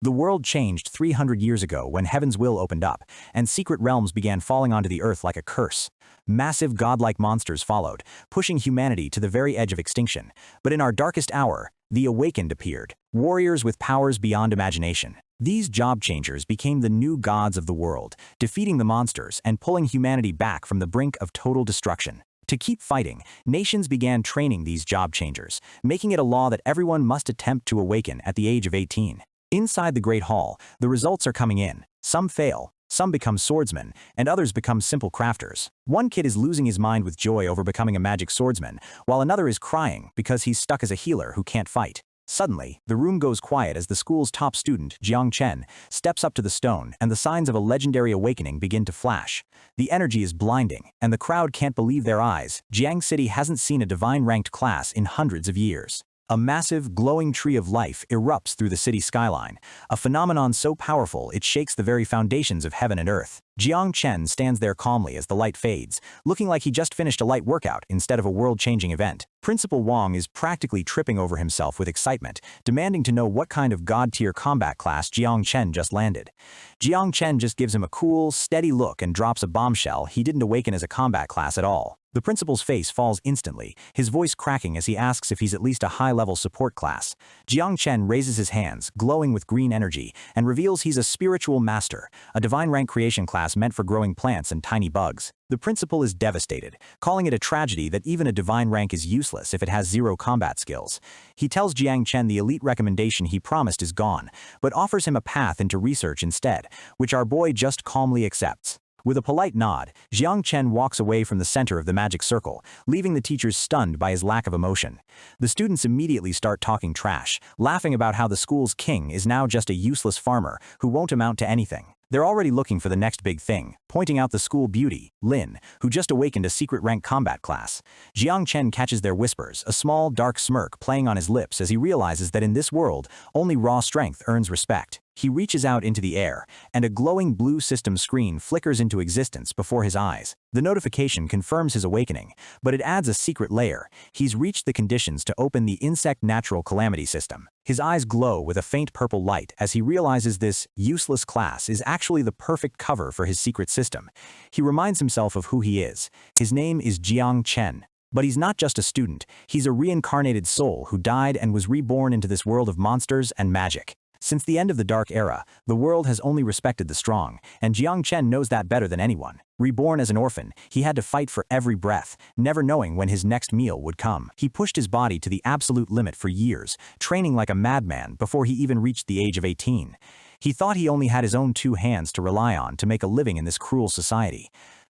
The world changed 300 years ago when Heaven's will opened up, and secret realms began falling onto the earth like a curse. Massive godlike monsters followed, pushing humanity to the very edge of extinction. But in our darkest hour, the Awakened appeared, warriors with powers beyond imagination. These job changers became the new gods of the world, defeating the monsters and pulling humanity back from the brink of total destruction. To keep fighting, nations began training these job changers, making it a law that everyone must attempt to awaken at the age of 18. Inside the Great Hall, the results are coming in. Some fail, some become swordsmen, and others become simple crafters. One kid is losing his mind with joy over becoming a magic swordsman, while another is crying because he's stuck as a healer who can't fight. Suddenly, the room goes quiet as the school's top student, Jang Chen, steps up to the stone, and the signs of a legendary awakening begin to flash. The energy is blinding, and the crowd can't believe their eyes. Jiang City hasn't seen a divine-ranked class in hundreds of years. A massive, glowing tree of life erupts through the city skyline, a phenomenon so powerful it shakes the very foundations of heaven and earth. Jang Chen stands there calmly as the light fades, looking like he just finished a light workout instead of a world-changing event. Principal Wang is practically tripping over himself with excitement, demanding to know what kind of god-tier combat class Jang Chen just landed. Jang Chen just gives him a cool, steady look and drops a bombshell: he didn't awaken as a combat class at all. The principal's face falls instantly, his voice cracking as he asks if he's at least a high-level support class. Jang Chen raises his hands, glowing with green energy, and reveals he's a spiritual master, a divine rank creation class meant for growing plants and tiny bugs. The principal is devastated, calling it a tragedy that even a divine rank is useless if it has zero combat skills. He tells Jang Chen the elite recommendation he promised is gone, but offers him a path into research instead, which our boy just calmly accepts. With a polite nod, Jang Chen walks away from the center of the magic circle, leaving the teachers stunned by his lack of emotion. The students immediately start talking trash, laughing about how the school's king is now just a useless farmer who won't amount to anything. They're already looking for the next big thing, pointing out the school beauty, Lin, who just awakened a secret rank combat class. Jiang Chen catches their whispers, a small, dark smirk playing on his lips as he realizes that in this world, only raw strength earns respect. He reaches out into the air, and a glowing blue system screen flickers into existence before his eyes. The notification confirms his awakening, but it adds a secret layer. He's reached the conditions to open the Insect Natural Calamity system. His eyes glow with a faint purple light as he realizes this useless class is actually the perfect cover for his secret system. He reminds himself of who he is. His name is Jiang Chen. But he's not just a student, he's a reincarnated soul who died and was reborn into this world of monsters and magic. Since the end of the Dark Era, the world has only respected the strong, and Jiang Chen knows that better than anyone. Reborn as an orphan, he had to fight for every breath, never knowing when his next meal would come. He pushed his body to the absolute limit for years, training like a madman before he even reached the age of 18. He thought he only had his own two hands to rely on to make a living in this cruel society.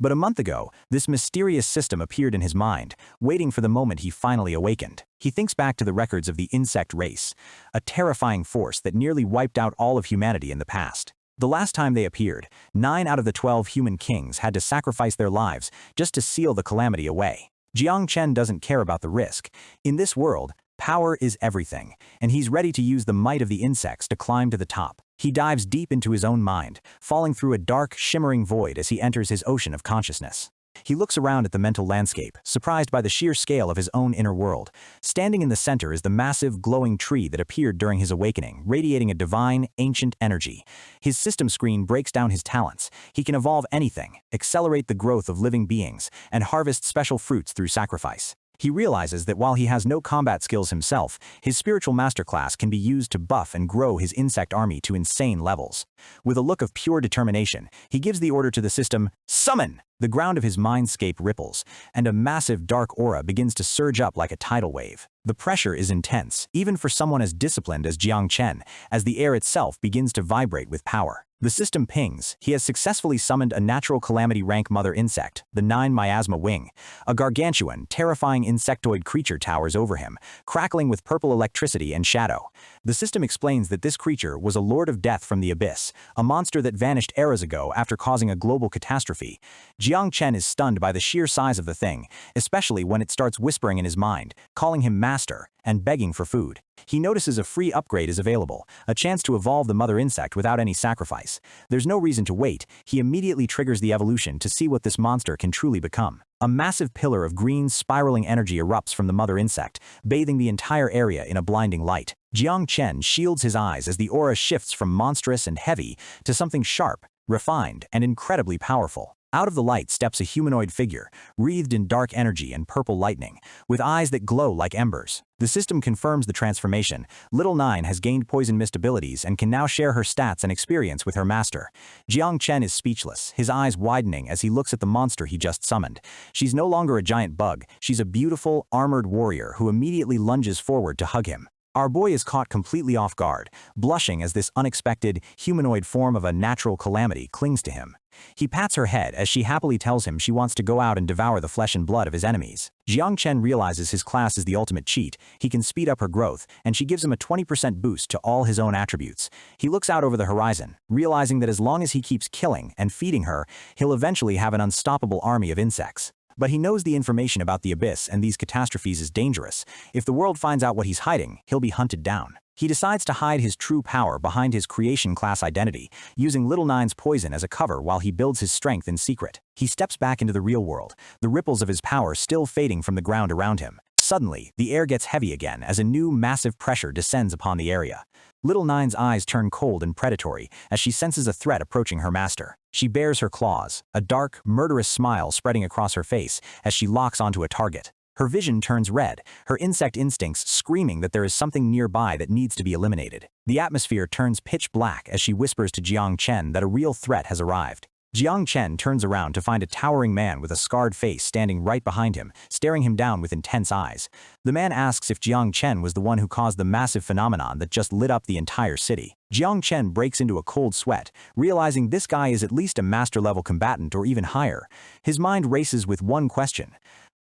But a month ago, this mysterious system appeared in his mind, waiting for the moment he finally awakened. He thinks back to the records of the insect race, a terrifying force that nearly wiped out all of humanity in the past. The last time they appeared, 9 out of the 12 human kings had to sacrifice their lives just to seal the calamity away. Jiang Chen doesn't care about the risk. In this world, power is everything, and he's ready to use the might of the insects to climb to the top. He dives deep into his own mind, falling through a dark, shimmering void as he enters his ocean of consciousness. He looks around at the mental landscape, surprised by the sheer scale of his own inner world. Standing in the center is the massive, glowing tree that appeared during his awakening, radiating a divine, ancient energy. His system screen breaks down his talents. He can evolve anything, accelerate the growth of living beings, and harvest special fruits through sacrifice. He realizes that while he has no combat skills himself, his spiritual masterclass can be used to buff and grow his insect army to insane levels. With a look of pure determination, he gives the order to the system, "Summon!" The ground of his mindscape ripples, and a massive dark aura begins to surge up like a tidal wave. The pressure is intense, even for someone as disciplined as Jiang Chen, as the air itself begins to vibrate with power. The system pings. He has successfully summoned a natural calamity rank mother insect, the 9 miasma wing. A gargantuan, terrifying insectoid creature towers over him, crackling with purple electricity and shadow. The system explains that this creature was a lord of death from the abyss, a monster that vanished eras ago after causing a global catastrophe. Jiang Chen is stunned by the sheer size of the thing, especially when it starts whispering in his mind, calling him master. and begging for food. He notices a free upgrade is available, a chance to evolve the mother insect without any sacrifice. There's no reason to wait, he immediately triggers the evolution to see what this monster can truly become. A massive pillar of green, spiraling energy erupts from the mother insect, bathing the entire area in a blinding light. Jang Chen shields his eyes as the aura shifts from monstrous and heavy to something sharp, refined, and incredibly powerful. Out of the light steps a humanoid figure, wreathed in dark energy and purple lightning, with eyes that glow like embers. The system confirms the transformation. Little Nine has gained poison mist abilities and can now share her stats and experience with her master. Jang Chen is speechless, his eyes widening as he looks at the monster he just summoned. She's no longer a giant bug, she's a beautiful, armored warrior who immediately lunges forward to hug him. Our boy is caught completely off guard, blushing as this unexpected, humanoid form of a natural calamity clings to him. He pats her head as she happily tells him she wants to go out and devour the flesh and blood of his enemies. Jang Chen realizes his class is the ultimate cheat, he can speed up her growth, and she gives him a 20% boost to all his own attributes. He looks out over the horizon, realizing that as long as he keeps killing and feeding her, he'll eventually have an unstoppable army of insects. But he knows the information about the abyss and these catastrophes is dangerous. If the world finds out what he's hiding, he'll be hunted down. He decides to hide his true power behind his creation class identity, using Little Nine's poison as a cover while he builds his strength in secret. He steps back into the real world, the ripples of his power still fading from the ground around him. Suddenly, the air gets heavy again as a new massive pressure descends upon the area. Little Nine's eyes turn cold and predatory as she senses a threat approaching her master. She bares her claws, a dark, murderous smile spreading across her face as she locks onto a target. Her vision turns red, her insect instincts screaming that there is something nearby that needs to be eliminated. The atmosphere turns pitch black as she whispers to Jang Chen that a real threat has arrived. Jang Chen turns around to find a towering man with a scarred face standing right behind him, staring him down with intense eyes. The man asks if Jang Chen was the one who caused the massive phenomenon that just lit up the entire city. Jang Chen breaks into a cold sweat, realizing this guy is at least a master-level combatant or even higher. His mind races with one question.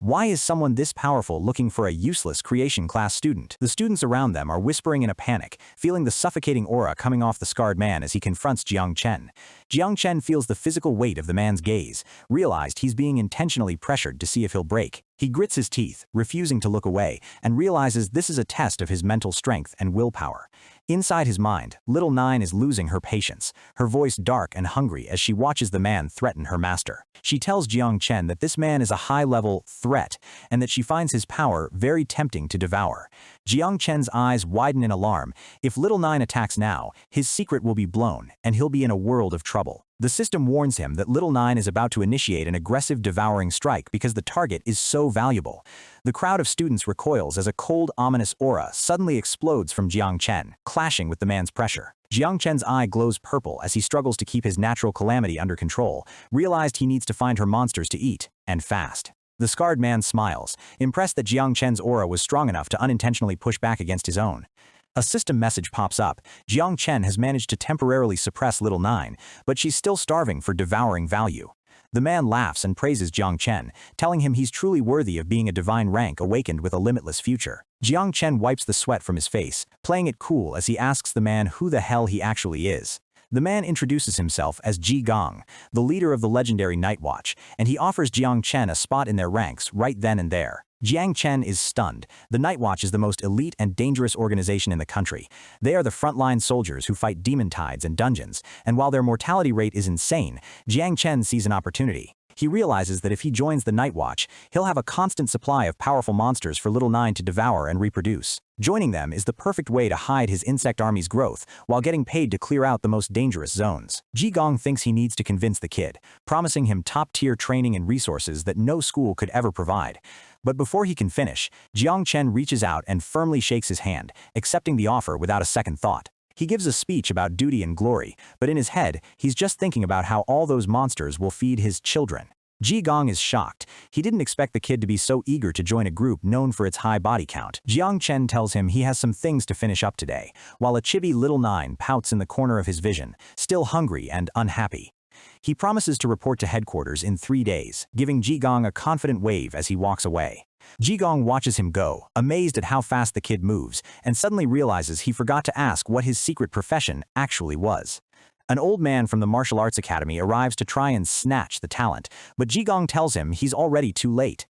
Why is someone this powerful looking for a useless creation class student? The students around them are whispering in a panic, feeling the suffocating aura coming off the scarred man as he confronts Jang Chen. Jang Chen feels the physical weight of the man's gaze, realized he's being intentionally pressured to see if he'll break. He grits his teeth, refusing to look away, and realizes this is a test of his mental strength and willpower. Inside his mind, Little Nine is losing her patience, her voice dark and hungry as she watches the man threaten her master. She tells Jang Chen that this man is a high-level threat and that she finds his power very tempting to devour. Jang Chen's eyes widen in alarm. If Little Nine attacks now, his secret will be blown, and he'll be in a world of trouble. The system warns him that Little Nine is about to initiate an aggressive devouring strike because the target is so valuable. The crowd of students recoils as a cold, ominous aura suddenly explodes from Jang Chen, clashing with the man's pressure. Jang Chen's eye glows purple as he struggles to keep his natural calamity under control, realized he needs to find her monsters to eat, and fast. The scarred man smiles, impressed that Jang Chen's aura was strong enough to unintentionally push back against his own. A system message pops up. Jang Chen has managed to temporarily suppress Little Nine, but she's still starving for devouring value. The man laughs and praises Jang Chen, telling him he's truly worthy of being a divine rank awakened with a limitless future. Jang Chen wipes the sweat from his face, playing it cool as he asks the man who the hell he actually is. The man introduces himself as Ji Gong, the leader of the legendary Night Watch, and he offers Jang Chen a spot in their ranks right then and there. Jang Chen is stunned. The Night Watch is the most elite and dangerous organization in the country. They are the frontline soldiers who fight demon tides and dungeons, and while their mortality rate is insane, Jang Chen sees an opportunity. He realizes that if he joins the Night Watch, he'll have a constant supply of powerful monsters for Little Nine to devour and reproduce. Joining them is the perfect way to hide his insect army's growth while getting paid to clear out the most dangerous zones. Ji Gong thinks he needs to convince the kid, promising him top-tier training and resources that no school could ever provide. But before he can finish, Jang Chen reaches out and firmly shakes his hand, accepting the offer without a second thought. He gives a speech about duty and glory, but in his head, he's just thinking about how all those monsters will feed his children. Ji Gong is shocked. He didn't expect the kid to be so eager to join a group known for its high body count. Jang Chen tells him he has some things to finish up today, while a chibi Little Nine pouts in the corner of his vision, still hungry and unhappy. He promises to report to headquarters in 3 days, giving Ji Gong a confident wave as he walks away. Ji Gong watches him go, amazed at how fast the kid moves, and suddenly realizes he forgot to ask what his secret profession actually was. An old man from the martial arts academy arrives to try and snatch the talent, but Ji Gong tells him he's already too late.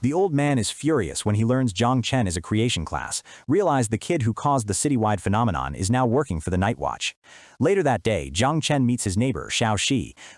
The old man is furious when he learns Jang Chen is a creation class, realized the kid who caused the citywide phenomenon is now working for the Night Watch. Later that day, Jang Chen meets his neighbor, Shiao,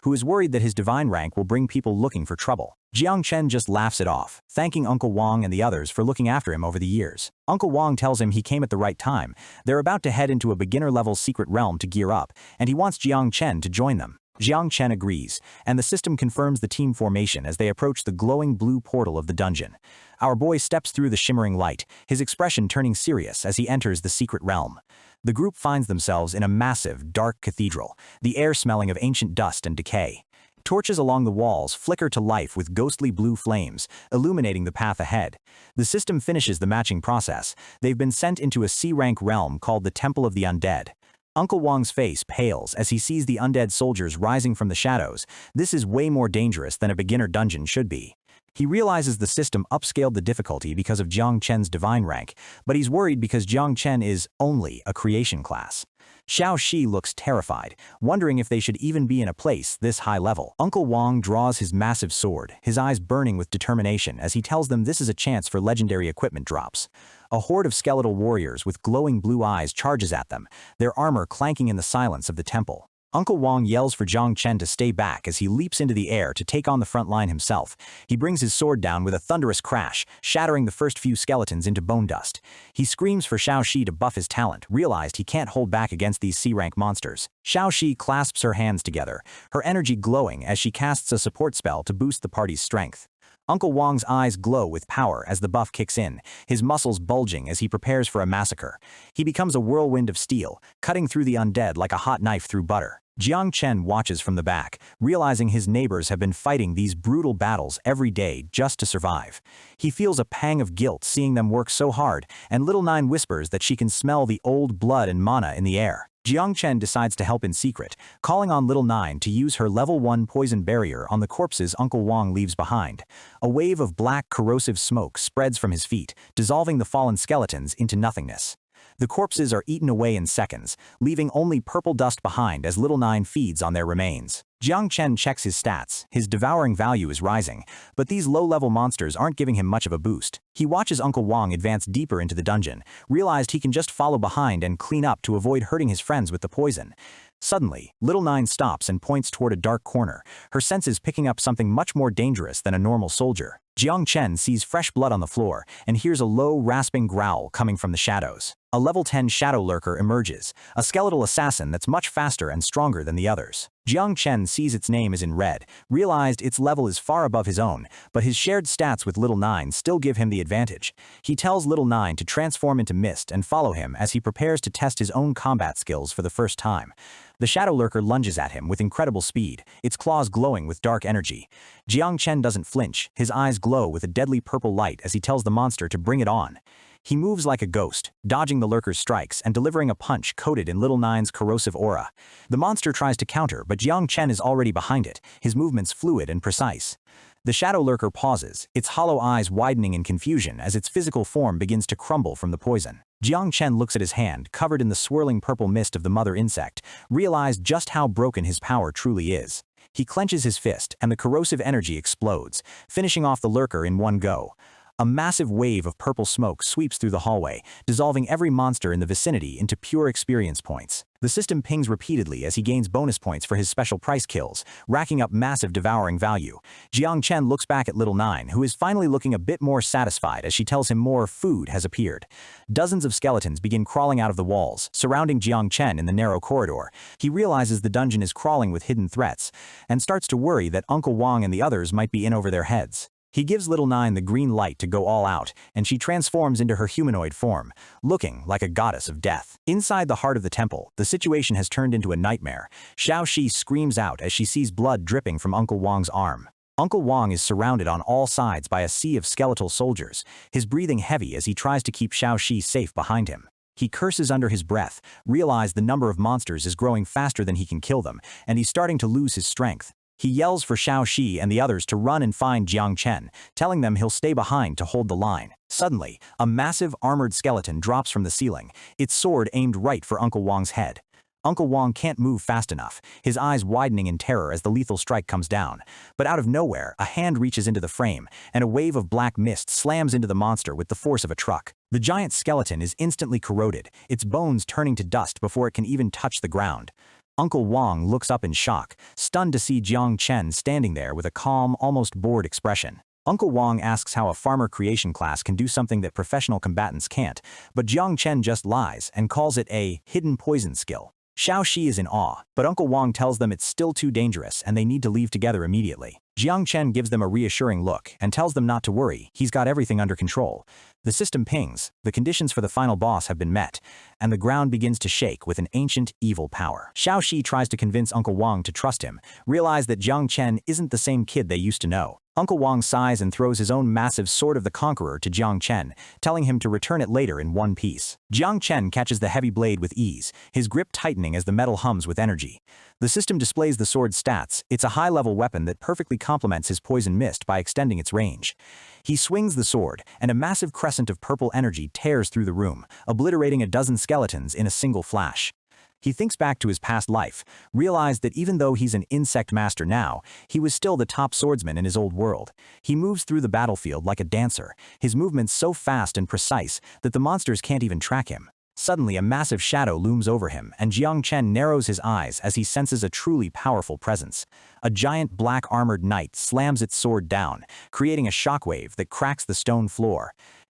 who is worried that his divine rank will bring people looking for trouble. Jang Chen just laughs it off, thanking Uncle Wang and the others for looking after him over the years. Uncle Wang tells him he came at the right time. They're about to head into a beginner-level secret realm to gear up, and he wants Jang Chen to join them. Jang Chen agrees, and the system confirms the team formation as they approach the glowing blue portal of the dungeon. Our boy steps through the shimmering light, his expression turning serious as he enters the secret realm. The group finds themselves in a massive, dark cathedral, the air smelling of ancient dust and decay. Torches along the walls flicker to life with ghostly blue flames, illuminating the path ahead. The system finishes the matching process. They've been sent into a C-rank realm called the Temple of the Undead. Uncle Wang's face pales as he sees the undead soldiers rising from the shadows. This is way more dangerous than a beginner dungeon should be. He realizes the system upscaled the difficulty because of Jang Chen's divine rank, but he's worried because Jang Chen is only a creation class. Shiao looks terrified, wondering if they should even be in a place this high level. Uncle Wang draws his massive sword, his eyes burning with determination as he tells them this is a chance for legendary equipment drops. A horde of skeletal warriors with glowing blue eyes charges at them, their armor clanking in the silence of the temple. Uncle Wang yells for Jang Chen to stay back as he leaps into the air to take on the front line himself. He brings his sword down with a thunderous crash, shattering the first few skeletons into bone dust. He screams for Shiao to buff his talent, realized he can't hold back against these C-rank monsters. Shiao clasps her hands together, her energy glowing as she casts a support spell to boost the party's strength. Uncle Wang's eyes glow with power as the buff kicks in, his muscles bulging as he prepares for a massacre. He becomes a whirlwind of steel, cutting through the undead like a hot knife through butter. Jang Chen watches from the back, realizing his neighbors have been fighting these brutal battles every day just to survive. He feels a pang of guilt seeing them work so hard, and Little Nine whispers that she can smell the old blood and mana in the air. Jang Chen decides to help in secret, calling on Little Nine to use her level 1 poison barrier on the corpses Uncle Wang leaves behind. A wave of black corrosive smoke spreads from his feet, dissolving the fallen skeletons into nothingness. The corpses are eaten away in seconds, leaving only purple dust behind as Little Nine feeds on their remains. Jang Chen checks his stats, his devouring value is rising, but these low-level monsters aren't giving him much of a boost. He watches Uncle Wang advance deeper into the dungeon, realized he can just follow behind and clean up to avoid hurting his friends with the poison. Suddenly, Little Nine stops and points toward a dark corner, her senses picking up something much more dangerous than a normal soldier. Jang Chen sees fresh blood on the floor and hears a low, rasping growl coming from the shadows. A level 10 shadow lurker emerges, a skeletal assassin that's much faster and stronger than the others. Jang Chen sees its name is in red, realized its level is far above his own, but his shared stats with Little Nine still give him the advantage. He tells Little Nine to transform into mist and follow him as he prepares to test his own combat skills for the first time. The shadow lurker lunges at him with incredible speed, its claws glowing with dark energy. Jang Chen doesn't flinch, his eyes glow with a deadly purple light as he tells the monster to bring it on. He moves like a ghost, dodging the lurker's strikes and delivering a punch coated in Little Nine's corrosive aura. The monster tries to counter, but Jang Chen is already behind it, his movements fluid and precise. The shadow lurker pauses, its hollow eyes widening in confusion as its physical form begins to crumble from the poison. Jang Chen looks at his hand, covered in the swirling purple mist of the mother insect, realized just how broken his power truly is. He clenches his fist, and the corrosive energy explodes, finishing off the lurker in one go. A massive wave of purple smoke sweeps through the hallway, dissolving every monster in the vicinity into pure experience points. The system pings repeatedly as he gains bonus points for his special price kills, racking up massive devouring value. Jang Chen looks back at Little Nine, who is finally looking a bit more satisfied as she tells him more food has appeared. Dozens of skeletons begin crawling out of the walls, surrounding Jang Chen in the narrow corridor. He realizes the dungeon is crawling with hidden threats, and starts to worry that Uncle Wang and the others might be in over their heads. He gives Little Nine the green light to go all out, and she transforms into her humanoid form, looking like a goddess of death. Inside the heart of the temple, the situation has turned into a nightmare. Shiao screams out as she sees blood dripping from Uncle Wang's arm. Uncle Wang is surrounded on all sides by a sea of skeletal soldiers, his breathing heavy as he tries to keep Shiao safe behind him. He curses under his breath, realizes the number of monsters is growing faster than he can kill them, and he's starting to lose his strength. He yells for Shiao and the others to run and find Jang Chen, telling them he'll stay behind to hold the line. Suddenly, a massive armored skeleton drops from the ceiling, its sword aimed right for Uncle Wang's head. Uncle Wong can't move fast enough, his eyes widening in terror as the lethal strike comes down. But out of nowhere, a hand reaches into the frame, and a wave of black mist slams into the monster with the force of a truck. The giant skeleton is instantly corroded, its bones turning to dust before it can even touch the ground. Uncle Wong looks up in shock, stunned to see Jang Chen standing there with a calm, almost bored expression. Uncle Wong asks how a farmer creation class can do something that professional combatants can't, but Jang Chen just lies and calls it a hidden poison skill. Xiao is in awe, but Uncle Wong tells them it's still too dangerous and they need to leave together immediately. Jang Chen gives them a reassuring look and tells them not to worry, he's got everything under control. The system pings, the conditions for the final boss have been met, and the ground begins to shake with an ancient, evil power. Xiao tries to convince Uncle Wong to trust him, realize that Jang Chen isn't the same kid they used to know. Uncle Wong sighs and throws his own massive Sword of the Conqueror to Jang Chen, telling him to return it later in one piece. Jang Chen catches the heavy blade with ease, his grip tightening as the metal hums with energy. The system displays the sword's stats. It's a high-level weapon that perfectly complements his poison mist by extending its range. He swings the sword, and a massive crescent of purple energy tears through the room, obliterating a dozen skeletons in a single flash. He thinks back to his past life, realized that even though he's an insect master now, he was still the top swordsman in his old world. He moves through the battlefield like a dancer, his movements so fast and precise that the monsters can't even track him. Suddenly, a massive shadow looms over him, and Jang Chen narrows his eyes as he senses a truly powerful presence. A giant black armored knight slams its sword down, creating a shockwave that cracks the stone floor.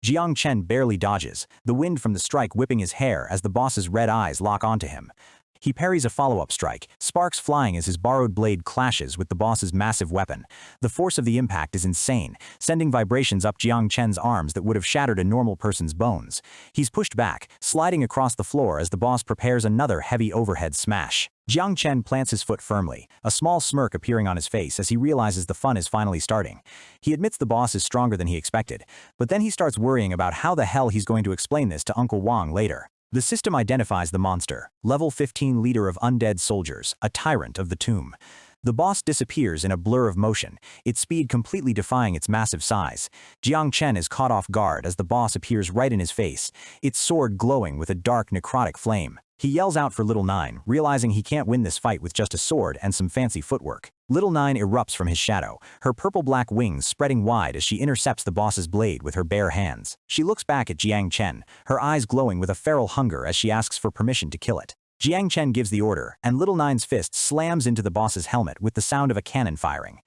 Jang Chen barely dodges, the wind from the strike whipping his hair as the boss's red eyes lock onto him. He parries a follow-up strike, sparks flying as his borrowed blade clashes with the boss's massive weapon. The force of the impact is insane, sending vibrations up Jang Chen's arms that would have shattered a normal person's bones. He's pushed back, sliding across the floor as the boss prepares another heavy overhead smash. Jang Chen plants his foot firmly, a small smirk appearing on his face as he realizes the fun is finally starting. He admits the boss is stronger than he expected, but then he starts worrying about how the hell he's going to explain this to Uncle Wong later. The system identifies the monster, level 15 leader of undead soldiers, a tyrant of the tomb. The boss disappears in a blur of motion, its speed completely defying its massive size. Jang Chen is caught off guard as the boss appears right in his face, its sword glowing with a dark necrotic flame. He yells out for Little Nine, realizing he can't win this fight with just a sword and some fancy footwork. Little Nine erupts from his shadow, her purple-black wings spreading wide as she intercepts the boss's blade with her bare hands. She looks back at Jang Chen, her eyes glowing with a feral hunger as she asks for permission to kill it. Jang Chen gives the order, and Little Nine's fist slams into the boss's helmet with the sound of a cannon firing.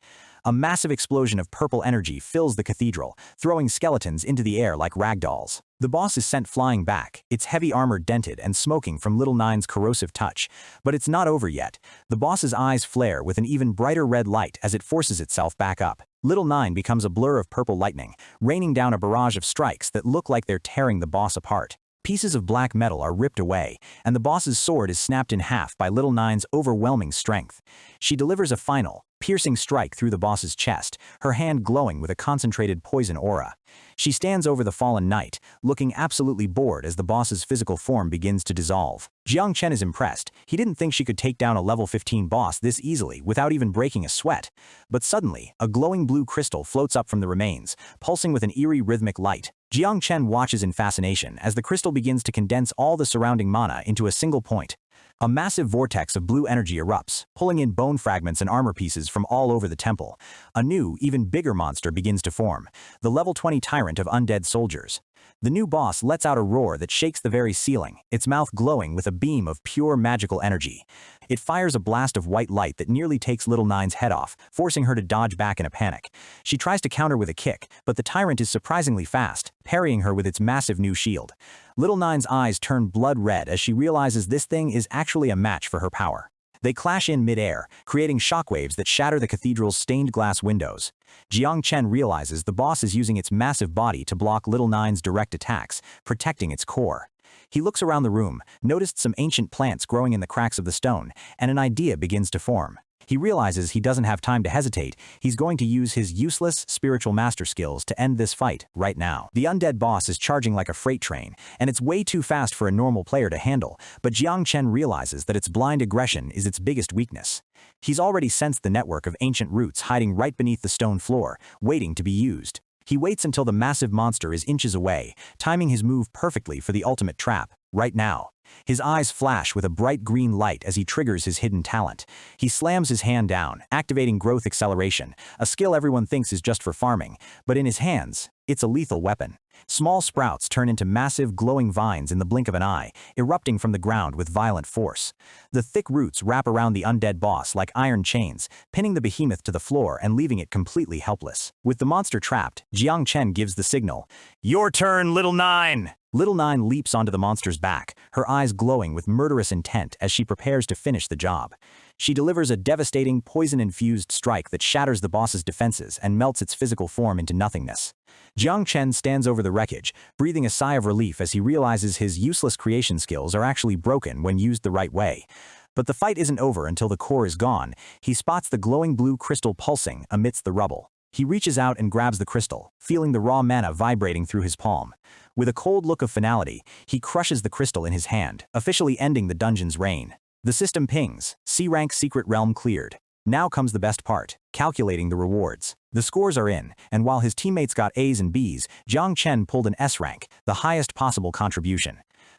A massive explosion of purple energy fills the cathedral, throwing skeletons into the air like ragdolls. The boss is sent flying back, its heavy armor dented and smoking from Little Nine's corrosive touch. But it's not over yet. The boss's eyes flare with an even brighter red light as it forces itself back up. Little Nine becomes a blur of purple lightning, raining down a barrage of strikes that look like they're tearing the boss apart. Pieces of black metal are ripped away, and the boss's sword is snapped in half by Little Nine's overwhelming strength. She delivers a final, piercing strike through the boss's chest, her hand glowing with a concentrated poison aura. She stands over the fallen knight, looking absolutely bored as the boss's physical form begins to dissolve. Jang Chen is impressed. He didn't think she could take down a level 15 boss this easily without even breaking a sweat. But suddenly, a glowing blue crystal floats up from the remains, pulsing with an eerie rhythmic light. Jang Chen watches in fascination as the crystal begins to condense all the surrounding mana into a single point. A massive vortex of blue energy erupts, pulling in bone fragments and armor pieces from all over the temple. A new, even bigger monster begins to form, the level 20 tyrant of undead soldiers. The new boss lets out a roar that shakes the very ceiling, its mouth glowing with a beam of pure magical energy. It fires a blast of white light that nearly takes Little Nine's head off, forcing her to dodge back in a panic. She tries to counter with a kick, but the tyrant is surprisingly fast, parrying her with its massive new shield. Little Nine's eyes turn blood red as she realizes this thing is actually a match for her power. They clash in mid-air, creating shockwaves that shatter the cathedral's stained glass windows. Jang Chen realizes the boss is using its massive body to block Little Nine's direct attacks, protecting its core. He looks around the room, noticed some ancient plants growing in the cracks of the stone, and an idea begins to form. He realizes he doesn't have time to hesitate. He's going to use his useless spiritual master skills to end this fight right now. The undead boss is charging like a freight train, and it's way too fast for a normal player to handle, but Jang Chen realizes that its blind aggression is its biggest weakness. He's already sensed the network of ancient roots hiding right beneath the stone floor, waiting to be used. He waits until the massive monster is inches away, timing his move perfectly for the ultimate trap, right now. His eyes flash with a bright green light as he triggers his hidden talent. He slams his hand down, activating growth acceleration, a skill everyone thinks is just for farming, but in his hands, it's a lethal weapon. Small sprouts turn into massive glowing vines in the blink of an eye, erupting from the ground with violent force. The thick roots wrap around the undead boss like iron chains, pinning the behemoth to the floor and leaving it completely helpless. With the monster trapped, Jang Chen gives the signal, "Your turn, Little Nine!" Little Nine leaps onto the monster's back, her eyes glowing with murderous intent as she prepares to finish the job. She delivers a devastating, poison-infused strike that shatters the boss's defenses and melts its physical form into nothingness. Jang Chen stands over the wreckage, breathing a sigh of relief as he realizes his useless creation skills are actually broken when used the right way. But the fight isn't over until the core is gone. He spots the glowing blue crystal pulsing amidst the rubble. He reaches out and grabs the crystal, feeling the raw mana vibrating through his palm. With a cold look of finality, he crushes the crystal in his hand, officially ending the dungeon's reign. The system pings, C-rank secret realm cleared. Now comes the best part, calculating the rewards. The scores are in, and while his teammates got A's and B's, Jang Chen pulled an S rank, the highest possible contribution.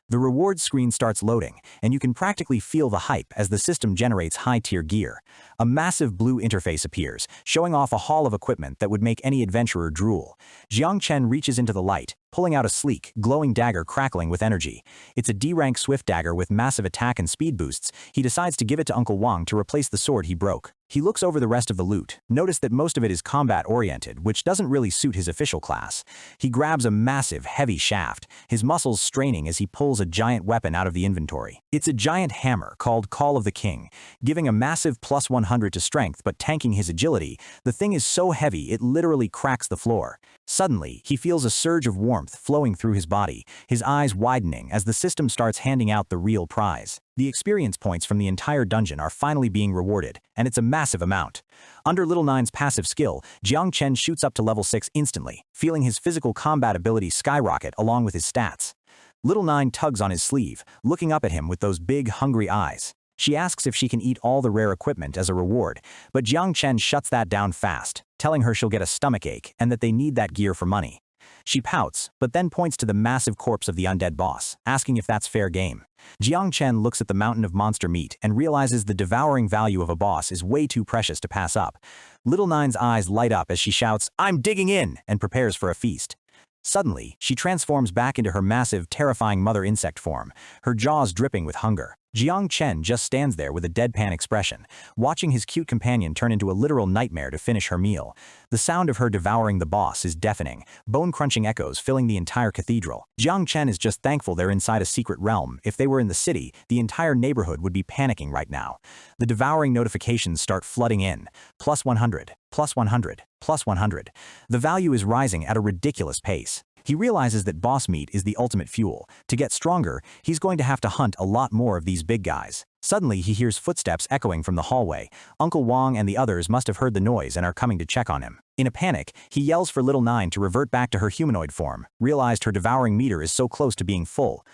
The rewards screen starts loading, and you can practically feel the hype as the system generates high-tier gear. A massive blue interface appears, showing off a haul of equipment that would make any adventurer drool. Jang Chen reaches into the light, pulling out a sleek, glowing dagger crackling with energy. It's a D-rank swift dagger with massive attack and speed boosts. He decides to give it to Uncle Wang to replace the sword he broke. He looks over the rest of the loot, notice that most of it is combat-oriented, which doesn't really suit his official class. He grabs a massive, heavy shaft, his muscles straining as he pulls a giant weapon out of the inventory. It's a giant hammer called Call of the King, giving a massive plus 100 to strength but tanking his agility. The thing is so heavy it literally cracks the floor. Suddenly, he feels a surge of warmth flowing through his body, his eyes widening as the system starts handing out the real prize. The experience points from the entire dungeon are finally being rewarded, and it's a massive amount. Under Little Nine's passive skill, Jang Chen shoots up to level 6 instantly, feeling his physical combat ability skyrocket along with his stats. Little Nine tugs on his sleeve, looking up at him with those big, hungry eyes. She asks if she can eat all the rare equipment as a reward, but Jang Chen shuts that down fast, telling her she'll get a stomachache and that they need that gear for money. She pouts, but then points to the massive corpse of the undead boss, asking if that's fair game. Jang Chen looks at the mountain of monster meat and realizes the devouring value of a boss is way too precious to pass up. Little Nine's eyes light up as she shouts, "I'm digging in!" and prepares for a feast. Suddenly, she transforms back into her massive, terrifying mother insect form, her jaws dripping with hunger. Jang Chen just stands there with a deadpan expression, watching his cute companion turn into a literal nightmare to finish her meal. The sound of her devouring the boss is deafening, bone-crunching echoes filling the entire cathedral. Jang Chen is just thankful they're inside a secret realm. If they were in the city, the entire neighborhood would be panicking right now. The devouring notifications start flooding in. Plus 100, plus 100, plus 100. The value is rising at a ridiculous pace. He realizes that boss meat is the ultimate fuel. To get stronger, he's going to have to hunt a lot more of these big guys. Suddenly, he hears footsteps echoing from the hallway. Uncle Wang and the others must have heard the noise and are coming to check on him. In a panic, he yells for Little Nine to revert back to her humanoid form, realized her devouring meter is so close to being full.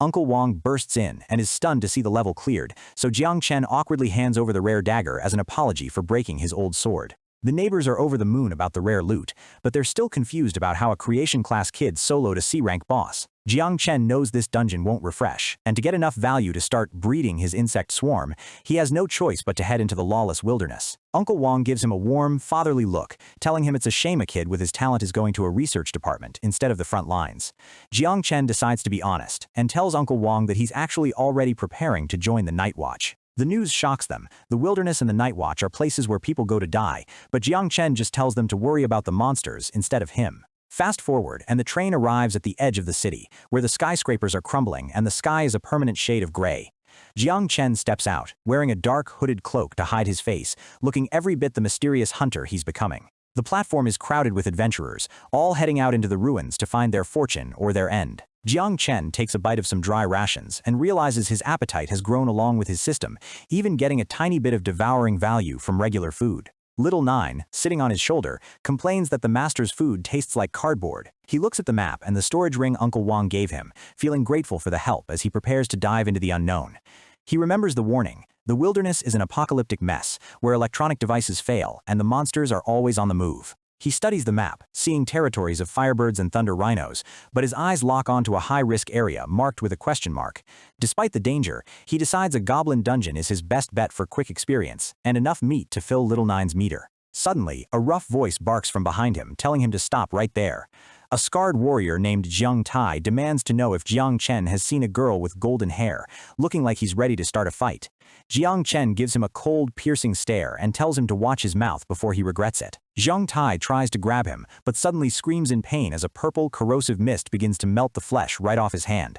Uncle Wang bursts in and is stunned to see the level cleared, so Jang Chen awkwardly hands over the rare dagger as an apology for breaking his old sword. The neighbors are over the moon about the rare loot, but they're still confused about how a creation-class kid soloed a C-rank boss. Jang Chen knows this dungeon won't refresh, and to get enough value to start breeding his insect swarm, he has no choice but to head into the lawless wilderness. Uncle Wang gives him a warm, fatherly look, telling him it's a shame a kid with his talent is going to a research department instead of the front lines. Jang Chen decides to be honest, and tells Uncle Wang that he's actually already preparing to join the Night Watch. The news shocks them. The wilderness and the Night Watch are places where people go to die, but Jang Chen just tells them to worry about the monsters instead of him. Fast forward, and the train arrives at the edge of the city, where the skyscrapers are crumbling and the sky is a permanent shade of gray. Jang Chen steps out, wearing a dark, hooded cloak to hide his face, looking every bit the mysterious hunter he's becoming. The platform is crowded with adventurers, all heading out into the ruins to find their fortune or their end. Jang Chen takes a bite of some dry rations and realizes his appetite has grown along with his system, even getting a tiny bit of devouring value from regular food. Little Nine, sitting on his shoulder, complains that the master's food tastes like cardboard. He looks at the map and the storage ring Uncle Wang gave him, feeling grateful for the help as he prepares to dive into the unknown. He remembers the warning. The wilderness is an apocalyptic mess, where electronic devices fail and the monsters are always on the move. He studies the map, seeing territories of firebirds and thunder rhinos, but his eyes lock onto a high-risk area marked with a question mark. Despite the danger, he decides a goblin dungeon is his best bet for quick experience and enough meat to fill Little Nine's meter. Suddenly, a rough voice barks from behind him, telling him to stop right there. A scarred warrior named Jang Chen demands to know if Jang Chen has seen a girl with golden hair, looking like he's ready to start a fight. Jang Chen gives him a cold, piercing stare and tells him to watch his mouth before he regrets it. Jang Chen tries to grab him, but suddenly screams in pain as a purple, corrosive mist begins to melt the flesh right off his hand.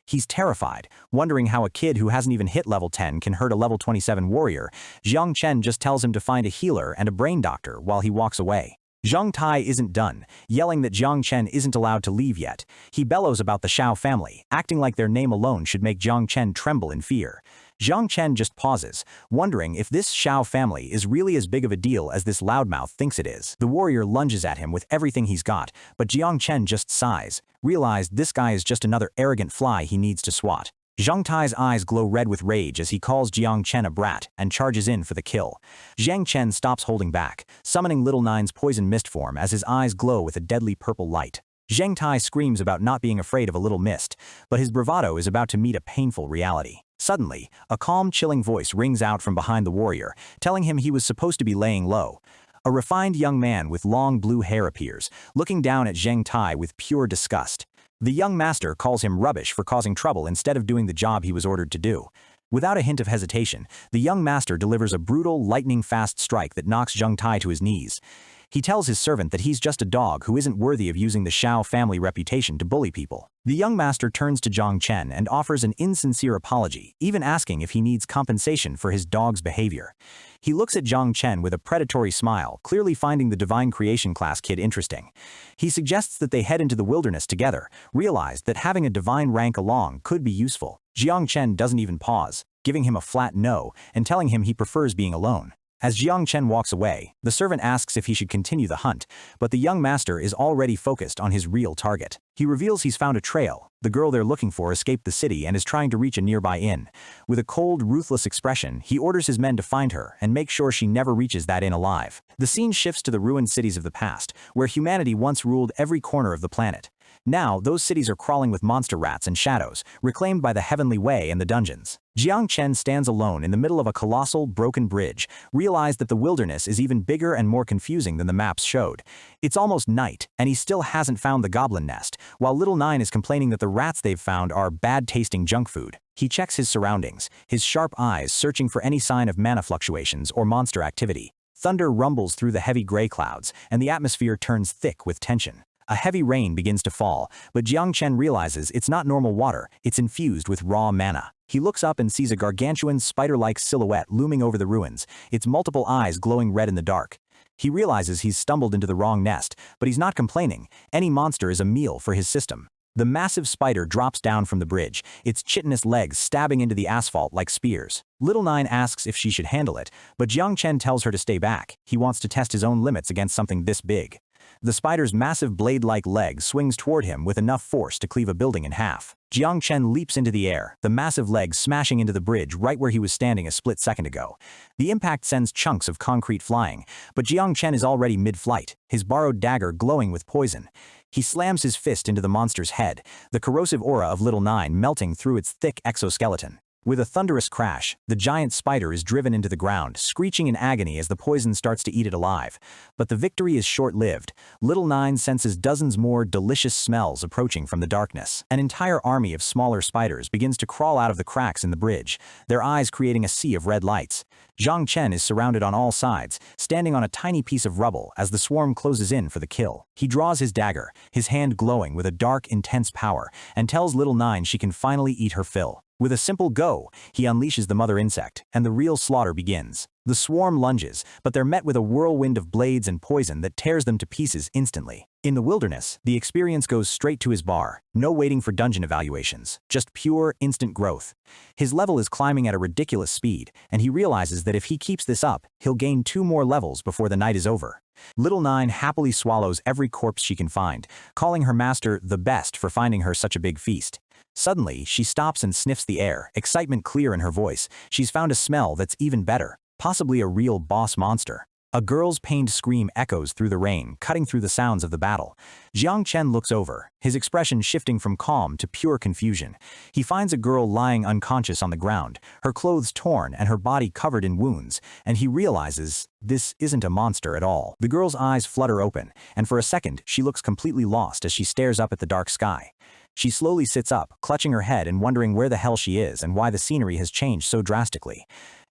He's terrified, wondering how a kid who hasn't even hit level 10 can hurt a level 27 warrior. Jang Chen just tells him to find a healer and a brain doctor while he walks away. Jang Tai isn't done, yelling that Jang Chen isn't allowed to leave yet. He bellows about the Shiao family, acting like their name alone should make Jang Chen tremble in fear. Jang Chen just pauses, wondering if this Shiao family is really as big of a deal as this loudmouth thinks it is. The warrior lunges at him with everything he's got, but Jang Chen just sighs, realized this guy is just another arrogant fly he needs to swat. Jang Tai's eyes glow red with rage as he calls Jang Chen a brat and charges in for the kill. Jang Chen stops holding back, summoning Little Nine's poison mist form as his eyes glow with a deadly purple light. Jang Tai screams about not being afraid of a little mist, but his bravado is about to meet a painful reality. Suddenly, a calm, chilling voice rings out from behind the warrior, telling him he was supposed to be laying low. A refined young man with long blue hair appears, looking down at Jang Tai with pure disgust. The young master calls him rubbish for causing trouble instead of doing the job he was ordered to do. Without a hint of hesitation, the young master delivers a brutal, lightning-fast strike that knocks Jang Tai to his knees. He tells his servant that he's just a dog who isn't worthy of using the Shiao family reputation to bully people. The young master turns to Jang Chen and offers an insincere apology, even asking if he needs compensation for his dog's behavior. He looks at Jang Chen with a predatory smile, clearly finding the Divine Creation class kid interesting. He suggests that they head into the wilderness together, realized that having a divine rank along could be useful. Jang Chen doesn't even pause, giving him a flat no and telling him he prefers being alone. As Jang Chen walks away, the servant asks if he should continue the hunt, but the young master is already focused on his real target. He reveals he's found a trail. The girl they're looking for escaped the city and is trying to reach a nearby inn. With a cold, ruthless expression, he orders his men to find her and make sure she never reaches that inn alive. The scene shifts to the ruined cities of the past, where humanity once ruled every corner of the planet. Now, those cities are crawling with monster rats and shadows, reclaimed by the Heavenly Way and the dungeons. Jang Chen stands alone in the middle of a colossal, broken bridge, realized that the wilderness is even bigger and more confusing than the maps showed. It's almost night, and he still hasn't found the goblin nest, while Little Nine is complaining that the rats they've found are bad-tasting junk food. He checks his surroundings, his sharp eyes searching for any sign of mana fluctuations or monster activity. Thunder rumbles through the heavy gray clouds, and the atmosphere turns thick with tension. A heavy rain begins to fall, but Jang Chen realizes it's not normal water, it's infused with raw mana. He looks up and sees a gargantuan spider-like silhouette looming over the ruins, its multiple eyes glowing red in the dark. He realizes he's stumbled into the wrong nest, but he's not complaining. Any monster is a meal for his system. The massive spider drops down from the bridge, its chitinous legs stabbing into the asphalt like spears. Little Nine asks if she should handle it, but Jang Chen tells her to stay back. He wants to test his own limits against something this big. The spider's massive blade-like leg swings toward him with enough force to cleave a building in half. Jang Chen leaps into the air, the massive leg smashing into the bridge right where he was standing a split second ago. The impact sends chunks of concrete flying, but Jang Chen is already mid-flight, his borrowed dagger glowing with poison. He slams his fist into the monster's head, the corrosive aura of Little Nine melting through its thick exoskeleton. With a thunderous crash, the giant spider is driven into the ground, screeching in agony as the poison starts to eat it alive. But the victory is short-lived. Little Nine senses dozens more delicious smells approaching from the darkness. An entire army of smaller spiders begins to crawl out of the cracks in the bridge, their eyes creating a sea of red lights. Jang Chen is surrounded on all sides, standing on a tiny piece of rubble as the swarm closes in for the kill. He draws his dagger, his hand glowing with a dark, intense power, and tells Little Nine she can finally eat her fill. With a simple go, he unleashes the mother insect, and the real slaughter begins. The swarm lunges, but they're met with a whirlwind of blades and poison that tears them to pieces instantly. In the wilderness, the experience goes straight to his bar, no waiting for dungeon evaluations, just pure, instant growth. His level is climbing at a ridiculous speed, and he realizes that if he keeps this up, he'll gain 2 more levels before the night is over. Little Nine happily swallows every corpse she can find, calling her master the best for finding her such a big feast. Suddenly, she stops and sniffs the air, excitement clear in her voice. She's found a smell that's even better, possibly a real boss monster. A girl's pained scream echoes through the rain, cutting through the sounds of the battle. Jang Chen looks over, his expression shifting from calm to pure confusion. He finds a girl lying unconscious on the ground, her clothes torn and her body covered in wounds, and he realizes this isn't a monster at all. The girl's eyes flutter open, and for a second she looks completely lost as she stares up at the dark sky. She slowly sits up, clutching her head and wondering where the hell she is and why the scenery has changed so drastically.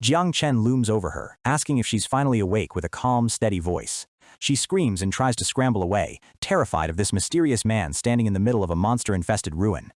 Jang Chen looms over her, asking if she's finally awake with a calm, steady voice. She screams and tries to scramble away, terrified of this mysterious man standing in the middle of a monster-infested ruin.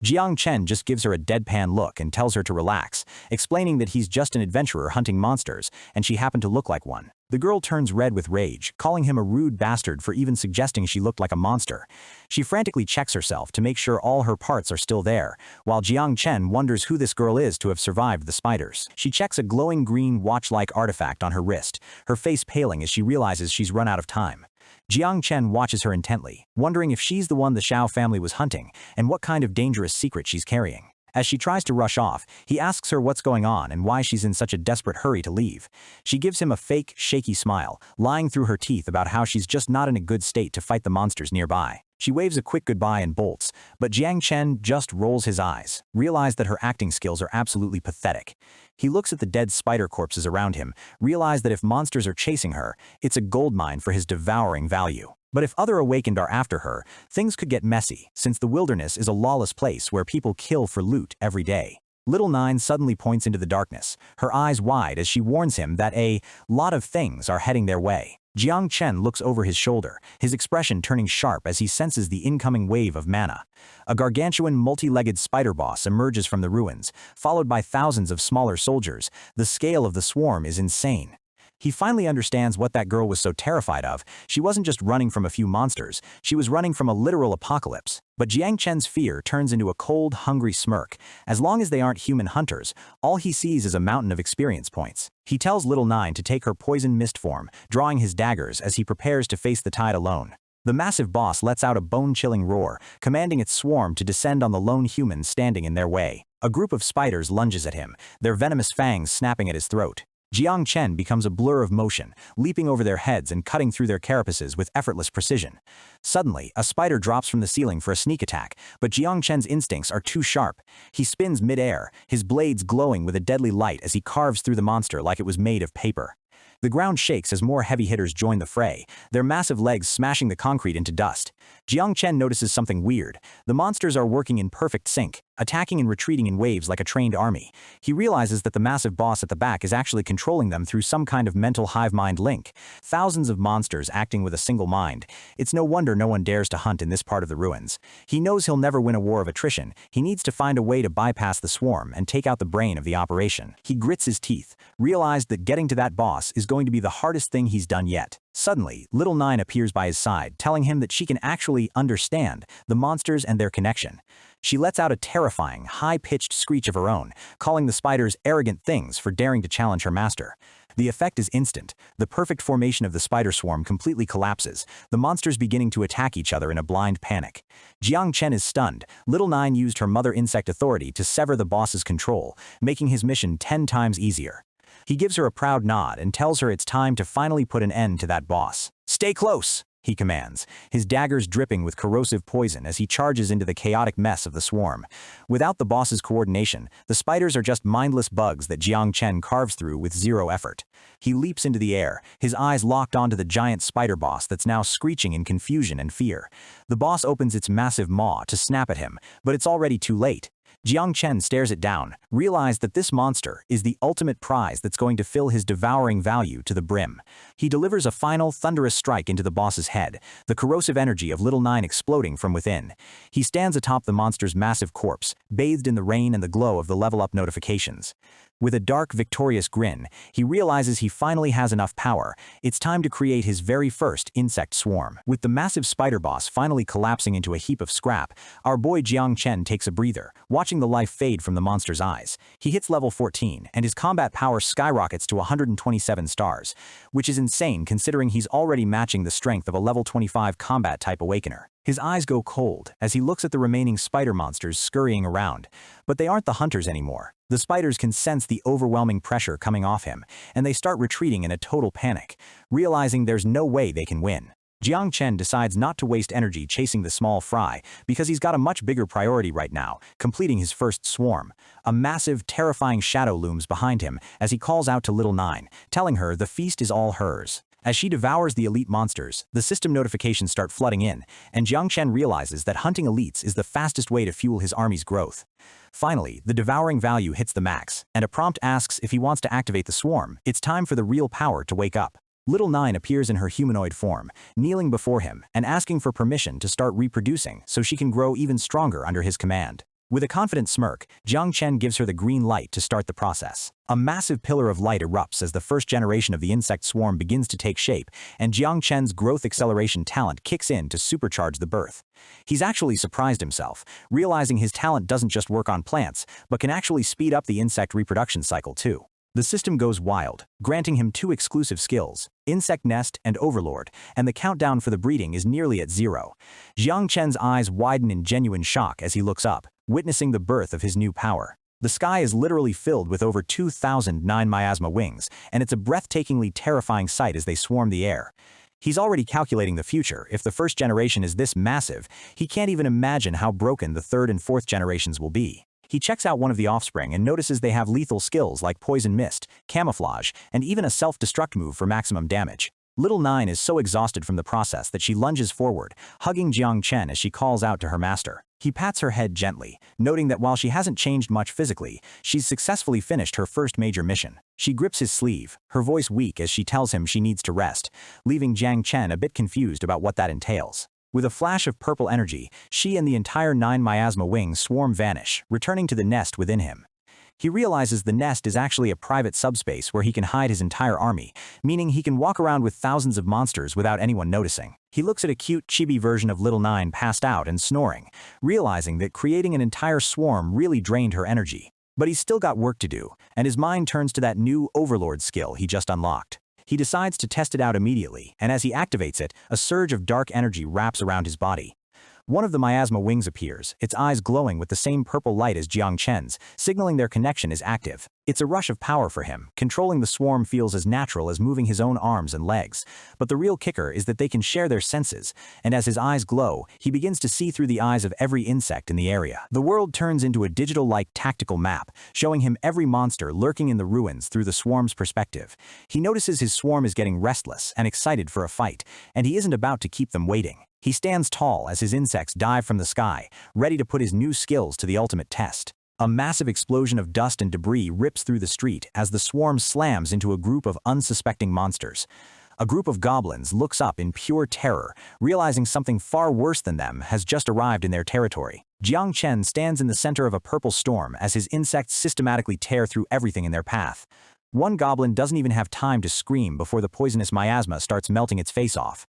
Jang Chen just gives her a deadpan look and tells her to relax, explaining that he's just an adventurer hunting monsters, and she happened to look like one. The girl turns red with rage, calling him a rude bastard for even suggesting she looked like a monster. She frantically checks herself to make sure all her parts are still there, while Jang Chen wonders who this girl is to have survived the spiders. She checks a glowing green watch-like artifact on her wrist, her face paling as she realizes she's run out of time. Jang Chen watches her intently, wondering if she's the one the Shiao family was hunting, and what kind of dangerous secret she's carrying. As she tries to rush off, he asks her what's going on and why she's in such a desperate hurry to leave. She gives him a fake, shaky smile, lying through her teeth about how she's just not in a good state to fight the monsters nearby. She waves a quick goodbye and bolts, but Jang Chen just rolls his eyes, realizes that her acting skills are absolutely pathetic. He looks at the dead spider corpses around him, realizes that if monsters are chasing her, it's a goldmine for his devouring value. But if other awakened are after her, things could get messy, since the wilderness is a lawless place where people kill for loot every day. Little Nine suddenly points into the darkness, her eyes wide as she warns him that a lot of things are heading their way. Jang Chen looks over his shoulder, his expression turning sharp as he senses the incoming wave of mana. A gargantuan multi-legged spider boss emerges from the ruins, followed by thousands of smaller soldiers. The scale of the swarm is insane. He finally understands what that girl was so terrified of. She wasn't just running from a few monsters, she was running from a literal apocalypse. But Jang Chen's fear turns into a cold, hungry smirk. As long as they aren't human hunters, all he sees is a mountain of experience points. He tells Little Nine to take her poison mist form, drawing his daggers as he prepares to face the tide alone. The massive boss lets out a bone-chilling roar, commanding its swarm to descend on the lone human standing in their way. A group of spiders lunges at him, their venomous fangs snapping at his throat. Jang Chen becomes a blur of motion, leaping over their heads and cutting through their carapaces with effortless precision. Suddenly, a spider drops from the ceiling for a sneak attack, but Jang Chen's instincts are too sharp. He spins mid-air, his blades glowing with a deadly light as he carves through the monster like it was made of paper. The ground shakes as more heavy hitters join the fray, their massive legs smashing the concrete into dust. Jang Chen notices something weird. The monsters are working in perfect sync, attacking and retreating in waves like a trained army. He realizes that the massive boss at the back is actually controlling them through some kind of mental hive-mind link. Thousands of monsters acting with a single mind. It's no wonder no one dares to hunt in this part of the ruins. He knows he'll never win a war of attrition. He needs to find a way to bypass the swarm and take out the brain of the operation. He grits his teeth, realized that getting to that boss is going to be the hardest thing he's done yet. Suddenly, Little Nine appears by his side, telling him that she can actually understand the monsters and their connection. She lets out a terrifying, high-pitched screech of her own, calling the spiders arrogant things for daring to challenge her master. The effect is instant. The perfect formation of the spider swarm completely collapses, the monsters beginning to attack each other in a blind panic. Jang Chen is stunned. Little Nine used her mother insect authority to sever the boss's control, making his mission 10 times easier. He gives her a proud nod and tells her it's time to finally put an end to that boss. "Stay close," he commands, his daggers dripping with corrosive poison as he charges into the chaotic mess of the swarm. Without the boss's coordination, the spiders are just mindless bugs that Jang Chen carves through with zero effort. He leaps into the air, his eyes locked onto the giant spider boss that's now screeching in confusion and fear. The boss opens its massive maw to snap at him, but it's already too late. Jang Chen stares it down, realized that this monster is the ultimate prize that's going to fill his devouring value to the brim. He delivers a final thunderous strike into the boss's head, the corrosive energy of Little Nine exploding from within. He stands atop the monster's massive corpse, bathed in the rain and the glow of the level-up notifications. With a dark, victorious grin, he realizes he finally has enough power. It's time to create his very first insect swarm. With the massive spider boss finally collapsing into a heap of scrap, our boy Jang Chen takes a breather, watching the life fade from the monster's eyes. He hits level 14, and his combat power skyrockets to 127 stars, which is insane considering he's already matching the strength of a level 25 combat-type awakener. His eyes go cold as he looks at the remaining spider monsters scurrying around, but they aren't the hunters anymore. The spiders can sense the overwhelming pressure coming off him, and they start retreating in a total panic, realizing there's no way they can win. Jang Chen decides not to waste energy chasing the small fry because he's got a much bigger priority right now, completing his first swarm. A massive, terrifying shadow looms behind him as he calls out to Little Nine, telling her the feast is all hers. As she devours the elite monsters, the system notifications start flooding in, and Jang Chen realizes that hunting elites is the fastest way to fuel his army's growth. Finally, the devouring value hits the max, and a prompt asks if he wants to activate the swarm. It's time for the real power to wake up. Little Nine appears in her humanoid form, kneeling before him and asking for permission to start reproducing so she can grow even stronger under his command. With a confident smirk, Jang Chen gives her the green light to start the process. A massive pillar of light erupts as the first generation of the insect swarm begins to take shape, and Jang Chen's growth acceleration talent kicks in to supercharge the birth. He's actually surprised himself, realizing his talent doesn't just work on plants, but can actually speed up the insect reproduction cycle too. The system goes wild, granting him 2 exclusive skills, Insect Nest and Overlord, and the countdown for the breeding is nearly at 0. Jang Chen's eyes widen in genuine shock as he looks up, witnessing the birth of his new power. The sky is literally filled with over 2,000 miasma wings, and it's a breathtakingly terrifying sight as they swarm the air. He's already calculating the future. If the first generation is this massive, he can't even imagine how broken the third and fourth generations will be. He checks out one of the offspring and notices they have lethal skills like poison mist, camouflage, and even a self-destruct move for maximum damage. Little Nine is so exhausted from the process that she lunges forward, hugging Jang Chen as she calls out to her master. He pats her head gently, noting that while she hasn't changed much physically, she's successfully finished her first major mission. She grips his sleeve, her voice weak as she tells him she needs to rest, leaving Jang Chen a bit confused about what that entails. With a flash of purple energy, she and the entire 9 miasma wings swarm vanish, returning to the nest within him. He realizes the nest is actually a private subspace where he can hide his entire army, meaning he can walk around with thousands of monsters without anyone noticing. He looks at a cute chibi version of Little Nine passed out and snoring, realizing that creating an entire swarm really drained her energy. But he's still got work to do, and his mind turns to that new Overlord skill he just unlocked. He decides to test it out immediately, and as he activates it, a surge of dark energy wraps around his body. One of the miasma wings appears, its eyes glowing with the same purple light as Jang Chen's, signaling their connection is active. It's a rush of power for him. Controlling the swarm feels as natural as moving his own arms and legs. But the real kicker is that they can share their senses, and as his eyes glow, he begins to see through the eyes of every insect in the area. The world turns into a digital-like tactical map, showing him every monster lurking in the ruins through the swarm's perspective. He notices his swarm is getting restless and excited for a fight, and he isn't about to keep them waiting. He stands tall as his insects dive from the sky, ready to put his new skills to the ultimate test. A massive explosion of dust and debris rips through the street as the swarm slams into a group of unsuspecting monsters. A group of goblins looks up in pure terror, realizing something far worse than them has just arrived in their territory. Jang Chen stands in the center of a purple storm as his insects systematically tear through everything in their path. One goblin doesn't even have time to scream before the poisonous miasma starts melting its face off.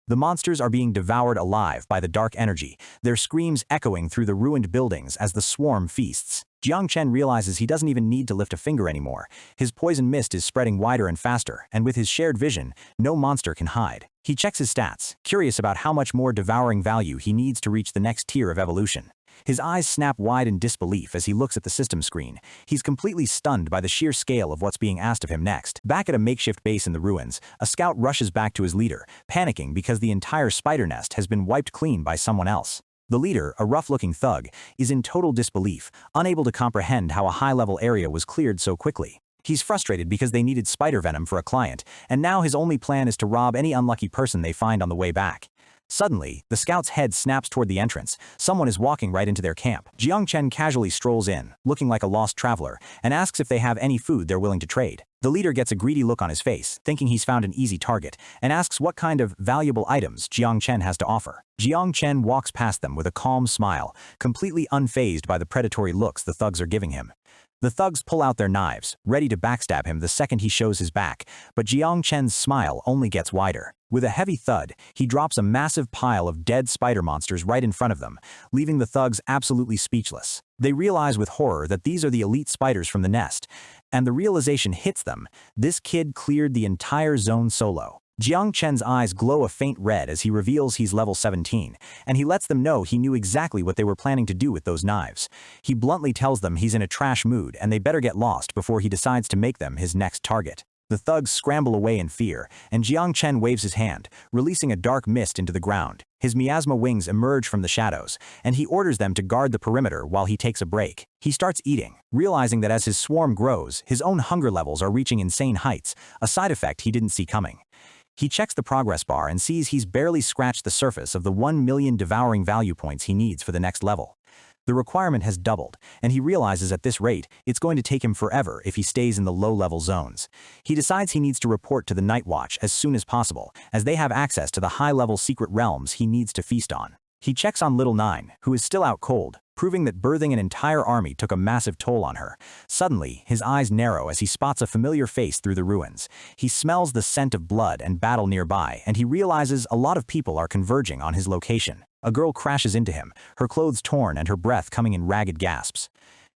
The monsters are being devoured alive by the dark energy, their screams echoing through the ruined buildings as the swarm feasts. Jang Chen realizes he doesn't even need to lift a finger anymore. His poison mist is spreading wider and faster, and with his shared vision, no monster can hide. He checks his stats, curious about how much more devouring value he needs to reach the next tier of evolution. His eyes snap wide in disbelief as he looks at the system screen. He's completely stunned by the sheer scale of what's being asked of him next. Back at a makeshift base in the ruins, a scout rushes back to his leader, panicking because the entire spider nest has been wiped clean by someone else. The leader, a rough-looking thug, is in total disbelief, unable to comprehend how a high-level area was cleared so quickly. He's frustrated because they needed spider venom for a client, and now his only plan is to rob any unlucky person they find on the way back. Suddenly, the scout's head snaps toward the entrance. Someone is walking right into their camp. Jang Chen casually strolls in, looking like a lost traveler, and asks if they have any food they're willing to trade. The leader gets a greedy look on his face, thinking he's found an easy target, and asks what kind of valuable items Jang Chen has to offer. Jang Chen walks past them with a calm smile, completely unfazed by the predatory looks the thugs are giving him. The thugs pull out their knives, ready to backstab him the second he shows his back, but Jang Chen's smile only gets wider. With a heavy thud, he drops a massive pile of dead spider monsters right in front of them, leaving the thugs absolutely speechless. They realize with horror that these are the elite spiders from the nest, and the realization hits them: this kid cleared the entire zone solo. Jang Chen's eyes glow a faint red as he reveals he's level 17, and he lets them know he knew exactly what they were planning to do with those knives. He bluntly tells them he's in a trash mood and they better get lost before he decides to make them his next target. The thugs scramble away in fear, and Jang Chen waves his hand, releasing a dark mist into the ground. His miasma wings emerge from the shadows, and he orders them to guard the perimeter while he takes a break. He starts eating, realizing that as his swarm grows, his own hunger levels are reaching insane heights, a side effect he didn't see coming. He checks the progress bar and sees he's barely scratched the surface of the 1 million devouring value points he needs for the next level. The requirement has doubled, and he realizes at this rate, it's going to take him forever if he stays in the low-level zones. He decides he needs to report to the Night Watch as soon as possible, as they have access to the high-level secret realms he needs to feast on. He checks on Little Nine, who is still out cold, proving that birthing an entire army took a massive toll on her. Suddenly, his eyes narrow as he spots a familiar face through the ruins. He smells the scent of blood and battle nearby, and he realizes a lot of people are converging on his location. A girl crashes into him, her clothes torn and her breath coming in ragged gasps.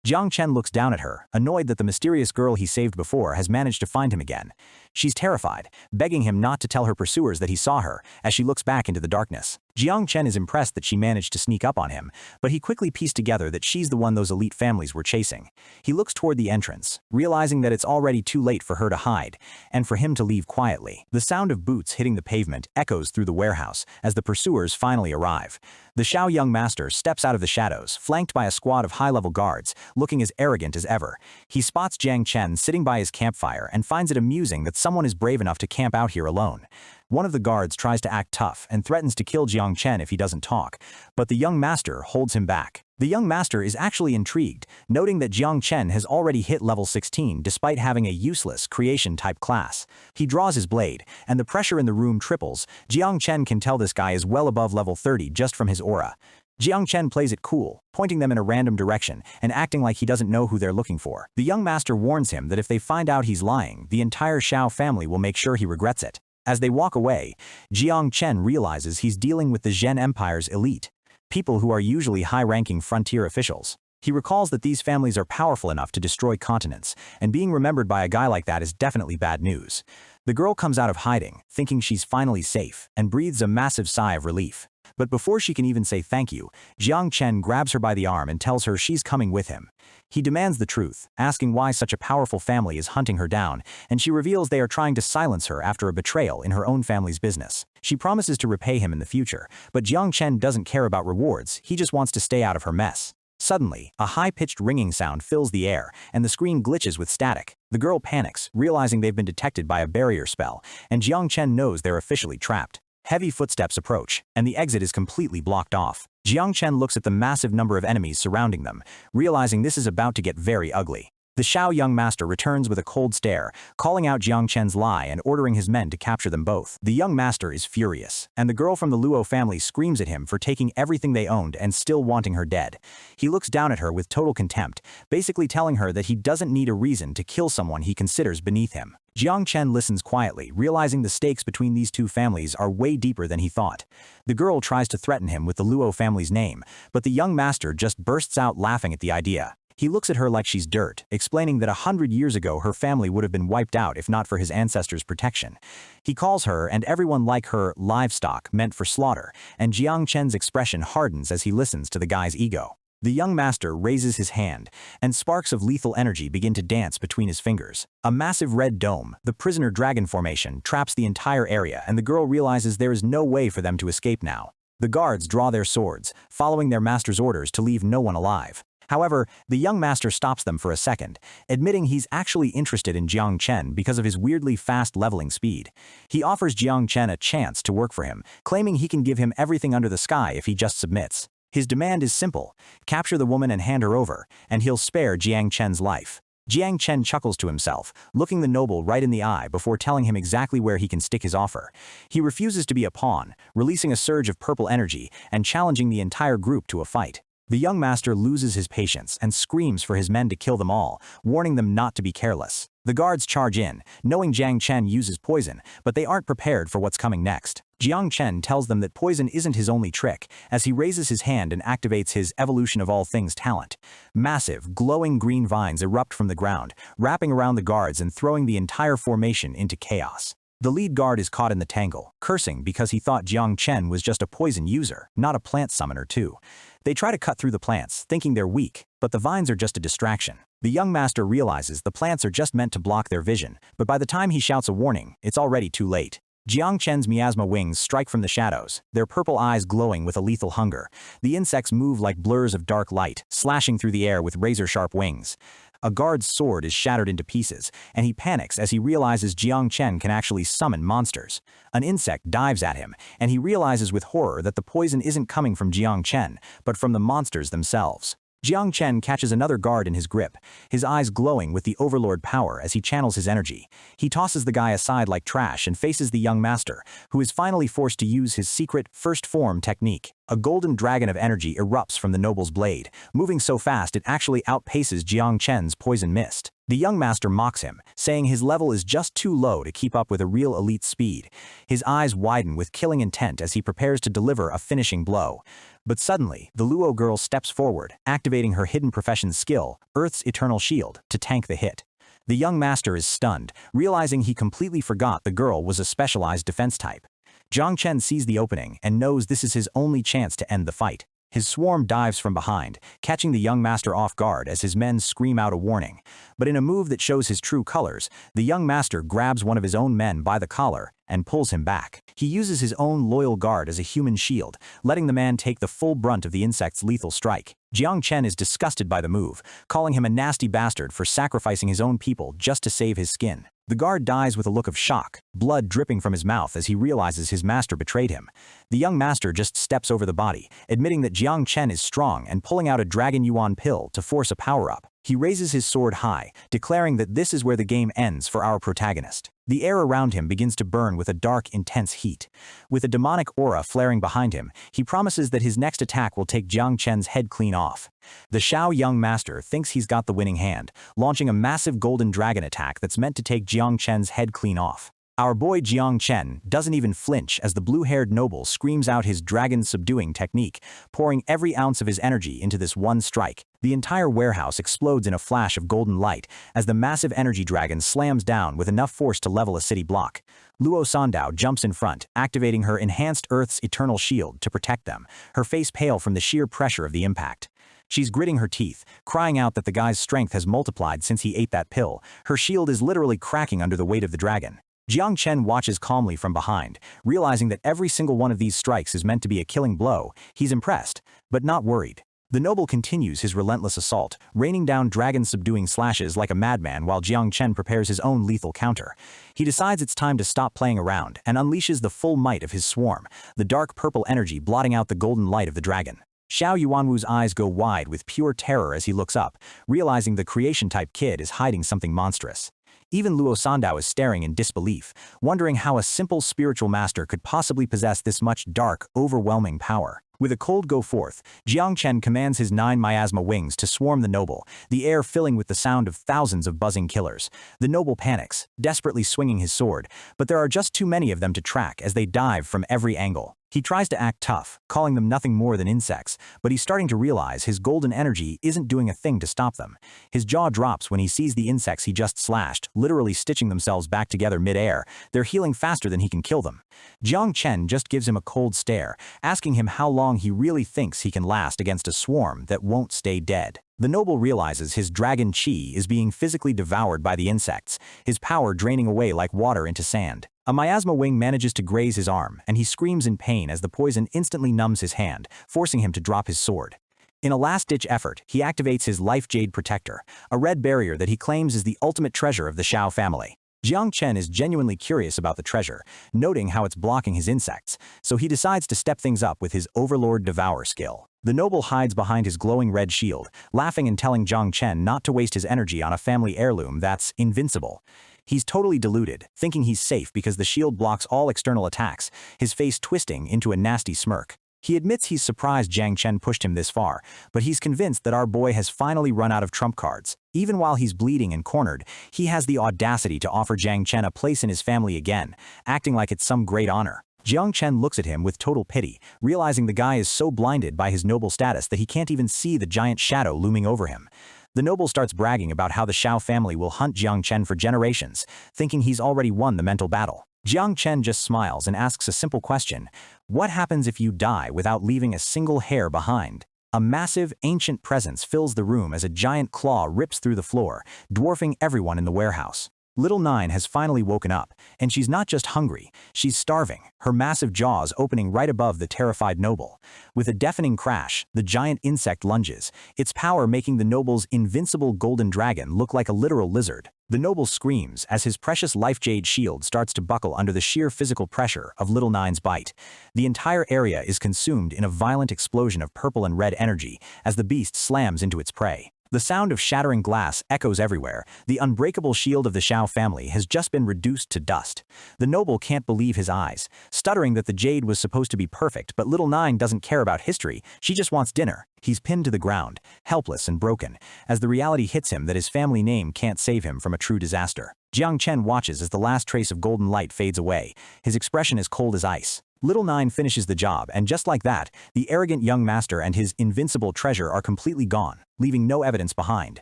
Jang Chen looks down at her, annoyed that the mysterious girl he saved before has managed to find him again. She's terrified, begging him not to tell her pursuers that he saw her, as she looks back into the darkness. Jang Chen is impressed that she managed to sneak up on him, but he quickly pieced together that she's the one those elite families were chasing. He looks toward the entrance, realizing that it's already too late for her to hide, and for him to leave quietly. The sound of boots hitting the pavement echoes through the warehouse as the pursuers finally arrive. The Shiao young master steps out of the shadows, flanked by a squad of high-level guards, looking as arrogant as ever. He spots Jang Chen sitting by his campfire and finds it amusing that someone is brave enough to camp out here alone. One of the guards tries to act tough and threatens to kill Jang Chen if he doesn't talk, but the young master holds him back. The young master is actually intrigued, noting that Jang Chen has already hit level 16 despite having a useless creation-type class. He draws his blade, and the pressure in the room triples. Jang Chen can tell this guy is well above level 30 just from his aura. Jang Chen plays it cool, pointing them in a random direction and acting like he doesn't know who they're looking for. The young master warns him that if they find out he's lying, the entire Shiao family will make sure he regrets it. As they walk away, Jang Chen realizes he's dealing with the Zhen Empire's elite, people who are usually high-ranking frontier officials. He recalls that these families are powerful enough to destroy continents, and being remembered by a guy like that is definitely bad news. The girl comes out of hiding, thinking she's finally safe, and breathes a massive sigh of relief. But before she can even say thank you, Jang Chen grabs her by the arm and tells her she's coming with him. He demands the truth, asking why such a powerful family is hunting her down, and she reveals they are trying to silence her after a betrayal in her own family's business. She promises to repay him in the future, but Jang Chen doesn't care about rewards, he just wants to stay out of her mess. Suddenly, a high-pitched ringing sound fills the air, and the screen glitches with static. The girl panics, realizing they've been detected by a barrier spell, and Jang Chen knows they're officially trapped. Heavy footsteps approach, and the exit is completely blocked off. Jang Chen looks at the massive number of enemies surrounding them, realizing this is about to get very ugly. The Shiao young master returns with a cold stare, calling out Jang Chen's lie and ordering his men to capture them both. The young master is furious, and the girl from the Luo family screams at him for taking everything they owned and still wanting her dead. He looks down at her with total contempt, basically telling her that he doesn't need a reason to kill someone he considers beneath him. Jang Chen listens quietly, realizing the stakes between these two families are way deeper than he thought. The girl tries to threaten him with the Luo family's name, but the young master just bursts out laughing at the idea. He looks at her like she's dirt, explaining that 100 years ago her family would have been wiped out if not for his ancestors' protection. He calls her and everyone like her livestock meant for slaughter, and Jang Chen's expression hardens as he listens to the guy's ego. The young master raises his hand, and sparks of lethal energy begin to dance between his fingers. A massive red dome, the prisoner dragon formation, traps the entire area, and the girl realizes there is no way for them to escape now. The guards draw their swords, following their master's orders to leave no one alive. However, the young master stops them for a second, admitting he's actually interested in Jang Chen because of his weirdly fast leveling speed. He offers Jang Chen a chance to work for him, claiming he can give him everything under the sky if he just submits. His demand is simple: capture the woman and hand her over, and he'll spare Jang Chen's life. Jang Chen chuckles to himself, looking the noble right in the eye before telling him exactly where he can stick his offer. He refuses to be a pawn, releasing a surge of purple energy and challenging the entire group to a fight. The young master loses his patience and screams for his men to kill them all, warning them not to be careless. The guards charge in, knowing Jang Chen uses poison, but they aren't prepared for what's coming next. Jang Chen tells them that poison isn't his only trick, as he raises his hand and activates his evolution of all things talent. Massive, glowing green vines erupt from the ground, wrapping around the guards and throwing the entire formation into chaos. The lead guard is caught in the tangle, cursing because he thought Jang Chen was just a poison user, not a plant summoner too. They try to cut through the plants, thinking they're weak, but the vines are just a distraction. The young master realizes the plants are just meant to block their vision, but by the time he shouts a warning, it's already too late. Jiang Chen's miasma wings strike from the shadows, their purple eyes glowing with a lethal hunger. The insects move like blurs of dark light, slashing through the air with razor-sharp wings. A guard's sword is shattered into pieces, and he panics as he realizes Jiang Chen can actually summon monsters. An insect dives at him, and he realizes with horror that the poison isn't coming from Jiang Chen, but from the monsters themselves. Jiang Chen catches another guard in his grip, his eyes glowing with the Overlord power as he channels his energy. He tosses the guy aside like trash and faces the young master, who is finally forced to use his secret first form technique. A golden dragon of energy erupts from the noble's blade, moving so fast it actually outpaces Jiang Chen's poison mist. The young master mocks him, saying his level is just too low to keep up with a real elite speed. His eyes widen with killing intent as he prepares to deliver a finishing blow. But suddenly, the Luo girl steps forward, activating her hidden profession skill, Earth's Eternal Shield, to tank the hit. The young master is stunned, realizing he completely forgot the girl was a specialized defense type. Jang Chen sees the opening and knows this is his only chance to end the fight. His swarm dives from behind, catching the young master off guard as his men scream out a warning. But in a move that shows his true colors, the young master grabs one of his own men by the collar and pulls him back. He uses his own loyal guard as a human shield, letting the man take the full brunt of the insect's lethal strike. Jiang Chen is disgusted by the move, calling him a nasty bastard for sacrificing his own people just to save his skin. The guard dies with a look of shock, blood dripping from his mouth as he realizes his master betrayed him. The young master just steps over the body, admitting that Jiang Chen is strong and pulling out a Dragon Yuan pill to force a power-up. He raises his sword high, declaring that this is where the game ends for our protagonist. The air around him begins to burn with a dark, intense heat. With a demonic aura flaring behind him, he promises that his next attack will take Jiang Chen's head clean off. The Shiao young master thinks he's got the winning hand, launching a massive golden dragon attack that's meant to take Jiang Chen's head clean off. Our boy Jiang Chen doesn't even flinch as the blue-haired noble screams out his dragon-subduing technique, pouring every ounce of his energy into this one strike. The entire warehouse explodes in a flash of golden light as the massive energy dragon slams down with enough force to level a city block. Luo Sandao jumps in front, activating her enhanced Earth's Eternal Shield to protect them, her face pale from the sheer pressure of the impact. She's gritting her teeth, crying out that the guy's strength has multiplied since he ate that pill. Her shield is literally cracking under the weight of the dragon. Jiang Chen watches calmly from behind, realizing that every single one of these strikes is meant to be a killing blow. He's impressed, but not worried. The noble continues his relentless assault, raining down dragon-subduing slashes like a madman while Jiang Chen prepares his own lethal counter. He decides it's time to stop playing around and unleashes the full might of his swarm, the dark purple energy blotting out the golden light of the dragon. Xiao Yuanwu's eyes go wide with pure terror as he looks up, realizing the creation-type kid is hiding something monstrous. Even Luo Sandao is staring in disbelief, wondering how a simple spiritual master could possibly possess this much dark, overwhelming power. With a cold go forth, Jiang Chen commands his 9 miasma wings to swarm the noble, the air filling with the sound of thousands of buzzing killers. The noble panics, desperately swinging his sword, but there are just too many of them to track as they dive from every angle. He tries to act tough, calling them nothing more than insects, but he's starting to realize his golden energy isn't doing a thing to stop them. His jaw drops when he sees the insects he just slashed, literally stitching themselves back together mid-air. They're healing faster than he can kill them. Jiang Chen just gives him a cold stare, asking him how long he really thinks he can last against a swarm that won't stay dead. The noble realizes his dragon chi is being physically devoured by the insects, his power draining away like water into sand. A miasma wing manages to graze his arm, and he screams in pain as the poison instantly numbs his hand, forcing him to drop his sword. In a last-ditch effort, he activates his Life Jade Protector, a red barrier that he claims is the ultimate treasure of the Shiao family. Jiang Chen is genuinely curious about the treasure, noting how it's blocking his insects, so he decides to step things up with his Overlord Devour skill. The noble hides behind his glowing red shield, laughing and telling Jiang Chen not to waste his energy on a family heirloom that's invincible. He's totally deluded, thinking he's safe because the shield blocks all external attacks, his face twisting into a nasty smirk. He admits he's surprised Jiang Chen pushed him this far, but he's convinced that our boy has finally run out of trump cards. Even while he's bleeding and cornered, he has the audacity to offer Jiang Chen a place in his family again, acting like it's some great honor. Jiang Chen looks at him with total pity, realizing the guy is so blinded by his noble status that he can't even see the giant shadow looming over him. The noble starts bragging about how the Shiao family will hunt Jiang Chen for generations, thinking he's already won the mental battle. Jang Chen just smiles and asks a simple question. What happens if you die without leaving a single hair behind? A massive, ancient presence fills the room as a giant claw rips through the floor, dwarfing everyone in the warehouse. Little Nine has finally woken up, and she's not just hungry, she's starving, her massive jaws opening right above the terrified noble. With a deafening crash, the giant insect lunges, its power making the noble's invincible golden dragon look like a literal lizard. The noble screams as his precious life jade shield starts to buckle under the sheer physical pressure of Little Nine's bite. The entire area is consumed in a violent explosion of purple and red energy as the beast slams into its prey. The sound of shattering glass echoes everywhere. The unbreakable shield of the Shiao family has just been reduced to dust. The noble can't believe his eyes, stuttering that the jade was supposed to be perfect, but Little Nine doesn't care about history, she just wants dinner. He's pinned to the ground, helpless and broken, as the reality hits him that his family name can't save him from a true disaster. Jang Chen watches as the last trace of golden light fades away, his expression is cold as ice. Little Nine finishes the job, and just like that, the arrogant young master and his invincible treasure are completely gone, leaving no evidence behind.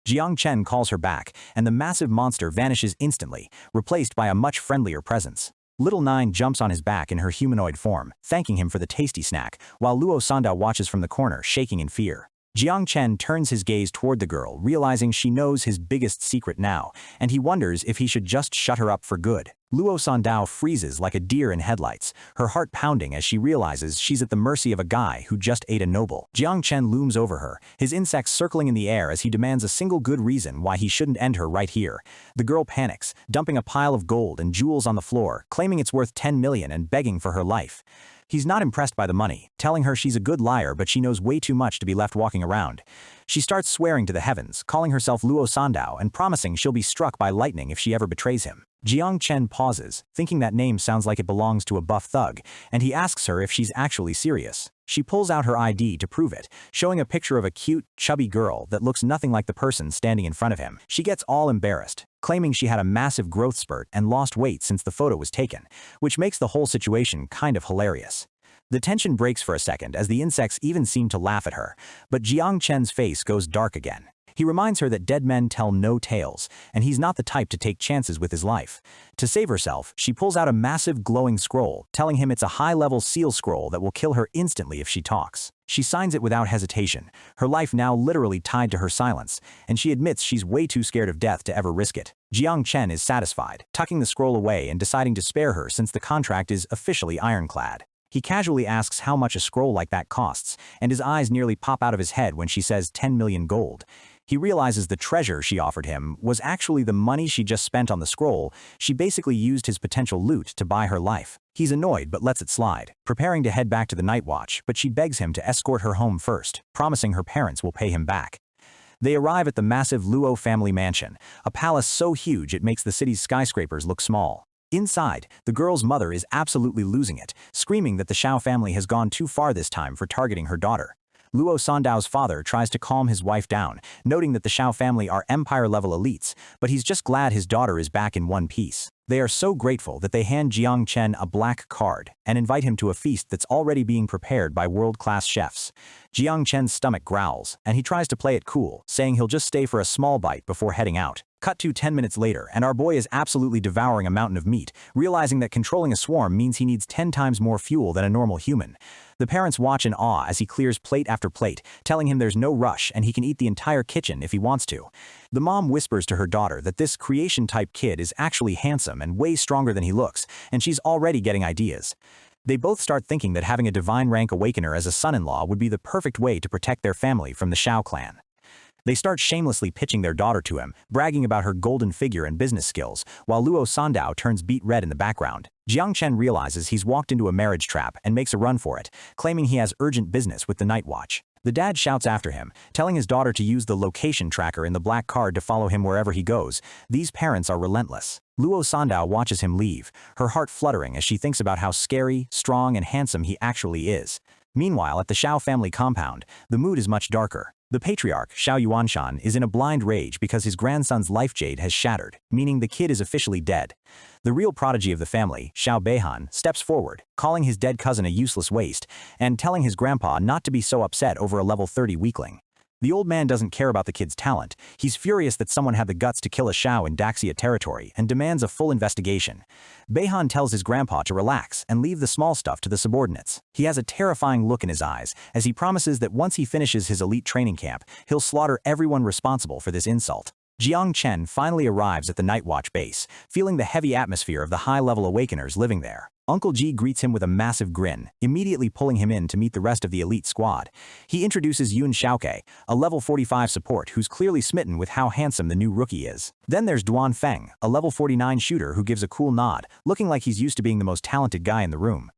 Jang Chen calls her back, and the massive monster vanishes instantly, replaced by a much friendlier presence. Little Nine jumps on his back in her humanoid form, thanking him for the tasty snack, while Luo Sanda watches from the corner, shaking in fear. Jang Chen turns his gaze toward the girl, realizing she knows his biggest secret now, and he wonders if he should just shut her up for good. Luo Sandao freezes like a deer in headlights, her heart pounding as she realizes she's at the mercy of a guy who just ate a noble. Jang Chen looms over her, his insects circling in the air as he demands a single good reason why he shouldn't end her right here. The girl panics, dumping a pile of gold and jewels on the floor, claiming it's worth 10 million and begging for her life. He's not impressed by the money, telling her she's a good liar but she knows way too much to be left walking around. She starts swearing to the heavens, calling herself Luo Sandao and promising she'll be struck by lightning if she ever betrays him. Jang Chen pauses, thinking that name sounds like it belongs to a buff thug, and he asks her if she's actually serious. She pulls out her ID to prove it, showing a picture of a cute, chubby girl that looks nothing like the person standing in front of him. She gets all embarrassed, claiming she had a massive growth spurt and lost weight since the photo was taken, which makes the whole situation kind of hilarious. The tension breaks for a second as the insects even seem to laugh at her, but Jang Chen's face goes dark again. He reminds her that dead men tell no tales, and he's not the type to take chances with his life. To save herself, she pulls out a massive glowing scroll, telling him it's a high-level seal scroll that will kill her instantly if she talks. She signs it without hesitation, her life now literally tied to her silence, and she admits she's way too scared of death to ever risk it. Jang Chen is satisfied, tucking the scroll away and deciding to spare her since the contract is officially ironclad. He casually asks how much a scroll like that costs, and his eyes nearly pop out of his head when she says 10 million gold. He realizes the treasure she offered him was actually the money she just spent on the scroll. She basically used his potential loot to buy her life. He's annoyed but lets it slide, preparing to head back to the Night Watch, but she begs him to escort her home first, promising her parents will pay him back. They arrive at the massive Luo family mansion, a palace so huge it makes the city's skyscrapers look small. Inside, the girl's mother is absolutely losing it, screaming that the Shiao family has gone too far this time for targeting her daughter. Luo Sandao's father tries to calm his wife down, noting that the Shiao family are empire-level elites, but he's just glad his daughter is back in one piece. They are so grateful that they hand Jang Chen a black card and invite him to a feast that's already being prepared by world-class chefs. Jang Chen's stomach growls, and he tries to play it cool, saying he'll just stay for a small bite before heading out. Cut to 10 minutes later, and our boy is absolutely devouring a mountain of meat, realizing that controlling a swarm means he needs 10 times more fuel than a normal human. The parents watch in awe as he clears plate after plate, telling him there's no rush and he can eat the entire kitchen if he wants to. The mom whispers to her daughter that this creation-type kid is actually handsome and way stronger than he looks, and she's already getting ideas. They both start thinking that having a divine rank awakener as a son-in-law would be the perfect way to protect their family from the Shiao clan. They start shamelessly pitching their daughter to him, bragging about her golden figure and business skills, while Luo Sandao turns beet red in the background. Jang Chen realizes he's walked into a marriage trap and makes a run for it, claiming he has urgent business with the Night Watch. The dad shouts after him, telling his daughter to use the location tracker in the black card to follow him wherever he goes. These parents are relentless. Luo Sandao watches him leave, her heart fluttering as she thinks about how scary, strong, and handsome he actually is. Meanwhile, at the Shiao family compound, the mood is much darker. The patriarch, Xiao Yuanshan, is in a blind rage because his grandson's life jade has shattered, meaning the kid is officially dead. The real prodigy of the family, Xiao Beihan, steps forward, calling his dead cousin a useless waste, and telling his grandpa not to be so upset over a level 30 weakling. The old man doesn't care about the kid's talent. He's furious that someone had the guts to kill a Shiao in Daxia territory and demands a full investigation. Beihan tells his grandpa to relax and leave the small stuff to the subordinates. He has a terrifying look in his eyes as he promises that once he finishes his elite training camp, he'll slaughter everyone responsible for this insult. Jang Chen finally arrives at the Night Watch base, feeling the heavy atmosphere of the high-level awakeners living there. Uncle G greets him with a massive grin, immediately pulling him in to meet the rest of the elite squad. He introduces Yun Xiaoke, a level 45 support who's clearly smitten with how handsome the new rookie is. Then there's Duan Feng, a level 49 shooter who gives a cool nod, looking like he's used to being the most talented guy in the room.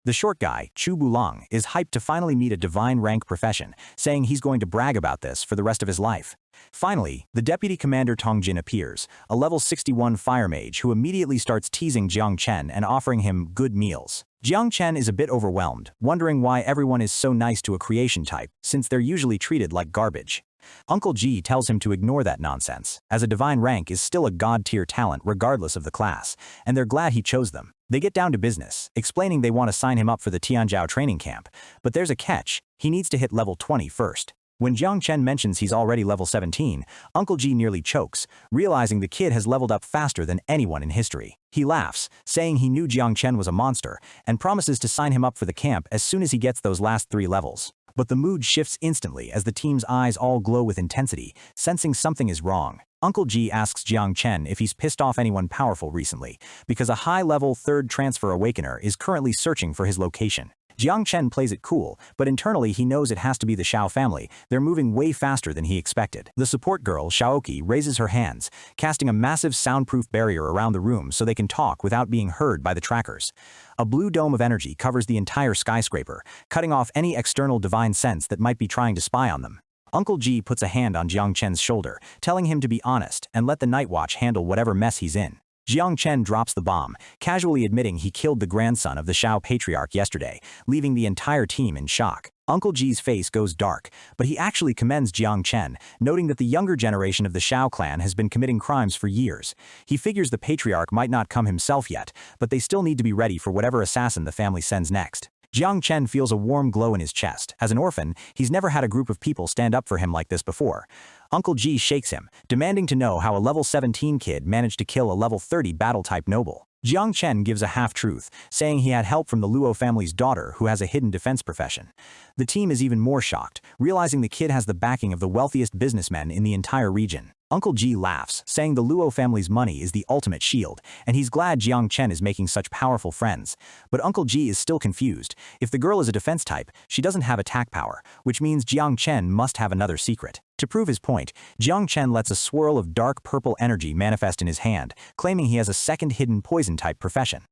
The short guy, Chu Bulang, is hyped to finally meet a divine rank profession, saying he's going to brag about this for the rest of his life. Finally, the deputy commander Tong Jin appears, a level 61 fire mage who immediately starts teasing Jang Chen and offering him good meals. Jang Chen is a bit overwhelmed, wondering why everyone is so nice to a creation type, since they're usually treated like garbage. Uncle G tells him to ignore that nonsense, as a divine rank is still a god-tier talent regardless of the class, and they're glad he chose them. They get down to business, explaining they want to sign him up for the Tianzhou training camp, but there's a catch: he needs to hit level 20 first. When Jang Chen mentions he's already level 17, Uncle G nearly chokes, realizing the kid has leveled up faster than anyone in history. He laughs, saying he knew Jang Chen was a monster, and promises to sign him up for the camp as soon as he gets those last 3 levels. But the mood shifts instantly as the team's eyes all glow with intensity, sensing something is wrong. Uncle G asks Jang Chen if he's pissed off anyone powerful recently, because a high-level 3rd transfer awakener is currently searching for his location. Jang Chen plays it cool, but internally he knows it has to be the Shiao family. They're moving way faster than he expected. The support girl, Xiaoki, raises her hands, casting a massive soundproof barrier around the room so they can talk without being heard by the trackers. A blue dome of energy covers the entire skyscraper, cutting off any external divine sense that might be trying to spy on them. Uncle G puts a hand on Jang Chen's shoulder, telling him to be honest and let the Night Watch handle whatever mess he's in. Jang Chen drops the bomb, casually admitting he killed the grandson of the Shiao patriarch yesterday, leaving the entire team in shock. Uncle G's face goes dark, but he actually commends Jang Chen, noting that the younger generation of the Shiao clan has been committing crimes for years. He figures the patriarch might not come himself yet, but they still need to be ready for whatever assassin the family sends next. Jang Chen feels a warm glow in his chest. As an orphan, he's never had a group of people stand up for him like this before. Uncle G shakes him, demanding to know how a level 17 kid managed to kill a level 30 battle-type noble. Jang Chen gives a half-truth, saying he had help from the Luo family's daughter who has a hidden defense profession. The team is even more shocked, realizing the kid has the backing of the wealthiest businessmen in the entire region. Uncle G laughs, saying the Luo family's money is the ultimate shield, and he's glad Jang Chen is making such powerful friends. But Uncle G is still confused. If the girl is a defense type, she doesn't have attack power, which means Jang Chen must have another secret. To prove his point, Jang Chen lets a swirl of dark purple energy manifest in his hand, claiming he has a second hidden poison-type profession.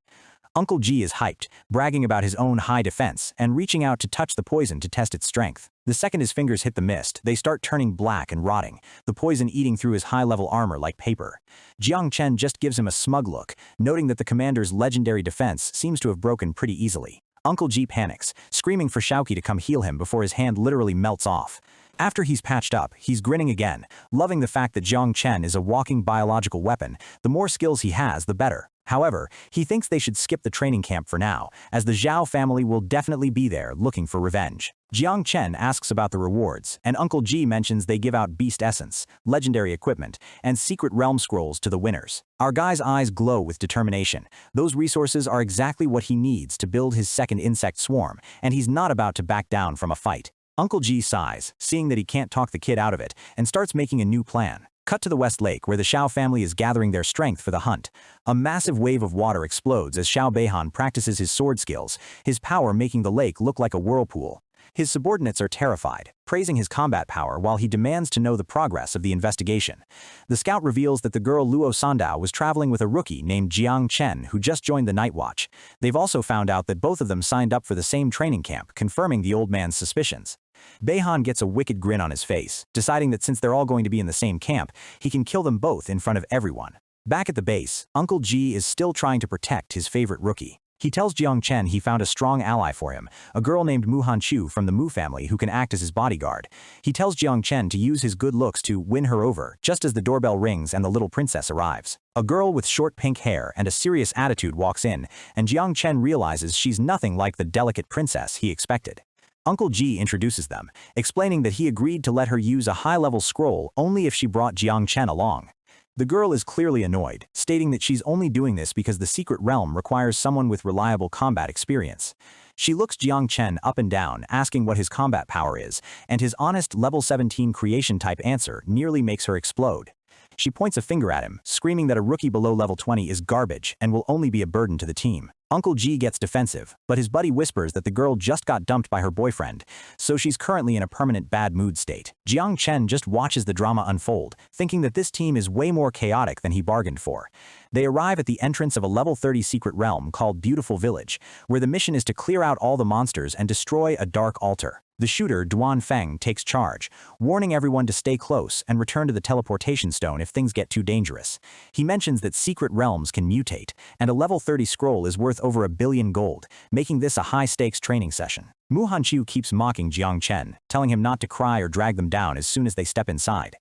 Uncle G is hyped, bragging about his own high defense and reaching out to touch the poison to test its strength. The second his fingers hit the mist, they start turning black and rotting, the poison eating through his high-level armor like paper. Jang Chen just gives him a smug look, noting that the commander's legendary defense seems to have broken pretty easily. Uncle G panics, screaming for Xiaoki to come heal him before his hand literally melts off. After he's patched up, he's grinning again, loving the fact that Jang Chen is a walking biological weapon. The more skills he has, the better. However, he thinks they should skip the training camp for now, as the Zhao family will definitely be there looking for revenge. Jang Chen asks about the rewards, and Uncle G mentions they give out beast essence, legendary equipment, and secret realm scrolls to the winners. Our guy's eyes glow with determination. Those resources are exactly what he needs to build his second insect swarm, and he's not about to back down from a fight. Uncle G sighs, seeing that he can't talk the kid out of it, and starts making a new plan. Cut to the West Lake where the Shiao family is gathering their strength for the hunt. A massive wave of water explodes as Xiao Beihan practices his sword skills, his power making the lake look like a whirlpool. His subordinates are terrified, praising his combat power while he demands to know the progress of the investigation. The scout reveals that the girl Luo Sandao was traveling with a rookie named Jang Chen who just joined the Night Watch. They've also found out that both of them signed up for the same training camp, confirming the old man's suspicions. Beihan gets a wicked grin on his face, deciding that since they're all going to be in the same camp, he can kill them both in front of everyone. Back at the base, Uncle G is still trying to protect his favorite rookie. He tells Jang Chen he found a strong ally for him, a girl named Mu Hanchu from the Mu family who can act as his bodyguard. He tells Jang Chen to use his good looks to win her over just as the doorbell rings and the little princess arrives. A girl with short pink hair and a serious attitude walks in, and Jang Chen realizes she's nothing like the delicate princess he expected. Uncle G introduces them, explaining that he agreed to let her use a high-level scroll only if she brought Jang Chen along. The girl is clearly annoyed, stating that she's only doing this because the secret realm requires someone with reliable combat experience. She looks Jang Chen up and down, asking what his combat power is, and his honest level 17 creation-type answer nearly makes her explode. She points a finger at him, screaming that a rookie below level 20 is garbage and will only be a burden to the team. Uncle G gets defensive, but his buddy whispers that the girl just got dumped by her boyfriend, so she's currently in a permanent bad mood state. Jang Chen just watches the drama unfold, thinking that this team is way more chaotic than he bargained for. They arrive at the entrance of a level 30 secret realm called Beautiful Village, where the mission is to clear out all the monsters and destroy a dark altar. The shooter, Duan Feng, takes charge, warning everyone to stay close and return to the teleportation stone if things get too dangerous. He mentions that secret realms can mutate, and a level 30 scroll is worth over 1 billion gold, making this a high-stakes training session. Mu Hanqiu keeps mocking Jang Chen, telling him not to cry or drag them down as soon as they step inside.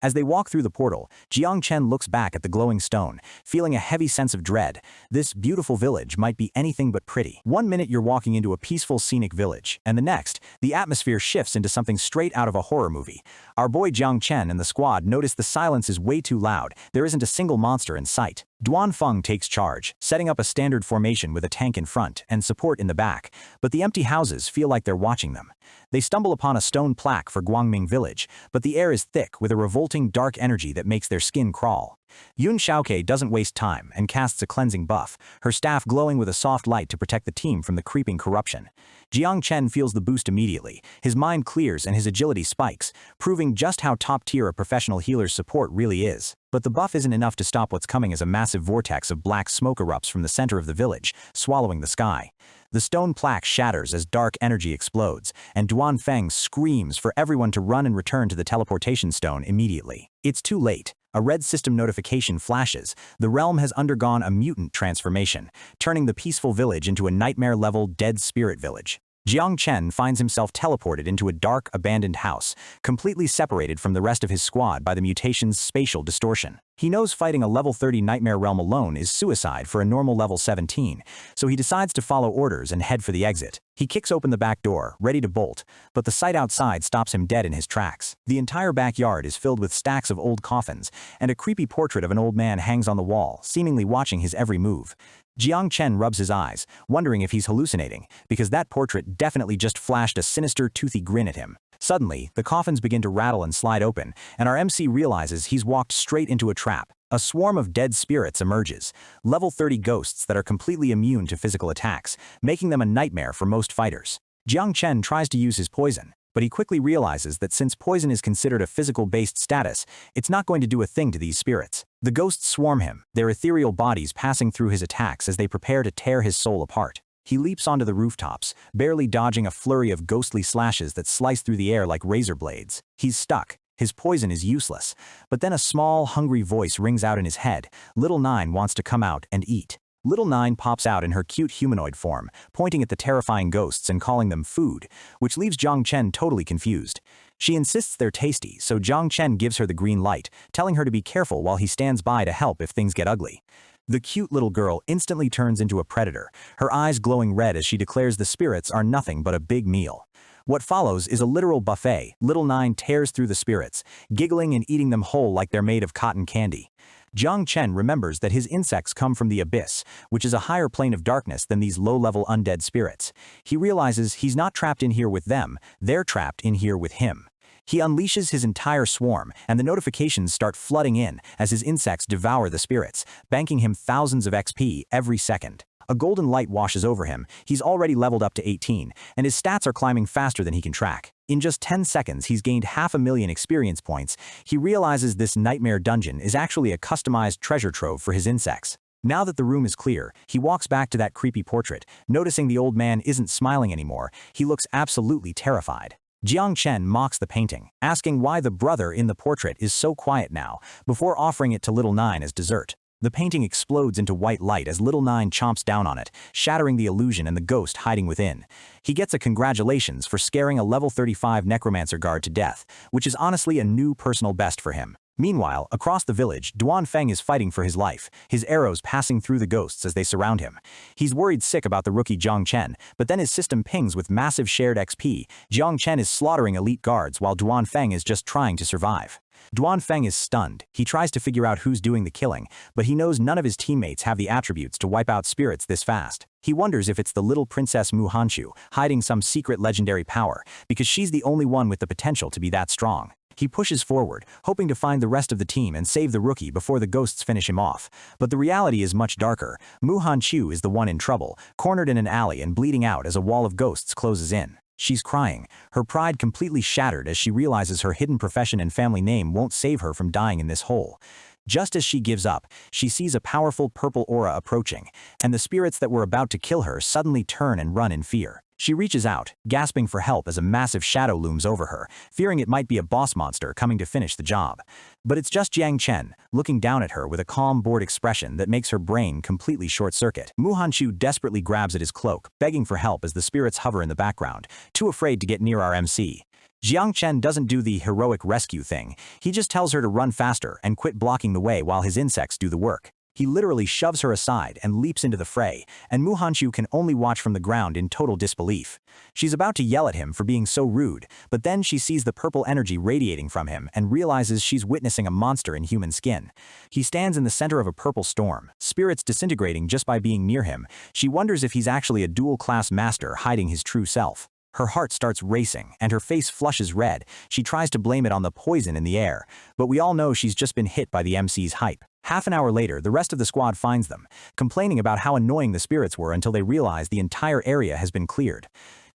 As they walk through the portal, Jang Chen looks back at the glowing stone, feeling a heavy sense of dread. This beautiful village might be anything but pretty. One minute you're walking into a peaceful scenic village, and the next, the atmosphere shifts into something straight out of a horror movie. Our boy Jang Chen and the squad notice the silence is way too loud. There isn't a single monster in sight. Duan Feng takes charge, setting up a standard formation with a tank in front and support in the back, but the empty houses feel like they're watching them. They stumble upon a stone plaque for Guangming Village, but the air is thick with a revolting dark energy that makes their skin crawl. Yun Xiaoke doesn't waste time and casts a cleansing buff, her staff glowing with a soft light to protect the team from the creeping corruption. Jang Chen feels the boost immediately, his mind clears and his agility spikes, proving just how top-tier a professional healer's support really is. But the buff isn't enough to stop what's coming as a massive vortex of black smoke erupts from the center of the village, swallowing the sky. The stone plaque shatters as dark energy explodes, and Duan Feng screams for everyone to run and return to the teleportation stone immediately. It's too late. A red system notification flashes. The realm has undergone a mutant transformation, turning the peaceful village into a nightmare-level dead spirit village. Jang Chen finds himself teleported into a dark, abandoned house, completely separated from the rest of his squad by the mutation's spatial distortion. He knows fighting a level 30 nightmare realm alone is suicide for a normal level 17, so he decides to follow orders and head for the exit. He kicks open the back door, ready to bolt, but the sight outside stops him dead in his tracks. The entire backyard is filled with stacks of old coffins, and a creepy portrait of an old man hangs on the wall, seemingly watching his every move. Jang Chen rubs his eyes, wondering if he's hallucinating, because that portrait definitely just flashed a sinister, toothy grin at him. Suddenly, the coffins begin to rattle and slide open, and our MC realizes he's walked straight into a trap. A swarm of dead spirits emerges, level 30 ghosts that are completely immune to physical attacks, making them a nightmare for most fighters. Jang Chen tries to use his poison, but he quickly realizes that since poison is considered a physical-based status, it's not going to do a thing to these spirits. The ghosts swarm him, their ethereal bodies passing through his attacks as they prepare to tear his soul apart. He leaps onto the rooftops, barely dodging a flurry of ghostly slashes that slice through the air like razor blades. He's stuck. His poison is useless. But then a small, hungry voice rings out in his head. Little Nine wants to come out and eat. Little Nine pops out in her cute humanoid form, pointing at the terrifying ghosts and calling them food, which leaves Jang Chen totally confused. She insists they're tasty, so Jang Chen gives her the green light, telling her to be careful while he stands by to help if things get ugly. The cute little girl instantly turns into a predator, her eyes glowing red as she declares the spirits are nothing but a big meal. What follows is a literal buffet. Little Nine tears through the spirits, giggling and eating them whole like they're made of cotton candy. Jang Chen remembers that his insects come from the abyss, which is a higher plane of darkness than these low-level undead spirits. He realizes he's not trapped in here with them, they're trapped in here with him. He unleashes his entire swarm, and the notifications start flooding in as his insects devour the spirits, banking him thousands of XP every second. A golden light washes over him. He's already leveled up to 18, and his stats are climbing faster than he can track. In just 10 seconds, he's gained 500,000 experience points. He realizes this nightmare dungeon is actually a customized treasure trove for his insects. Now that the room is clear, he walks back to that creepy portrait. Noticing the old man isn't smiling anymore, he looks absolutely terrified. Jang Chen mocks the painting, asking why the brother in the portrait is so quiet now, before offering it to Little Nine as dessert. The painting explodes into white light as Little Nine chomps down on it, shattering the illusion and the ghost hiding within. He gets a congratulations for scaring a level 35 necromancer guard to death, which is honestly a new personal best for him. Meanwhile, across the village, Duanfeng is fighting for his life, his arrows passing through the ghosts as they surround him. He's worried sick about the rookie Jang Chen, but then his system pings with massive shared XP. Jang Chen is slaughtering elite guards while Duanfeng is just trying to survive. Duanfeng is stunned. He tries to figure out who's doing the killing, but he knows none of his teammates have the attributes to wipe out spirits this fast. He wonders if it's the little princess Mu Hanchu, hiding some secret legendary power, because she's the only one with the potential to be that strong. He pushes forward, hoping to find the rest of the team and save the rookie before the ghosts finish him off. But the reality is much darker. Mu Hanchu is the one in trouble, cornered in an alley and bleeding out as a wall of ghosts closes in. She's crying, her pride completely shattered as she realizes her hidden profession and family name won't save her from dying in this hole. Just as she gives up, she sees a powerful purple aura approaching, and the spirits that were about to kill her suddenly turn and run in fear. She reaches out, gasping for help as a massive shadow looms over her, fearing it might be a boss monster coming to finish the job. But it's just Jang Chen, looking down at her with a calm, bored expression that makes her brain completely short-circuit. Mu Hanchu desperately grabs at his cloak, begging for help as the spirits hover in the background, too afraid to get near our MC. Jang Chen doesn't do the heroic rescue thing. He just tells her to run faster and quit blocking the way while his insects do the work. He literally shoves her aside and leaps into the fray, and Mu Hanchu can only watch from the ground in total disbelief. She's about to yell at him for being so rude, but then she sees the purple energy radiating from him and realizes she's witnessing a monster in human skin. He stands in the center of a purple storm, spirits disintegrating just by being near him. She wonders if he's actually a dual-class master hiding his true self. Her heart starts racing, and her face flushes red. She tries to blame it on the poison in the air, but we all know she's just been hit by the MC's hype. Half an hour later, the rest of the squad finds them, complaining about how annoying the spirits were until they realize the entire area has been cleared.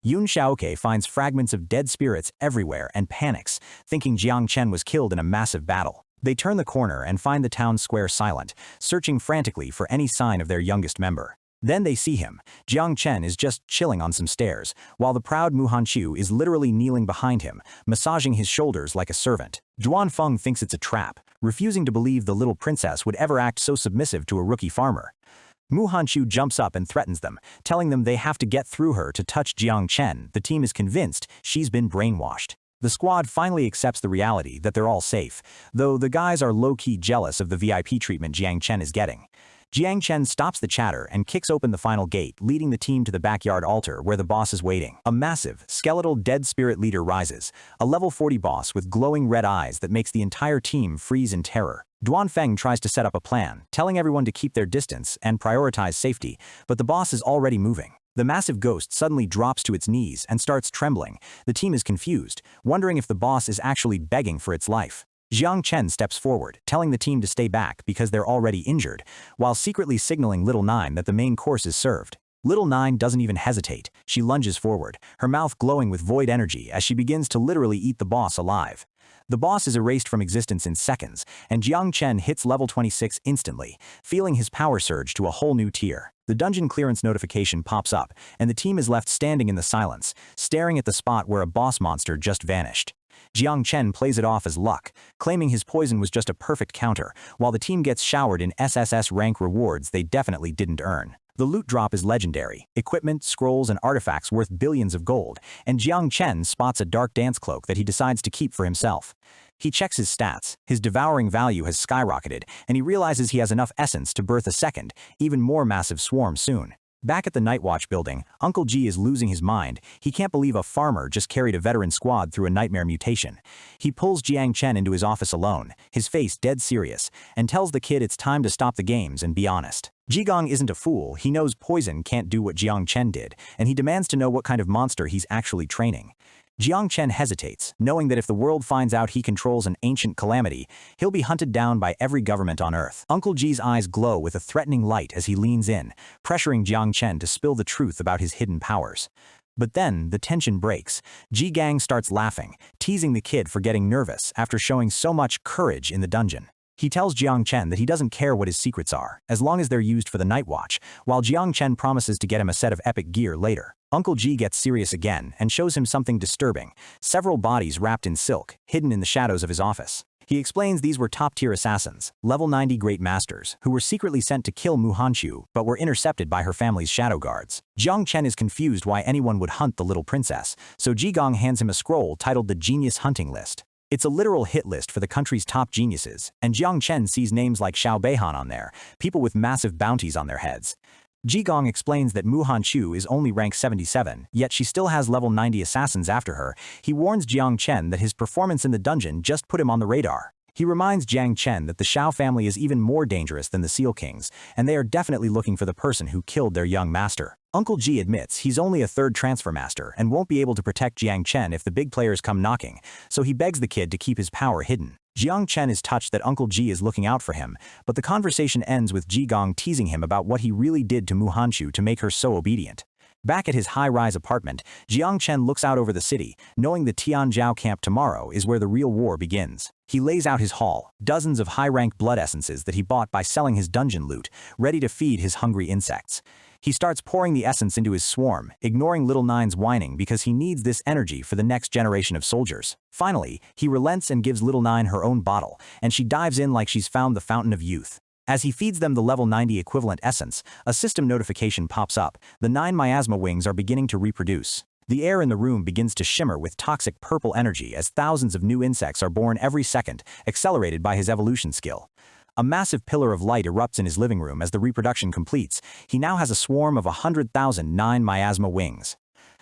Yun Xiaoke finds fragments of dead spirits everywhere and panics, thinking Jiang Chen was killed in a massive battle. They turn the corner and find the town square silent, searching frantically for any sign of their youngest member. Then they see him. Jang Chen is just chilling on some stairs, while the proud Mu Hanchu is literally kneeling behind him, massaging his shoulders like a servant. Duanfeng thinks it's a trap, refusing to believe the little princess would ever act so submissive to a rookie farmer. Mu Hanchu jumps up and threatens them, telling them they have to get through her to touch Jiang Chen. The team is convinced she's been brainwashed. The squad finally accepts the reality that they're all safe, though the guys are low-key jealous of the VIP treatment Jiang Chen is getting. Jiang Chen stops the chatter and kicks open the final gate, leading the team to the backyard altar where the boss is waiting. A massive, skeletal dead spirit leader rises, a level 40 boss with glowing red eyes that makes the entire team freeze in terror. Duanfeng tries to set up a plan, telling everyone to keep their distance and prioritize safety, but the boss is already moving. The massive ghost suddenly drops to its knees and starts trembling. The team is confused, wondering if the boss is actually begging for its life. Jiang Chen steps forward, telling the team to stay back because they're already injured, while secretly signaling Little Nine that the main course is served. Little Nine doesn't even hesitate. She lunges forward, her mouth glowing with void energy as she begins to literally eat the boss alive. The boss is erased from existence in seconds, and Jiang Chen hits level 26 instantly, feeling his power surge to a whole new tier. The dungeon clearance notification pops up, and the team is left standing in the silence, staring at the spot where a boss monster just vanished. Jiang Chen plays it off as luck, claiming his poison was just a perfect counter, while the team gets showered in SSS rank rewards they definitely didn't earn. The loot drop is legendary, equipment, scrolls, and artifacts worth billions of gold, and Jiang Chen spots a dark dance cloak that he decides to keep for himself. He checks his stats, his devouring value has skyrocketed, and he realizes he has enough essence to birth a second, even more massive swarm soon. Back at the Night Watch building, Uncle G is losing his mind. He can't believe a farmer just carried a veteran squad through a nightmare mutation. He pulls Jiang Chen into his office alone, his face dead serious, and tells the kid it's time to stop the games and be honest. Jigong isn't a fool. He knows poison can't do what Jiang Chen did, and he demands to know what kind of monster he's actually training. Jiang Chen hesitates, knowing that if the world finds out he controls an ancient calamity, he'll be hunted down by every government on Earth. Uncle G's eyes glow with a threatening light as he leans in, pressuring Jiang Chen to spill the truth about his hidden powers. But then, the tension breaks. Ji Gang starts laughing, teasing the kid for getting nervous after showing so much courage in the dungeon. He tells Jiang Chen that he doesn't care what his secrets are, as long as they're used for the Night Watch, while Jiang Chen promises to get him a set of epic gear later. Uncle G gets serious again and shows him something disturbing, several bodies wrapped in silk, hidden in the shadows of his office. He explains these were top-tier assassins, level 90 great masters, who were secretly sent to kill Mu Hanchu but were intercepted by her family's shadow guards. Jiang Chen is confused why anyone would hunt the little princess, so Jigong hands him a scroll titled the Genius Hunting List. It's a literal hit list for the country's top geniuses, and Jang Chen sees names like Xiao Beihan on there, people with massive bounties on their heads. Jigong explains that Mu Hanchu is only rank 77, yet she still has level 90 assassins after her. He warns Jiang Chen that his performance in the dungeon just put him on the radar. He reminds Jang Chen that the Xiao family is even more dangerous than the Seal Kings, and they are definitely looking for the person who killed their young master. Uncle Ji admits he's only a third transfer master and won't be able to protect Jiang Chen if the big players come knocking, so he begs the kid to keep his power hidden. Jiang Chen is touched that Uncle Ji is looking out for him, but the conversation ends with Jigong teasing him about what he really did to Mu Hanchu to make her so obedient. Back at his high-rise apartment, Jiang Chen looks out over the city, knowing the Tianzhao camp tomorrow is where the real war begins. He lays out his haul, dozens of high-rank blood essences that he bought by selling his dungeon loot, ready to feed his hungry insects. He starts pouring the essence into his swarm, ignoring Little Nine's whining because he needs this energy for the next generation of soldiers. Finally, he relents and gives Little Nine her own bottle, and she dives in like she's found the fountain of youth. As he feeds them the level 90 equivalent essence, a system notification pops up. The 9 miasma wings are beginning to reproduce. The air in the room begins to shimmer with toxic purple energy as thousands of new insects are born every second, accelerated by his evolution skill. A massive pillar of light erupts in his living room as the reproduction completes. He now has a swarm of 100,000 9 miasma wings.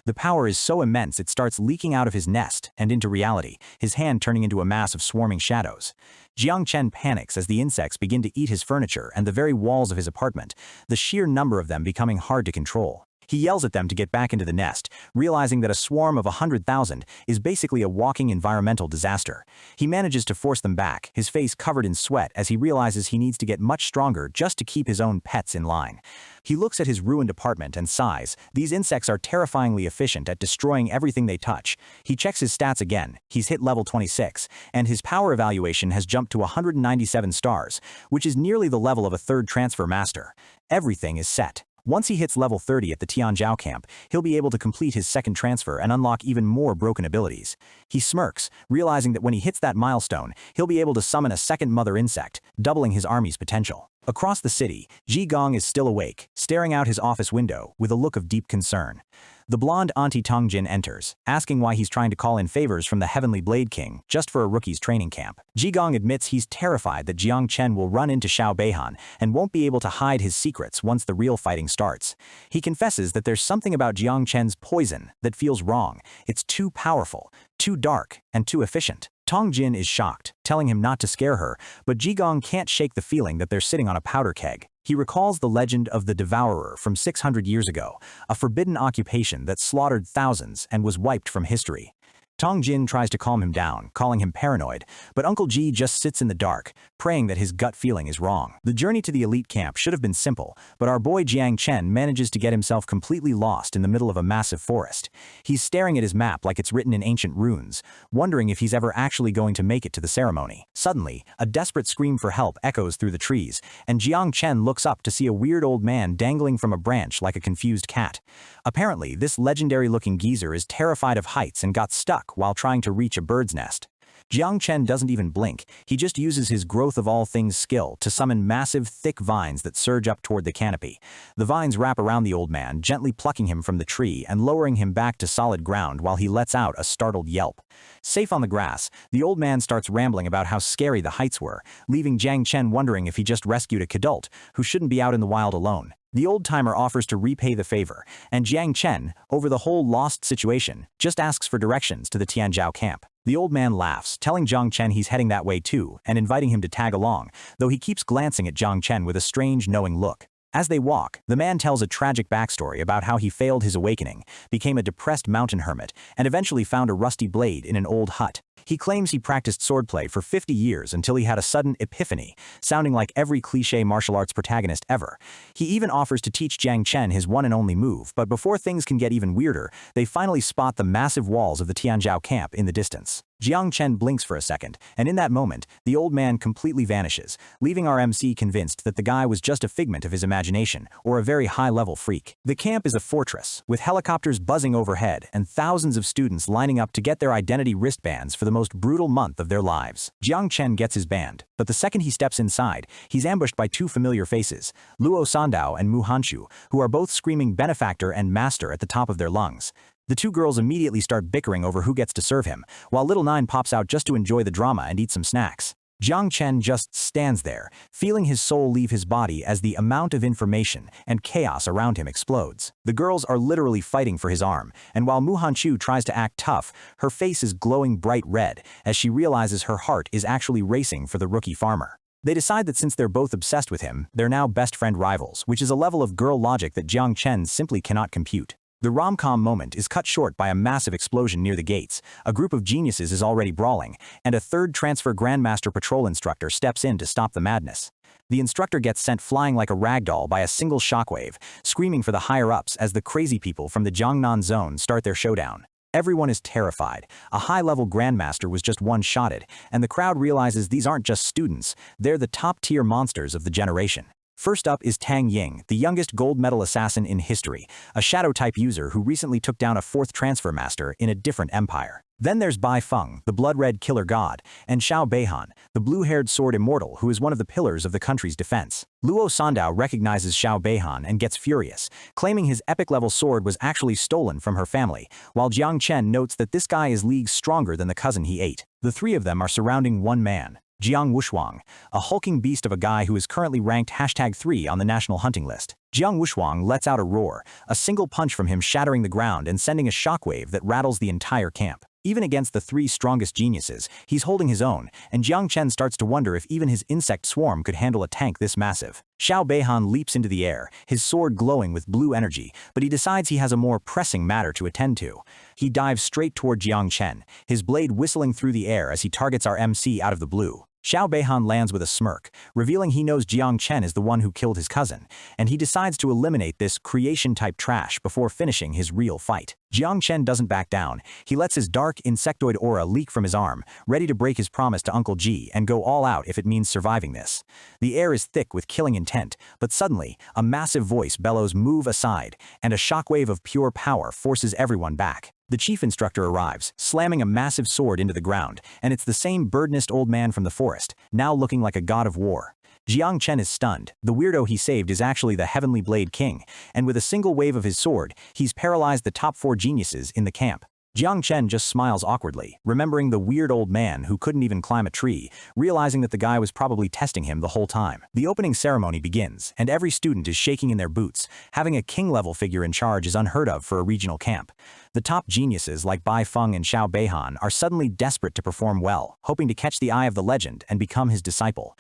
The power is so immense it starts leaking out of his nest and into reality, his hand turning into a mass of swarming shadows. Jiang Chen panics as the insects begin to eat his furniture and the very walls of his apartment, the sheer number of them becoming hard to control. He yells at them to get back into the nest, realizing that a swarm of 100,000 is basically a walking environmental disaster. He manages to force them back, his face covered in sweat as he realizes he needs to get much stronger just to keep his own pets in line. He looks at his ruined apartment and sighs. These insects are terrifyingly efficient at destroying everything they touch. He checks his stats again. He's hit level 26, and his power evaluation has jumped to 197 stars, which is nearly the level of a third transfer master. Everything is set. Once he hits level 30 at the Tianzhao camp, he'll be able to complete his second transfer and unlock even more broken abilities. He smirks, realizing that when he hits that milestone, he'll be able to summon a second mother insect, doubling his army's potential. Across the city, Jigong is still awake, staring out his office window with a look of deep concern. The blonde Auntie Tongjin enters, asking why he's trying to call in favors from the Heavenly Blade King just for a rookie's training camp. Jigong admits he's terrified that Jiang Chen will run into Xiao Beihan and won't be able to hide his secrets once the real fighting starts. He confesses that there's something about Jiang Chen's poison that feels wrong. It's too powerful, too dark, and too efficient. Tongjin is shocked, telling him not to scare her, but Jigong can't shake the feeling that they're sitting on a powder keg. He recalls the legend of the Devourer from 600 years ago, a forbidden occupation that slaughtered thousands and was wiped from history. Tongjin tries to calm him down, calling him paranoid, but Uncle Ji just sits in the dark, praying that his gut feeling is wrong. The journey to the elite camp should have been simple, but our boy Jiang Chen manages to get himself completely lost in the middle of a massive forest. He's staring at his map like it's written in ancient runes, wondering if he's ever actually going to make it to the ceremony. Suddenly, a desperate scream for help echoes through the trees, and Jiang Chen looks up to see a weird old man dangling from a branch like a confused cat. Apparently, this legendary-looking geezer is terrified of heights and got stuck while trying to reach a bird's nest. Jiang Chen doesn't even blink, he just uses his growth of all things skill to summon massive, thick vines that surge up toward the canopy. The vines wrap around the old man, gently plucking him from the tree and lowering him back to solid ground while he lets out a startled yelp. Safe on the grass, the old man starts rambling about how scary the heights were, leaving Jiang Chen wondering if he just rescued a kidult who shouldn't be out in the wild alone. The old-timer offers to repay the favor, and Jiang Chen, over the whole lost situation, just asks for directions to the Tianzhao camp. The old man laughs, telling Jiang Chen he's heading that way too, and inviting him to tag along, though he keeps glancing at Jiang Chen with a strange, knowing look. As they walk, the man tells a tragic backstory about how he failed his awakening, became a depressed mountain hermit, and eventually found a rusty blade in an old hut. He claims he practiced swordplay for 50 years until he had a sudden epiphany, sounding like every cliché martial arts protagonist ever. He even offers to teach Jiang Chen his one and only move, but before things can get even weirder, they finally spot the massive walls of the Tianzhao camp in the distance. Jiang Chen blinks for a second, and in that moment, the old man completely vanishes, leaving our MC convinced that the guy was just a figment of his imagination, or a very high-level freak. The camp is a fortress, with helicopters buzzing overhead and thousands of students lining up to get their identity wristbands for the most brutal month of their lives. Jiang Chen gets his band, but the second he steps inside, he's ambushed by two familiar faces, Luo Sandao and Mu Hanchu, who are both screaming benefactor and master at the top of their lungs. The two girls immediately start bickering over who gets to serve him, while Little Nine pops out just to enjoy the drama and eat some snacks. Jang Chen just stands there, feeling his soul leave his body as the amount of information and chaos around him explodes. The girls are literally fighting for his arm, and while Mu Hanchu tries to act tough, her face is glowing bright red as she realizes her heart is actually racing for the rookie farmer. They decide that since they're both obsessed with him, they're now best friend rivals, which is a level of girl logic that Jang Chen simply cannot compute. The rom-com moment is cut short by a massive explosion near the gates. A group of geniuses is already brawling, and a third transfer Grandmaster Patrol instructor steps in to stop the madness. The instructor gets sent flying like a ragdoll by a single shockwave, screaming for the higher-ups as the crazy people from the Jiangnan zone start their showdown. Everyone is terrified. A high-level Grandmaster was just one-shotted, and the crowd realizes these aren't just students, they're the top-tier monsters of the generation. First up is Tang Ying, the youngest gold medal assassin in history, a shadow-type user who recently took down a fourth transfer master in a different empire. Then there's Bai Feng, the blood-red killer god, and Xiao Beihan, the blue-haired sword immortal who is one of the pillars of the country's defense. Luo Sandao recognizes Xiao Beihan and gets furious, claiming his epic-level sword was actually stolen from her family, while Jiang Chen notes that this guy is leagues stronger than the cousin he ate. The three of them are surrounding one man, Jiang Wushuang, a hulking beast of a guy who is currently ranked #3 on the national hunting list. Jiang Wushuang lets out a roar, a single punch from him shattering the ground and sending a shockwave that rattles the entire camp. Even against the three strongest geniuses, he's holding his own, and Jiang Chen starts to wonder if even his insect swarm could handle a tank this massive. Xiao Beihan leaps into the air, his sword glowing with blue energy, but he decides he has a more pressing matter to attend to. He dives straight toward Jiang Chen, his blade whistling through the air as he targets our MC out of the blue. Xiao Beihan lands with a smirk, revealing he knows Jiang Chen is the one who killed his cousin, and he decides to eliminate this creation-type trash before finishing his real fight. Jiang Chen doesn't back down. He lets his dark, insectoid aura leak from his arm, ready to break his promise to Uncle Ji and go all out if it means surviving this. The air is thick with killing intent, but suddenly, a massive voice bellows "Move aside," and a shockwave of pure power forces everyone back. The chief instructor arrives, slamming a massive sword into the ground, and it's the same bird-nest old man from the forest, now looking like a god of war. Jiang Chen is stunned. The weirdo he saved is actually the Heavenly Blade King, and with a single wave of his sword, he's paralyzed the top 4 geniuses in the camp. Jiang Chen just smiles awkwardly, remembering the weird old man who couldn't even climb a tree, realizing that the guy was probably testing him the whole time. The opening ceremony begins, and every student is shaking in their boots. Having a king-level figure in charge is unheard of for a regional camp. The top geniuses like Bai Feng and Xiao Beihan are suddenly desperate to perform well, hoping to catch the eye of the legend and become his disciple.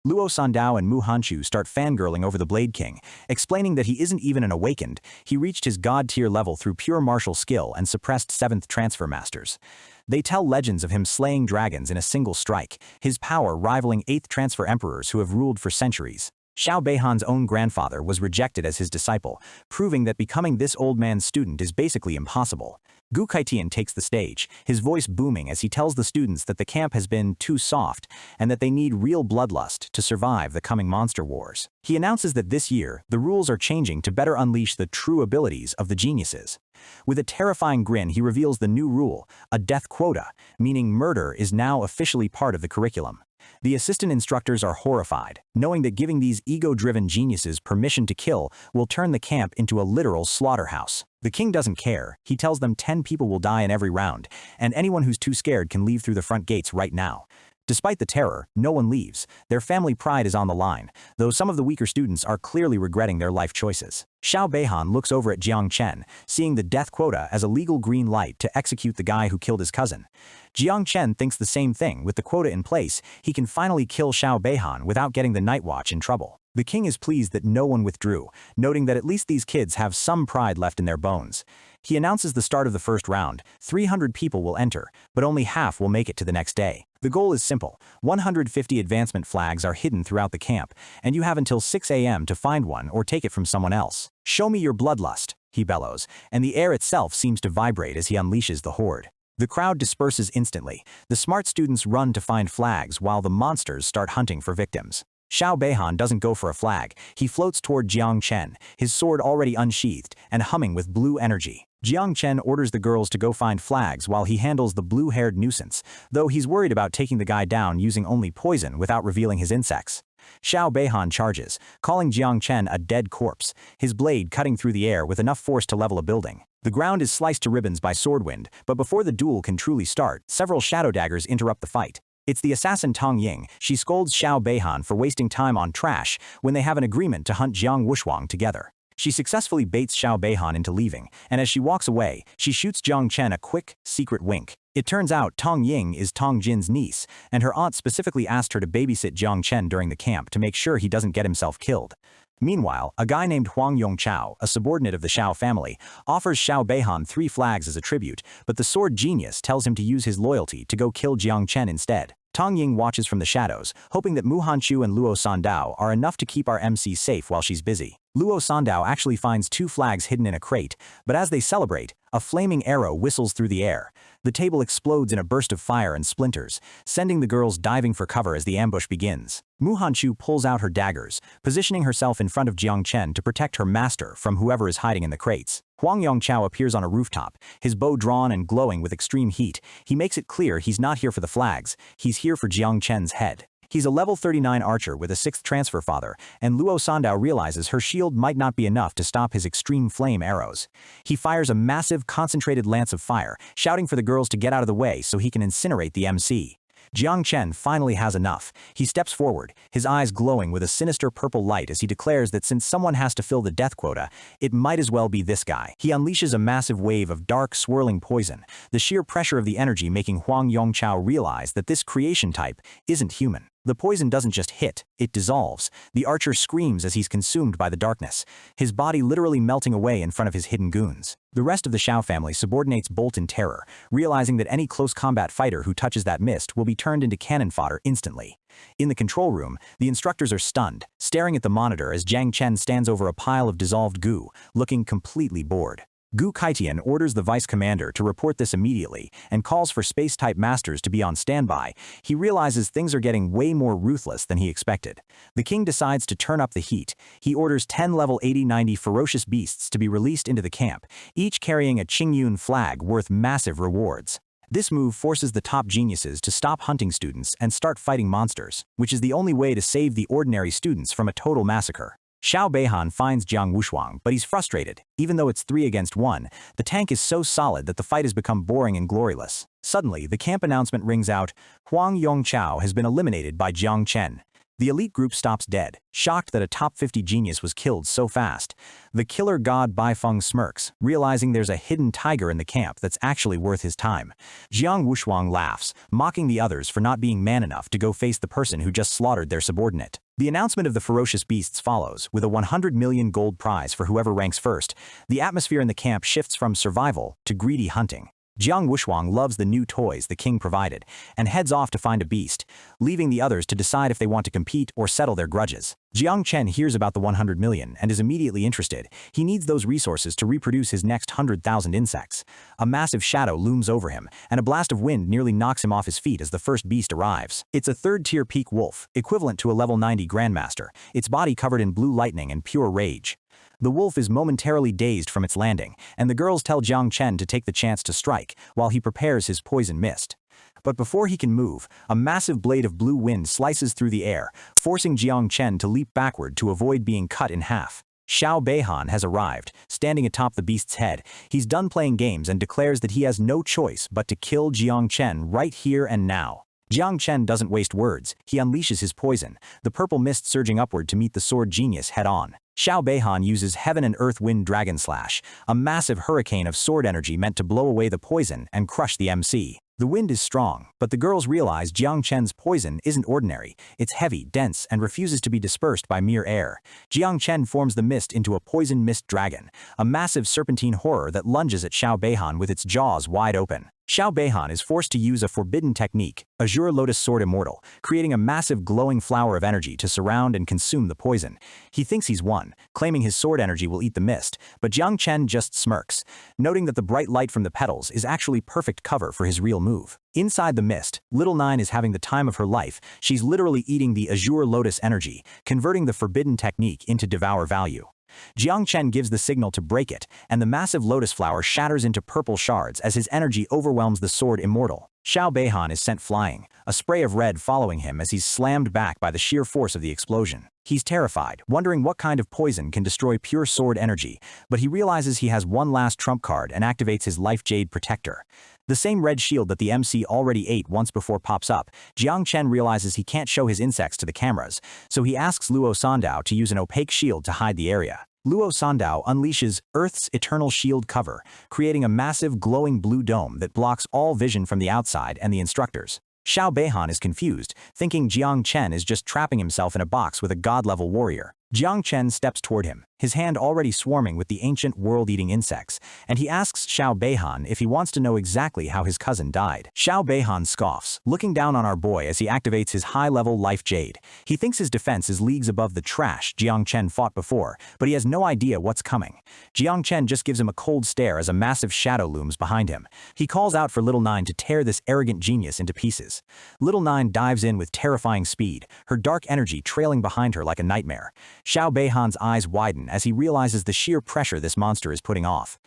Luo Sandao and Mu Hanchu start fangirling over the Blade King, explaining that he isn't even an awakened, he reached his god-tier level through pure martial skill and suppressed 7th transfer masters. They tell legends of him slaying dragons in a single strike, his power rivaling 8th transfer emperors who have ruled for centuries. Xiao Beihan's own grandfather was rejected as his disciple, proving that becoming this old man's student is basically impossible. Gu Kaitian takes the stage, his voice booming as he tells the students that the camp has been too soft and that they need real bloodlust to survive the coming monster wars. He announces that this year, the rules are changing to better unleash the true abilities of the geniuses. With a terrifying grin, he reveals the new rule, a death quota, meaning murder is now officially part of the curriculum. The assistant instructors are horrified, knowing that giving these ego-driven geniuses permission to kill will turn the camp into a literal slaughterhouse. The king doesn't care. He tells them 10 people will die in every round, and anyone who's too scared can leave through the front gates right now. Despite the terror, no one leaves. Their family pride is on the line, though some of the weaker students are clearly regretting their life choices. Xiao Beihan looks over at Jiang Chen, seeing the death quota as a legal green light to execute the guy who killed his cousin. Jiang Chen thinks the same thing. With the quota in place, he can finally kill Xiao Beihan without getting the Night Watch in trouble. The king is pleased that no one withdrew, noting that at least these kids have some pride left in their bones. He announces the start of the first round. 300 people will enter, but only half will make it to the next day. The goal is simple. 150 advancement flags are hidden throughout the camp, and you have until 6 a.m. to find one or take it from someone else. "Show me your bloodlust," he bellows, and the air itself seems to vibrate as he unleashes the horde. The crowd disperses instantly. The smart students run to find flags while the monsters start hunting for victims. Xiao Beihan doesn't go for a flag. He floats toward Jiang Chen, his sword already unsheathed and humming with blue energy. Jiang Chen orders the girls to go find flags while he handles the blue-haired nuisance, though he's worried about taking the guy down using only poison without revealing his insects. Xiao Beihan charges, calling Jang Chen a dead corpse, his blade cutting through the air with enough force to level a building. The ground is sliced to ribbons by sword wind, but before the duel can truly start, several shadow daggers interrupt the fight. It's the assassin Tong Ying. She scolds Xiao Beihan for wasting time on trash when they have an agreement to hunt Jiang Wuxuang together. She successfully baits Xiao Beihan into leaving, and as she walks away, she shoots Jang Chen a quick, secret wink. It turns out Tong Ying is Tong Jin's niece, and her aunt specifically asked her to babysit Jang Chen during the camp to make sure he doesn't get himself killed. Meanwhile, a guy named Huang Yongchao, a subordinate of the Xiao family, offers Xiao Beihan 3 flags as a tribute, but the sword genius tells him to use his loyalty to go kill Jiang Chen instead. Tong Ying watches from the shadows, hoping that Mu Hanchu and Luo Sandao are enough to keep our MC safe while she's busy. Luo Sandao actually finds 2 flags hidden in a crate, but as they celebrate, a flaming arrow whistles through the air. The table explodes in a burst of fire and splinters, sending the girls diving for cover as the ambush begins. Mu Hanchu pulls out her daggers, positioning herself in front of Jiang Chen to protect her master from whoever is hiding in the crates. Huang Yongchao appears on a rooftop, his bow drawn and glowing with extreme heat. He makes it clear he's not here for the flags, he's here for Jiang Chen's head. He's a level 39 archer with a 6th transfer father, and Luo Sandao realizes her shield might not be enough to stop his extreme flame arrows. He fires a massive, concentrated lance of fire, shouting for the girls to get out of the way so he can incinerate the MC. Jiang Chen finally has enough. He steps forward, his eyes glowing with a sinister purple light as he declares that since someone has to fill the death quota, it might as well be this guy. He unleashes a massive wave of dark, swirling poison, the sheer pressure of the energy making Huang Yongchao realize that this creation type isn't human. The poison doesn't just hit, it dissolves. The archer screams as he's consumed by the darkness, his body literally melting away in front of his hidden goons. The rest of the Xiao family subordinates bolt in terror, realizing that any close combat fighter who touches that mist will be turned into cannon fodder instantly. In the control room, the instructors are stunned, staring at the monitor as Jang Chen stands over a pile of dissolved goo, looking completely bored. Gu Kaitian orders the vice commander to report this immediately and calls for space-type masters to be on standby. He realizes things are getting way more ruthless than he expected. The king decides to turn up the heat. He orders 10 level 80-90 ferocious beasts to be released into the camp, each carrying a Qingyun flag worth massive rewards. This move forces the top geniuses to stop hunting students and start fighting monsters, which is the only way to save the ordinary students from a total massacre. Xiao Beihan finds Jiang Wuxuang, but he's frustrated. Even though it's 3 against 1, the tank is so solid that the fight has become boring and gloryless. Suddenly, the camp announcement rings out, Huang Yongchao has been eliminated by Jiang Chen. The elite group stops dead, shocked that a top 50 genius was killed so fast. The killer god Baifeng smirks, realizing there's a hidden tiger in the camp that's actually worth his time. Jiang Wuxuang laughs, mocking the others for not being man enough to go face the person who just slaughtered their subordinate. The announcement of the ferocious beasts follows, with a 100 million gold prize for whoever ranks first. The atmosphere in the camp shifts from survival to greedy hunting. Jiang Wuxuang loves the new toys the king provided, and heads off to find a beast, leaving the others to decide if they want to compete or settle their grudges. Jiang Chen hears about the 100 million and is immediately interested. He needs those resources to reproduce his next 100,000 insects. A massive shadow looms over him, and a blast of wind nearly knocks him off his feet as the first beast arrives. It's a 3rd-tier peak wolf, equivalent to a level 90 grandmaster, its body covered in blue lightning and pure rage. The wolf is momentarily dazed from its landing, and the girls tell Jiang Chen to take the chance to strike while he prepares his poison mist. But before he can move, a massive blade of blue wind slices through the air, forcing Jiang Chen to leap backward to avoid being cut in half. Xiao Beihan has arrived, standing atop the beast's head. He's done playing games and declares that he has no choice but to kill Jiang Chen right here and now. Jiang Chen doesn't waste words. He unleashes his poison, the purple mist surging upward to meet the sword genius head-on. Xiao Beihan uses Heaven and Earth Wind Dragon Slash, a massive hurricane of sword energy meant to blow away the poison and crush the MC. The wind is strong, but the girls realize Jiang Chen's poison isn't ordinary. It's heavy, dense, and refuses to be dispersed by mere air. Jiang Chen forms the mist into a poison mist dragon, a massive serpentine horror that lunges at Xiao Beihan with its jaws wide open. Xiao Beihan is forced to use a forbidden technique, Azure Lotus Sword Immortal, creating a massive glowing flower of energy to surround and consume the poison. He thinks he's won, claiming his sword energy will eat the mist, but Jiang Chen just smirks, noting that the bright light from the petals is actually perfect cover for his real move. Inside the mist, Little Nine is having the time of her life. She's literally eating the Azure Lotus energy, converting the forbidden technique into devour value. Jang Chen gives the signal to break it, and the massive lotus flower shatters into purple shards as his energy overwhelms the sword immortal. Xiao Beihan is sent flying, a spray of red following him as he's slammed back by the sheer force of the explosion. He's terrified, wondering what kind of poison can destroy pure sword energy, but he realizes he has one last trump card and activates his Life Jade Protector. The same red shield that the MC already ate once before pops up. Jang Chen realizes he can't show his insects to the cameras, so he asks Luo Sandao to use an opaque shield to hide the area. Luo Sandao unleashes Earth's eternal shield cover, creating a massive glowing blue dome that blocks all vision from the outside and the instructors. Xiao Beihan is confused, thinking Jang Chen is just trapping himself in a box with a god-level warrior. Jang Chen steps toward him, his hand already swarming with the ancient world-eating insects, and he asks Xiao Beihan if he wants to know exactly how his cousin died. Xiao Beihan scoffs, looking down on our boy as he activates his high-level Life Jade. He thinks his defense is leagues above the trash Jiang Chen fought before, but he has no idea what's coming. Jiang Chen just gives him a cold stare as a massive shadow looms behind him. He calls out for Little Nine to tear this arrogant genius into pieces. Little Nine dives in with terrifying speed, her dark energy trailing behind her like a nightmare. Xiao Beihan's eyes widen as he realizes the sheer pressure this monster is putting off.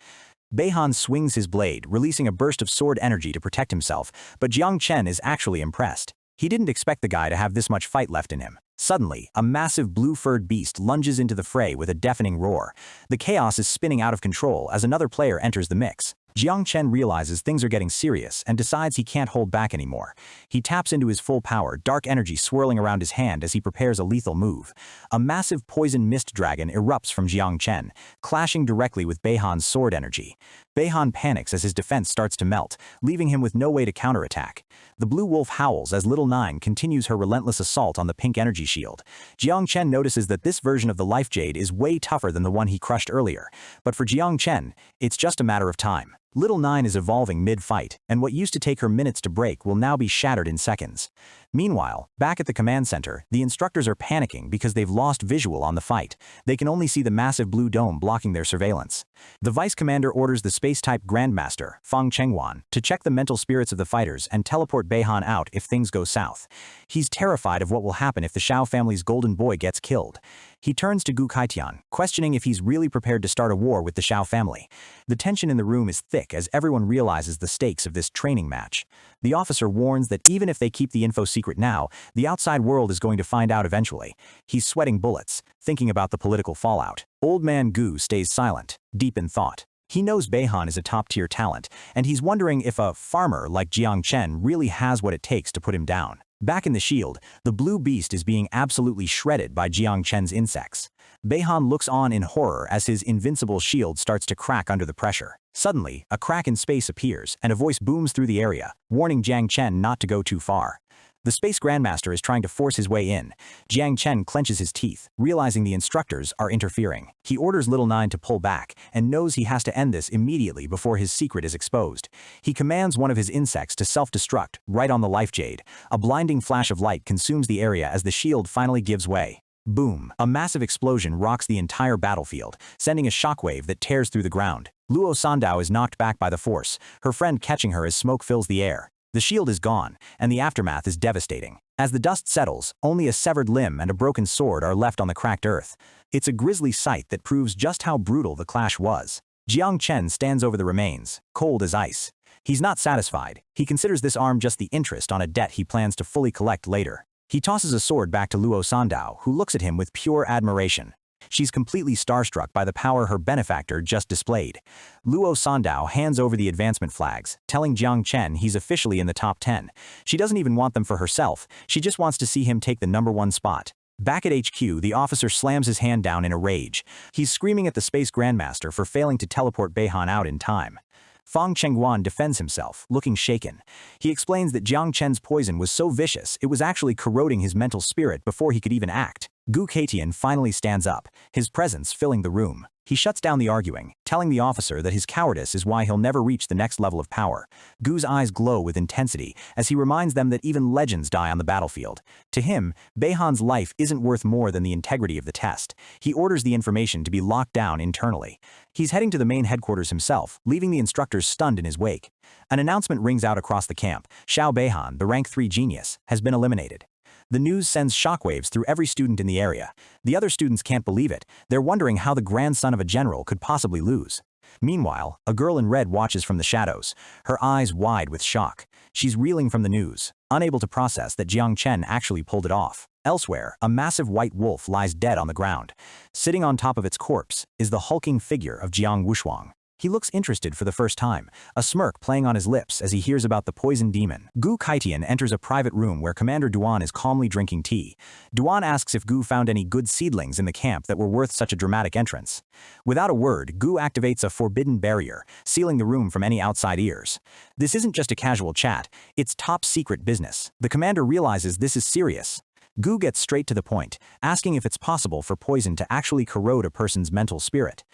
Beihan swings his blade, releasing a burst of sword energy to protect himself, but Jiang Chen is actually impressed. He didn't expect the guy to have this much fight left in him. Suddenly, a massive blue-furred beast lunges into the fray with a deafening roar. The chaos is spinning out of control as another player enters the mix. Jiang Chen realizes things are getting serious and decides he can't hold back anymore. He taps into his full power, dark energy swirling around his hand as he prepares a lethal move. A massive poison mist dragon erupts from Jiang Chen, clashing directly with Beihan's sword energy. Beihan panics as his defense starts to melt, leaving him with no way to counterattack. The blue wolf howls as Little Nine continues her relentless assault on the pink energy shield. Jiang Chen notices that this version of the Life Jade is way tougher than the one he crushed earlier, but for Jiang Chen, it's just a matter of time. Little Nine is evolving mid-fight, and what used to take her minutes to break will now be shattered in seconds. Meanwhile, back at the command center, the instructors are panicking because they've lost visual on the fight. They can only see the massive blue dome blocking their surveillance. The vice commander orders the space-type Grandmaster, Fang Chengwan, to check the mental spirits of the fighters and teleport Beihan out if things go south. He's terrified of what will happen if the Shiao family's golden boy gets killed. He turns to Gu Kaitian, questioning if he's really prepared to start a war with the Shiao family. The tension in the room is thick as everyone realizes the stakes of this training match. The officer warns that even if they keep the info secret now, the outside world is going to find out eventually. He's sweating bullets, thinking about the political fallout. Old man Gu stays silent, deep in thought. He knows Beihan is a top-tier talent, and he's wondering if a farmer like Jiang Chen really has what it takes to put him down. Back in the shield, the blue beast is being absolutely shredded by Jiang Chen's insects. Beihan looks on in horror as his invincible shield starts to crack under the pressure. Suddenly, a crack in space appears, and a voice booms through the area, warning Jiang Chen not to go too far. The Space Grandmaster is trying to force his way in. Jiang Chen clenches his teeth, realizing the instructors are interfering. He orders Little Nine to pull back, and knows he has to end this immediately before his secret is exposed. He commands one of his insects to self-destruct, right on the Life Jade. A blinding flash of light consumes the area as the shield finally gives way. Boom! A massive explosion rocks the entire battlefield, sending a shockwave that tears through the ground. Luo Sandao is knocked back by the force, her friend catching her as smoke fills the air. The shield is gone, and the aftermath is devastating. As the dust settles, only a severed limb and a broken sword are left on the cracked earth. It's a grisly sight that proves just how brutal the clash was. Jiang Chen stands over the remains, cold as ice. He's not satisfied. He considers this arm just the interest on a debt he plans to fully collect later. He tosses a sword back to Luo Sandao, who looks at him with pure admiration. She's completely starstruck by the power her benefactor just displayed. Luo Sandao hands over the advancement flags, telling Jiang Chen he's officially in the top 10. She doesn't even want them for herself, she just wants to see him take the #1 spot. Back at HQ, the officer slams his hand down in a rage. He's screaming at the Space Grandmaster for failing to teleport Beihan out in time. Fang Chengwan defends himself, looking shaken. He explains that Jiang Chen's poison was so vicious it was actually corroding his mental spirit before he could even act. Gu Kaitian finally stands up, his presence filling the room. He shuts down the arguing, telling the officer that his cowardice is why he'll never reach the next level of power. Gu's eyes glow with intensity as he reminds them that even legends die on the battlefield. To him, Beihan's life isn't worth more than the integrity of the test. He orders the information to be locked down internally. He's heading to the main headquarters himself, leaving the instructors stunned in his wake. An announcement rings out across the camp. Xiao Beihan, the rank 3 genius, has been eliminated. The news sends shockwaves through every student in the area. The other students can't believe it. They're wondering how the grandson of a general could possibly lose. Meanwhile, a girl in red watches from the shadows, her eyes wide with shock. She's reeling from the news, unable to process that Jang Chen actually pulled it off. Elsewhere, a massive white wolf lies dead on the ground. Sitting on top of its corpse is the hulking figure of Jiang Wuxuang. He looks interested for the first time, a smirk playing on his lips as he hears about the poison demon. Gu Kaitian enters a private room where Commander Duan is calmly drinking tea. Duan asks if Gu found any good seedlings in the camp that were worth such a dramatic entrance. Without a word, Gu activates a forbidden barrier, sealing the room from any outside ears. This isn't just a casual chat, it's top-secret business. The commander realizes this is serious. Gu gets straight to the point, asking if it's possible for poison to actually corrode a person's mental spirit.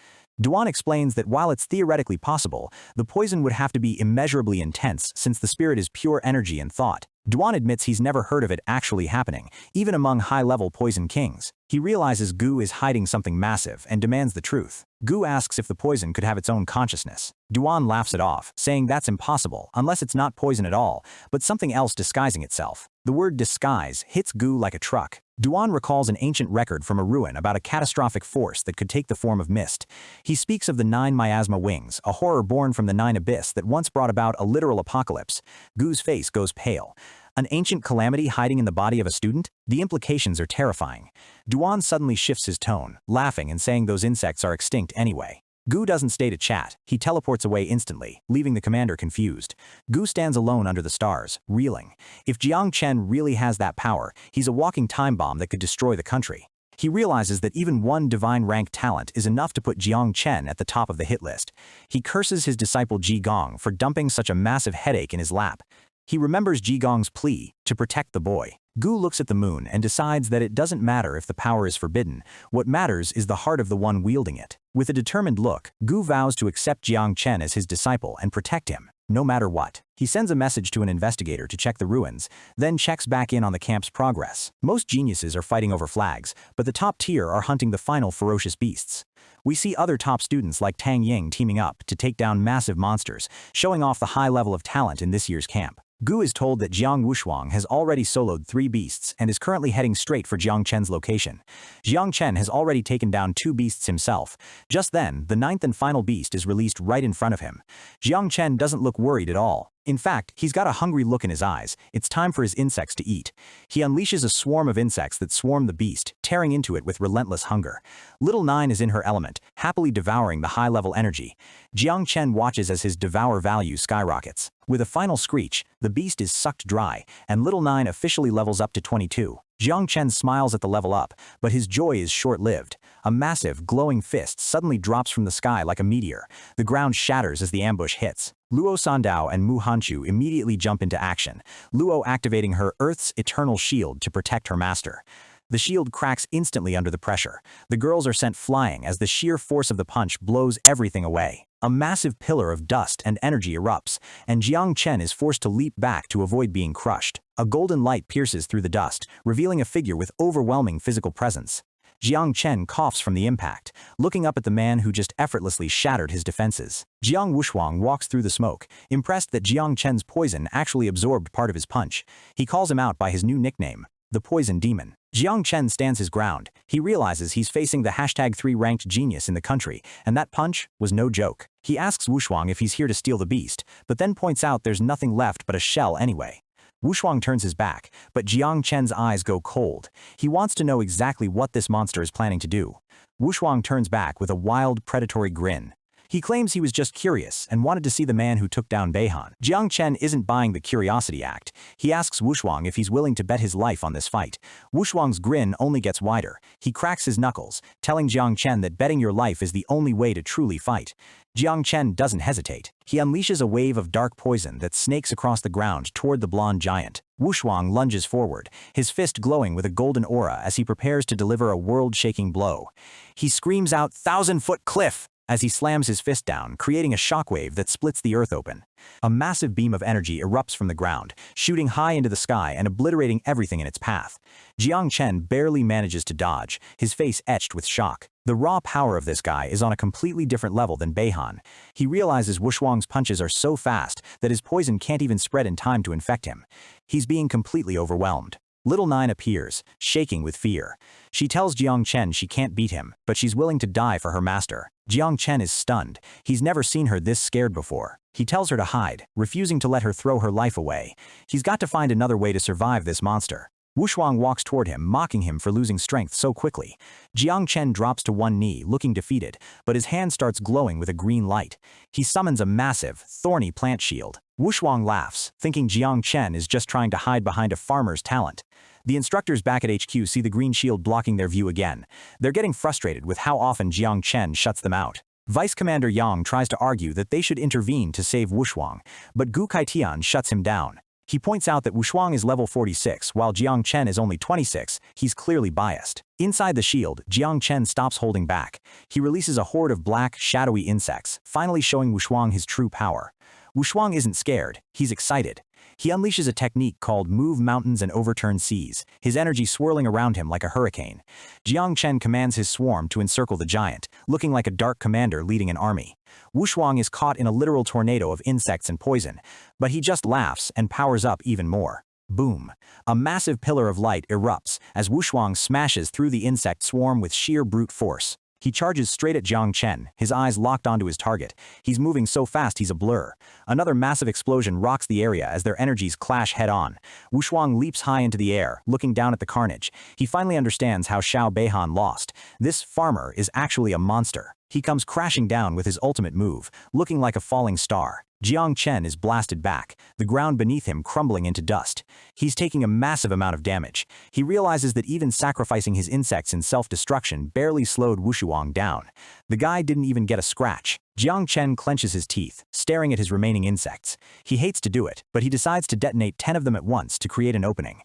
Duan explains that while it's theoretically possible, the poison would have to be immeasurably intense since the spirit is pure energy and thought. Duan admits he's never heard of it actually happening, even among high-level poison kings. He realizes Gu is hiding something massive and demands the truth. Gu asks if the poison could have its own consciousness. Duan laughs it off, saying that's impossible unless it's not poison at all, but something else disguising itself. The word disguise hits Gu like a truck. Duan recalls an ancient record from a ruin about a catastrophic force that could take the form of mist. He speaks of the 9 miasma wings, a horror born from the 9 abyss that once brought about a literal apocalypse. Gu's face goes pale. An ancient calamity hiding in the body of a student? The implications are terrifying. Duan suddenly shifts his tone, laughing and saying those insects are extinct anyway. Gu doesn't stay to chat. He teleports away instantly, leaving the commander confused. Gu stands alone under the stars, reeling. If Jiang Chen really has that power, he's a walking time bomb that could destroy the country. He realizes that even one divine-rank talent is enough to put Jiang Chen at the top of the hit list. He curses his disciple Ji Gong for dumping such a massive headache in his lap. He remembers Ji Gong's plea to protect the boy. Gu looks at the moon and decides that it doesn't matter if the power is forbidden. What matters is the heart of the one wielding it. With a determined look, Gu vows to accept Jiang Chen as his disciple and protect him, no matter what. He sends a message to an investigator to check the ruins, then checks back in on the camp's progress. Most geniuses are fighting over flags, but the top tier are hunting the final ferocious beasts. We see other top students like Tang Ying teaming up to take down massive monsters, showing off the high level of talent in this year's camp. Gu is told that Jiang Wuxuang has already soloed 3 beasts and is currently heading straight for Jiang Chen's location. Jiang Chen has already taken down 2 beasts himself. Just then, the 9th and final beast is released right in front of him. Jiang Chen doesn't look worried at all. In fact, he's got a hungry look in his eyes. It's time for his insects to eat. He unleashes a swarm of insects that swarm the beast, tearing into it with relentless hunger. Little 9 is in her element, happily devouring the high-level energy. Jiang Chen watches as his devour value skyrockets. With a final screech, the beast is sucked dry, and Little 9 officially levels up to 22. Jiang Chen smiles at the level up, but his joy is short-lived. A massive, glowing fist suddenly drops from the sky like a meteor. The ground shatters as the ambush hits. Luo Sandao and Mu Hanchu immediately jump into action, Luo activating her Earth's eternal shield to protect her master. The shield cracks instantly under the pressure. The girls are sent flying as the sheer force of the punch blows everything away. A massive pillar of dust and energy erupts, and Jiang Chen is forced to leap back to avoid being crushed. A golden light pierces through the dust, revealing a figure with overwhelming physical presence. Jiang Chen coughs from the impact, looking up at the man who just effortlessly shattered his defenses. Jiang Wuxuang walks through the smoke, impressed that Jiang Chen's poison actually absorbed part of his punch. He calls him out by his new nickname, the Poison Demon. Jiang Chen stands his ground. He realizes he's facing the #3 ranked genius in the country, and that punch was no joke. He asks Wuxuang if he's here to steal the beast, but then points out there's nothing left but a shell anyway. Wuxuang turns his back, but Jiang Chen's eyes go cold. He wants to know exactly what this monster is planning to do. Wuxuang turns back with a wild, predatory grin. He claims he was just curious and wanted to see the man who took down Beihan. Jiang Chen isn't buying the curiosity act. He asks Wuxuang if he's willing to bet his life on this fight. Wuxuang's grin only gets wider. He cracks his knuckles, telling Jiang Chen that betting your life is the only way to truly fight. Jiang Chen doesn't hesitate. He unleashes a wave of dark poison that snakes across the ground toward the blonde giant. Wuxuang lunges forward, his fist glowing with a golden aura as he prepares to deliver a world-shaking blow. He screams out, "1,000-foot cliff!" as he slams his fist down, creating a shockwave that splits the earth open. A massive beam of energy erupts from the ground, shooting high into the sky and obliterating everything in its path. Jiang Chen barely manages to dodge, his face etched with shock. The raw power of this guy is on a completely different level than Beihan. He realizes Wuxuang's punches are so fast that his poison can't even spread in time to infect him. He's being completely overwhelmed. Little Nine appears, shaking with fear. She tells Jang Chen she can't beat him, but she's willing to die for her master. Jang Chen is stunned. He's never seen her this scared before. He tells her to hide, refusing to let her throw her life away. He's got to find another way to survive this monster. Wushuang walks toward him, mocking him for losing strength so quickly. Jang Chen drops to one knee, looking defeated, but his hand starts glowing with a green light. He summons a massive, thorny plant shield. Wushuang laughs, thinking Jang Chen is just trying to hide behind a farmer's talent. The instructors back at HQ see the green shield blocking their view again. They're getting frustrated with how often Jang Chen shuts them out. Vice Commander Yang tries to argue that they should intervene to save Wushuang, but Gu Kaitian shuts him down. He points out that Wushuang is level 46 while Jang Chen is only 26, he's clearly biased. Inside the shield, Jang Chen stops holding back. He releases a horde of black, shadowy insects, finally showing Wushuang his true power. Wushuang isn't scared, he's excited. He unleashes a technique called Move Mountains and Overturn Seas, his energy swirling around him like a hurricane. Jang Chen commands his swarm to encircle the giant, looking like a dark commander leading an army. Wushuang is caught in a literal tornado of insects and poison, but he just laughs and powers up even more. Boom! A massive pillar of light erupts as Wushuang smashes through the insect swarm with sheer brute force. He charges straight at Jang Chen, his eyes locked onto his target. He's moving so fast he's a blur. Another massive explosion rocks the area as their energies clash head-on. Wushuang leaps high into the air, looking down at the carnage. He finally understands how Xiao Beihan lost. This farmer is actually a monster. He comes crashing down with his ultimate move, looking like a falling star. Jang Chen is blasted back, the ground beneath him crumbling into dust. He's taking a massive amount of damage. He realizes that even sacrificing his insects in self-destruction barely slowed Wushuang down. The guy didn't even get a scratch. Jang Chen clenches his teeth, staring at his remaining insects. He hates to do it, but he decides to detonate 10 of them at once to create an opening.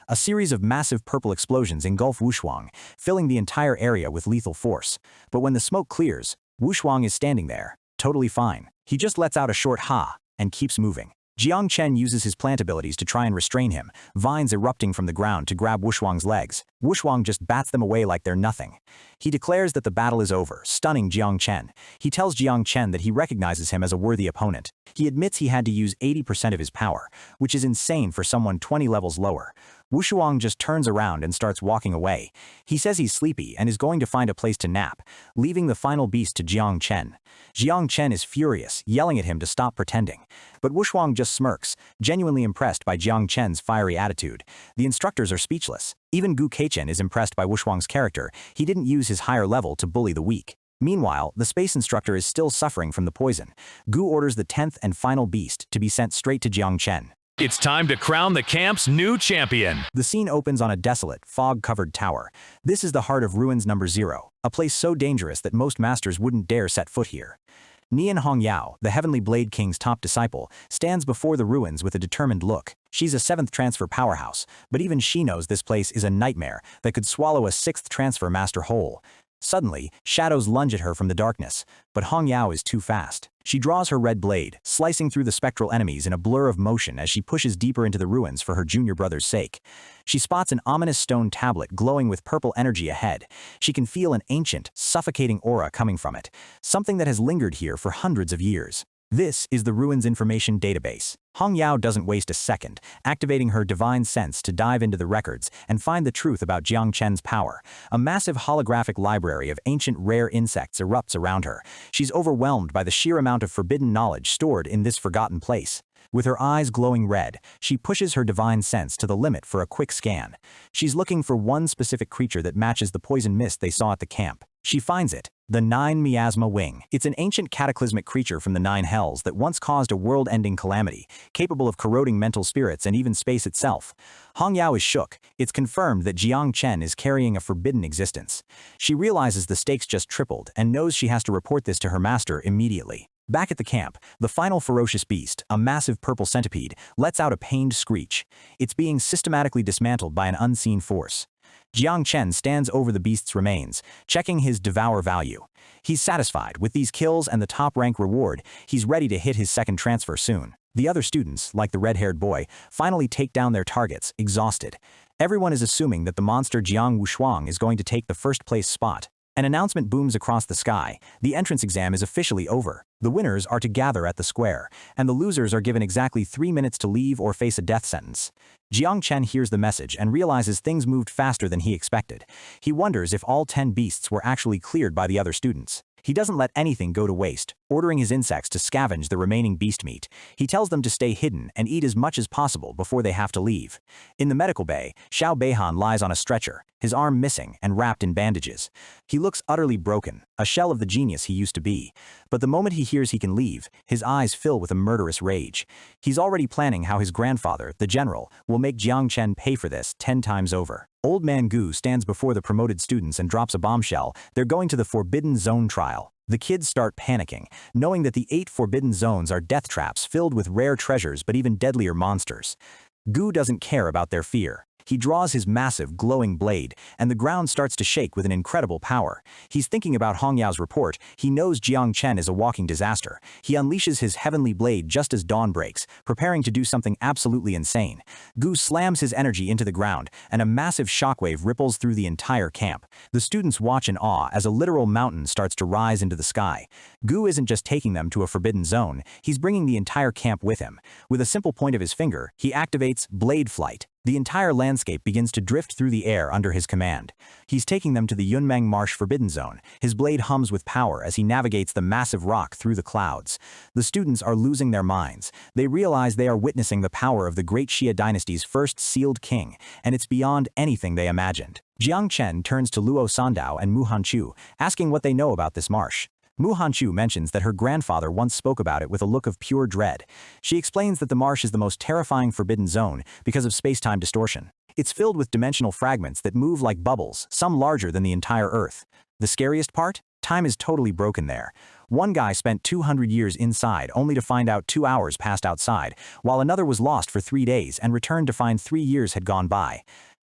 A series of massive purple explosions engulf Wushuang, filling the entire area with lethal force. But when the smoke clears, Wushuang is standing there, totally fine. He just lets out a short ha and keeps moving. Jang Chen uses his plant abilities to try and restrain him, vines erupting from the ground to grab Wushuang's legs. Wushuang just bats them away like they're nothing. He declares that the battle is over, stunning Jang Chen. He tells Jang Chen that he recognizes him as a worthy opponent. He admits he had to use 80% of his power, which is insane for someone 20 levels lower. Wushuang just turns around and starts walking away. He says he's sleepy and is going to find a place to nap, leaving the final beast to Jang Chen. Jang Chen is furious, yelling at him to stop pretending. But Wushuang just smirks, genuinely impressed by Jang Chen's fiery attitude. The instructors are speechless. Even Gu Keichen is impressed by Wushuang's character. He didn't use his higher level to bully the weak. Meanwhile, the space instructor is still suffering from the poison. Gu orders the 10th and final beast to be sent straight to Jang Chen. It's time to crown the camp's new champion. The scene opens on a desolate, fog-covered tower. This is the heart of Ruins Number 0, a place so dangerous that most masters wouldn't dare set foot here. Nian Hongyao, the Heavenly Blade King's top disciple, stands before the ruins with a determined look. She's a 7th transfer powerhouse, but even she knows this place is a nightmare that could swallow a 6th transfer master whole. Suddenly, shadows lunge at her from the darkness, but Hongyao is too fast. She draws her red blade, slicing through the spectral enemies in a blur of motion as she pushes deeper into the ruins for her junior brother's sake. She spots an ominous stone tablet glowing with purple energy ahead. She can feel an ancient, suffocating aura coming from it, something that has lingered here for hundreds of years. This is the Ruins Information Database. Hongyao doesn't waste a second, activating her divine sense to dive into the records and find the truth about Jang Chen's power. A massive holographic library of ancient rare insects erupts around her. She's overwhelmed by the sheer amount of forbidden knowledge stored in this forgotten place. With her eyes glowing red, she pushes her divine sense to the limit for a quick scan. She's looking for one specific creature that matches the poison mist they saw at the camp. She finds it. The 9 Miasma Wing. It's an ancient cataclysmic creature from the 9 Hells that once caused a world-ending calamity, capable of corroding mental spirits and even space itself. Hongyao is shook. It's confirmed that Jang Chen is carrying a forbidden existence. She realizes the stakes just tripled and knows she has to report this to her master immediately. Back at the camp, the final ferocious beast, a massive purple centipede, lets out a pained screech. It's being systematically dismantled by an unseen force. Jang Chen stands over the beast's remains, checking his devour value. He's satisfied with these kills and the top-rank reward. He's ready to hit his second transfer soon. The other students, like the red-haired boy, finally take down their targets, exhausted. Everyone is assuming that the monster Jiang Wushuang is going to take the first-place spot. An announcement booms across the sky. The entrance exam is officially over. The winners are to gather at the square, and the losers are given exactly 3 minutes to leave or face a death sentence. Jang Chen hears the message and realizes things moved faster than he expected. He wonders if all 10 beasts were actually cleared by the other students. He doesn't let anything go to waste, ordering his insects to scavenge the remaining beast meat. He tells them to stay hidden and eat as much as possible before they have to leave. In the medical bay, Xiao Beihan lies on a stretcher, his arm missing and wrapped in bandages. He looks utterly broken, a shell of the genius he used to be. But the moment he hears he can leave, his eyes fill with a murderous rage. He's already planning how his grandfather, the general, will make Jang Chen pay for this 10 times over. Old Man Gu stands before the promoted students and drops a bombshell. They're going to the Forbidden Zone trial. The kids start panicking, knowing that the 8 forbidden zones are death traps filled with rare treasures but even deadlier monsters. Gu doesn't care about their fear. He draws his massive, glowing blade, and the ground starts to shake with an incredible power. He's thinking about Hong Yao's report. He knows Jiang Chen is a walking disaster. He unleashes his heavenly blade just as dawn breaks, preparing to do something absolutely insane. Gu slams his energy into the ground, and a massive shockwave ripples through the entire camp. The students watch in awe as a literal mountain starts to rise into the sky. Gu isn't just taking them to a forbidden zone, he's bringing the entire camp with him. With a simple point of his finger, he activates Blade Flight. The entire landscape begins to drift through the air under his command. He's taking them to the Yunmeng Marsh Forbidden Zone. His blade hums with power as he navigates the massive rock through the clouds. The students are losing their minds. They realize they are witnessing the power of the great Xia dynasty's first sealed king, and it's beyond anything they imagined. Jiang Chen turns to Luo Sandao and Mu Hanchu, asking what they know about this marsh. Mu Hanchu mentions that her grandfather once spoke about it with a look of pure dread. She explains that the marsh is the most terrifying forbidden zone because of space-time distortion. It's filled with dimensional fragments that move like bubbles, some larger than the entire Earth. The scariest part? Time is totally broken there. One guy spent 200 years inside only to find out 2 hours passed outside, while another was lost for 3 days and returned to find 3 years had gone by.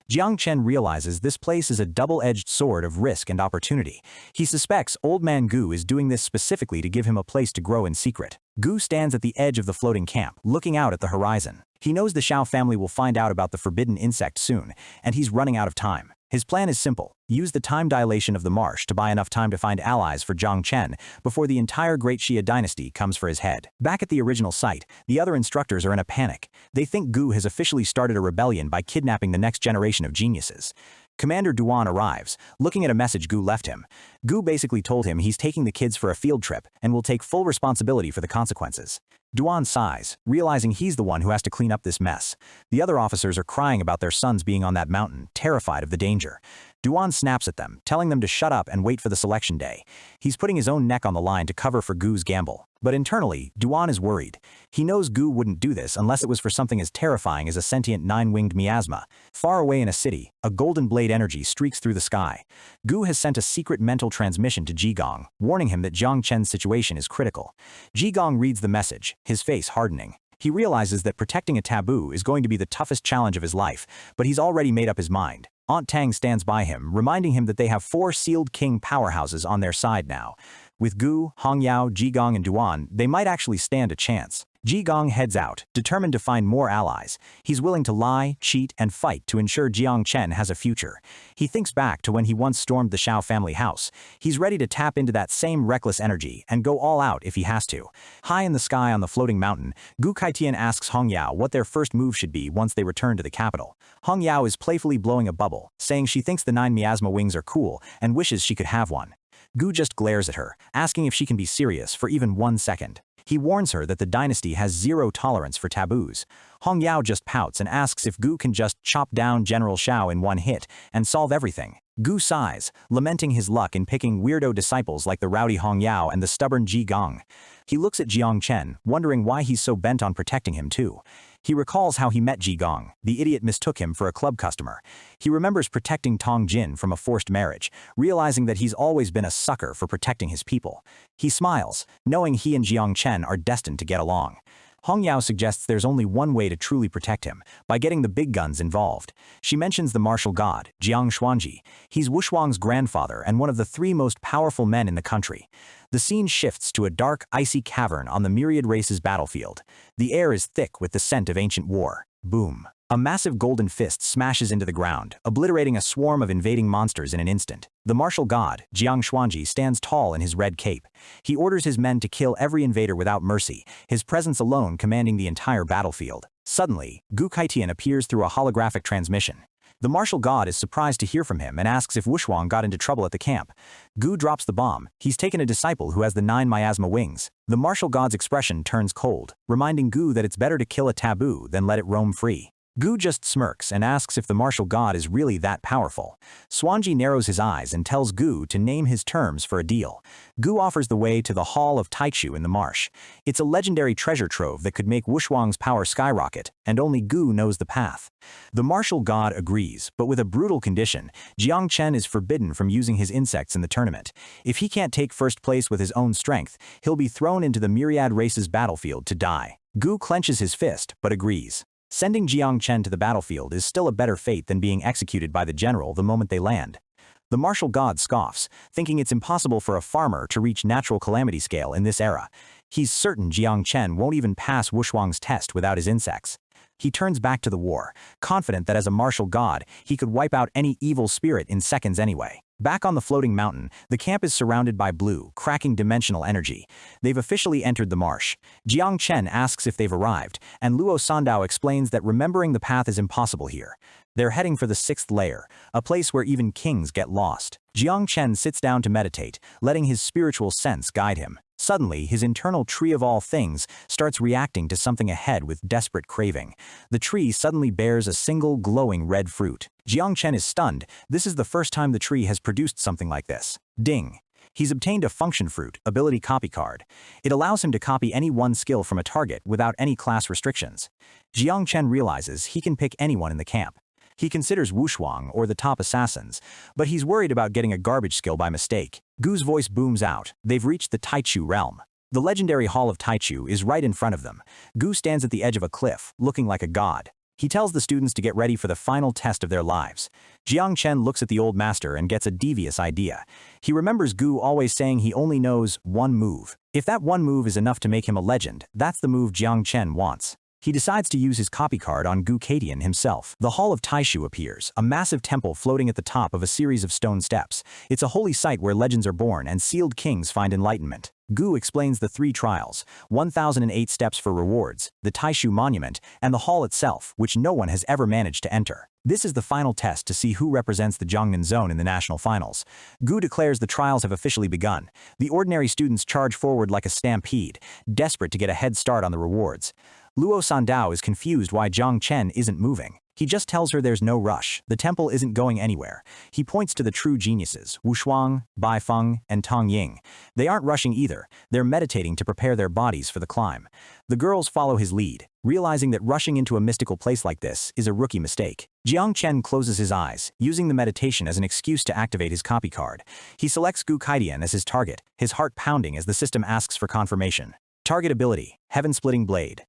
Jiang Chen realizes this place is a double-edged sword of risk and opportunity. He suspects Old Man Gu is doing this specifically to give him a place to grow in secret. Gu stands at the edge of the floating camp, looking out at the horizon. He knows the Shiao family will find out about the forbidden insect soon, and he's running out of time. His plan is simple: use the time dilation of the marsh to buy enough time to find allies for Jang Chen before the entire Great Xia dynasty comes for his head. Back at the original site, the other instructors are in a panic. They think Gu has officially started a rebellion by kidnapping the next generation of geniuses. Commander Duan arrives, looking at a message Gu left him. Gu basically told him he's taking the kids for a field trip and will take full responsibility for the consequences. Duan sighs, realizing he's the one who has to clean up this mess. The other officers are crying about their sons being on that mountain, terrified of the danger. Duan snaps at them, telling them to shut up and wait for the selection day. He's putting his own neck on the line to cover for Gu's gamble. But internally, Duan is worried. He knows Gu wouldn't do this unless it was for something as terrifying as a sentient 9-winged miasma. Far away in a city, a golden blade energy streaks through the sky. Gu has sent a secret mental transmission to Jigong, warning him that Jiang Chen's situation is critical. Jigong reads the message, his face hardening. He realizes that protecting a taboo is going to be the toughest challenge of his life, but he's already made up his mind. Aunt Tang stands by him, reminding him that they have 4 sealed king powerhouses on their side now. With Gu, Hong Yao, Jigong, and Duan, they might actually stand a chance. Jigong heads out, determined to find more allies. He's willing to lie, cheat, and fight to ensure Jiang Chen has a future. He thinks back to when he once stormed the Shiao family house. He's ready to tap into that same reckless energy and go all out if he has to. High in the sky on the floating mountain, Gu Kaitian asks Hong Yao what their first move should be once they return to the capital. Hong Yao is playfully blowing a bubble, saying she thinks the 9 miasma wings are cool and wishes she could have one. Gu just glares at her, asking if she can be serious for even 1 second. He warns her that the dynasty has 0 tolerance for taboos. Hong Yao just pouts and asks if Gu can just chop down General Xiao in 1 hit and solve everything. Gu sighs, lamenting his luck in picking weirdo disciples like the rowdy Hong Yao and the stubborn Ji Gong. He looks at Jiang Chen, wondering why he's so bent on protecting him too. He recalls how he met Ji Gong. The idiot mistook him for a club customer. He remembers protecting Tong Jin from a forced marriage, realizing that he's always been a sucker for protecting his people. He smiles, knowing he and Jiang Chen are destined to get along. Hong Yao suggests there's only one way to truly protect him, by getting the big guns involved. She mentions the martial god, Jiang Xuanji. He's Wushuang's grandfather and one of the 3 most powerful men in the country. The scene shifts to a dark, icy cavern on the myriad races battlefield. The air is thick with the scent of ancient war. Boom. A massive golden fist smashes into the ground, obliterating a swarm of invading monsters in an instant. The martial god, Jiang Xuanji, stands tall in his red cape. He orders his men to kill every invader without mercy, his presence alone commanding the entire battlefield. Suddenly, Gu Kaitian appears through a holographic transmission. The martial god is surprised to hear from him and asks if Wushuang got into trouble at the camp. Gu drops the bomb. He's taken a disciple who has the 9 miasma wings. The martial god's expression turns cold, reminding Gu that it's better to kill a taboo than let it roam free. Gu just smirks and asks if the martial god is really that powerful. Xuanji narrows his eyes and tells Gu to name his terms for a deal. Gu offers the way to the Hall of Taichu in the marsh. It's a legendary treasure trove that could make Wushuang's power skyrocket, and only Gu knows the path. The martial god agrees, but with a brutal condition. Jang Chen is forbidden from using his insects in the tournament. If he can't take first place with his own strength, he'll be thrown into the myriad race's battlefield to die. Gu clenches his fist, but agrees. Sending Jiang Chen to the battlefield is still a better fate than being executed by the general the moment they land. The martial god scoffs, thinking it's impossible for a farmer to reach natural calamity scale in this era. He's certain Jiang Chen won't even pass Wushuang's test without his insects. He turns back to the war, confident that as a martial god, he could wipe out any evil spirit in seconds anyway. Back on the floating mountain, the camp is surrounded by blue, cracking dimensional energy. They've officially entered the marsh. Jiang Chen asks if they've arrived, and Luo Sandao explains that remembering the path is impossible here. They're heading for the 6th layer, a place where even kings get lost. Jiang Chen sits down to meditate, letting his spiritual sense guide him. Suddenly, his internal tree of all things starts reacting to something ahead with desperate craving. The tree suddenly bears a single glowing red fruit. Jiang Chen is stunned. This is the first time the tree has produced something like this. Ding! He's obtained a function fruit, ability copy card. It allows him to copy any one skill from a target without any class restrictions. Jiang Chen realizes he can pick anyone in the camp. He considers Wushuang or the top assassins, but he's worried about getting a garbage skill by mistake. Gu's voice booms out. They've reached the Taichu realm. The legendary Hall of Taichu is right in front of them. Gu stands at the edge of a cliff, looking like a god. He tells the students to get ready for the final test of their lives. Jiang Chen looks at the old master and gets a devious idea. He remembers Gu always saying he only knows one move. If that one move is enough to make him a legend, that's the move Jiang Chen wants. He decides to use his copy card on Gu Kaitian himself. The Hall of Taishu appears, a massive temple floating at the top of a series of stone steps. It's a holy site where legends are born and sealed kings find enlightenment. Gu explains the 3 trials, 1008 steps for rewards, the Taishu monument, and the hall itself, which no one has ever managed to enter. This is the final test to see who represents the Jiangnan zone in the national finals. Gu declares the trials have officially begun. The ordinary students charge forward like a stampede, desperate to get a head start on the rewards. Luo Sandao is confused why Jiang Chen isn't moving. He just tells her there's no rush, the temple isn't going anywhere. He points to the true geniuses, Wushuang, Baifeng, and Tong Ying. They aren't rushing either, they're meditating to prepare their bodies for the climb. The girls follow his lead, realizing that rushing into a mystical place like this is a rookie mistake. Jiang Chen closes his eyes, using the meditation as an excuse to activate his copy card. He selects Gu Kaitian as his target, his heart pounding as the system asks for confirmation. Target ability, Heaven-Splitting Blade.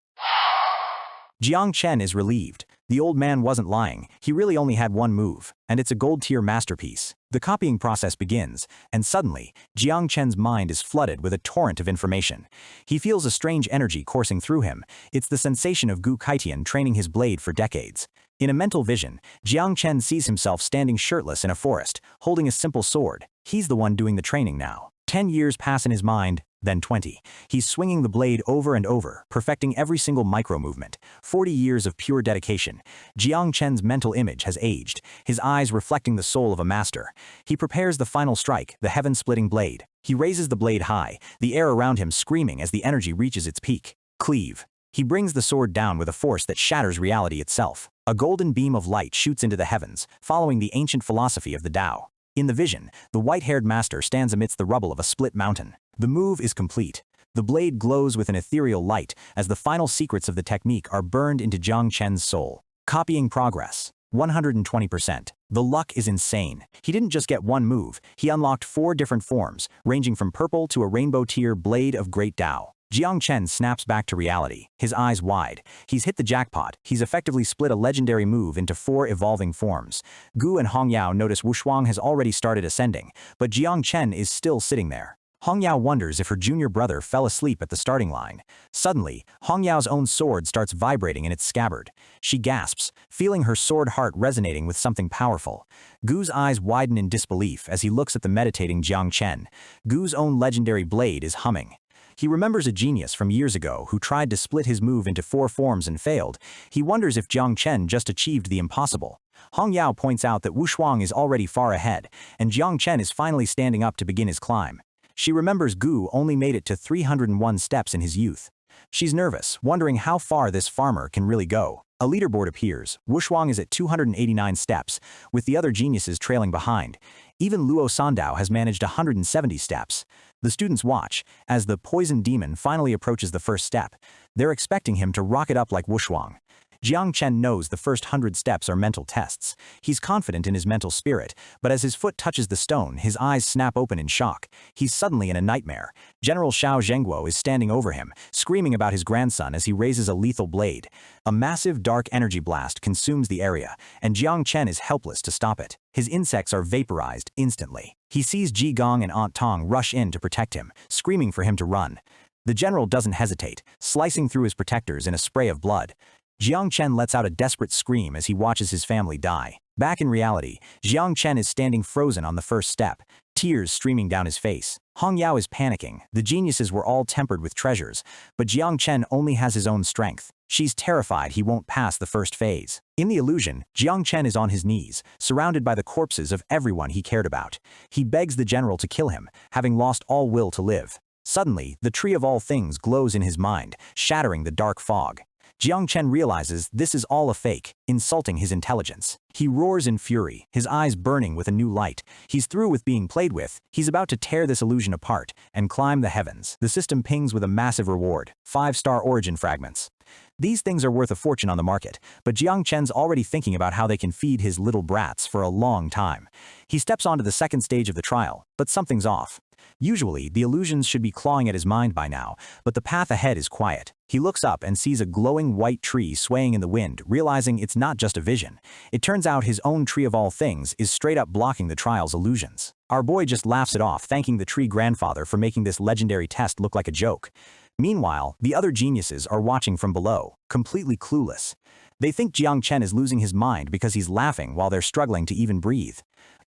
Jiang Chen is relieved. The old man wasn't lying, he really only had one move, and it's a gold-tier masterpiece. The copying process begins, and suddenly, Jiang Chen's mind is flooded with a torrent of information. He feels a strange energy coursing through him. It's the sensation of Gu Kaitian training his blade for decades. In a mental vision, Jiang Chen sees himself standing shirtless in a forest, holding a simple sword. He's the one doing the training now. 10 years pass in his mind, then 20. He's swinging the blade over and over, perfecting every single micro-movement. 40 years of pure dedication. Jiang Chen's mental image has aged, his eyes reflecting the soul of a master. He prepares the final strike, the heaven-splitting blade. He raises the blade high, the air around him screaming as the energy reaches its peak. Cleave. He brings the sword down with a force that shatters reality itself. A golden beam of light shoots into the heavens, following the ancient philosophy of the Tao. In the vision, the white-haired master stands amidst the rubble of a split mountain. The move is complete. The blade glows with an ethereal light as the final secrets of the technique are burned into Jiang Chen's soul. Copying progress. 120%. The luck is insane. He didn't just get one move, he unlocked 4 different forms, ranging from purple to a rainbow-tier blade of great Tao. Jiang Chen snaps back to reality, his eyes wide. He's hit the jackpot. He's effectively split a legendary move into 4 evolving forms. Gu and Hongyao notice Wushuang has already started ascending, but Jiang Chen is still sitting there. Hongyao wonders if her junior brother fell asleep at the starting line. Suddenly, Hongyao's own sword starts vibrating in its scabbard. She gasps, feeling her sword heart resonating with something powerful. Gu's eyes widen in disbelief as he looks at the meditating Jang Chen. Gu's own legendary blade is humming. He remembers a genius from years ago who tried to split his move into 4 forms and failed. He wonders if Jang Chen just achieved the impossible. Hongyao points out that Wu Shuang is already far ahead, and Jang Chen is finally standing up to begin his climb. She remembers Gu only made it to 301 steps in his youth. She's nervous, wondering how far this farmer can really go. A leaderboard appears. Wu Shuang is at 289 steps, with the other geniuses trailing behind. Even Luo Sandao has managed 170 steps. The students watch, as the poison demon finally approaches the first step. They're expecting him to rocket up like Wu Shuang. Jiang Chen knows the first 100 steps are mental tests. He's confident in his mental spirit, but as his foot touches the stone, his eyes snap open in shock. He's suddenly in a nightmare. General Xiao Zhengguo is standing over him, screaming about his grandson as he raises a lethal blade. A massive dark energy blast consumes the area, and Jiang Chen is helpless to stop it. His insects are vaporized instantly. He sees Ji Gong and Aunt Tong rush in to protect him, screaming for him to run. The general doesn't hesitate, slicing through his protectors in a spray of blood. Jiang Chen lets out a desperate scream as he watches his family die. Back in reality, Jiang Chen is standing frozen on the first step, tears streaming down his face. Hongyao is panicking. The geniuses were all tempered with treasures, but Jiang Chen only has his own strength. She's terrified he won't pass the first phase. In the illusion, Jiang Chen is on his knees, surrounded by the corpses of everyone he cared about. He begs the general to kill him, having lost all will to live. Suddenly, the tree of all things glows in his mind, shattering the dark fog. Jiang Chen realizes this is all a fake, insulting his intelligence. He roars in fury, his eyes burning with a new light. He's through with being played with. He's about to tear this illusion apart and climb the heavens. The system pings with a massive reward, 5-star origin fragments. These things are worth a fortune on the market, but Jiang Chen's already thinking about how they can feed his little brats for a long time. He steps onto the second stage of the trial, but something's off. Usually, the illusions should be clawing at his mind by now, but the path ahead is quiet. He looks up and sees a glowing white tree swaying in the wind, realizing it's not just a vision. It turns out his own tree of all things is straight up blocking the trial's illusions. Our boy just laughs it off, thanking the tree grandfather for making this legendary test look like a joke. Meanwhile, the other geniuses are watching from below, completely clueless. They think Jiang Chen is losing his mind because he's laughing while they're struggling to even breathe.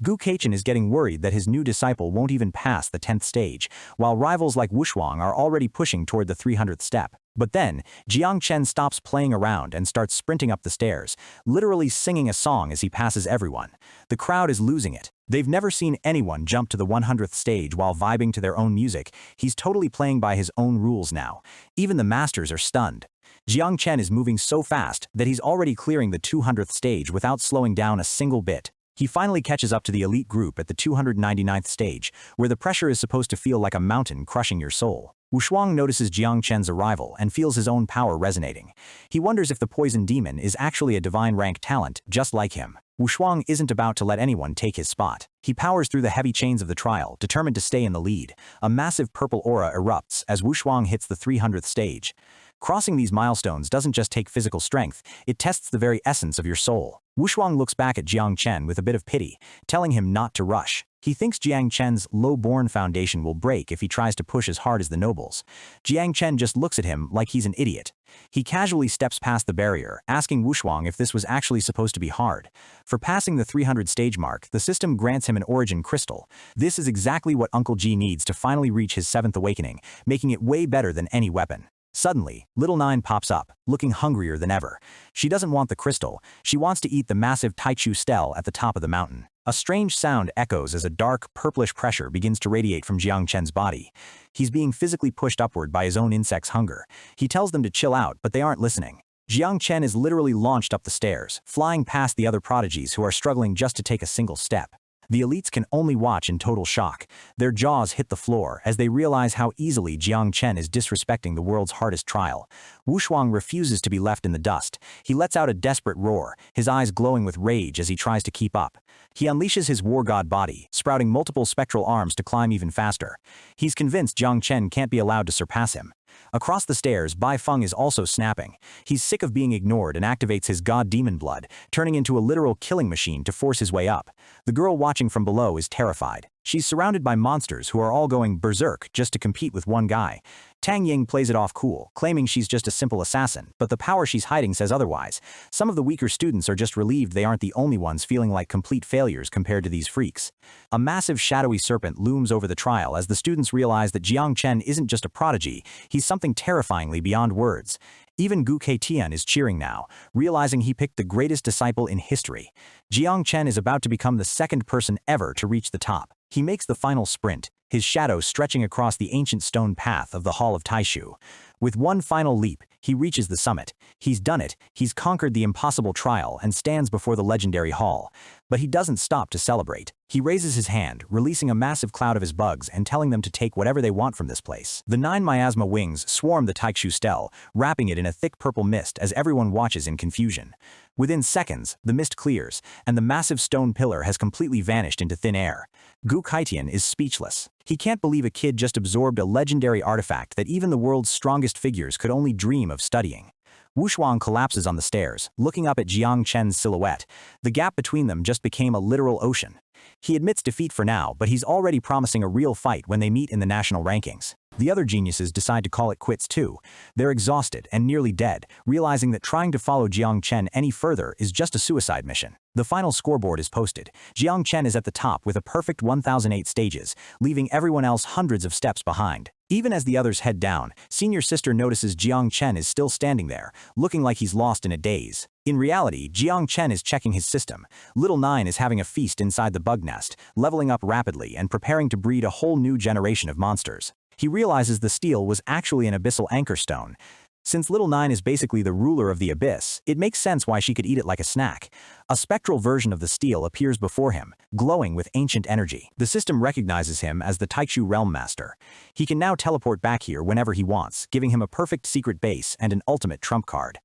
Gu Keichen is getting worried that his new disciple won't even pass the 10th stage, while rivals like Wu Shuang are already pushing toward the 300th step. But then, Jiang Chen stops playing around and starts sprinting up the stairs, literally singing a song as he passes everyone. The crowd is losing it. They've never seen anyone jump to the 100th stage while vibing to their own music. He's totally playing by his own rules now. Even the masters are stunned. Jiang Chen is moving so fast that he's already clearing the 200th stage without slowing down a single bit. He finally catches up to the elite group at the 299th stage, where the pressure is supposed to feel like a mountain crushing your soul. Wu Shuang notices Jiang Chen's arrival and feels his own power resonating. He wonders if the poison demon is actually a divine rank talent, just like him. Wu Shuang isn't about to let anyone take his spot. He powers through the heavy chains of the trial, determined to stay in the lead. A massive purple aura erupts as Wu Shuang hits the 300th stage. Crossing these milestones doesn't just take physical strength, it tests the very essence of your soul. Wu Shuang looks back at Jiang Chen with a bit of pity, telling him not to rush. He thinks Jiang Chen's low-born foundation will break if he tries to push as hard as the nobles. Jiang Chen just looks at him like he's an idiot. He casually steps past the barrier, asking Wu Shuang if this was actually supposed to be hard. For passing the 300 stage mark, the system grants him an origin crystal. This is exactly what Uncle Ji needs to finally reach his 7th awakening, making it way better than any weapon. Suddenly, Little Nine pops up, looking hungrier than ever. She doesn't want the crystal, she wants to eat the massive Taichu stele at the top of the mountain. A strange sound echoes as a dark, purplish pressure begins to radiate from Jiang Chen's body. He's being physically pushed upward by his own insect's hunger. He tells them to chill out, but they aren't listening. Jiang Chen is literally launched up the stairs, flying past the other prodigies who are struggling just to take a single step. The elites can only watch in total shock. Their jaws hit the floor as they realize how easily Jiang Chen is disrespecting the world's hardest trial. Wu Shuang refuses to be left in the dust. He lets out a desperate roar, his eyes glowing with rage as he tries to keep up. He unleashes his war god body, sprouting multiple spectral arms to climb even faster. He's convinced Jiang Chen can't be allowed to surpass him. Across the stairs, Bai Feng is also snapping. He's sick of being ignored and activates his god demon blood, turning into a literal killing machine to force his way up. The girl watching from below is terrified. She's surrounded by monsters who are all going berserk just to compete with one guy. Tang Ying plays it off cool, claiming she's just a simple assassin, but the power she's hiding says otherwise. Some of the weaker students are just relieved they aren't the only ones feeling like complete failures compared to these freaks. A massive shadowy serpent looms over the trial as the students realize that Jang Chen isn't just a prodigy, he's something terrifyingly beyond words. Even Gu Keitian is cheering now, realizing he picked the greatest disciple in history. Jang Chen is about to become the second person ever to reach the top. He makes the final sprint, his shadow stretching across the ancient stone path of the Hall of Taishu. With one final leap, he reaches the summit. He's done it, he's conquered the impossible trial and stands before the legendary hall. But he doesn't stop to celebrate. He raises his hand, releasing a massive cloud of his bugs and telling them to take whatever they want from this place. The 9 miasma wings swarm the Taishu stele, wrapping it in a thick purple mist as everyone watches in confusion. Within seconds, the mist clears, and the massive stone pillar has completely vanished into thin air. Gu Keitian is speechless. He can't believe a kid just absorbed a legendary artifact that even the world's strongest figures could only dream of studying. Wu Shuang collapses on the stairs, looking up at Jang Chen's silhouette. The gap between them just became a literal ocean. He admits defeat for now, but he's already promising a real fight when they meet in the national rankings. The other geniuses decide to call it quits too. They're exhausted and nearly dead, realizing that trying to follow Jang Chen any further is just a suicide mission. The final scoreboard is posted. Jang Chen is at the top with a perfect 1008 stages, leaving everyone else hundreds of steps behind. Even as the others head down, senior sister notices Jang Chen is still standing there, looking like he's lost in a daze. In reality, Jang Chen is checking his system. Little Nine is having a feast inside the bug nest, leveling up rapidly and preparing to breed a whole new generation of monsters. He realizes the steel was actually an abyssal anchor stone. Since Little Nine is basically the ruler of the abyss, it makes sense why she could eat it like a snack. A spectral version of the steel appears before him, glowing with ancient energy. The system recognizes him as the Taishu Realm Master. He can now teleport back here whenever he wants, giving him a perfect secret base and an ultimate trump card.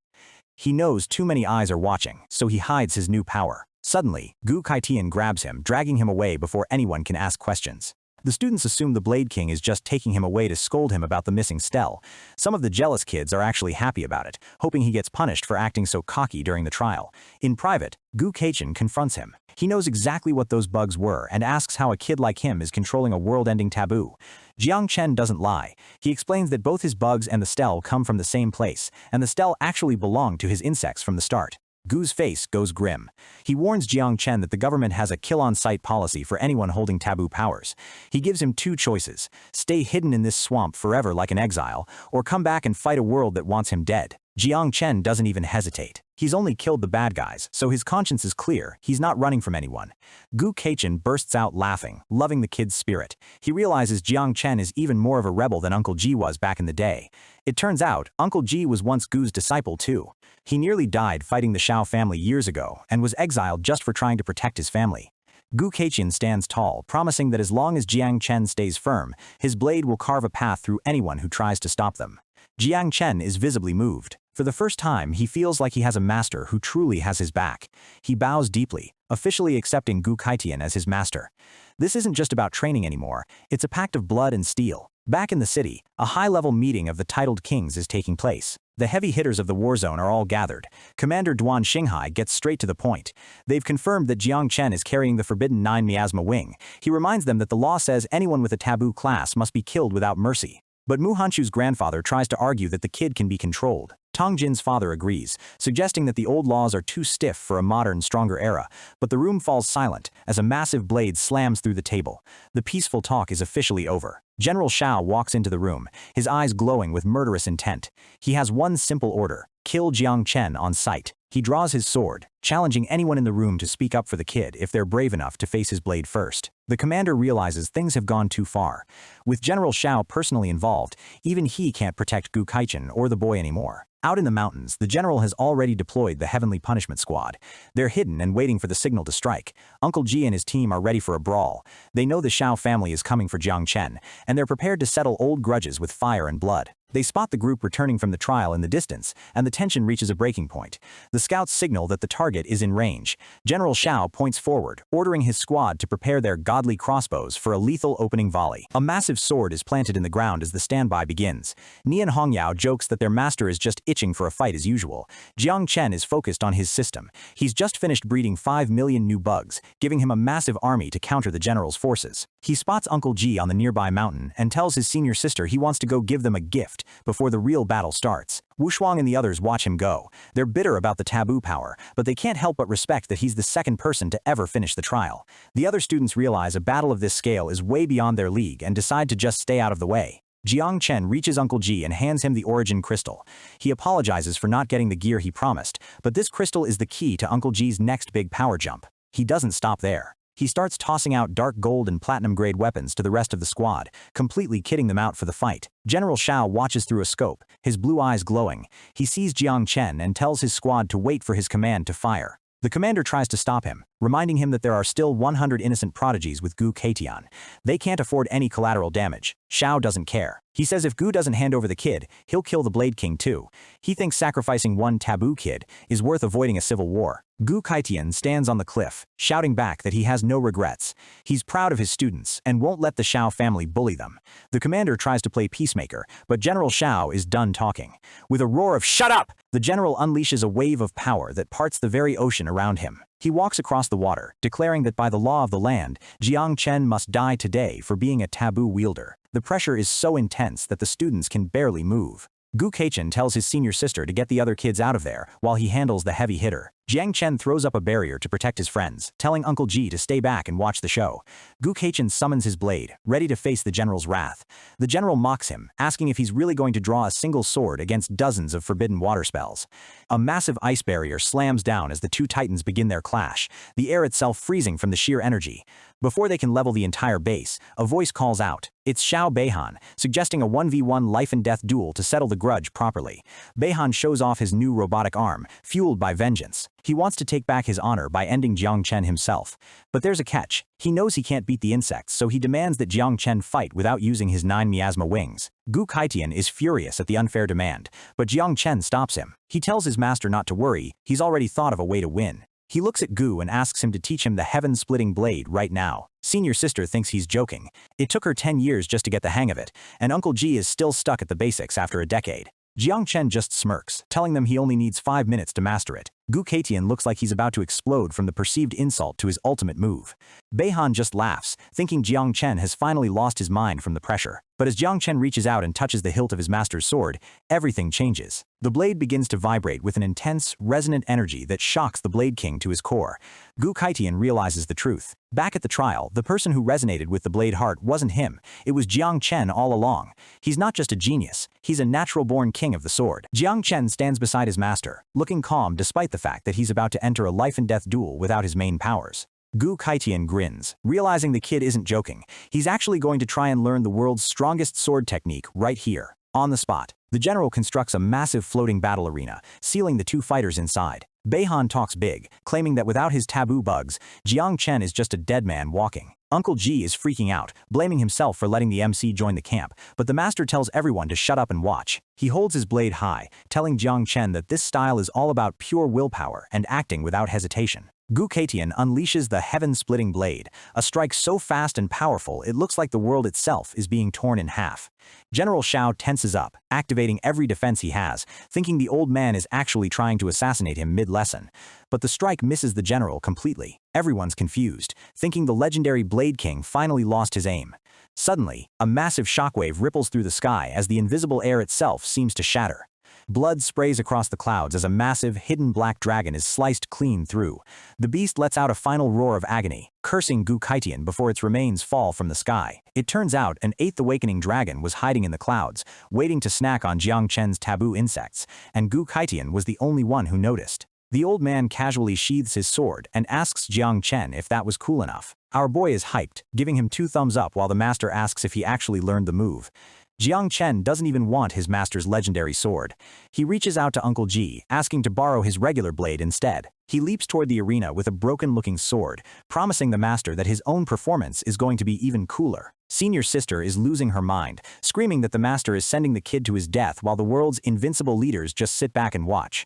He knows too many eyes are watching, so he hides his new power. Suddenly, Gu Keitian grabs him, dragging him away before anyone can ask questions. The students assume the Blade King is just taking him away to scold him about the missing stele. Some of the jealous kids are actually happy about it, hoping he gets punished for acting so cocky during the trial. In private, Gu Keitian confronts him. He knows exactly what those bugs were and asks how a kid like him is controlling a world-ending taboo. Jang Chen doesn't lie. He explains that both his bugs and the stele come from the same place, and the stele actually belonged to his insects from the start. Gu's face goes grim. He warns Jang Chen that the government has a kill-on-sight policy for anyone holding taboo powers. He gives him two choices: stay hidden in this swamp forever like an exile, or come back and fight a world that wants him dead. Jang Chen doesn't even hesitate. He's only killed the bad guys, so his conscience is clear. He's not running from anyone. Gu Keitian bursts out laughing, loving the kid's spirit. He realizes Jang Chen is even more of a rebel than Uncle Ji was back in the day. It turns out, Uncle Ji was once Gu's disciple too. He nearly died fighting the Shiao family years ago and was exiled just for trying to protect his family. Gu Keitian stands tall, promising that as long as Jang Chen stays firm, his blade will carve a path through anyone who tries to stop them. Jang Chen is visibly moved. For the first time, he feels like he has a master who truly has his back. He bows deeply, officially accepting Gu Keitian as his master. This isn't just about training anymore, it's a pact of blood and steel. Back in the city, a high-level meeting of the titled kings is taking place. The heavy hitters of the war zone are all gathered. Commander Duan Xinghai gets straight to the point. They've confirmed that Jang Chen is carrying the forbidden 9 miasma wing. He reminds them that the law says anyone with a taboo class must be killed without mercy. But Mu Hanchu's grandfather tries to argue that the kid can be controlled. Tong Jin's father agrees, suggesting that the old laws are too stiff for a modern, stronger era, but the room falls silent as a massive blade slams through the table. The peaceful talk is officially over. General Shiao walks into the room, his eyes glowing with murderous intent. He has one simple order: kill Jang Chen on sight. He draws his sword, challenging anyone in the room to speak up for the kid if they're brave enough to face his blade first. The commander realizes things have gone too far. With General Shiao personally involved, even he can't protect Gu Keitian or the boy anymore. Out in the mountains, the general has already deployed the Heavenly Punishment Squad. They're hidden and waiting for the signal to strike. Uncle Ji and his team are ready for a brawl. They know the Shiao family is coming for Jang Chen, and they're prepared to settle old grudges with fire and blood. They spot the group returning from the trial in the distance, and the tension reaches a breaking point. The scouts signal that the target is in range. General Shiao points forward, ordering his squad to prepare their godly crossbows for a lethal opening volley. A massive sword is planted in the ground as the standby begins. Nian Hongyao jokes that their master is just itching for a fight as usual. Jang Chen is focused on his system. He's just finished breeding 5 million new bugs, giving him a massive army to counter the general's forces. He spots Uncle Ji on the nearby mountain and tells his senior sister he wants to go give them a gift before the real battle starts. Wu Shuang and the others watch him go. They're bitter about the taboo power, but they can't help but respect that he's the second person to ever finish the trial. The other students realize a battle of this scale is way beyond their league and decide to just stay out of the way. Jang Chen reaches Uncle Ji and hands him the origin crystal. He apologizes for not getting the gear he promised, but this crystal is the key to Uncle Ji's next big power jump. He doesn't stop there. He starts tossing out dark gold and platinum-grade weapons to the rest of the squad, completely kitting them out for the fight. General Shiao watches through a scope, his blue eyes glowing. He sees Jang Chen and tells his squad to wait for his command to fire. The commander tries to stop him, reminding him that there are still 100 innocent prodigies with Gu Kaitian. They can't afford any collateral damage. Shiao doesn't care. He says if Gu doesn't hand over the kid, he'll kill the Blade King too. He thinks sacrificing one taboo kid is worth avoiding a civil war. Gu Kaitian stands on the cliff, shouting back that he has no regrets. He's proud of his students and won't let the Shiao family bully them. The commander tries to play peacemaker, but General Shiao is done talking. With a roar of "Shut up!" the general unleashes a wave of power that parts the very ocean around him. He walks across the water, declaring that by the law of the land, Jang Chen must die today for being a taboo wielder. The pressure is so intense that the students can barely move. Gu Kaichen tells his senior sister to get the other kids out of there while he handles the heavy hitter. Jang Chen throws up a barrier to protect his friends, telling Uncle Ji to stay back and watch the show. Gu Kaichen summons his blade, ready to face the general's wrath. The general mocks him, asking if he's really going to draw a single sword against dozens of forbidden water spells. A massive ice barrier slams down as the two titans begin their clash, the air itself freezing from the sheer energy. Before they can level the entire base, a voice calls out. It's Xiao Beihan, suggesting a 1v1 life-and-death duel to settle the grudge properly. Beihan shows off his new robotic arm, fueled by vengeance. He wants to take back his honor by ending Jang Chen himself. But there's a catch. He knows he can't beat the insects, so he demands that Jang Chen fight without using his 9 miasma wings. Gu Kaitian is furious at the unfair demand, but Jang Chen stops him. He tells his master not to worry, he's already thought of a way to win. He looks at Gu and asks him to teach him the heaven-splitting blade right now. Senior sister thinks he's joking. It took her 10 years just to get the hang of it, and Uncle Ji is still stuck at the basics after a decade. Jang Chen just smirks, telling them he only needs 5 minutes to master it. Gu Kaitian looks like he's about to explode from the perceived insult to his ultimate move. Beihan just laughs, thinking Jang Chen has finally lost his mind from the pressure. But as Jang Chen reaches out and touches the hilt of his master's sword, everything changes. The blade begins to vibrate with an intense, resonant energy that shocks the Blade King to his core. Gu Kaitian realizes the truth. Back at the trial, the person who resonated with the blade heart wasn't him. It was Jang Chen all along. He's not just a genius, he's a natural-born king of the sword. Jang Chen stands beside his master, looking calm despite the fact that he's about to enter a life-and-death duel without his main powers. Gu Kaitian grins, realizing the kid isn't joking. He's actually going to try and learn the world's strongest sword technique right here, on the spot. The general constructs a massive floating battle arena, sealing the two fighters inside. Beihan talks big, claiming that without his taboo bugs, Jang Chen is just a dead man walking. Uncle Ji is freaking out, blaming himself for letting the MC join the camp, but the master tells everyone to shut up and watch. He holds his blade high, telling Jang Chen that this style is all about pure willpower and acting without hesitation. Gu Kaitian unleashes the heaven-splitting blade, a strike so fast and powerful it looks like the world itself is being torn in half. General Shiao tenses up, activating every defense he has, thinking the old man is actually trying to assassinate him mid-lesson. But the strike misses the general completely. Everyone's confused, thinking the legendary Blade King finally lost his aim. Suddenly, a massive shockwave ripples through the sky as the invisible air itself seems to shatter. Blood sprays across the clouds as a massive, hidden black dragon is sliced clean through. The beast lets out a final roar of agony, cursing Gu Kaitian before its remains fall from the sky. It turns out an 8th awakening dragon was hiding in the clouds, waiting to snack on Jang Chen's taboo insects, and Gu Kaitian was the only one who noticed. The old man casually sheathes his sword and asks Jang Chen if that was cool enough. Our boy is hyped, giving him 2 thumbs up while the master asks if he actually learned the move. Jang Chen doesn't even want his master's legendary sword. He reaches out to Uncle Ji, asking to borrow his regular blade instead. He leaps toward the arena with a broken-looking sword, promising the master that his own performance is going to be even cooler. Senior sister is losing her mind, screaming that the master is sending the kid to his death while the world's invincible leaders just sit back and watch.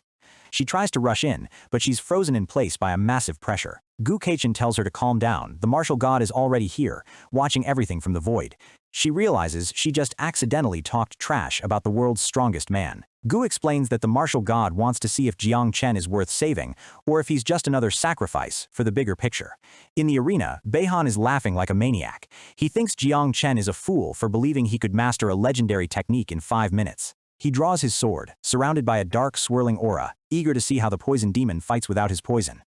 She tries to rush in, but she's frozen in place by a massive pressure. Chen tells her to calm down. The martial god is already here, watching everything from the void. She realizes she just accidentally talked trash about the world's strongest man. Gu explains that the martial god wants to see if Jang Chen is worth saving, or if he's just another sacrifice for the bigger picture. In the arena, Beihan is laughing like a maniac. He thinks Jang Chen is a fool for believing he could master a legendary technique in 5 minutes. He draws his sword, surrounded by a dark, swirling aura, eager to see how the poison demon fights without his poison.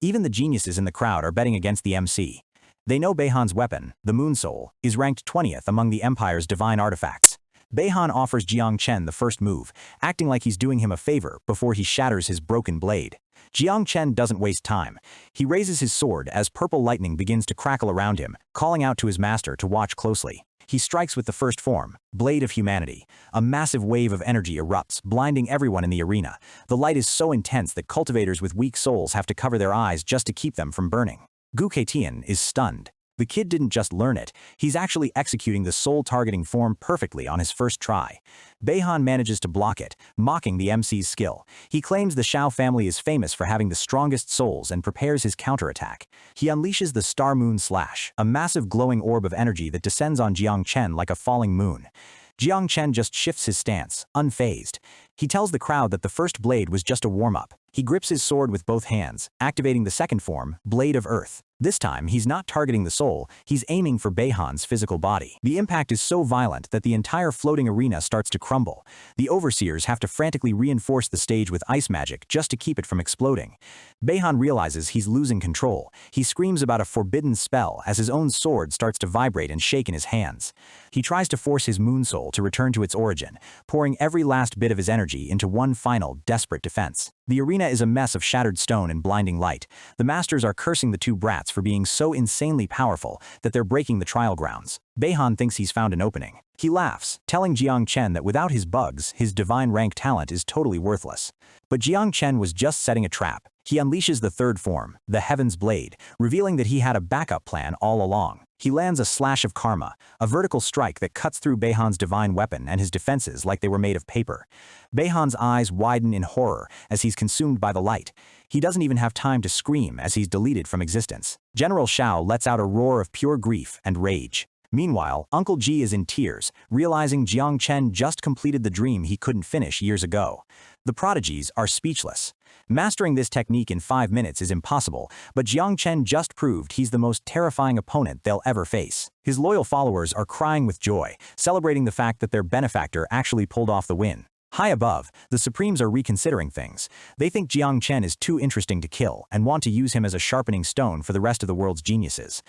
Even the geniuses in the crowd are betting against the MC. They know Beihan's weapon, the Moon Soul, is ranked 20th among the Empire's divine artifacts. Beihan offers Jang Chen the first move, acting like he's doing him a favor before he shatters his broken blade. Jang Chen doesn't waste time. He raises his sword as purple lightning begins to crackle around him, calling out to his master to watch closely. He strikes with the first form, Blade of Humanity. A massive wave of energy erupts, blinding everyone in the arena. The light is so intense that cultivators with weak souls have to cover their eyes just to keep them from burning. Gu Tian is stunned. The kid didn't just learn it, he's actually executing the soul-targeting form perfectly on his first try. Beihan manages to block it, mocking the MC's skill. He claims the Shiao family is famous for having the strongest souls and prepares his counterattack. He unleashes the Star Moon Slash, a massive glowing orb of energy that descends on Jang Chen like a falling moon. Jang Chen just shifts his stance, unfazed. He tells the crowd that the first blade was just a warm-up. He grips his sword with both hands, activating the second form, Blade of Earth. This time, he's not targeting the soul, he's aiming for Beihan's physical body. The impact is so violent that the entire floating arena starts to crumble. The overseers have to frantically reinforce the stage with ice magic just to keep it from exploding. Beihan realizes he's losing control. He screams about a forbidden spell as his own sword starts to vibrate and shake in his hands. He tries to force his moon soul to return to its origin, pouring every last bit of his energy into one final, desperate defense. The arena is a mess of shattered stone and blinding light. The masters are cursing the two brats for being so insanely powerful that they're breaking the trial grounds. Beihan thinks he's found an opening. He laughs, telling Jang Chen that without his bugs, his divine rank talent is totally worthless. But Jang Chen was just setting a trap. He unleashes the third form, the Heaven's Blade, revealing that he had a backup plan all along. He lands a slash of karma, a vertical strike that cuts through Beihan's divine weapon and his defenses like they were made of paper. Beihan's eyes widen in horror as he's consumed by the light. He doesn't even have time to scream as he's deleted from existence. General Shiao lets out a roar of pure grief and rage. Meanwhile, Uncle Ji is in tears, realizing Jang Chen just completed the dream he couldn't finish years ago. The prodigies are speechless. Mastering this technique in 5 minutes is impossible, but Jang Chen just proved he's the most terrifying opponent they'll ever face. His loyal followers are crying with joy, celebrating the fact that their benefactor actually pulled off the win. High above, the Supremes are reconsidering things. They think Jang Chen is too interesting to kill and want to use him as a sharpening stone for the rest of the world's geniuses.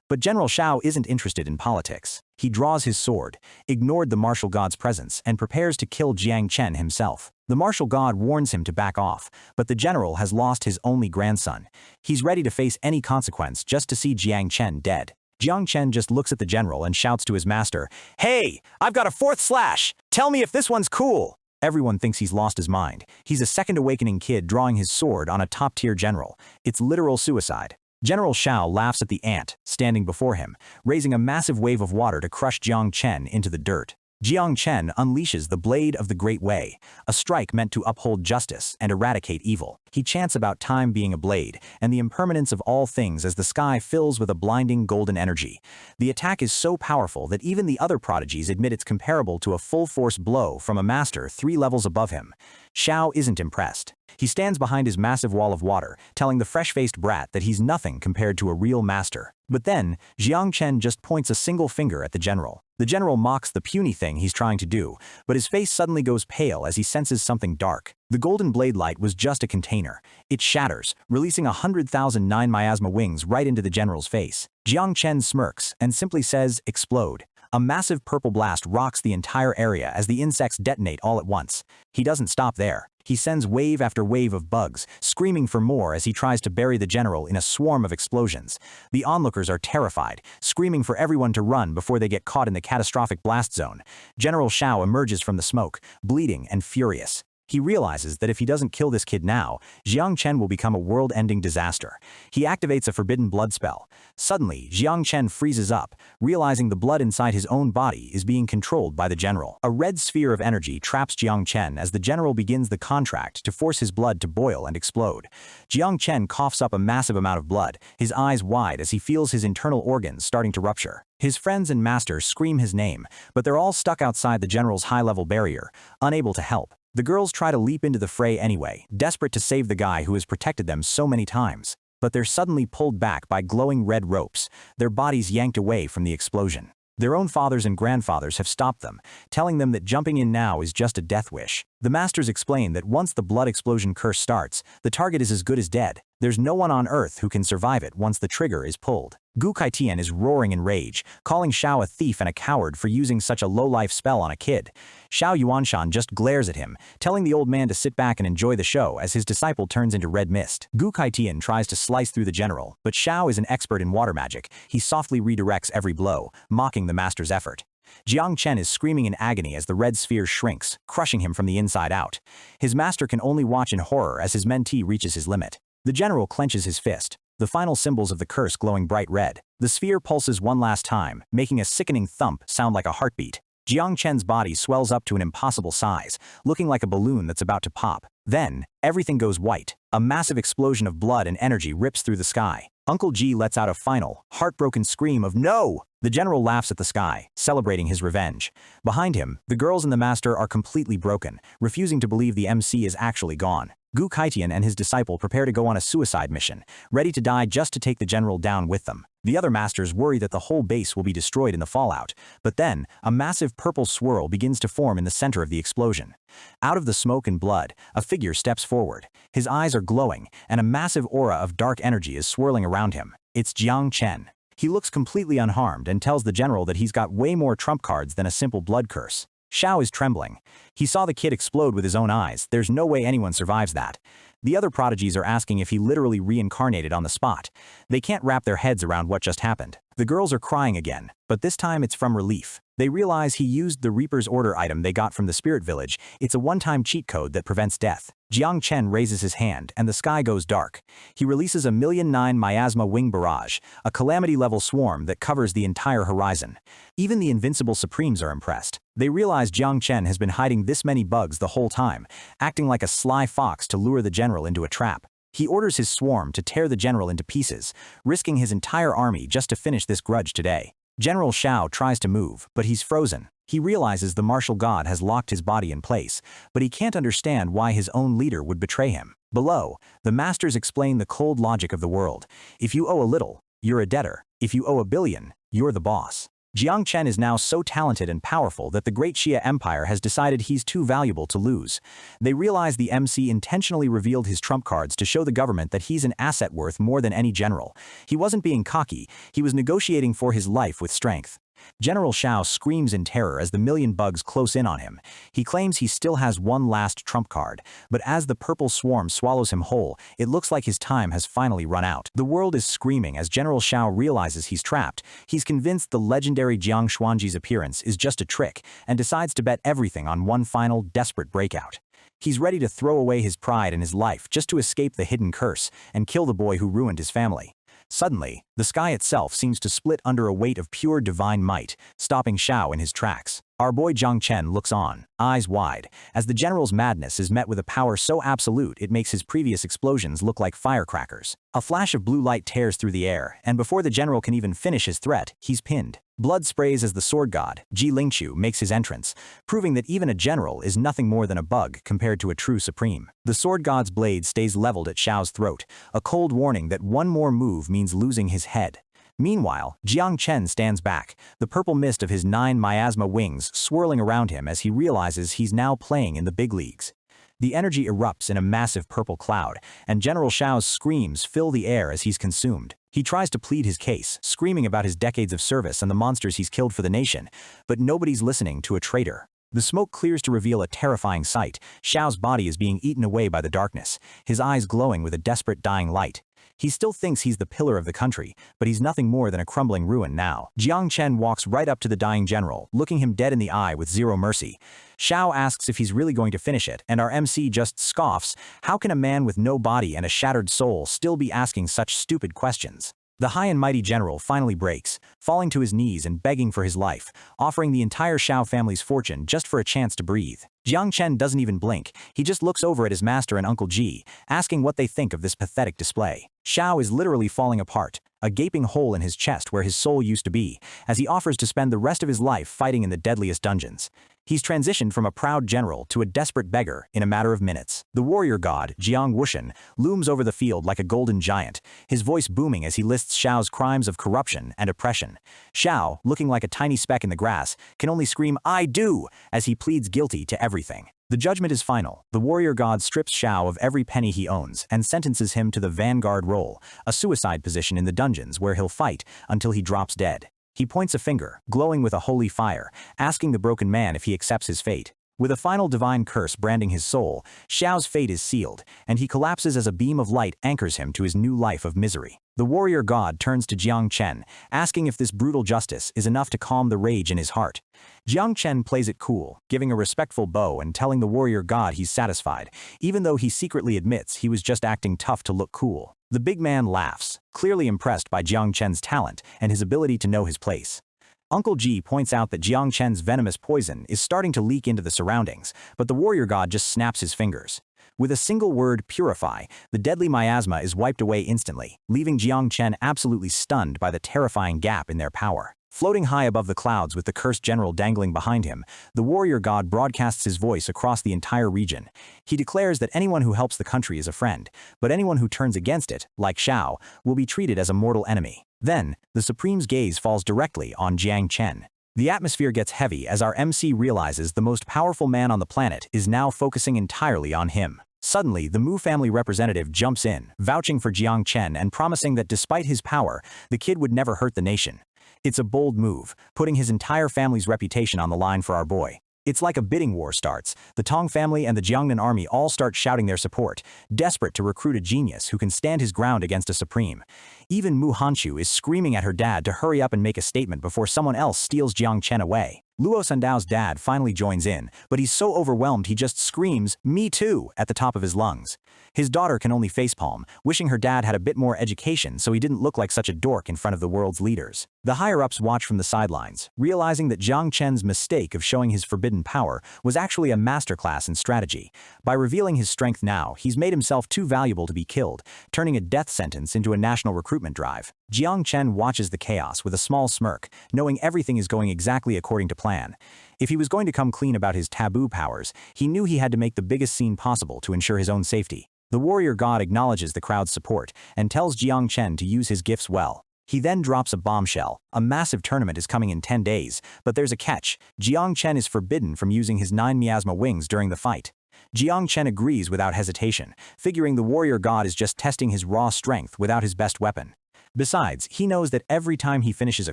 But General Shiao isn't interested in politics. He draws his sword, ignored the martial god's presence, and prepares to kill Jang Chen himself. The martial god warns him to back off, but the general has lost his only grandson. He's ready to face any consequence just to see Jang Chen dead. Jang Chen just looks at the general and shouts to his master, "Hey, I've got a 4th slash! Tell me if this one's cool!" Everyone thinks he's lost his mind. He's a second awakening kid drawing his sword on a top-tier general. It's literal suicide. General Shiao laughs at the ant standing before him, raising a massive wave of water to crush Jang Chen into the dirt. Jang Chen unleashes the Blade of the Great Way, a strike meant to uphold justice and eradicate evil. He chants about time being a blade and the impermanence of all things as the sky fills with a blinding golden energy. The attack is so powerful that even the other prodigies admit it's comparable to a full-force blow from a master 3 levels above him. Shiao isn't impressed. He stands behind his massive wall of water, telling the fresh-faced brat that he's nothing compared to a real master. But then, Jang Chen just points a single finger at the general. The general mocks the puny thing he's trying to do, but his face suddenly goes pale as he senses something dark. The golden blade light was just a container. It shatters, releasing 100,009 miasma wings right into the general's face. Jang Chen smirks and simply says, "Explode." A massive purple blast rocks the entire area as the insects detonate all at once. He doesn't stop there. He sends wave after wave of bugs, screaming for more as he tries to bury the general in a swarm of explosions. The onlookers are terrified, screaming for everyone to run before they get caught in the catastrophic blast zone. General Shiao emerges from the smoke, bleeding and furious. He realizes that if he doesn't kill this kid now, Jang Chen will become a world-ending disaster. He activates a forbidden blood spell. Suddenly, Jang Chen freezes up, realizing the blood inside his own body is being controlled by the general. A red sphere of energy traps Jang Chen as the general begins the contract to force his blood to boil and explode. Jang Chen coughs up a massive amount of blood, his eyes wide as he feels his internal organs starting to rupture. His friends and master scream his name, but they're all stuck outside the general's high-level barrier, unable to help. The girls try to leap into the fray anyway, desperate to save the guy who has protected them so many times. But they're suddenly pulled back by glowing red ropes, their bodies yanked away from the explosion. Their own fathers and grandfathers have stopped them, telling them that jumping in now is just a death wish. The masters explain that once the blood explosion curse starts, the target is as good as dead. There's no one on Earth who can survive it once the trigger is pulled. Gu Kaitian is roaring in rage, calling Shiao a thief and a coward for using such a low-life spell on a kid. Xiao Yuanshan just glares at him, telling the old man to sit back and enjoy the show as his disciple turns into red mist. Gu Kaitian tries to slice through the general, but Xiao is an expert in water magic. He softly redirects every blow, mocking the master's effort. Jang Chen is screaming in agony as the red sphere shrinks, crushing him from the inside out. His master can only watch in horror as his mentee reaches his limit. The general clenches his fist, the final symbols of the curse glowing bright red. The sphere pulses one last time, making a sickening thump sound like a heartbeat. Jiang Chen's body swells up to an impossible size, looking like a balloon that's about to pop. Then, everything goes white. A massive explosion of blood and energy rips through the sky. Uncle Ji lets out a final, heartbroken scream of "No!" The general laughs at the sky, celebrating his revenge. Behind him, the girls and the master are completely broken, refusing to believe the MC is actually gone. Gu Kaitian and his disciple prepare to go on a suicide mission, ready to die just to take the general down with them. The other masters worry that the whole base will be destroyed in the fallout, but then, a massive purple swirl begins to form in the center of the explosion. Out of the smoke and blood, a figure steps forward. His eyes are glowing, and a massive aura of dark energy is swirling around him. It's Jang Chen. He looks completely unharmed and tells the general that he's got way more trump cards than a simple blood curse. Xiao is trembling. He saw the kid explode with his own eyes. There's no way anyone survives that. The other prodigies are asking if he literally reincarnated on the spot. They can't wrap their heads around what just happened. The girls are crying again, but this time it's from relief. They realize he used the Reaper's Order item they got from the Spirit Village. It's a one-time cheat code that prevents death. Jiang Chen raises his hand, and the sky goes dark. He releases a 1,000,009 miasma wing barrage, a calamity-level swarm that covers the entire horizon. Even the Invincible Supremes are impressed. They realize Jiang Chen has been hiding this many bugs the whole time, acting like a sly fox to lure the general into a trap. He orders his swarm to tear the general into pieces, risking his entire army just to finish this grudge today. General Xiao tries to move, but he's frozen. He realizes the martial god has locked his body in place, but he can't understand why his own leader would betray him. Below, the masters explain the cold logic of the world. If you owe a little, you're a debtor. If you owe 1,000,000,000, you're the boss. Jiang Chen is now so talented and powerful that the Great Xia Empire has decided he's too valuable to lose. They realize the MC intentionally revealed his trump cards to show the government that he's an asset worth more than any general. He wasn't being cocky, he was negotiating for his life with strength. General Xiao screams in terror as the 1,000,000 bugs close in on him. He claims he still has one last trump card, but as the purple swarm swallows him whole, it looks like his time has finally run out. The world is screaming as General Xiao realizes he's trapped. He's convinced the legendary Jiang Xuanji's appearance is just a trick and decides to bet everything on one final, desperate breakout. He's ready to throw away his pride and his life just to escape the hidden curse and kill the boy who ruined his family. Suddenly, the sky itself seems to split under a weight of pure divine might, stopping Xiao in his tracks. Our boy Jang Chen looks on, eyes wide, as the general's madness is met with a power so absolute it makes his previous explosions look like firecrackers. A flash of blue light tears through the air, and before the general can even finish his threat, he's pinned. Blood sprays as the sword god, Ji Lingqiu, makes his entrance, proving that even a general is nothing more than a bug compared to a true supreme. The sword god's blade stays leveled at Xiao's throat, a cold warning that one more move means losing his head. Meanwhile, Jiang Chen stands back, the purple mist of his 9 miasma wings swirling around him as he realizes he's now playing in the big leagues. The energy erupts in a massive purple cloud, and General Xiao's screams fill the air as he's consumed. He tries to plead his case, screaming about his decades of service and the monsters he's killed for the nation, but nobody's listening to a traitor. The smoke clears to reveal a terrifying sight. Xiao's body is being eaten away by the darkness, his eyes glowing with a desperate dying light. He still thinks he's the pillar of the country, but he's nothing more than a crumbling ruin now. Jang Chen walks right up to the dying general, looking him dead in the eye with zero mercy. Shiao asks if he's really going to finish it, and our MC just scoffs. How can a man with no body and a shattered soul still be asking such stupid questions? The high and mighty general finally breaks, falling to his knees and begging for his life, offering the entire Shiao family's fortune just for a chance to breathe. Jang Chen doesn't even blink. He just looks over at his master and Uncle Ji, asking what they think of this pathetic display. Shiao is literally falling apart, a gaping hole in his chest where his soul used to be, as he offers to spend the rest of his life fighting in the deadliest dungeons. He's transitioned from a proud general to a desperate beggar in a matter of minutes. The warrior god, Jiang Wuxian, looms over the field like a golden giant, his voice booming as he lists Xiao's crimes of corruption and oppression. Xiao, looking like a tiny speck in the grass, can only scream, "I do!" as he pleads guilty to everything. The judgment is final. The warrior god strips Shiao of every penny he owns and sentences him to the vanguard role, a suicide position in the dungeons where he'll fight until he drops dead. He points a finger, glowing with a holy fire, asking the broken man if he accepts his fate. With a final divine curse branding his soul, Xiao's fate is sealed, and he collapses as a beam of light anchors him to his new life of misery. The warrior god turns to Jang Chen, asking if this brutal justice is enough to calm the rage in his heart. Jang Chen plays it cool, giving a respectful bow and telling the warrior god he's satisfied, even though he secretly admits he was just acting tough to look cool. The big man laughs, clearly impressed by Jang Chen's talent and his ability to know his place. Uncle Ji points out that Jang Chen's venomous poison is starting to leak into the surroundings, but the warrior god just snaps his fingers. With a single word, purify, the deadly miasma is wiped away instantly, leaving Jang Chen absolutely stunned by the terrifying gap in their power. Floating high above the clouds with the cursed general dangling behind him, the warrior god broadcasts his voice across the entire region. He declares that anyone who helps the country is a friend, but anyone who turns against it, like Shiao, will be treated as a mortal enemy. Then, the Supreme's gaze falls directly on Jang Chen. The atmosphere gets heavy as our MC realizes the most powerful man on the planet is now focusing entirely on him. Suddenly, the Mu family representative jumps in, vouching for Jang Chen and promising that despite his power, the kid would never hurt the nation. It's a bold move, putting his entire family's reputation on the line for our boy. It's like a bidding war starts. The Tong family and the Jiangnan army all start shouting their support, desperate to recruit a genius who can stand his ground against a supreme. Even Mu Hanchu is screaming at her dad to hurry up and make a statement before someone else steals Jang Chen away. Luo Sundao's dad finally joins in, but he's so overwhelmed he just screams, "Me too," at the top of his lungs. His daughter can only facepalm, wishing her dad had a bit more education so he didn't look like such a dork in front of the world's leaders. The higher-ups watch from the sidelines, realizing that Jang Chen's mistake of showing his forbidden power was actually a masterclass in strategy. By revealing his strength now, he's made himself too valuable to be killed, turning a death sentence into a national recruitment drive. Jang Chen watches the chaos with a small smirk, knowing everything is going exactly according to plan. If he was going to come clean about his taboo powers, he knew he had to make the biggest scene possible to ensure his own safety. The warrior god acknowledges the crowd's support and tells Jang Chen to use his gifts well. He then drops a bombshell. A massive tournament is coming in 10 days, but there's a catch. Jang Chen is forbidden from using his 9 miasma wings during the fight. Jang Chen agrees without hesitation, figuring the warrior god is just testing his raw strength without his best weapon. Besides, he knows that every time he finishes a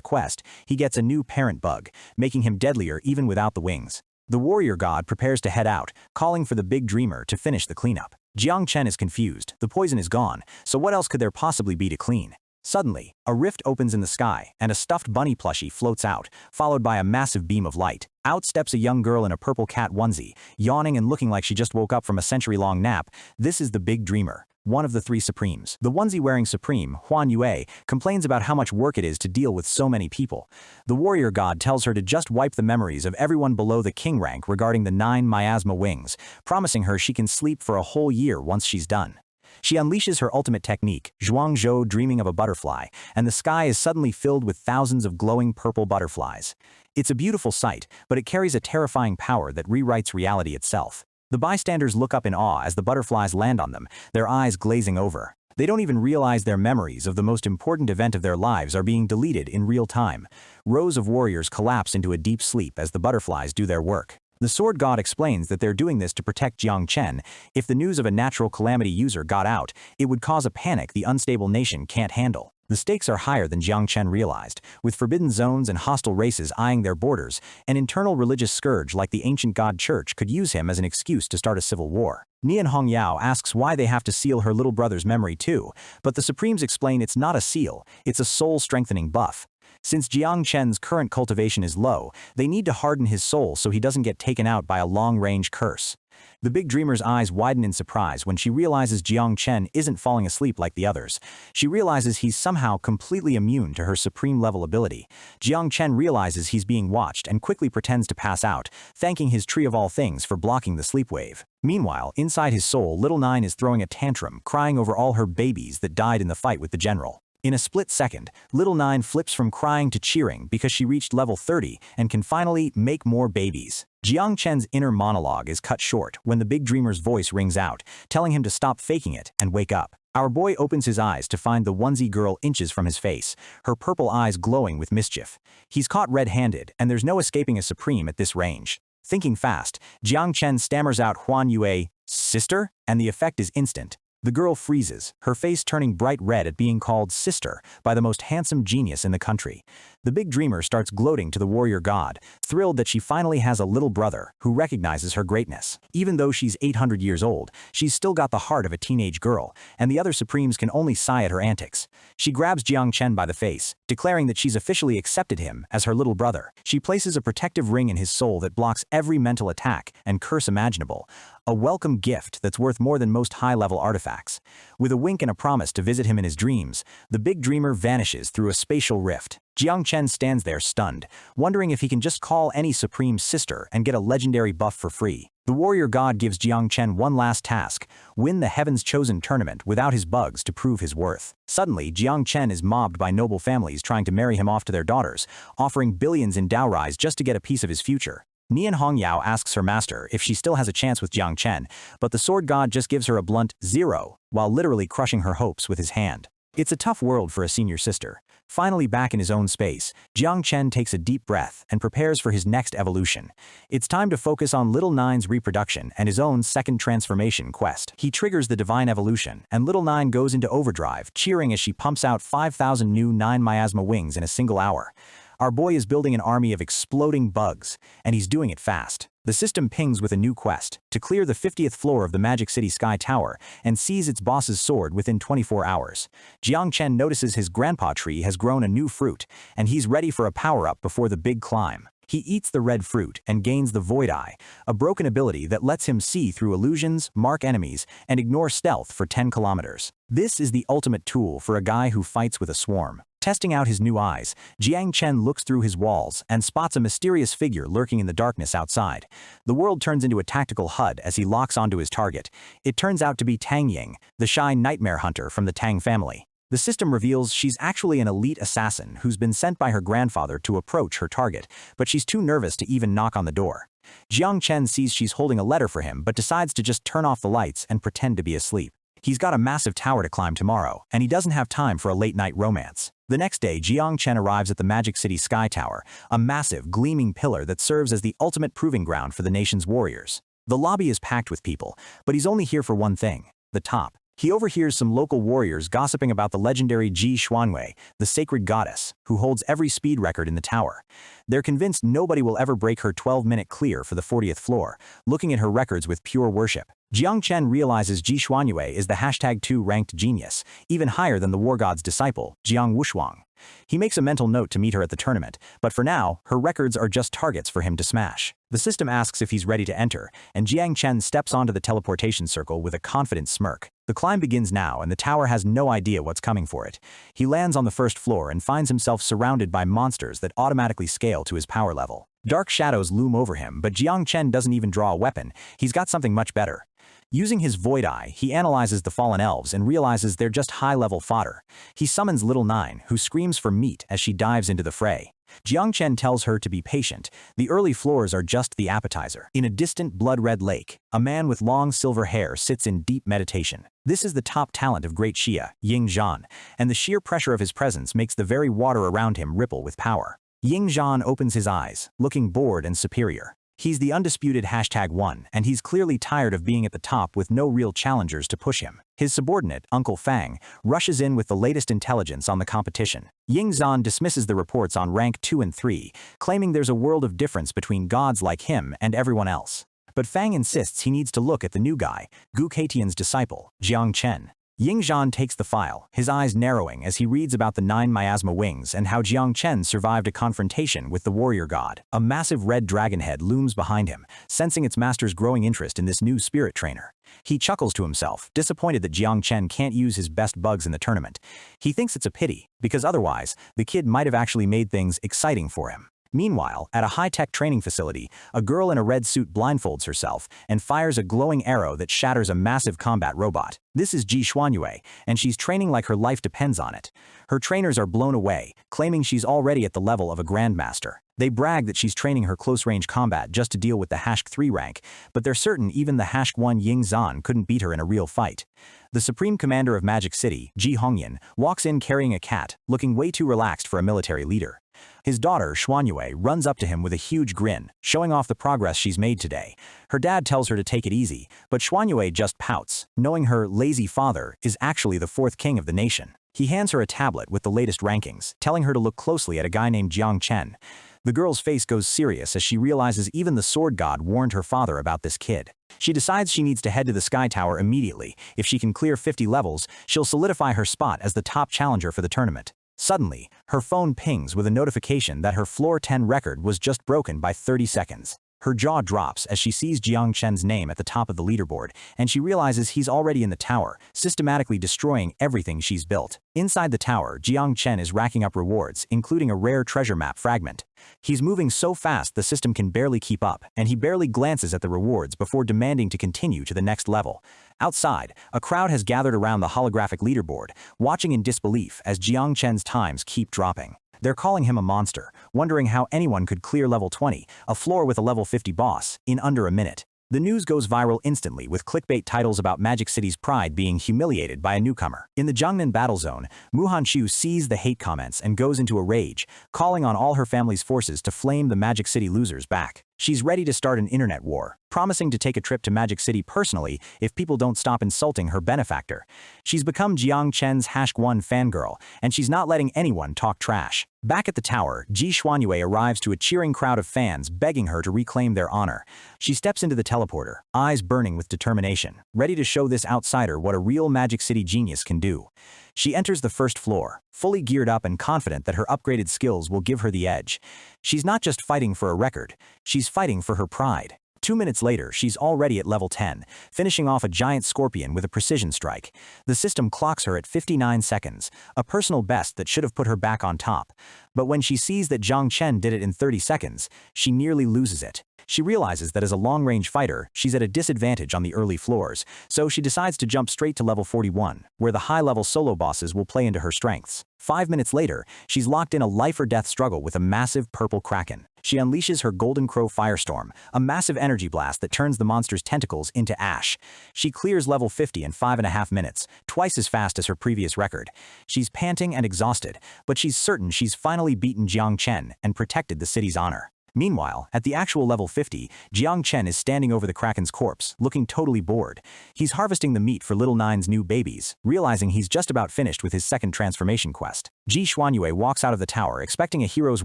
quest, he gets a new parent bug, making him deadlier even without the wings. The warrior god prepares to head out, calling for the big dreamer to finish the cleanup. Jang Chen is confused. The poison is gone, so what else could there possibly be to clean? Suddenly, a rift opens in the sky, and a stuffed bunny plushie floats out, followed by a massive beam of light. Out steps a young girl in a purple cat onesie, yawning and looking like she just woke up from a century-long nap. This is the big dreamer, one of the 3 supremes. The onesie-wearing supreme, Huan Yue, complains about how much work it is to deal with so many people. The warrior god tells her to just wipe the memories of everyone below the king rank regarding the 9 miasma wings, promising her she can sleep for a whole year once she's done. She unleashes her ultimate technique, Zhuangzhou dreaming of a butterfly, and the sky is suddenly filled with thousands of glowing purple butterflies. It's a beautiful sight, but it carries a terrifying power that rewrites reality itself. The bystanders look up in awe as the butterflies land on them, their eyes glazing over. They don't even realize their memories of the most important event of their lives are being deleted in real time. Rows of warriors collapse into a deep sleep as the butterflies do their work. The sword god explains that they're doing this to protect Jang Chen. If the news of a natural calamity user got out, it would cause a panic the unstable nation can't handle. The stakes are higher than Jang Chen realized, with forbidden zones and hostile races eyeing their borders. An internal religious scourge like the ancient god church could use him as an excuse to start a civil war. Nian Hongyao asks why they have to seal her little brother's memory too, but the Supremes explain it's not a seal, it's a soul-strengthening buff. Since Jiang Chen's current cultivation is low, they need to harden his soul so he doesn't get taken out by a long-range curse. The big dreamer's eyes widen in surprise when she realizes Jiang Chen isn't falling asleep like the others. She realizes he's somehow completely immune to her supreme-level ability. Jiang Chen realizes he's being watched and quickly pretends to pass out, thanking his tree of all things for blocking the sleep wave. Meanwhile, inside his soul, Little Nine is throwing a tantrum, crying over all her babies that died in the fight with the general. In a split second, Little Nine flips from crying to cheering because she reached level 30 and can finally make more babies. Jiang Chen's inner monologue is cut short when the big dreamer's voice rings out, telling him to stop faking it and wake up. Our boy opens his eyes to find the onesie girl inches from his face, her purple eyes glowing with mischief. He's caught red-handed, and there's no escaping a Supreme at this range. Thinking fast, Jiang Chen stammers out Huan Yue, "Sister?" and the effect is instant. The girl freezes, her face turning bright red at being called sister by the most handsome genius in the country. The big dreamer starts gloating to the warrior god, thrilled that she finally has a little brother who recognizes her greatness. Even though she's 800 years old, she's still got the heart of a teenage girl, and the other Supremes can only sigh at her antics. She grabs Jiang Chen by the face, declaring that she's officially accepted him as her little brother. She places a protective ring in his soul that blocks every mental attack and curse imaginable. A welcome gift that's worth more than most high-level artifacts. With a wink and a promise to visit him in his dreams, the big dreamer vanishes through a spatial rift. Jiang Chen stands there stunned, wondering if he can just call any Supreme sister and get a legendary buff for free. The warrior god gives Jiang Chen one last task: win the Heaven's Chosen tournament without his bugs to prove his worth. Suddenly, Jiang Chen is mobbed by noble families trying to marry him off to their daughters, offering billions in dowries just to get a piece of his future. Nian Hongyao asks her master if she still has a chance with Jiang Chen, but the sword god just gives her a blunt 0, while literally crushing her hopes with his hand. It's a tough world for a senior sister. Finally back in his own space, Jiang Chen takes a deep breath and prepares for his next evolution. It's time to focus on Little Nine's reproduction and his own second transformation quest. He triggers the divine evolution, and Little Nine goes into overdrive, cheering as she pumps out 5,000 new 9 miasma wings in a single hour. Our boy is building an army of exploding bugs, and he's doing it fast. The system pings with a new quest, to clear the 50th floor of the Magic City Sky Tower and seize its boss's sword within 24 hours. Jiang Chen notices his grandpa tree has grown a new fruit, and he's ready for a power-up before the big climb. He eats the red fruit and gains the Void Eye, a broken ability that lets him see through illusions, mark enemies, and ignore stealth for 10 kilometers. This is the ultimate tool for a guy who fights with a swarm. Testing out his new eyes, Jiang Chen looks through his walls and spots a mysterious figure lurking in the darkness outside. The world turns into a tactical HUD as he locks onto his target. It turns out to be Tang Ying, the shy nightmare hunter from the Tang family. The system reveals she's actually an elite assassin who's been sent by her grandfather to approach her target, but she's too nervous to even knock on the door. Jiang Chen sees she's holding a letter for him but decides to just turn off the lights and pretend to be asleep. He's got a massive tower to climb tomorrow, and he doesn't have time for a late-night romance. The next day, Jiang Chen arrives at the Magic City Sky Tower, a massive, gleaming pillar that serves as the ultimate proving ground for the nation's warriors. The lobby is packed with people, but he's only here for one thing: the top. He overhears some local warriors gossiping about the legendary Ji Xuanwei, the sacred goddess, who holds every speed record in the tower. They're convinced nobody will ever break her 12-minute clear for the 40th floor, looking at her records with pure worship. Jiang Chen realizes Ji Xuanwei is the #2 ranked genius, even higher than the war god's disciple, Jiang Wushuang. He makes a mental note to meet her at the tournament, but for now, her records are just targets for him to smash. The system asks if he's ready to enter, and Jiang Chen steps onto the teleportation circle with a confident smirk. The climb begins now, and the tower has no idea what's coming for it. He lands on the first floor and finds himself surrounded by monsters that automatically scale to his power level. Dark shadows loom over him, but Jiang Chen doesn't even draw a weapon. He's got something much better. Using his Void Eye, he analyzes the fallen elves and realizes they're just high-level fodder. He summons Little Nine, who screams for meat as she dives into the fray. Jiang Chen tells her to be patient. The early floors are just the appetizer. In a distant blood-red lake, a man with long silver hair sits in deep meditation. This is the top talent of Great Xia, Ying Zhan, and the sheer pressure of his presence makes the very water around him ripple with power. Ying Zhan opens his eyes, looking bored and superior. He's the undisputed #1, and he's clearly tired of being at the top with no real challengers to push him. His subordinate, Uncle Fang, rushes in with the latest intelligence on the competition. Ying Zhan dismisses the reports on rank 2 and 3, claiming there's a world of difference between gods like him and everyone else. But Fang insists he needs to look at the new guy, Gu Keitian's disciple, Jang Chen. Ying Zhan takes the file, his eyes narrowing as he reads about the 9 miasma wings and how Jang Chen survived a confrontation with the warrior god. A massive red dragon head looms behind him, sensing its master's growing interest in this new spirit trainer. He chuckles to himself, disappointed that Jang Chen can't use his best bugs in the tournament. He thinks it's a pity, because otherwise, the kid might have actually made things exciting for him. Meanwhile, at a high-tech training facility, a girl in a red suit blindfolds herself and fires a glowing arrow that shatters a massive combat robot. This is Ji Xuanyue, and she's training like her life depends on it. Her trainers are blown away, claiming she's already at the level of a grandmaster. They brag that she's training her close-range combat just to deal with the #3 rank, but they're certain even the #1 Ying Zhan couldn't beat her in a real fight. The supreme commander of Magic City, Ji Hongyan, walks in carrying a cat, looking way too relaxed for a military leader. His daughter, Xuanyue, runs up to him with a huge grin, showing off the progress she's made today. Her dad tells her to take it easy, but Xuanyue just pouts, knowing her lazy father is actually the 4th king of the nation. He hands her a tablet with the latest rankings, telling her to look closely at a guy named Jang Chen. The girl's face goes serious as she realizes even the sword god warned her father about this kid. She decides she needs to head to the Sky Tower immediately. If she can clear 50 levels, she'll solidify her spot as the top challenger for the tournament. Suddenly, her phone pings with a notification that her floor 10 record was just broken by 30 seconds. Her jaw drops as she sees Jiang Chen's name at the top of the leaderboard, and she realizes he's already in the tower, systematically destroying everything she's built. Inside the tower, Jiang Chen is racking up rewards, including a rare treasure map fragment. He's moving so fast the system can barely keep up, and he barely glances at the rewards before demanding to continue to the next level. Outside, a crowd has gathered around the holographic leaderboard, watching in disbelief as Jiang Chen's times keep dropping. They're calling him a monster, wondering how anyone could clear level 20, a floor with a level 50 boss, in under a minute. The news goes viral instantly with clickbait titles about Magic City's pride being humiliated by a newcomer. In the Jiangnan battle zone, Mu Hanqiu sees the hate comments and goes into a rage, calling on all her family's forces to flame the Magic City losers back. She's ready to start an internet war, promising to take a trip to Magic City personally if people don't stop insulting her benefactor. She's become Jiang Chen's #1 fangirl, and she's not letting anyone talk trash. Back at the tower, Ji Xuanyue arrives to a cheering crowd of fans begging her to reclaim their honor. She steps into the teleporter, eyes burning with determination, ready to show this outsider what a real Magic City genius can do. She enters the first floor, fully geared up and confident that her upgraded skills will give her the edge. She's not just fighting for a record, she's fighting for her pride. 2 minutes later, she's already at level 10, finishing off a giant scorpion with a precision strike. The system clocks her at 59 seconds, a personal best that should have put her back on top. But when she sees that Jang Chen did it in 30 seconds, she nearly loses it. She realizes that as a long-range fighter, she's at a disadvantage on the early floors, so she decides to jump straight to level 41, where the high-level solo bosses will play into her strengths. 5 minutes later, she's locked in a life-or-death struggle with a massive purple kraken. She unleashes her Golden Crow Firestorm, a massive energy blast that turns the monster's tentacles into ash. She clears level 50 in 5.5 minutes, twice as fast as her previous record. She's panting and exhausted, but she's certain she's finally beaten Jiang Chen and protected the city's honor. Meanwhile, at the actual level 50, Jiang Chen is standing over the Kraken's corpse, looking totally bored. He's harvesting the meat for Little Nine's new babies, realizing he's just about finished with his second transformation quest. Ji Xuanyue walks out of the tower expecting a hero's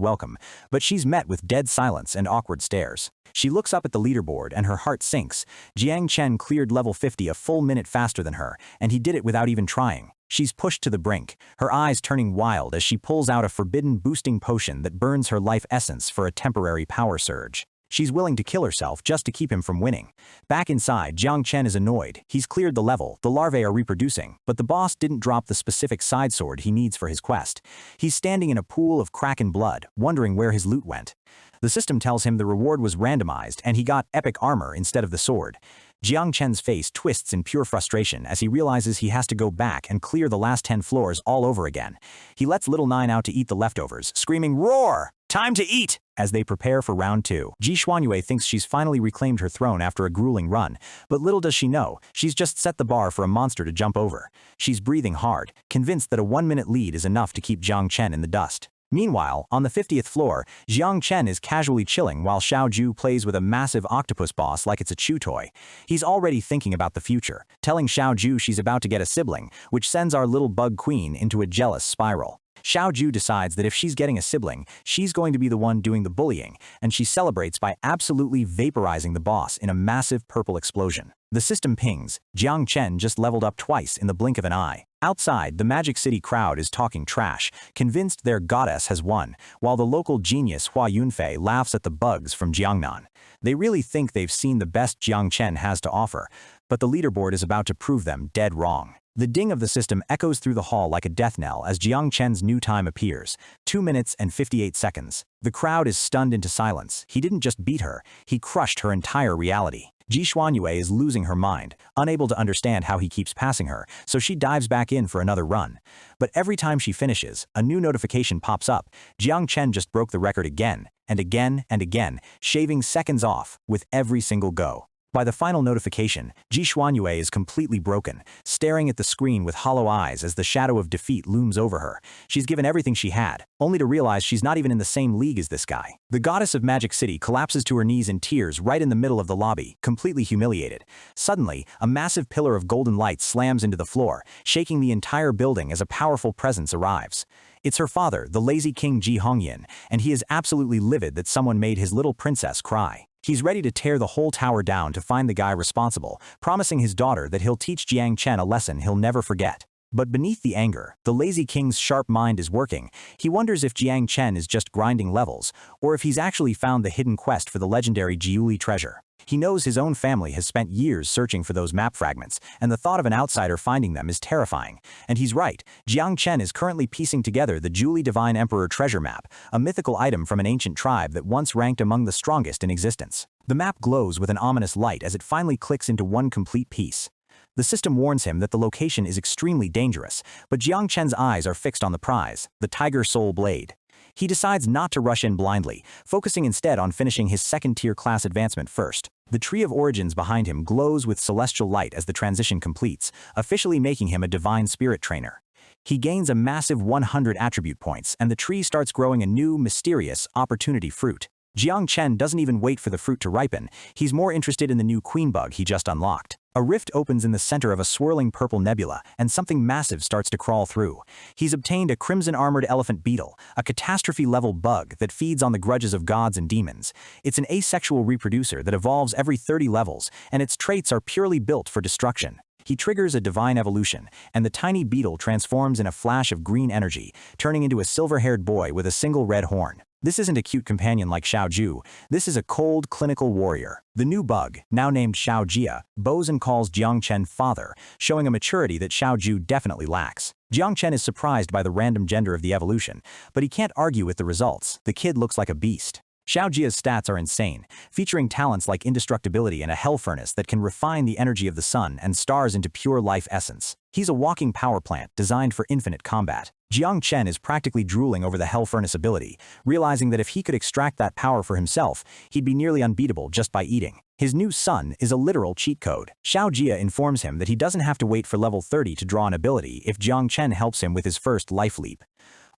welcome, but she's met with dead silence and awkward stares. She looks up at the leaderboard and her heart sinks. Jiang Chen cleared level 50 a full minute faster than her, and he did it without even trying. She's pushed to the brink, her eyes turning wild as she pulls out a forbidden boosting potion that burns her life essence for a temporary power surge. She's willing to kill herself just to keep him from winning. Back inside, Jiang Chen is annoyed. He's cleared the level, the larvae are reproducing, but the boss didn't drop the specific side sword he needs for his quest. He's standing in a pool of Kraken blood, wondering where his loot went. The system tells him the reward was randomized and he got epic armor instead of the sword. Jiang Chen's face twists in pure frustration as he realizes he has to go back and clear the last 10 floors all over again. He lets Little Nine out to eat the leftovers, screaming, "Roar! Time to eat!" as they prepare for round 2. Ji Xuanyue thinks she's finally reclaimed her throne after a grueling run, but little does she know, she's just set the bar for a monster to jump over. She's breathing hard, convinced that a 1-minute lead is enough to keep Jiang Chen in the dust. Meanwhile, on the 50th floor, Jang Chen is casually chilling while Xiao Ju plays with a massive octopus boss like it's a chew toy. He's already thinking about the future, telling Xiao Ju she's about to get a sibling, which sends our little bug queen into a jealous spiral. Xiao Ju decides that if she's getting a sibling, she's going to be the one doing the bullying, and she celebrates by absolutely vaporizing the boss in a massive purple explosion. The system pings. Jang Chen just leveled up twice in the blink of an eye. Outside, the Magic City crowd is talking trash, convinced their goddess has won, while the local genius Hua Yunfei laughs at the bugs from Jiangnan. They really think they've seen the best Jang Chen has to offer, but the leaderboard is about to prove them dead wrong. The ding of the system echoes through the hall like a death knell as Jang Chen's new time appears, 2 minutes and 58 seconds. The crowd is stunned into silence. He didn't just beat her, he crushed her entire reality. Ji Xuanyue is losing her mind, unable to understand how he keeps passing her, so she dives back in for another run. But every time she finishes, a new notification pops up. Jang Chen just broke the record again, and again, and again, shaving seconds off with every single go. By the final notification, Ji Xuanyue is completely broken, staring at the screen with hollow eyes as the shadow of defeat looms over her. She's given everything she had, only to realize she's not even in the same league as this guy. The goddess of Magic City collapses to her knees in tears right in the middle of the lobby, completely humiliated. Suddenly, a massive pillar of golden light slams into the floor, shaking the entire building as a powerful presence arrives. It's her father, the lazy king Ji Hongyan, and he is absolutely livid that someone made his little princess cry. He's ready to tear the whole tower down to find the guy responsible, promising his daughter that he'll teach Jiang Chen a lesson he'll never forget. But beneath the anger, the lazy king's sharp mind is working. He wonders if Jiang Chen is just grinding levels, or if he's actually found the hidden quest for the legendary Jiuli treasure. He knows his own family has spent years searching for those map fragments, and the thought of an outsider finding them is terrifying. And he's right, Jiang Chen is currently piecing together the Jiuli Divine Emperor treasure map, a mythical item from an ancient tribe that once ranked among the strongest in existence. The map glows with an ominous light as it finally clicks into one complete piece. The system warns him that the location is extremely dangerous, but Jiang Chen's eyes are fixed on the prize, the Tiger Soul Blade. He decides not to rush in blindly, focusing instead on finishing his second-tier class advancement first. The Tree of Origins behind him glows with celestial light as the transition completes, officially making him a divine spirit trainer. He gains a massive 100 attribute points, and the tree starts growing a new, mysterious, opportunity fruit. Jiang Chen doesn't even wait for the fruit to ripen. He's more interested in the new queen bug he just unlocked. A rift opens in the center of a swirling purple nebula, and something massive starts to crawl through. He's obtained a crimson-armored elephant beetle, a catastrophe-level bug that feeds on the grudges of gods and demons. It's an asexual reproducer that evolves every 30 levels, and its traits are purely built for destruction. He triggers a divine evolution, and the tiny beetle transforms in a flash of green energy, turning into a silver-haired boy with a single red horn. This isn't a cute companion like Xiao Ju, this is a cold, clinical warrior. The new bug, now named Xiao Jia, bows and calls Jiang Chen father, showing a maturity that Xiao Ju definitely lacks. Jiang Chen is surprised by the random gender of the evolution, but he can't argue with the results. The kid looks like a beast. Xiao Jia's stats are insane, featuring talents like indestructibility and a hell furnace that can refine the energy of the sun and stars into pure life essence. He's a walking power plant designed for infinite combat. Jiang Chen is practically drooling over the hell furnace ability, realizing that if he could extract that power for himself, he'd be nearly unbeatable just by eating. His new son is a literal cheat code. Xiao Jia informs him that he doesn't have to wait for level 30 to draw an ability if Jiang Chen helps him with his first life leap.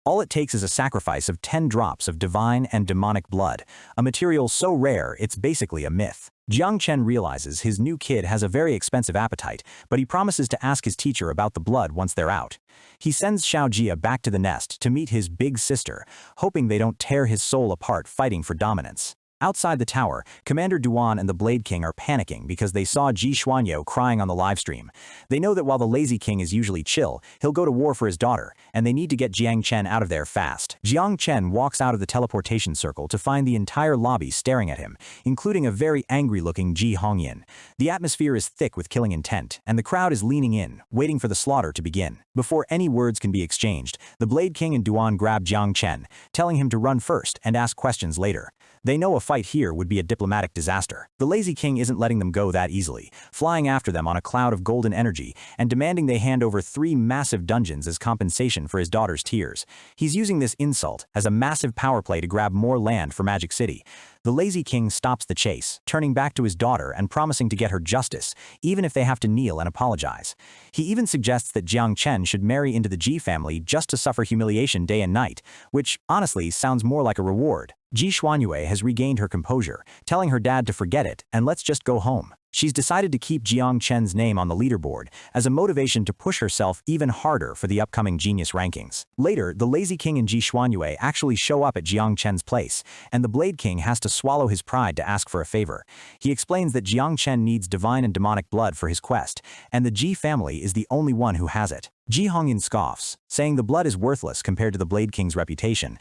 All it takes is a sacrifice of 10 drops of divine and demonic blood, a material so rare it's basically a myth. Jiang Chen realizes his new kid has a very expensive appetite, but he promises to ask his teacher about the blood once they're out. He sends Xiao Jia back to the nest to meet his big sister, hoping they don't tear his soul apart fighting for dominance. Outside the tower, Commander Duan and the Blade King are panicking because they saw Ji Xuanyue crying on the livestream. They know that while the Lazy King is usually chill, he'll go to war for his daughter, and they need to get Jiang Chen out of there fast. Jiang Chen walks out of the teleportation circle to find the entire lobby staring at him, including a very angry-looking Ji Hongyan. The atmosphere is thick with killing intent, and the crowd is leaning in, waiting for the slaughter to begin. Before any words can be exchanged, the Blade King and Duan grab Jiang Chen, telling him to run first and ask questions later. They know a fight here would be a diplomatic disaster. The Lazy King isn't letting them go that easily, flying after them on a cloud of golden energy and demanding they hand over 3 massive dungeons as compensation for his daughter's tears. He's using this insult as a massive power play to grab more land for Magic City. The lazy king stops the chase, turning back to his daughter and promising to get her justice, even if they have to kneel and apologize. He even suggests that Jang Chen should marry into the Ji family just to suffer humiliation day and night, which, honestly, sounds more like a reward. Ji Xuanyue has regained her composure, telling her dad to forget it and let's just go home. She's decided to keep Jiang Chen's name on the leaderboard as a motivation to push herself even harder for the upcoming genius rankings. Later, the lazy king and Ji Xuanyue actually show up at Jiang Chen's place, and the Blade King has to swallow his pride to ask for a favor. He explains that Jiang Chen needs divine and demonic blood for his quest, and the Ji family is the only one who has it. Ji Hongyan scoffs, saying the blood is worthless compared to the Blade King's reputation.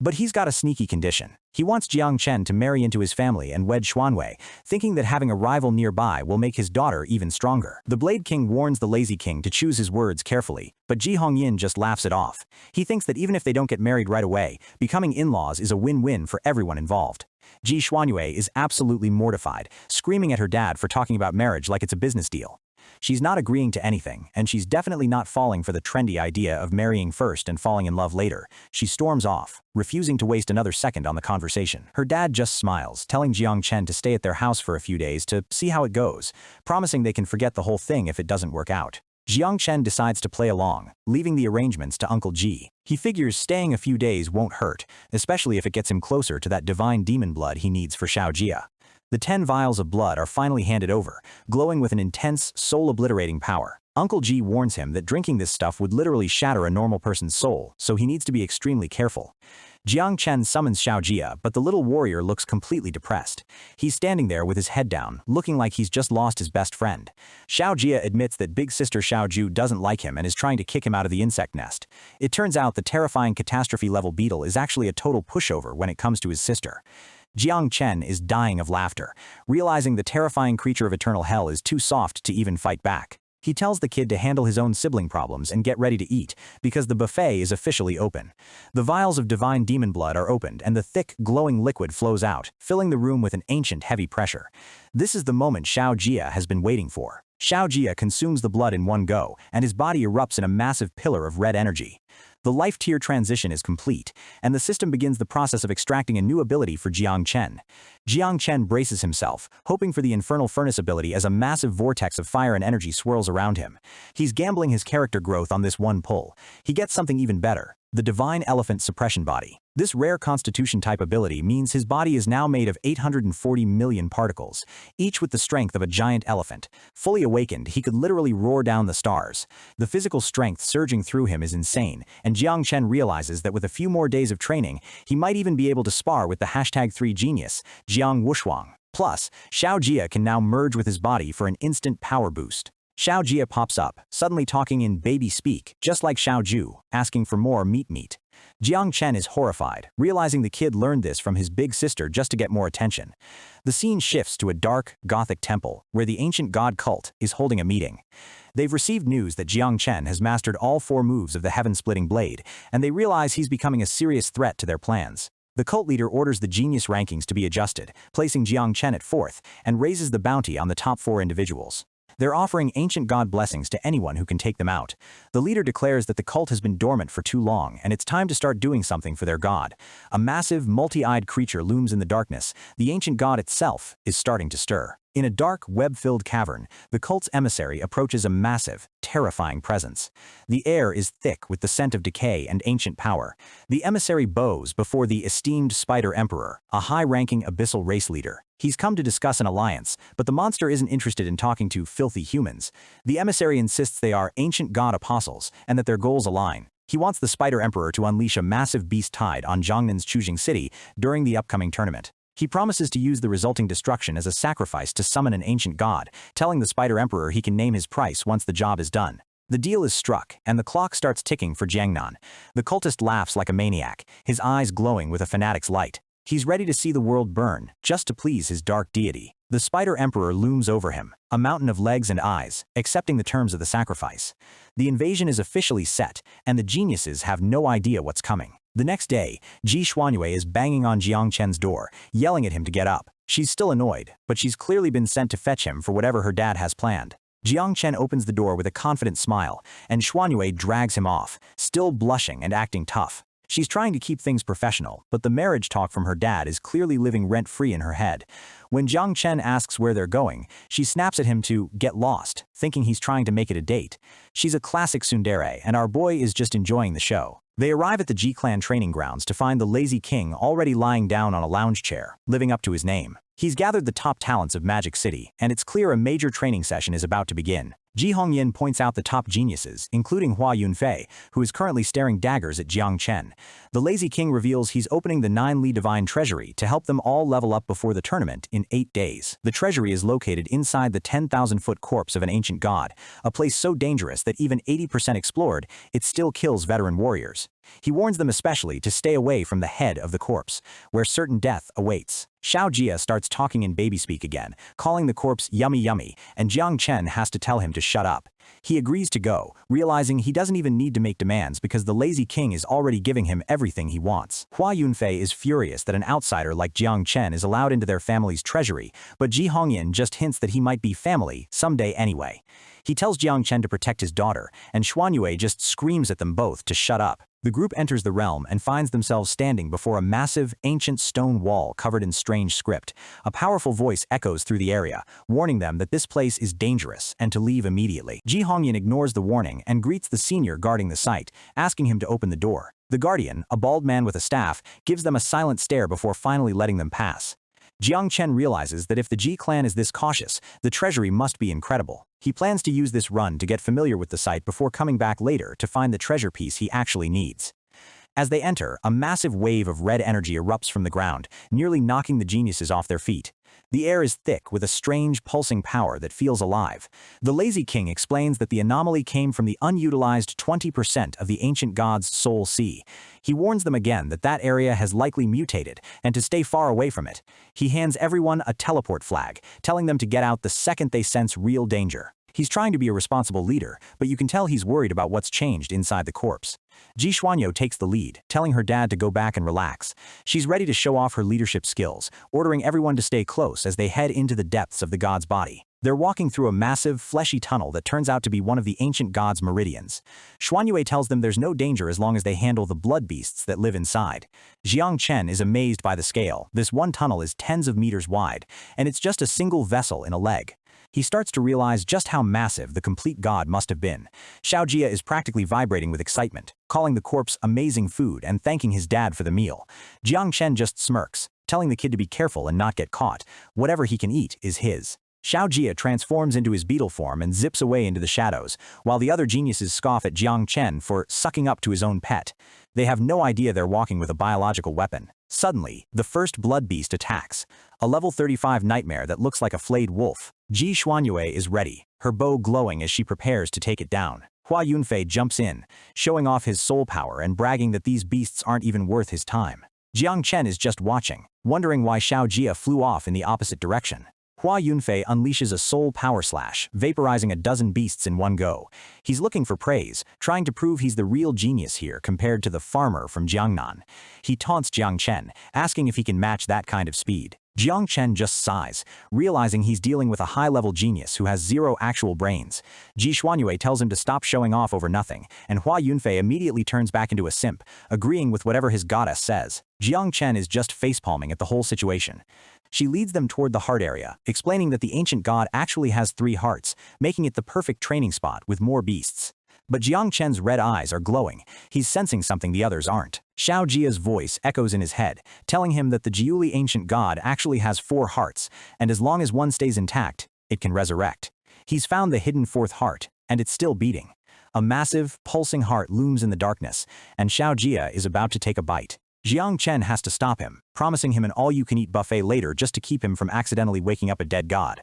But he's got a sneaky condition. He wants Jiang Chen to marry into his family and wed Xuanwei, thinking that having a rival nearby will make his daughter even stronger. The Blade King warns the Lazy King to choose his words carefully, but Ji Hongyan just laughs it off. He thinks that even if they don't get married right away, becoming in-laws is a win-win for everyone involved. Ji Xuanyue is absolutely mortified, screaming at her dad for talking about marriage like it's a business deal. She's not agreeing to anything, and she's definitely not falling for the trendy idea of marrying first and falling in love later. She storms off, refusing to waste another second on the conversation. Her dad just smiles, telling Jiang Chen to stay at their house for a few days to see how it goes, promising they can forget the whole thing if it doesn't work out. Jiang Chen decides to play along, leaving the arrangements to Uncle Ji. He figures staying a few days won't hurt, especially if it gets him closer to that divine demon blood he needs for Xiao Jia. The 10 vials of blood are finally handed over, glowing with an intense, soul-obliterating power. Uncle Ji warns him that drinking this stuff would literally shatter a normal person's soul, so he needs to be extremely careful. Jiang Chen summons Xiao Jia, but the little warrior looks completely depressed. He's standing there with his head down, looking like he's just lost his best friend. Xiao Jia admits that big sister Xiao Ju doesn't like him and is trying to kick him out of the insect nest. It turns out the terrifying catastrophe-level beetle is actually a total pushover when it comes to his sister. Jiang Chen is dying of laughter, realizing the terrifying creature of eternal hell is too soft to even fight back. He tells the kid to handle his own sibling problems and get ready to eat, because the buffet is officially open. The vials of divine demon blood are opened and the thick, glowing liquid flows out, filling the room with an ancient, heavy pressure. This is the moment Xiao Jia has been waiting for. Xiao Jia consumes the blood in one go, and his body erupts in a massive pillar of red energy. The life tier transition is complete, and the system begins the process of extracting a new ability for Jiang Chen. Jiang Chen braces himself, hoping for the Infernal Furnace ability as a massive vortex of fire and energy swirls around him. He's gambling his character growth on this one pull. He gets something even better: the Divine Elephant Suppression Body. This rare constitution type ability means his body is now made of 840 million particles, each with the strength of a giant elephant. Fully awakened, he could literally roar down the stars. The physical strength surging through him is insane, and Jiang Chen realizes that with a few more days of training, he might even be able to spar with the #3 genius, Jiang Wushuang. Plus, Xiao Jia can now merge with his body for an instant power boost. Xiao Jia pops up, suddenly talking in baby speak, just like Xiao Ju, asking for more meat. Jiang Chen is horrified, realizing the kid learned this from his big sister just to get more attention. The scene shifts to a dark, gothic temple, where the ancient god cult is holding a meeting. They've received news that Jiang Chen has mastered all 4 moves of the heaven-splitting blade, and they realize he's becoming a serious threat to their plans. The cult leader orders the genius rankings to be adjusted, placing Jiang Chen at 4th, and raises the bounty on the top 4 individuals. They're offering ancient god blessings to anyone who can take them out. The leader declares that the cult has been dormant for too long, and it's time to start doing something for their god. A massive, multi-eyed creature looms in the darkness. The ancient god itself is starting to stir. In a dark, web-filled cavern, the cult's emissary approaches a massive, terrifying presence. The air is thick with the scent of decay and ancient power. The emissary bows before the esteemed Spider Emperor, a high-ranking abyssal race leader. He's come to discuss an alliance, but the monster isn't interested in talking to filthy humans. The emissary insists they are ancient god apostles, and that their goals align. He wants the Spider Emperor to unleash a massive beast tide on Jiangnan's Chujing City during the upcoming tournament. He promises to use the resulting destruction as a sacrifice to summon an ancient god, telling the Spider Emperor he can name his price once the job is done. The deal is struck, and the clock starts ticking for Jiangnan. The cultist laughs like a maniac, his eyes glowing with a fanatic's light. He's ready to see the world burn, just to please his dark deity. The Spider Emperor looms over him, a mountain of legs and eyes, accepting the terms of the sacrifice. The invasion is officially set, and the geniuses have no idea what's coming. The next day, Ji Xuanyue is banging on Jiang Chen's door, yelling at him to get up. She's still annoyed, but she's clearly been sent to fetch him for whatever her dad has planned. Jiang Chen opens the door with a confident smile, and Xuanyue drags him off, still blushing and acting tough. She's trying to keep things professional, but the marriage talk from her dad is clearly living rent-free in her head. When Jang Chen asks where they're going, she snaps at him to get lost, thinking he's trying to make it a date. She's a classic tsundere, and our boy is just enjoying the show. They arrive at the G-Clan training grounds to find the lazy king already lying down on a lounge chair, living up to his name. He's gathered the top talents of Magic City, and it's clear a major training session is about to begin. Ji Hongyin points out the top geniuses, including Hua Yunfei, who is currently staring daggers at Jang Chen. The lazy king reveals he's opening the 9 Li Divine Treasury to help them all level up before the tournament in 8 days. The treasury is located inside the 10,000-foot corpse of an ancient god, a place so dangerous that even 80% explored, it still kills veteran warriors. He warns them especially to stay away from the head of the corpse, where certain death awaits. Xiao Jia starts talking in baby speak again, calling the corpse yummy yummy, and Jiang Chen has to tell him to shut up. He agrees to go, realizing he doesn't even need to make demands because the lazy king is already giving him everything he wants. Hua Yunfei is furious that an outsider like Jiang Chen is allowed into their family's treasury, but Ji Hongyin just hints that he might be family someday anyway. He tells Jiang Chen to protect his daughter, and Xuanyue just screams at them both to shut up. The group enters the realm and finds themselves standing before a massive, ancient stone wall covered in strange script. A powerful voice echoes through the area, warning them that this place is dangerous and to leave immediately. Ji Hongyin ignores the warning and greets the senior guarding the site, asking him to open the door. The guardian, a bald man with a staff, gives them a silent stare before finally letting them pass. Jiang Chen realizes that if the G-Clan is this cautious, the treasury must be incredible. He plans to use this run to get familiar with the site before coming back later to find the treasure piece he actually needs. As they enter, a massive wave of red energy erupts from the ground, nearly knocking the geniuses off their feet. The air is thick with a strange pulsing power that feels alive. The lazy king explains that the anomaly came from the unutilized 20% of the ancient god's soul sea. He warns them again that that area has likely mutated and to stay far away from it. He hands everyone a teleport flag, telling them to get out the second they sense real danger. He's trying to be a responsible leader, but you can tell he's worried about what's changed inside the corpse. Ji Xuanyou takes the lead, telling her dad to go back and relax. She's ready to show off her leadership skills, ordering everyone to stay close as they head into the depths of the god's body. They're walking through a massive, fleshy tunnel that turns out to be one of the ancient god's meridians. Xuanyue tells them there's no danger as long as they handle the blood beasts that live inside. Jiang Chen is amazed by the scale. This one tunnel is tens of meters wide, and it's just a single vessel in a leg. He starts to realize just how massive the complete god must have been. Xiao Jia is practically vibrating with excitement, calling the corpse amazing food and thanking his dad for the meal. Jiang Chen just smirks, telling the kid to be careful and not get caught. Whatever he can eat is his. Xiao Jia transforms into his beetle form and zips away into the shadows, while the other geniuses scoff at Jiang Chen for sucking up to his own pet. They have no idea they're walking with a biological weapon. Suddenly, the first blood beast attacks, a level 35 nightmare that looks like a flayed wolf. Ji Xuanyue is ready, her bow glowing as she prepares to take it down. Hua Yunfei jumps in, showing off his soul power and bragging that these beasts aren't even worth his time. Jiang Chen is just watching, wondering why Xiao Jia flew off in the opposite direction. Hua Yunfei unleashes a soul power slash, vaporizing a dozen beasts in one go. He's looking for praise, trying to prove he's the real genius here compared to the farmer from Jiangnan. He taunts Jiang Chen, asking if he can match that kind of speed. Jiang Chen just sighs, realizing he's dealing with a high-level genius who has zero actual brains. Ji Xuanyue tells him to stop showing off over nothing, and Hua Yunfei immediately turns back into a simp, agreeing with whatever his goddess says. Jiang Chen is just facepalming at the whole situation. She leads them toward the heart area, explaining that the ancient god actually has 3 hearts, making it the perfect training spot with more beasts. But Jiang Chen's red eyes are glowing. He's sensing something the others aren't. Xiao Jia's voice echoes in his head, telling him that the Jiuli ancient god actually has 4 hearts, and as long as one stays intact, it can resurrect. He's found the hidden 4th heart, and it's still beating. A massive, pulsing heart looms in the darkness, and Xiao Jia is about to take a bite. Jiang Chen has to stop him, promising him an all-you-can-eat buffet later just to keep him from accidentally waking up a dead god.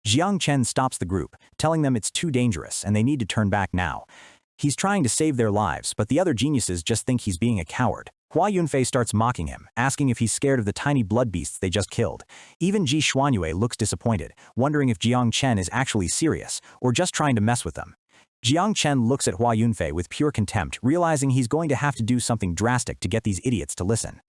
Jiang Chen stops the group, telling them it's too dangerous and they need to turn back now. He's trying to save their lives, but the other geniuses just think he's being a coward. Hua Yunfei starts mocking him, asking if he's scared of the tiny blood beasts they just killed. Even Ji Xuanyue looks disappointed, wondering if Jiang Chen is actually serious or just trying to mess with them. Jiang Chen looks at Hua Yunfei with pure contempt, realizing he's going to have to do something drastic to get these idiots to listen.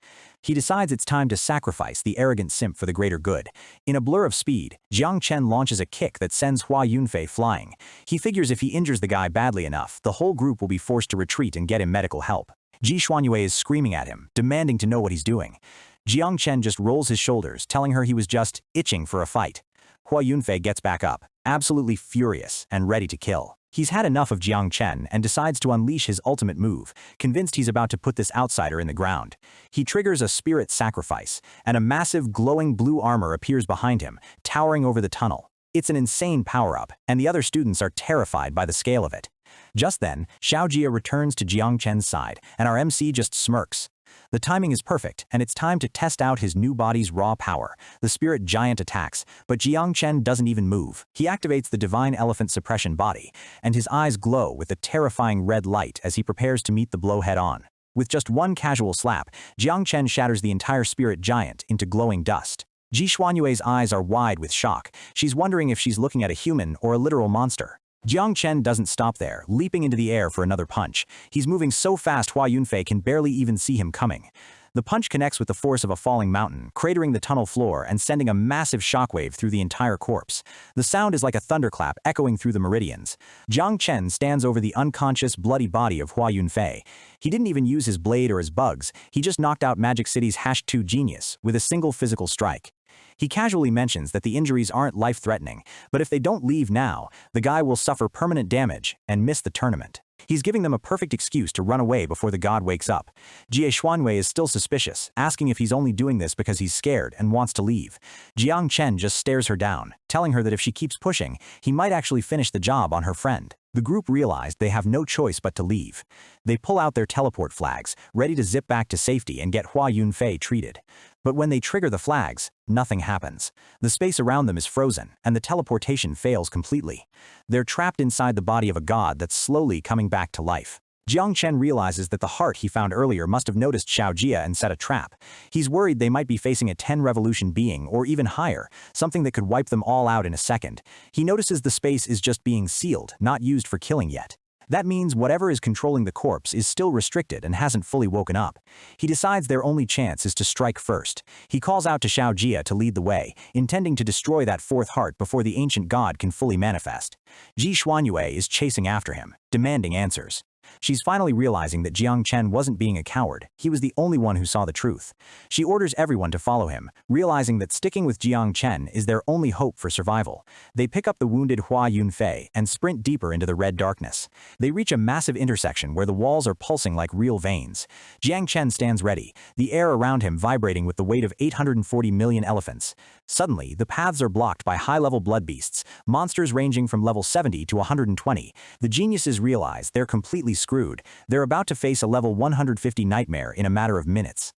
He decides it's time to sacrifice the arrogant simp for the greater good. In a blur of speed, Jiang Chen launches a kick that sends Hua Yunfei flying. He figures if he injures the guy badly enough, the whole group will be forced to retreat and get him medical help. Ji Xuanyue is screaming at him, demanding to know what he's doing. Jang Chen just rolls his shoulders, telling her he was just itching for a fight. Hua Yunfei gets back up, absolutely furious and ready to kill. He's had enough of Jang Chen and decides to unleash his ultimate move, convinced he's about to put this outsider in the ground. He triggers a spirit sacrifice, and a massive glowing blue armor appears behind him, towering over the tunnel. It's an insane power-up, and the other students are terrified by the scale of it. Just then, Xiao Jia returns to Jiang Chen's side, and our MC just smirks. The timing is perfect, and it's time to test out his new body's raw power. The spirit giant attacks, but Jiang Chen doesn't even move. He activates the divine elephant suppression body, and his eyes glow with a terrifying red light as he prepares to meet the blow head-on. With just one casual slap, Jiang Chen shatters the entire spirit giant into glowing dust. Ji Xuanyue's eyes are wide with shock. She's wondering if she's looking at a human or a literal monster. Jiang Chen doesn't stop there, leaping into the air for another punch. He's moving so fast Hua Yunfei can barely even see him coming. The punch connects with the force of a falling mountain, cratering the tunnel floor and sending a massive shockwave through the entire corpse. The sound is like a thunderclap echoing through the meridians. Jiang Chen stands over the unconscious, bloody body of Hua Yunfei. He didn't even use his blade or his bugs. He just knocked out Magic City's #2 genius with a single physical strike. He casually mentions that the injuries aren't life-threatening, but if they don't leave now, the guy will suffer permanent damage and miss the tournament. He's giving them a perfect excuse to run away before the god wakes up. Jie Xuanwei is still suspicious, asking if he's only doing this because he's scared and wants to leave. Jiang Chen just stares her down, telling her that if she keeps pushing, he might actually finish the job on her friend. The group realized they have no choice but to leave. They pull out their teleport flags, ready to zip back to safety and get Hua Yunfei treated. But when they trigger the flags, nothing happens. The space around them is frozen, and the teleportation fails completely. They're trapped inside the body of a god that's slowly coming back to life. Jiang Chen realizes that the heart he found earlier must have noticed Xiao Jia and set a trap. He's worried they might be facing a 10-revolution being or even higher, something that could wipe them all out in a second. He notices the space is just being sealed, not used for killing yet. That means whatever is controlling the corpse is still restricted and hasn't fully woken up. He decides their only chance is to strike first. He calls out to Xiao Jia to lead the way, intending to destroy that fourth heart before the ancient god can fully manifest. Ji Xuanyue is chasing after him, demanding answers. She's finally realizing that Jiang Chen wasn't being a coward. He was the only one who saw the truth. She orders everyone to follow him, realizing that sticking with Jiang Chen is their only hope for survival. They pick up the wounded Hua Yunfei and sprint deeper into the red darkness. They reach a massive intersection where the walls are pulsing like real veins. Jiang Chen stands ready, the air around him vibrating with the weight of 840 million elephants. Suddenly, the paths are blocked by high-level blood beasts, monsters ranging from level 70 to 120. The geniuses realize they're completely screwed. They're about to face a level 150 nightmare in a matter of minutes.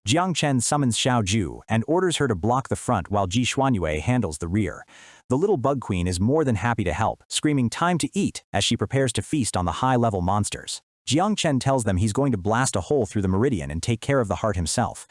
Jiang Chen summons Xiao Ju and orders her to block the front while Ji Xuanyue handles the rear. The little bug queen is more than happy to help, screaming time to eat as she prepares to feast on the high-level monsters. Jiang Chen tells them he's going to blast a hole through the meridian and take care of the heart himself.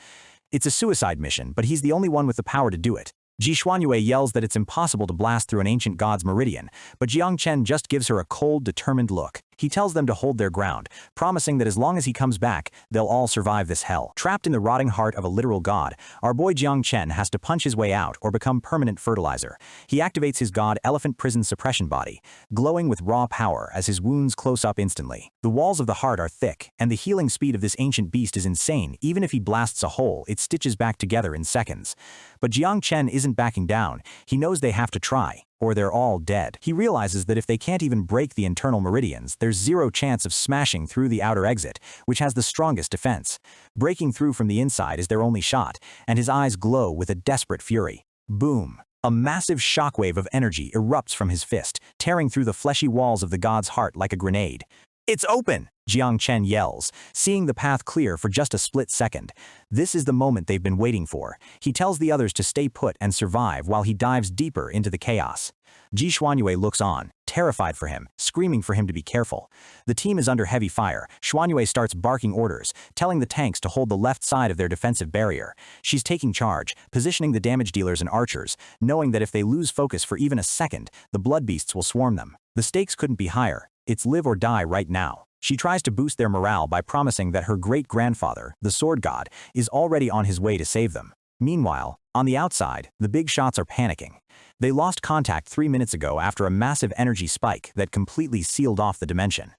It's a suicide mission, but he's the only one with the power to do it. Ji Xuanyue yells that it's impossible to blast through an ancient god's meridian, but Jiang Chen just gives her a cold, determined look. He tells them to hold their ground, promising that as long as he comes back, they'll all survive this hell. Trapped in the rotting heart of a literal god, our boy Jiang Chen has to punch his way out or become permanent fertilizer. He activates his god elephant prison suppression body, glowing with raw power as his wounds close up instantly. The walls of the heart are thick, and the healing speed of this ancient beast is insane. Even if he blasts a hole, it stitches back together in seconds. But Jiang Chen isn't backing down. He knows they have to try, or they're all dead. He realizes that if they can't even break the internal meridians, there's zero chance of smashing through the outer exit, which has the strongest defense. Breaking through from the inside is their only shot, and his eyes glow with a desperate fury. Boom! A massive shockwave of energy erupts from his fist, tearing through the fleshy walls of the god's heart like a grenade. "It's open!" Jiang Chen yells, seeing the path clear for just a split second. This is the moment they've been waiting for. He tells the others to stay put and survive while he dives deeper into the chaos. Ji Xuanyue looks on, terrified for him, screaming for him to be careful. The team is under heavy fire. Xuanyue starts barking orders, telling the tanks to hold the left side of their defensive barrier. She's taking charge, positioning the damage dealers and archers, knowing that if they lose focus for even a second, the blood beasts will swarm them. The stakes couldn't be higher. It's live or die right now. She tries to boost their morale by promising that her great-grandfather, the sword god, is already on his way to save them. Meanwhile, on the outside, the big shots are panicking. They lost contact 3 minutes ago after a massive energy spike that completely sealed off the dimension.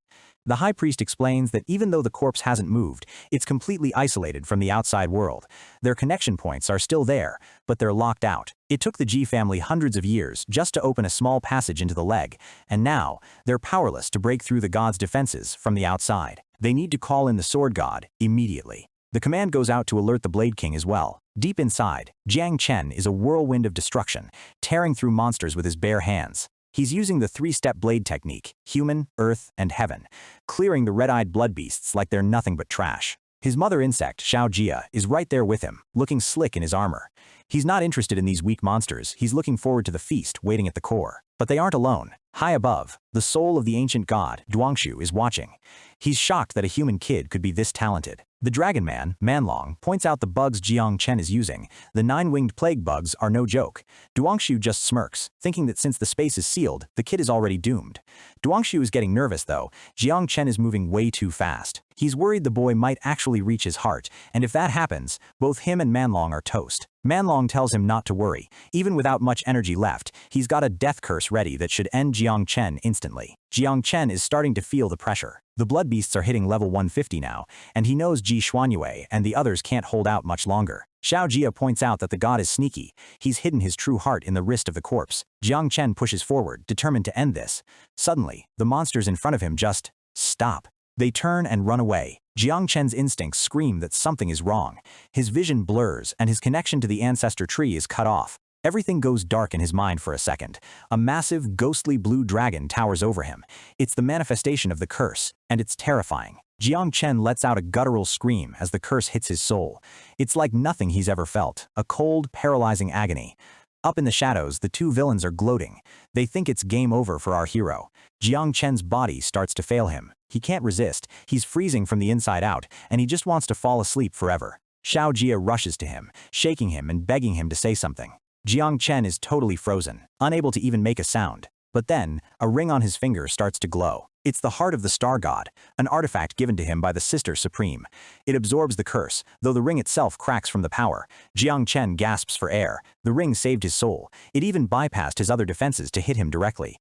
The high priest explains that even though the corpse hasn't moved, it's completely isolated from the outside world. Their connection points are still there, but they're locked out. It took the Ji family hundreds of years just to open a small passage into the leg, and now, they're powerless to break through the god's defenses from the outside. They need to call in the sword god immediately. The command goes out to alert the Blade King as well. Deep inside, Jang Chen is a whirlwind of destruction, tearing through monsters with his bare hands. He's using the three-step blade technique, human, earth, and heaven, clearing the red-eyed blood beasts like they're nothing but trash. His mother insect, Shiao, is right there with him, looking slick in his armor. He's not interested in these weak monsters, he's looking forward to the feast waiting at the core. But they aren't alone. High above, the soul of the ancient god, Duangshu, is watching. He's shocked that a human kid could be this talented. The Dragon Man, Manlong, points out the bugs Jang Chen is using. The 9-winged plague bugs are no joke. Duangshu just smirks, thinking that since the space is sealed, the kid is already doomed. Duangshu is getting nervous though. Jang Chen is moving way too fast. He's worried the boy might actually reach his heart, and if that happens, both him and Manlong are toast. Manlong tells him not to worry. Even without much energy left, he's got a death curse ready that should end Jang Chen instantly. Jang Chen is starting to feel the pressure. The blood beasts are hitting level 150 now, and he knows Ji Xuanyue and the others can't hold out much longer. Shiao points out that the god is sneaky. He's hidden his true heart in the wrist of the corpse. Jang Chen pushes forward, determined to end this. Suddenly, the monsters in front of him just stop. They turn and run away. Jang Chen's instincts scream that something is wrong. His vision blurs, and his connection to the ancestor tree is cut off. Everything goes dark in his mind for a second. A massive, ghostly blue dragon towers over him. It's the manifestation of the curse, and it's terrifying. Jang Chen lets out a guttural scream as the curse hits his soul. It's like nothing he's ever felt, a cold, paralyzing agony. Up in the shadows, the two villains are gloating. They think it's game over for our hero. Jang Chen's body starts to fail him. He can't resist, he's freezing from the inside out, and he just wants to fall asleep forever. Shiao rushes to him, shaking him and begging him to say something. Jang Chen is totally frozen, unable to even make a sound. But then, a ring on his finger starts to glow. It's the heart of the star god, an artifact given to him by the Sister Supreme. It absorbs the curse, though the ring itself cracks from the power. Jang Chen gasps for air. The ring saved his soul. It even bypassed his other defenses to hit him directly.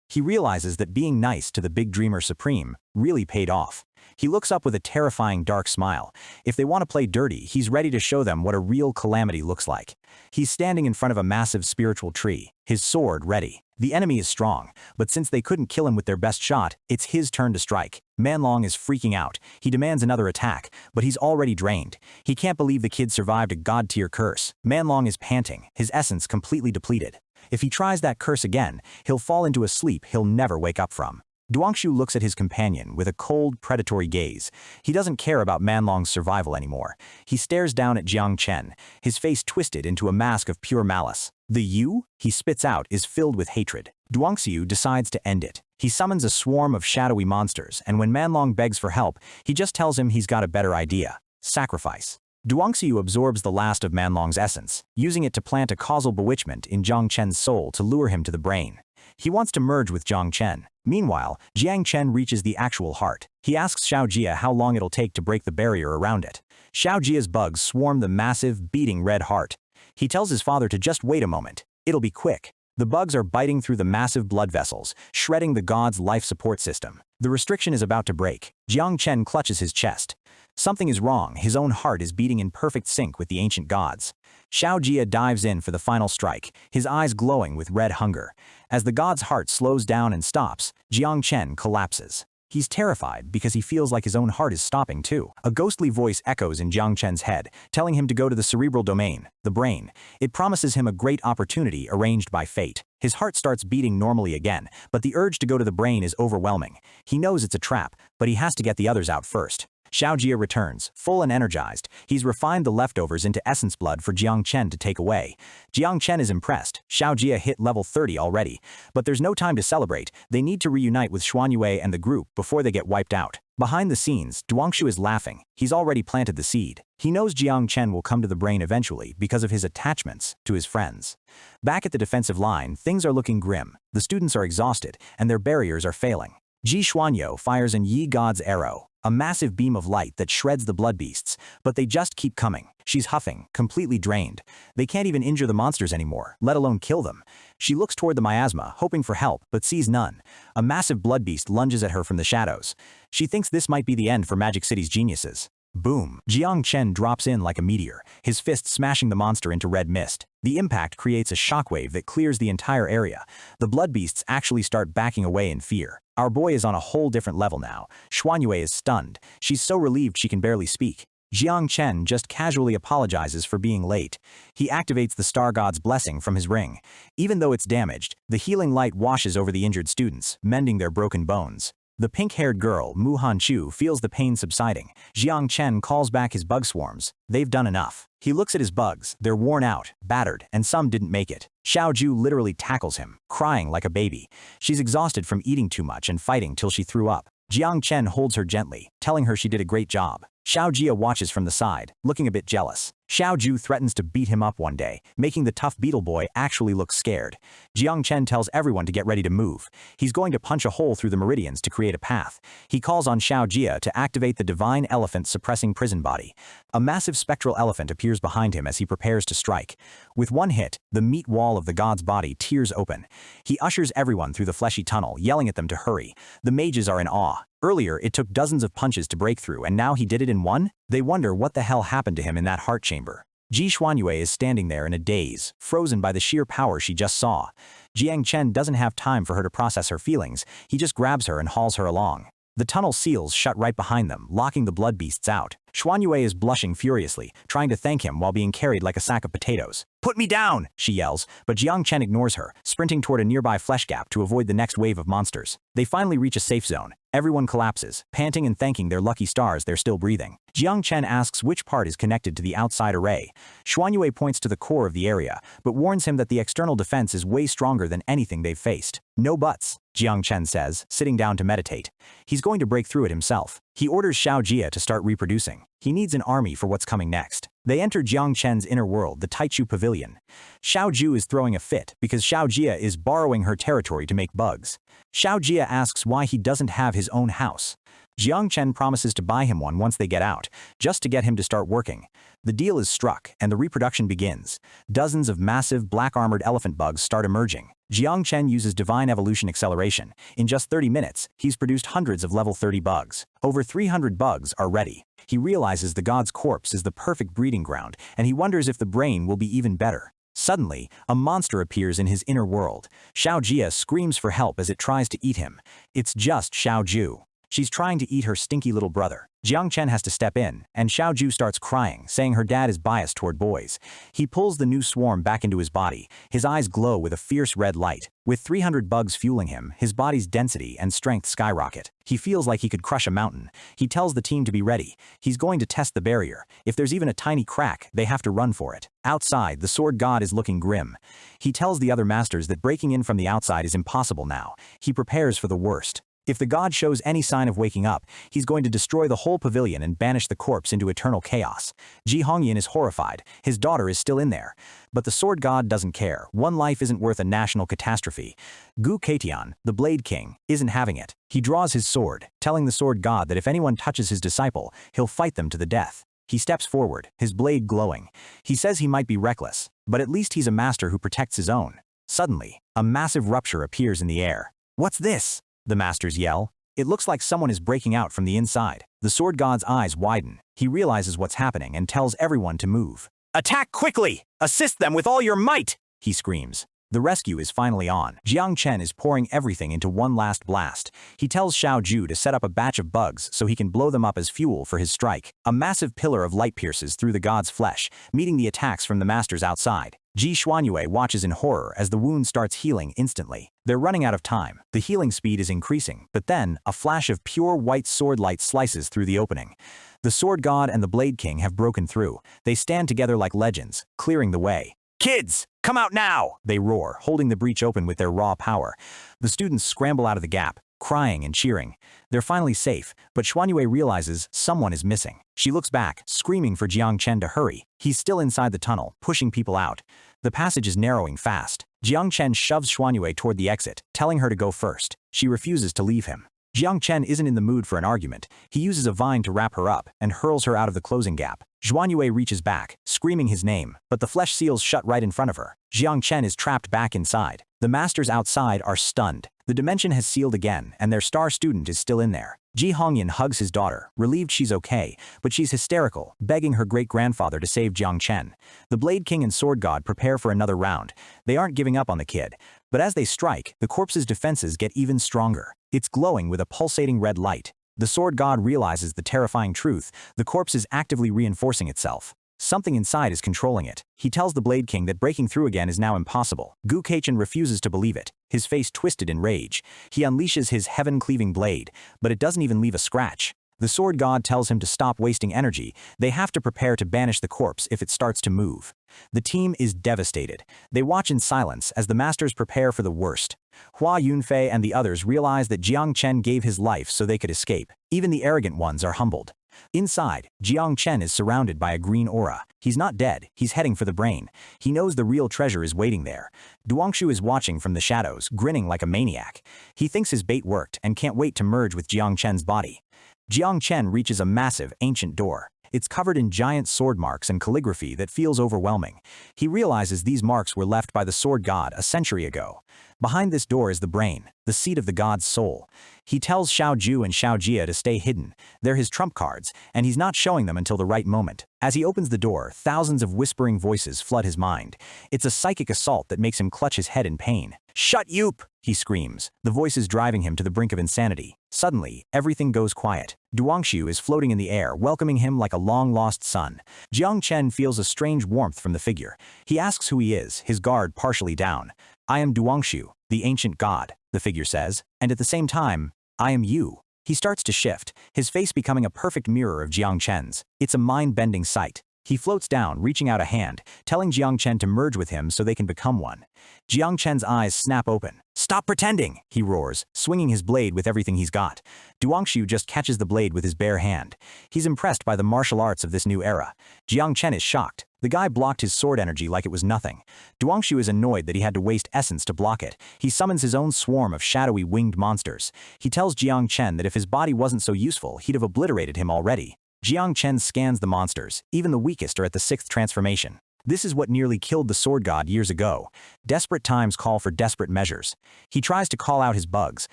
He realizes that being nice to the Big Dreamer Supreme really paid off. He looks up with a terrifying dark smile. If they want to play dirty, he's ready to show them what a real calamity looks like. He's standing in front of a massive spiritual tree, his sword ready. The enemy is strong, but since they couldn't kill him with their best shot, it's his turn to strike. Manlong is freaking out. He demands another attack, but he's already drained. He can't believe the kid survived a god-tier curse. Manlong is panting, his essence completely depleted. If he tries that curse again, he'll fall into a sleep he'll never wake up from. Duangshu looks at his companion with a cold, predatory gaze. He doesn't care about Manlong's survival anymore. He stares down at Jang Chen, his face twisted into a mask of pure malice. The "you" he spits out is filled with hatred. Duangshu decides to end it. He summons a swarm of shadowy monsters, and when Manlong begs for help, he just tells him he's got a better idea. Sacrifice. Duangshu absorbs the last of Manlong's essence, using it to plant a causal bewitchment in Jang Chen's soul to lure him to the brain. He wants to merge with Jang Chen. Meanwhile, Jang Chen reaches the actual heart. He asks Shiao how long it'll take to break the barrier around it. Shiao's bugs swarm the massive, beating red heart. He tells his father to just wait a moment. It'll be quick. The bugs are biting through the massive blood vessels, shredding the god's life support system. The restriction is about to break. Jang Chen clutches his chest. Something is wrong. His own heart is beating in perfect sync with the ancient gods. Shiao dives in for the final strike, his eyes glowing with red hunger. As the god's heart slows down and stops, Jang Chen collapses. He's terrified because he feels like his own heart is stopping too. A ghostly voice echoes in Jang Chen's head, telling him to go to the cerebral domain, the brain. It promises him a great opportunity arranged by fate. His heart starts beating normally again, but the urge to go to the brain is overwhelming. He knows it's a trap, but he has to get the others out first. Shiao returns, full and energized. He's refined the leftovers into essence blood for Jang Chen to take away. Jang Chen is impressed. Shiao hit level 30 already. But there's no time to celebrate. They need to reunite with Xuanyue and the group before they get wiped out. Behind the scenes, Duangshu is laughing. He's already planted the seed. He knows Jang Chen will come to the brain eventually because of his attachments to his friends. Back at the defensive line, things are looking grim. The students are exhausted, and their barriers are failing. Ji Xuanyue fires an Yi God's arrow. a massive beam of light that shreds the blood beasts, but they just keep coming. She's huffing, completely drained. They can't even injure the monsters anymore, let alone kill them. She looks toward the miasma, hoping for help, but sees none. A massive blood beast lunges at her from the shadows. She thinks this might be the end for Magic City's geniuses. Boom! Jang Chen drops in like a meteor, his fist smashing the monster into red mist. The impact creates a shockwave that clears the entire area. The blood beasts actually start backing away in fear. Our boy is on a whole different level now. Xuanyue is stunned. She's so relieved she can barely speak. Jang Chen just casually apologizes for being late. He activates the Star God's blessing from his ring. Even though it's damaged, the healing light washes over the injured students, mending their broken bones. The pink-haired girl, Mu Hanchu, feels the pain subsiding. Jang Chen calls back his bug swarms. They've done enough. He looks at his bugs. They're worn out, battered, and some didn't make it. Xiaoju literally tackles him, crying like a baby. She's exhausted from eating too much and fighting till she threw up. Jiang Chen holds her gently, telling her she did a great job. Xiao Jia watches from the side, looking a bit jealous. Xiao Ju threatens to beat him up one day, making the tough beetle boy actually look scared. Jiang Chen tells everyone to get ready to move. He's going to punch a hole through the meridians to create a path. He calls on Xiao Jia to activate the divine elephant suppressing prison body. A massive spectral elephant appears behind him as he prepares to strike. With one hit, the meat wall of the god's body tears open. He ushers everyone through the fleshy tunnel, yelling at them to hurry. The mages are in awe. Earlier, it took dozens of punches to break through, and now he did it in one? They wonder what the hell happened to him in that heart chamber. Ji Xuanyue is standing there in a daze, frozen by the sheer power she just saw. Jiang Chen doesn't have time for her to process her feelings. He just grabs her and hauls her along. The tunnel seals shut right behind them, locking the blood beasts out. Xuanyue is blushing furiously, trying to thank him while being carried like a sack of potatoes. "Put me down!" she yells, but Jiang Chen ignores her, sprinting toward a nearby flesh gap to avoid the next wave of monsters. They finally reach a safe zone. Everyone collapses, panting and thanking their lucky stars they're still breathing. Jiang Chen asks which part is connected to the outside array. Xuanyue points to the core of the area, but warns him that the external defense is way stronger than anything they've faced. "No buts," Jiang Chen says, sitting down to meditate. He's going to break through it himself. He orders Xiao Jia to start reproducing. He needs an army for what's coming next. They enter Jiang Chen's inner world, the Taichu Pavilion. Xiao Ju is throwing a fit because Xiao Jia is borrowing her territory to make bugs. Xiao Jia asks why he doesn't have his own house. Jiang Chen promises to buy him one once they get out, just to get him to start working. The deal is struck, and the reproduction begins. Dozens of massive, black-armored elephant bugs start emerging. Jiang Chen uses divine evolution acceleration. In just 30 minutes, he's produced hundreds of level 30 bugs. Over 300 bugs are ready. He realizes the god's corpse is the perfect breeding ground, and he wonders if the brain will be even better. Suddenly, a monster appears in his inner world. Xiao Jia screams for help as it tries to eat him. It's just Xiao Ju. She's trying to eat her stinky little brother. Jiang Chen has to step in, and Xiao Ju starts crying, saying her dad is biased toward boys. He pulls the new swarm back into his body. His eyes glow with a fierce red light. With 300 bugs fueling him, his body's density and strength skyrocket. He feels like he could crush a mountain. He tells the team to be ready. He's going to test the barrier. If there's even a tiny crack, they have to run for it. Outside, the sword god is looking grim. He tells the other masters that breaking in from the outside is impossible now. He prepares for the worst. If the god shows any sign of waking up, he's going to destroy the whole pavilion and banish the corpse into eternal chaos. Ji Hongyan is horrified. His daughter is still in there. But the sword god doesn't care. One life isn't worth a national catastrophe. Gu Keitian, the Blade King, isn't having it. He draws his sword, telling the sword god that if anyone touches his disciple, he'll fight them to the death. He steps forward, his blade glowing. He says he might be reckless, but at least he's a master who protects his own. Suddenly, a massive rupture appears in the air. "What's this?" the masters yell. It looks like someone is breaking out from the inside. The sword god's eyes widen. He realizes what's happening and tells everyone to move. "Attack quickly! Assist them with all your might!" he screams. The rescue is finally on. Jiang Chen is pouring everything into one last blast. He tells Xiao Ju to set up a batch of bugs so he can blow them up as fuel for his strike. A massive pillar of light pierces through the god's flesh, meeting the attacks from the masters outside. Ji Xuanyue watches in horror as the wound starts healing instantly. They're running out of time. The healing speed is increasing, but then, a flash of pure white sword light slices through the opening. The sword god and the Blade King have broken through. They stand together like legends, clearing the way. "Kids, come out now!" they roar, holding the breach open with their raw power. The students scramble out of the gap, crying and cheering. They're finally safe, but Xuanyue realizes someone is missing. She looks back, screaming for Jiang Chen to hurry. He's still inside the tunnel, pushing people out. The passage is narrowing fast. Jiang Chen shoves Xuanyue toward the exit, telling her to go first. She refuses to leave him. Jang Chen isn't in the mood for an argument. He uses a vine to wrap her up and hurls her out of the closing gap. Zhuanyue reaches back, screaming his name, but the flesh seals shut right in front of her. Jiang Chen is trapped back inside. The masters outside are stunned. The dimension has sealed again, and their star student is still in there. Ji Hongyan hugs his daughter, relieved she's okay, but she's hysterical, begging her great-grandfather to save Jiang Chen. The Blade King and Sword God prepare for another round. They aren't giving up on the kid. But as they strike, the corpse's defenses get even stronger. It's glowing with a pulsating red light. The Sword God realizes the terrifying truth: the corpse is actively reinforcing itself. Something inside is controlling it. He tells the Blade King that breaking through again is now impossible. Gu Keichen refuses to believe it, his face twisted in rage. He unleashes his heaven-cleaving blade, but it doesn't even leave a scratch. The Sword God tells him to stop wasting energy. They have to prepare to banish the corpse if it starts to move. The team is devastated. They watch in silence as the masters prepare for the worst. Hua Yunfei and the others realize that Jiang Chen gave his life so they could escape. Even the arrogant ones are humbled. Inside, Jiang Chen is surrounded by a green aura. He's not dead, he's heading for the brain. He knows the real treasure is waiting there. Duangshu is watching from the shadows, grinning like a maniac. He thinks his bait worked and can't wait to merge with Jiang Chen's body. Jiang Chen reaches a massive, ancient door. It's covered in giant sword marks and calligraphy that feels overwhelming. He realizes these marks were left by the Sword God a century ago. Behind this door is the brain, the seat of the god's soul. He tells Xiao Ju and Xiao Jia to stay hidden. They're his trump cards, and he's not showing them until the right moment. As he opens the door, thousands of whispering voices flood his mind. It's a psychic assault that makes him clutch his head in pain. "Shut yoop!" he screams, the voices driving him to the brink of insanity. Suddenly, everything goes quiet. Duangshu is floating in the air, welcoming him like a long-lost son. Jiang Chen feels a strange warmth from the figure. He asks who he is, his guard partially down. "I am Duangshu, the ancient god," the figure says, and at the same time, "I am you." He starts to shift, his face becoming a perfect mirror of Jiang Chen's. It's a mind-bending sight. He floats down, reaching out a hand, telling Jiang Chen to merge with him so they can become one. Jiang Chen's eyes snap open. "Stop pretending!" he roars, swinging his blade with everything he's got. Duangshu just catches the blade with his bare hand. He's impressed by the martial arts of this new era. Jiang Chen is shocked. The guy blocked his sword energy like it was nothing. Duangshu is annoyed that he had to waste essence to block it. He summons his own swarm of shadowy winged monsters. He tells Jiang Chen that if his body wasn't so useful, he'd have obliterated him already. Jiang Chen scans the monsters. Even the weakest are at the 6th transformation. This is what nearly killed the Sword God years ago. Desperate times call for desperate measures. He tries to call out his bugs,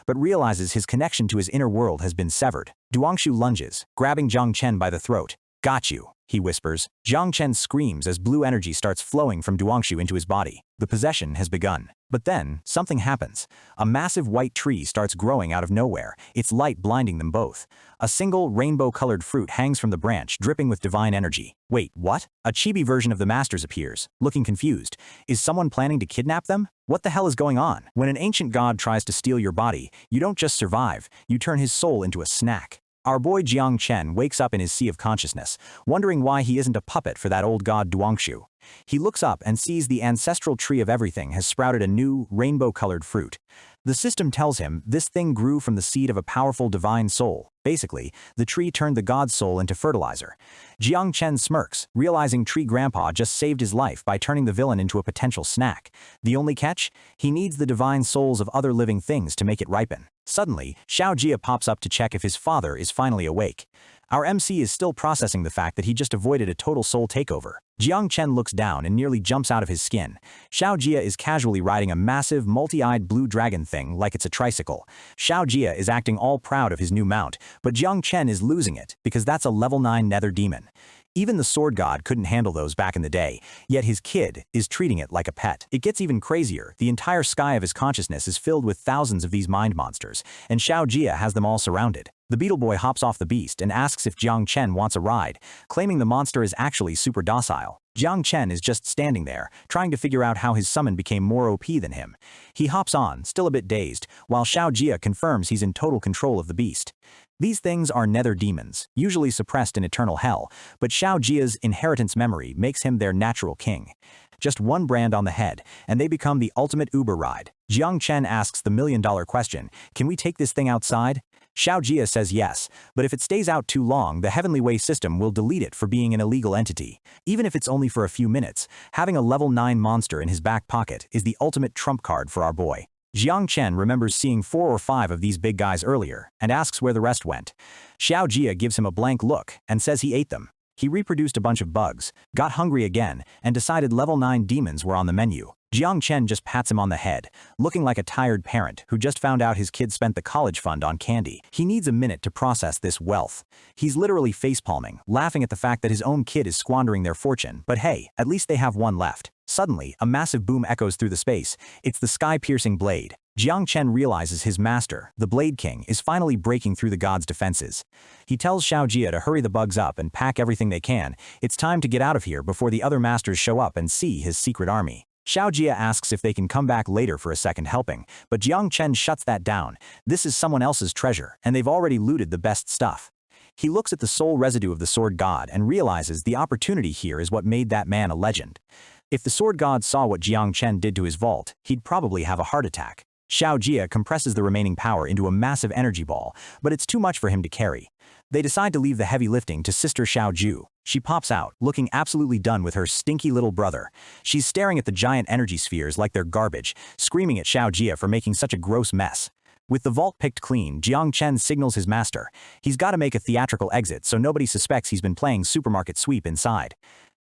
but realizes his connection to his inner world has been severed. Duangshu lunges, grabbing Jiang Chen by the throat. "Got you," he whispers. Jiang Chen screams as blue energy starts flowing from Duangshu into his body. The possession has begun. But then, something happens. A massive white tree starts growing out of nowhere, its light blinding them both. A single rainbow-colored fruit hangs from the branch, dripping with divine energy. Wait, what? A chibi version of the Masters appears, looking confused. Is someone planning to kidnap them? What the hell is going on? When an ancient god tries to steal your body, you don't just survive, you turn his soul into a snack. Our boy Jiang Chen wakes up in his sea of consciousness, wondering why he isn't a puppet for that old god Duangshu. He looks up and sees the ancestral tree of everything has sprouted a new, rainbow-colored fruit. The system tells him this thing grew from the seed of a powerful divine soul. Basically, the tree turned the god's soul into fertilizer. Jiang Chen smirks, realizing Tree Grandpa just saved his life by turning the villain into a potential snack. The only catch? He needs the divine souls of other living things to make it ripen. Suddenly, Xiao Jia pops up to check if his father is finally awake. Our MC is still processing the fact that he just avoided a total soul takeover. Jiang Chen looks down and nearly jumps out of his skin. Xiao Jia is casually riding a massive, multi-eyed blue dragon thing like it's a tricycle. Xiao Jia is acting all proud of his new mount, but Jiang Chen is losing it because that's a level 9 nether demon. Even the Sword God couldn't handle those back in the day, yet his kid is treating it like a pet. It gets even crazier. The entire sky of his consciousness is filled with thousands of these mind monsters, and Xiao Jia has them all surrounded. The Beetle Boy hops off the beast and asks if Jiang Chen wants a ride, claiming the monster is actually super docile. Jiang Chen is just standing there, trying to figure out how his summon became more OP than him. He hops on, still a bit dazed, while Xiao Jia confirms he's in total control of the beast. These things are nether demons, usually suppressed in eternal hell, but Xiao Jia's inheritance memory makes him their natural king. Just one brand on the head, and they become the ultimate Uber ride. Jiang Chen asks the million-dollar question, "Can we take this thing outside?" Xiao Jia says yes, but if it stays out too long, the Heavenly Way system will delete it for being an illegal entity. Even if it's only for a few minutes, having a level 9 monster in his back pocket is the ultimate trump card for our boy. Jang Chen remembers seeing 4 or 5 of these big guys earlier and asks where the rest went. Xiao Jia gives him a blank look and says he ate them. He reproduced a bunch of bugs, got hungry again, and decided level 9 demons were on the menu. Jiang Chen just pats him on the head, looking like a tired parent who just found out his kid spent the college fund on candy. He needs a minute to process this wealth. He's literally facepalming, laughing at the fact that his own kid is squandering their fortune, but hey, at least they have one left. Suddenly, a massive boom echoes through the space. It's the sky-piercing blade. Jiang Chen realizes his master, the Blade King, is finally breaking through the god's defenses. He tells Xiao Jia to hurry the bugs up and pack everything they can. It's time to get out of here before the other masters show up and see his secret army. Xiao Jia asks if they can come back later for a second helping, but Jiang Chen shuts that down. This is someone else's treasure, and they've already looted the best stuff. He looks at the soul residue of the sword god and realizes the opportunity here is what made that man a legend. If the sword god saw what Jiang Chen did to his vault, he'd probably have a heart attack. Xiao Jia compresses the remaining power into a massive energy ball, but it's too much for him to carry. They decide to leave the heavy lifting to Sister Xiao Ju. She pops out, looking absolutely done with her stinky little brother. She's staring at the giant energy spheres like they're garbage, screaming at Xiao Jia for making such a gross mess. With the vault picked clean, Jiang Chen signals his master. He's got to make a theatrical exit so nobody suspects he's been playing supermarket sweep inside.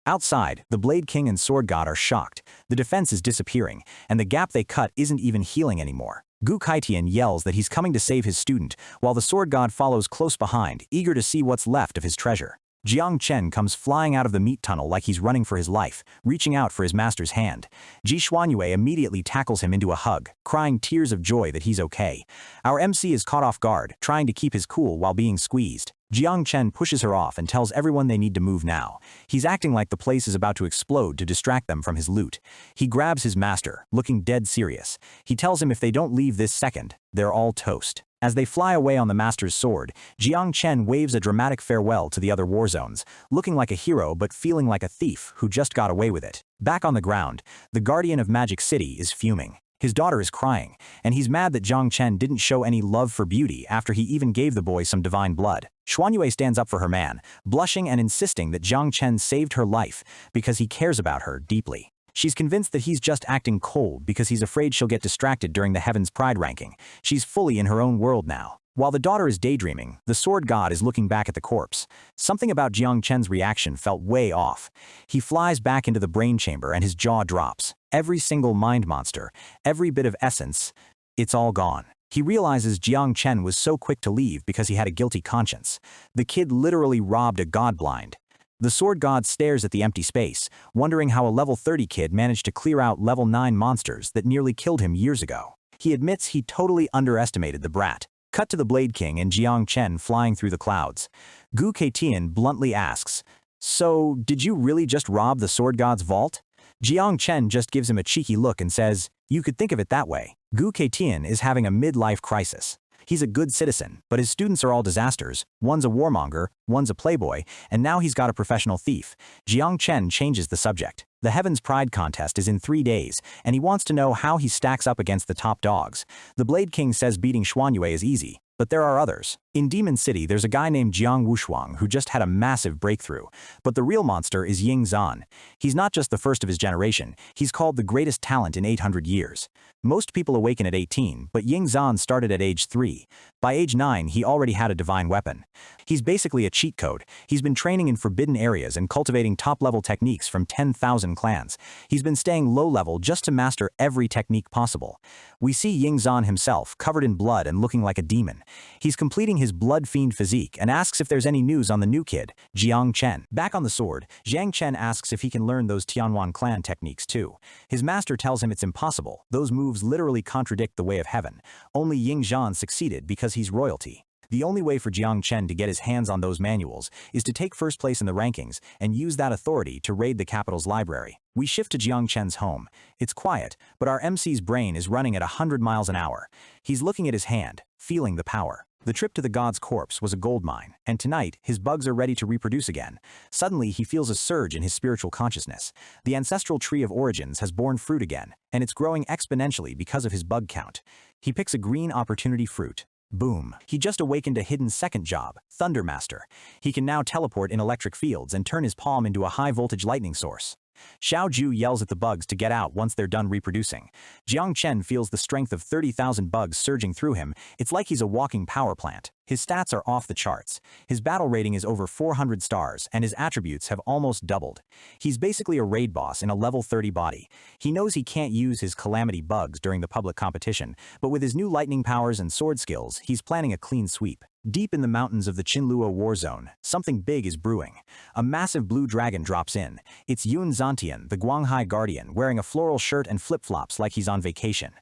Outside, the Blade King and Sword God are shocked. The defense is disappearing, and the gap they cut isn't even healing anymore. Gu Kaitian yells that he's coming to save his student, while the Sword God follows close behind, eager to see what's left of his treasure. Jiang Chen comes flying out of the meat tunnel like he's running for his life, reaching out for his master's hand. Ji Xuanyue immediately tackles him into a hug, crying tears of joy that he's okay. Our MC is caught off guard, trying to keep his cool while being squeezed. Jiang Chen pushes her off and tells everyone they need to move now. He's acting like the place is about to explode to distract them from his loot. He grabs his master, looking dead serious. He tells him if they don't leave this second, they're all toast. As they fly away on the master's sword, Jiang Chen waves a dramatic farewell to the other war zones, looking like a hero but feeling like a thief who just got away with it. Back on the ground, the guardian of Magic City is fuming. His daughter is crying, and he's mad that Jiang Chen didn't show any love for beauty after he even gave the boy some divine blood. Xuanyue stands up for her man, blushing and insisting that Jiang Chen saved her life because he cares about her deeply. She's convinced that he's just acting cold because he's afraid she'll get distracted during the Heaven's Pride ranking. She's fully in her own world now. While the daughter is daydreaming, the sword god is looking back at the corpse. Something about Jiang Chen's reaction felt way off. He flies back into the brain chamber and his jaw drops. Every single mind monster, every bit of essence, it's all gone. He realizes Jiang Chen was so quick to leave because he had a guilty conscience. The kid literally robbed a god blind. The sword god stares at the empty space, wondering how a level 30 kid managed to clear out level 9 monsters that nearly killed him years ago. He admits he totally underestimated the brat. Cut to the Blade King and Jiang Chen flying through the clouds. Gu Kaitian bluntly asks, "So, did you really just rob the sword god's vault?" Jiang Chen just gives him a cheeky look and says, "You could think of it that way." Gu Kaitian is having a midlife crisis. He's a good citizen, but his students are all disasters. One's a warmonger, one's a playboy, and now he's got a professional thief. Jiang Chen changes the subject. The Heaven's Pride contest is in 3 days, and he wants to know how he stacks up against the top dogs. The Blade King says beating Xuanyue is easy, but there are others. In Demon City, there's a guy named Jiang Wushuang who just had a massive breakthrough. But the real monster is Ying Zan. He's not just the first of his generation, he's called the greatest talent in 800 years. Most people awaken at 18, but Ying Zan started at age 3. By age 9, he already had a divine weapon. He's basically a cheat code. He's been training in forbidden areas and cultivating top-level techniques from 10,000 clans. He's been staying low-level just to master every technique possible. We see Ying Zan himself, covered in blood and looking like a demon. He's completing his blood fiend physique and asks if there's any news on the new kid, Jiang Chen. Back on the sword, Jang Chen asks if he can learn those Tianwan clan techniques too. His master tells him it's impossible. Those moves literally contradict the way of heaven. Only Ying Zhan succeeded because he's royalty. The only way for Jiang Chen to get his hands on those manuals is to take first place in the rankings and use that authority to raid the capital's library. We shift to Jiang Chen's home. It's quiet, but our MC's brain is running at 100 miles an hour. He's looking at his hand, feeling the power. The trip to the god's corpse was a gold mine, and tonight, his bugs are ready to reproduce again. Suddenly, he feels a surge in his spiritual consciousness. The ancestral tree of origins has borne fruit again, and it's growing exponentially because of his bug count. He picks a green opportunity fruit. Boom. He just awakened a hidden second job, Thundermaster. He can now teleport in electric fields and turn his palm into a high-voltage lightning source. Xiao Ju yells at the bugs to get out once they're done reproducing. Jang Chen feels the strength of 30,000 bugs surging through him. It's like he's a walking power plant. His stats are off the charts. His battle rating is over 400 stars, and his attributes have almost doubled. He's basically a raid boss in a level 30 body. He knows he can't use his calamity bugs during the public competition, but with his new lightning powers and sword skills, he's planning a clean sweep. Deep in the mountains of the Qinluo war zone, something big is brewing. A massive blue dragon drops in. It's Yun Zantian, the Guanghai guardian, wearing a floral shirt and flip-flops like he's on vacation.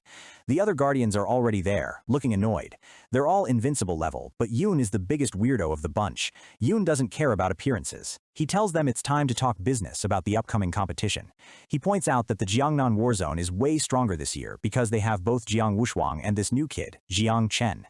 The other guardians are already there, looking annoyed. They're all invincible level, but Yun is the biggest weirdo of the bunch. Yun doesn't care about appearances. He tells them it's time to talk business about the upcoming competition. He points out that the Jiangnan war zone is way stronger this year because they have both Jiang Wushuang and this new kid, Jang Chen.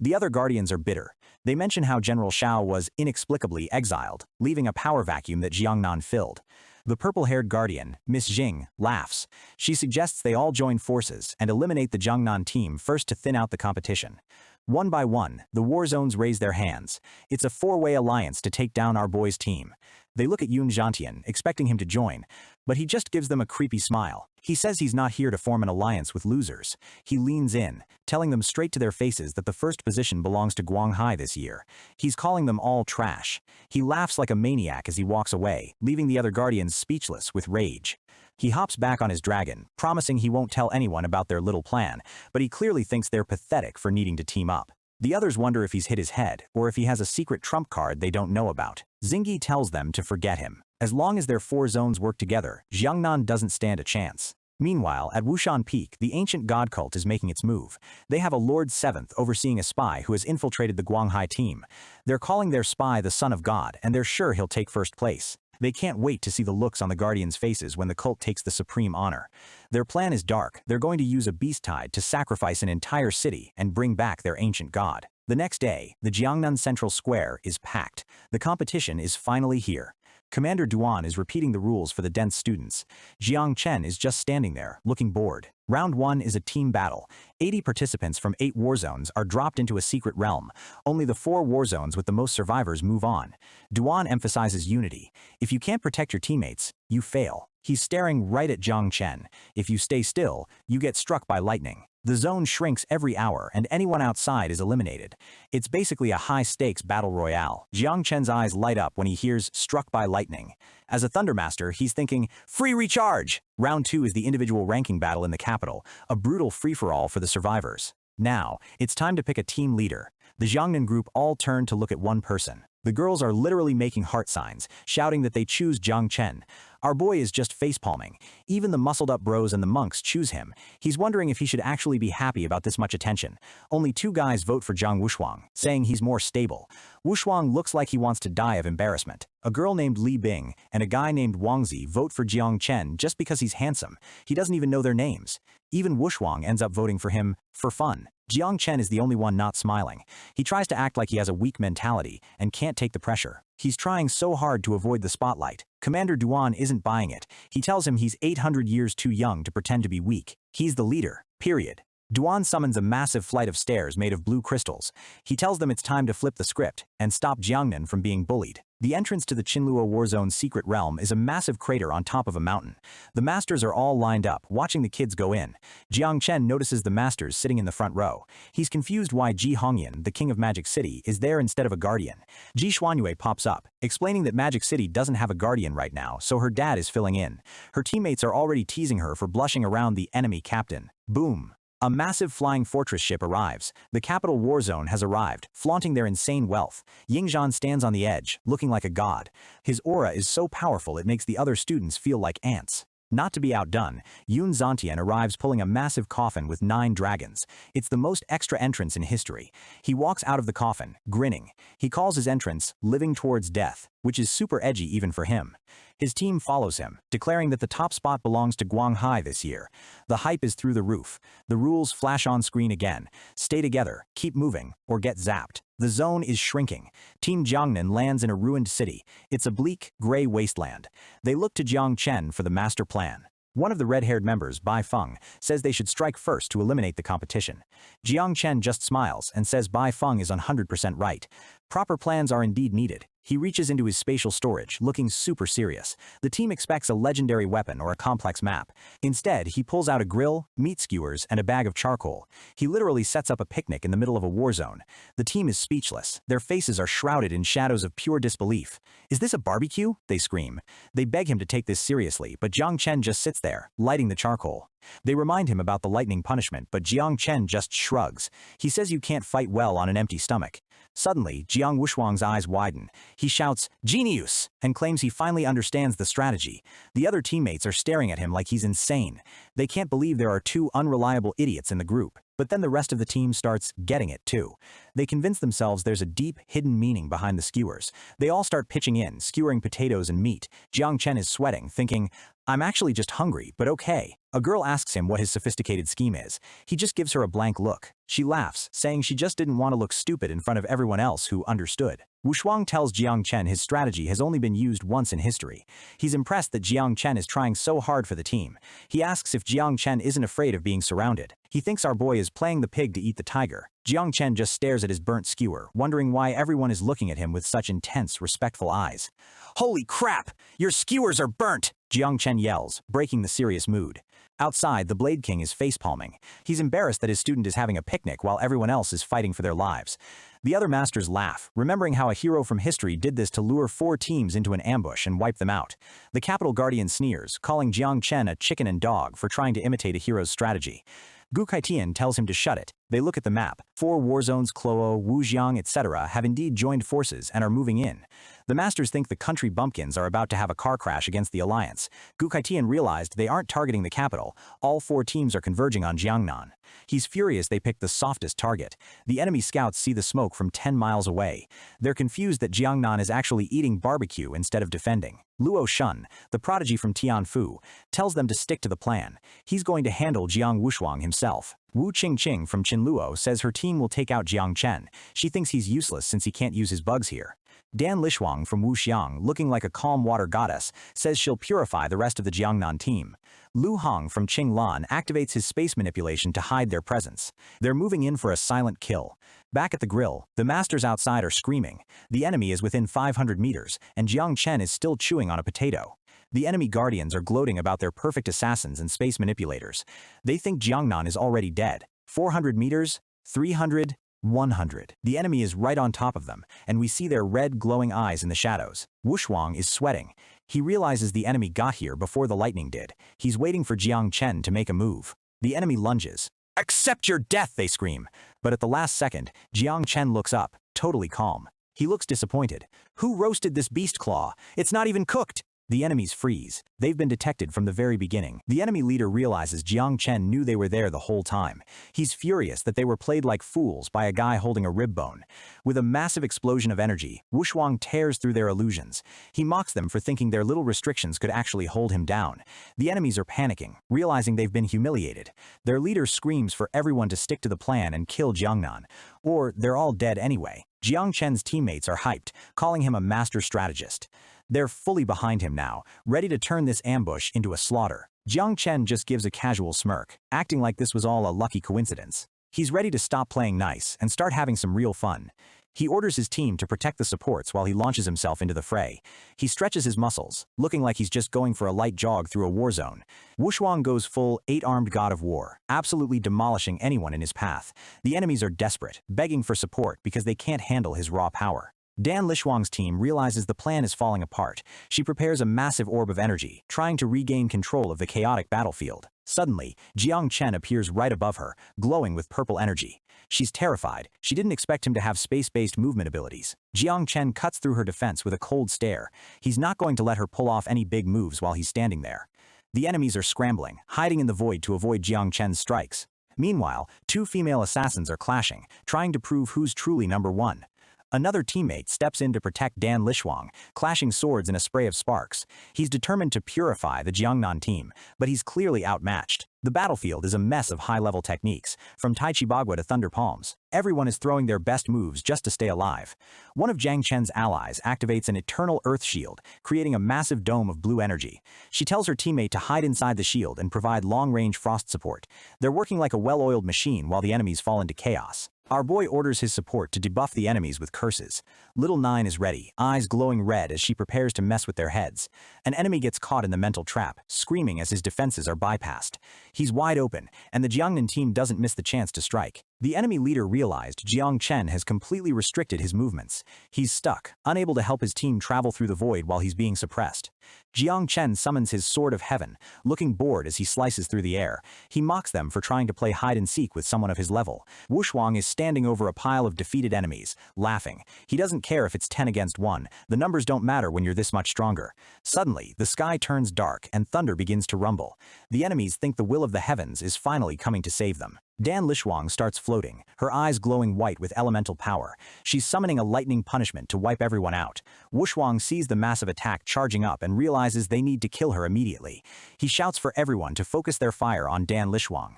The other guardians are bitter. They mention how General Shiao was inexplicably exiled, leaving a power vacuum that Jiangnan filled. The purple-haired guardian, Miss Jing, laughs. She suggests they all join forces and eliminate the Jiangnan team first to thin out the competition. One by one, the war zones raise their hands. It's a four-way alliance to take down our boys' team. They look at Yun Zantian, expecting him to join, but he just gives them a creepy smile. He says he's not here to form an alliance with losers. He leans in, telling them straight to their faces that the first position belongs to Guanghai this year. He's calling them all trash. He laughs like a maniac as he walks away, leaving the other guardians speechless with rage. He hops back on his dragon, promising he won't tell anyone about their little plan, but he clearly thinks they're pathetic for needing to team up. The others wonder if he's hit his head, or if he has a secret trump card they don't know about. Zingi tells them to forget him. As long as their four zones work together, Jiangnan doesn't stand a chance. Meanwhile, at Wushan Peak, the ancient god cult is making its move. They have a Lord 7th overseeing a spy who has infiltrated the Guanghai team. They're calling their spy the Son of God, and they're sure he'll take first place. They can't wait to see the looks on the Guardians' faces when the cult takes the supreme honor. Their plan is dark. They're going to use a beast tide to sacrifice an entire city and bring back their ancient god. The next day, the Jiangnan Central Square is packed. The competition is finally here. Commander Duan is repeating the rules for the dense students. Jang Chen is just standing there, looking bored. Round 1 is a team battle. 80 participants from 8 war zones are dropped into a secret realm. Only the 4 war zones with the most survivors move on. Duan emphasizes unity. If you can't protect your teammates, you fail. He's staring right at Jang Chen. If you stay still, you get struck by lightning. The zone shrinks every hour and anyone outside is eliminated. It's basically a high-stakes battle royale. Jiang Chen's eyes light up when he hears "struck by lightning." As a Thundermaster, he's thinking, "Free recharge!" Round 2 is the individual ranking battle in the capital, a brutal free-for-all for the survivors. Now, it's time to pick a team leader. The Jiangnan group all turn to look at one person. The girls are literally making heart signs, shouting that they choose Jang Chen. Our boy is just facepalming. Even the muscled-up bros and the monks choose him. He's wondering if he should actually be happy about this much attention. Only 2 guys vote for Jiang Wushuang, saying he's more stable. Wushuang looks like he wants to die of embarrassment. A girl named Li Bing and a guy named Wang Zi vote for Jiang Chen just because he's handsome. He doesn't even know their names. Even Wushuang ends up voting for him for fun. Jiang Chen is the only one not smiling. He tries to act like he has a weak mentality and can't take the pressure. He's trying so hard to avoid the spotlight. Commander Duan isn't buying it. He tells him he's 800 years too young to pretend to be weak. He's the leader, period. Duan summons a massive flight of stairs made of blue crystals. He tells them it's time to flip the script and stop Jiangnan from being bullied. The entrance to the Qinluo war zone's secret realm is a massive crater on top of a mountain. The masters are all lined up, watching the kids go in. Jiang Chen notices the masters sitting in the front row. He's confused why Ji Hongyan, the king of Magic City, is there instead of a guardian. Ji Xuanyue pops up, explaining that Magic City doesn't have a guardian right now, so her dad is filling in. Her teammates are already teasing her for blushing around the enemy captain. Boom. A massive flying fortress ship arrives. The capital war zone has arrived, flaunting their insane wealth. Yingzhan stands on the edge, looking like a god. His aura is so powerful it makes the other students feel like ants. Not to be outdone, Yun Zantian arrives pulling a massive coffin with 9 dragons. It's the most extra entrance in history. He walks out of the coffin, grinning. He calls his entrance "Living Towards Death," which is super edgy even for him. His team follows him, declaring that the top spot belongs to Guanghai this year. The hype is through the roof. The rules flash on screen again. Stay together, keep moving, or get zapped. The zone is shrinking. Team Jiangnan lands in a ruined city. It's a bleak, gray wasteland. They look to Jiang Chen for the master plan. One of the red-haired members, Bai Feng, says they should strike first to eliminate the competition. Jiang Chen just smiles and says Bai Feng is 100% right. Proper plans are indeed needed. He reaches into his spatial storage, looking super serious. The team expects a legendary weapon or a complex map. Instead, he pulls out a grill, meat skewers, and a bag of charcoal. He literally sets up a picnic in the middle of a war zone. The team is speechless. Their faces are shrouded in shadows of pure disbelief. "Is this a barbecue?" they scream. They beg him to take this seriously, but Jang Chen just sits there, lighting the charcoal. They remind him about the lightning punishment, but Jang Chen just shrugs. He says you can't fight well on an empty stomach. Suddenly, Jiang Wuxuang's eyes widen. He shouts, "Genius!" and claims he finally understands the strategy. The other teammates are staring at him like he's insane. They can't believe there are two unreliable idiots in the group. But then the rest of the team starts getting it too. They convince themselves there's a deep, hidden meaning behind the skewers. They all start pitching in, skewering potatoes and meat. Jiang Chen is sweating, thinking, "I'm actually just hungry, but okay." A girl asks him what his sophisticated scheme is. He just gives her a blank look. She laughs, saying she just didn't want to look stupid in front of everyone else who understood. Wuxuang tells Jiang Chen his strategy has only been used once in history. He's impressed that Jiang Chen is trying so hard for the team. He asks if Jiang Chen isn't afraid of being surrounded. He thinks our boy is playing the pig to eat the tiger. Jiang Chen just stares at his burnt skewer, wondering why everyone is looking at him with such intense, respectful eyes. "Holy crap! Your skewers are burnt!" Jiang Chen yells, breaking the serious mood. Outside, the Blade King is facepalming. He's embarrassed that his student is having a picnic while everyone else is fighting for their lives. The other masters laugh, remembering how a hero from history did this to lure 4 teams into an ambush and wipe them out. The Capital Guardian sneers, calling Jiang Chen a chicken and dog for trying to imitate a hero's strategy. Gu Kaitian tells him to shut it. They look at the map. 4 war zones, Kluo, Wujiang, etc. have indeed joined forces and are moving in. The masters think the country bumpkins are about to have a car crash against the alliance. Gu Kaitian realized they aren't targeting the capital. All 4 teams are converging on Jiangnan. He's furious they picked the softest target. The enemy scouts see the smoke from 10 miles away. They're confused that Jiangnan is actually eating barbecue instead of defending. Luo Shun, the prodigy from Tianfu, tells them to stick to the plan. He's going to handle Jiang Wuxuang himself. Wu Qingqing from Qinluo says her team will take out Jiang Chen. She thinks he's useless since he can't use his bugs here. Dan Lishuang from Wuxiang, looking like a calm water goddess, says she'll purify the rest of the Jiangnan team. Lu Hong from Qinglan activates his space manipulation to hide their presence. They're moving in for a silent kill. Back at the grill, the masters outside are screaming. The enemy is within 500 meters, and Jiang Chen is still chewing on a potato. The enemy guardians are gloating about their perfect assassins and space manipulators. They think Jiangnan is already dead. 400 meters, 300, 100. The enemy is right on top of them, and we see their red glowing eyes in the shadows. Wuxuang is sweating. He realizes the enemy got here before the lightning did. He's waiting for Jiang Chen to make a move. The enemy lunges. "Accept your death!" they scream. But at the last second, Jiang Chen looks up, totally calm. He looks disappointed. "Who roasted this beast claw? It's not even cooked!" The enemies freeze. They've been detected from the very beginning. The enemy leader realizes Jiang Chen knew they were there the whole time. He's furious that they were played like fools by a guy holding a rib bone. With a massive explosion of energy, Wuxuang tears through their illusions. He mocks them for thinking their little restrictions could actually hold him down. The enemies are panicking, realizing they've been humiliated. Their leader screams for everyone to stick to the plan and kill Jiangnan. Or they're all dead anyway. Jiang Chen's teammates are hyped, calling him a master strategist. They're fully behind him now, ready to turn this ambush into a slaughter. Jiang Chen just gives a casual smirk, acting like this was all a lucky coincidence. He's ready to stop playing nice and start having some real fun. He orders his team to protect the supports while he launches himself into the fray. He stretches his muscles, looking like he's just going for a light jog through a war zone. Wuxuang goes full 8-armed god of war, absolutely demolishing anyone in his path. The enemies are desperate, begging for support because they can't handle his raw power. Dan Lishuang's team realizes the plan is falling apart. She prepares a massive orb of energy, trying to regain control of the chaotic battlefield. Suddenly, Jiang Chen appears right above her, glowing with purple energy. She's terrified. She didn't expect him to have space-based movement abilities. Jiang Chen cuts through her defense with a cold stare. He's not going to let her pull off any big moves while he's standing there. The enemies are scrambling, hiding in the void to avoid Jiang Chen's strikes. Meanwhile, 2 female assassins are clashing, trying to prove who's truly number 1. Another teammate steps in to protect Dan Lishuang, clashing swords in a spray of sparks. He's determined to purify the Jiangnan team, but he's clearly outmatched. The battlefield is a mess of high-level techniques, from Tai Chi Bagua to Thunder Palms. Everyone is throwing their best moves just to stay alive. One of Jang Chen's allies activates an eternal earth shield, creating a massive dome of blue energy. She tells her teammate to hide inside the shield and provide long-range frost support. They're working like a well-oiled machine while the enemies fall into chaos. Our boy orders his support to debuff the enemies with curses. Little Nine is ready, eyes glowing red as she prepares to mess with their heads. An enemy gets caught in the mental trap, screaming as his defenses are bypassed. He's wide open, and the Jiangnan team doesn't miss the chance to strike. The enemy leader realized Jang Chen has completely restricted his movements. He's stuck, unable to help his team travel through the void while he's being suppressed. Jang Chen summons his Sword of Heaven, looking bored as he slices through the air. He mocks them for trying to play hide-and-seek with someone of his level. Wushuang is standing over a pile of defeated enemies, laughing. He doesn't care if it's 10 against 1. The numbers don't matter when you're this much stronger. Suddenly, the sky turns dark and thunder begins to rumble. The enemies think the will of the heavens is finally coming to save them. Dan Lishuang starts floating, her eyes glowing white with elemental power. She's summoning a lightning punishment to wipe everyone out. Wushuang sees the massive attack charging up and realizes they need to kill her immediately. He shouts for everyone to focus their fire on Dan Lishuang.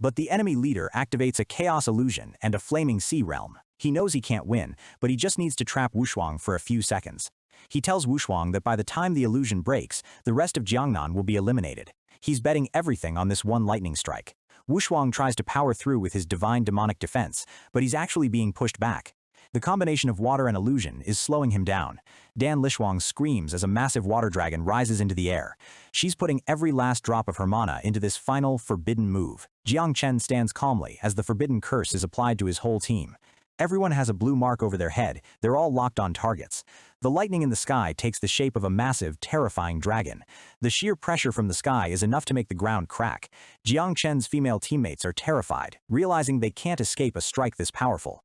But the enemy leader activates a chaos illusion and a flaming sea realm. He knows he can't win, but he just needs to trap Wushuang for a few seconds. He tells Wushuang that by the time the illusion breaks, the rest of Jiangnan will be eliminated. He's betting everything on this one lightning strike. Wushuang tries to power through with his divine demonic defense, but he's actually being pushed back. The combination of water and illusion is slowing him down. Dan Lishuang screams as a massive water dragon rises into the air. She's putting every last drop of her mana into this final, forbidden move. Jang Chen stands calmly as the forbidden curse is applied to his whole team. Everyone has a blue mark over their head, they're all locked on targets. The lightning in the sky takes the shape of a massive, terrifying dragon. The sheer pressure from the sky is enough to make the ground crack. Jiang Chen's female teammates are terrified, realizing they can't escape a strike this powerful.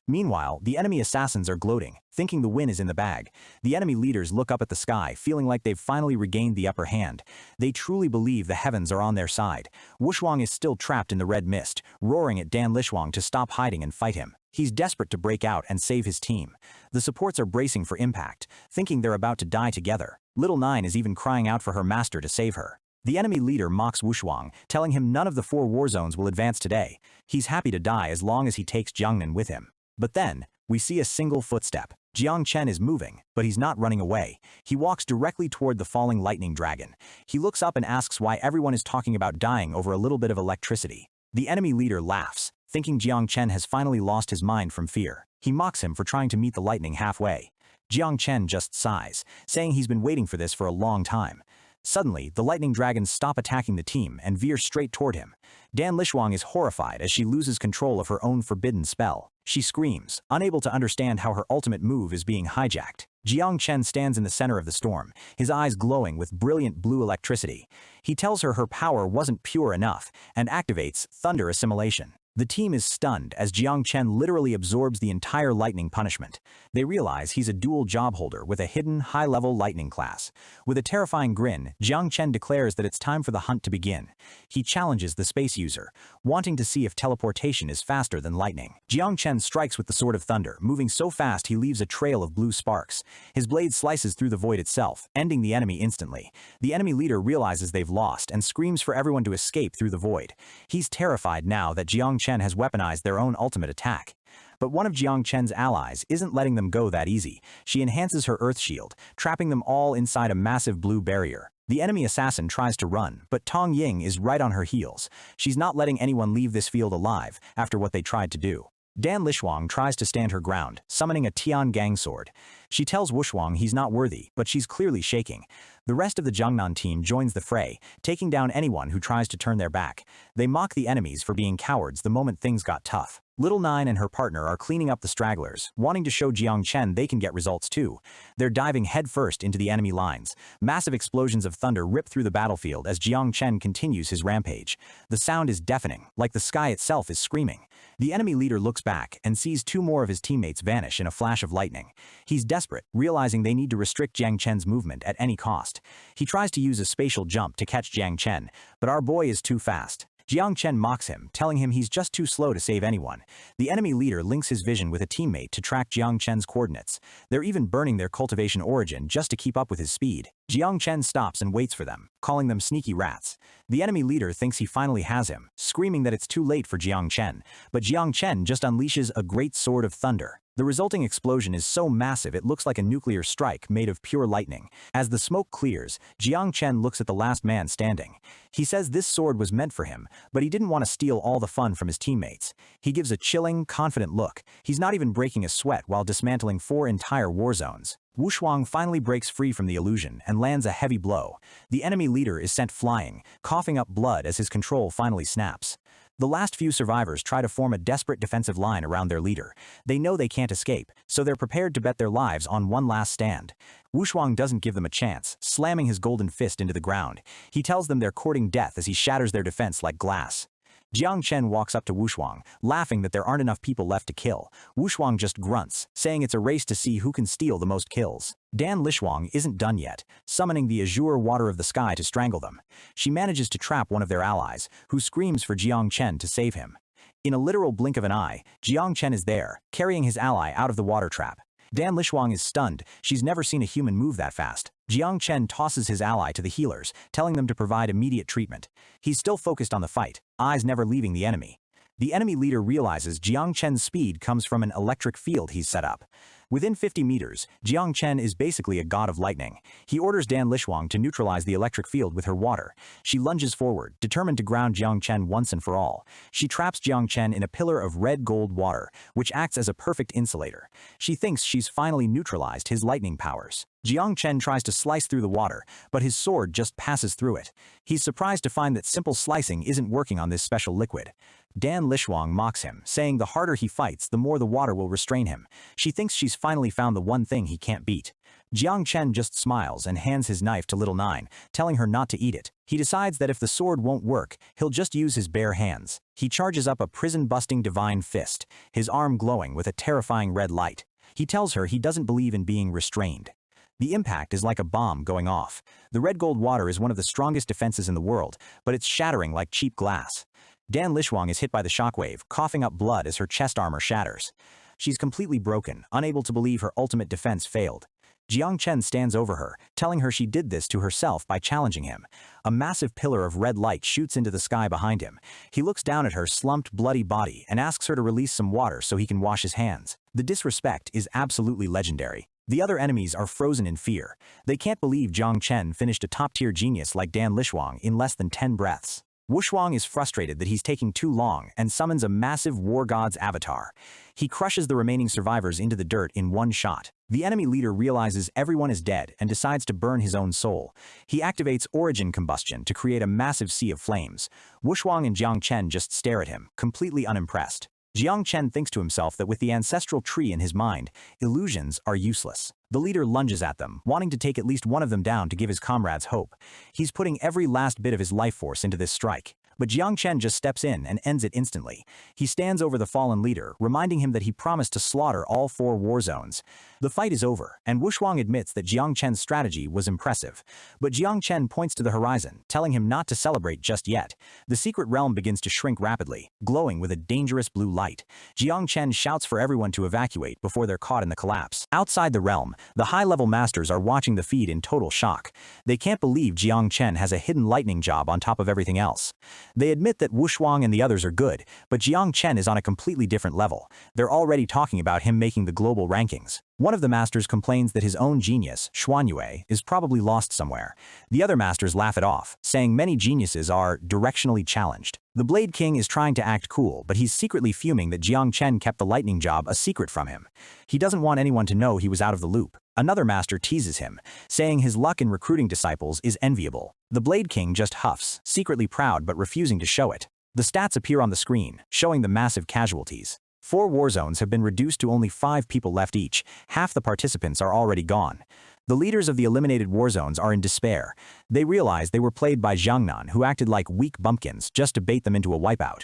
Meanwhile, the enemy assassins are gloating, thinking the win is in the bag. The enemy leaders look up at the sky, feeling like they've finally regained the upper hand. They truly believe the heavens are on their side. Wushuang is still trapped in the red mist, roaring at Dan Lishuang to stop hiding and fight him. He's desperate to break out and save his team. The supports are bracing for impact, thinking they're about to die together. Little Nine is even crying out for her master to save her. The enemy leader mocks Wushuang, telling him none of the 4 war zones will advance today. He's happy to die as long as he takes Jiangnan with him. But then, we see a single footstep. Jang Chen is moving, but he's not running away. He walks directly toward the falling lightning dragon. He looks up and asks why everyone is talking about dying over a little bit of electricity. The enemy leader laughs, thinking Jang Chen has finally lost his mind from fear. He mocks him for trying to meet the lightning halfway. Jang Chen just sighs, saying he's been waiting for this for a long time. Suddenly, the lightning dragons stop attacking the team and veer straight toward him. Dan Lishuang is horrified as she loses control of her own forbidden spell. She screams, unable to understand how her ultimate move is being hijacked. Jiang Chen stands in the center of the storm, his eyes glowing with brilliant blue electricity. He tells her power wasn't pure enough and activates thunder assimilation. The team is stunned as Jiang Chen literally absorbs the entire lightning punishment. They realize he's a dual job holder with a hidden, high-level lightning class. With a terrifying grin, Jiang Chen declares that it's time for the hunt to begin. He challenges the space user, wanting to see if teleportation is faster than lightning. Jiang Chen strikes with the Sword of Thunder, moving so fast he leaves a trail of blue sparks. His blade slices through the void itself, ending the enemy instantly. The enemy leader realizes they've lost and screams for everyone to escape through the void. He's terrified now that Jiang Chen has weaponized their own ultimate attack. But one of Jiang Chen's allies isn't letting them go that easy. She enhances her earth shield, trapping them all inside a massive blue barrier. The enemy assassin tries to run, but Tong Ying is right on her heels. She's not letting anyone leave this field alive after what they tried to do. Dan Lishuang tries to stand her ground, summoning a Tian Gang sword. She tells Wushuang he's not worthy, but she's clearly shaking. The rest of the Jiangnan team joins the fray, taking down anyone who tries to turn their back. They mock the enemies for being cowards the moment things got tough. Little Nine and her partner are cleaning up the stragglers, wanting to show Jiang Chen they can get results too. They're diving headfirst into the enemy lines. Massive explosions of thunder rip through the battlefield as Jiang Chen continues his rampage. The sound is deafening, like the sky itself is screaming. The enemy leader looks back and sees 2 more of his teammates vanish in a flash of lightning. He's desperate, realizing they need to restrict Jiang Chen's movement at any cost. He tries to use a spatial jump to catch Jiang Chen, but our boy is too fast. Jiang Chen mocks him, telling him he's just too slow to save anyone. The enemy leader links his vision with a teammate to track Jiang Chen's coordinates. They're even burning their cultivation origin just to keep up with his speed. Jang Chen stops and waits for them, calling them sneaky rats. The enemy leader thinks he finally has him, screaming that it's too late for Jang Chen, but Jang Chen just unleashes a great sword of thunder. The resulting explosion is so massive it looks like a nuclear strike made of pure lightning. As the smoke clears, Jang Chen looks at the last man standing. He says this sword was meant for him, but he didn't want to steal all the fun from his teammates. He gives a chilling, confident look. He's not even breaking a sweat while dismantling 4 entire war zones. Wushuang finally breaks free from the illusion and lands a heavy blow. The enemy leader is sent flying, coughing up blood as his control finally snaps. The last few survivors try to form a desperate defensive line around their leader. They know they can't escape, so they're prepared to bet their lives on one last stand. Wushuang doesn't give them a chance, slamming his golden fist into the ground. He tells them they're courting death as he shatters their defense like glass. Jang Chen walks up to Wushuang, laughing that there aren't enough people left to kill. Wushuang just grunts, saying it's a race to see who can steal the most kills. Dan Lishuang isn't done yet, summoning the azure water of the sky to strangle them. She manages to trap one of their allies, who screams for Jang Chen to save him. In a literal blink of an eye, Jang Chen is there, carrying his ally out of the water trap. Dan Lishuang is stunned. She's never seen a human move that fast. Jang Chen tosses his ally to the healers, telling them to provide immediate treatment. He's still focused on the fight, eyes never leaving the enemy. The enemy leader realizes Jang Chen's speed comes from an electric field he's set up. Within 50 meters, Jang Chen is basically a god of lightning. He orders Dan Lishuang to neutralize the electric field with her water. She lunges forward, determined to ground Jang Chen once and for all. She traps Jang Chen in a pillar of red-gold water, which acts as a perfect insulator. She thinks she's finally neutralized his lightning powers. Jang Chen tries to slice through the water, but his sword just passes through it. He's surprised to find that simple slicing isn't working on this special liquid. Dan Lishuang mocks him, saying the harder he fights, the more the water will restrain him. She thinks she's finally found the one thing he can't beat. Jang Chen just smiles and hands his knife to Little Nine, telling her not to eat it. He decides that if the sword won't work, he'll just use his bare hands. He charges up a prison-busting divine fist, his arm glowing with a terrifying red light. He tells her he doesn't believe in being restrained. The impact is like a bomb going off. The red gold water is one of the strongest defenses in the world, but it's shattering like cheap glass. Dan Lishuang is hit by the shockwave, coughing up blood as her chest armor shatters. She's completely broken, unable to believe her ultimate defense failed. Jang Chen stands over her, telling her she did this to herself by challenging him. A massive pillar of red light shoots into the sky behind him. He looks down at her slumped, bloody body and asks her to release some water so he can wash his hands. The disrespect is absolutely legendary. The other enemies are frozen in fear. They can't believe Jang Chen finished a top-tier genius like Dan Lishuang in less than 10 breaths. Wushuang is frustrated that he's taking too long and summons a massive war god's avatar. He crushes the remaining survivors into the dirt in one shot. The enemy leader realizes everyone is dead and decides to burn his own soul. He activates origin combustion to create a massive sea of flames. Wushuang and Jang Chen just stare at him, completely unimpressed. Jang Chen thinks to himself that with the ancestral tree in his mind, illusions are useless. The leader lunges at them, wanting to take at least one of them down to give his comrades hope. He's putting every last bit of his life force into this strike. But Jang Chen just steps in and ends it instantly. He stands over the fallen leader, reminding him that he promised to slaughter all 4 war zones. The fight is over, and Wushuang admits that Jang Chen's strategy was impressive. But Jang Chen points to the horizon, telling him not to celebrate just yet. The secret realm begins to shrink rapidly, glowing with a dangerous blue light. Jang Chen shouts for everyone to evacuate before they're caught in the collapse. Outside the realm, the high-level masters are watching the feed in total shock. They can't believe Jang Chen has a hidden lightning job on top of everything else. They admit that Wushuang and the others are good, but Jang Chen is on a completely different level. They're already talking about him making the global rankings. One of the masters complains that his own genius, Xuanyue, is probably lost somewhere. The other masters laugh it off, saying many geniuses are directionally challenged. The Blade King is trying to act cool, but he's secretly fuming that Jang Chen kept the lightning job a secret from him. He doesn't want anyone to know he was out of the loop. Another master teases him, saying his luck in recruiting disciples is enviable. The Blade King just huffs, secretly proud but refusing to show it. The stats appear on the screen, showing the massive casualties. 4 war zones have been reduced to only 5 people left each. Half the participants are already gone. The leaders of the eliminated war zones are in despair. They realize they were played by Jiangnan, who acted like weak bumpkins just to bait them into a wipeout.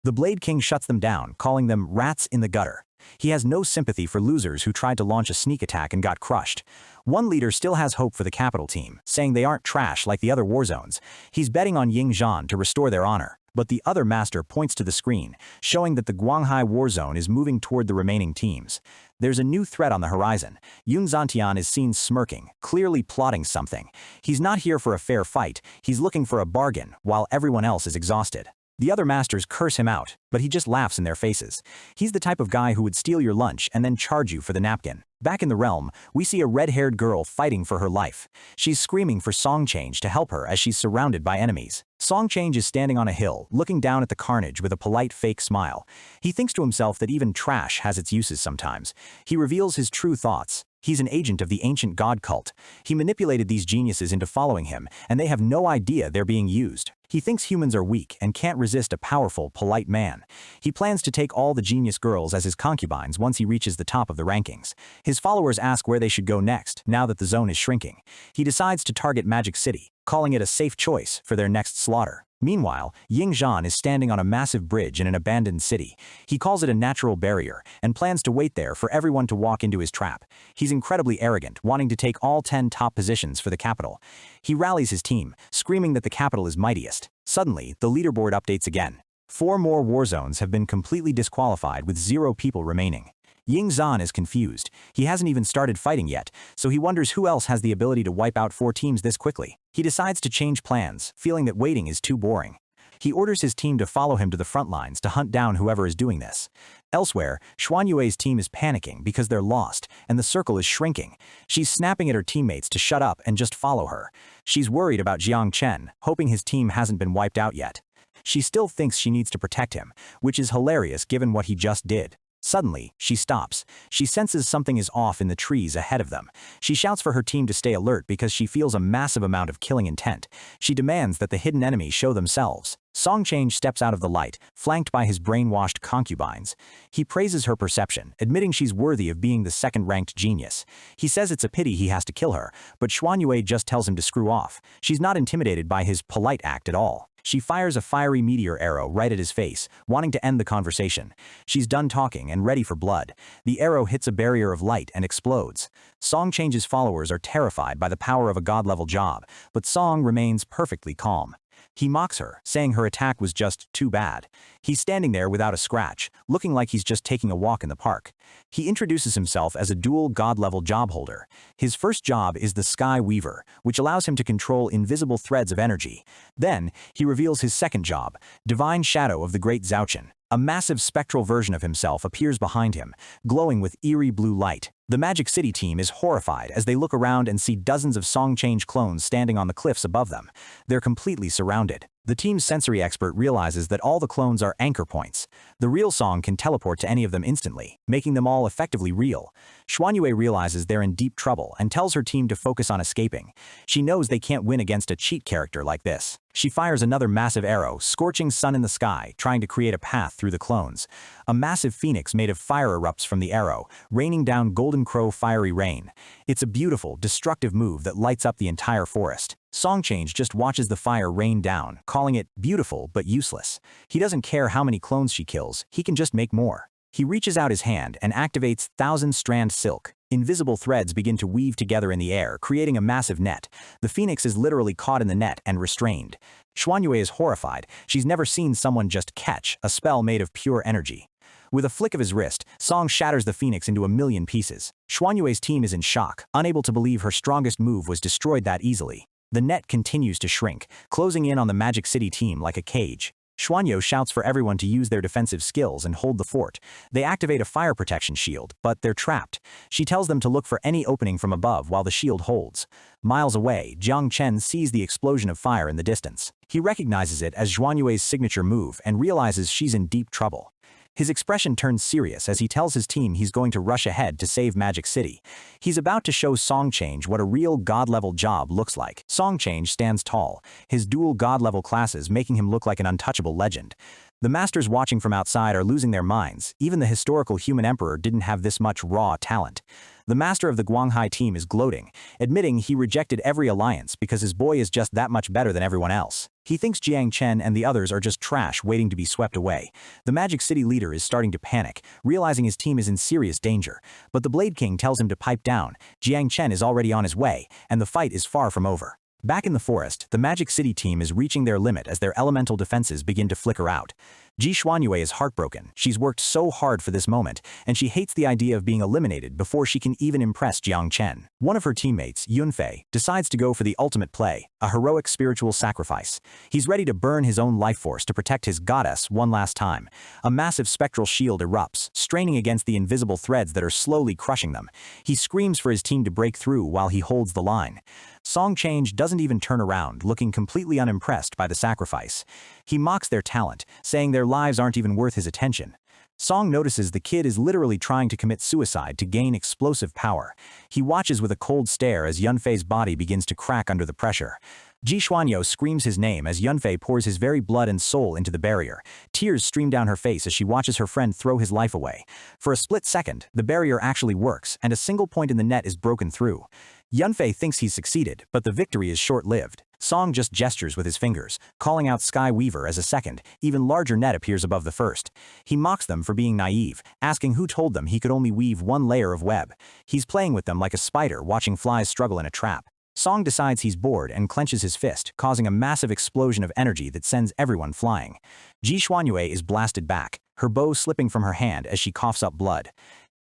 The Blade King shuts them down, calling them rats in the gutter. He has no sympathy for losers who tried to launch a sneak attack and got crushed. One leader still has hope for the capital team, saying they aren't trash like the other war zones. He's betting on Ying Zhan to restore their honor. But the other master points to the screen, showing that the Guanghai war zone is moving toward the remaining teams. There's a new threat on the horizon. Yun Zantian is seen smirking, clearly plotting something. He's not here for a fair fight, he's looking for a bargain, while everyone else is exhausted. The other masters curse him out, but he just laughs in their faces. He's the type of guy who would steal your lunch and then charge you for the napkin. Back in the realm, we see a red-haired girl fighting for her life. She's screaming for Songchange to help her as she's surrounded by enemies. Songchange is standing on a hill, looking down at the carnage with a polite fake smile. He thinks to himself that even trash has its uses sometimes. He reveals his true thoughts. He's an agent of the ancient god cult. He manipulated these geniuses into following him, and they have no idea they're being used. He thinks humans are weak and can't resist a powerful, polite man. He plans to take all the genius girls as his concubines once he reaches the top of the rankings. His followers ask where they should go next, now that the zone is shrinking. He decides to target Magic City, calling it a safe choice for their next slaughter. Meanwhile, Ying Zhan is standing on a massive bridge in an abandoned city. He calls it a natural barrier, and plans to wait there for everyone to walk into his trap. He's incredibly arrogant, wanting to take all 10 top positions for the capital. He rallies his team, screaming that the capital is mightiest. Suddenly, the leaderboard updates again. 4 more war zones have been completely disqualified with 0 people remaining. Ying Zhan is confused. He hasn't even started fighting yet, so he wonders who else has the ability to wipe out 4 teams this quickly. He decides to change plans, feeling that waiting is too boring. He orders his team to follow him to the front lines to hunt down whoever is doing this. Elsewhere, Xuanyue's team is panicking because they're lost, and the circle is shrinking. She's snapping at her teammates to shut up and just follow her. She's worried about Jang Chen, hoping his team hasn't been wiped out yet. She still thinks she needs to protect him, which is hilarious given what he just did. Suddenly, she stops. She senses something is off in the trees ahead of them. She shouts for her team to stay alert because she feels a massive amount of killing intent. She demands that the hidden enemies show themselves. Songchange steps out of the light, flanked by his brainwashed concubines. He praises her perception, admitting she's worthy of being the second-ranked genius. He says it's a pity he has to kill her, but Xuanyue just tells him to screw off. She's not intimidated by his polite act at all. She fires a fiery meteor arrow right at his face, wanting to end the conversation. She's done talking and ready for blood. The arrow hits a barrier of light and explodes. Songchange's followers are terrified by the power of a god-level job, but Song remains perfectly calm. He mocks her, saying her attack was just too bad. He's standing there without a scratch, looking like he's just taking a walk in the park. He introduces himself as a dual god-level job holder. His first job is the Sky Weaver, which allows him to control invisible threads of energy. Then, he reveals his second job, Divine Shadow of the Great Zhao Chen. A massive spectral version of himself appears behind him, glowing with eerie blue light. The Magic City team is horrified as they look around and see dozens of Songchange clones standing on the cliffs above them. They're completely surrounded. The team's sensory expert realizes that all the clones are anchor points. The real Song can teleport to any of them instantly, making them all effectively real. Xuanyue realizes they're in deep trouble and tells her team to focus on escaping. She knows they can't win against a cheat character like this. She fires another massive arrow, scorching sun in the sky, trying to create a path through the clones. A massive phoenix made of fire erupts from the arrow, raining down Golden Crow fiery rain. It's a beautiful, destructive move that lights up the entire forest. Songchange just watches the fire rain down, calling it beautiful but useless. He doesn't care how many clones she kills, he can just make more. He reaches out his hand and activates 1,000-strand silk. Invisible threads begin to weave together in the air, creating a massive net. The phoenix is literally caught in the net and restrained. Xuanyue is horrified. She's never seen someone just catch a spell made of pure energy. With a flick of his wrist, Song shatters the phoenix into a million pieces. Xuanyue's team is in shock, unable to believe her strongest move was destroyed that easily. The net continues to shrink, closing in on the Magic City team like a cage. Xuanyue shouts for everyone to use their defensive skills and hold the fort. They activate a fire protection shield, but they're trapped. She tells them to look for any opening from above while the shield holds. Miles away, Jang Chen sees the explosion of fire in the distance. He recognizes it as Xuanyue's signature move and realizes she's in deep trouble. His expression turns serious as he tells his team he's going to rush ahead to save Magic City. He's about to show Songchange what a real god-level job looks like. Songchange stands tall, his dual god-level classes making him look like an untouchable legend. The masters watching from outside are losing their minds. Even the historical human emperor didn't have this much raw talent. The master of the Guanghai team is gloating, admitting he rejected every alliance because his boy is just that much better than everyone else. He thinks Jang Chen and the others are just trash waiting to be swept away. The Magic City leader is starting to panic, realizing his team is in serious danger. But the Blade King tells him to pipe down. Jang Chen is already on his way, and the fight is far from over. Back in the forest, the Magic City team is reaching their limit as their elemental defenses begin to flicker out. Ji Xuanyue is heartbroken. She's worked so hard for this moment, and she hates the idea of being eliminated before she can even impress Jang Chen. One of her teammates, Yunfei, decides to go for the ultimate play, a heroic spiritual sacrifice. He's ready to burn his own life force to protect his goddess one last time. A massive spectral shield erupts, straining against the invisible threads that are slowly crushing them. He screams for his team to break through while he holds the line. Song Change doesn't even turn around, looking completely unimpressed by the sacrifice. He mocks their talent, saying their lives aren't even worth his attention. Song notices the kid is literally trying to commit suicide to gain explosive power. He watches with a cold stare as Yunfei's body begins to crack under the pressure. Ji Xuanyue screams his name as Yunfei pours his very blood and soul into the barrier. Tears stream down her face as she watches her friend throw his life away. For a split second, the barrier actually works, and a single point in the net is broken through. Yunfei thinks he's succeeded, but the victory is short-lived. Song just gestures with his fingers, calling out Sky Weaver as a second, even larger net appears above the first. He mocks them for being naive, asking who told them he could only weave one layer of web. He's playing with them like a spider watching flies struggle in a trap. Song decides he's bored and clenches his fist, causing a massive explosion of energy that sends everyone flying. Ji Xuanyue is blasted back, her bow slipping from her hand as she coughs up blood.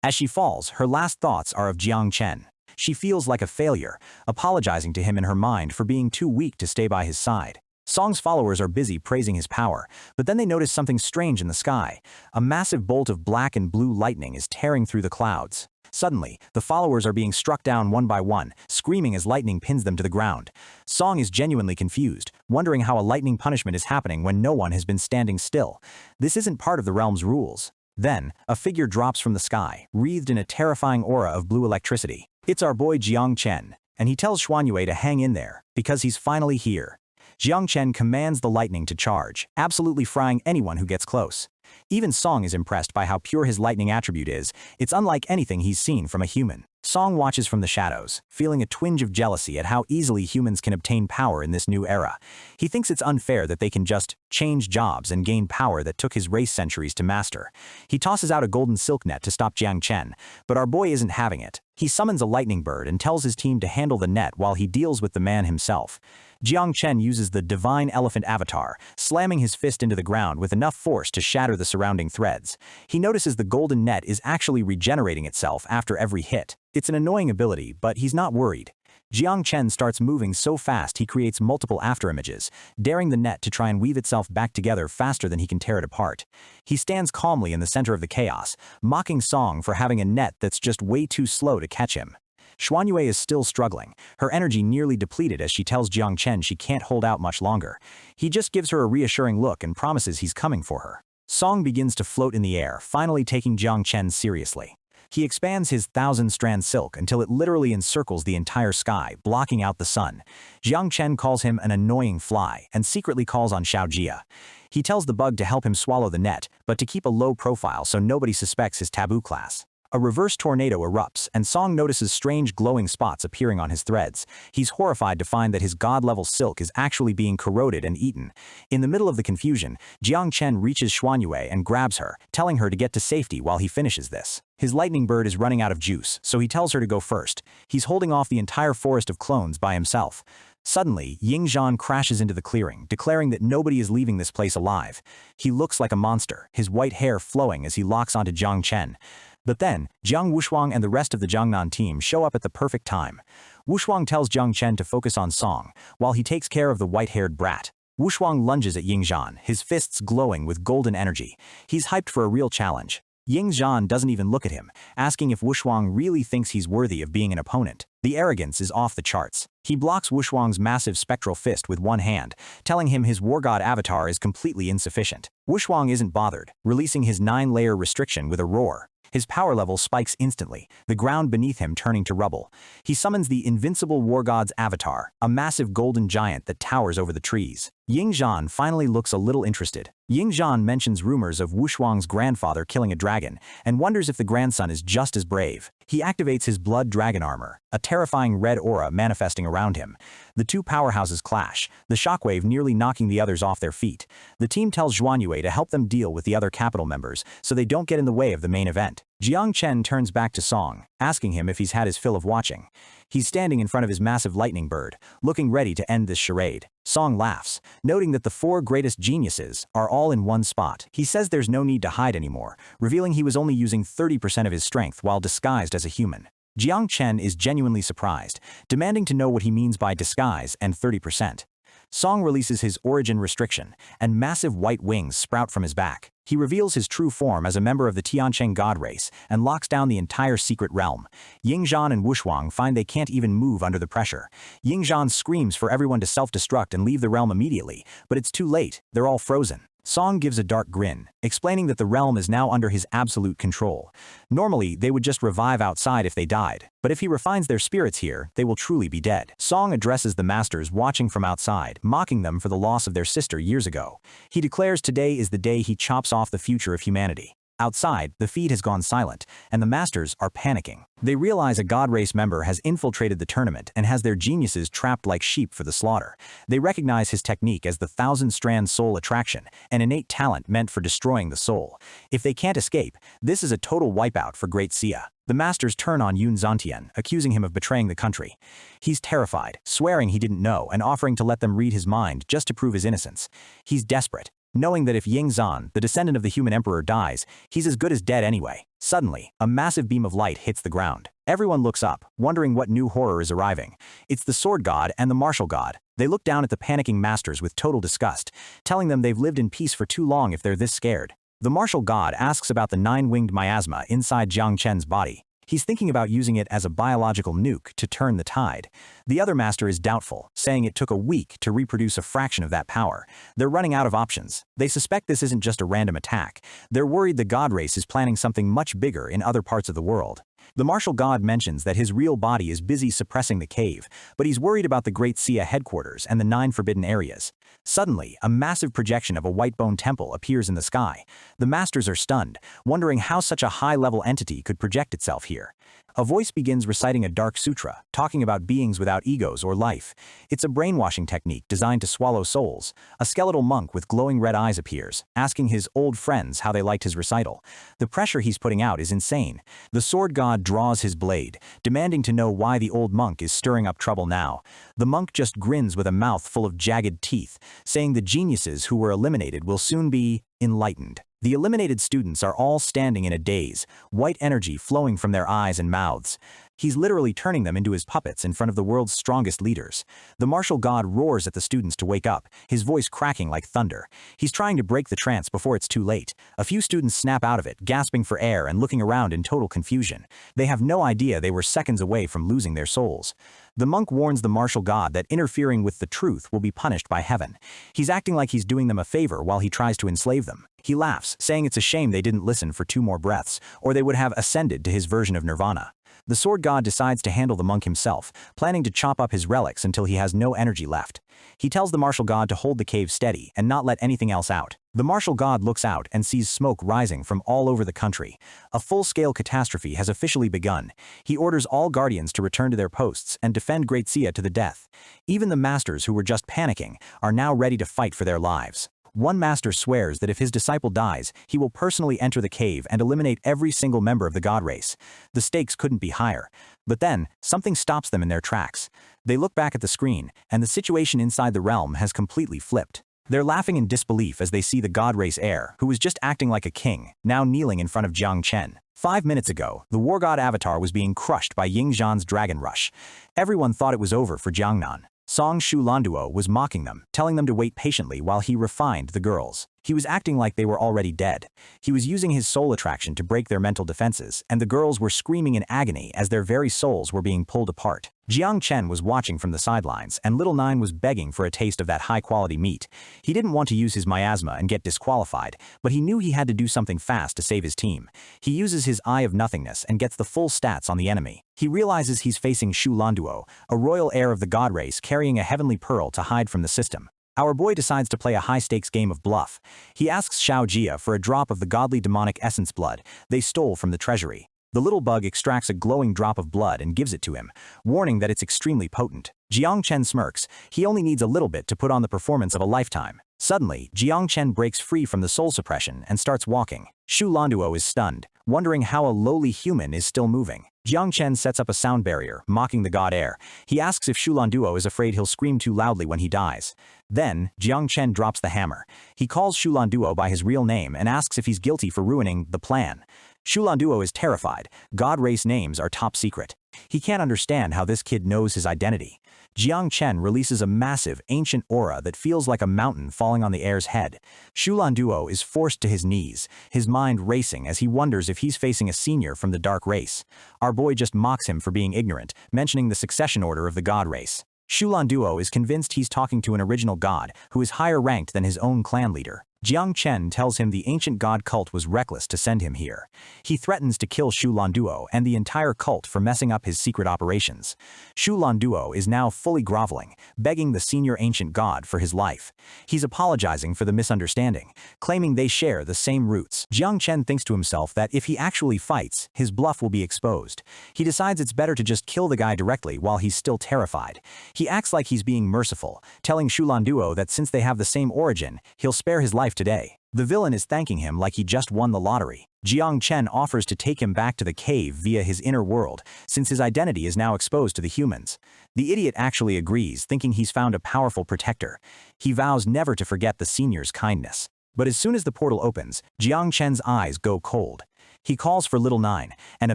As she falls, her last thoughts are of Jang Chen. She feels like a failure, apologizing to him in her mind for being too weak to stay by his side. Song's followers are busy praising his power, but then they notice something strange in the sky. A massive bolt of black and blue lightning is tearing through the clouds. Suddenly, the followers are being struck down one by one, screaming as lightning pins them to the ground. Song is genuinely confused, wondering how a lightning punishment is happening when no one has been standing still. This isn't part of the realm's rules. Then, a figure drops from the sky, wreathed in a terrifying aura of blue electricity. It's our boy Jang Chen, and he tells Xuanyue to hang in there, because he's finally here. Jang Chen commands the lightning to charge, absolutely frying anyone who gets close. Even Song is impressed by how pure his lightning attribute is. It's unlike anything he's seen from a human. Song watches from the shadows, feeling a twinge of jealousy at how easily humans can obtain power in this new era. He thinks it's unfair that they can just change jobs and gain power that took his race centuries to master. He tosses out a golden silk net to stop Jang Chen, but our boy isn't having it. He summons a lightning bird and tells his team to handle the net while he deals with the man himself. Jang Chen uses the divine elephant avatar, slamming his fist into the ground with enough force to shatter the surrounding threads. He notices the golden net is actually regenerating itself after every hit. It's an annoying ability, but he's not worried. Jang Chen starts moving so fast he creates multiple afterimages, daring the net to try and weave itself back together faster than he can tear it apart. He stands calmly in the center of the chaos, mocking Song for having a net that's just way too slow to catch him. Xuanyue is still struggling, her energy nearly depleted as she tells Jang Chen she can't hold out much longer. He just gives her a reassuring look and promises he's coming for her. Song begins to float in the air, finally taking Jang Chen seriously. He expands his 1,000-strand silk until it literally encircles the entire sky, blocking out the sun. Jang Chen calls him an annoying fly and secretly calls on Xiao Jia. He tells the bug to help him swallow the net, but to keep a low profile so nobody suspects his taboo class. A reverse tornado erupts, and Song notices strange glowing spots appearing on his threads. He's horrified to find that his god-level silk is actually being corroded and eaten. In the middle of the confusion, Jang Chen reaches Xuanyue and grabs her, telling her to get to safety while he finishes this. His lightning bird is running out of juice, so he tells her to go first. He's holding off the entire forest of clones by himself. Suddenly, Yingzhan crashes into the clearing, declaring that nobody is leaving this place alive. He looks like a monster, his white hair flowing as he locks onto Jang Chen. But then, Jiang Wushuang and the rest of the Jiangnan team show up at the perfect time. Wushuang tells Jang Chen to focus on Song, while he takes care of the white-haired brat. Wushuang lunges at Yingzhan, his fists glowing with golden energy. He's hyped for a real challenge. Yingzhan doesn't even look at him, asking if Wushuang really thinks he's worthy of being an opponent. The arrogance is off the charts. He blocks Wushuang's massive spectral fist with one hand, telling him his war god avatar is completely insufficient. Wushuang isn't bothered, releasing his 9-layer restriction with a roar. His power level spikes instantly, the ground beneath him turning to rubble. He summons the invincible war god's avatar, a massive golden giant that towers over the trees. Yingzhan finally looks a little interested. Yingzhan mentions rumors of Wushuang's grandfather killing a dragon, and wonders if the grandson is just as brave. He activates his blood dragon armor, a terrifying red aura manifesting around him. The two powerhouses clash, the shockwave nearly knocking the others off their feet. The team tells Xuanyue to help them deal with the other capital members, so they don't get in the way of the main event. ascent. Jang Chen turns back to Song, asking him if he's had his fill of watching. He's standing in front of his massive lightning bird, looking ready to end this charade. Song laughs, noting that the 4 greatest geniuses are all in one spot. He says there's no need to hide anymore, revealing he was only using 30% of his strength while disguised as a human. Jang Chen is genuinely surprised, demanding to know what he means by disguise and 30%. Song releases his origin restriction, and massive white wings sprout from his back. He reveals his true form as a member of the Confronting God Race and locks down the entire secret realm. Yingzhan and Wushuang find they can't even move under the pressure. Yingzhan screams for everyone to self-destruct and leave the realm immediately, but it's too late, they're all frozen. Song gives a dark grin, explaining that the realm is now under his absolute control. Normally, they would just revive outside if they died, but if he refines their spirits here, they will truly be dead. Song addresses the masters watching from outside, mocking them for the loss of their sister years ago. He declares today is the day he chops off the future of humanity. Outside, the feed has gone silent, and the masters are panicking. They realize a God Race member has infiltrated the tournament and has their geniuses trapped like sheep for the slaughter. They recognize his technique as the 1,000-strand soul attraction, an innate talent meant for destroying the soul. If they can't escape, this is a total wipeout for Great Sia. The masters turn on Yun Zantian, accusing him of betraying the country. He's terrified, swearing he didn't know and offering to let them read his mind just to prove his innocence. He's desperate, knowing that if Yingzhan, the descendant of the human emperor, dies, he's as good as dead anyway. Suddenly, a massive beam of light hits the ground. Everyone looks up, wondering what new horror is arriving. It's the sword god and the martial god. They look down at the panicking masters with total disgust, telling them they've lived in peace for too long if they're this scared. The martial god asks about the 9-winged miasma inside Jang Chen's body. He's thinking about using it as a biological nuke to turn the tide. The other master is doubtful, saying it took a week to reproduce a fraction of that power. They're running out of options. They suspect this isn't just a random attack. They're worried the God Race is planning something much bigger in other parts of the world. The martial god mentions that his real body is busy suppressing the cave, but he's worried about the Great Sia headquarters and the 9 forbidden areas. Suddenly, a massive projection of a white bone temple appears in the sky. The masters are stunned, wondering how such a high-level entity could project itself here. A voice begins reciting a dark sutra, talking about beings without egos or life. It's a brainwashing technique designed to swallow souls. A skeletal monk with glowing red eyes appears, asking his old friends how they liked his recital. The pressure he's putting out is insane. The sword god draws his blade, demanding to know why the old monk is stirring up trouble now. The monk just grins with a mouth full of jagged teeth, saying the geniuses who were eliminated will soon be enlightened. The eliminated students are all standing in a daze, white energy flowing from their eyes and mouths. He's literally turning them into his puppets in front of the world's strongest leaders. The martial god roars at the students to wake up, his voice cracking like thunder. He's trying to break the trance before it's too late. A few students snap out of it, gasping for air and looking around in total confusion. They have no idea they were seconds away from losing their souls. The monk warns the martial god that interfering with the truth will be punished by heaven. He's acting like he's doing them a favor while he tries to enslave them. He laughs, saying it's a shame they didn't listen for 2 more breaths, or they would have ascended to his version of nirvana. The sword god decides to handle the monk himself, planning to chop up his relics until he has no energy left. He tells the martial god to hold the cave steady and not let anything else out. The martial god looks out and sees smoke rising from all over the country. A full-scale catastrophe has officially begun. He orders all guardians to return to their posts and defend Great Sia to the death. Even the masters who were just panicking are now ready to fight for their lives. One master swears that if his disciple dies, he will personally enter the cave and eliminate every single member of the God Race. The stakes couldn't be higher. But then, something stops them in their tracks. They look back at the screen, and the situation inside the realm has completely flipped. They're laughing in disbelief as they see the God Race heir, who was just acting like a king, now kneeling in front of Jang Chen. 5 minutes ago, the war god avatar was being crushed by Yingzhan's dragon rush. Everyone thought it was over for Jiangnan. Song Shu Landuo was mocking them, telling them to wait patiently while he refined the girls. He was acting like they were already dead. He was using his soul attraction to break their mental defenses, and the girls were screaming in agony as their very souls were being pulled apart. Jang Chen was watching from the sidelines, and Little Nine was begging for a taste of that high-quality meat. He didn't want to use his miasma and get disqualified, but he knew he had to do something fast to save his team. He uses his Eye of Nothingness and gets the full stats on the enemy. He realizes he's facing Shu Landuo, a royal heir of the God Race carrying a heavenly pearl to hide from the system. Our boy decides to play a high-stakes game of bluff. He asks Xiao Jia for a drop of the godly demonic essence blood they stole from the treasury. The little bug extracts a glowing drop of blood and gives it to him, warning that it's extremely potent. Jang Chen smirks. He only needs a little bit to put on the performance of a lifetime. Suddenly, Jang Chen breaks free from the soul suppression and starts walking. Shu Landuo is stunned, wondering how a lowly human is still moving. Jang Chen sets up a sound barrier, mocking the god heir. He asks if Shu Landuo is afraid he'll scream too loudly when he dies. Then, Jang Chen drops the hammer. He calls Shu Landuo by his real name and asks if he's guilty for ruining the plan. Shu Landuo is terrified. God race names are top secret. He can't understand how this kid knows his identity. Jang Chen releases a massive, ancient aura that feels like a mountain falling on the heir's head. Shu Landuo is forced to his knees, his mind racing as he wonders if he's facing a senior from the dark race. Our boy just mocks him for being ignorant, mentioning the succession order of the god race. Shu Landuo is convinced he's talking to an original god who is higher ranked than his own clan leader. Jang Chen tells him the ancient god cult was reckless to send him here. He threatens to kill Shu Landuo and the entire cult for messing up his secret operations. Shu Landuo is now fully groveling, begging the senior ancient god for his life. He's apologizing for the misunderstanding, claiming they share the same roots. Jang Chen thinks to himself that if he actually fights, his bluff will be exposed. He decides it's better to just kill the guy directly while he's still terrified. He acts like he's being merciful, telling Shu Landuo that since they have the same origin, he'll spare his life today. The villain is thanking him like he just won the lottery. Jang Chen offers to take him back to the cave via his inner world, since his identity is now exposed to the humans. The idiot actually agrees, thinking he's found a powerful protector. He vows never to forget the senior's kindness. But as soon as the portal opens, Jang Chen's eyes go cold. He calls for Little Nine, and a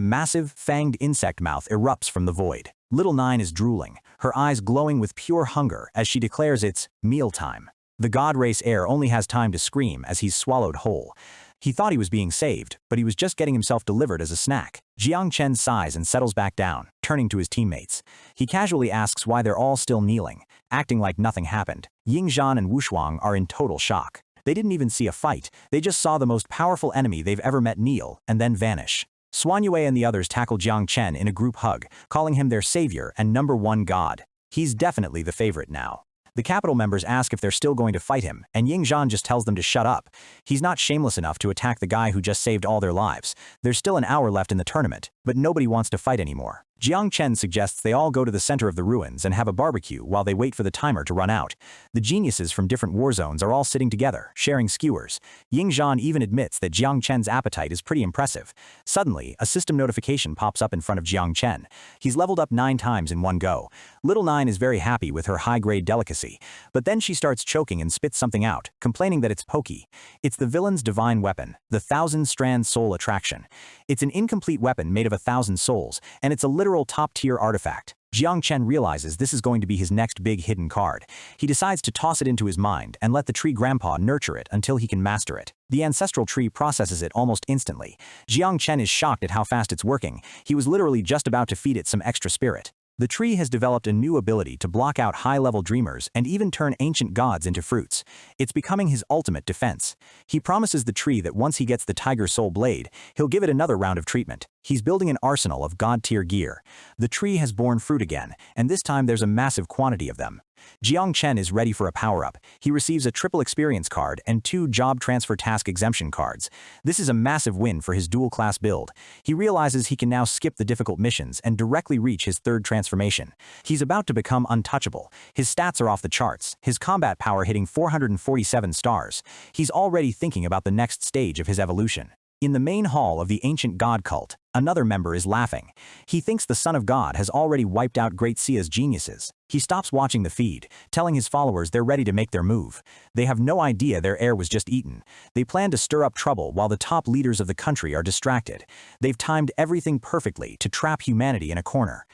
massive, fanged insect mouth erupts from the void. Little Nine is drooling, her eyes glowing with pure hunger as she declares it's mealtime. The god race heir only has time to scream as he's swallowed whole. He thought he was being saved, but he was just getting himself delivered as a snack. Jang Chen sighs and settles back down, turning to his teammates. He casually asks why they're all still kneeling, acting like nothing happened. Yingzhan and Wushuang are in total shock. They didn't even see a fight, they just saw the most powerful enemy they've ever met kneel, and then vanish. Xuanyue and the others tackle Jang Chen in a group hug, calling him their savior and #1 god. He's definitely the favorite now. The capital members ask if they're still going to fight him, and Yingzhan just tells them to shut up. He's not shameless enough to attack the guy who just saved all their lives. There's still an hour left in the tournament, but nobody wants to fight anymore. Jang Chen suggests they all go to the center of the ruins and have a barbecue while they wait for the timer to run out. The geniuses from different war zones are all sitting together, sharing skewers. Yingzhan even admits that Jang Chen's appetite is pretty impressive. Suddenly, a system notification pops up in front of Jang Chen. He's leveled up 9 times in one go. Little Nine is very happy with her high-grade delicacy, but then she starts choking and spits something out, complaining that it's pokey. It's the villain's divine weapon, the 1,000-strand soul attraction. It's an incomplete weapon made of 1,000 souls, and it's a literal top-tier artifact. Jang Chen realizes this is going to be his next big hidden card. He decides to toss it into his mind and let the tree grandpa nurture it until he can master it. The ancestral tree processes it almost instantly. Jang Chen is shocked at how fast it's working. He was literally just about to feed it some extra spirit. The tree has developed a new ability to block out high-level dreamers and even turn ancient gods into fruits. It's becoming his ultimate defense. He promises the tree that once he gets the Tiger Soul Blade, he'll give it another round of treatment. He's building an arsenal of god-tier gear. The tree has borne fruit again, and this time there's a massive quantity of them. Jang Chen is ready for a power-up. He receives a triple experience card and 2 job transfer task exemption cards. This is a massive win for his dual-class build. He realizes he can now skip the difficult missions and directly reach his 3rd transformation. He's about to become untouchable. His stats are off the charts, his combat power hitting 447 stars. He's already thinking about the next stage of his evolution. In the main hall of the ancient god cult, another member is laughing. He thinks the Son of God has already wiped out Great Sia's geniuses. He stops watching the feed, telling his followers they're ready to make their move. They have no idea their heir was just eaten. They plan to stir up trouble while the top leaders of the country are distracted. They've timed everything perfectly to trap humanity in a corner.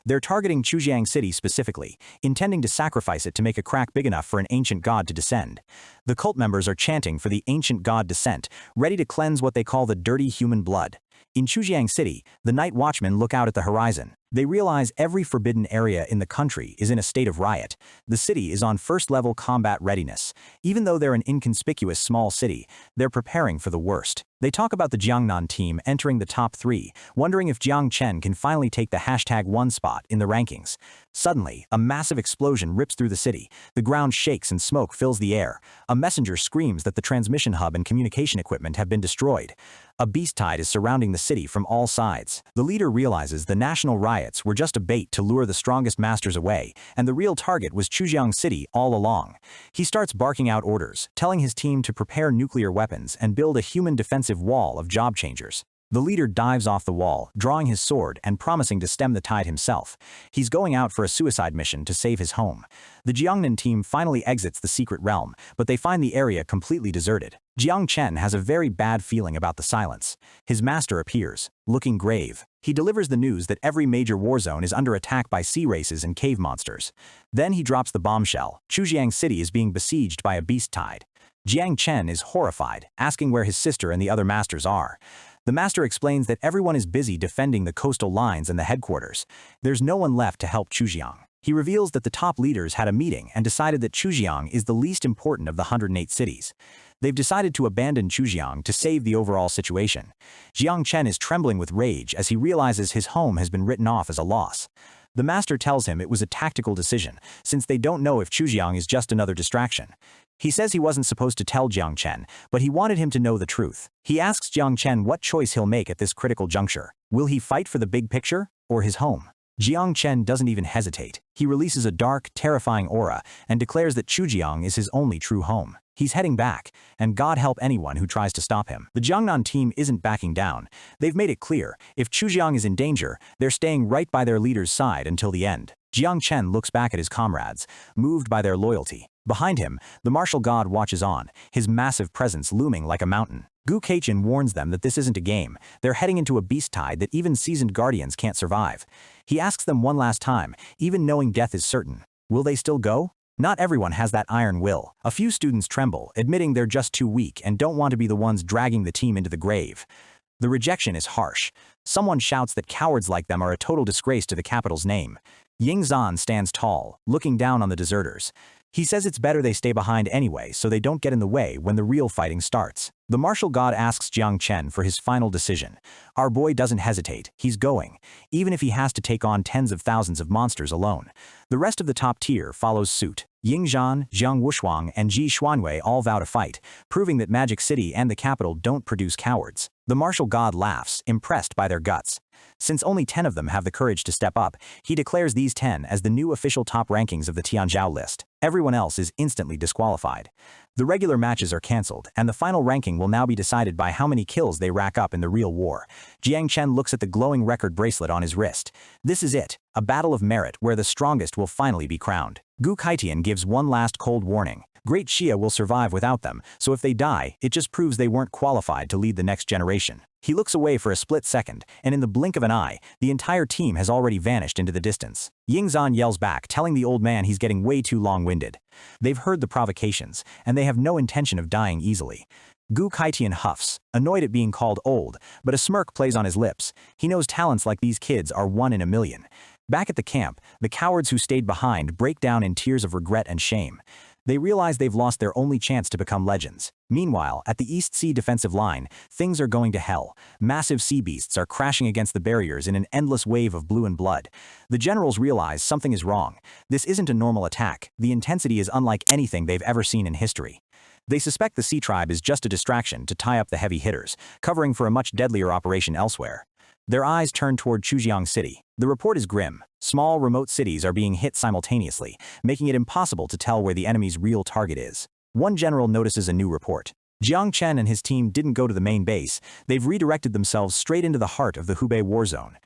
They're targeting Chujiang City specifically, intending to sacrifice it to make a crack big enough for an ancient god to descend. The cult members are chanting for the ancient god descent, ready to cleanse what they call the dirty human blood. In Chujiang City, the night watchmen look out at the horizon. They realize every forbidden area in the country is in a state of riot. The city is on first-level combat readiness. Even though they're an inconspicuous small city, they're preparing for the worst. They talk about the Jiangnan team entering the top 3, wondering if Jang Chen can finally take the #1 spot in the rankings. Suddenly, a massive explosion rips through the city. The ground shakes and smoke fills the air. A messenger screams that the transmission hub and communication equipment have been destroyed. A beast tide is surrounding the city from all sides. The leader realizes the national riots were just a bait to lure the strongest masters away, and the real target was Chujiang City all along. He starts barking out orders, telling his team to prepare nuclear weapons and build a human defensive wall of job changers. The leader dives off the wall, drawing his sword and promising to stem the tide himself. He's going out for a suicide mission to save his home. The Jiangnan team finally exits the secret realm, but they find the area completely deserted. Jang Chen has a very bad feeling about the silence. His master appears, looking grave. He delivers the news that every major war zone is under attack by sea races and cave monsters. Then he drops the bombshell. Chujiang City is being besieged by a beast tide. Jang Chen is horrified, asking where his sister and the other masters are. The master explains that everyone is busy defending the coastal lines and the headquarters. There's no one left to help Chujiang. He reveals that the top leaders had a meeting and decided that Chujiang is the least important of the 108 cities. They've decided to abandon Chujiang to save the overall situation. Jiang Chen is trembling with rage as he realizes his home has been written off as a loss. The master tells him it was a tactical decision, since they don't know if Chujiang is just another distraction. He says he wasn't supposed to tell Jiang Chen, but he wanted him to know the truth. He asks Jiang Chen what choice he'll make at this critical juncture. Will he fight for the big picture, or his home? Jiang Chen doesn't even hesitate. He releases a dark, terrifying aura and declares that Chujiang is his only true home. He's heading back, and God help anyone who tries to stop him. The Jiangnan team isn't backing down. They've made it clear, if Chujiang is in danger, they're staying right by their leader's side until the end. Jiang Chen looks back at his comrades, moved by their loyalty. Behind him, the martial god watches on, his massive presence looming like a mountain. Gu Keichin warns them that this isn't a game. They're heading into a beast tide that even seasoned guardians can't survive. He asks them one last time, even knowing death is certain. Will they still go? Not everyone has that iron will. A few students tremble, admitting they're just too weak and don't want to be the ones dragging the team into the grave. The rejection is harsh. Someone shouts that cowards like them are a total disgrace to the capital's name. Ying Zan stands tall, looking down on the deserters. He says it's better they stay behind anyway so they don't get in the way when the real fighting starts. The martial god asks Jiang Chen for his final decision. Our boy doesn't hesitate, he's going, even if he has to take on tens of thousands of monsters alone. The rest of the top tier follows suit. Ying Zhan, Zhang Wushuang, and Ji Xuanwei all vow to fight, proving that Magic City and the capital don't produce cowards. The martial god laughs, impressed by their guts. Since only 10 of them have the courage to step up, he declares these 10 as the new official top rankings of the Tianzhou list. Everyone else is instantly disqualified. The regular matches are cancelled, and the final ranking will now be decided by how many kills they rack up in the real war. Jiang Chen looks at the glowing record bracelet on his wrist. This is it, a battle of merit where the strongest will finally be crowned. Gu Keitian gives one last cold warning. Great Shiao will survive without them, so if they die, it just proves they weren't qualified to lead the next generation. He looks away for a split second, and in the blink of an eye, the entire team has already vanished into the distance. Ying Zhan yells back, telling the old man he's getting way too long-winded. They've heard the provocations, and they have no intention of dying easily. Gu Keitian huffs, annoyed at being called old, but a smirk plays on his lips. He knows talents like these kids are 1 in a million. Back at the camp, the cowards who stayed behind break down in tears of regret and shame. They realize they've lost their only chance to become legends. Meanwhile, at the East Sea defensive line, things are going to hell. Massive sea beasts are crashing against the barriers in an endless wave of blue and blood. The generals realize something is wrong. This isn't a normal attack. The intensity is unlike anything they've ever seen in history. They suspect the Sea Tribe is just a distraction to tie up the heavy hitters, covering for a much deadlier operation elsewhere. Their eyes turn toward Chujiang City. The report is grim. Small, remote cities are being hit simultaneously, making it impossible to tell where the enemy's real target is. One general notices a new report. Jiang Chen and his team didn't go to the main base. They've redirected themselves straight into the heart of the Hubei war zone.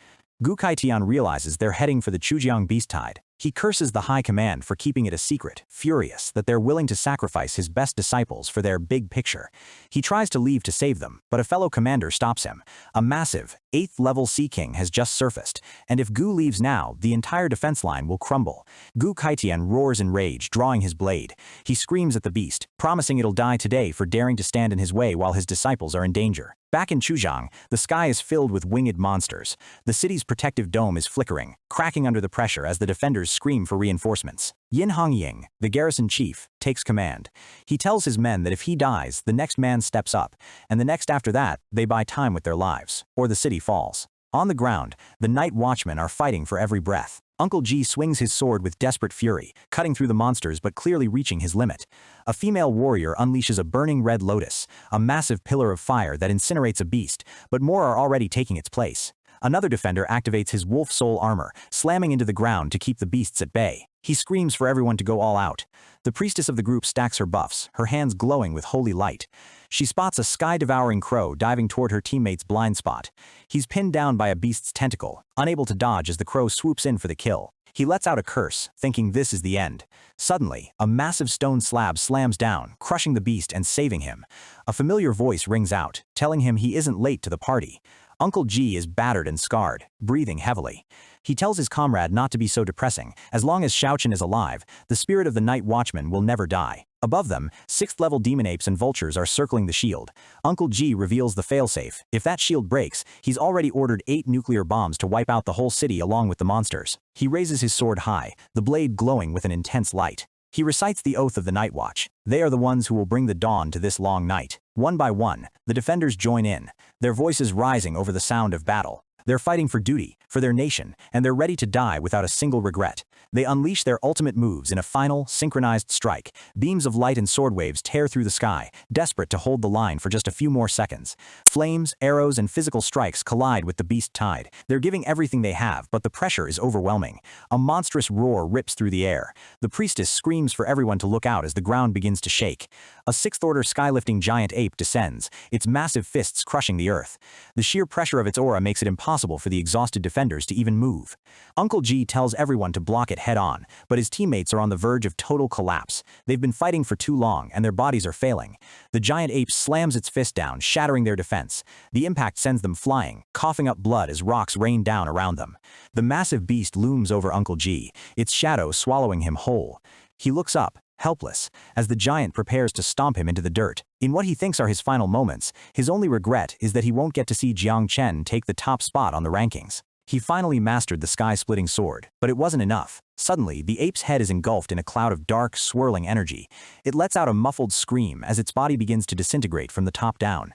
Gu Keitian realizes they're heading for the Chujiang beast tide. He curses the high command for keeping it a secret, furious that they're willing to sacrifice his best disciples for their big picture. He tries to leave to save them, but a fellow commander stops him. A massive, 8th-level Sea King has just surfaced, and if Gu leaves now, the entire defense line will crumble. Gu Keitian roars in rage, drawing his blade. He screams at the beast, promising it'll die today for daring to stand in his way while his disciples are in danger. Back in Chujiang, the sky is filled with winged monsters. The city's protective dome is flickering, cracking under the pressure as the defenders scream for reinforcements. Yin Hongying, the garrison chief, takes command. He tells his men that if he dies, the next man steps up, and the next after that, they buy time with their lives, or the city falls. On the ground, the night watchmen are fighting for every breath. Uncle G swings his sword with desperate fury, cutting through the monsters but clearly reaching his limit. A female warrior unleashes a burning red lotus, a massive pillar of fire that incinerates a beast, but more are already taking its place. Another defender activates his wolf soul armor, slamming into the ground to keep the beasts at bay. He screams for everyone to go all out. The priestess of the group stacks her buffs, her hands glowing with holy light. She spots a sky-devouring crow diving toward her teammate's blind spot. He's pinned down by a beast's tentacle, unable to dodge as the crow swoops in for the kill. He lets out a curse, thinking this is the end. Suddenly, a massive stone slab slams down, crushing the beast and saving him. A familiar voice rings out, telling him he isn't late to the party. Uncle G is battered and scarred, breathing heavily. He tells his comrade not to be so depressing. As long as Shiao Chen is alive, the spirit of the Night Watchman will never die. Above them, 6th-level demon apes and vultures are circling the shield. Uncle G reveals the failsafe. If that shield breaks, he's already ordered 8 nuclear bombs to wipe out the whole city along with the monsters. He raises his sword high, the blade glowing with an intense light. He recites the oath of the Night Watch. They are the ones who will bring the dawn to this long night. One by one, the defenders join in, their voices rising over the sound of battle. They're fighting for duty, for their nation, and they're ready to die without a single regret. They unleash their ultimate moves in a final, synchronized strike. Beams of light and sword waves tear through the sky, desperate to hold the line for just a few more seconds. Flames, arrows, and physical strikes collide with the beast tide. They're giving everything they have, but the pressure is overwhelming. A monstrous roar rips through the air. The priestess screams for everyone to look out as the ground begins to shake. A 6th-order skylifting giant ape descends, its massive fists crushing the earth. The sheer pressure of its aura makes it impossible for the exhausted defenders to even move. Uncle G tells everyone to block it head-on, but his teammates are on the verge of total collapse. They've been fighting for too long, and their bodies are failing. The giant ape slams its fist down, shattering their defense. The impact sends them flying, coughing up blood as rocks rain down around them. The massive beast looms over Uncle G, its shadow swallowing him whole. He looks up, helpless, as the giant prepares to stomp him into the dirt. In what he thinks are his final moments, his only regret is that he won't get to see Jang Chen take the top spot on the rankings. He finally mastered the sky-splitting sword, but it wasn't enough. Suddenly, the ape's head is engulfed in a cloud of dark, swirling energy. It lets out a muffled scream as its body begins to disintegrate from the top down.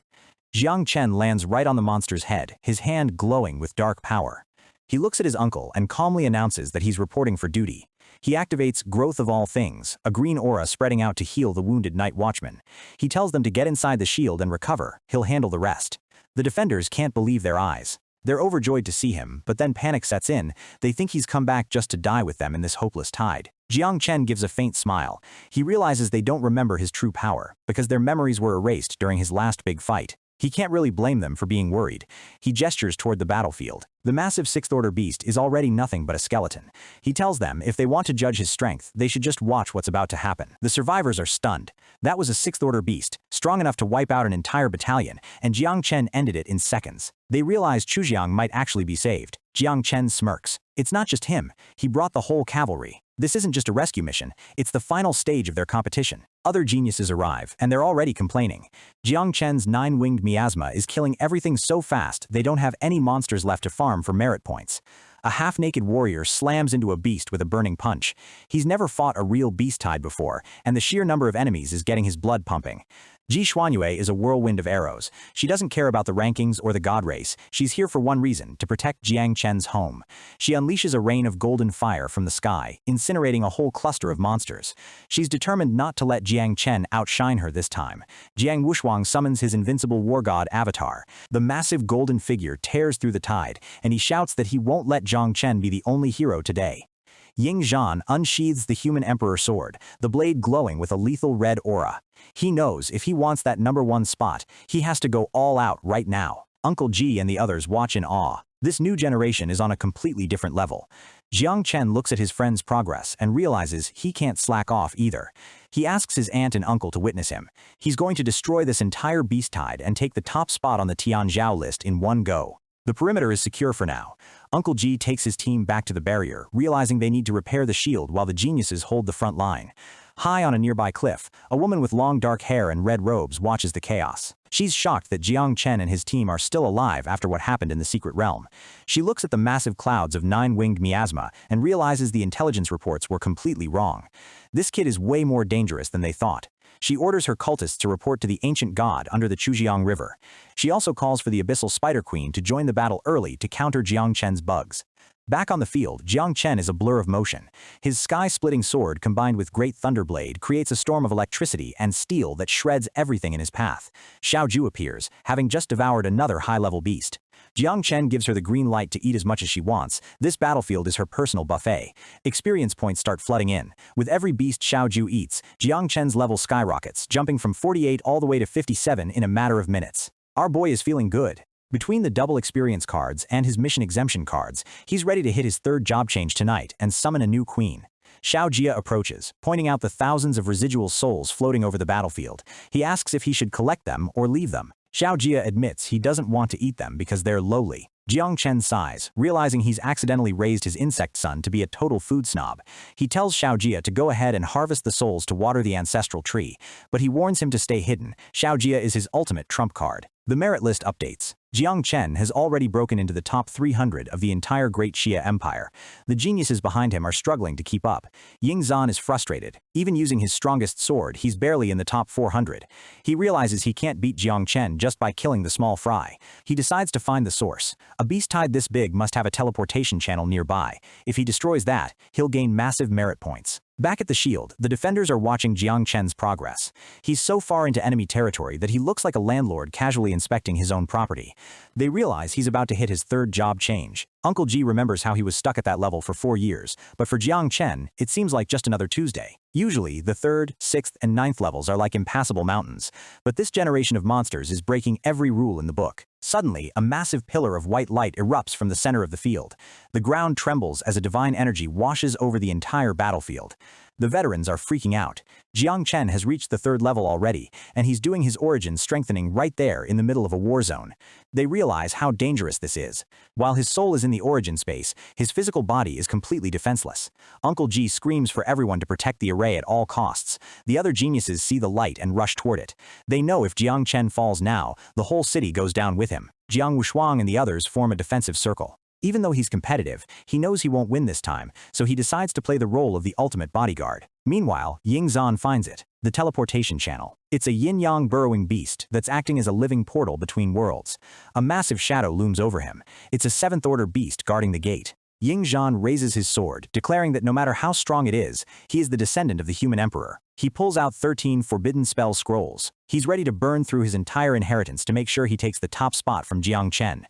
Jang Chen lands right on the monster's head, his hand glowing with dark power. He looks at his uncle and calmly announces that he's reporting for duty. He activates Growth of All Things, a green aura spreading out to heal the wounded Night Watchman. He tells them to get inside the shield and recover. He'll handle the rest. The defenders can't believe their eyes. They're overjoyed to see him, but then panic sets in. They think he's come back just to die with them in this hopeless tide. Jang Chen gives a faint smile. He realizes they don't remember his true power, because their memories were erased during his last big fight. He can't really blame them for being worried. He gestures toward the battlefield. The massive 6th-order beast is already nothing but a skeleton. He tells them if they want to judge his strength, they should just watch what's about to happen. The survivors are stunned. That was a 6th-order beast, strong enough to wipe out an entire battalion, and Jang Chen ended it in seconds. They realize Chujiang might actually be saved. Jang Chen smirks. It's not just him. He brought the whole cavalry. This isn't just a rescue mission. It's the final stage of their competition. Other geniuses arrive, and they're already complaining. Jang Chen's 9-winged miasma is killing everything so fast they don't have any monsters left to farm for merit points. A half-naked warrior slams into a beast with a burning punch. He's never fought a real beast-tide before, and the sheer number of enemies is getting his blood pumping. Ji Xuanyue is a whirlwind of arrows. She doesn't care about the rankings or the God Race. She's here for one reason, to protect Jiang Chen's home. She unleashes a rain of golden fire from the sky, incinerating a whole cluster of monsters. She's determined not to let Jiang Chen outshine her this time. Jiang Wushuang summons his invincible war god avatar. The massive golden figure tears through the tide, and he shouts that he won't let Jiang Chen be the only hero today. Ying Zhan unsheathes the human emperor sword, the blade glowing with a lethal red aura. He knows if he wants that #1 spot, he has to go all out right now. Uncle G and the others watch in awe. This new generation is on a completely different level. Jiang Chen looks at his friend's progress and realizes he can't slack off either. He asks his aunt and uncle to witness him. He's going to destroy this entire beast tide and take the top spot on the Tianzhao list in one go. The perimeter is secure for now. Uncle G takes his team back to the barrier, realizing they need to repair the shield while the geniuses hold the front line. High on a nearby cliff, a woman with long dark hair and red robes watches the chaos. She's shocked that Jiang Chen and his team are still alive after what happened in the secret realm. She looks at the massive clouds of 9-winged miasma and realizes the intelligence reports were completely wrong. This kid is way more dangerous than they thought. She orders her cultists to report to the ancient god under the Chujiang River. She also calls for the Abyssal Spider Queen to join the battle early to counter Jiang Chen's bugs. Back on the field, Jang Chen is a blur of motion. His sky-splitting sword combined with great thunderblade creates a storm of electricity and steel that shreds everything in his path. Xiao Ju appears, having just devoured another high-level beast. Jang Chen gives her the green light to eat as much as she wants. This battlefield is her personal buffet. Experience points start flooding in. With every beast Xiao Ju eats, Jang Chen's level skyrockets, jumping from 48 all the way to 57 in a matter of minutes. Our boy is feeling good. Between the double experience cards and his mission exemption cards, he's ready to hit his third job change tonight and summon a new queen. Xiao Jia approaches, pointing out the thousands of residual souls floating over the battlefield. He asks if he should collect them or leave them. Xiao Jia admits he doesn't want to eat them because they're lowly. Jang Chen sighs, realizing he's accidentally raised his insect son to be a total food snob. He tells Xiao Jia to go ahead and harvest the souls to water the ancestral tree, but he warns him to stay hidden. Xiao Jia is his ultimate trump card. The merit list updates. Jang Chen has already broken into the top 300 of the entire Great Xia Empire. The geniuses behind him are struggling to keep up. Ying Zan is frustrated. Even using his strongest sword, he's barely in the top 400. He realizes he can't beat Jang Chen just by killing the small fry. He decides to find the source. A beast tide this big must have a teleportation channel nearby. If he destroys that, he'll gain massive merit points. Back at the shield, the defenders are watching Jang Chen's progress. He's so far into enemy territory that he looks like a landlord casually inspecting his own property. They realize he's about to hit his third job change. Uncle G remembers how he was stuck at that level for 4 years, but for Jang Chen, it seems like just another Tuesday. Usually, the 3rd, 6th, and 9th levels are like impassable mountains, but this generation of monsters is breaking every rule in the book. Suddenly, a massive pillar of white light erupts from the center of the field. The ground trembles as a divine energy washes over the entire battlefield. The veterans are freaking out. Jang Chen has reached the 3rd level already, and he's doing his origin strengthening right there in the middle of a war zone. They realize how dangerous this is. While his soul is in the origin space, his physical body is completely defenseless. Uncle G screams for everyone to protect the array at all costs. The other geniuses see the light and rush toward it. They know if Jang Chen falls now, the whole city goes down with him. Jiang Wushuang and the others form a defensive circle. Even though he's competitive, he knows he won't win this time, so he decides to play the role of the ultimate bodyguard. Meanwhile, Ying Zan finds it, the teleportation channel. It's a yin-yang burrowing beast that's acting as a living portal between worlds. A massive shadow looms over him. It's a 7th-order beast guarding the gate. Ying Zhan raises his sword, declaring that no matter how strong it is, he is the descendant of the human emperor. He pulls out 13 forbidden spell scrolls. He's ready to burn through his entire inheritance to make sure he takes the top spot from Jiang Chen.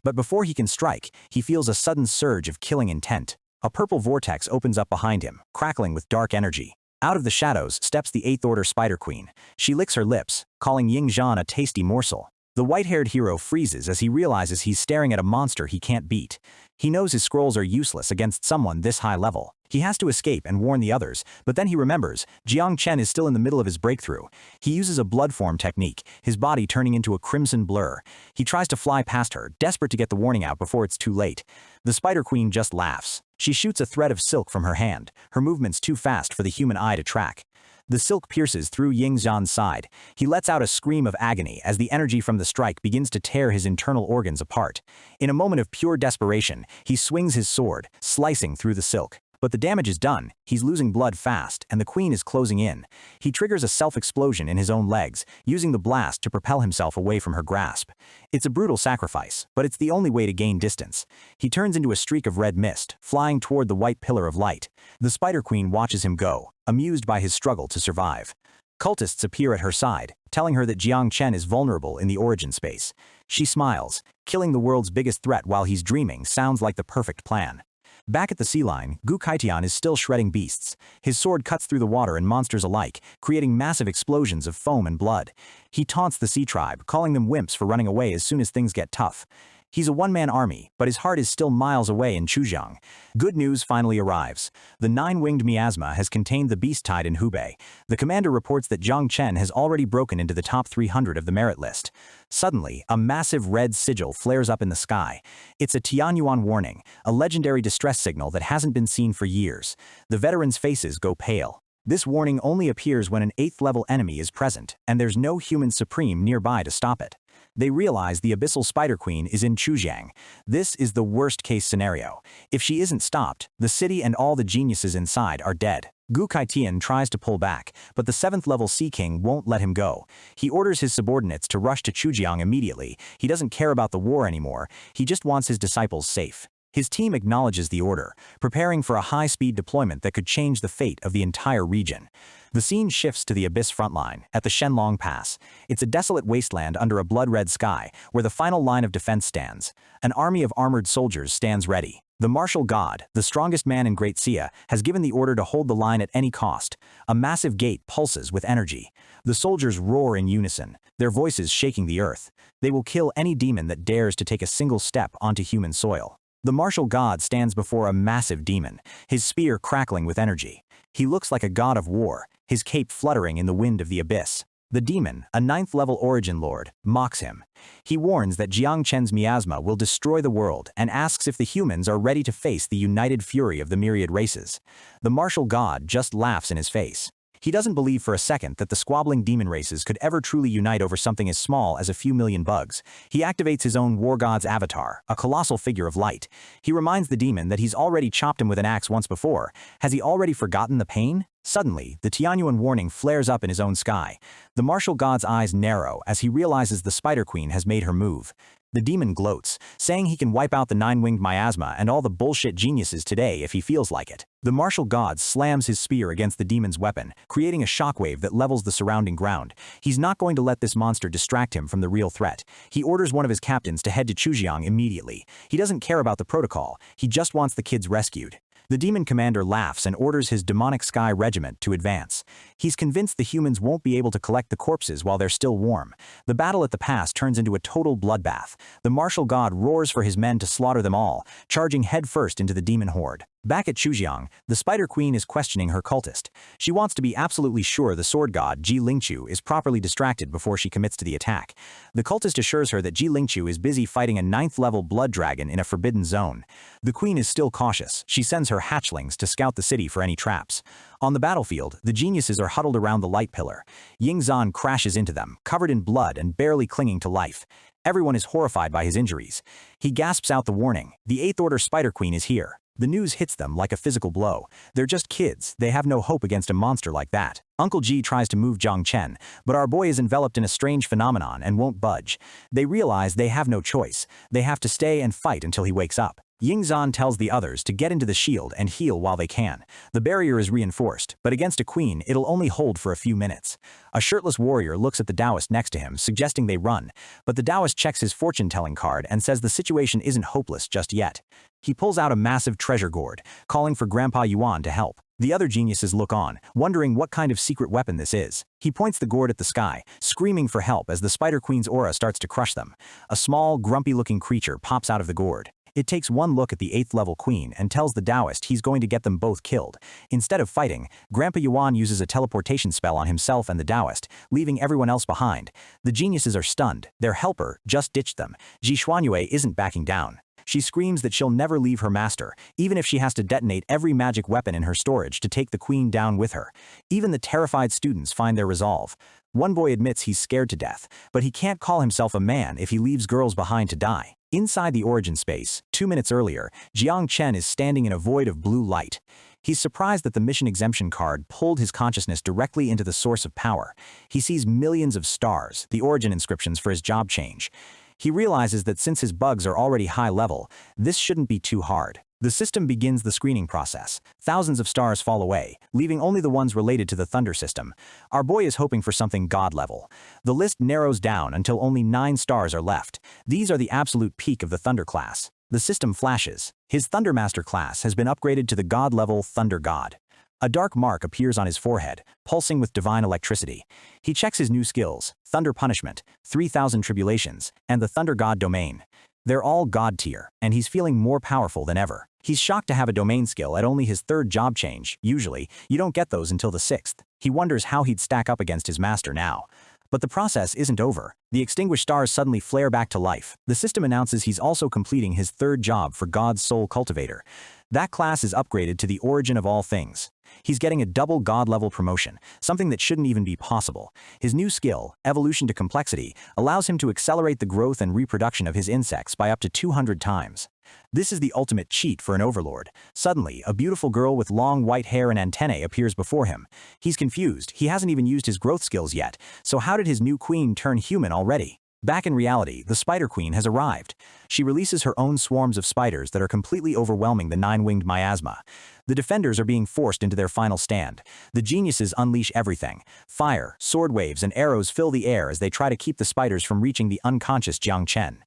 But before he can strike, he feels a sudden surge of killing intent. A purple vortex opens up behind him, crackling with dark energy. Out of the shadows steps the 8th-order Spider Queen. She licks her lips, calling Ying Zhan a tasty morsel. The white-haired hero freezes as he realizes he's staring at a monster he can't beat. He knows his scrolls are useless against someone this high level. He has to escape and warn the others, but then he remembers, Jiang Chen is still in the middle of his breakthrough. He uses a blood form technique, his body turning into a crimson blur. He tries to fly past her, desperate to get the warning out before it's too late. The Spider Queen just laughs. She shoots a thread of silk from her hand, her movements too fast for the human eye to track. The silk pierces through Ying Zhan's side. He lets out a scream of agony as the energy from the strike begins to tear his internal organs apart. In a moment of pure desperation, he swings his sword, slicing through the silk. But the damage is done, he's losing blood fast, and the queen is closing in. He triggers a self-explosion in his own legs, using the blast to propel himself away from her grasp. It's a brutal sacrifice, but it's the only way to gain distance. He turns into a streak of red mist, flying toward the white pillar of light. The Spider Queen watches him go, amused by his struggle to survive. Cultists appear at her side, telling her that Jiang Chen is vulnerable in the origin space. She smiles. Killing the world's biggest threat while he's dreaming sounds like the perfect plan. Back at the sea line, Gu Kaitian is still shredding beasts. His sword cuts through the water and monsters alike, creating massive explosions of foam and blood. He taunts the sea tribe, calling them wimps for running away as soon as things get tough. He's a one-man army, but his heart is still miles away in Chuzhang. Good news finally arrives. The 9-winged miasma has contained the beast tide in Hubei. The commander reports that Jang Chen has already broken into the top 300 of the merit list. Suddenly, a massive red sigil flares up in the sky. It's a Tianyuan warning, a legendary distress signal that hasn't been seen for years. The veterans' faces go pale. This warning only appears when an 8th-level enemy is present, and there's no human supreme nearby to stop it. They realize the Abyssal Spider Queen is in Chuzhang. This is the worst-case scenario. If she isn't stopped, the city and all the geniuses inside are dead. Gu Kaitian tries to pull back, but the 7th-level Sea King won't let him go. He orders his subordinates to rush to Chuzhang immediately. He doesn't care about the war anymore. He just wants his disciples safe. His team acknowledges the order, preparing for a high-speed deployment that could change the fate of the entire region. The scene shifts to the Abyss frontline, at the Shenlong Pass. It's a desolate wasteland under a blood-red sky, where the final line of defense stands. An army of armored soldiers stands ready. The martial god, the strongest man in Great Xia, has given the order to hold the line at any cost. A massive gate pulses with energy. The soldiers roar in unison, their voices shaking the earth. They will kill any demon that dares to take a single step onto human soil. The martial god stands before a massive demon, his spear crackling with energy. He looks like a god of war, his cape fluttering in the wind of the abyss. The demon, a 9th-level origin lord, mocks him. He warns that Jang Chen's miasma will destroy the world and asks if the humans are ready to face the united fury of the myriad races. The martial god just laughs in his face. He doesn't believe for a second that the squabbling demon races could ever truly unite over something as small as a few million bugs. He activates his own war god's avatar, a colossal figure of light. He reminds the demon that he's already chopped him with an axe once before. Has he already forgotten the pain? Suddenly, the Tianyuan warning flares up in his own sky. The martial god's eyes narrow as he realizes the Spider Queen has made her move. The demon gloats, saying he can wipe out the 9-winged miasma and all the bullshit geniuses today if he feels like it. The martial god slams his spear against the demon's weapon, creating a shockwave that levels the surrounding ground. He's not going to let this monster distract him from the real threat. He orders one of his captains to head to Chujiang immediately. He doesn't care about the protocol, he just wants the kids rescued. The demon commander laughs and orders his demonic sky regiment to advance. He's convinced the humans won't be able to collect the corpses while they're still warm. The battle at the pass turns into a total bloodbath. The martial god roars for his men to slaughter them all, charging headfirst into the demon horde. Back at Chujiang, the Spider Queen is questioning her cultist. She wants to be absolutely sure the sword god Ji Lingqiu is properly distracted before she commits to the attack. The cultist assures her that Ji Lingqiu is busy fighting a 9th-level blood dragon in a forbidden zone. The queen is still cautious. She sends her hatchlings to scout the city for any traps. On the battlefield, the geniuses are huddled around the light pillar. Ying Zan crashes into them, covered in blood and barely clinging to life. Everyone is horrified by his injuries. He gasps out the warning, the 8th Order Spider Queen is here. The news hits them like a physical blow. They're just kids, they have no hope against a monster like that. Uncle Ji tries to move Jang Chen, but our boy is enveloped in a strange phenomenon and won't budge. They realize they have no choice. They have to stay and fight until he wakes up. Ying Zan tells the others to get into the shield and heal while they can. The barrier is reinforced, but against a queen, it'll only hold for a few minutes. A shirtless warrior looks at the Taoist next to him, suggesting they run, but the Taoist checks his fortune-telling card and says the situation isn't hopeless just yet. He pulls out a massive treasure gourd, calling for Grandpa Yuan to help. The other geniuses look on, wondering what kind of secret weapon this is. He points the gourd at the sky, screaming for help as the Spider Queen's aura starts to crush them. A small, grumpy-looking creature pops out of the gourd. It takes one look at the 8th-level queen and tells the Taoist he's going to get them both killed. Instead of fighting, Grandpa Yuan uses a teleportation spell on himself and the Taoist, leaving everyone else behind. The geniuses are stunned. Their helper just ditched them. Ji Xuanyue isn't backing down. She screams that she'll never leave her master, even if she has to detonate every magic weapon in her storage to take the queen down with her. Even the terrified students find their resolve. One boy admits he's scared to death, but he can't call himself a man if he leaves girls behind to die. Inside the origin space, 2 minutes earlier, Jiang Chen is standing in a void of blue light. He's surprised that the mission exemption card pulled his consciousness directly into the source of power. He sees millions of stars, the origin inscriptions for his job change. He realizes that since his bugs are already high level, this shouldn't be too hard. The system begins the screening process. Thousands of stars fall away, leaving only the ones related to the Thunder system. Our boy is hoping for something god level. The list narrows down until only 9 stars are left. These are the absolute peak of the Thunder class. The system flashes. His Thundermaster class has been upgraded to the god level Thunder God. A dark mark appears on his forehead, pulsing with divine electricity. He checks his new skills, Thunder Punishment, 3,000 Tribulations, and the Thunder God Domain. They're all God tier, and he's feeling more powerful than ever. He's shocked to have a domain skill at only his 3rd job change. Usually, you don't get those until the 6th. He wonders how he'd stack up against his master now. But the process isn't over. The extinguished stars suddenly flare back to life. The system announces he's also completing his 3rd job for God's Soul Cultivator. That class is upgraded to the origin of all things. He's getting a double god-level promotion, something that shouldn't even be possible. His new skill, Evolution to Complexity, allows him to accelerate the growth and reproduction of his insects by up to 200 times. This is the ultimate cheat for an overlord. Suddenly, a beautiful girl with long white hair and antennae appears before him. He's confused. He hasn't even used his growth skills yet, so how did his new queen turn human already? Back in reality, the Spider Queen has arrived. She releases her own swarms of spiders that are completely overwhelming the nine-winged miasma. The defenders are being forced into their final stand. The geniuses unleash everything. Fire, sword waves, and arrows fill the air as they try to keep the spiders from reaching the unconscious Jang Chen.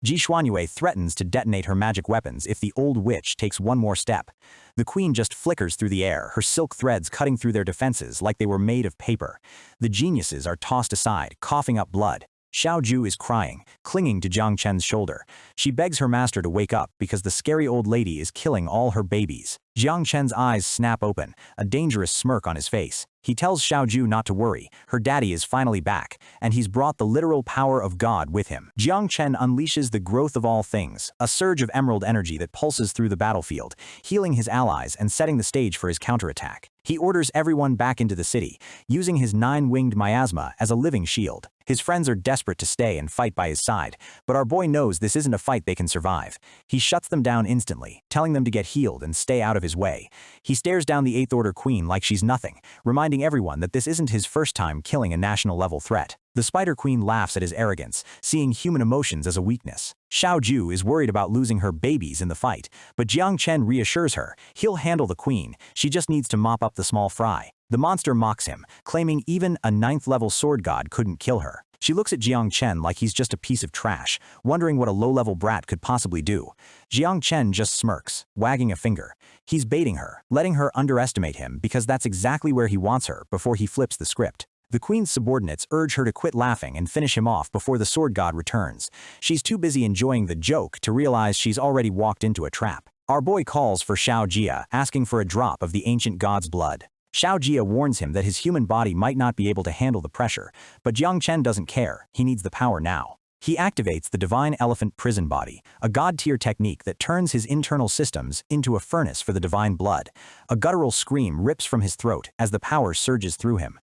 Ji Xuanyue threatens to detonate her magic weapons if the old witch takes one more step. The queen just flickers through the air, her silk threads cutting through their defenses like they were made of paper. The geniuses are tossed aside, coughing up blood. Xiao Ju is crying, clinging to Jang Chen's shoulder. She begs her master to wake up because the scary old lady is killing all her babies. Jiang Chen's eyes snap open, a dangerous smirk on his face. He tells Xiao Ju not to worry, her daddy is finally back, and he's brought the literal power of God with him. Jiang Chen unleashes the growth of all things, a surge of emerald energy that pulses through the battlefield, healing his allies and setting the stage for his counterattack. He orders everyone back into the city, using his nine-winged miasma as a living shield. His friends are desperate to stay and fight by his side, but our boy knows this isn't a fight they can survive. He shuts them down instantly, telling them to get healed and stay out of his way. He stares down the Eighth Order Queen like she's nothing, reminding everyone that this isn't his first time killing a national-level threat. The Spider Queen laughs at his arrogance, seeing human emotions as a weakness. Xiao Ju is worried about losing her babies in the fight, but Jiang Chen reassures her, he'll handle the queen, she just needs to mop up the small fry. The monster mocks him, claiming even a 9th-level sword god couldn't kill her. She looks at Jiang Chen like he's just a piece of trash, wondering what a low-level brat could possibly do. Jiang Chen just smirks, wagging a finger. He's baiting her, letting her underestimate him because that's exactly where he wants her before he flips the script. The queen's subordinates urge her to quit laughing and finish him off before the sword god returns. She's too busy enjoying the joke to realize she's already walked into a trap. Our boy calls for Xiao Jia, asking for a drop of the ancient god's blood. Xiao Jia warns him that his human body might not be able to handle the pressure, but Jiang Chen doesn't care, he needs the power now. He activates the Divine Elephant Prison Body, a god-tier technique that turns his internal systems into a furnace for the divine blood. A guttural scream rips from his throat as the power surges through him.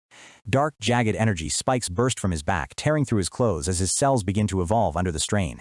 Dark, jagged energy spikes burst from his back, tearing through his clothes as his cells begin to evolve under the strain.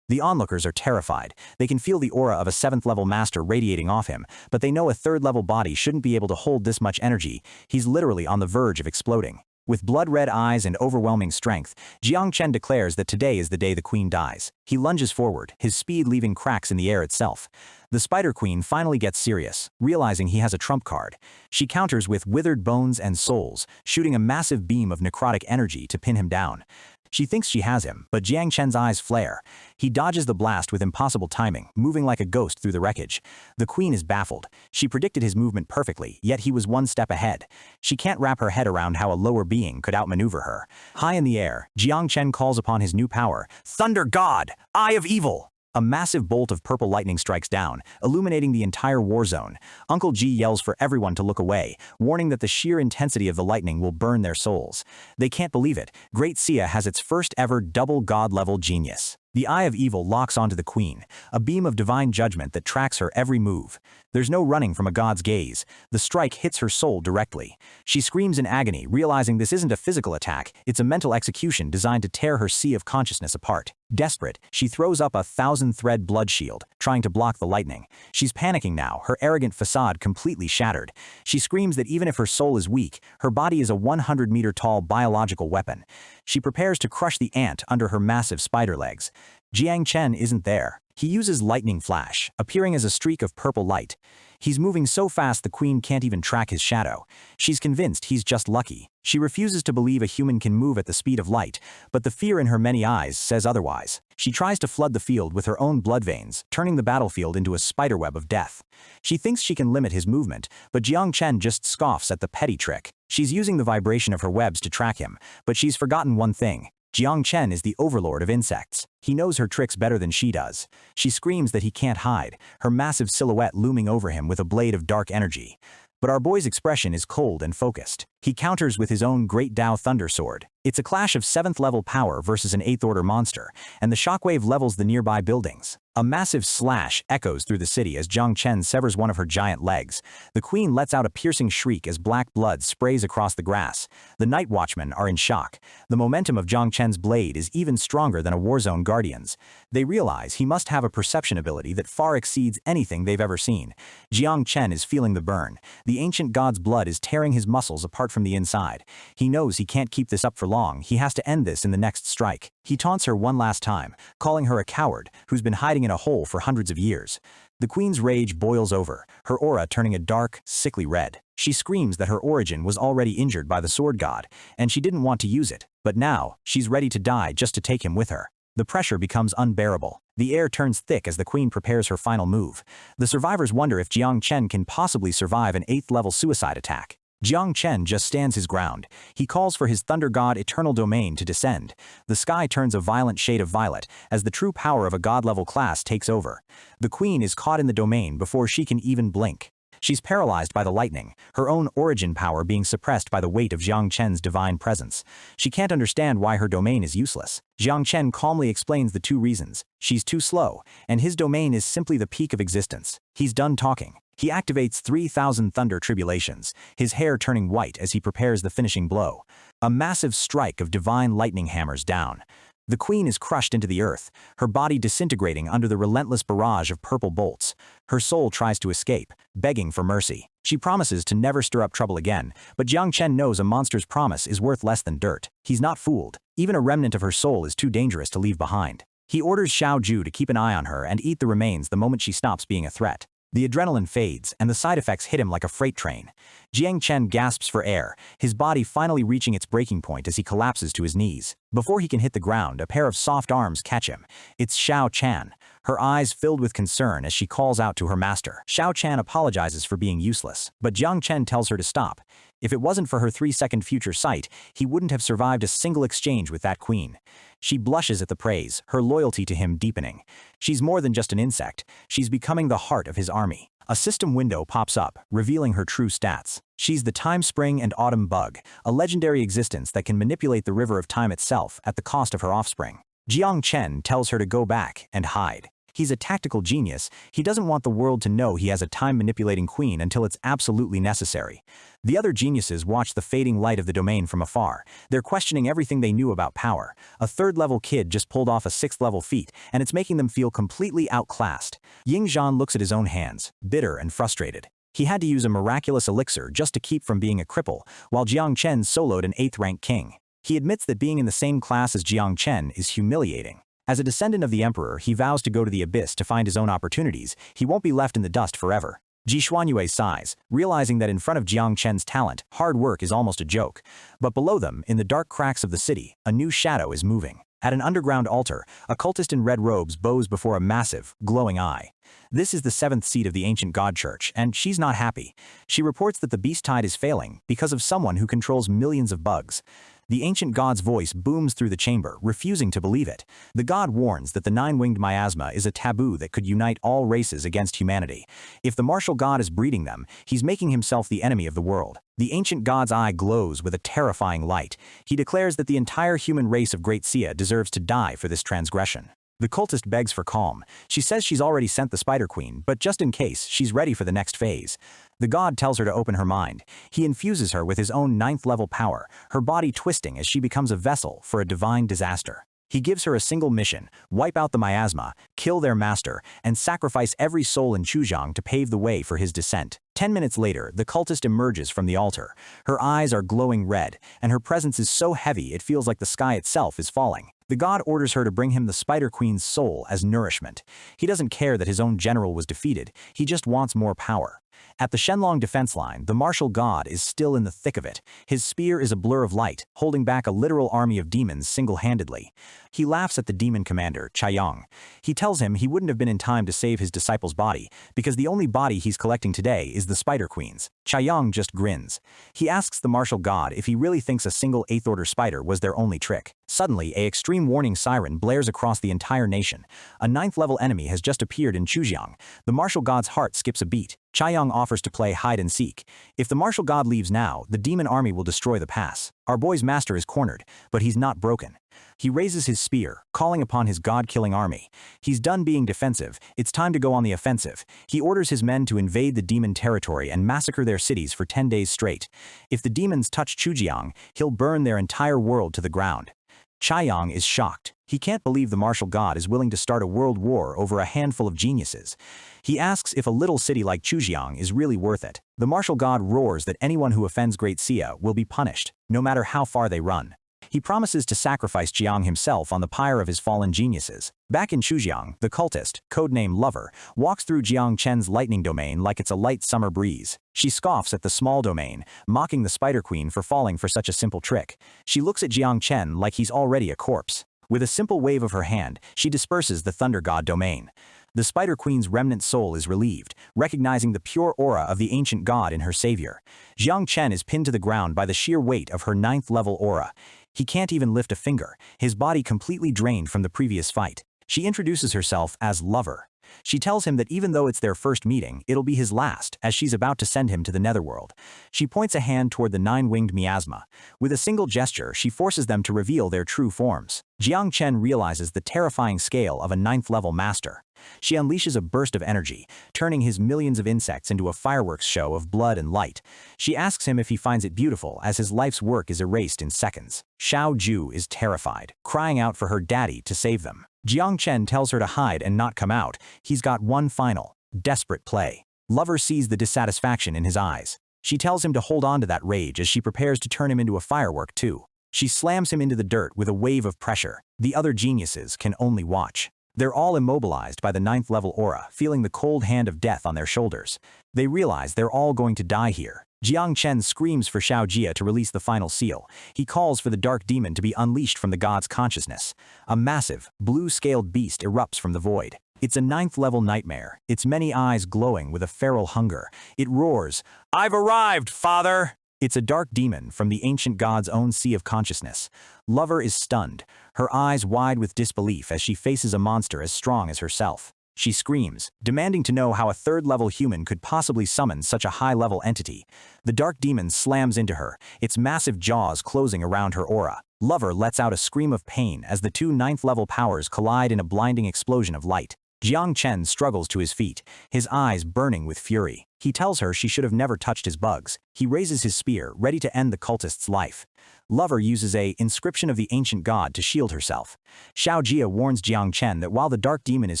The onlookers are terrified. They can feel the aura of a 7th-level master radiating off him, but they know a 3rd-level body shouldn't be able to hold this much energy. He's literally on the verge of exploding. With blood-red eyes and overwhelming strength, Jiang Chen declares that today is the day the queen dies. He lunges forward, his speed leaving cracks in the air itself. The Spider Queen finally gets serious, realizing he has a trump card. She counters with withered bones and souls, shooting a massive beam of necrotic energy to pin him down. She thinks she has him, but Jiang Chen's eyes flare. He dodges the blast with impossible timing, moving like a ghost through the wreckage. The queen is baffled. She predicted his movement perfectly, yet he was one step ahead. She can't wrap her head around how a lower being could outmaneuver her. High in the air, Jiang Chen calls upon his new power, Thunder God, Eye of Evil! A massive bolt of purple lightning strikes down, illuminating the entire war zone. Uncle G yells for everyone to look away, warning that the sheer intensity of the lightning will burn their souls. They can't believe it. Great Sia has its first ever double god-level genius. The Eye of Evil locks onto the queen, a beam of divine judgment that tracks her every move. There's no running from a god's gaze. The strike hits her soul directly. She screams in agony, realizing this isn't a physical attack, it's a mental execution designed to tear her sea of consciousness apart. Desperate, she throws up a 1,000-thread blood shield, trying to block the lightning. She's panicking now, her arrogant facade completely shattered. She screams that even if her soul is weak, her body is a 100-meter-tall biological weapon. She prepares to crush the ant under her massive spider legs. Jiang Chen isn't there. He uses lightning flash, appearing as a streak of purple light. He's moving so fast the queen can't even track his shadow. She's convinced he's just lucky. She refuses to believe a human can move at the speed of light, but the fear in her many eyes says otherwise. She tries to flood the field with her own blood veins, turning the battlefield into a spiderweb of death. She thinks she can limit his movement, but Jiang Chen just scoffs at the petty trick. She's using the vibration of her webs to track him, but she's forgotten one thing. Jang Chen is the Overlord of Insects. He knows her tricks better than she does. She screams that he can't hide, her massive silhouette looming over him with a blade of dark energy. But our boy's expression is cold and focused. He counters with his own Great Dao Thunder Sword. It's a clash of 7th-level power versus an 8th-order monster, and the shockwave levels the nearby buildings. A massive slash echoes through the city as Jiang Chen severs one of her giant legs. The queen lets out a piercing shriek as black blood sprays across the grass. The night watchmen are in shock. The momentum of Jiang Chen's blade is even stronger than a Warzone Guardian's. They realize he must have a perception ability that far exceeds anything they've ever seen. Jiang Chen is feeling the burn. The ancient god's blood is tearing his muscles apart start from the inside. He knows he can't keep this up for long, he has to end this in the next strike. He taunts her one last time, calling her a coward who's been hiding in a hole for hundreds of years. The queen's rage boils over, her aura turning a dark, sickly red. She screams that her origin was already injured by the sword god, and she didn't want to use it, but now, she's ready to die just to take him with her. The pressure becomes unbearable. The air turns thick as the queen prepares her final move. The survivors wonder if Jang Chen can possibly survive an 8th-level suicide attack. Jang Chen just stands his ground. He calls for his thunder god eternal domain to descend. The sky turns a violent shade of violet as the true power of a god-level class takes over. The queen is caught in the domain before she can even blink. She's paralyzed by the lightning, her own origin power being suppressed by the weight of Jang Chen's divine presence. She can't understand why her domain is useless. Jang Chen calmly explains the 2 reasons. She's too slow, and his domain is simply the peak of existence. He's done talking. He activates 3,000 thunder tribulations, his hair turning white as he prepares the finishing blow. A massive strike of divine lightning hammers down. The queen is crushed into the earth, her body disintegrating under the relentless barrage of purple bolts. Her soul tries to escape, begging for mercy. She promises to never stir up trouble again, but Jang Chen knows a monster's promise is worth less than dirt. He's not fooled. Even a remnant of her soul is too dangerous to leave behind. He orders Xiao Ju to keep an eye on her and eat the remains the moment she stops being a threat. The adrenaline fades, and the side effects hit him like a freight train. Jiang Chen gasps for air, his body finally reaching its breaking point as he collapses to his knees. Before he can hit the ground, a pair of soft arms catch him. It's Xiao Chan, her eyes filled with concern as she calls out to her master. Xiao Chan apologizes for being useless, but Jiang Chen tells her to stop. If it wasn't for her 3-second future sight, he wouldn't have survived a single exchange with that queen. She blushes at the praise, her loyalty to him deepening. She's more than just an insect, she's becoming the heart of his army. A system window pops up, revealing her true stats. She's the Time Spring and Autumn Bug, a legendary existence that can manipulate the river of time itself at the cost of her offspring. Jiang Chen tells her to go back and hide. He's a tactical genius. He doesn't want the world to know he has a time-manipulating queen until it's absolutely necessary. The other geniuses watch the fading light of the domain from afar. They're questioning everything they knew about power. A 3rd-level kid just pulled off a 6th-level feat, and it's making them feel completely outclassed. Ying Zhan looks at his own hands, bitter and frustrated. He had to use a miraculous elixir just to keep from being a cripple, while Jiang Chen soloed an 8th-rank king. He admits that being in the same class as Jiang Chen is humiliating. As a descendant of the emperor, he vows to go to the abyss to find his own opportunities. He won't be left in the dust forever. Ji Xuanyue sighs, realizing that in front of Jiang Chen's talent, hard work is almost a joke. But below them, in the dark cracks of the city, a new shadow is moving. At an underground altar, a cultist in red robes bows before a massive, glowing eye. This is the 7th seat of the ancient god church, and she's not happy. She reports that the beast tide is failing because of someone who controls millions of bugs. The ancient god's voice booms through the chamber, refusing to believe it. The god warns that the 9-winged miasma is a taboo that could unite all races against humanity. If the martial god is breeding them, he's making himself the enemy of the world. The ancient god's eye glows with a terrifying light. He declares that the entire human race of Great Sia deserves to die for this transgression. The cultist begs for calm. She says she's already sent the Spider Queen, but just in case, she's ready for the next phase. The god tells her to open her mind. He infuses her with his own 9th-level power, her body twisting as she becomes a vessel for a divine disaster. He gives her a single mission: wipe out the miasma, kill their master, and sacrifice every soul in Chuzhang to pave the way for his descent. 10 minutes later, the cultist emerges from the altar. Her eyes are glowing red, and her presence is so heavy it feels like the sky itself is falling. The god orders her to bring him the Spider Queen's soul as nourishment. He doesn't care that his own general was defeated, he just wants more power. At the Shenlong defense line, the martial god is still in the thick of it. His spear is a blur of light, holding back a literal army of demons single-handedly. He laughs at the demon commander, Chaiyang. He tells him he wouldn't have been in time to save his disciple's body, because the only body he's collecting today is the Spider Queen's. Chaiyang just grins. He asks the martial god if he really thinks a single 8th-order spider was their only trick. Suddenly, an extreme warning siren blares across the entire nation. A 9th-level enemy has just appeared in Chuzhang. The martial god's heart skips a beat. Chaiyang offers to play hide-and-seek. If the martial god leaves now, the demon army will destroy the pass. Our boy's master is cornered, but he's not broken. He raises his spear, calling upon his god-killing army. He's done being defensive, it's time to go on the offensive. He orders his men to invade the demon territory and massacre their cities for 10 days straight. If the demons touch Chuzhang, he'll burn their entire world to the ground. Chaiyang is shocked. He can't believe the martial god is willing to start a world war over a handful of geniuses. He asks if a little city like Chujiang is really worth it. The martial god roars that anyone who offends Great Sia will be punished, no matter how far they run. He promises to sacrifice Jiang himself on the pyre of his fallen geniuses. Back in Chujiang, the cultist, codename Lover, walks through Jang Chen's lightning domain like it's a light summer breeze. She scoffs at the small domain, mocking the Spider Queen for falling for such a simple trick. She looks at Jang Chen like he's already a corpse. With a simple wave of her hand, she disperses the Thunder God domain. The Spider Queen's remnant soul is relieved, recognizing the pure aura of the ancient god in her savior. Jiang Chen is pinned to the ground by the sheer weight of her 9th-level aura. He can't even lift a finger, his body completely drained from the previous fight. She introduces herself as Lover. She tells him that even though it's their first meeting, it'll be his last, as she's about to send him to the netherworld. She points a hand toward the 9-winged miasma. With a single gesture, she forces them to reveal their true forms. Jiang Chen realizes the terrifying scale of a 9th-level master. She unleashes a burst of energy, turning his millions of insects into a fireworks show of blood and light. She asks him if he finds it beautiful, as his life's work is erased in seconds. Xiao Ju is terrified, crying out for her daddy to save them. Jiang Chen tells her to hide and not come out. He's got one final, desperate play. Lover sees the dissatisfaction in his eyes. She tells him to hold on to that rage as she prepares to turn him into a firework too. She slams him into the dirt with a wave of pressure. The other geniuses can only watch. They're all immobilized by the 9th-level aura, feeling the cold hand of death on their shoulders. They realize they're all going to die here. Jiang Chen screams for Xiao Jia to release the final seal. He calls for the dark demon to be unleashed from the god's consciousness. A massive, blue-scaled beast erupts from the void. It's a 9th-level nightmare, its many eyes glowing with a feral hunger. It roars, "I've arrived, father!" It's a dark demon from the ancient god's own sea of consciousness. Lover is stunned, her eyes wide with disbelief as she faces a monster as strong as herself. She screams, demanding to know how a 3rd-level human could possibly summon such a high-level entity. The dark demon slams into her, its massive jaws closing around her aura. Lover lets out a scream of pain as the two 9th-level powers collide in a blinding explosion of light. Jiang Chen struggles to his feet, his eyes burning with fury. He tells her she should have never touched his bugs. He raises his spear, ready to end the cultist's life. Lover uses a inscription of the ancient god to shield herself. Xiao Jia warns Jiang Chen that while the dark demon is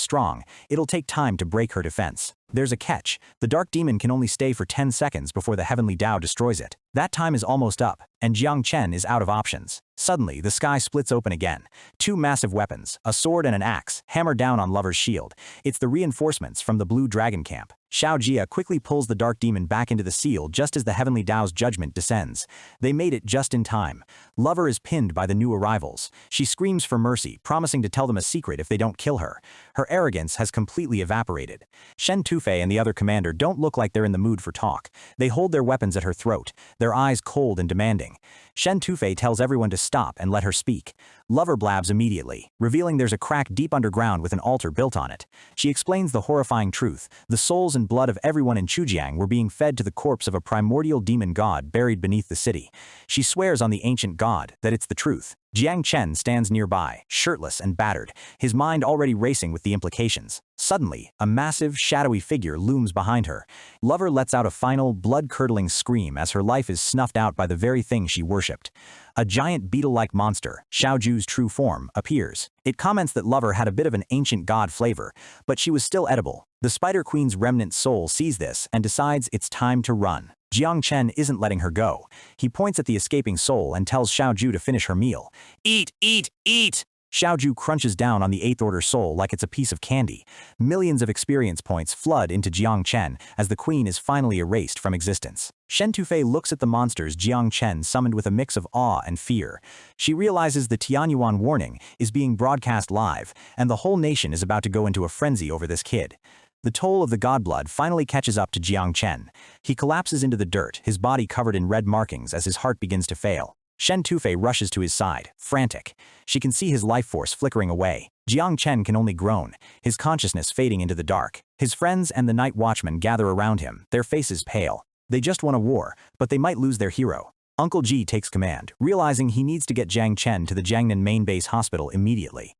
strong, it'll take time to break her defense. There's a catch. The dark demon can only stay for 10 seconds before the heavenly Tao destroys it. That time is almost up, and Jiang Chen is out of options. Suddenly, the sky splits open again. Two massive weapons, a sword and an axe, hammer down on Lover's shield. It's the reinforcements from the Blue Dragon Camp. Xiao Jia quickly pulls the dark demon back into the seal just as the heavenly Tao's judgment descends. They made it just in time. Lover is pinned by the new arrivals. She screams for mercy, promising to tell them a secret if they don't kill her. Her arrogance has completely evaporated. Shen Tufei and the other commander don't look like they're in the mood for talk. They hold their weapons at her throat, their eyes cold and demanding. Shen Tufei tells everyone to stop and let her speak. Lover blabs immediately, revealing there's a crack deep underground with an altar built on it. She explains the horrifying truth. The souls and blood of everyone in Chujiang were being fed to the corpse of a primordial demon god buried beneath the city. She swears on the ancient god that it's the truth. Jiang Chen stands nearby, shirtless and battered, his mind already racing with the implications. Suddenly, a massive, shadowy figure looms behind her. Lover lets out a final, blood-curdling scream as her life is snuffed out by the very thing she worshipped. A giant beetle-like monster, Xiao Ju's true form, appears. It comments that Lover had a bit of an ancient god flavor, but she was still edible. The Spider Queen's remnant soul sees this and decides it's time to run. Jiang Chen isn't letting her go. He points at the escaping soul and tells Xiao Ju to finish her meal. Eat, eat, eat! Xiao Ju crunches down on the 8th order soul like it's a piece of candy. Millions of experience points flood into Jiang Chen as the queen is finally erased from existence. Shen Tufei looks at the monsters Jiang Chen summoned with a mix of awe and fear. She realizes the Tianyuan warning is being broadcast live, and the whole nation is about to go into a frenzy over this kid. The toll of the godblood finally catches up to Jiang Chen. He collapses into the dirt, his body covered in red markings as his heart begins to fail. Shen Tufei rushes to his side, frantic. She can see his life force flickering away. Jiang Chen can only groan, his consciousness fading into the dark. His friends and the night watchmen gather around him, their faces pale. They just won a war, but they might lose their hero. Uncle Ji takes command, realizing he needs to get Jang Chen to the Jiangnan main base hospital immediately.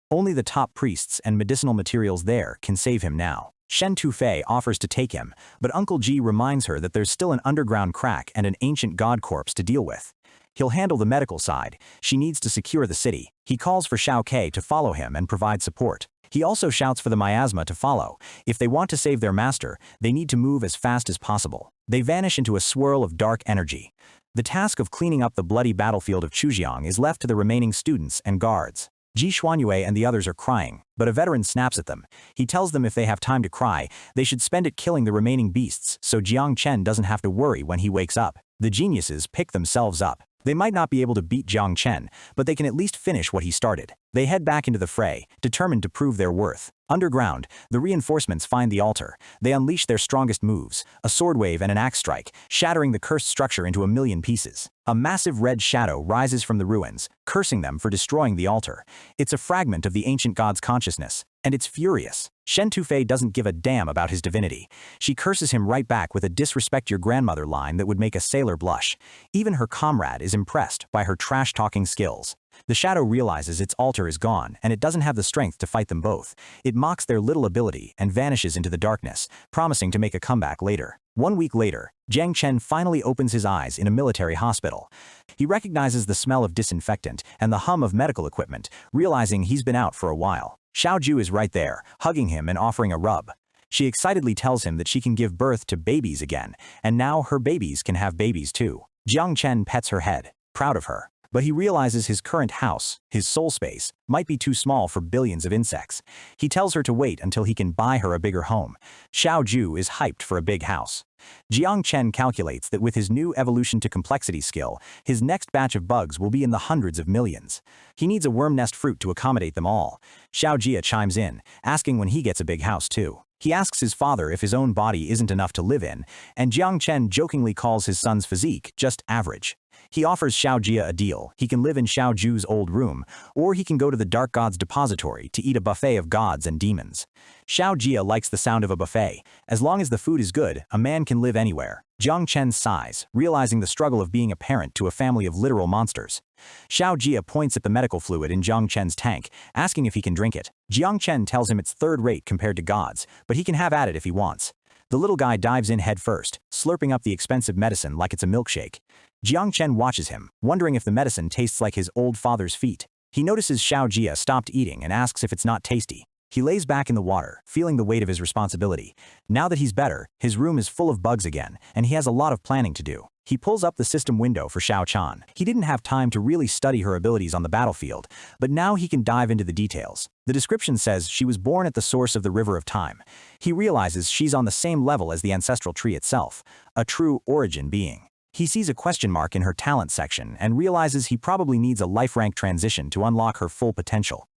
Only the top priests and medicinal materials there can save him now. Shen Tufei offers to take him, but Uncle Ji reminds her that there's still an underground crack and an ancient god corpse to deal with. He'll handle the medical side. She needs to secure the city. He calls for Xiao Ke to follow him and provide support. He also shouts for the miasma to follow. If they want to save their master, they need to move as fast as possible. They vanish into a swirl of dark energy. The task of cleaning up the bloody battlefield of Chujiang is left to the remaining students and guards. Ji Xuanyue and the others are crying, but a veteran snaps at them. He tells them if they have time to cry, they should spend it killing the remaining beasts so Jang Chen doesn't have to worry when he wakes up. The geniuses pick themselves up. They might not be able to beat Jang Chen, but they can at least finish what he started. They head back into the fray, determined to prove their worth. Underground, the reinforcements find the altar. They unleash their strongest moves, a sword wave and an axe strike, shattering the cursed structure into a million pieces. A massive red shadow rises from the ruins, cursing them for destroying the altar. It's a fragment of the ancient god's consciousness, and it's furious. Shen Tufei doesn't give a damn about his divinity. She curses him right back with a disrespect your grandmother line that would make a sailor blush. Even her comrade is impressed by her trash-talking skills. The shadow realizes its altar is gone, and it doesn't have the strength to fight them both. It mocks their little ability and vanishes into the darkness, promising to make a comeback later. 1 week later, Jang Chen finally opens his eyes in a military hospital. He recognizes the smell of disinfectant and the hum of medical equipment, realizing he's been out for a while. Xiao Ju is right there, hugging him and offering a rub. She excitedly tells him that she can give birth to babies again, and now her babies can have babies too. Jiang Chen pets her head, proud of her. But he realizes his current house, his soul space, might be too small for billions of insects. He tells her to wait until he can buy her a bigger home. Xiao Ju is hyped for a big house. Jiang Chen calculates that with his new evolution to complexity skill, his next batch of bugs will be in the hundreds of millions. He needs a worm nest fruit to accommodate them all. Xiao Jia chimes in, asking when he gets a big house too. He asks his father if his own body isn't enough to live in, and Jiang Chen jokingly calls his son's physique just average. He offers Xiao Jia a deal. He can live in Xiao Ju's old room, or he can go to the Dark God's depository to eat a buffet of gods and demons. Xiao Jia likes the sound of a buffet. As long as the food is good, a man can live anywhere. Jiang Chen sighs, realizing the struggle of being a parent to a family of literal monsters. Xiao Jia points at the medical fluid in Jiang Chen's tank, asking if he can drink it. Jiang Chen tells him it's third-rate compared to God's, but he can have at it if he wants. The little guy dives in head first, slurping up the expensive medicine like it's a milkshake. Jiang Chen watches him, wondering if the medicine tastes like his old father's feet. He notices Xiao Jia stopped eating and asks if it's not tasty. He lays back in the water, feeling the weight of his responsibility. Now that he's better, his room is full of bugs again, and he has a lot of planning to do. He pulls up the system window for Xiao Chan. He didn't have time to really study her abilities on the battlefield, but now he can dive into the details. The description says she was born at the source of the river of time. He realizes she's on the same level as the ancestral tree itself, a true origin being. He sees a question mark in her talent section and realizes he probably needs a life rank transition to unlock her full potential.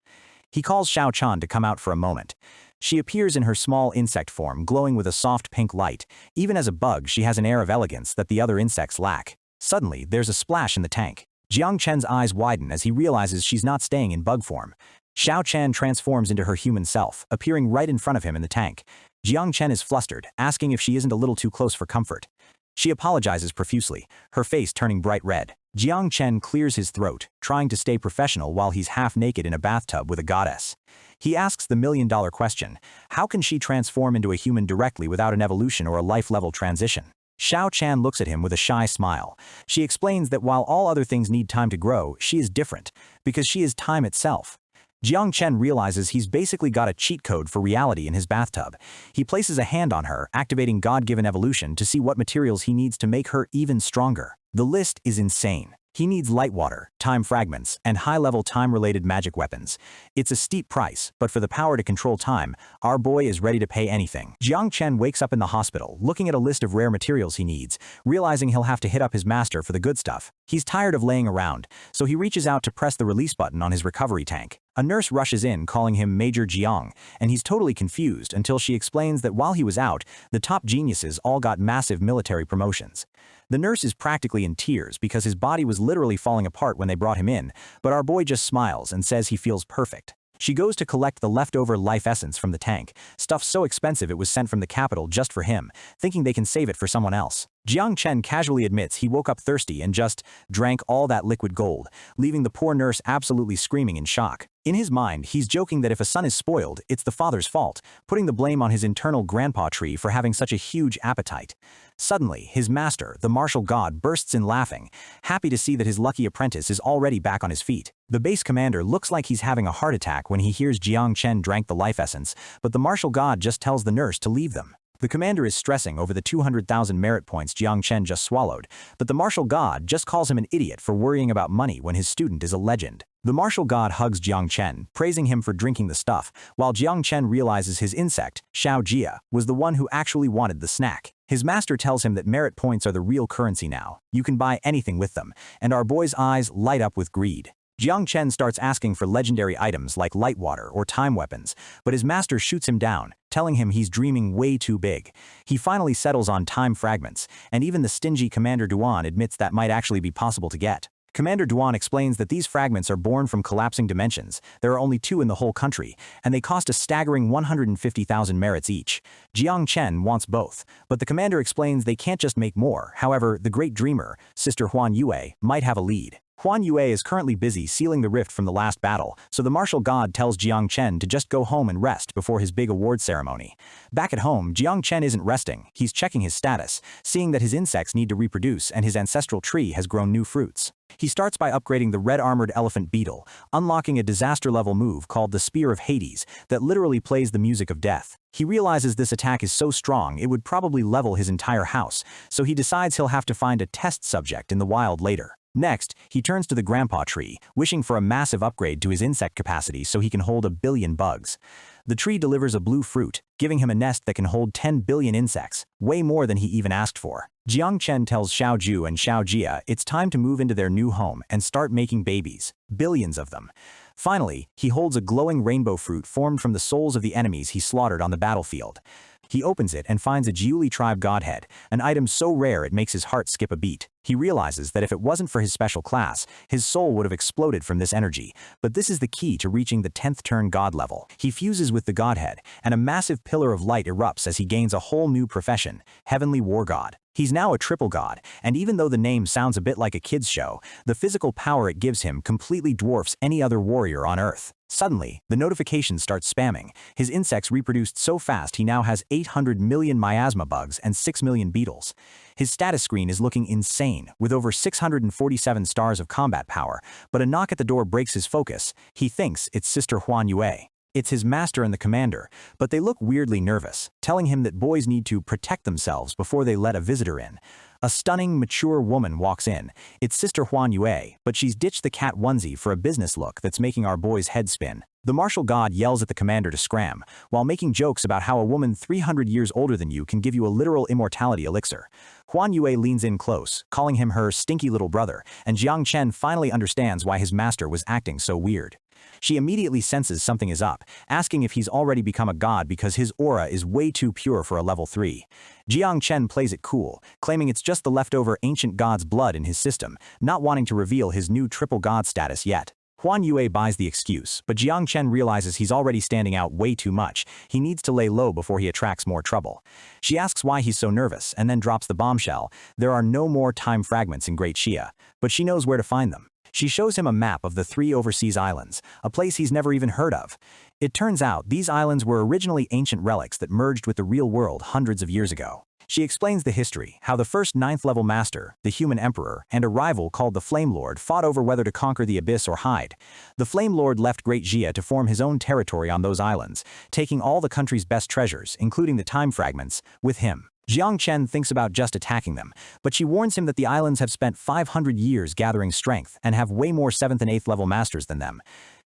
He calls Xiao Chan to come out for a moment. She appears in her small insect form, glowing with a soft pink light. Even as a bug, she has an air of elegance that the other insects lack. Suddenly, there's a splash in the tank. Jiang Chen's eyes widen as he realizes she's not staying in bug form. Xiao Chan transforms into her human self, appearing right in front of him in the tank. Jiang Chen is flustered, asking if she isn't a little too close for comfort. She apologizes profusely, her face turning bright red. Jiang Chen clears his throat, trying to stay professional while he's half naked in a bathtub with a goddess. He asks the million-dollar question, how can she transform into a human directly without an evolution or a life-level transition? Xiao Chan looks at him with a shy smile. She explains that while all other things need time to grow, she is different, because she is time itself. Jiang Chen realizes he's basically got a cheat code for reality in his bathtub. He places a hand on her, activating God-given evolution to see what materials he needs to make her even stronger. The list is insane. He needs light water, time fragments, and high-level time-related magic weapons. It's a steep price, but for the power to control time, our boy is ready to pay anything. Jiang Chen wakes up in the hospital, looking at a list of rare materials he needs, realizing he'll have to hit up his master for the good stuff. He's tired of laying around, so he reaches out to press the release button on his recovery tank. A nurse rushes in, calling him Major Jiang, and he's totally confused until she explains that while he was out, the top geniuses all got massive military promotions. The nurse is practically in tears because his body was literally falling apart when they brought him in, but our boy just smiles and says he feels perfect. She goes to collect the leftover life essence from the tank, stuff so expensive it was sent from the capital just for him, thinking they can save it for someone else. Jiang Chen casually admits he woke up thirsty and just drank all that liquid gold, leaving the poor nurse absolutely screaming in shock. In his mind, he's joking that if a son is spoiled, it's the father's fault, putting the blame on his internal grandpa tree for having such a huge appetite. Suddenly, his master, the martial god, bursts in laughing, happy to see that his lucky apprentice is already back on his feet. The base commander looks like he's having a heart attack when he hears Jang Chen drank the life essence, but the martial god just tells the nurse to leave them. The commander is stressing over the 200,000 merit points Jang Chen just swallowed, but the martial god just calls him an idiot for worrying about money when his student is a legend. The martial god hugs Jang Chen, praising him for drinking the stuff, while Jang Chen realizes his insect, Shiao, was the one who actually wanted the snack. His master tells him that merit points are the real currency now. You can buy anything with them, and our boy's eyes light up with greed. Jang Chen starts asking for legendary items like light water or time weapons, but his master shoots him down, telling him he's dreaming way too big. He finally settles on time fragments, and even the stingy Commander Duan admits that might actually be possible to get. Commander Duan explains that these fragments are born from collapsing dimensions. There are only 2 in the whole country, and they cost a staggering 150,000 merits each. Jang Chen wants both, but the commander explains they can't just make more. However, the great dreamer, Sister Huan Yue, might have a lead. Huan Yue is currently busy sealing the rift from the last battle, so the martial god tells Jang Chen to just go home and rest before his big award ceremony. Back at home, Jang Chen isn't resting, he's checking his status, seeing that his insects need to reproduce and his ancestral tree has grown new fruits. He starts by upgrading the red-armored elephant beetle, unlocking a disaster-level move called the Spear of Hades that literally plays the music of death. He realizes this attack is so strong it would probably level his entire house, so he decides he'll have to find a test subject in the wild later. Next, he turns to the grandpa tree, wishing for a massive upgrade to his insect capacity so he can hold 1 billion bugs. The tree delivers a blue fruit, giving him a nest that can hold 10 billion insects, way more than he even asked for. Jang Chen tells Xiaoju and Xiaojia it's time to move into their new home and start making babies, billions of them. Finally, he holds a glowing rainbow fruit formed from the souls of the enemies he slaughtered on the battlefield. He opens it and finds a Jiuli tribe godhead, an item so rare it makes his heart skip a beat. He realizes that if it wasn't for his special class, his soul would have exploded from this energy, but this is the key to reaching the 10th turn god level. He fuses with the godhead, and a massive pillar of light erupts as he gains a whole new profession, Heavenly War God. He's now a triple god, and even though the name sounds a bit like a kid's show, the physical power it gives him completely dwarfs any other warrior on Earth. Suddenly, the notifications start spamming. His insects reproduced so fast he now has 800 million miasma bugs and 6 million beetles. His status screen is looking insane, with over 647 stars of combat power, but a knock at the door breaks his focus. He thinks it's Sister Huan Yue. It's his master and the commander, but they look weirdly nervous, telling him that boys need to protect themselves before they let a visitor in. A stunning, mature woman walks in. It's Sister Huan Yue, but she's ditched the cat onesie for a business look that's making our boy's head spin. The martial god yells at the commander to scram, while making jokes about how a woman 300 years older than you can give you a literal immortality elixir. Huan Yue leans in close, calling him her stinky little brother, and Jang Chen finally understands why his master was acting so weird. She immediately senses something is up, asking if he's already become a god because his aura is way too pure for a level 3. Jang Chen plays it cool, claiming it's just the leftover ancient god's blood in his system, not wanting to reveal his new triple god status yet. Huan Yue buys the excuse, but Jang Chen realizes he's already standing out way too much. He needs to lay low before he attracts more trouble. She asks why he's so nervous and then drops the bombshell. There are no more time fragments in Great Shia, but she knows where to find them. She shows him a map of the 3 overseas islands, a place he's never even heard of. It turns out these islands were originally ancient relics that merged with the real world hundreds of years ago. She explains the history, how the first 9th level master, the human emperor, and a rival called the Flame Lord fought over whether to conquer the abyss or hide. The Flame Lord left Great Xia to form his own territory on those islands, taking all the country's best treasures, including the time fragments, with him. Jang Chen thinks about just attacking them, but she warns him that the islands have spent 500 years gathering strength and have way more 7th and 8th level masters than them.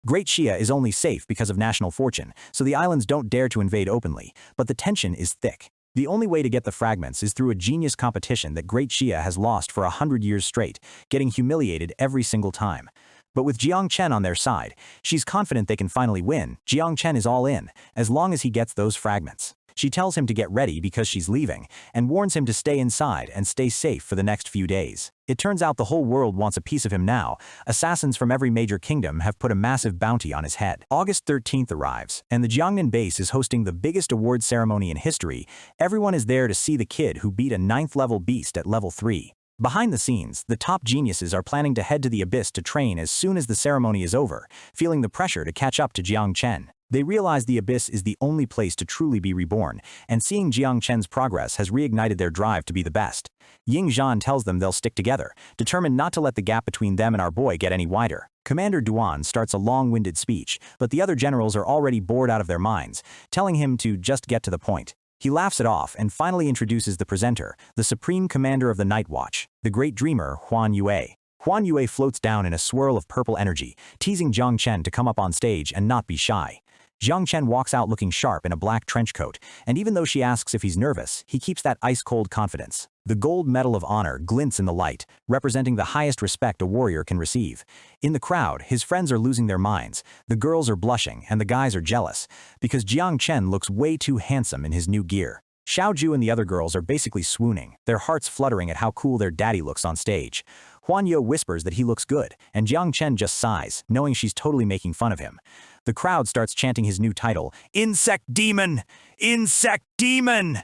Great Shia is only safe because of national fortune, so the islands don't dare to invade openly, but the tension is thick. The only way to get the fragments is through a genius competition that Great Shia has lost for 100 years straight, getting humiliated every single time. But with Jang Chen on their side, she's confident they can finally win. Jang Chen is all in, as long as he gets those fragments. She tells him to get ready because she's leaving, and warns him to stay inside and stay safe for the next few days. It turns out the whole world wants a piece of him now. Assassins from every major kingdom have put a massive bounty on his head. August 13th arrives, and the Jiangnan base is hosting the biggest award ceremony in history. Everyone is there to see the kid who beat a 9th level beast at level 3. Behind the scenes, the top geniuses are planning to head to the abyss to train as soon as the ceremony is over, feeling the pressure to catch up to Jang Chen. They realize the abyss is the only place to truly be reborn, and seeing Jang Chen's progress has reignited their drive to be the best. Ying Zhan tells them they'll stick together, determined not to let the gap between them and our boy get any wider. Commander Duan starts a long-winded speech, but the other generals are already bored out of their minds, telling him to just get to the point. He laughs it off and finally introduces the presenter, the Supreme Commander of the Night Watch, the Great Dreamer Huan Yue. Huan Yue floats down in a swirl of purple energy, teasing Jang Chen to come up on stage and not be shy. Jang Chen walks out looking sharp in a black trench coat, and even though she asks if he's nervous, he keeps that ice-cold confidence. The gold medal of honor glints in the light, representing the highest respect a warrior can receive. In the crowd, his friends are losing their minds, the girls are blushing, and the guys are jealous, because Jang Chen looks way too handsome in his new gear. Xiao Ju and the other girls are basically swooning, their hearts fluttering at how cool their daddy looks on stage. Huan Yo whispers that he looks good, and Jang Chen just sighs, knowing she's totally making fun of him. The crowd starts chanting his new title, Insect Demon! Insect Demon!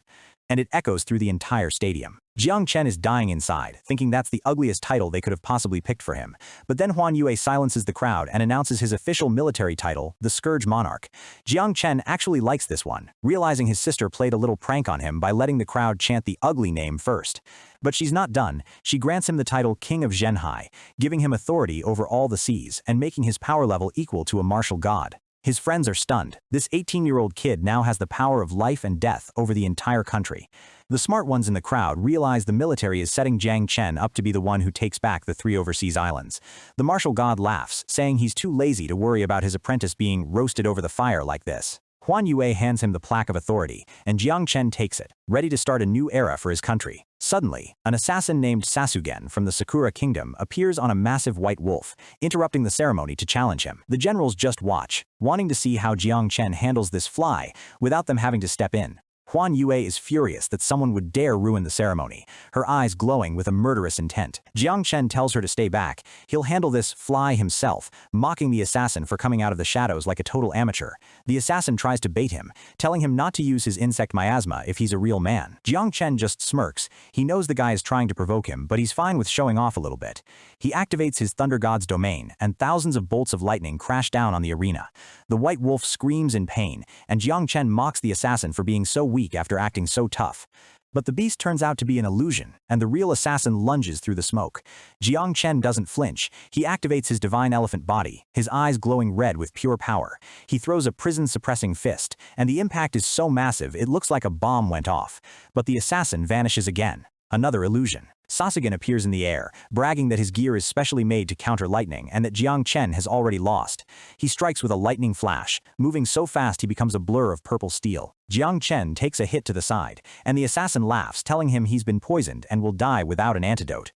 And it echoes through the entire stadium. Jang Chen is dying inside, thinking that's the ugliest title they could have possibly picked for him. But then Huan Yue silences the crowd and announces his official military title, the Scourge Monarch. Jang Chen actually likes this one, realizing his sister played a little prank on him by letting the crowd chant the ugly name first. But she's not done. She grants him the title King of Zhenhai, giving him authority over all the seas and making his power level equal to a martial god. His friends are stunned. This 18-year-old kid now has the power of life and death over the entire country. The smart ones in the crowd realize the military is setting Jang Chen up to be the one who takes back the 3 overseas islands. The martial god laughs, saying he's too lazy to worry about his apprentice being roasted over the fire like this. Huan Yue hands him the plaque of authority, and Jang Chen takes it, ready to start a new era for his country. Suddenly, an assassin named Sasugen from the Sakura Kingdom appears on a massive white wolf, interrupting the ceremony to challenge him. The generals just watch, wanting to see how Jang Chen handles this fly without them having to step in. Huan Yue is furious that someone would dare ruin the ceremony, her eyes glowing with a murderous intent. Jang Chen tells her to stay back. He'll handle this fly himself, mocking the assassin for coming out of the shadows like a total amateur. The assassin tries to bait him, telling him not to use his insect miasma if he's a real man. Jang Chen just smirks. He knows the guy is trying to provoke him, but he's fine with showing off a little bit. He activates his Thunder God's domain, and thousands of bolts of lightning crash down on the arena. The white wolf screams in pain, and Jang Chen mocks the assassin for being so weak after acting so tough. But the beast turns out to be an illusion, and the real assassin lunges through the smoke. Jang Chen doesn't flinch. He activates his divine elephant body, his eyes glowing red with pure power. He throws a prison-suppressing fist, and the impact is so massive it looks like a bomb went off. But the assassin vanishes again. Another illusion. Sasugen appears in the air, bragging that his gear is specially made to counter lightning and that Jang Chen has already lost. He strikes with a lightning flash, moving so fast he becomes a blur of purple steel. Jang Chen takes a hit to the side, and the assassin laughs, telling him he's been poisoned and will die without an antidote.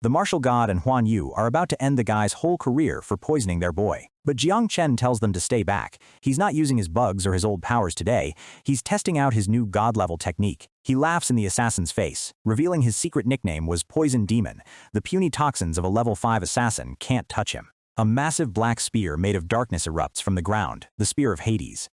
The martial god and Huan Yu are about to end the guy's whole career for poisoning their boy. But Jang Chen tells them to stay back. He's not using his bugs or his old powers today. He's testing out his new god-level technique. He laughs in the assassin's face, revealing his secret nickname was Poison Demon. The puny toxins of a level 5 assassin can't touch him. A massive black spear made of darkness erupts from the ground, the Spear of Hades.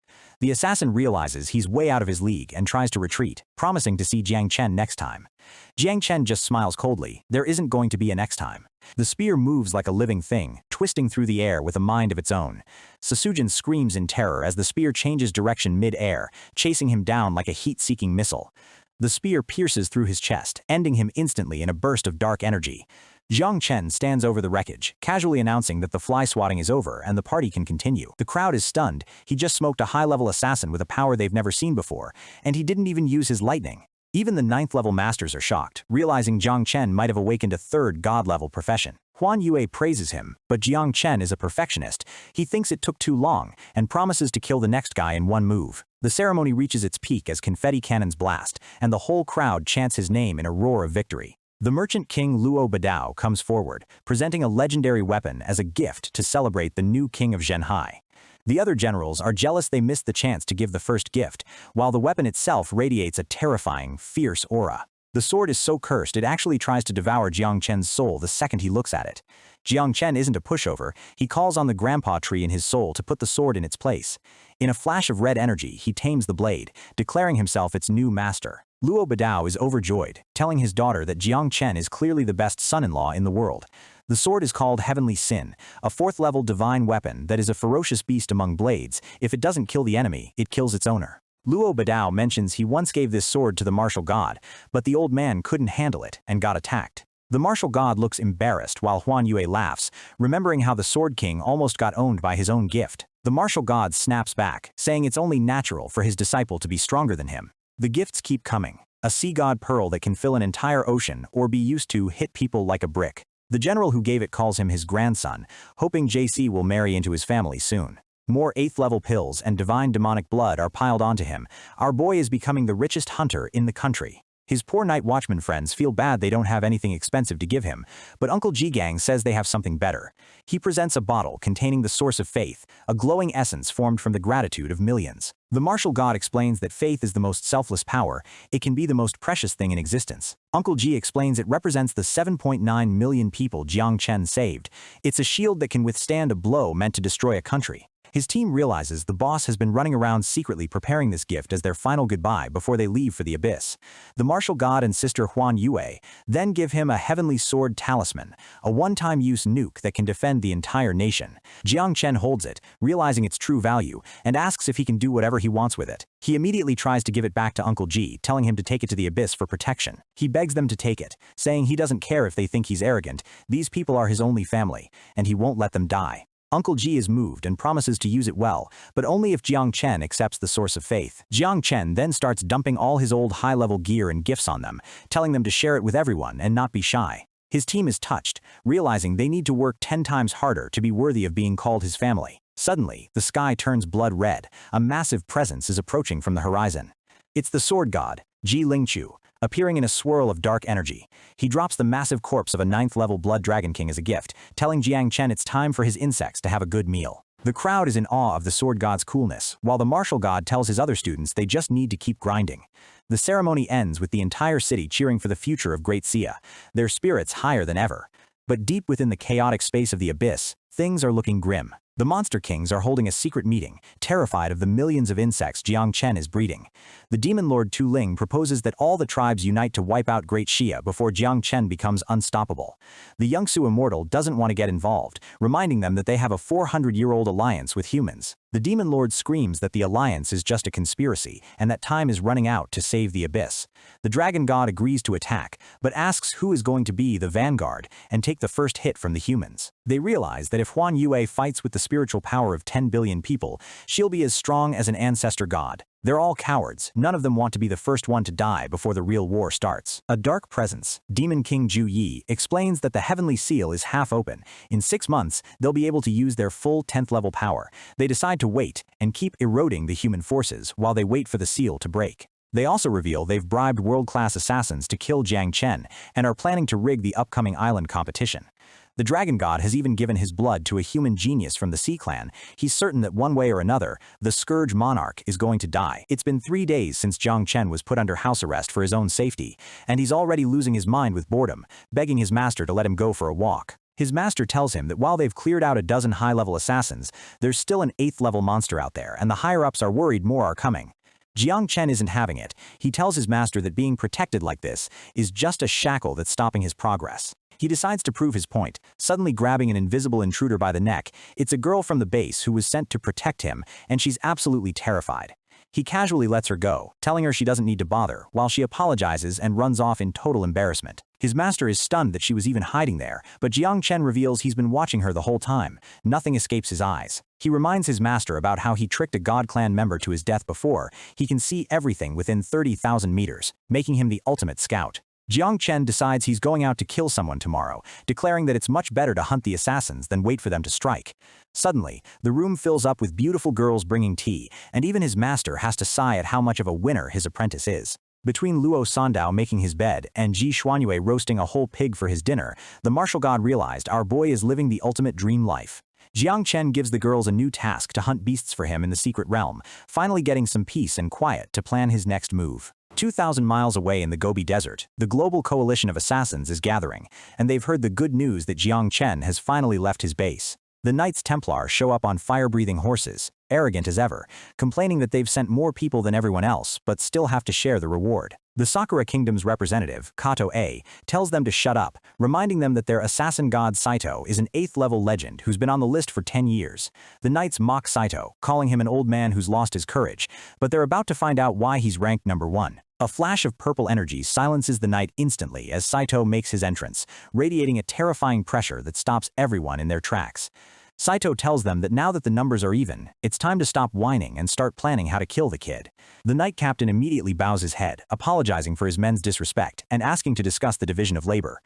The assassin realizes he's way out of his league and tries to retreat, promising to see Jang Chen next time. Jang Chen just smiles coldly. There isn't going to be a next time. The spear moves like a living thing, twisting through the air with a mind of its own. Sasugen screams in terror as the spear changes direction mid-air, chasing him down like a heat-seeking missile. The spear pierces through his chest, ending him instantly in a burst of dark energy. Jang Chen stands over the wreckage, casually announcing that the fly swatting is over and the party can continue. The crowd is stunned. He just smoked a high-level assassin with a power they've never seen before, and he didn't even use his lightning. Even the 9th-level masters are shocked, realizing Jang Chen might have awakened a 3rd god-level profession. Huan Yue praises him, but Jang Chen is a perfectionist. He thinks it took too long and promises to kill the next guy in one move. The ceremony reaches its peak as confetti cannons blast, and the whole crowd chants his name in a roar of victory. The merchant king Luo Badao comes forward, presenting a legendary weapon as a gift to celebrate the new king of Zhenhai. The other generals are jealous they missed the chance to give the first gift, while the weapon itself radiates a terrifying, fierce aura. The sword is so cursed it actually tries to devour Jang Chen's soul the second he looks at it. Jang Chen isn't a pushover. He calls on the grandpa tree in his soul to put the sword in its place. In a flash of red energy, he tames the blade, declaring himself its new master. Luo Badao is overjoyed, telling his daughter that Jang Chen is clearly the best son-in-law in the world. The sword is called Heavenly Sin, a 4th-level divine weapon that is a ferocious beast among blades. If it doesn't kill the enemy, it kills its owner. Luo Badao mentions he once gave this sword to the martial god, but the old man couldn't handle it and got attacked. The martial god looks embarrassed while Huan Yue laughs, remembering how the Sword King almost got owned by his own gift. The martial god snaps back, saying it's only natural for his disciple to be stronger than him. The gifts keep coming. A sea god pearl that can fill an entire ocean or be used to hit people like a brick. The general who gave it calls him his grandson, hoping JC will marry into his family soon. More 8th-level pills and divine demonic blood are piled onto him. Our boy is becoming the richest hunter in the country. His poor night watchman friends feel bad they don't have anything expensive to give him, but Uncle G-Gang says they have something better. He presents a bottle containing the source of faith, a glowing essence formed from the gratitude of millions. The martial god explains that faith is the most selfless power. It can be the most precious thing in existence. Uncle G explains it represents the 7.9 million people Jang Chen saved. It's a shield that can withstand a blow meant to destroy a country. His team realizes the boss has been running around secretly preparing this gift as their final goodbye before they leave for the abyss. The martial god and sister Huan Yue then give him a heavenly sword talisman, a one-time-use nuke that can defend the entire nation. Jiang Chen holds it, realizing its true value, and asks if he can do whatever he wants with it. He immediately tries to give it back to Uncle G, telling him to take it to the abyss for protection. He begs them to take it, saying he doesn't care if they think he's arrogant. These people are his only family, and he won't let them die. Uncle G is moved and promises to use it well, but only if Jiang Chen accepts the source of faith. Jiang Chen then starts dumping all his old high-level gear and gifts on them, telling them to share it with everyone and not be shy. His team is touched, realizing they need to work 10 times harder to be worthy of being called his family. Suddenly, the sky turns blood red. A massive presence is approaching from the horizon. It's the sword god, Ji Lingchu, appearing in a swirl of dark energy. He drops the massive corpse of a 9th-level blood dragon king as a gift, telling Jiang Chen it's time for his insects to have a good meal. The crowd is in awe of the sword god's coolness, while the martial god tells his other students they just need to keep grinding. The ceremony ends with the entire city cheering for the future of Great Sia, their spirits higher than ever. But deep within the chaotic space of the abyss, things are looking grim. The Monster Kings are holding a secret meeting, terrified of the millions of insects Jiang Chen is breeding. The Demon Lord Tu Ling proposes that all the tribes unite to wipe out Great Xia before Jiang Chen becomes unstoppable. The Yangsu Immortal doesn't want to get involved, reminding them that they have a 400-year-old alliance with humans. The Demon Lord screams that the alliance is just a conspiracy and that time is running out to save the abyss. The Dragon God agrees to attack, but asks who is going to be the vanguard and take the first hit from the humans. They realize that if Huan Yue fights with the spiritual power of 10 billion people, she'll be as strong as an ancestor god. They're all cowards. None of them want to be the first one to die before the real war starts. A dark presence, Demon King Ju Yi, explains that the heavenly seal is half open. In 6 months, they'll be able to use their full 10th level power. They decide to wait and keep eroding the human forces while they wait for the seal to break. They also reveal they've bribed world-class assassins to kill Jang Chen and are planning to rig the upcoming island competition. The Dragon God has even given his blood to a human genius from the Sea Clan. He's certain that one way or another, the Scourge Monarch is going to die. It's been 3 days since Jang Chen was put under house arrest for his own safety, and he's already losing his mind with boredom, begging his master to let him go for a walk. His master tells him that while they've cleared out a dozen high-level assassins, there's still an 8th-level monster out there, and the higher-ups are worried more are coming. Jiang Chen isn't having it. He tells his master that being protected like this is just a shackle that's stopping his progress. He decides to prove his point, suddenly grabbing an invisible intruder by the neck. It's a girl from the base who was sent to protect him, and she's absolutely terrified. He casually lets her go, telling her she doesn't need to bother, while she apologizes and runs off in total embarrassment. His master is stunned that she was even hiding there, but Jiang Chen reveals he's been watching her the whole time. Nothing escapes his eyes. He reminds his master about how he tricked a God Clan member to his death before. He can see everything within 30,000 meters, making him the ultimate scout. Jiang Chen decides he's going out to kill someone tomorrow, declaring that it's much better to hunt the assassins than wait for them to strike. Suddenly, the room fills up with beautiful girls bringing tea, and even his master has to sigh at how much of a winner his apprentice is. Between Luo Sandao making his bed and Ji Xuanyue roasting a whole pig for his dinner, the martial god realized our boy is living the ultimate dream life. Jiang Chen gives the girls a new task to hunt beasts for him in the secret realm, finally getting some peace and quiet to plan his next move. 2,000 miles away in the Gobi Desert, the global coalition of assassins is gathering, and they've heard the good news that Jiang Chen has finally left his base. The Knights Templar show up on fire-breathing horses, arrogant as ever, complaining that they've sent more people than everyone else but still have to share the reward. The Sakura Kingdom's representative, Kato A, tells them to shut up, reminding them that their assassin god Saito is an 8th-level legend who's been on the list for 10 years. The knights mock Saito, calling him an old man who's lost his courage, but they're about to find out why he's ranked number 1. A flash of purple energy silences the knight instantly as Saito makes his entrance, radiating a terrifying pressure that stops everyone in their tracks. Saito tells them that now that the numbers are even, it's time to stop whining and start planning how to kill the kid. The knight captain immediately bows his head, apologizing for his men's disrespect and asking to discuss the division of labor.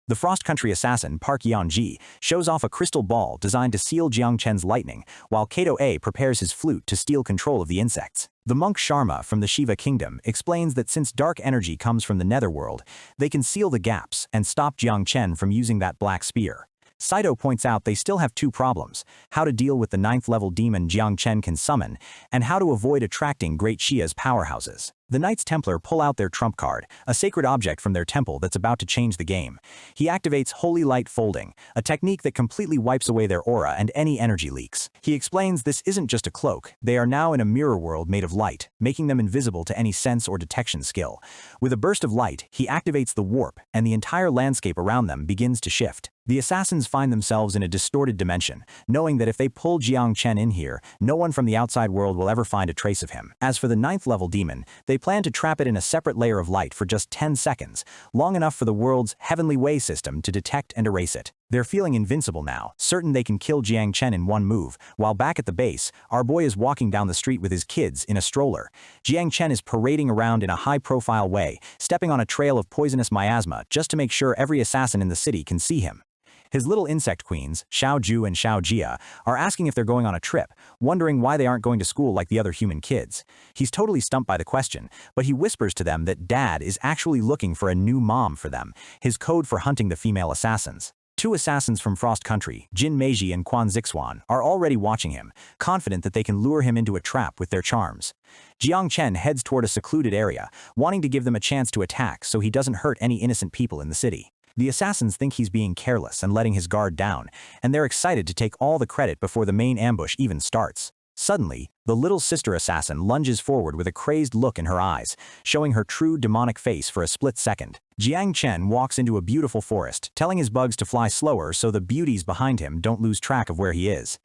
The Frost Country assassin Park Yeon-ji shows off a crystal ball designed to seal Jang Chen's lightning, while Kato A prepares his flute to steal control of the insects. The monk Sharma from the Shiva Kingdom explains that since dark energy comes from the netherworld, they can seal the gaps and stop Jang Chen from using that black spear. Saito points out they still have 2 problems: how to deal with the 9th-level demon Jang Chen can summon, and how to avoid attracting Great Shia's powerhouses. The Knights Templar pull out their trump card, a sacred object from their temple that's about to change the game. He activates Holy Light Folding, a technique that completely wipes away their aura and any energy leaks. He explains this isn't just a cloak, they are now in a mirror world made of light, making them invisible to any sense or detection skill. With a burst of light, he activates the warp, and the entire landscape around them begins to shift. The assassins find themselves in a distorted dimension, knowing that if they pull Jang Chen in here, no one from the outside world will ever find a trace of him. As for the 9th-level demon, they plan to trap it in a separate layer of light for just 10 seconds, long enough for the world's heavenly way system to detect and erase it. They're feeling invincible now, certain they can kill Jang Chen in one move, while back at the base, our boy is walking down the street with his kids in a stroller. Jang Chen is parading around in a high-profile way, stepping on a trail of poisonous miasma just to make sure every assassin in the city can see him. His little insect queens, Xiao Ju and Xiao Jia, are asking if they're going on a trip, wondering why they aren't going to school like the other human kids. He's totally stumped by the question, but he whispers to them that Dad is actually looking for a new mom for them, his code for hunting the female assassins. 2 assassins from Frost Country, Jin Meiji and Quan Zixuan, are already watching him, confident that they can lure him into a trap with their charms. Jiang Chen heads toward a secluded area, wanting to give them a chance to attack so he doesn't hurt any innocent people in the city. The assassins think he's being careless and letting his guard down, and they're excited to take all the credit before the main ambush even starts. Suddenly, the little sister assassin lunges forward with a crazed look in her eyes, showing her true demonic face for a split second. Jiang Chen walks into a beautiful forest, telling his bugs to fly slower so the beauties behind him don't lose track of where he is.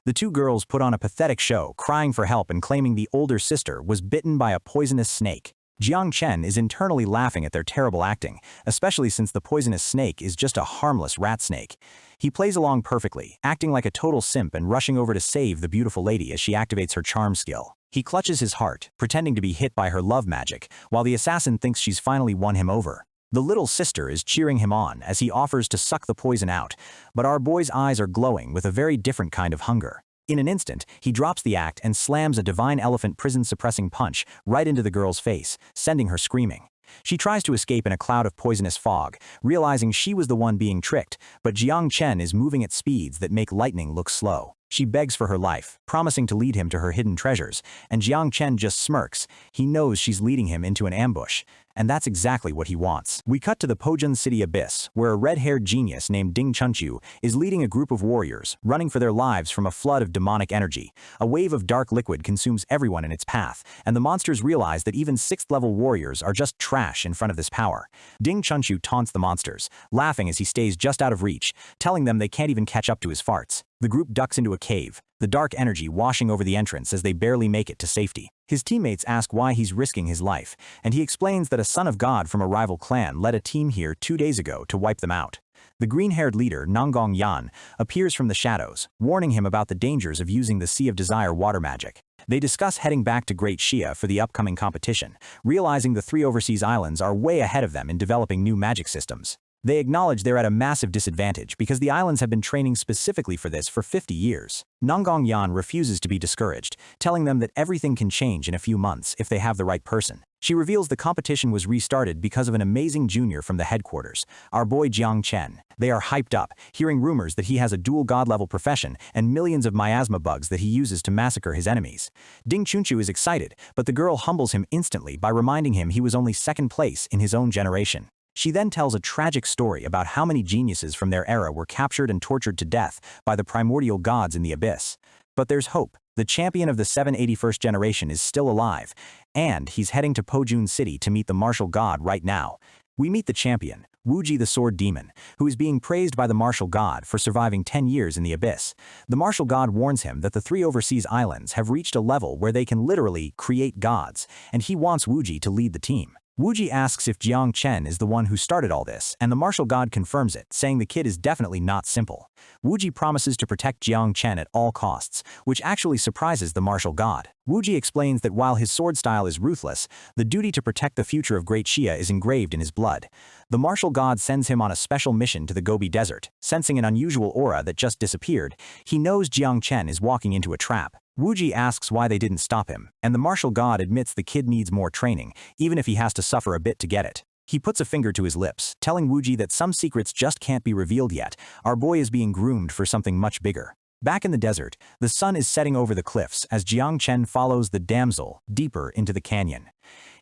The 2 girls put on a pathetic show, crying for help and claiming the older sister was bitten by a poisonous snake. Jiang Chen is internally laughing at their terrible acting, especially since the poisonous snake is just a harmless rat snake. He plays along perfectly, acting like a total simp and rushing over to save the beautiful lady as she activates her charm skill. He clutches his heart, pretending to be hit by her love magic, while the assassin thinks she's finally won him over. The little sister is cheering him on as he offers to suck the poison out, but our boy's eyes are glowing with a very different kind of hunger. In an instant, he drops the act and slams a divine elephant prison-suppressing punch right into the girl's face, sending her screaming. She tries to escape in a cloud of poisonous fog, realizing she was the one being tricked, but Jiang Chen is moving at speeds that make lightning look slow. She begs for her life, promising to lead him to her hidden treasures, and Jiang Chen just smirks. He knows she's leading him into an ambush, and that's exactly what he wants. We cut to the Pojun City Abyss, where a red-haired genius named Ding Chunchu is leading a group of warriors, running for their lives from a flood of demonic energy. A wave of dark liquid consumes everyone in its path, and the monsters realize that even 6th-level warriors are just trash in front of this power. Ding Chunchu taunts the monsters, laughing as he stays just out of reach, telling them they can't even catch up to his farts. The group ducks into a cave, the dark energy washing over the entrance as they barely make it to safety. His teammates ask why he's risking his life, and he explains that a son of God from a rival clan led a team here 2 days ago to wipe them out. The green-haired leader, Nanggong Yan, appears from the shadows, warning him about the dangers of using the Sea of Desire water magic. They discuss heading back to Great Shia for the upcoming competition, realizing the 3 overseas islands are way ahead of them in developing new magic systems. They acknowledge they're at a massive disadvantage because the islands have been training specifically for this for 50 years. Nanggong Yan refuses to be discouraged, telling them that everything can change in a few months if they have the right person. She reveals the competition was restarted because of an amazing junior from the headquarters, our boy Jiang Chen. They are hyped up, hearing rumors that he has a dual god-level profession and millions of miasma bugs that he uses to massacre his enemies. Ding Chunchu is excited, but the girl humbles him instantly by reminding him he was only 2nd place in his own generation. She then tells a tragic story about how many geniuses from their era were captured and tortured to death by the primordial gods in the abyss. But there's hope. The champion of the 781st generation is still alive, and he's heading to Pojun City to meet the martial god right now. We meet the champion, Wuji the Sword Demon, who is being praised by the martial god for surviving 10 years in the abyss. The martial god warns him that the 3 overseas islands have reached a level where they can literally create gods, and he wants Wuji to lead the team. Wuji asks if Jang Chen is the one who started all this, and the martial god confirms it, saying the kid is definitely not simple. Wuji promises to protect Jang Chen at all costs, which actually surprises the martial god. Wuji explains that while his sword style is ruthless, the duty to protect the future of Great Xia is engraved in his blood. The martial god sends him on a special mission to the Gobi Desert. Sensing an unusual aura that just disappeared, he knows Jang Chen is walking into a trap. Wuji asks why they didn't stop him, and the martial god admits the kid needs more training, even if he has to suffer a bit to get it. He puts a finger to his lips, telling Wuji that some secrets just can't be revealed yet. Our boy is being groomed for something much bigger. Back in the desert, the sun is setting over the cliffs as Jang Chen follows the damsel deeper into the canyon.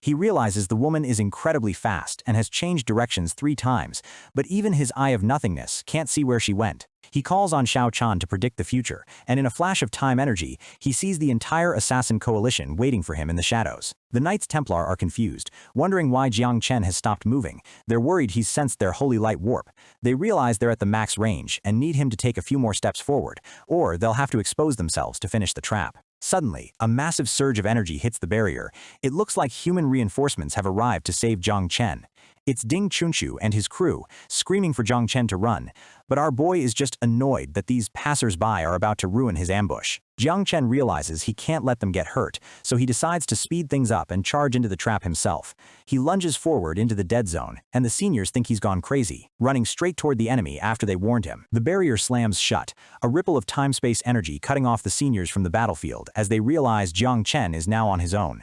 He realizes the woman is incredibly fast and has changed directions 3 times, but even his eye of nothingness can't see where she went. He calls on Xiao Chan to predict the future, and in a flash of time energy, he sees the entire assassin coalition waiting for him in the shadows. The Knights Templar are confused, wondering why Jang Chen has stopped moving. They're worried he's sensed their holy light warp. They realize they're at the max range and need him to take a few more steps forward, or they'll have to expose themselves to finish the trap. Suddenly, a massive surge of energy hits the barrier. It looks like human reinforcements have arrived to save Jang Chen. It's Ding Chunchu and his crew, screaming for Jang Chen to run, but our boy is just annoyed that these passers-by are about to ruin his ambush. Jang Chen realizes he can't let them get hurt, so he decides to speed things up and charge into the trap himself. He lunges forward into the dead zone, and the seniors think he's gone crazy, running straight toward the enemy after they warned him. The barrier slams shut, a ripple of time-space energy cutting off the seniors from the battlefield as they realize Jang Chen is now on his own.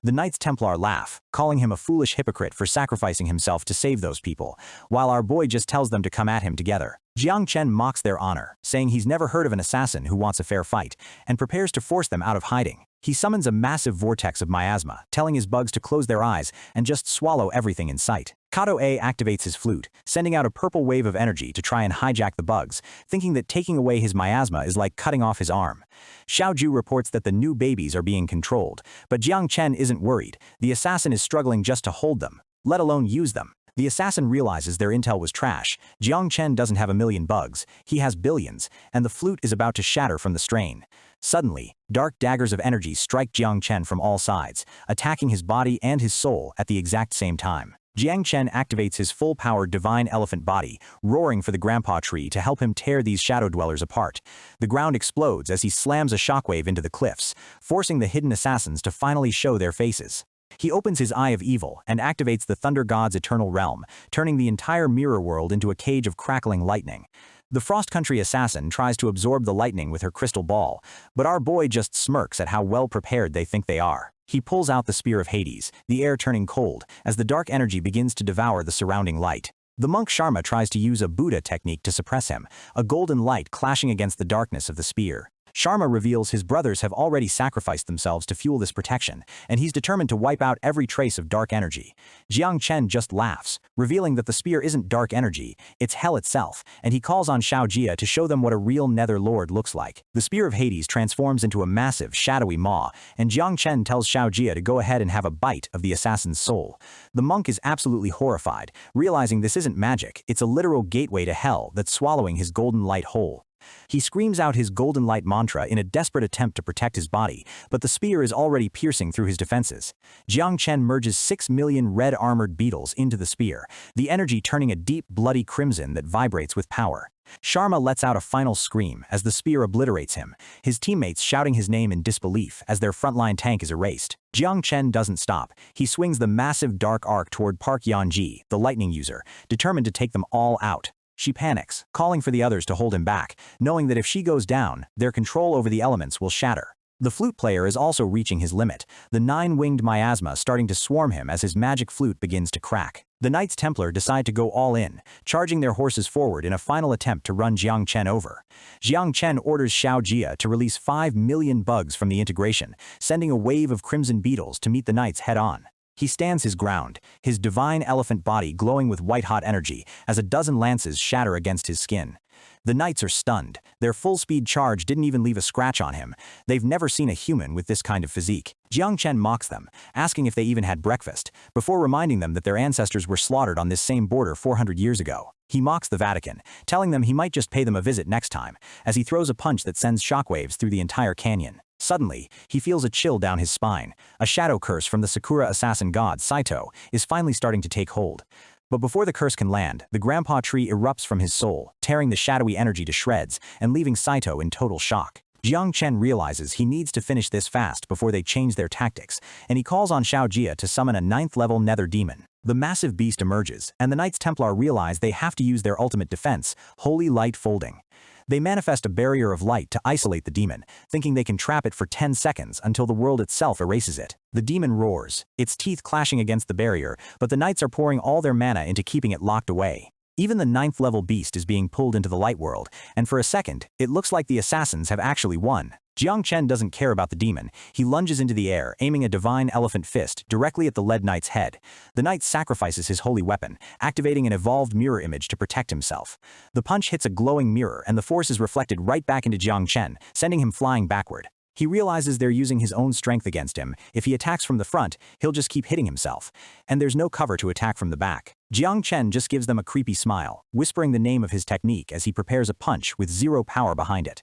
The Knights Templar laugh, calling him a foolish hypocrite for sacrificing himself to save those people, while our boy just tells them to come at him together. Jang Chen mocks their honor, saying he's never heard of an assassin who wants a fair fight, and prepares to force them out of hiding. He summons a massive vortex of miasma, telling his bugs to close their eyes and just swallow everything in sight. Kato A activates his flute, sending out a purple wave of energy to try and hijack the bugs, thinking that taking away his miasma is like cutting off his arm. Xiaoju reports that the new babies are being controlled, but Jiang Chen isn't worried. The assassin is struggling just to hold them, let alone use them. The assassin realizes their intel was trash. Jiang Chen doesn't have a million bugs, he has billions, and the flute is about to shatter from the strain. Suddenly, dark daggers of energy strike Jiang Chen from all sides, attacking his body and his soul at the exact same time. Jiang Chen activates his full-powered divine elephant body, roaring for the grandpa tree to help him tear these shadow dwellers apart. The ground explodes as he slams a shockwave into the cliffs, forcing the hidden assassins to finally show their faces. He opens his Eye of Evil and activates the Thunder God's eternal realm, turning the entire mirror world into a cage of crackling lightning. The Frost Country assassin tries to absorb the lightning with her crystal ball, but our boy just smirks at how well prepared they think they are. He pulls out the Spear of Hades, the air turning cold, as the dark energy begins to devour the surrounding light. The monk Sharma tries to use a Buddha technique to suppress him, a golden light clashing against the darkness of the spear. Sharma reveals his brothers have already sacrificed themselves to fuel this protection, and he's determined to wipe out every trace of dark energy. Jiang Chen just laughs, revealing that the spear isn't dark energy, it's hell itself, and he calls on Xiao Jia to show them what a real Nether Lord looks like. The Spear of Hades transforms into a massive, shadowy maw, and Jiang Chen tells Xiao Jia to go ahead and have a bite of the assassin's soul. The monk is absolutely horrified, realizing this isn't magic, it's a literal gateway to hell that's swallowing his golden light whole. He screams out his golden light mantra in a desperate attempt to protect his body, but the spear is already piercing through his defenses. Jiang Chen merges 6 million red-armored beetles into the spear, the energy turning a deep, bloody crimson that vibrates with power. Sharma lets out a final scream as the spear obliterates him, his teammates shouting his name in disbelief as their frontline tank is erased. Jiang Chen doesn't stop. He swings the massive dark arc toward Park Yanji, the lightning user, determined to take them all out. She panics, calling for the others to hold him back, knowing that if she goes down, their control over the elements will shatter. The flute player is also reaching his limit, the 9-winged miasma starting to swarm him as his magic flute begins to crack. The Knights Templar decide to go all in, charging their horses forward in a final attempt to run Jiang Chen over. Jiang Chen orders Xiao Jia to release 5 million bugs from the integration, sending a wave of crimson beetles to meet the knights head-on. He stands his ground, his divine elephant body glowing with white-hot energy as a dozen lances shatter against his skin. The knights are stunned. Their full-speed charge didn't even leave a scratch on him. They've never seen a human with this kind of physique. Jang Chen mocks them, asking if they even had breakfast, before reminding them that their ancestors were slaughtered on this same border 400 years ago. He mocks the Vatican, telling them he might just pay them a visit next time, as he throws a punch that sends shockwaves through the entire canyon. Suddenly, he feels a chill down his spine. A shadow curse from the Sakura assassin god Saito is finally starting to take hold. But before the curse can land, the grandpa tree erupts from his soul, tearing the shadowy energy to shreds and leaving Saito in total shock. Jang Chen realizes he needs to finish this fast before they change their tactics, and he calls on Xiao Jia to summon a 9th-level nether demon. The massive beast emerges, and the Knights Templar realize they have to use their ultimate defense, Holy Light Folding. They manifest a barrier of light to isolate the demon, thinking they can trap it for 10 seconds until the world itself erases it. The demon roars, its teeth clashing against the barrier, but the knights are pouring all their mana into keeping it locked away. Even the 9th-level beast is being pulled into the light world, and for a second, it looks like the assassins have actually won. Jang Chen doesn't care about the demon. He lunges into the air, aiming a divine elephant fist directly at the lead knight's head. The knight sacrifices his holy weapon, activating an evolved mirror image to protect himself. The punch hits a glowing mirror, and the force is reflected right back into Jang Chen, sending him flying backward. He realizes they're using his own strength against him. If he attacks from the front, he'll just keep hitting himself. And there's no cover to attack from the back. Jang Chen just gives them a creepy smile, whispering the name of his technique as he prepares a punch with zero power behind it.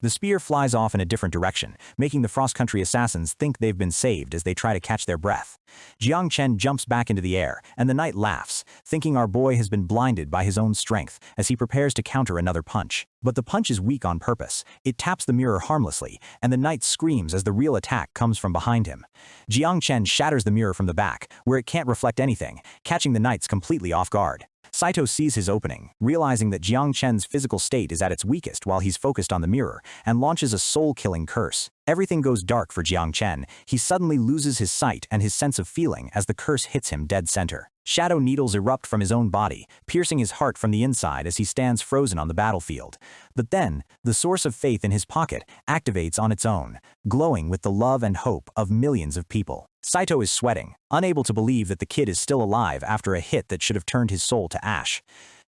The spear flies off in a different direction, making the Frost Country assassins think they've been saved as they try to catch their breath. Jang Chen jumps back into the air, and the knight laughs, thinking our boy has been blinded by his own strength as he prepares to counter another punch. But the punch is weak on purpose. It taps the mirror harmlessly, and the knight screams as the real attack comes from behind him. Jang Chen shatters the mirror from the back, where it can't reflect anything, catching the knights completely off guard. Saito sees his opening, realizing that Jang Chen's physical state is at its weakest while he's focused on the mirror, and launches a soul-killing curse. Everything goes dark for Jang Chen. He suddenly loses his sight and his sense of feeling as the curse hits him dead center. Shadow needles erupt from his own body, piercing his heart from the inside as he stands frozen on the battlefield. But then, the source of faith in his pocket activates on its own, glowing with the love and hope of millions of people. Saito is sweating, unable to believe that the kid is still alive after a hit that should have turned his soul to ash.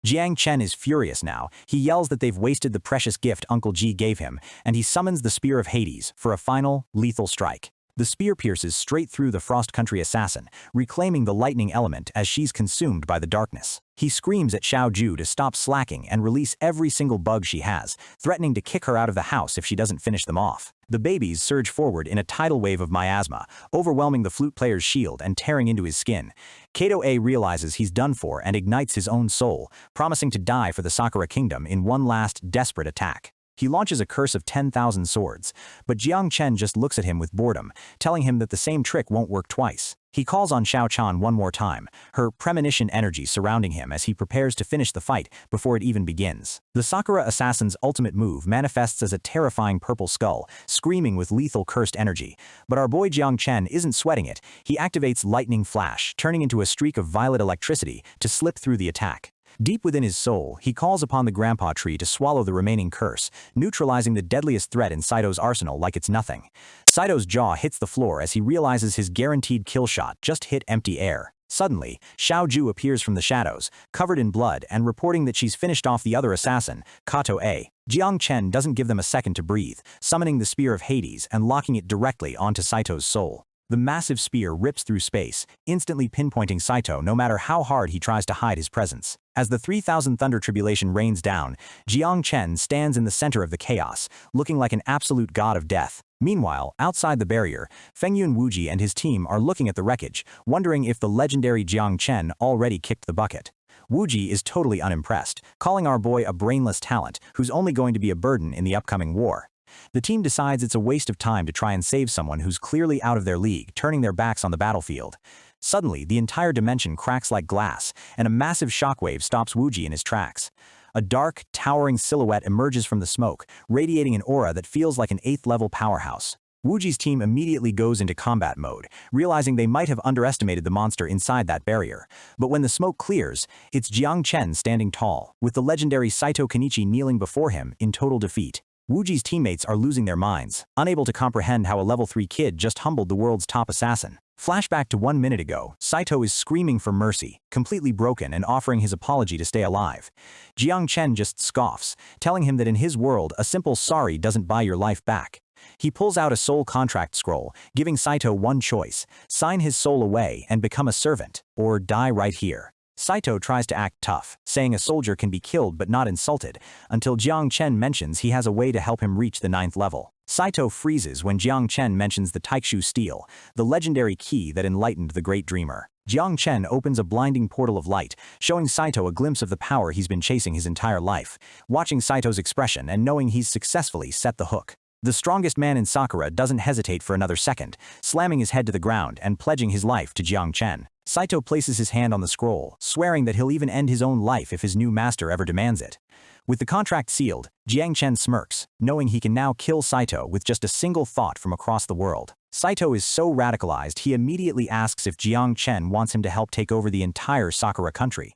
Jang Chen is furious now. He yells that they've wasted the precious gift Uncle Ji gave him, and he summons the Spear of Hades for a final, lethal strike. The spear pierces straight through the Frost Country assassin, reclaiming the lightning element as she's consumed by the darkness. He screams at Xiao Ju to stop slacking and release every single bug she has, threatening to kick her out of the house if she doesn't finish them off. The babies surge forward in a tidal wave of miasma, overwhelming the flute player's shield and tearing into his skin. Kato A realizes he's done for and ignites his own soul, promising to die for the Sakura Kingdom in one last, desperate attack. He launches a curse of 10,000 swords, but Jang Chen just looks at him with boredom, telling him that the same trick won't work twice. He calls on Xiao Chan one more time, her premonition energy surrounding him as he prepares to finish the fight before it even begins. The Sakura assassin's ultimate move manifests as a terrifying purple skull, screaming with lethal cursed energy. But our boy Jang Chen isn't sweating it. He activates Lightning Flash, turning into a streak of violet electricity to slip through the attack. Deep within his soul, he calls upon the grandpa tree to swallow the remaining curse, neutralizing the deadliest threat in Saito's arsenal like it's nothing. Saito's jaw hits the floor as he realizes his guaranteed kill shot just hit empty air. Suddenly, Xiao Ju appears from the shadows, covered in blood and reporting that she's finished off the other assassin, Kato A. Jang Chen doesn't give them a second to breathe, summoning the Spear of Hades and locking it directly onto Saito's soul. The massive spear rips through space, instantly pinpointing Saito no matter how hard he tries to hide his presence. As the 3000 Thunder Tribulation rains down, Jang Chen stands in the center of the chaos, looking like an absolute god of death. Meanwhile, outside the barrier, Fengyun Wuji and his team are looking at the wreckage, wondering if the legendary Jang Chen already kicked the bucket. Wuji is totally unimpressed, calling our boy a brainless talent who's only going to be a burden in the upcoming war. The team decides it's a waste of time to try and save someone who's clearly out of their league, turning their backs on the battlefield. Suddenly, the entire dimension cracks like glass, and a massive shockwave stops Wuji in his tracks. A dark, towering silhouette emerges from the smoke, radiating an aura that feels like an 8th-level powerhouse. Wuji's team immediately goes into combat mode, realizing they might have underestimated the monster inside that barrier. But when the smoke clears, it's Jang Chen standing tall, with the legendary Saito Kenichi kneeling before him in total defeat. Wuji's teammates are losing their minds, unable to comprehend how a level 3 kid just humbled the world's top assassin. Flashback to 1 minute ago, Saito is screaming for mercy, completely broken and offering his apology to stay alive. Jang Chen just scoffs, telling him that in his world a simple sorry doesn't buy your life back. He pulls out a soul contract scroll, giving Saito one choice: sign his soul away and become a servant, or die right here. Saito tries to act tough, saying a soldier can be killed but not insulted, until Jang Chen mentions he has a way to help him reach the 9th level. Saito freezes when Jang Chen mentions the Taikshu steel, the legendary key that enlightened the great dreamer. Jang Chen opens a blinding portal of light, showing Saito a glimpse of the power he's been chasing his entire life. Watching Saito's expression and knowing he's successfully set the hook, the strongest man in Sakura doesn't hesitate for another second, slamming his head to the ground and pledging his life to Jang Chen. Saito places his hand on the scroll, swearing that he'll even end his own life if his new master ever demands it. With the contract sealed, Jang Chen smirks, knowing he can now kill Saito with just a single thought from across the world. Saito is so radicalized he immediately asks if Jang Chen wants him to help take over the entire Sakura country.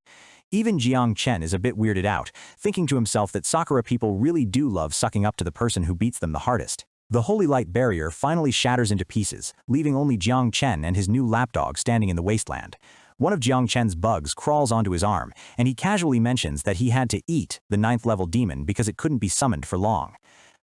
Even Jang Chen is a bit weirded out, thinking to himself that Sakura people really do love sucking up to the person who beats them the hardest. The holy light barrier finally shatters into pieces, leaving only Jang Chen and his new lapdog standing in the wasteland. One of Jang Chen's bugs crawls onto his arm, and he casually mentions that he had to eat the 9th level demon because it couldn't be summoned for long.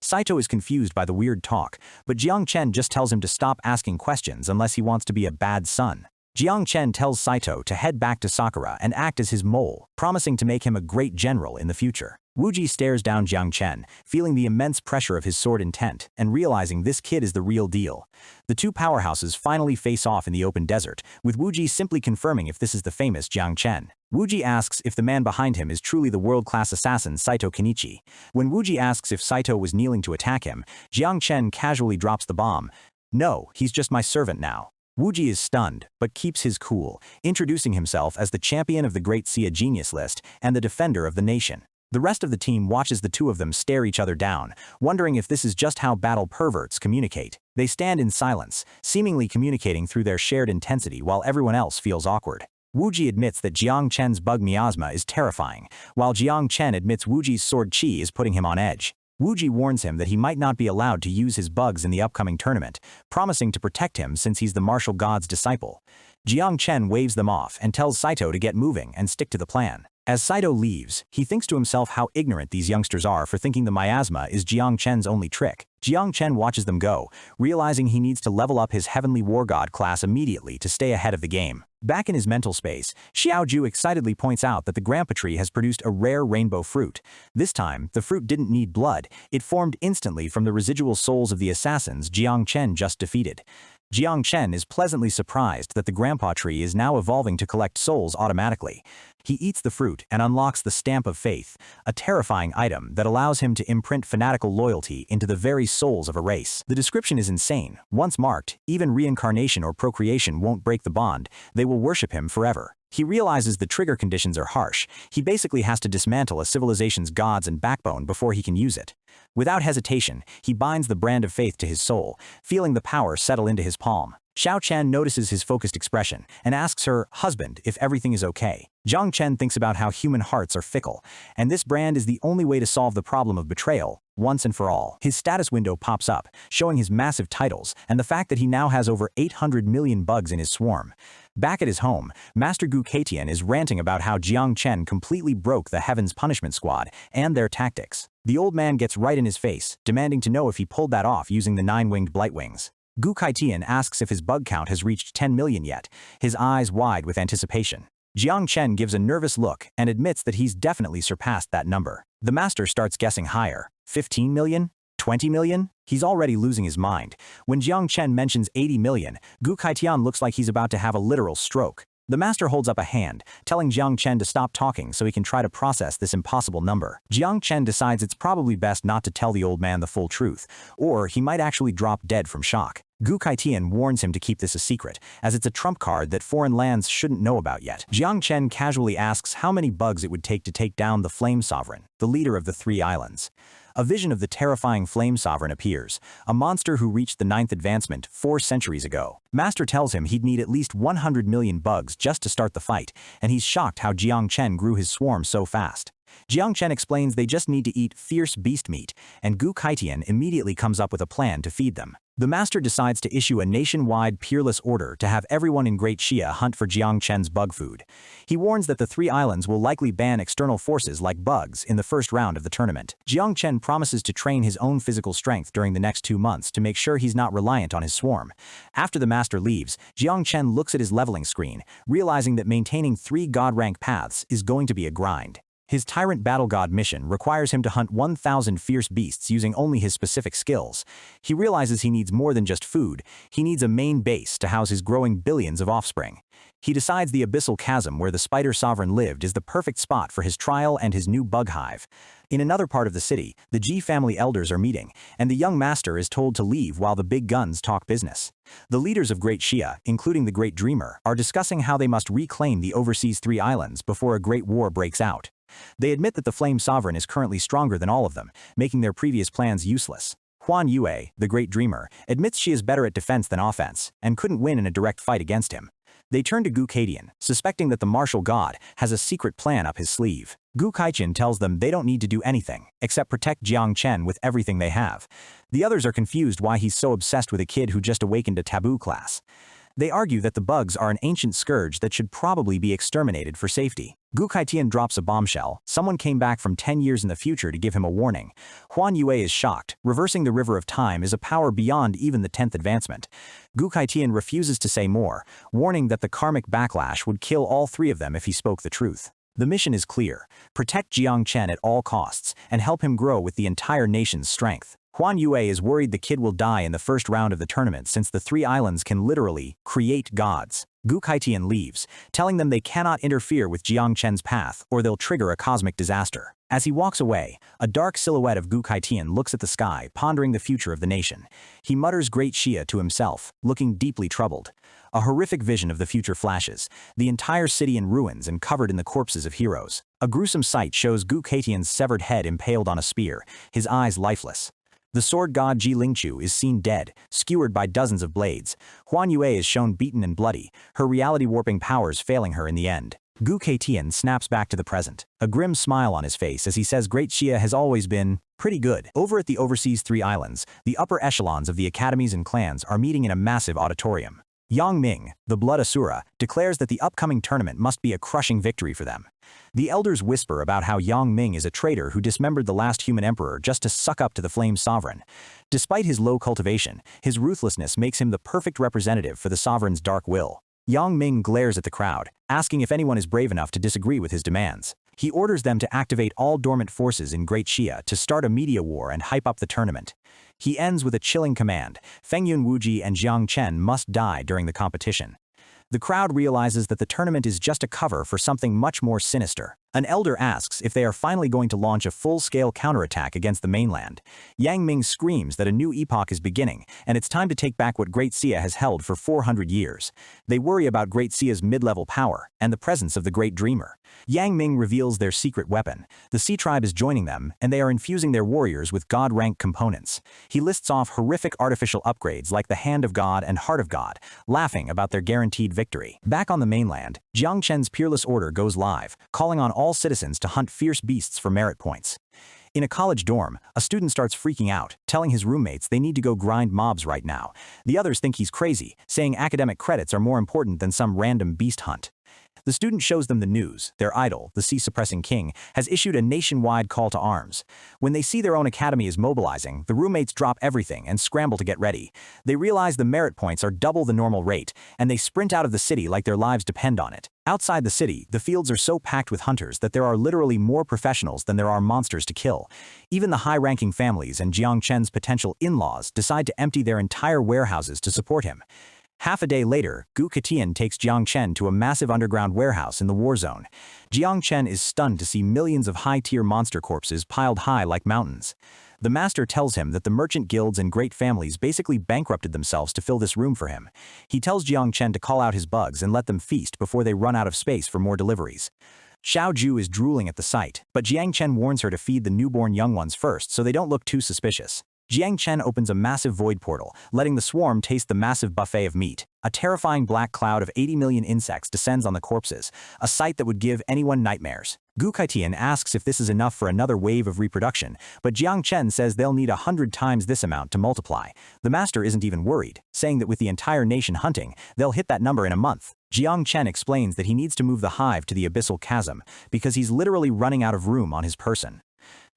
Saito is confused by the weird talk, but Jang Chen just tells him to stop asking questions unless he wants to be a bad son. Jang Chen tells Saito to head back to Sakura and act as his mole, promising to make him a great general in the future. Wuji stares down Jang Chen, feeling the immense pressure of his sword intent and realizing this kid is the real deal. The two powerhouses finally face off in the open desert, with Wuji simply confirming if this is the famous Jang Chen. Wuji asks if the man behind him is truly the world-class assassin Saito Kenichi. When Wuji asks if Saito was kneeling to attack him, Jang Chen casually drops the bomb. "No, he's just my servant now." Wuji is stunned, but keeps his cool, introducing himself as the champion of the Great Sia Genius List and the defender of the nation. The rest of the team watches the two of them stare each other down, wondering if this is just how battle perverts communicate. They stand in silence, seemingly communicating through their shared intensity while everyone else feels awkward. Wuji admits that Jang Chen's bug miasma is terrifying, while Jang Chen admits Wuji's sword chi is putting him on edge. Wuji warns him that he might not be allowed to use his bugs in the upcoming tournament, promising to protect him since he's the martial god's disciple. Jang Chen waves them off and tells Saito to get moving and stick to the plan. As Saito leaves, he thinks to himself how ignorant these youngsters are for thinking the miasma is Jang Chen's only trick. Jang Chen watches them go, realizing he needs to level up his heavenly war god class immediately to stay ahead of the game. Back in his mental space, Shiao Ju excitedly points out that the grandpa tree has produced a rare rainbow fruit. This time, the fruit didn't need blood, it formed instantly from the residual souls of the assassins Jang Chen just defeated. Jang Chen is pleasantly surprised that the grandpa tree is now evolving to collect souls automatically. He eats the fruit and unlocks the Stamp of Faith, a terrifying item that allows him to imprint fanatical loyalty into the very souls of a race. The description is insane. Once marked, even reincarnation or procreation won't break the bond, they will worship him forever. He realizes the trigger conditions are harsh. He basically has to dismantle a civilization's gods and backbone before he can use it. Without hesitation, he binds the brand of faith to his soul, feeling the power settle into his palm. Xiao Chan notices his focused expression and asks her husband if everything is okay. Jang Chen thinks about how human hearts are fickle, and this brand is the only way to solve the problem of betrayal, once and for all. His status window pops up, showing his massive titles and the fact that he now has over 800 million bugs in his swarm. Back at his home, Master Gu Keitian is ranting about how Jiang Chen completely broke the Heaven's Punishment Squad and their tactics. The old man gets right in his face, demanding to know if he pulled that off using the 9-winged Blightwings. Gu Keitian asks if his bug count has reached 10 million yet, his eyes wide with anticipation. Jiang Chen gives a nervous look and admits that he's definitely surpassed that number. The master starts guessing higher. 15 million? 20 million? He's already losing his mind. When Jiang Chen mentions 80 million, Gu Keitian looks like he's about to have a literal stroke. The master holds up a hand, telling Jiang Chen to stop talking so he can try to process this impossible number. Jiang Chen decides it's probably best not to tell the old man the full truth, or he might actually drop dead from shock. Gu Keitian warns him to keep this a secret, as it's a trump card that foreign lands shouldn't know about yet. Jiang Chen casually asks how many bugs it would take to take down the Flame Sovereign, the leader of the 3 islands. A vision of the terrifying Flame Sovereign appears, a monster who reached the 9th advancement 4 centuries ago. Master tells him he'd need at least 100 million bugs just to start the fight, and he's shocked how Jiang Chen grew his swarm so fast. Jang Chen explains they just need to eat fierce beast meat, and Gu Kaitian immediately comes up with a plan to feed them. The master decides to issue a nationwide peerless order to have everyone in Great Xia hunt for Jang Chen's bug food. He warns that the 3 islands will likely ban external forces like bugs in the first round of the tournament. Jang Chen promises to train his own physical strength during the next 2 months to make sure he's not reliant on his swarm. After the master leaves, Jang Chen looks at his leveling screen, realizing that maintaining 3 god rank paths is going to be a grind. His Tyrant Battle God mission requires him to hunt 1,000 fierce beasts using only his specific skills. He realizes he needs more than just food, he needs a main base to house his growing billions of offspring. He decides the abyssal chasm where the spider sovereign lived is the perfect spot for his trial and his new bug hive. In another part of the city, the Ji family elders are meeting, and the young master is told to leave while the big guns talk business. The leaders of Great Xia, including the Great Dreamer, are discussing how they must reclaim the overseas 3 islands before a great war breaks out. They admit that the Flame Sovereign is currently stronger than all of them, making their previous plans useless. Huan Yue, the Great Dreamer, admits she is better at defense than offense, and couldn't win in a direct fight against him. They turn to Gu Kaitian, suspecting that the martial god has a secret plan up his sleeve. Gu Kaitian tells them they don't need to do anything, except protect Jiang Chen with everything they have. The others are confused why he's so obsessed with a kid who just awakened a taboo class. They argue that the bugs are an ancient scourge that should probably be exterminated for safety. Gu Kaitian drops a bombshell. Someone came back from 10 years in the future to give him a warning. Huan Yue is shocked. Reversing the river of time is a power beyond even the 10th advancement. Gu Kaitian refuses to say more, warning that the karmic backlash would kill all 3 of them if he spoke the truth. The mission is clear: protect Jiang Chen at all costs and help him grow with the entire nation's strength. Huan Yue is worried the kid will die in the first round of the tournament since the 3 islands can literally create gods. Gu Kaitian leaves, telling them they cannot interfere with Jiang Chen's path or they'll trigger a cosmic disaster. As he walks away, a dark silhouette of Gu Kaitian looks at the sky, pondering the future of the nation. He mutters Great Xia to himself, looking deeply troubled. A horrific vision of the future flashes, the entire city in ruins and covered in the corpses of heroes. A gruesome sight shows Gu Kaitian's severed head impaled on a spear, his eyes lifeless. The sword god Ji Lingchu is seen dead, skewered by dozens of blades. Huan Yue is shown beaten and bloody, her reality-warping powers failing her in the end. Gu Kaitian snaps back to the present, a grim smile on his face as he says Great Xia has always been pretty good. Over at the overseas 3 islands, the upper echelons of the academies and clans are meeting in a massive auditorium. Yang Ming, the Blood Asura, declares that the upcoming tournament must be a crushing victory for them. The elders whisper about how Yang Ming is a traitor who dismembered the last human emperor just to suck up to the Flame Sovereign. Despite his low cultivation, his ruthlessness makes him the perfect representative for the Sovereign's dark will. Yang Ming glares at the crowd, asking if anyone is brave enough to disagree with his demands. He orders them to activate all dormant forces in Great Xia to start a media war and hype up the tournament. He ends with a chilling command: Fengyun Wuji and Jiang Chen must die during the competition. The crowd realizes that the tournament is just a cover for something much more sinister. An elder asks if they are finally going to launch a full-scale counterattack against the mainland. Yang Ming screams that a new epoch is beginning, and it's time to take back what Great Xia has held for 400 years. They worry about Great Xia's mid-level power and the presence of the Great Dreamer. Yang Ming reveals their secret weapon. The Sea Tribe is joining them, and they are infusing their warriors with god-rank components. He lists off horrific artificial upgrades like the Hand of God and Heart of God, laughing about their guaranteed victory. Back on the mainland, Jiang Chen's peerless order goes live, calling on all citizens to hunt fierce beasts for merit points. In a college dorm, a student starts freaking out, telling his roommates they need to go grind mobs right now. The others think he's crazy, saying academic credits are more important than some random beast hunt. The student shows them the news. Their idol, the sea-suppressing king, has issued a nationwide call to arms. When they see their own academy is mobilizing, the roommates drop everything and scramble to get ready. They realize the merit points are double the normal rate, and they sprint out of the city like their lives depend on it. Outside the city, the fields are so packed with hunters that there are literally more professionals than there are monsters to kill. Even the high-ranking families and Jiang Chen's potential in-laws decide to empty their entire warehouses to support him. Half a day later, Gu Kaitian takes Jiang Chen to a massive underground warehouse in the war zone. Jiang Chen is stunned to see millions of high-tier monster corpses piled high like mountains. The master tells him that the merchant guilds and great families basically bankrupted themselves to fill this room for him. He tells Jiang Chen to call out his bugs and let them feast before they run out of space for more deliveries. Xiao Ju is drooling at the sight, but Jiang Chen warns her to feed the newborn young ones first so they don't look too suspicious. Jang Chen opens a massive void portal, letting the swarm taste the massive buffet of meat. A terrifying black cloud of 80 million insects descends on the corpses, a sight that would give anyone nightmares. Gu Kaitian asks if this is enough for another wave of reproduction, but Jiang Chen says they'll need 100 times this amount to multiply. The master isn't even worried, saying that with the entire nation hunting, they'll hit that number in a month. Jiang Chen explains that he needs to move the hive to the abyssal chasm because he's literally running out of room on his person.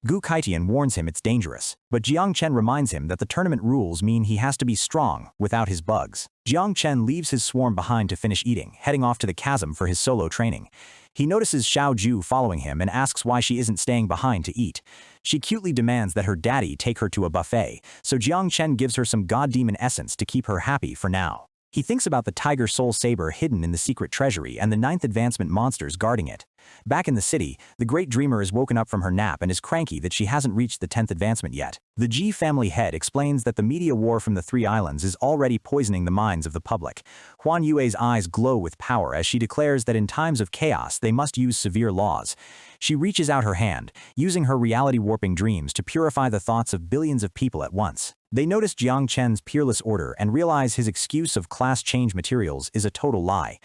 Gu Kaitian warns him it's dangerous, but Jiang Chen reminds him that the tournament rules mean he has to be strong without his bugs. Jiang Chen leaves his swarm behind to finish eating, heading off to the chasm for his solo training. He notices Xiao Ju following him and asks why she isn't staying behind to eat. She cutely demands that her daddy take her to a buffet, so Jiang Chen gives her some god demon essence to keep her happy for now. He thinks about the tiger soul saber hidden in the secret treasury and the 9th advancement monsters guarding it. Back in the city, the great dreamer is woken up from her nap and is cranky that she hasn't reached the 10th advancement yet. The Ji family head explains that the media war from the 3 islands is already poisoning the minds of the public. Huan Yue's eyes glow with power as she declares that in times of chaos they must use severe laws. She reaches out her hand, using her reality-warping dreams to purify the thoughts of billions of people at once. They notice Jiang Chen's peerless order and realize his excuse of class change materials is a total lie.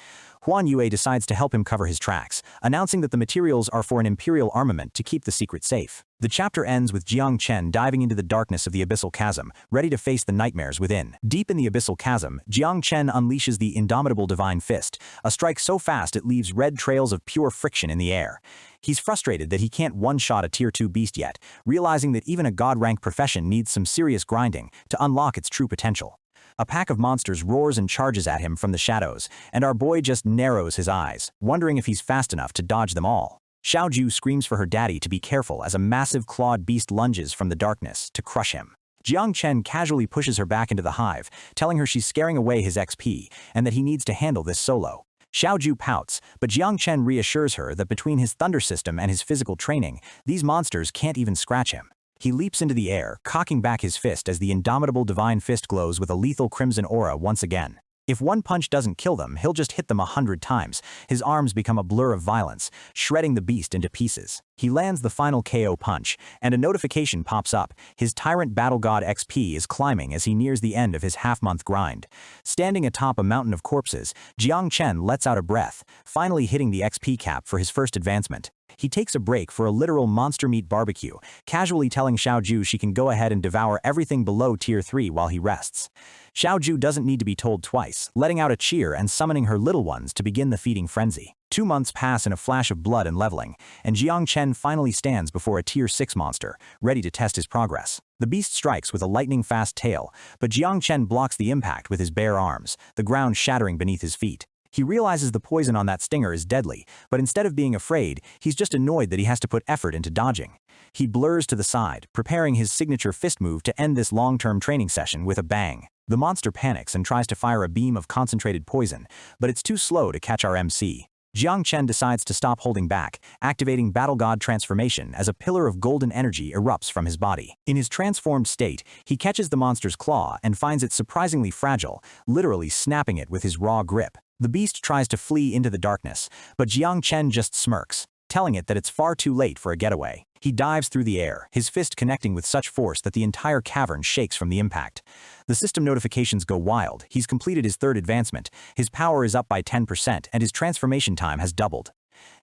Huan Yue decides to help him cover his tracks, announcing that the materials are for an imperial armament to keep the secret safe. The chapter ends with Jiang Chen diving into the darkness of the abyssal chasm, ready to face the nightmares within. Deep in the abyssal chasm, Jiang Chen unleashes the indomitable divine fist, a strike so fast it leaves red trails of pure friction in the air. He's frustrated that he can't one-shot a tier 2 beast yet, realizing that even a god-rank profession needs some serious grinding to unlock its true potential. A pack of monsters roars and charges at him from the shadows, and our boy just narrows his eyes, wondering if he's fast enough to dodge them all. Xiao Ju screams for her daddy to be careful as a massive clawed beast lunges from the darkness to crush him. Jiang Chen casually pushes her back into the hive, telling her she's scaring away his XP and that he needs to handle this solo. Xiao Ju pouts, but Jiang Chen reassures her that between his thunder system and his physical training, these monsters can't even scratch him. He leaps into the air, cocking back his fist as the indomitable divine fist glows with a lethal crimson aura once again. If one punch doesn't kill them, he'll just hit them 100 times. His arms become a blur of violence, shredding the beast into pieces. He lands the final KO punch, and a notification pops up. His Tyrant Battle God XP is climbing as he nears the end of his half-month grind. Standing atop a mountain of corpses, Jiang Chen lets out a breath, finally hitting the XP cap for his first advancement. He takes a break for a literal monster meat barbecue, casually telling Xiao Ju she can go ahead and devour everything below tier 3 while he rests. Xiao Ju doesn't need to be told twice, letting out a cheer and summoning her little ones to begin the feeding frenzy. 2 months pass in a flash of blood and leveling, and Jiang Chen finally stands before a tier 6 monster, ready to test his progress. The beast strikes with a lightning-fast tail, but Jiang Chen blocks the impact with his bare arms, the ground shattering beneath his feet. He realizes the poison on that stinger is deadly, but instead of being afraid, he's just annoyed that he has to put effort into dodging. He blurs to the side, preparing his signature fist move to end this long-term training session with a bang. The monster panics and tries to fire a beam of concentrated poison, but it's too slow to catch our MC. Jiang Chen decides to stop holding back, activating Battle God Transformation as a pillar of golden energy erupts from his body. In his transformed state, he catches the monster's claw and finds it surprisingly fragile, literally snapping it with his raw grip. The beast tries to flee into the darkness, but Jiang Chen just smirks, telling it that it's far too late for a getaway. He dives through the air, his fist connecting with such force that the entire cavern shakes from the impact. The system notifications go wild. He's completed his 3rd advancement, his power is up by 10%, and his transformation time has doubled.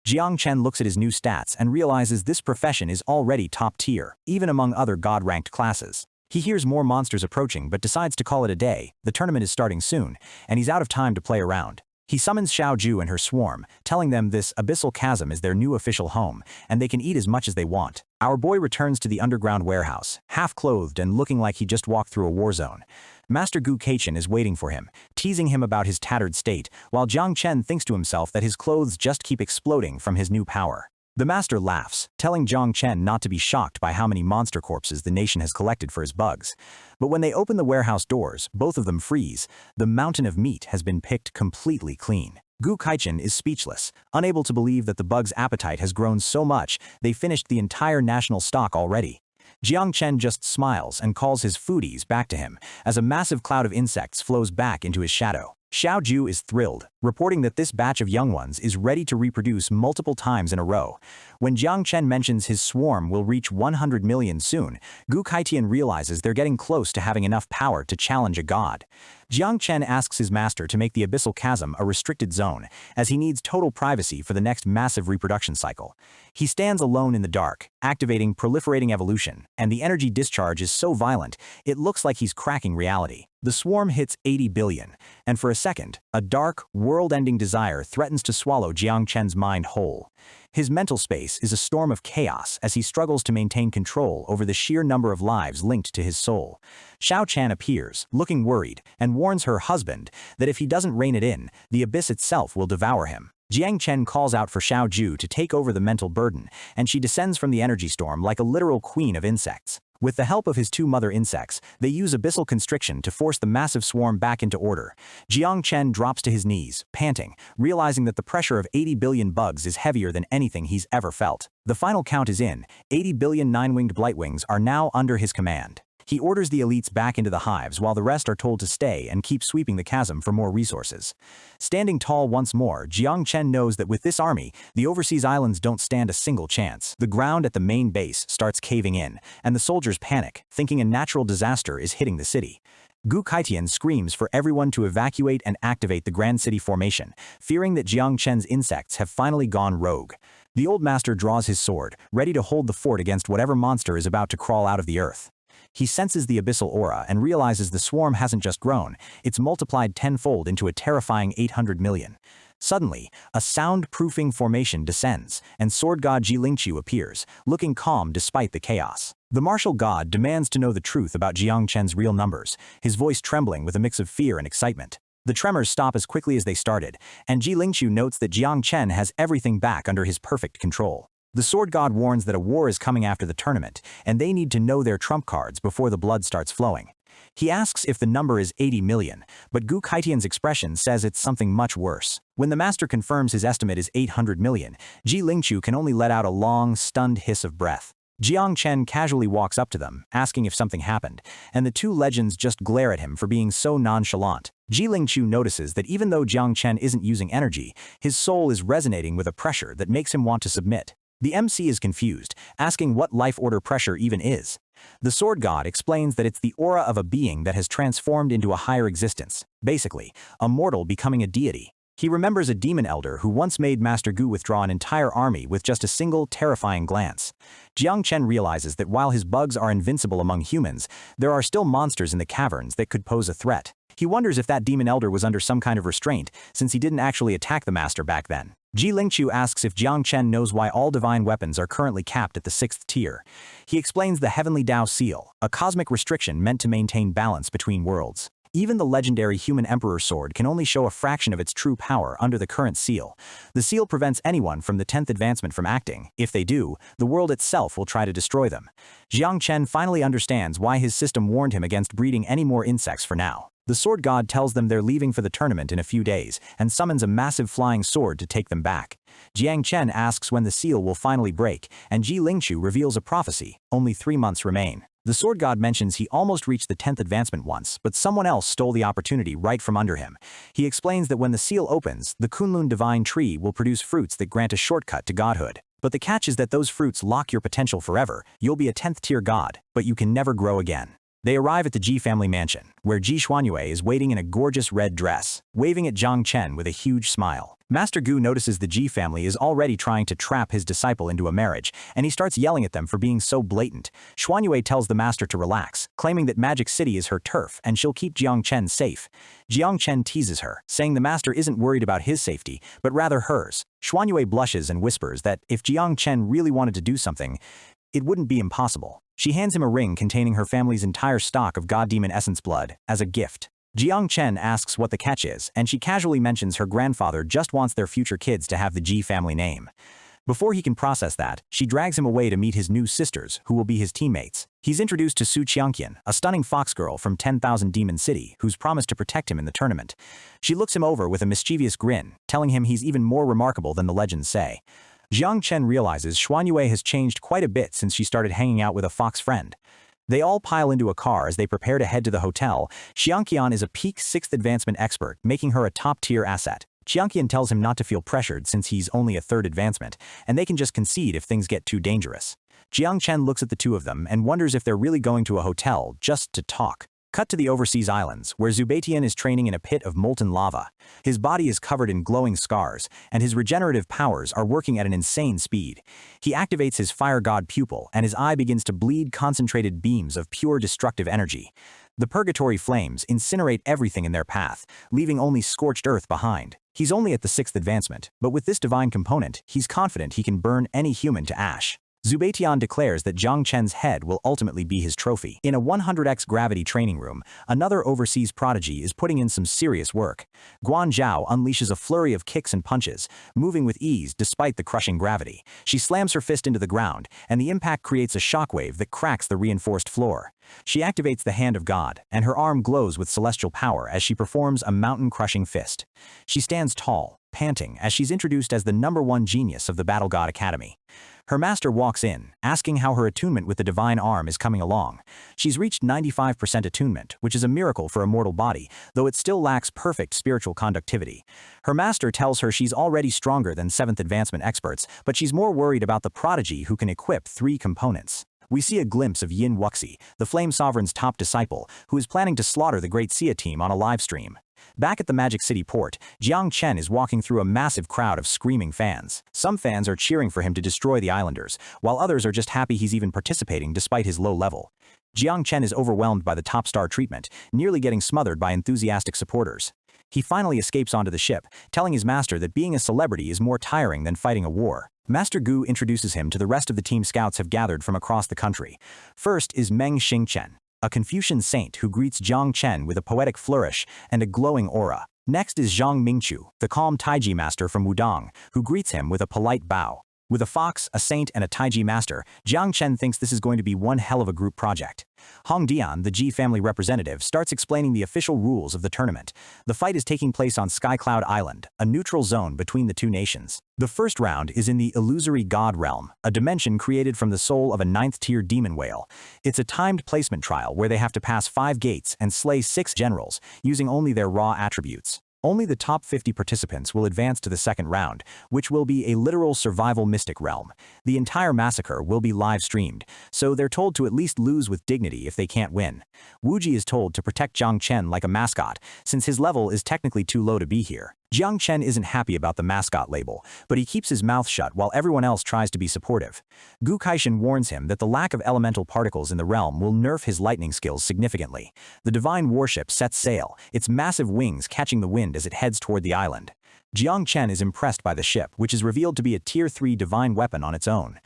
Jiang Chen looks at his new stats and realizes this profession is already top tier, even among other god-ranked classes. He hears more monsters approaching but decides to call it a day. The tournament is starting soon, and he's out of time to play around. He summons Xiao Ju and her swarm, telling them this abyssal chasm is their new official home, and they can eat as much as they want. Our boy returns to the underground warehouse, half-clothed and looking like he just walked through a war zone. Master Gu Kaitian is waiting for him, teasing him about his tattered state, while Jiang Chen thinks to himself that his clothes just keep exploding from his new power. The master laughs, telling Jiang Chen not to be shocked by how many monster corpses the nation has collected for his bugs. But when they open the warehouse doors, both of them freeze. The mountain of meat has been picked completely clean. Gu Kaitian is speechless, unable to believe that the bug's appetite has grown so much they finished the entire national stock already. Jiang Chen just smiles and calls his foodies back to him as a massive cloud of insects flows back into his shadow. Xiao Ju is thrilled, reporting that this batch of young ones is ready to reproduce multiple times in a row. When Jang Chen mentions his swarm will reach 100 million soon, Gu Kaitian realizes they're getting close to having enough power to challenge a god. Jang Chen asks his master to make the abyssal chasm a restricted zone, as he needs total privacy for the next massive reproduction cycle. He stands alone in the dark, activating proliferating evolution, and the energy discharge is so violent, it looks like he's cracking reality. The swarm hits 80 billion, and for a second, a dark, world-ending desire threatens to swallow Jang Chen's mind whole. His mental space is a storm of chaos as he struggles to maintain control over the sheer number of lives linked to his soul. Xiao Chan appears, looking worried, and warns her husband that if he doesn't rein it in, the abyss itself will devour him. Jiang Chen calls out for Xiao Ju to take over the mental burden, and she descends from the energy storm like a literal queen of insects. With the help of his two mother insects, they use abyssal constriction to force the massive swarm back into order. Jiang Chen drops to his knees, panting, realizing that the pressure of 80 billion bugs is heavier than anything he's ever felt. The final count is in. 80 billion nine-winged blightwings are now under his command. He orders the elites back into the hives while the rest are told to stay and keep sweeping the chasm for more resources. Standing tall once more, Jiang Chen knows that with this army, the overseas islands don't stand a single chance. The ground at the main base starts caving in, and the soldiers panic, thinking a natural disaster is hitting the city. Gu Kaitian screams for everyone to evacuate and activate the Grand City formation, fearing that Jiang Chen's insects have finally gone rogue. The old master draws his sword, ready to hold the fort against whatever monster is about to crawl out of the earth. He senses the abyssal aura and realizes the swarm hasn't just grown, it's multiplied tenfold into a terrifying 800 million. Suddenly, a soundproofing formation descends, and sword god Ji Lingqiu appears, looking calm despite the chaos. The martial god demands to know the truth about Jiang Chen's real numbers, his voice trembling with a mix of fear and excitement. The tremors stop as quickly as they started, and Ji Lingqiu notes that Jiang Chen has everything back under his perfect control. The sword god warns that a war is coming after the tournament, and they need to know their trump cards before the blood starts flowing. He asks if the number is 80 million, but Gu Kaitian's expression says it's something much worse. When the master confirms his estimate is 800 million, Ji Lingqiu can only let out a long, stunned hiss of breath. Jiang Chen casually walks up to them, asking if something happened, and the two legends just glare at him for being so nonchalant. Ji Lingqiu notices that even though Jiang Chen isn't using energy, his soul is resonating with a pressure that makes him want to submit. The MC is confused, asking what life order pressure even is. The sword god explains that it's the aura of a being that has transformed into a higher existence, basically, a mortal becoming a deity. He remembers a demon elder who once made Master Gu withdraw an entire army with just a single, terrifying glance. Jiang Chen realizes that while his bugs are invincible among humans, there are still monsters in the caverns that could pose a threat. He wonders if that demon elder was under some kind of restraint, since he didn't actually attack the master back then. Ji Lingqiu asks if Jiang Chen knows why all divine weapons are currently capped at the 6th tier. He explains the Heavenly Dao Seal, a cosmic restriction meant to maintain balance between worlds. Even the legendary human emperor sword can only show a fraction of its true power under the current seal. The seal prevents anyone from the 10th advancement from acting. If they do, the world itself will try to destroy them. Jiang Chen finally understands why his system warned him against breeding any more insects for now. The sword god tells them they're leaving for the tournament in a few days and summons a massive flying sword to take them back. Jiang Chen asks when the seal will finally break, and Ji Lingqiu reveals a prophecy: only 3 months remain. The sword god mentions he almost reached the 10th advancement once, but someone else stole the opportunity right from under him. He explains that when the seal opens, the Kunlun divine tree will produce fruits that grant a shortcut to godhood. But the catch is that those fruits lock your potential forever. You'll be a 10th tier god, but you can never grow again. They arrive at the Ji family mansion, where Ji Xuanyue is waiting in a gorgeous red dress, waving at Jiang Chen with a huge smile. Master Gu notices the Ji family is already trying to trap his disciple into a marriage, and he starts yelling at them for being so blatant. Xuanyue tells the master to relax, claiming that Magic City is her turf and she'll keep Jiang Chen safe. Jiang Chen teases her, saying the master isn't worried about his safety, but rather hers. Xuanyue blushes and whispers that if Jiang Chen really wanted to do something, it wouldn't be impossible. She hands him a ring containing her family's entire stock of god demon essence blood as a gift. Jiang Chen asks what the catch is, and she casually mentions her grandfather just wants their future kids to have the Ji family name. Before he can process that, she drags him away to meet his new sisters, who will be his teammates. He's introduced to Su Qiangqian, a stunning fox girl from 10,000 Demon City, who's promised to protect him in the tournament. She looks him over with a mischievous grin, telling him he's even more remarkable than the legends say. Jiang Chen realizes Xuanyue has changed quite a bit since she started hanging out with a fox friend. They all pile into a car as they prepare to head to the hotel. Qiangqian is a peak 6th advancement expert, making her a top-tier asset. Qianqian tells him not to feel pressured since he's only a third advancement, and they can just concede if things get too dangerous. Jang Chen looks at the two of them and wonders if they're really going to a hotel just to talk. Cut to the overseas islands, where Zubatian is training in a pit of molten lava. His body is covered in glowing scars, and his regenerative powers are working at an insane speed. He activates his fire god pupil, and his eye begins to bleed concentrated beams of pure destructive energy. The purgatory flames incinerate everything in their path, leaving only scorched earth behind. He's only at the 6th advancement, but with this divine component, he's confident he can burn any human to ash. Zubatian declares that Jang Chen's head will ultimately be his trophy. In a 100x gravity training room, another overseas prodigy is putting in some serious work. Guan Zhao unleashes a flurry of kicks and punches, moving with ease despite the crushing gravity. She slams her fist into the ground, and the impact creates a shockwave that cracks the reinforced floor. She activates the Hand of God, and her arm glows with celestial power as she performs a mountain-crushing fist. She stands tall, panting, as she's introduced as the #1 genius of the Battle God Academy. Her master walks in, asking how her attunement with the divine arm is coming along. She's reached 95% attunement, which is a miracle for a mortal body, though it still lacks perfect spiritual conductivity. Her master tells her she's already stronger than 7th advancement experts, but she's more worried about the prodigy who can equip 3 components. We see a glimpse of Yin Wuxi, the Flame Sovereign's top disciple, who is planning to slaughter the Great Sia team on a live stream. Back at the Magic City port, Jang Chen is walking through a massive crowd of screaming fans. Some fans are cheering for him to destroy the Islanders, while others are just happy he's even participating despite his low level. Jang Chen is overwhelmed by the top star treatment, nearly getting smothered by enthusiastic supporters. He finally escapes onto the ship, telling his master that being a celebrity is more tiring than fighting a war. Master Gu introduces him to the rest of the team scouts have gathered from across the country. First is Meng Xingchen, a Confucian saint who greets Jang Chen with a poetic flourish and a glowing aura. Next is Zhang Mingchu, the calm Taiji master from Wudong, who greets him with a polite bow. With a fox, a saint, and a Taiji master, Jang Chen thinks this is going to be one hell of a group project. Hong Dian, the Ji family representative, starts explaining the official rules of the tournament. The fight is taking place on Skycloud Island, a neutral zone between the two nations. The first round is in the illusory God realm, a dimension created from the soul of a 9th-tier demon whale. It's a timed placement trial where they have to pass 5 gates and slay 6 generals, using only their raw attributes. Only the top 50 participants will advance to the second round, which will be a literal survival mystic realm. The entire massacre will be live-streamed, so they're told to at least lose with dignity if they can't win. Wuji is told to protect Jang Chen like a mascot, since his level is technically too low to be here. Jang Chen isn't happy about the mascot label, but he keeps his mouth shut while everyone else tries to be supportive. Gu Kaishin warns him that the lack of elemental particles in the realm will nerf his lightning skills significantly. The divine warship sets sail, its massive wings catching the wind as it heads toward the island. Jiang Chen is impressed by the ship, which is revealed to be a Tier 3 divine weapon on its own.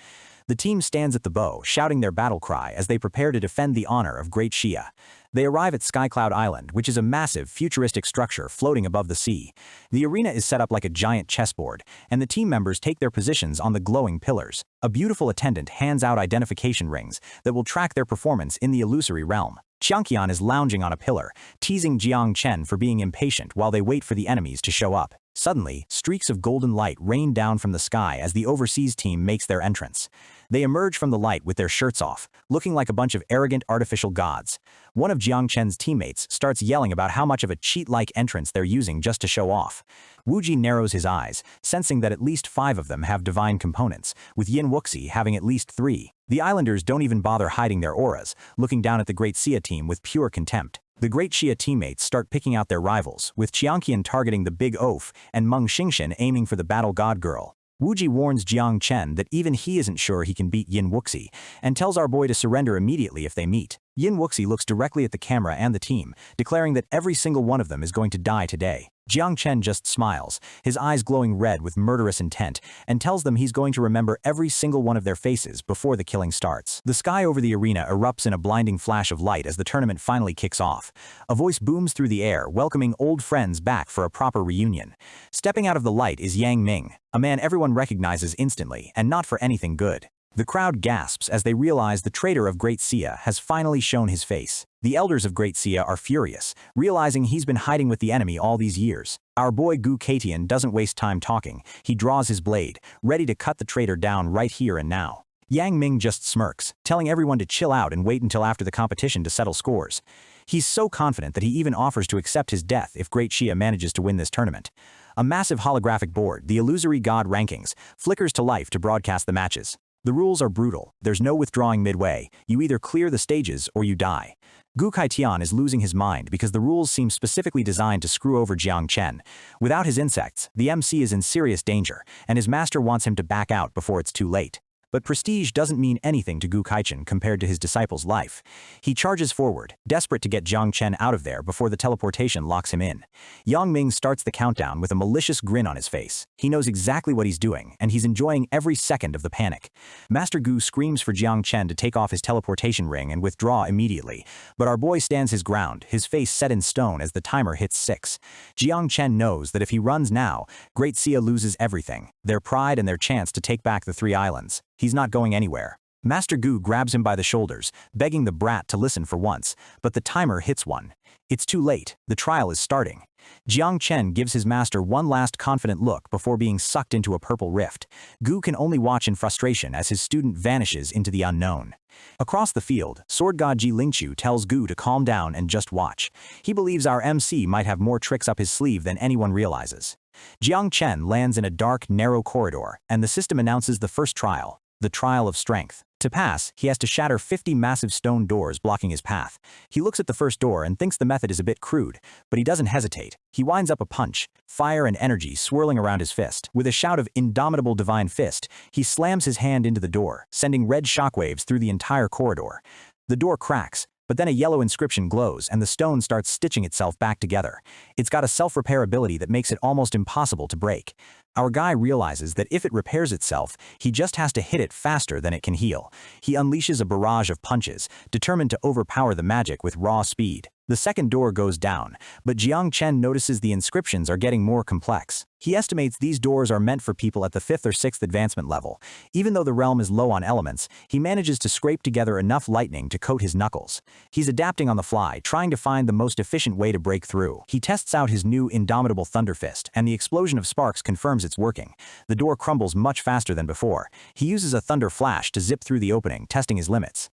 The team stands at the bow, shouting their battle cry as they prepare to defend the honor of Great Shia. They arrive at Skycloud Island, which is a massive, futuristic structure floating above the sea. The arena is set up like a giant chessboard, and the team members take their positions on the glowing pillars. A beautiful attendant hands out identification rings that will track their performance in the illusory realm. Qianqian is lounging on a pillar, teasing Jiang Chen for being impatient while they wait for the enemies to show up. Suddenly, streaks of golden light rain down from the sky as the overseas team makes their entrance. They emerge from the light with their shirts off, looking like a bunch of arrogant artificial gods. One of Jiang Chen's teammates starts yelling about how much of a cheat-like entrance they're using just to show off. Wuji narrows his eyes, sensing that at least 5 of them have divine components, with Yin Wuxi having at least 3. The Islanders don't even bother hiding their auras, looking down at the Great Sia team with pure contempt. The Great Shia teammates start picking out their rivals, with Qianqian targeting the Big Oaf and Meng Xingchen aiming for the Battle God Girl. Wuji warns Jiang Chen that even he isn't sure he can beat Yin Wuxi, and tells our boy to surrender immediately if they meet. Yin Wuxi looks directly at the camera and the team, declaring that every single one of them is going to die today. Jiang Chen just smiles, his eyes glowing red with murderous intent, and tells them he's going to remember every single one of their faces before the killing starts. The sky over the arena erupts in a blinding flash of light as the tournament finally kicks off. A voice booms through the air, welcoming old friends back for a proper reunion. Stepping out of the light is Yang Ming, a man everyone recognizes instantly, and not for anything good. The crowd gasps as they realize the traitor of Great Sia has finally shown his face. The elders of Great Sia are furious, realizing he's been hiding with the enemy all these years. Our boy Gu Katian doesn't waste time talking. He draws his blade, ready to cut the traitor down right here and now. Yang Ming just smirks, telling everyone to chill out and wait until after the competition to settle scores. He's so confident that he even offers to accept his death if Great Shia manages to win this tournament. A massive holographic board, the illusory god rankings, flickers to life to broadcast the matches. The rules are brutal. There's no withdrawing midway. You either clear the stages or you die. Gu Kaitian is losing his mind because the rules seem specifically designed to screw over Jang Chen. Without his insects, the MC is in serious danger, and his master wants him to back out before it's too late. But prestige doesn't mean anything to Gu Kaichen compared to his disciple's life. He charges forward, desperate to get Jang Chen out of there before the teleportation locks him in. Yang Ming starts the countdown with a malicious grin on his face. He knows exactly what he's doing, and he's enjoying every second of the panic. Master Gu screams for Jang Chen to take off his teleportation ring and withdraw immediately, but our boy stands his ground, his face set in stone as the timer hits 6. Jiang Chen knows that if he runs now, Great Sia loses everything, their pride and their chance to take back the 3 islands. He's not going anywhere. Master Gu grabs him by the shoulders, begging the brat to listen for once, but the timer hits 1. It's too late. The trial is starting. Jiang Chen gives his master one last confident look before being sucked into a purple rift. Gu can only watch in frustration as his student vanishes into the unknown. Across the field, Sword God Ji Lingqiu tells Gu to calm down and just watch. He believes our MC might have more tricks up his sleeve than anyone realizes. Jiang Chen lands in a dark, narrow corridor, and the system announces the first trial. The trial of strength. To pass, he has to shatter 50 massive stone doors blocking his path. He looks at the first door and thinks the method is a bit crude, but he doesn't hesitate. He winds up a punch, fire and energy swirling around his fist. With a shout of indomitable divine fist, he slams his hand into the door, sending red shockwaves through the entire corridor. The door cracks, but then a yellow inscription glows and the stone starts stitching itself back together. It's got a self-repair ability that makes it almost impossible to break. Our guy realizes that if it repairs itself, he just has to hit it faster than it can heal. He unleashes a barrage of punches, determined to overpower the magic with raw speed. The second door goes down, but Jiang Chen notices the inscriptions are getting more complex. He estimates these doors are meant for people at the 5th or 6th advancement level. Even though the realm is low on elements, he manages to scrape together enough lightning to coat his knuckles. He's adapting on the fly, trying to find the most efficient way to break through. He tests out his new indomitable thunder fist, and the explosion of sparks confirms it's working. The door crumbles much faster than before. He uses a thunder flash to zip through the opening, testing his limits.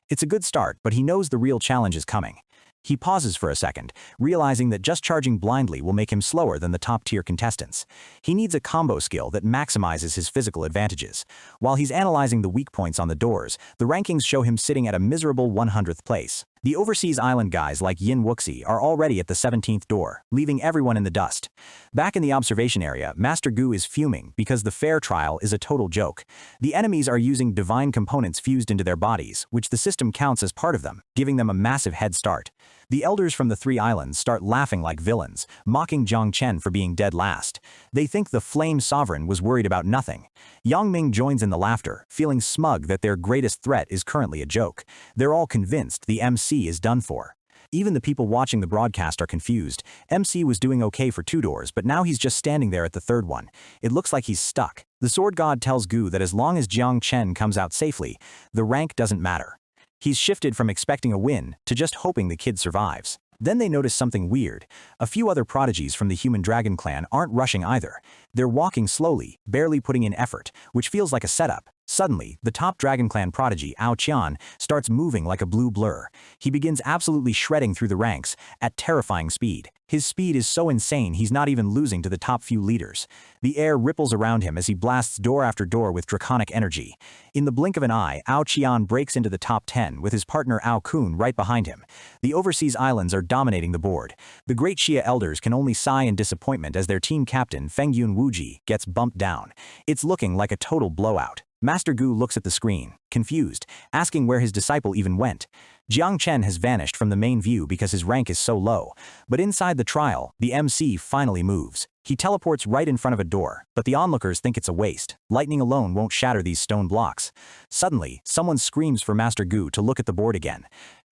It's a good start, but he knows the real challenge is coming. He pauses for a second, realizing that just charging blindly will make him slower than the top-tier contestants. He needs a combo skill that maximizes his physical advantages. While he's analyzing the weak points on the doors, the rankings show him sitting at a miserable 100th place. The overseas island guys like Yin Wuxi are already at the 17th door, leaving everyone in the dust. Back in the observation area, Master Gu is fuming because the fair trial is a total joke. The enemies are using divine components fused into their bodies, which the system counts as part of them, giving them a massive head start. The elders from the 3 islands start laughing like villains, mocking Jang Chen for being dead last. They think the Flame Sovereign was worried about nothing. Yang Ming joins in the laughter, feeling smug that their greatest threat is currently a joke. They're all convinced the MC is done for. Even the people watching the broadcast are confused. MC was doing okay for 2 doors, but now he's just standing there at the 3rd one. It looks like he's stuck. The sword god tells Gu that as long as Jiang Chen comes out safely, the rank doesn't matter. He's shifted from expecting a win to just hoping the kid survives. Then they notice something weird. A few other prodigies from the human dragon clan aren't rushing either. They're walking slowly, barely putting in effort, which feels like a setup. Suddenly, the top Dragon Clan prodigy, Ao Qian, starts moving like a blue blur. He begins absolutely shredding through the ranks at terrifying speed. His speed is so insane he's not even losing to the top few leaders. The air ripples around him as he blasts door after door with draconic energy. In the blink of an eye, Ao Qian breaks into the top 10 with his partner Ao Kun right behind him. The overseas islands are dominating the board. The great Xia elders can only sigh in disappointment as their team captain Fengyun Wuji gets bumped down. It's looking like a total blowout. Master Gu looks at the screen, confused, asking where his disciple even went. Jiang Chen has vanished from the main view because his rank is so low, but inside the trial, the MC finally moves. He teleports right in front of a door, but the onlookers think it's a waste. Lightning alone won't shatter these stone blocks. Suddenly, someone screams for Master Gu to look at the board again.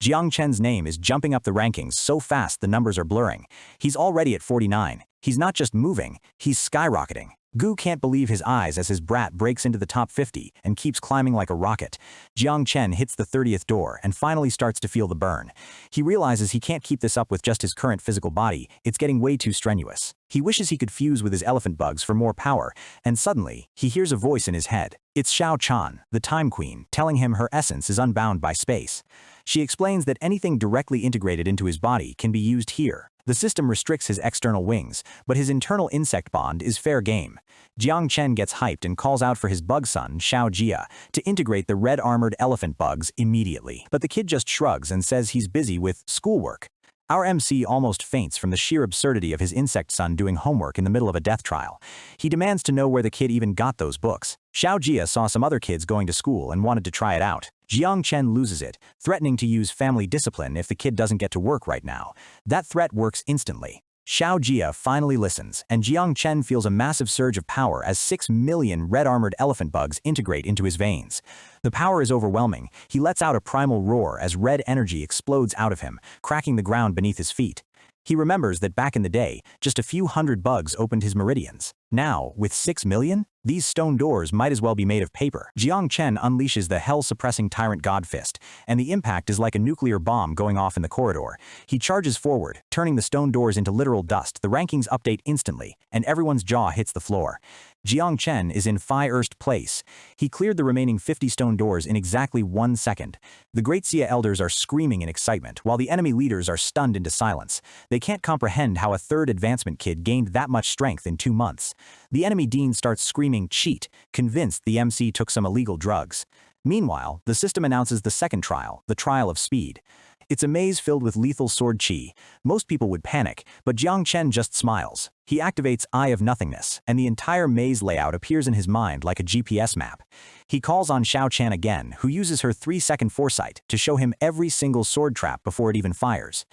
Jiang Chen's name is jumping up the rankings so fast the numbers are blurring. He's already at 49. He's not just moving, he's skyrocketing. Gu can't believe his eyes as his brat breaks into the top 50 and keeps climbing like a rocket. Jiang Chen hits the 30th door and finally starts to feel the burn. He realizes he can't keep this up with just his current physical body, it's getting way too strenuous. He wishes he could fuse with his elephant bugs for more power, and suddenly, he hears a voice in his head. It's Xiao Chan, the Time Queen, telling him her essence is unbound by space. She explains that anything directly integrated into his body can be used here. The system restricts his external wings, but his internal insect bond is fair game. Jang Chen gets hyped and calls out for his bug son, Shiao, to integrate the red-armored elephant bugs immediately. But the kid just shrugs and says he's busy with schoolwork. Our MC almost faints from the sheer absurdity of his insect son doing homework in the middle of a death trial. He demands to know where the kid even got those books. Shiao saw some other kids going to school and wanted to try it out. Jang Chen loses it, threatening to use family discipline if the kid doesn't get to work right now. That threat works instantly. Shiao finally listens, and Jang Chen feels a massive surge of power as 6 million red-armored elephant bugs integrate into his veins. The power is overwhelming. He lets out a primal roar as red energy explodes out of him, cracking the ground beneath his feet. He remembers that back in the day, just a few hundred bugs opened his meridians. Now, with 6 million, these stone doors might as well be made of paper. Jang Chen unleashes the hell-suppressing tyrant god fist, and the impact is like a nuclear bomb going off in the corridor. He charges forward, turning the stone doors into literal dust. The rankings update instantly, and everyone's jaw hits the floor. Jang Chen is in first place. He cleared the remaining 50 stone doors in exactly 1 second. The Great Sia elders are screaming in excitement, while the enemy leaders are stunned into silence. They can't comprehend how a third advancement kid gained that much strength in 2 months. The enemy dean starts screaming cheat, convinced the MC took some illegal drugs. Meanwhile, the system announces the second trial, the trial of speed. It's a maze filled with lethal sword chi. Most people would panic, but Jang Chen just smiles. He activates Eye of Nothingness, and the entire maze layout appears in his mind like a GPS map. He calls on Xiao Chan again, who uses her 3-second foresight to show him every single sword trap before it even fires.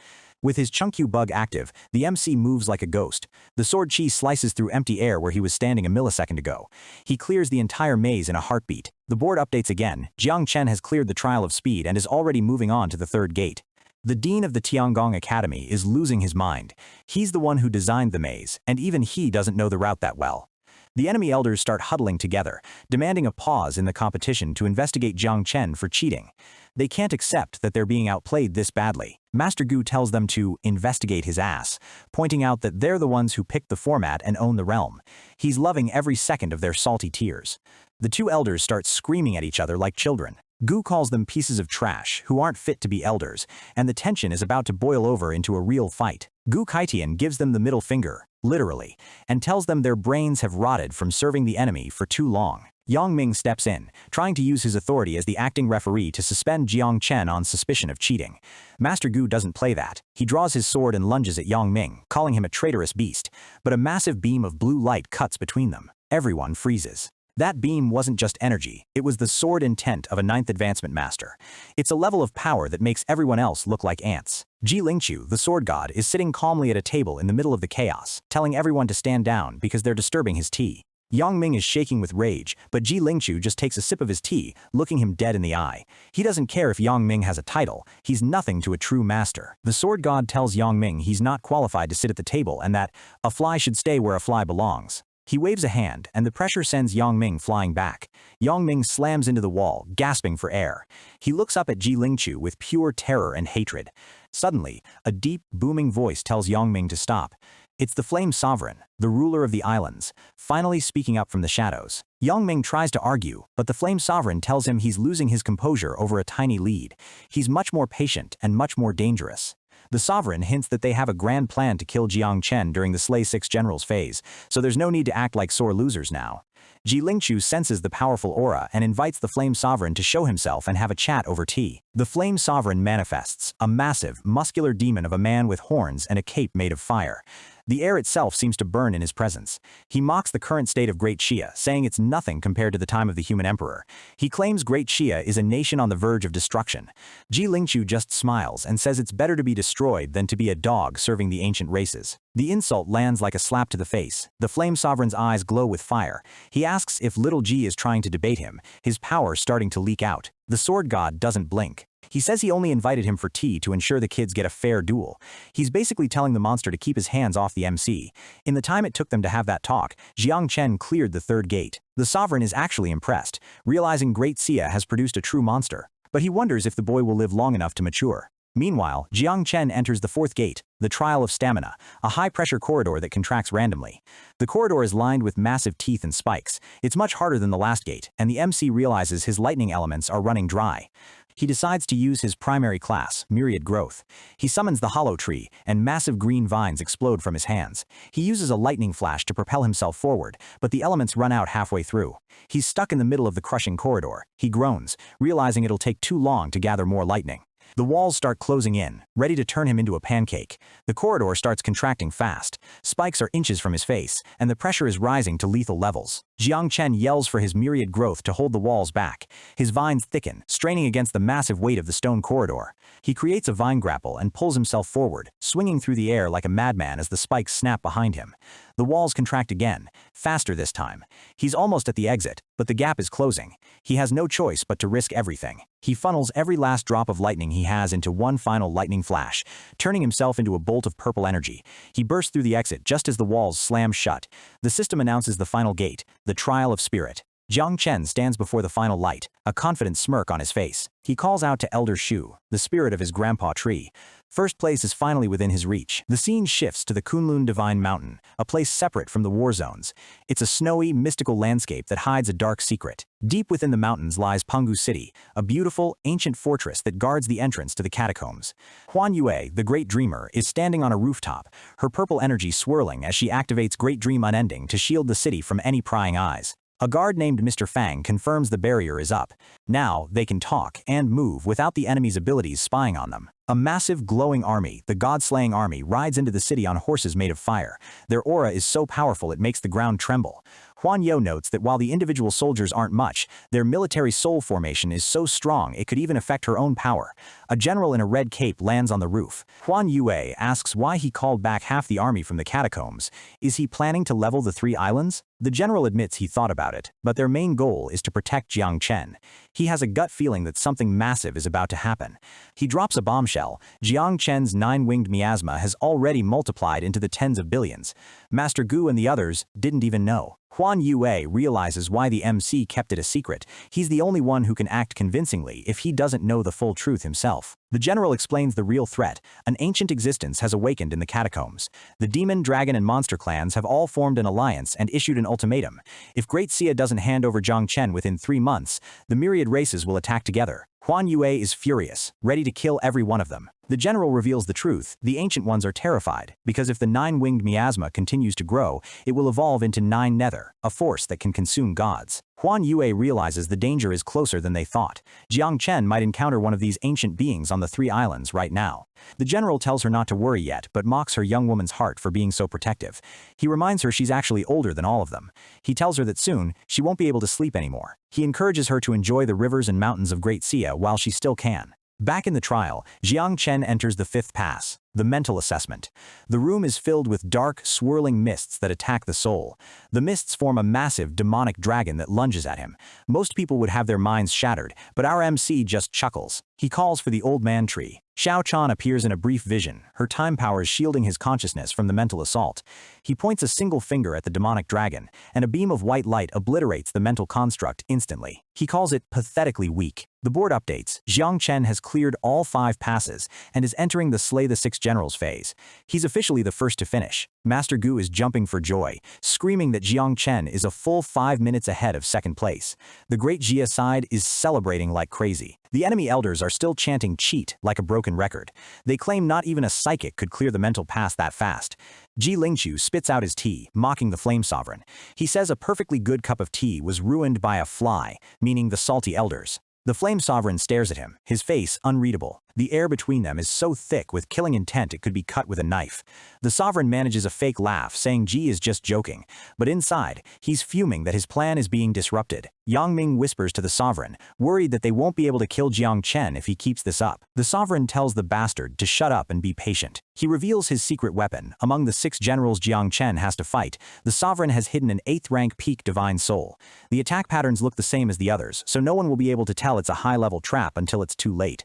With his Chunkyou bug active, the MC moves like a ghost. The sword chi slices through empty air where he was standing a millisecond ago. He clears the entire maze in a heartbeat. The board updates again. Jiang Chen has cleared the trial of speed and is already moving on to the third gate. The dean of the Tiangong Academy is losing his mind. He's the one who designed the maze, and even he doesn't know the route that well. The enemy elders start huddling together, demanding a pause in the competition to investigate Jiang Chen for cheating. They can't accept that they're being outplayed this badly. Master Gu tells them to investigate his ass, pointing out that they're the ones who picked the format and own the realm. He's loving every second of their salty tears. The two elders start screaming at each other like children. Gu calls them pieces of trash who aren't fit to be elders, and the tension is about to boil over into a real fight. Gu Kaitian gives them the middle finger, literally, and tells them their brains have rotted from serving the enemy for too long. Yang Ming steps in, trying to use his authority as the acting referee to suspend Jiang Chen on suspicion of cheating. Master Gu doesn't play that. He draws his sword and lunges at Yang Ming, calling him a traitorous beast, but a massive beam of blue light cuts between them. Everyone freezes. That beam wasn't just energy, it was the sword intent of a 9th advancement master. It's a level of power that makes everyone else look like ants. Ji Lingqiu, the sword god, is sitting calmly at a table in the middle of the chaos, telling everyone to stand down because they're disturbing his tea. Yang Ming is shaking with rage, but Ji Lingqiu just takes a sip of his tea, looking him dead in the eye. He doesn't care if Yang Ming has a title, he's nothing to a true master. The sword god tells Yang Ming he's not qualified to sit at the table and that a fly should stay where a fly belongs. He waves a hand, and the pressure sends Yang Ming flying back. Yang Ming slams into the wall, gasping for air. He looks up at Ji Lingqiu with pure terror and hatred. Suddenly, a deep, booming voice tells Yang Ming to stop. It's the Flame Sovereign, the ruler of the islands, finally speaking up from the shadows. Yang Ming tries to argue, but the Flame Sovereign tells him he's losing his composure over a tiny lead. He's much more patient and much more dangerous. The Sovereign hints that they have a grand plan to kill Jiang Chen during the Slay 6 Generals phase, so there's no need to act like sore losers now. Ji Lingqiu senses the powerful aura and invites the Flame Sovereign to show himself and have a chat over tea. The Flame Sovereign manifests, a massive, muscular demon of a man with horns and a cape made of fire. The air itself seems to burn in his presence. He mocks the current state of Great Xia, saying it's nothing compared to the time of the human emperor. He claims Great Xia is a nation on the verge of destruction. Ji Lingqiu just smiles and says it's better to be destroyed than to be a dog serving the ancient races. The insult lands like a slap to the face. The Flame Sovereign's eyes glow with fire. He asks if little Ji is trying to debate him, his power starting to leak out. The sword god doesn't blink. He says he only invited him for tea to ensure the kids get a fair duel. He's basically telling the monster to keep his hands off the MC. In the time it took them to have that talk, Jiang Chen cleared the third gate. The Sovereign is actually impressed, realizing Great Xia has produced a true monster. But he wonders if the boy will live long enough to mature. Meanwhile, Jiang Chen enters the fourth gate, the Trial of Stamina, a high-pressure corridor that contracts randomly. The corridor is lined with massive teeth and spikes. It's much harder than the last gate, and the MC realizes his lightning elements are running dry. He decides to use his primary class, Myriad Growth. He summons the Hollow Tree, and massive green vines explode from his hands. He uses a lightning flash to propel himself forward, but the elements run out halfway through. He's stuck in the middle of the crushing corridor. He groans, realizing it'll take too long to gather more lightning. The walls start closing in, ready to turn him into a pancake. The corridor starts contracting fast. Spikes are inches from his face, and the pressure is rising to lethal levels. Jang Chen yells for his Myriad Growth to hold the walls back. His vines thicken, straining against the massive weight of the stone corridor. He creates a vine grapple and pulls himself forward, swinging through the air like a madman as the spikes snap behind him. The walls contract again, faster this time. He's almost at the exit, but the gap is closing. He has no choice but to risk everything. He funnels every last drop of lightning he has into one final lightning flash, turning himself into a bolt of purple energy. He bursts through the exit just as the walls slam shut. The system announces the final gate, the Trial of Spirit. Jang Chen stands before the final light, a confident smirk on his face. He calls out to Elder Shu, the spirit of his grandpa tree. First place is finally within his reach. The scene shifts to the Kunlun Divine Mountain, a place separate from the war zones. It's a snowy, mystical landscape that hides a dark secret. Deep within the mountains lies Pungu City, a beautiful, ancient fortress that guards the entrance to the catacombs. Huan Yue, the Great Dreamer, is standing on a rooftop, her purple energy swirling as she activates Great Dream Unending to shield the city from any prying eyes. A guard named Mr. Fang confirms the barrier is up. Now, they can talk and move without the enemy's abilities spying on them. A massive, glowing army, the God-slaying army, rides into the city on horses made of fire. Their aura is so powerful it makes the ground tremble. Huan Yo notes that while the individual soldiers aren't much, their military soul formation is so strong it could even affect her own power. A general in a red cape lands on the roof. Huan Yue asks why he called back half the army from the catacombs. Is he planning to level the 3 islands? The general admits he thought about it, but their main goal is to protect Jang Chen. He has a gut feeling that something massive is about to happen. He drops a bombshell. Jiang Chen's 9-winged miasma has already multiplied into the tens of billions. Master Gu and the others didn't even know. Huan Yue realizes why the MC kept it a secret. He's the only one who can act convincingly if he doesn't know the full truth himself. The general explains the real threat. An ancient existence has awakened in the catacombs. The demon, dragon, and monster clans have all formed an alliance and issued an ultimatum. If Great Xia doesn't hand over Jang Chen within 3 months, the myriad races will attack together. Huan Yue is furious, ready to kill every one of them. The general reveals the truth. The ancient ones are terrified, because if the 9-winged miasma continues to grow, it will evolve into 9 nether, a force that can consume gods. Huan Yue realizes the danger is closer than they thought. Jiang Chen might encounter one of these ancient beings on the 3 islands right now. The general tells her not to worry yet, but mocks her young woman's heart for being so protective. He reminds her she's actually older than all of them. He tells her that soon, she won't be able to sleep anymore. He encourages her to enjoy the rivers and mountains of Great Xia while she still can. Back in the trial, Jiang Chen enters the 5th pass, the mental assessment. The room is filled with dark, swirling mists that attack the soul. The mists form a massive, demonic dragon that lunges at him. Most people would have their minds shattered, but our MC just chuckles. He calls for the old man tree. Xiao Chan appears in a brief vision, her time powers shielding his consciousness from the mental assault. He points a single finger at the demonic dragon, and a beam of white light obliterates the mental construct instantly. He calls it pathetically weak. The board updates. Jiang Chen has cleared all 5 passes and is entering the Slay the 6 Generals phase. He's officially the first to finish. Master Gu is jumping for joy, screaming that Jiang Chen is a full 5 minutes ahead of 2nd place. The Great Jia side is celebrating like crazy. The enemy elders are still chanting cheat like a broken record. They claim not even a psychic could clear the mental pass that fast. Ji Lingqiu spits out his tea, mocking the Flame Sovereign. He says a perfectly good cup of tea was ruined by a fly, meaning the salty elders. The Flame Sovereign stares at him, his face unreadable. The air between them is so thick with killing intent it could be cut with a knife. The Sovereign manages a fake laugh, saying Ji is just joking. But inside, he's fuming that his plan is being disrupted. Yang Ming whispers to the Sovereign, worried that they won't be able to kill Jiang Chen if he keeps this up. The Sovereign tells the bastard to shut up and be patient. He reveals his secret weapon. Among the 6 generals Jiang Chen has to fight, the Sovereign has hidden an 8th-rank peak divine soul. The attack patterns look the same as the others, so no one will be able to tell it's a high-level trap until it's too late.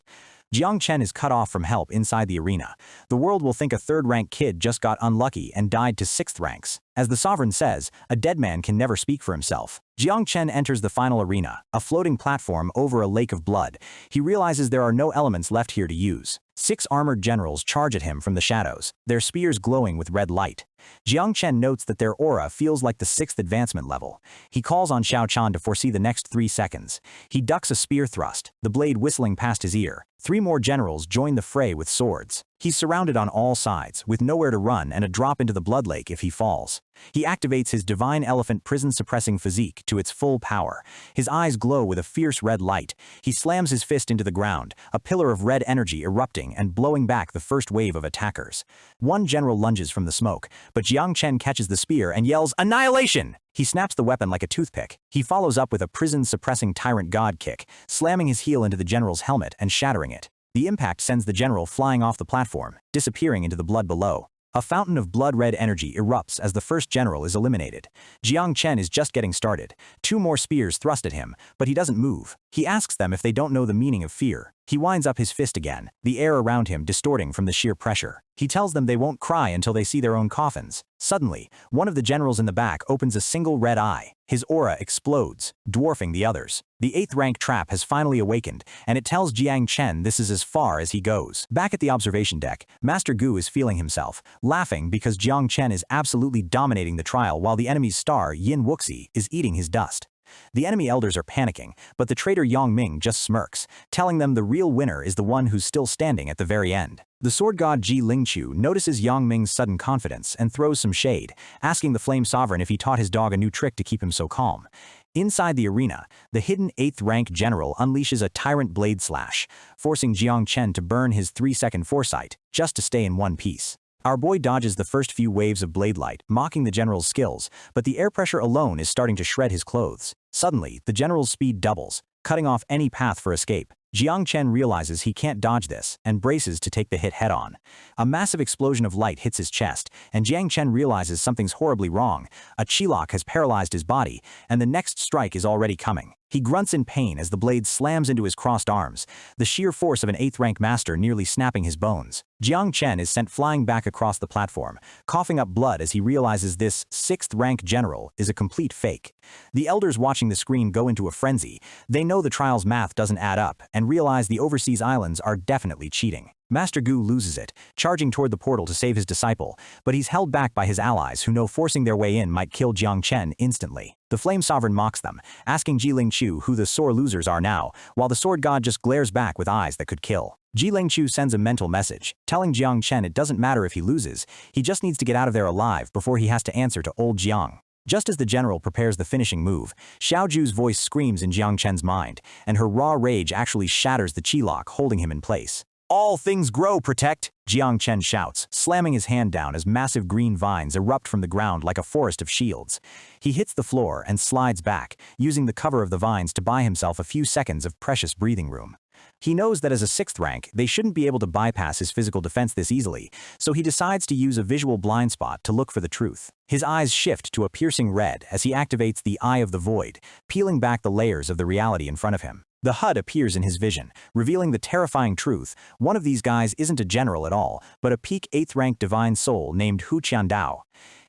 Jiang Chen is cut off from help inside the arena. The world will think a 3rd-rank kid just got unlucky and died to 6th ranks. As the Sovereign says, a dead man can never speak for himself. Jiang Chen enters the final arena, a floating platform over a lake of blood. He realizes there are no elements left here to use. 6 armored generals charge at him from the shadows, their spears glowing with red light. Jang Chen notes that their aura feels like the 6th advancement level. He calls on Xiao Chan to foresee the next 3 seconds. He ducks a spear thrust, the blade whistling past his ear. 3 more generals join the fray with swords. He's surrounded on all sides, with nowhere to run and a drop into the blood lake if he falls. He activates his divine elephant prison-suppressing physique to its full power. His eyes glow with a fierce red light. He slams his fist into the ground, a pillar of red energy erupting and blowing back the first wave of attackers. One general lunges from the smoke, but Jang Chen catches the spear and yells, "Annihilation!" He snaps the weapon like a toothpick. He follows up with a prison-suppressing tyrant god kick, slamming his heel into the general's helmet and shattering it. The impact sends the general flying off the platform, disappearing into the blood below. A fountain of blood-red energy erupts as the first general is eliminated. Jang Chen is just getting started. 2 more spears thrust at him, but he doesn't move. He asks them if they don't know the meaning of fear. He winds up his fist again, the air around him distorting from the sheer pressure. He tells them they won't cry until they see their own coffins. Suddenly, one of the generals in the back opens a single red eye. His aura explodes, dwarfing the others. The 8th rank trap has finally awakened, and it tells Jang Chen this is as far as he goes. Back at the observation deck, Master Gu is feeling himself, laughing because Jang Chen is absolutely dominating the trial while the enemy's star, Yin Wuxi, is eating his dust. The enemy elders are panicking, but the traitor Yang Ming just smirks, telling them the real winner is the one who's still standing at the very end. The sword god Ji Lingqiu notices Yang Ming's sudden confidence and throws some shade, asking the Flame Sovereign if he taught his dog a new trick to keep him so calm. Inside the arena, the hidden 8th rank general unleashes a tyrant blade slash, forcing Jang Chen to burn his 3-second foresight, just to stay in one piece. Our boy dodges the first few waves of blade light, mocking the general's skills, but the air pressure alone is starting to shred his clothes. Suddenly, the general's speed doubles, cutting off any path for escape. Jang Chen realizes he can't dodge this and braces to take the hit head-on. A massive explosion of light hits his chest, and Jang Chen realizes something's horribly wrong. A chi-lock has paralyzed his body, and the next strike is already coming. He grunts in pain as the blade slams into his crossed arms, the sheer force of an 8th rank master nearly snapping his bones. Jang Chen is sent flying back across the platform, coughing up blood as he realizes this 6th rank general is a complete fake. The elders watching the screen go into a frenzy. They know the trial's math doesn't add up and realize the overseas islands are definitely cheating. Master Gu loses it, charging toward the portal to save his disciple, but he's held back by his allies who know forcing their way in might kill Jang Chen instantly. The Flame Sovereign mocks them, asking Ji Lingqiu who the sore losers are now, while the sword god just glares back with eyes that could kill. Ji Lingqiu sends a mental message, telling Jang Chen it doesn't matter if he loses, he just needs to get out of there alive before he has to answer to old Jiang. Just as the general prepares the finishing move, Xiao Ju's voice screams in Jang Chen's mind, and her raw rage actually shatters the chi-lock holding him in place. "All things grow, protect!" Jang Chen shouts, slamming his hand down as massive green vines erupt from the ground like a forest of shields. He hits the floor and slides back, using the cover of the vines to buy himself a few seconds of precious breathing room. He knows that as a 6th rank, they shouldn't be able to bypass his physical defense this easily, so he decides to use a visual blind spot to look for the truth. His eyes shift to a piercing red as he activates the Eye of the Void, peeling back the layers of the reality in front of him. The HUD appears in his vision, revealing the terrifying truth. One of these guys isn't a general at all, but a peak 8th rank divine soul named Hu Qiandao.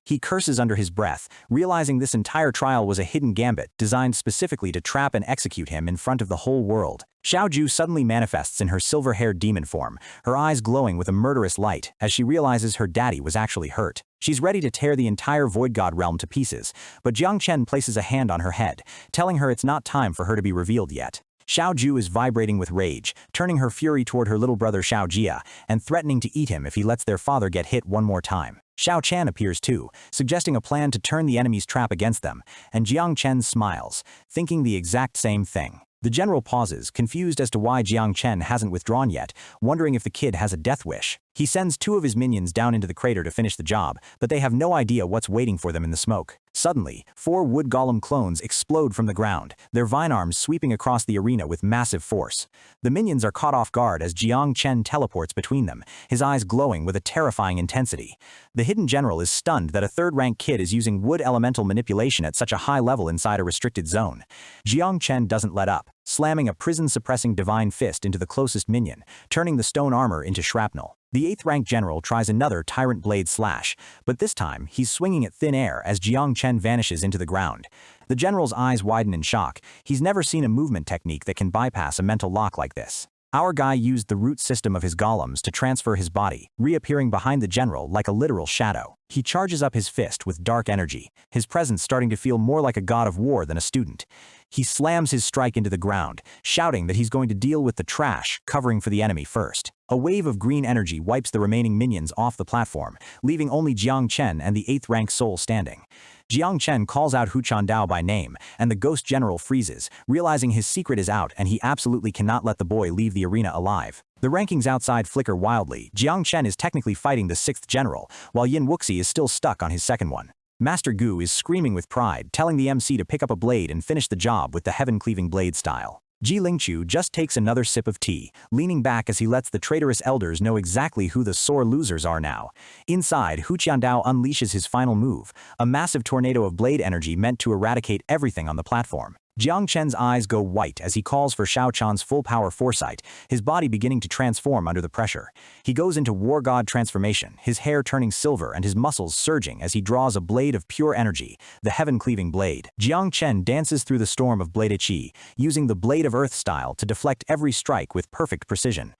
He curses under his breath, realizing this entire trial was a hidden gambit designed specifically to trap and execute him in front of the whole world. Xiao Ju suddenly manifests in her silver-haired demon form, her eyes glowing with a murderous light as she realizes her daddy was actually hurt. She's ready to tear the entire Void God realm to pieces, but Jang Chen places a hand on her head, telling her it's not time for her to be revealed yet. Xiao Ju is vibrating with rage, turning her fury toward her little brother Xiao Jia and threatening to eat him if he lets their father get hit one more time. Xiao Chan appears too, suggesting a plan to turn the enemy's trap against them, and Jiang Chen smiles, thinking the exact same thing. The general pauses, confused as to why Jiang Chen hasn't withdrawn yet, wondering if the kid has a death wish. He sends 2 of his minions down into the crater to finish the job, but they have no idea what's waiting for them in the smoke. Suddenly, 4 wood golem clones explode from the ground, their vine arms sweeping across the arena with massive force. The minions are caught off guard as Jiang Chen teleports between them, his eyes glowing with a terrifying intensity. The hidden general is stunned that a 3rd-rank kid is using wood elemental manipulation at such a high level inside a restricted zone. Jiang Chen doesn't let up, slamming a prison-suppressing divine fist into the closest minion, turning the stone armor into shrapnel. The 8th-rank general tries another tyrant blade slash, but this time he's swinging at thin air as Jiang Chen vanishes into the ground. The general's eyes widen in shock. He's never seen a movement technique that can bypass a mental lock like this. Our guy used the root system of his golems to transfer his body, reappearing behind the general like a literal shadow. He charges up his fist with dark energy, his presence starting to feel more like a god of war than a student. He slams his strike into the ground, shouting that he's going to deal with the trash, covering for the enemy first. A wave of green energy wipes the remaining minions off the platform, leaving only Jang Chen and the 8th rank soul standing. Jang Chen calls out Hu Chandao by name, and the ghost general freezes, realizing his secret is out and he absolutely cannot let the boy leave the arena alive. The rankings outside flicker wildly. Jang Chen is technically fighting the 6th general, while Yin Wuxi is still stuck on his 2nd one. Master Gu is screaming with pride, telling the MC to pick up a blade and finish the job with the heaven-cleaving blade style. Ji Lingqiu just takes another sip of tea, leaning back as he lets the traitorous elders know exactly who the sore losers are now. Inside, Hu Qiandao unleashes his final move, a massive tornado of blade energy meant to eradicate everything on the platform. Jiang Chen's eyes go white as he calls for Shao Chan's full-power foresight, his body beginning to transform under the pressure. He goes into war god transformation, his hair turning silver and his muscles surging as he draws a blade of pure energy, the heaven-cleaving blade. Jiang Chen dances through the storm of blade chi, using the blade of earth style to deflect every strike with perfect precision.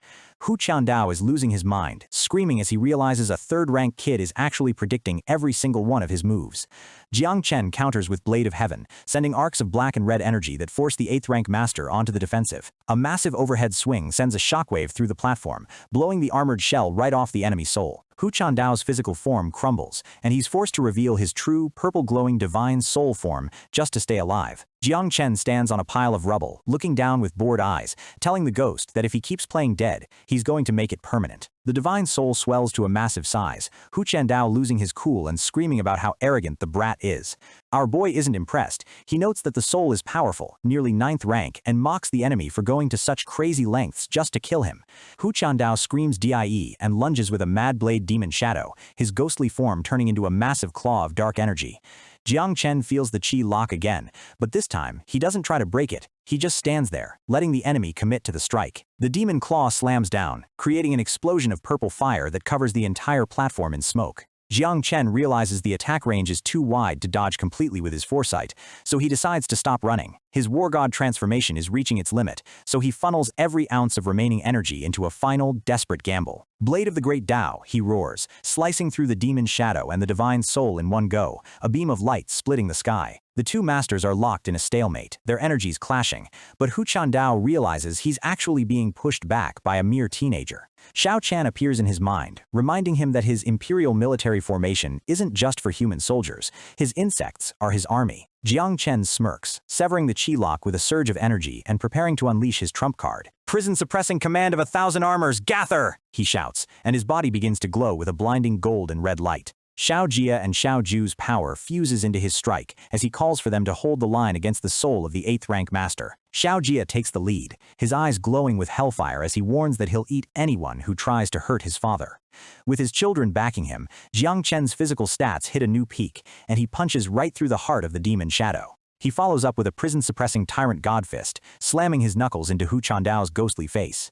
Hu Qiandao is losing his mind, screaming as he realizes a 3rd-rank kid is actually predicting every single one of his moves. Jiang Chen counters with Blade of Heaven, sending arcs of black and red energy that force the 8th-rank master onto the defensive. A massive overhead swing sends a shockwave through the platform, blowing the armored shell right off the enemy soul. Hu Qiandao's physical form crumbles, and he's forced to reveal his true, purple-glowing divine soul form just to stay alive. Jiang Chen stands on a pile of rubble, looking down with bored eyes, telling the ghost that if he keeps playing dead, he's going to make it permanent. The divine soul swells to a massive size, Hu Qiandao losing his cool and screaming about how arrogant the brat is. Our boy isn't impressed. He notes that the soul is powerful, nearly 9th rank, and mocks the enemy for going to such crazy lengths just to kill him. Hu Qiandao screams DIE and lunges with a mad blade demon shadow, his ghostly form turning into a massive claw of dark energy. Jiang Chen feels the chi lock again, but this time, he doesn't try to break it. He just stands there, letting the enemy commit to the strike. The demon claw slams down, creating an explosion of purple fire that covers the entire platform in smoke. Jiang Chen realizes the attack range is too wide to dodge completely with his foresight, so he decides to stop running. His war god transformation is reaching its limit, so he funnels every ounce of remaining energy into a final, desperate gamble. Blade of the Great Tao, he roars, slicing through the demon shadow and the divine soul in one go, a beam of light splitting the sky. The two masters are locked in a stalemate, their energies clashing, but Hu Qiandao realizes he's actually being pushed back by a mere teenager. Shao Chan appears in his mind, reminding him that his imperial military formation isn't just for human soldiers, his insects are his army. Jiang Chen smirks, severing the chi lock with a surge of energy and preparing to unleash his trump card. "Prison-suppressing command of 1,000 armors, Gather!" he shouts, and his body begins to glow with a blinding gold and red light. Shao Jia and Shao Ju's power fuses into his strike as he calls for them to hold the line against the soul of the 8th-rank master. Shao Jia takes the lead, his eyes glowing with hellfire as he warns that he'll eat anyone who tries to hurt his father. With his children backing him, Jiang Chen's physical stats hit a new peak, and he punches right through the heart of the demon shadow. He follows up with a prison-suppressing tyrant god fist, slamming his knuckles into Hu Qiandao's ghostly face.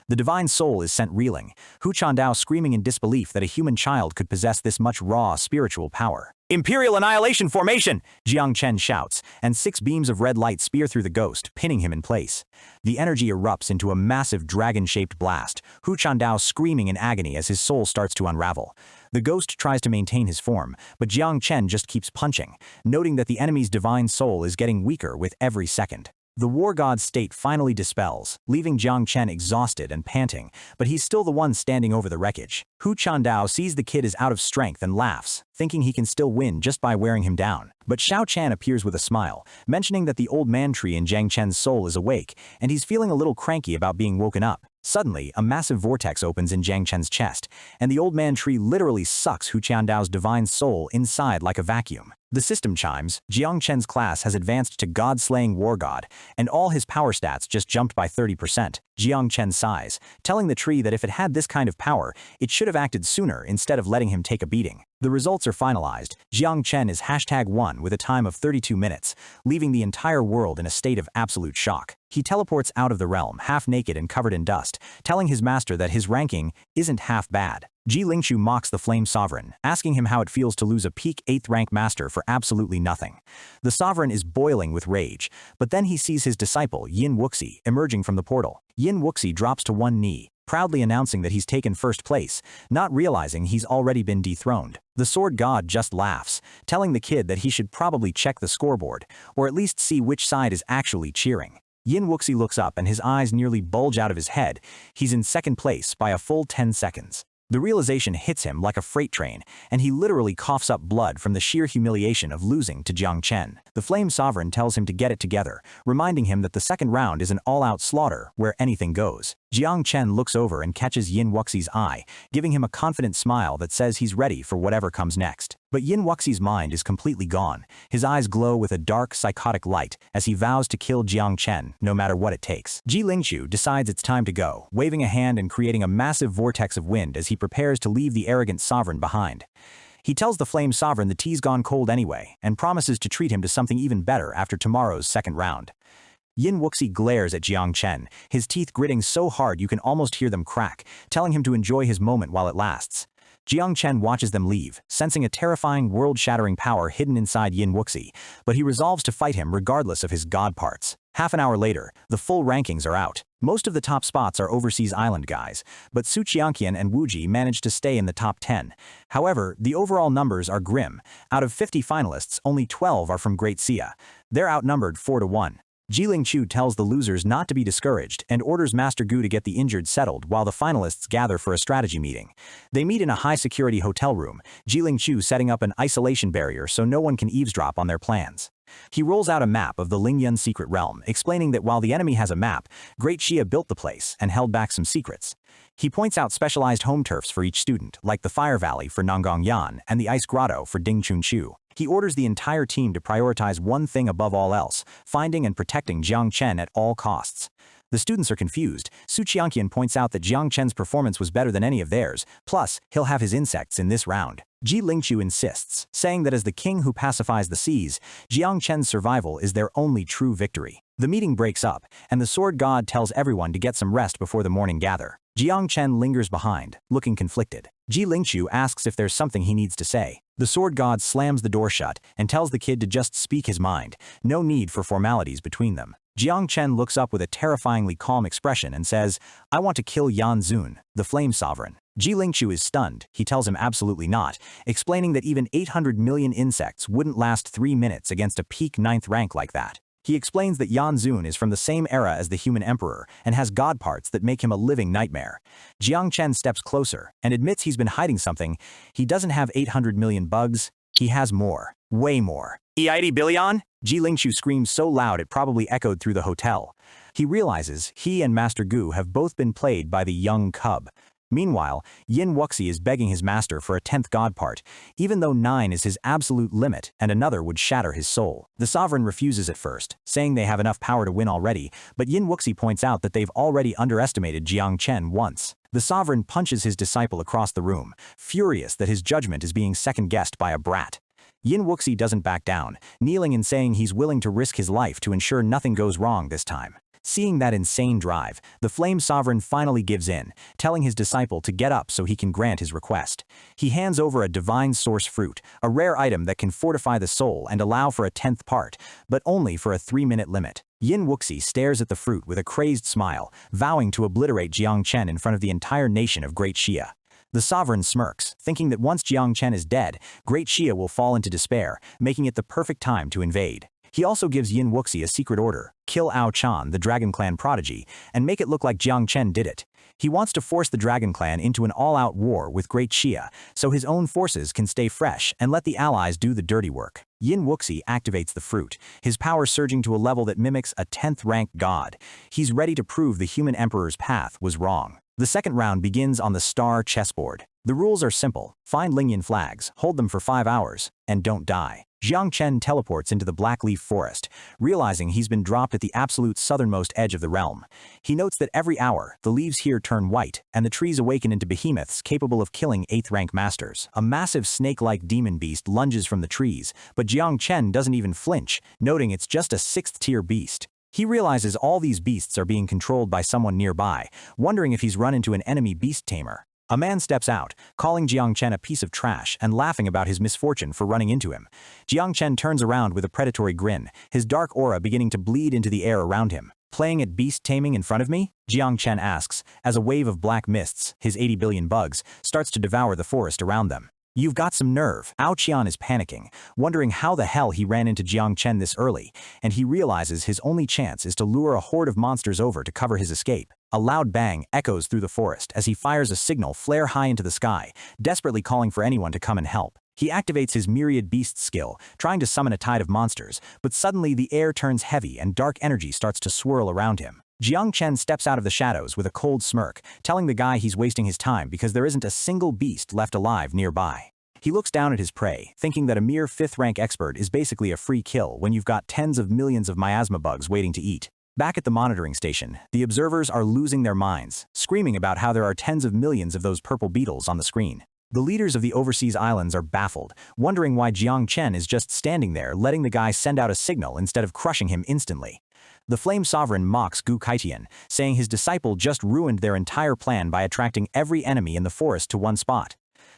The divine soul is sent reeling, Hu Qiandao screaming in disbelief that a human child could possess this much raw spiritual power. "Imperial Annihilation Formation!" Jiang Chen shouts, and 6 beams of red light spear through the ghost, pinning him in place. The energy erupts into a massive dragon-shaped blast, Hu Qiandao screaming in agony as his soul starts to unravel. The ghost tries to maintain his form, but Jiang Chen just keeps punching, noting that the enemy's divine soul is getting weaker with every second. The war god's state finally dispels, leaving Jiang Chen exhausted and panting, but he's still the one standing over the wreckage. Hu Qiandao sees the kid is out of strength and laughs, thinking he can still win just by wearing him down. But Shao Chan appears with a smile, mentioning that the old man tree in Jang Chen's soul is awake, and he's feeling a little cranky about being woken up. Suddenly, a massive vortex opens in Jang Chen's chest, and the old man tree literally sucks Hu Qiandao's divine soul inside like a vacuum. The system chimes, Jiang Chen's class has advanced to God-slaying war god, and all his power stats just jumped by 30%. Jiang Chen sighs, telling the tree that if it had this kind of power, it should have acted sooner instead of letting him take a beating. The results are finalized. Jiang Chen is #1 with a time of 32 minutes, leaving the entire world in a state of absolute shock. He teleports out of the realm, half naked and covered in dust, telling his master that his ranking isn't half bad. Ji Lingqiu mocks the Flame Sovereign, asking him how it feels to lose a peak 8th rank master for absolutely nothing. The Sovereign is boiling with rage, but then he sees his disciple Yin Wuxi emerging from the portal. Yin Wuxi drops to one knee, proudly announcing that he's taken first place, not realizing he's already been dethroned. The sword god just laughs, telling the kid that he should probably check the scoreboard, or at least see which side is actually cheering. Yin Wuxi looks up and his eyes nearly bulge out of his head. He's in second place by a full 10 seconds. The realization hits him like a freight train, and he literally coughs up blood from the sheer humiliation of losing to Jang Chen. The Flame Sovereign tells him to get it together, reminding him that the second round is an all-out slaughter where anything goes. Jang Chen looks over and catches Yin Wuxi's eye, giving him a confident smile that says he's ready for whatever comes next. But Yin Wuxi's mind is completely gone. His eyes glow with a dark, psychotic light as he vows to kill Jang Chen no matter what it takes. Ji Lingqiu decides it's time to go, waving a hand and creating a massive vortex of wind as he prepares to leave the arrogant sovereign behind. He tells the Flame Sovereign the tea's gone cold anyway, and promises to treat him to something even better after tomorrow's second round. Yin Wuxi glares at Jang Chen, his teeth gritting so hard you can almost hear them crack, telling him to enjoy his moment while it lasts. Jang Chen watches them leave, sensing a terrifying, world-shattering power hidden inside Yin Wuxi, but he resolves to fight him regardless of his god parts. Half an hour later, the full rankings are out. Most of the top spots are overseas island guys, but Su Qianqian and Wu Ji managed to stay in the top 10. However, the overall numbers are grim. Out of 50 finalists, only 12 are from Great Xia. They're outnumbered 4-1. Ji Lingqiu tells the losers not to be discouraged and orders Master Gu to get the injured settled while the finalists gather for a strategy meeting. They meet in a high-security hotel room, Ji Lingqiu setting up an isolation barrier so no one can eavesdrop on their plans. He rolls out a map of the Lingyun secret realm, explaining that while the enemy has a map, Great Xia built the place and held back some secrets. He points out specialized home turfs for each student, like the Fire Valley for Nanggong Yan and the Ice Grotto for Ding Chunqiu. He orders the entire team to prioritize one thing above all else, finding and protecting Jang Chen at all costs. The students are confused. Su Qianqian points out that Jang Chen's performance was better than any of theirs, plus, he'll have his insects in this round. Ji Lingqiu insists, saying that as the king who pacifies the seas, Jiang Chen's survival is their only true victory. The meeting breaks up, and the sword god tells everyone to get some rest before the morning gather. Jiang Chen lingers behind, looking conflicted. Ji Lingqiu asks if there's something he needs to say. The sword god slams the door shut and tells the kid to just speak his mind, no need for formalities between them. Jiang Chen looks up with a terrifyingly calm expression and says, "I want to kill Yan Zun, the Flame Sovereign." Ji Lingqiu is stunned. He tells him absolutely not, explaining that even 800 million insects wouldn't last 3 minutes against a peak 9th rank like that. He explains that Yan Zun is from the same era as the human emperor and has god parts that make him a living nightmare. Jiang Chen steps closer and admits he's been hiding something. He doesn't have 800 million bugs. He has more. Way more. "80 billion?" Ji Lingqiu screams so loud it probably echoed through the hotel. He realizes he and Master Gu have both been played by the young cub. Meanwhile, Yin Wuxi is begging his master for a 10th god part, even though 9 is his absolute limit and another would shatter his soul. The sovereign refuses at first, saying they have enough power to win already, but Yin Wuxi points out that they've already underestimated Jiang Chen once. The sovereign punches his disciple across the room, furious that his judgment is being second-guessed by a brat. Yin Wuxi doesn't back down, kneeling and saying he's willing to risk his life to ensure nothing goes wrong this time. Seeing that insane drive, the Flame Sovereign finally gives in, telling his disciple to get up so he can grant his request. He hands over a divine source fruit, a rare item that can fortify the soul and allow for a 10th part, but only for a 3-minute limit. Yin Wuxi stares at the fruit with a crazed smile, vowing to obliterate Jiang Chen in front of the entire nation of Great Xia. The sovereign smirks, thinking that once Jiang Chen is dead, Great Xia will fall into despair, making it the perfect time to invade. He also gives Yin Wuxi a secret order: kill Ao Chan, the Dragon Clan prodigy, and make it look like Jiang Chen did it. He wants to force the Dragon Clan into an all-out war with Great Xia, so his own forces can stay fresh and let the allies do the dirty work. Yin Wuxi activates the fruit, his power surging to a level that mimics a 10th rank god. He's ready to prove the human emperor's path was wrong. The second round begins on the star chessboard. The rules are simple: find Lingyun flags, hold them for 5 hours, and don't die. Jiang Chen teleports into the Blackleaf Forest, realizing he's been dropped at the absolute southernmost edge of the realm. He notes that every hour, the leaves here turn white, and the trees awaken into behemoths capable of killing 8th rank masters. A massive snake-like demon beast lunges from the trees, but Jiang Chen doesn't even flinch, noting it's just a 6th-tier beast. He realizes all these beasts are being controlled by someone nearby, wondering if he's run into an enemy beast tamer. A man steps out, calling Jang Chen a piece of trash and laughing about his misfortune for running into him. Jang Chen turns around with a predatory grin, his dark aura beginning to bleed into the air around him. Playing at beast taming in front of me? Jang Chen asks, as a wave of black mists, his 80 billion bugs, starts to devour the forest around them. You've got some nerve. Ao Qian is panicking, wondering how the hell he ran into Jang Chen this early, and he realizes his only chance is to lure a horde of monsters over to cover his escape. A loud bang echoes through the forest as he fires a signal flare high into the sky, desperately calling for anyone to come and help. He activates his myriad beasts skill, trying to summon a tide of monsters, but suddenly the air turns heavy and dark energy starts to swirl around him. Jang Chen steps out of the shadows with a cold smirk, telling the guy he's wasting his time because there isn't a single beast left alive nearby. He looks down at his prey, thinking that a mere 5th-rank expert is basically a free kill when you've got tens of millions of miasma bugs waiting to eat. Back at the monitoring station, the observers are losing their minds, screaming about how there are tens of millions of those purple beetles on the screen. The leaders of the overseas islands are baffled, wondering why Jang Chen is just standing there letting the guy send out a signal instead of crushing him instantly. The Flame Sovereign mocks Gu Kaitian, saying his disciple just ruined their entire plan by attracting every enemy in the forest to one spot.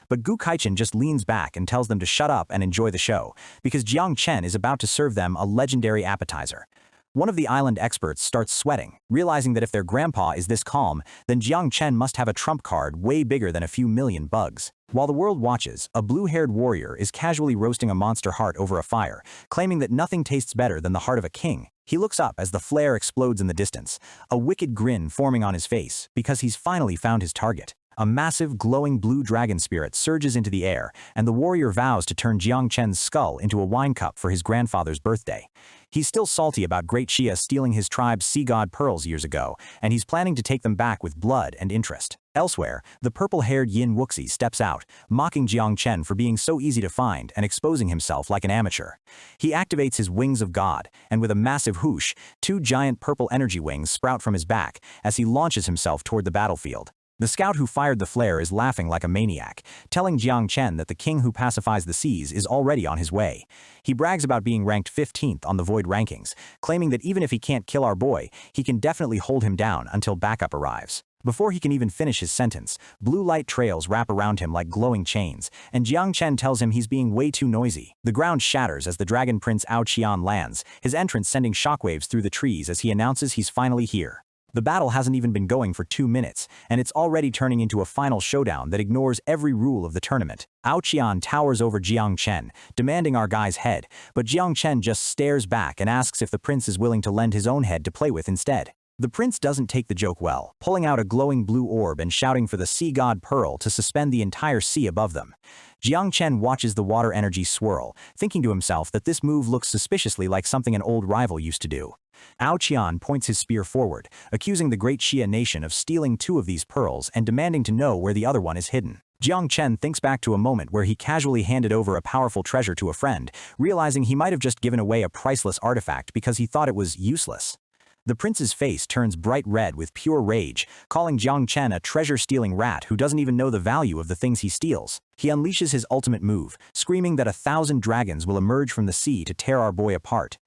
But Gu Kaitian just leans back and tells them to shut up and enjoy the show, because Jang Chen is about to serve them a legendary appetizer. One of the island experts starts sweating, realizing that if their grandpa is this calm, then Jang Chen must have a trump card way bigger than a few million bugs. While the world watches, a blue-haired warrior is casually roasting a monster heart over a fire, claiming that nothing tastes better than the heart of a king. He looks up as the flare explodes in the distance, a wicked grin forming on his face, because he's finally found his target. A massive, glowing blue dragon spirit surges into the air, and the warrior vows to turn Jang Chen's skull into a wine cup for his grandfather's birthday. He's still salty about Great Shia stealing his tribe's sea god pearls years ago, and he's planning to take them back with blood and interest. Elsewhere, the purple-haired Yin Wuxi steps out, mocking Jang Chen for being so easy to find and exposing himself like an amateur. He activates his Wings of God, and with a massive whoosh, 2 giant purple energy wings sprout from his back as he launches himself toward the battlefield. The scout who fired the flare is laughing like a maniac, telling Jang Chen that the king who pacifies the seas is already on his way. He brags about being ranked 15th on the Void rankings, claiming that even if he can't kill our boy, he can definitely hold him down until backup arrives. Before he can even finish his sentence, blue light trails wrap around him like glowing chains, and Jang Chen tells him he's being way too noisy. The ground shatters as the Dragon Prince Ao Qian lands, his entrance sending shockwaves through the trees as he announces he's finally here. The battle hasn't even been going for 2 minutes, and it's already turning into a final showdown that ignores every rule of the tournament. Ao Qian towers over Jang Chen, demanding our guy's head, but Jang Chen just stares back and asks if the prince is willing to lend his own head to play with instead. The prince doesn't take the joke well, pulling out a glowing blue orb and shouting for the sea god Pearl to suspend the entire sea above them. Jang Chen watches the water energy swirl, thinking to himself that this move looks suspiciously like something an old rival used to do. Ao Qian points his spear forward, accusing the Great Shia nation of stealing 2 of these pearls and demanding to know where the other one is hidden. Jang Chen thinks back to a moment where he casually handed over a powerful treasure to a friend, realizing he might have just given away a priceless artifact because he thought it was useless. The prince's face turns bright red with pure rage, calling Jang Chen a treasure-stealing rat who doesn't even know the value of the things he steals. He unleashes his ultimate move, screaming that 1,000 dragons will emerge from the sea to tear our boy apart.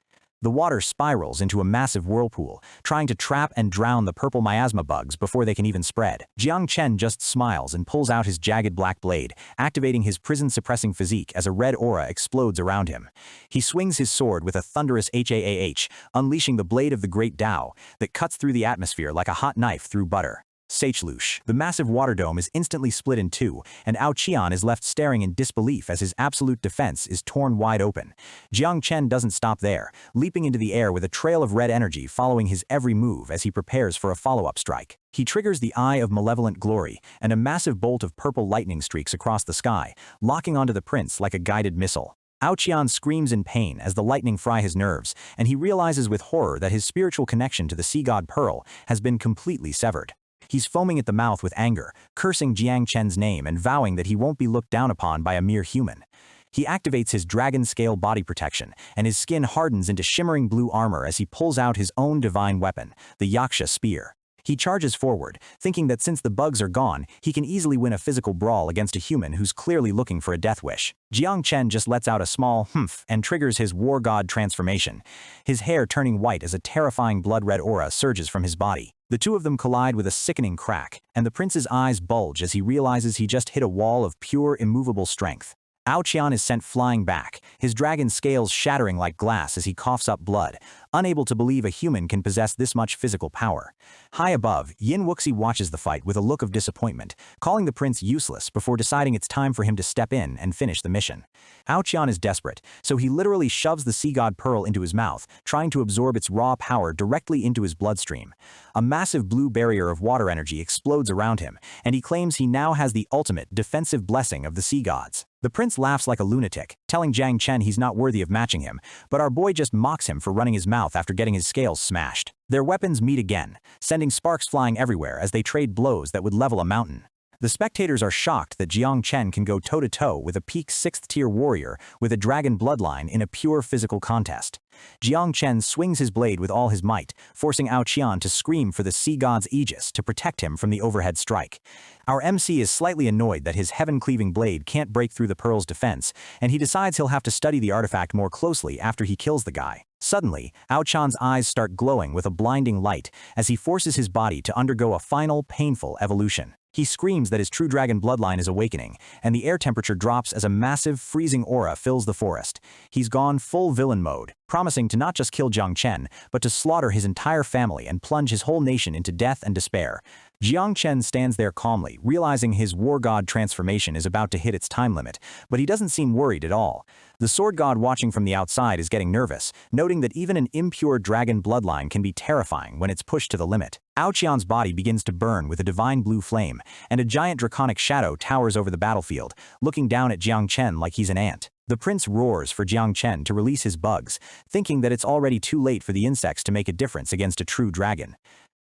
The water spirals into a massive whirlpool, trying to trap and drown the purple miasma bugs before they can even spread. Jang Chen just smiles and pulls out his jagged black blade, activating his prison-suppressing physique as a red aura explodes around him. He swings his sword with a thunderous HAAH, unleashing the blade of the Great Tao that cuts through the atmosphere like a hot knife through butter. Seichlush. The massive water dome is instantly split in 2, and Ao Qian is left staring in disbelief as his absolute defense is torn wide open. Jang Chen doesn't stop there, leaping into the air with a trail of red energy following his every move as he prepares for a follow-up strike. He triggers the Eye of Malevolent Glory, and a massive bolt of purple lightning streaks across the sky, locking onto the prince like a guided missile. Ao Qian screams in pain as the lightning fry his nerves, and he realizes with horror that his spiritual connection to the sea god Pearl has been completely severed. He's foaming at the mouth with anger, cursing Jang Chen's name and vowing that he won't be looked down upon by a mere human. He activates his dragon-scale body protection, and his skin hardens into shimmering blue armor as he pulls out his own divine weapon, the Yaksha Spear. He charges forward, thinking that since the bugs are gone, he can easily win a physical brawl against a human who's clearly looking for a death wish. Jang Chen just lets out a small humph and triggers his war god transformation, his hair turning white as a terrifying blood-red aura surges from his body. The two of them collide with a sickening crack, and the prince's eyes bulge as he realizes he just hit a wall of pure, immovable strength. Qian is sent flying back, his dragon scales shattering like glass as he coughs up blood, unable to believe a human can possess this much physical power. High above, Yin Wuxi watches the fight with a look of disappointment, calling the prince useless before deciding it's time for him to step in and finish the mission. Qian is desperate, so he literally shoves the sea god pearl into his mouth, trying to absorb its raw power directly into his bloodstream. A massive blue barrier of water energy explodes around him, and he claims he now has the ultimate defensive blessing of the sea gods. The prince laughs like a lunatic, telling Jang Chen he's not worthy of matching him, but our boy just mocks him for running his mouth after getting his scales smashed. Their weapons meet again, sending sparks flying everywhere as they trade blows that would level a mountain. The spectators are shocked that Jang Chen can go toe-to-toe with a peak 6th-tier warrior with a dragon bloodline in a pure physical contest. Jang Chen swings his blade with all his might, forcing Qian to scream for the sea god's aegis to protect him from the overhead strike. Our MC is slightly annoyed that his heaven-cleaving blade can't break through the pearl's defense, and he decides he'll have to study the artifact more closely after he kills the guy. Suddenly, Qian's eyes start glowing with a blinding light as he forces his body to undergo a final, painful evolution. He screams that his true dragon bloodline is awakening, and the air temperature drops as a massive, freezing aura fills the forest. He's gone full villain mode, promising to not just kill Jang Chen, but to slaughter his entire family and plunge his whole nation into death and despair. Jang Chen stands there calmly, realizing his war god transformation is about to hit its time limit, but he doesn't seem worried at all. The sword god watching from the outside is getting nervous, noting that even an impure dragon bloodline can be terrifying when it's pushed to the limit. Qian's body begins to burn with a divine blue flame, and a giant draconic shadow towers over the battlefield, looking down at Jang Chen like he's an ant. The prince roars for Jang Chen to release his bugs, thinking that it's already too late for the insects to make a difference against a true dragon.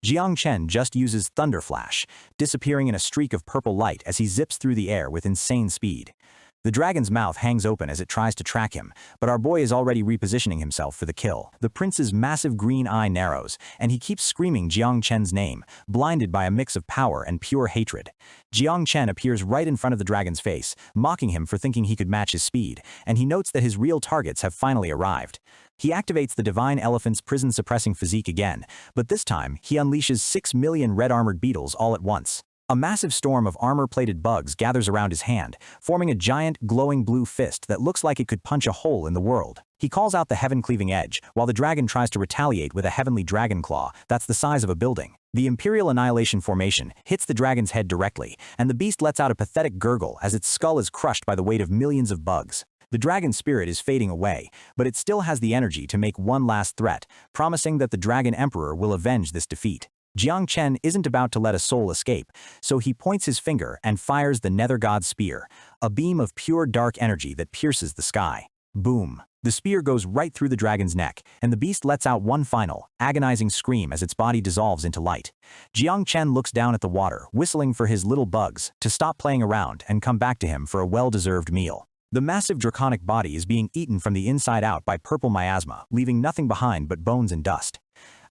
Jang Chen just uses Thunder Flash, disappearing in a streak of purple light as he zips through the air with insane speed. The dragon's mouth hangs open as it tries to track him, but our boy is already repositioning himself for the kill. The prince's massive green eye narrows, and he keeps screaming Jang Chen's name, blinded by a mix of power and pure hatred. Jang Chen appears right in front of the dragon's face, mocking him for thinking he could match his speed, and he notes that his real targets have finally arrived. He activates the divine elephant's prison-suppressing physique again, but this time he unleashes 6 million red-armored beetles all at once. A massive storm of armor-plated bugs gathers around his hand, forming a giant, glowing blue fist that looks like it could punch a hole in the world. He calls out the heaven-cleaving edge, while the dragon tries to retaliate with a heavenly dragon claw that's the size of a building. The Imperial Annihilation formation hits the dragon's head directly, and the beast lets out a pathetic gurgle as its skull is crushed by the weight of millions of bugs. The dragon spirit is fading away, but it still has the energy to make one last threat, promising that the Dragon Emperor will avenge this defeat. Jang Chen isn't about to let a soul escape, so he points his finger and fires the Nether God's spear, a beam of pure dark energy that pierces the sky. Boom! The spear goes right through the dragon's neck, and the beast lets out one final, agonizing scream as its body dissolves into light. Jang Chen looks down at the water, whistling for his little bugs to stop playing around and come back to him for a well-deserved meal. The massive draconic body is being eaten from the inside out by purple miasma, leaving nothing behind but bones and dust.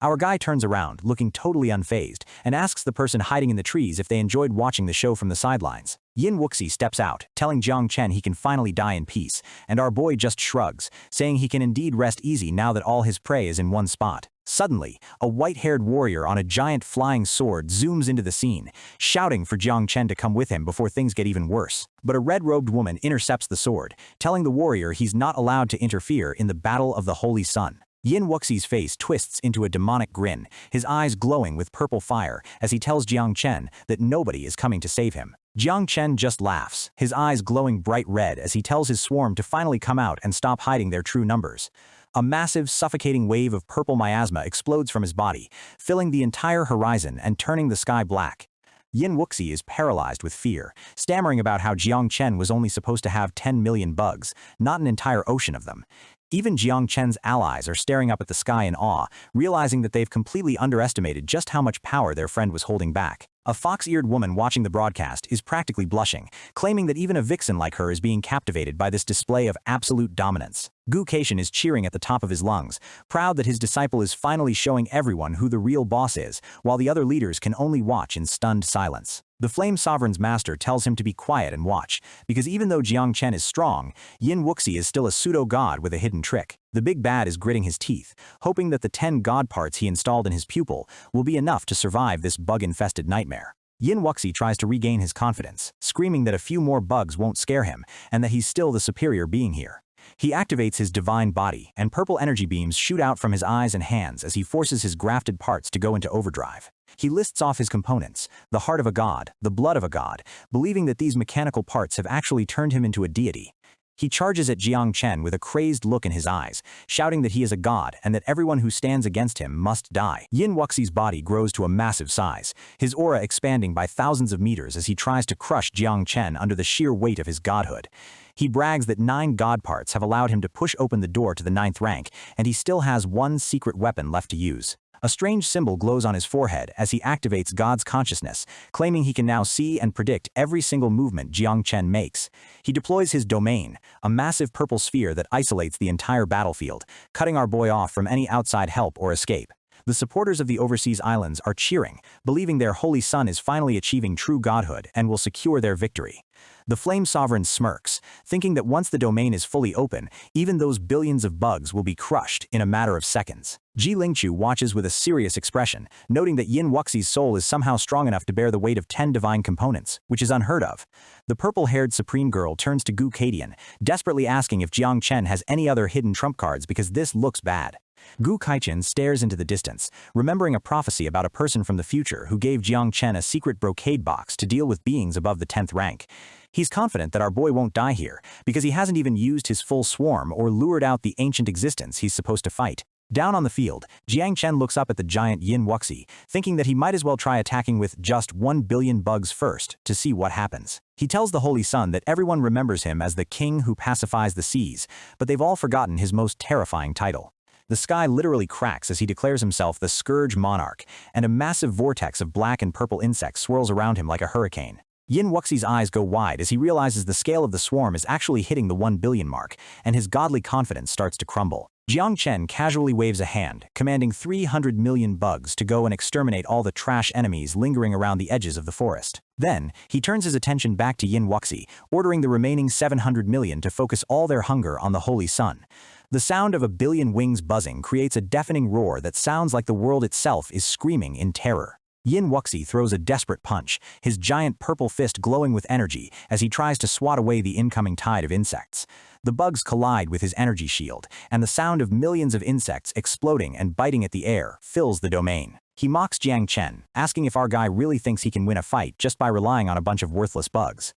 Our guy turns around, looking totally unfazed, and asks the person hiding in the trees if they enjoyed watching the show from the sidelines. Yin Wuxi steps out, telling Jang Chen he can finally die in peace, and our boy just shrugs, saying he can indeed rest easy now that all his prey is in one spot. Suddenly, a white-haired warrior on a giant flying sword zooms into the scene, shouting for Jang Chen to come with him before things get even worse. But a red-robed woman intercepts the sword, telling the warrior he's not allowed to interfere in the Battle of the Holy Sun. Yin Wuxi's face twists into a demonic grin, his eyes glowing with purple fire as he tells Jang Chen that nobody is coming to save him. Jang Chen just laughs, his eyes glowing bright red as he tells his swarm to finally come out and stop hiding their true numbers. A massive, suffocating wave of purple miasma explodes from his body, filling the entire horizon and turning the sky black. Yin Wuxi is paralyzed with fear, stammering about how Jang Chen was only supposed to have 10 million bugs, not an entire ocean of them. Even Jang Chen's allies are staring up at the sky in awe, realizing that they've completely underestimated just how much power their friend was holding back. A fox-eared woman watching the broadcast is practically blushing, claiming that even a vixen like her is being captivated by this display of absolute dominance. Gu Keishan is cheering at the top of his lungs, proud that his disciple is finally showing everyone who the real boss is, while the other leaders can only watch in stunned silence. The Flame Sovereign's master tells him to be quiet and watch, because even though Jang Chen is strong, Yin Wuxi is still a pseudo-god with a hidden trick. The big bad is gritting his teeth, hoping that the 10 god parts he installed in his pupil will be enough to survive this bug-infested nightmare. Yin Wuxi tries to regain his confidence, screaming that a few more bugs won't scare him and that he's still the superior being here. He activates his divine body, and purple energy beams shoot out from his eyes and hands as he forces his grafted parts to go into overdrive. He lists off his components: the heart of a god, the blood of a god, believing that these mechanical parts have actually turned him into a deity. He charges at Jang Chen with a crazed look in his eyes, shouting that he is a god and that everyone who stands against him must die. Yin Wuxi's body grows to a massive size, his aura expanding by thousands of meters as he tries to crush Jang Chen under the sheer weight of his godhood. He brags that 9 god parts have allowed him to push open the door to the 9th rank, and he still has one secret weapon left to use. A strange symbol glows on his forehead as he activates God's consciousness, claiming he can now see and predict every single movement Jang Chen makes. He deploys his domain, a massive purple sphere that isolates the entire battlefield, cutting our boy off from any outside help or escape. The supporters of the overseas islands are cheering, believing their holy son is finally achieving true godhood and will secure their victory. The Flame Sovereign smirks, thinking that once the domain is fully open, even those billions of bugs will be crushed in a matter of seconds. Ji Lingchu watches with a serious expression, noting that Yin Wuxi's soul is somehow strong enough to bear the weight of 10 divine components, which is unheard of. The purple-haired Supreme Girl turns to Gu Kadian, desperately asking if Jang Chen has any other hidden trump cards because this looks bad. Gu Kaichen stares into the distance, remembering a prophecy about a person from the future who gave Jang Chen a secret brocade box to deal with beings above the 10th rank. He's confident that our boy won't die here, because he hasn't even used his full swarm or lured out the ancient existence he's supposed to fight. Down on the field, Jang Chen looks up at the giant Yin Wuxi, thinking that he might as well try attacking with just 1 billion bugs first to see what happens. He tells the Holy Sun that everyone remembers him as the king who pacifies the seas, but they've all forgotten his most terrifying title. The sky literally cracks as he declares himself the Scourge Monarch, and a massive vortex of black and purple insects swirls around him like a hurricane. Yin Wuxi's eyes go wide as he realizes the scale of the swarm is actually hitting the 1 billion mark, and his godly confidence starts to crumble. Jang Chen casually waves a hand, commanding 300 million bugs to go and exterminate all the trash enemies lingering around the edges of the forest. Then, he turns his attention back to Yin Wuxi, ordering the remaining 700 million to focus all their hunger on the Holy Sun. The sound of a billion wings buzzing creates a deafening roar that sounds like the world itself is screaming in terror. Yin Wuxi throws a desperate punch, his giant purple fist glowing with energy as he tries to swat away the incoming tide of insects. The bugs collide with his energy shield, and the sound of millions of insects exploding and biting at the air fills the domain. He mocks Jang Chen, asking if our guy really thinks he can win a fight just by relying on a bunch of worthless bugs.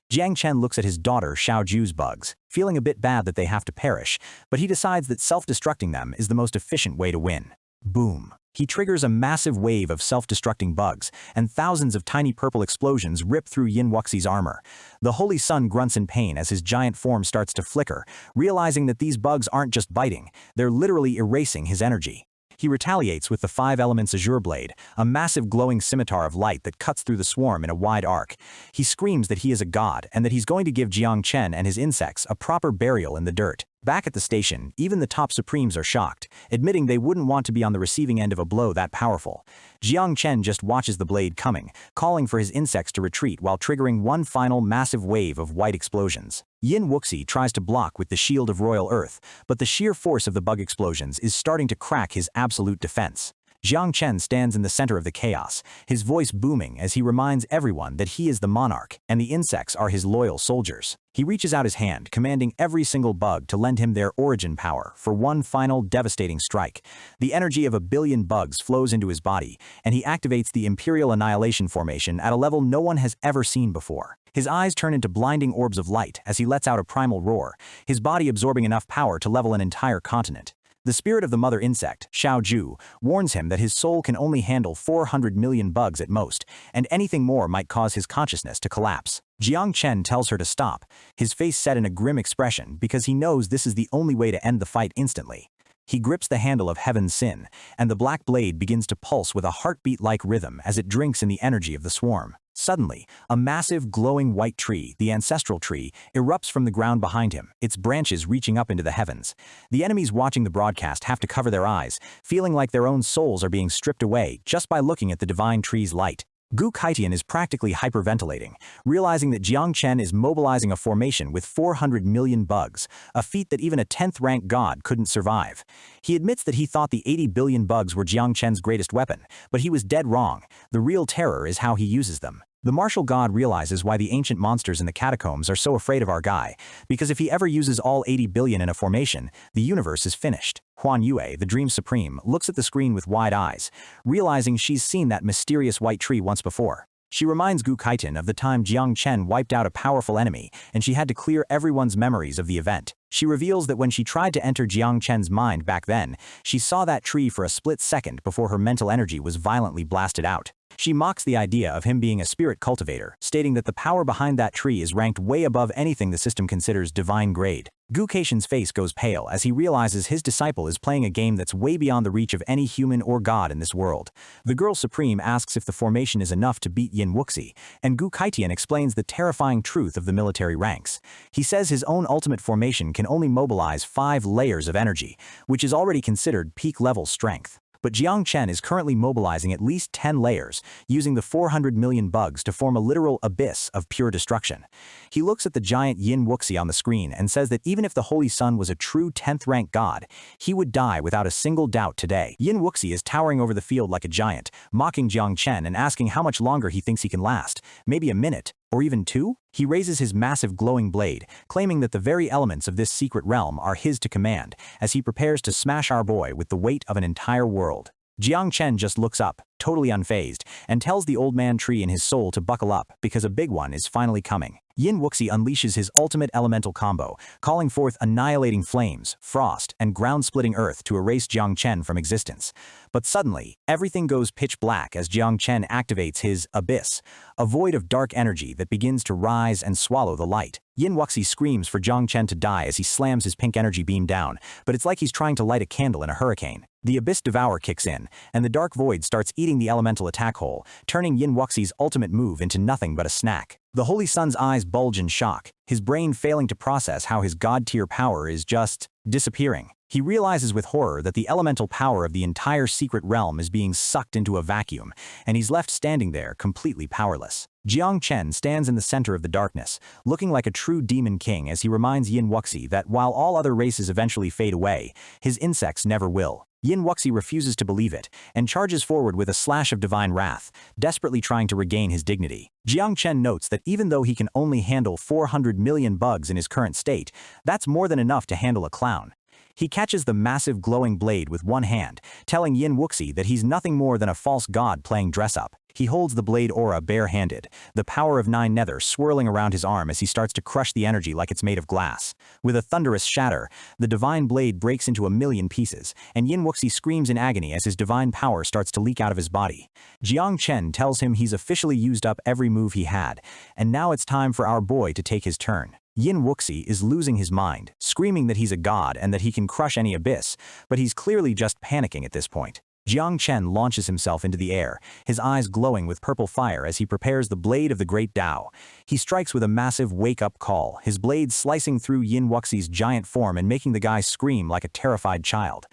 Jang Chen looks at his daughter Xiao Ju's bugs, feeling a bit bad that they have to perish, but he decides that self-destructing them is the most efficient way to win. Boom. He triggers a massive wave of self-destructing bugs, and thousands of tiny purple explosions rip through Yin Wuxi's armor. The Holy Sun grunts in pain as his giant form starts to flicker, realizing that these bugs aren't just biting, they're literally erasing his energy. He retaliates with the 5 Elements Azure Blade, a massive glowing scimitar of light that cuts through the swarm in a wide arc. He screams that he is a god and that he's going to give Jang Chen and his insects a proper burial in the dirt. Back at the station, even the top Supremes are shocked, admitting they wouldn't want to be on the receiving end of a blow that powerful. Jang Chen just watches the blade coming, calling for his insects to retreat while triggering one final massive wave of white explosions. Yin Wuxi tries to block with the Shield of Royal Earth, but the sheer force of the bug explosions is starting to crack his absolute defense. Jang Chen stands in the center of the chaos, his voice booming as he reminds everyone that he is the monarch and the insects are his loyal soldiers. He reaches out his hand, commanding every single bug to lend him their origin power for one final devastating strike. The energy of a billion bugs flows into his body, and he activates the Imperial Annihilation Formation at a level no one has ever seen before. His eyes turn into blinding orbs of light as he lets out a primal roar, his body absorbing enough power to level an entire continent. The spirit of the mother insect, Xiao Ju, warns him that his soul can only handle 400 million bugs at most, and anything more might cause his consciousness to collapse. Jang Chen tells her to stop, his face set in a grim expression because he knows this is the only way to end the fight instantly. He grips the handle of Heaven's Sin, and the black blade begins to pulse with a heartbeat-like rhythm as it drinks in the energy of the swarm. Suddenly, a massive glowing white tree, the ancestral tree, erupts from the ground behind him, its branches reaching up into the heavens. The enemies watching the broadcast have to cover their eyes, feeling like their own souls are being stripped away just by looking at the divine tree's light. Gu Kaitian is practically hyperventilating, realizing that Jang Chen is mobilizing a formation with 400 million bugs, a feat that even a 10th-rank god couldn't survive. He admits that he thought the 80 billion bugs were Jang Chen's greatest weapon, but he was dead wrong. The real terror is how he uses them. The martial god realizes why the ancient monsters in the catacombs are so afraid of our guy, because if he ever uses all 80 billion in a formation, the universe is finished. Huan Yue, the Dream Supreme, looks at the screen with wide eyes, realizing she's seen that mysterious white tree once before. She reminds Gu Kaitian of the time Jang Chen wiped out a powerful enemy and she had to clear everyone's memories of the event. She reveals that when she tried to enter Jang Chen's mind back then, she saw that tree for a split second before her mental energy was violently blasted out. She mocks the idea of him being a spirit cultivator, stating that the power behind that tree is ranked way above anything the system considers divine grade. Gu Kaitian's face goes pale as he realizes his disciple is playing a game that's way beyond the reach of any human or god in this world. The Girl Supreme asks if the formation is enough to beat Yin Wuxi, and Gu Kaitian explains the terrifying truth of the military ranks. He says his own ultimate formation can only mobilize 5 layers of energy, which is already considered peak-level strength. But Jiang Chen is currently mobilizing at least 10 layers, using the 400 million bugs to form a literal abyss of pure destruction. He looks at the giant Yin Wuxi on the screen and says that even if the Holy Sun was a true 10th-rank god, he would die without a single doubt today. Yin Wuxi is towering over the field like a giant, mocking Jiang Chen and asking how much longer he thinks he can last, maybe a minute, or even 2? He raises his massive glowing blade, claiming that the very elements of this secret realm are his to command, as he prepares to smash our boy with the weight of an entire world. Jiang Chen just looks up, totally unfazed, and tells the old man tree in his soul to buckle up because a big one is finally coming. Yin Wuxi unleashes his ultimate elemental combo, calling forth annihilating flames, frost, and ground-splitting earth to erase Jiang Chen from existence. But suddenly, everything goes pitch black as Jiang Chen activates his abyss, a void of dark energy that begins to rise and swallow the light. Yin Wuxi screams for Jiang Chen to die as he slams his pink energy beam down, but it's like he's trying to light a candle in a hurricane. The Abyss Devour kicks in, and the dark void starts eating the elemental attack hole, turning Yin Wuxi's ultimate move into nothing but a snack. The Holy Sun's eyes bulge in shock, his brain failing to process how his god-tier power is just disappearing. He realizes with horror that the elemental power of the entire secret realm is being sucked into a vacuum, and he's left standing there completely powerless. Jiang Chen stands in the center of the darkness, looking like a true demon king as he reminds Yin Wuxi that while all other races eventually fade away, his insects never will. Yin Wuxi refuses to believe it, and charges forward with a slash of divine wrath, desperately trying to regain his dignity. Jiang Chen notes that even though he can only handle 400 million bugs in his current state, that's more than enough to handle a clown. He catches the massive glowing blade with one hand, telling Yin Wuxi that he's nothing more than a false god playing dress-up. He holds the blade aura bare-handed, the power of 9 nether swirling around his arm as he starts to crush the energy like it's made of glass. With a thunderous shatter, the divine blade breaks into a million pieces, and Yin Wuxi screams in agony as his divine power starts to leak out of his body. Jiang Chen tells him he's officially used up every move he had, and now it's time for our boy to take his turn. Yin Wuxi is losing his mind, screaming that he's a god and that he can crush any abyss, but he's clearly just panicking at this point. Jiang Chen launches himself into the air, his eyes glowing with purple fire as he prepares the blade of the great Tao. He strikes with a massive wake-up call, his blade slicing through Yin Wuxi's giant form and making the guy scream like a terrified child.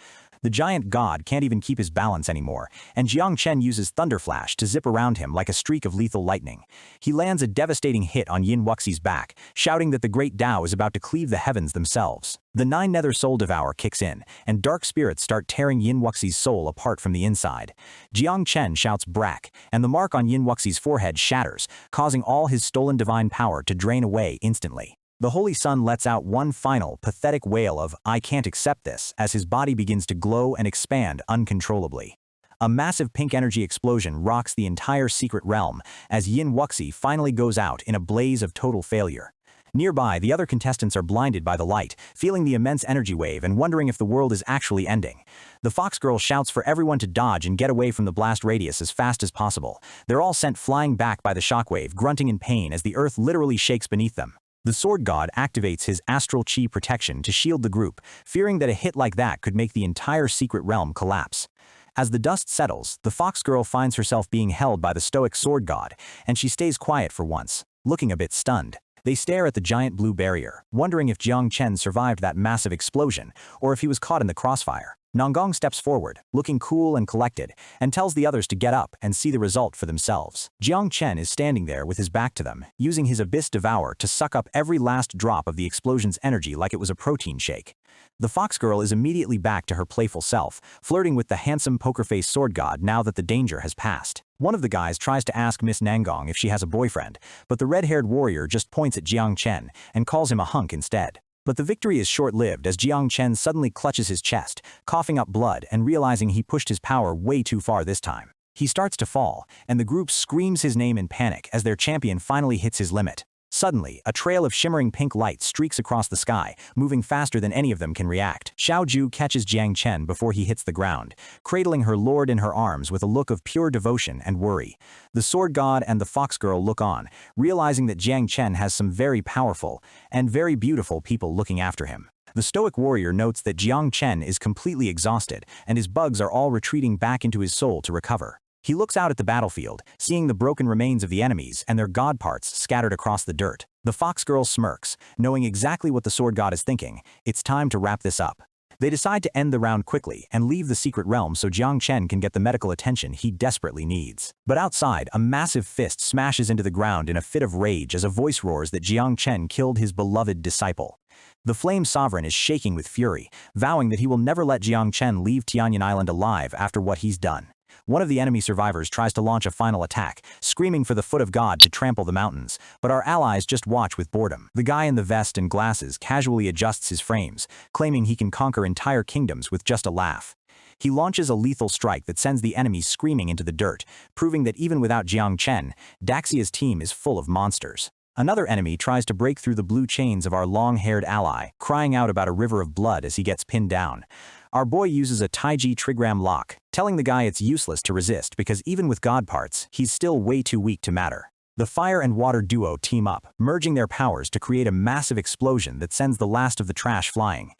The giant god can't even keep his balance anymore, and Jiang Chen uses Thunder Flash to zip around him like a streak of lethal lightning. He lands a devastating hit on Yin Wuxi's back, shouting that the great Tao is about to cleave the heavens themselves. The 9 nether soul devour kicks in, and dark spirits start tearing Yin Wuxi's soul apart from the inside. Jiang Chen shouts "Brack," and the mark on Yin Wuxi's forehead shatters, causing all his stolen divine power to drain away instantly. The Holy Sun lets out one final, pathetic wail of "I can't accept this" as his body begins to glow and expand uncontrollably. A massive pink energy explosion rocks the entire secret realm as Yin Wuxi finally goes out in a blaze of total failure. Nearby, the other contestants are blinded by the light, feeling the immense energy wave and wondering if the world is actually ending. The Fox Girl shouts for everyone to dodge and get away from the blast radius as fast as possible. They're all sent flying back by the shockwave, grunting in pain as the earth literally shakes beneath them. The Sword God activates his astral chi protection to shield the group, fearing that a hit like that could make the entire secret realm collapse. As the dust settles, the Fox Girl finds herself being held by the stoic Sword God, and she stays quiet for once, looking a bit stunned. They stare at the giant blue barrier, wondering if Jiang Chen survived that massive explosion, or if he was caught in the crossfire. Nanggong steps forward, looking cool and collected, and tells the others to get up and see the result for themselves. Jang Chen is standing there with his back to them, using his Abyss Devour to suck up every last drop of the explosion's energy like it was a protein shake. The fox girl is immediately back to her playful self, flirting with the handsome poker-faced sword god now that the danger has passed. One of the guys tries to ask Miss Nanggong if she has a boyfriend, but the red-haired warrior just points at Jang Chen and calls him a hunk instead. But the victory is short-lived as Jang Chen suddenly clutches his chest, coughing up blood and realizing he pushed his power way too far this time. He starts to fall, and the group screams his name in panic as their champion finally hits his limit. Suddenly, a trail of shimmering pink light streaks across the sky, moving faster than any of them can react. Xiaoju catches Jang Chen before he hits the ground, cradling her lord in her arms with a look of pure devotion and worry. The sword god and the fox girl look on, realizing that Jang Chen has some very powerful and very beautiful people looking after him. The stoic warrior notes that Jang Chen is completely exhausted, and his bugs are all retreating back into his soul to recover. He looks out at the battlefield, seeing the broken remains of the enemies and their god parts scattered across the dirt. The fox girl smirks, knowing exactly what the sword god is thinking. It's time to wrap this up. They decide to end the round quickly and leave the secret realm so Jang Chen can get the medical attention he desperately needs. But outside, a massive fist smashes into the ground in a fit of rage as a voice roars that Jang Chen killed his beloved disciple. The Flame Sovereign is shaking with fury, vowing that he will never let Jang Chen leave Tianyan Island alive after what he's done. One of the enemy survivors tries to launch a final attack, screaming for the foot of God to trample the mountains, but our allies just watch with boredom. The guy in the vest and glasses casually adjusts his frames, claiming he can conquer entire kingdoms with just a laugh. He launches a lethal strike that sends the enemies screaming into the dirt, proving that even without Jang Chen, Daxia's team is full of monsters. Another enemy tries to break through the blue chains of our long-haired ally, crying out about a river of blood as he gets pinned down. Our boy uses a Taiji trigram lock, telling the guy it's useless to resist because even with god parts, he's still way too weak to matter. The fire and water duo team up, merging their powers to create a massive explosion that sends the last of the trash flying.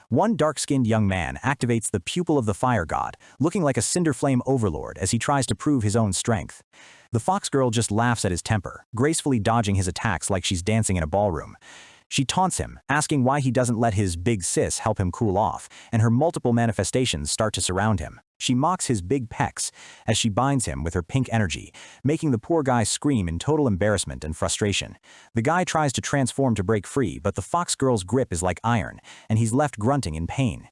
One dark-skinned young man activates the pupil of the fire god, looking like a cinder flame overlord as he tries to prove his own strength. The fox girl just laughs at his temper, gracefully dodging his attacks like she's dancing in a ballroom. She taunts him, asking why he doesn't let his big sis help him cool off, and her multiple manifestations start to surround him. She mocks his big pecs as she binds him with her pink energy, making the poor guy scream in total embarrassment and frustration. The guy tries to transform to break free, but the fox girl's grip is like iron, and he's left grunting in pain.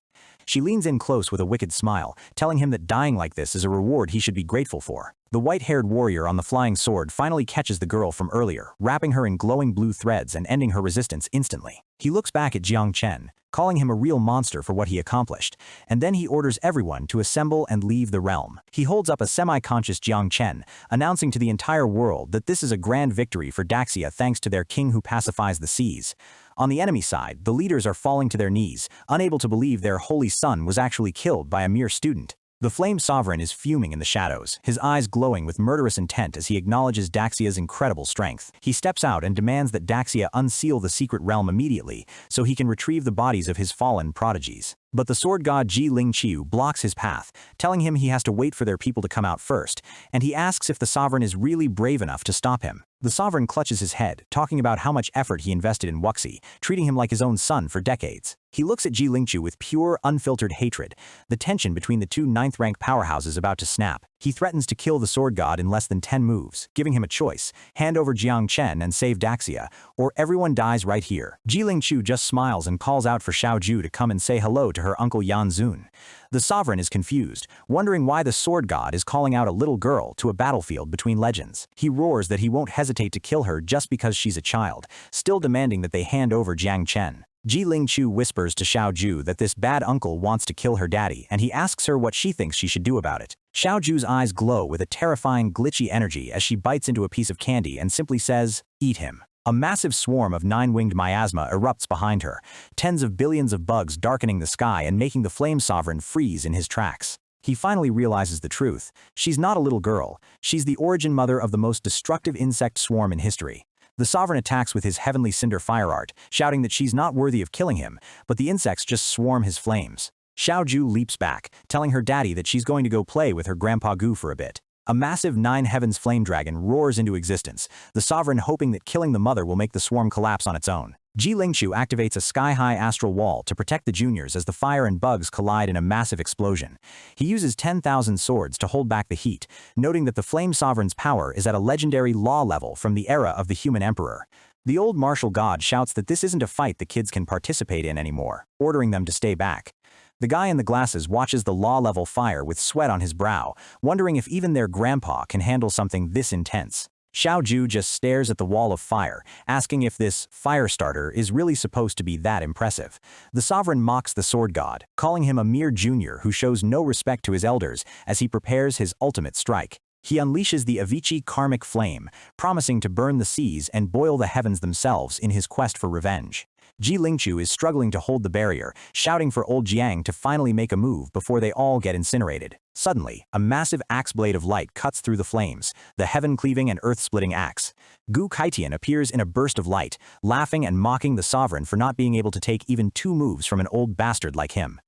She leans in close with a wicked smile, telling him that dying like this is a reward he should be grateful for. The white-haired warrior on the flying sword finally catches the girl from earlier, wrapping her in glowing blue threads and ending her resistance instantly. He looks back at Jang Chen, calling him a real monster for what he accomplished, and then he orders everyone to assemble and leave the realm. He holds up a semi-conscious Jang Chen, announcing to the entire world that this is a grand victory for Daxia thanks to their king who pacifies the seas. On the enemy side, the leaders are falling to their knees, unable to believe their holy son was actually killed by a mere student. The Flame Sovereign is fuming in the shadows, his eyes glowing with murderous intent as he acknowledges Daxia's incredible strength. He steps out and demands that Daxia unseal the secret realm immediately, so he can retrieve the bodies of his fallen prodigies. But the sword god Ji Lingqiu blocks his path, telling him he has to wait for their people to come out first, and he asks if the sovereign is really brave enough to stop him. The sovereign clutches his head, talking about how much effort he invested in Wuxi, treating him like his own son for decades. He looks at Ji Lingqiu with pure, unfiltered hatred, the tension between the two ninth-rank powerhouses about to snap. He threatens to kill the sword god in less than 10 moves, giving him a choice: hand over Jiang Chen and save Daxia, or everyone dies right here. Ji Lingqiu just smiles and calls out for Xiaoju to come and say hello to her uncle Yan Zun. The sovereign is confused, wondering why the sword god is calling out a little girl to a battlefield between legends. He roars that he won't hesitate to kill her just because she's a child, still demanding that they hand over Jiang Chen. Ji Lingqiu whispers to Xiaoju that this bad uncle wants to kill her daddy, and he asks her what she thinks she should do about it. Xiaoju's eyes glow with a terrifying, glitchy energy as she bites into a piece of candy and simply says, "Eat him." A massive swarm of nine-winged miasma erupts behind her, tens of billions of bugs darkening the sky and making the Flame Sovereign freeze in his tracks. He finally realizes the truth. She's not a little girl. She's the origin mother of the most destructive insect swarm in history. The sovereign attacks with his heavenly cinder fire art, shouting that she's not worthy of killing him, but the insects just swarm his flames. Xiaoju leaps back, telling her daddy that she's going to go play with her grandpa Gu for a bit. A massive Nine Heavens flame dragon roars into existence, the sovereign hoping that killing the mother will make the swarm collapse on its own. Ji Lingqiu activates a sky-high astral wall to protect the juniors as the fire and bugs collide in a massive explosion. He uses 10,000 swords to hold back the heat, noting that the Flame Sovereign's power is at a legendary law level from the era of the human emperor. The old martial god shouts that this isn't a fight the kids can participate in anymore, ordering them to stay back. The guy in the glasses watches the law-level fire with sweat on his brow, wondering if even their grandpa can handle something this intense. Xiao Ju just stares at the wall of fire, asking if this fire starter is really supposed to be that impressive. The sovereign mocks the sword god, calling him a mere junior who shows no respect to his elders as he prepares his ultimate strike. He unleashes the Avicii karmic flame, promising to burn the seas and boil the heavens themselves in his quest for revenge. Ji Lingqiu is struggling to hold the barrier, shouting for old Jiang to finally make a move before they all get incinerated. Suddenly, a massive axe blade of light cuts through the flames, the heaven-cleaving and earth-splitting axe. Gu Kaitian appears in a burst of light, laughing and mocking the sovereign for not being able to take even 2 moves from an old bastard like him.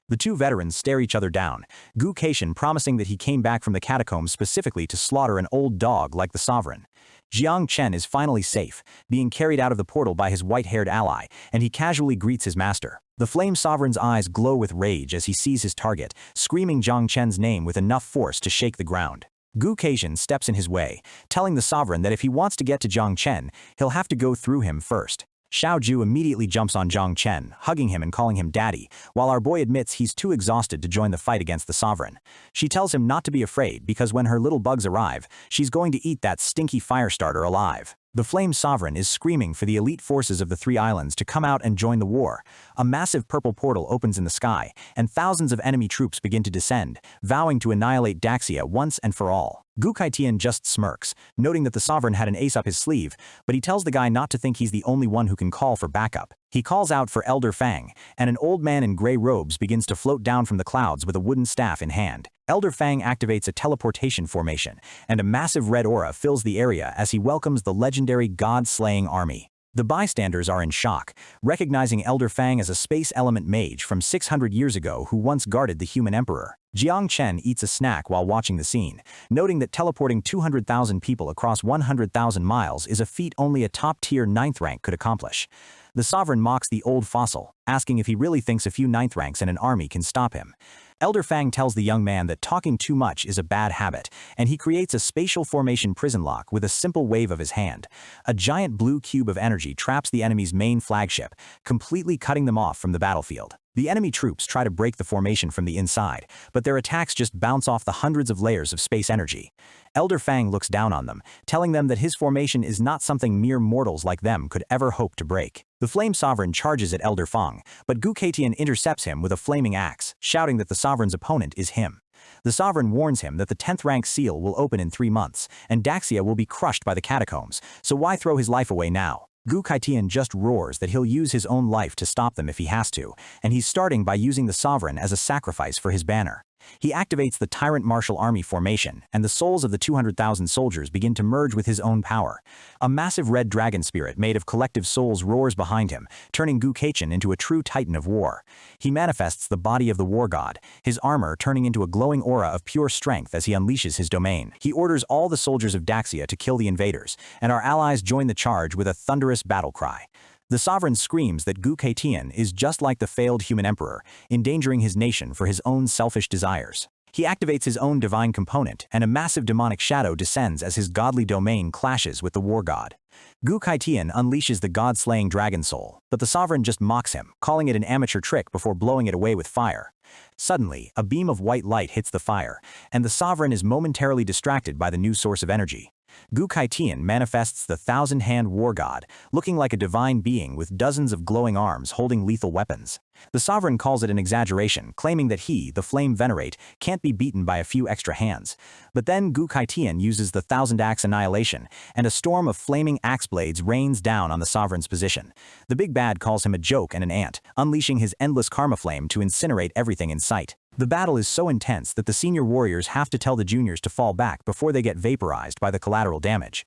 The two veterans stare each other down, Gu Kaitian promising that he came back from the catacombs specifically to slaughter an old dog like the sovereign. Jang Chen is finally safe, being carried out of the portal by his white-haired ally, and he casually greets his master. The Flame Sovereign's eyes glow with rage as he sees his target, screaming Jang Chen's name with enough force to shake the ground. Gu Kaitian steps in his way, telling the sovereign that if he wants to get to Jang Chen, he'll have to go through him first. Xiao Ju immediately jumps on Jang Chen, hugging him and calling him daddy, while our boy admits he's too exhausted to join the fight against the sovereign. She tells him not to be afraid because when her little bugs arrive, she's going to eat that stinky fire starter alive. The Flame Sovereign is screaming for the elite forces of the 3 islands to come out and join the war. A massive purple portal opens in the sky, and thousands of enemy troops begin to descend, vowing to annihilate Daxia once and for all. Gu Kaitian just smirks, noting that the sovereign had an ace up his sleeve, but he tells the guy not to think he's the only one who can call for backup. He calls out for Elder Fang, and an old man in gray robes begins to float down from the clouds with a wooden staff in hand. Elder Fang activates a teleportation formation, and a massive red aura fills the area as he welcomes the legendary god-slaying army. The bystanders are in shock, recognizing Elder Fang as a space element mage from 600 years ago who once guarded the human emperor. Jiang Chen eats a snack while watching the scene, noting that teleporting 200,000 people across 100,000 miles is a feat only a top-tier 9th rank could accomplish. The sovereign mocks the old fossil, asking if he really thinks a few 9th ranks and an army can stop him. Elder Fang tells the young man that talking too much is a bad habit, and he creates a spatial formation prison lock with a simple wave of his hand. A giant blue cube of energy traps the enemy's main flagship, completely cutting them off from the battlefield. The enemy troops try to break the formation from the inside, but their attacks just bounce off the hundreds of layers of space energy. Elder Fang looks down on them, telling them that his formation is not something mere mortals like them could ever hope to break. The Flame Sovereign charges at Elder Fang, but Gu Kaitian intercepts him with a flaming axe, shouting that the Sovereign's opponent is him. The Sovereign warns him that the 10th rank seal will open in 3 months, and Daxia will be crushed by the catacombs, so why throw his life away now? Gu Kaitian just roars that he'll use his own life to stop them if he has to, and he's starting by using the Sovereign as a sacrifice for his banner. He activates the Tyrant Martial Army formation, and the souls of the 200,000 soldiers begin to merge with his own power. A massive red dragon spirit made of collective souls roars behind him, turning Gu Kaitian into a true titan of war. He manifests the body of the war god, his armor turning into a glowing aura of pure strength as he unleashes his domain. He orders all the soldiers of Daxia to kill the invaders, and our allies join the charge with a thunderous battle cry. The sovereign screams that Gu Kaitian is just like the failed human emperor, endangering his nation for his own selfish desires. He activates his own divine component, and a massive demonic shadow descends as his godly domain clashes with the war god. Gu Kaitian unleashes the god-slaying dragon soul, but the sovereign just mocks him, calling it an amateur trick before blowing it away with fire. Suddenly, a beam of white light hits the fire, and the sovereign is momentarily distracted by the new source of energy. Gu Kaitian manifests the thousand-hand war god, looking like a divine being with dozens of glowing arms holding lethal weapons. The sovereign calls it an exaggeration, claiming that he, the Flame Venerate, can't be beaten by a few extra hands. But then Gu Kaitian uses the thousand-axe annihilation, and a storm of flaming axe blades rains down on the sovereign's position. The big bad calls him a joke and an ant, unleashing his endless karma flame to incinerate everything in sight. The battle is so intense that the senior warriors have to tell the juniors to fall back before they get vaporized by the collateral damage.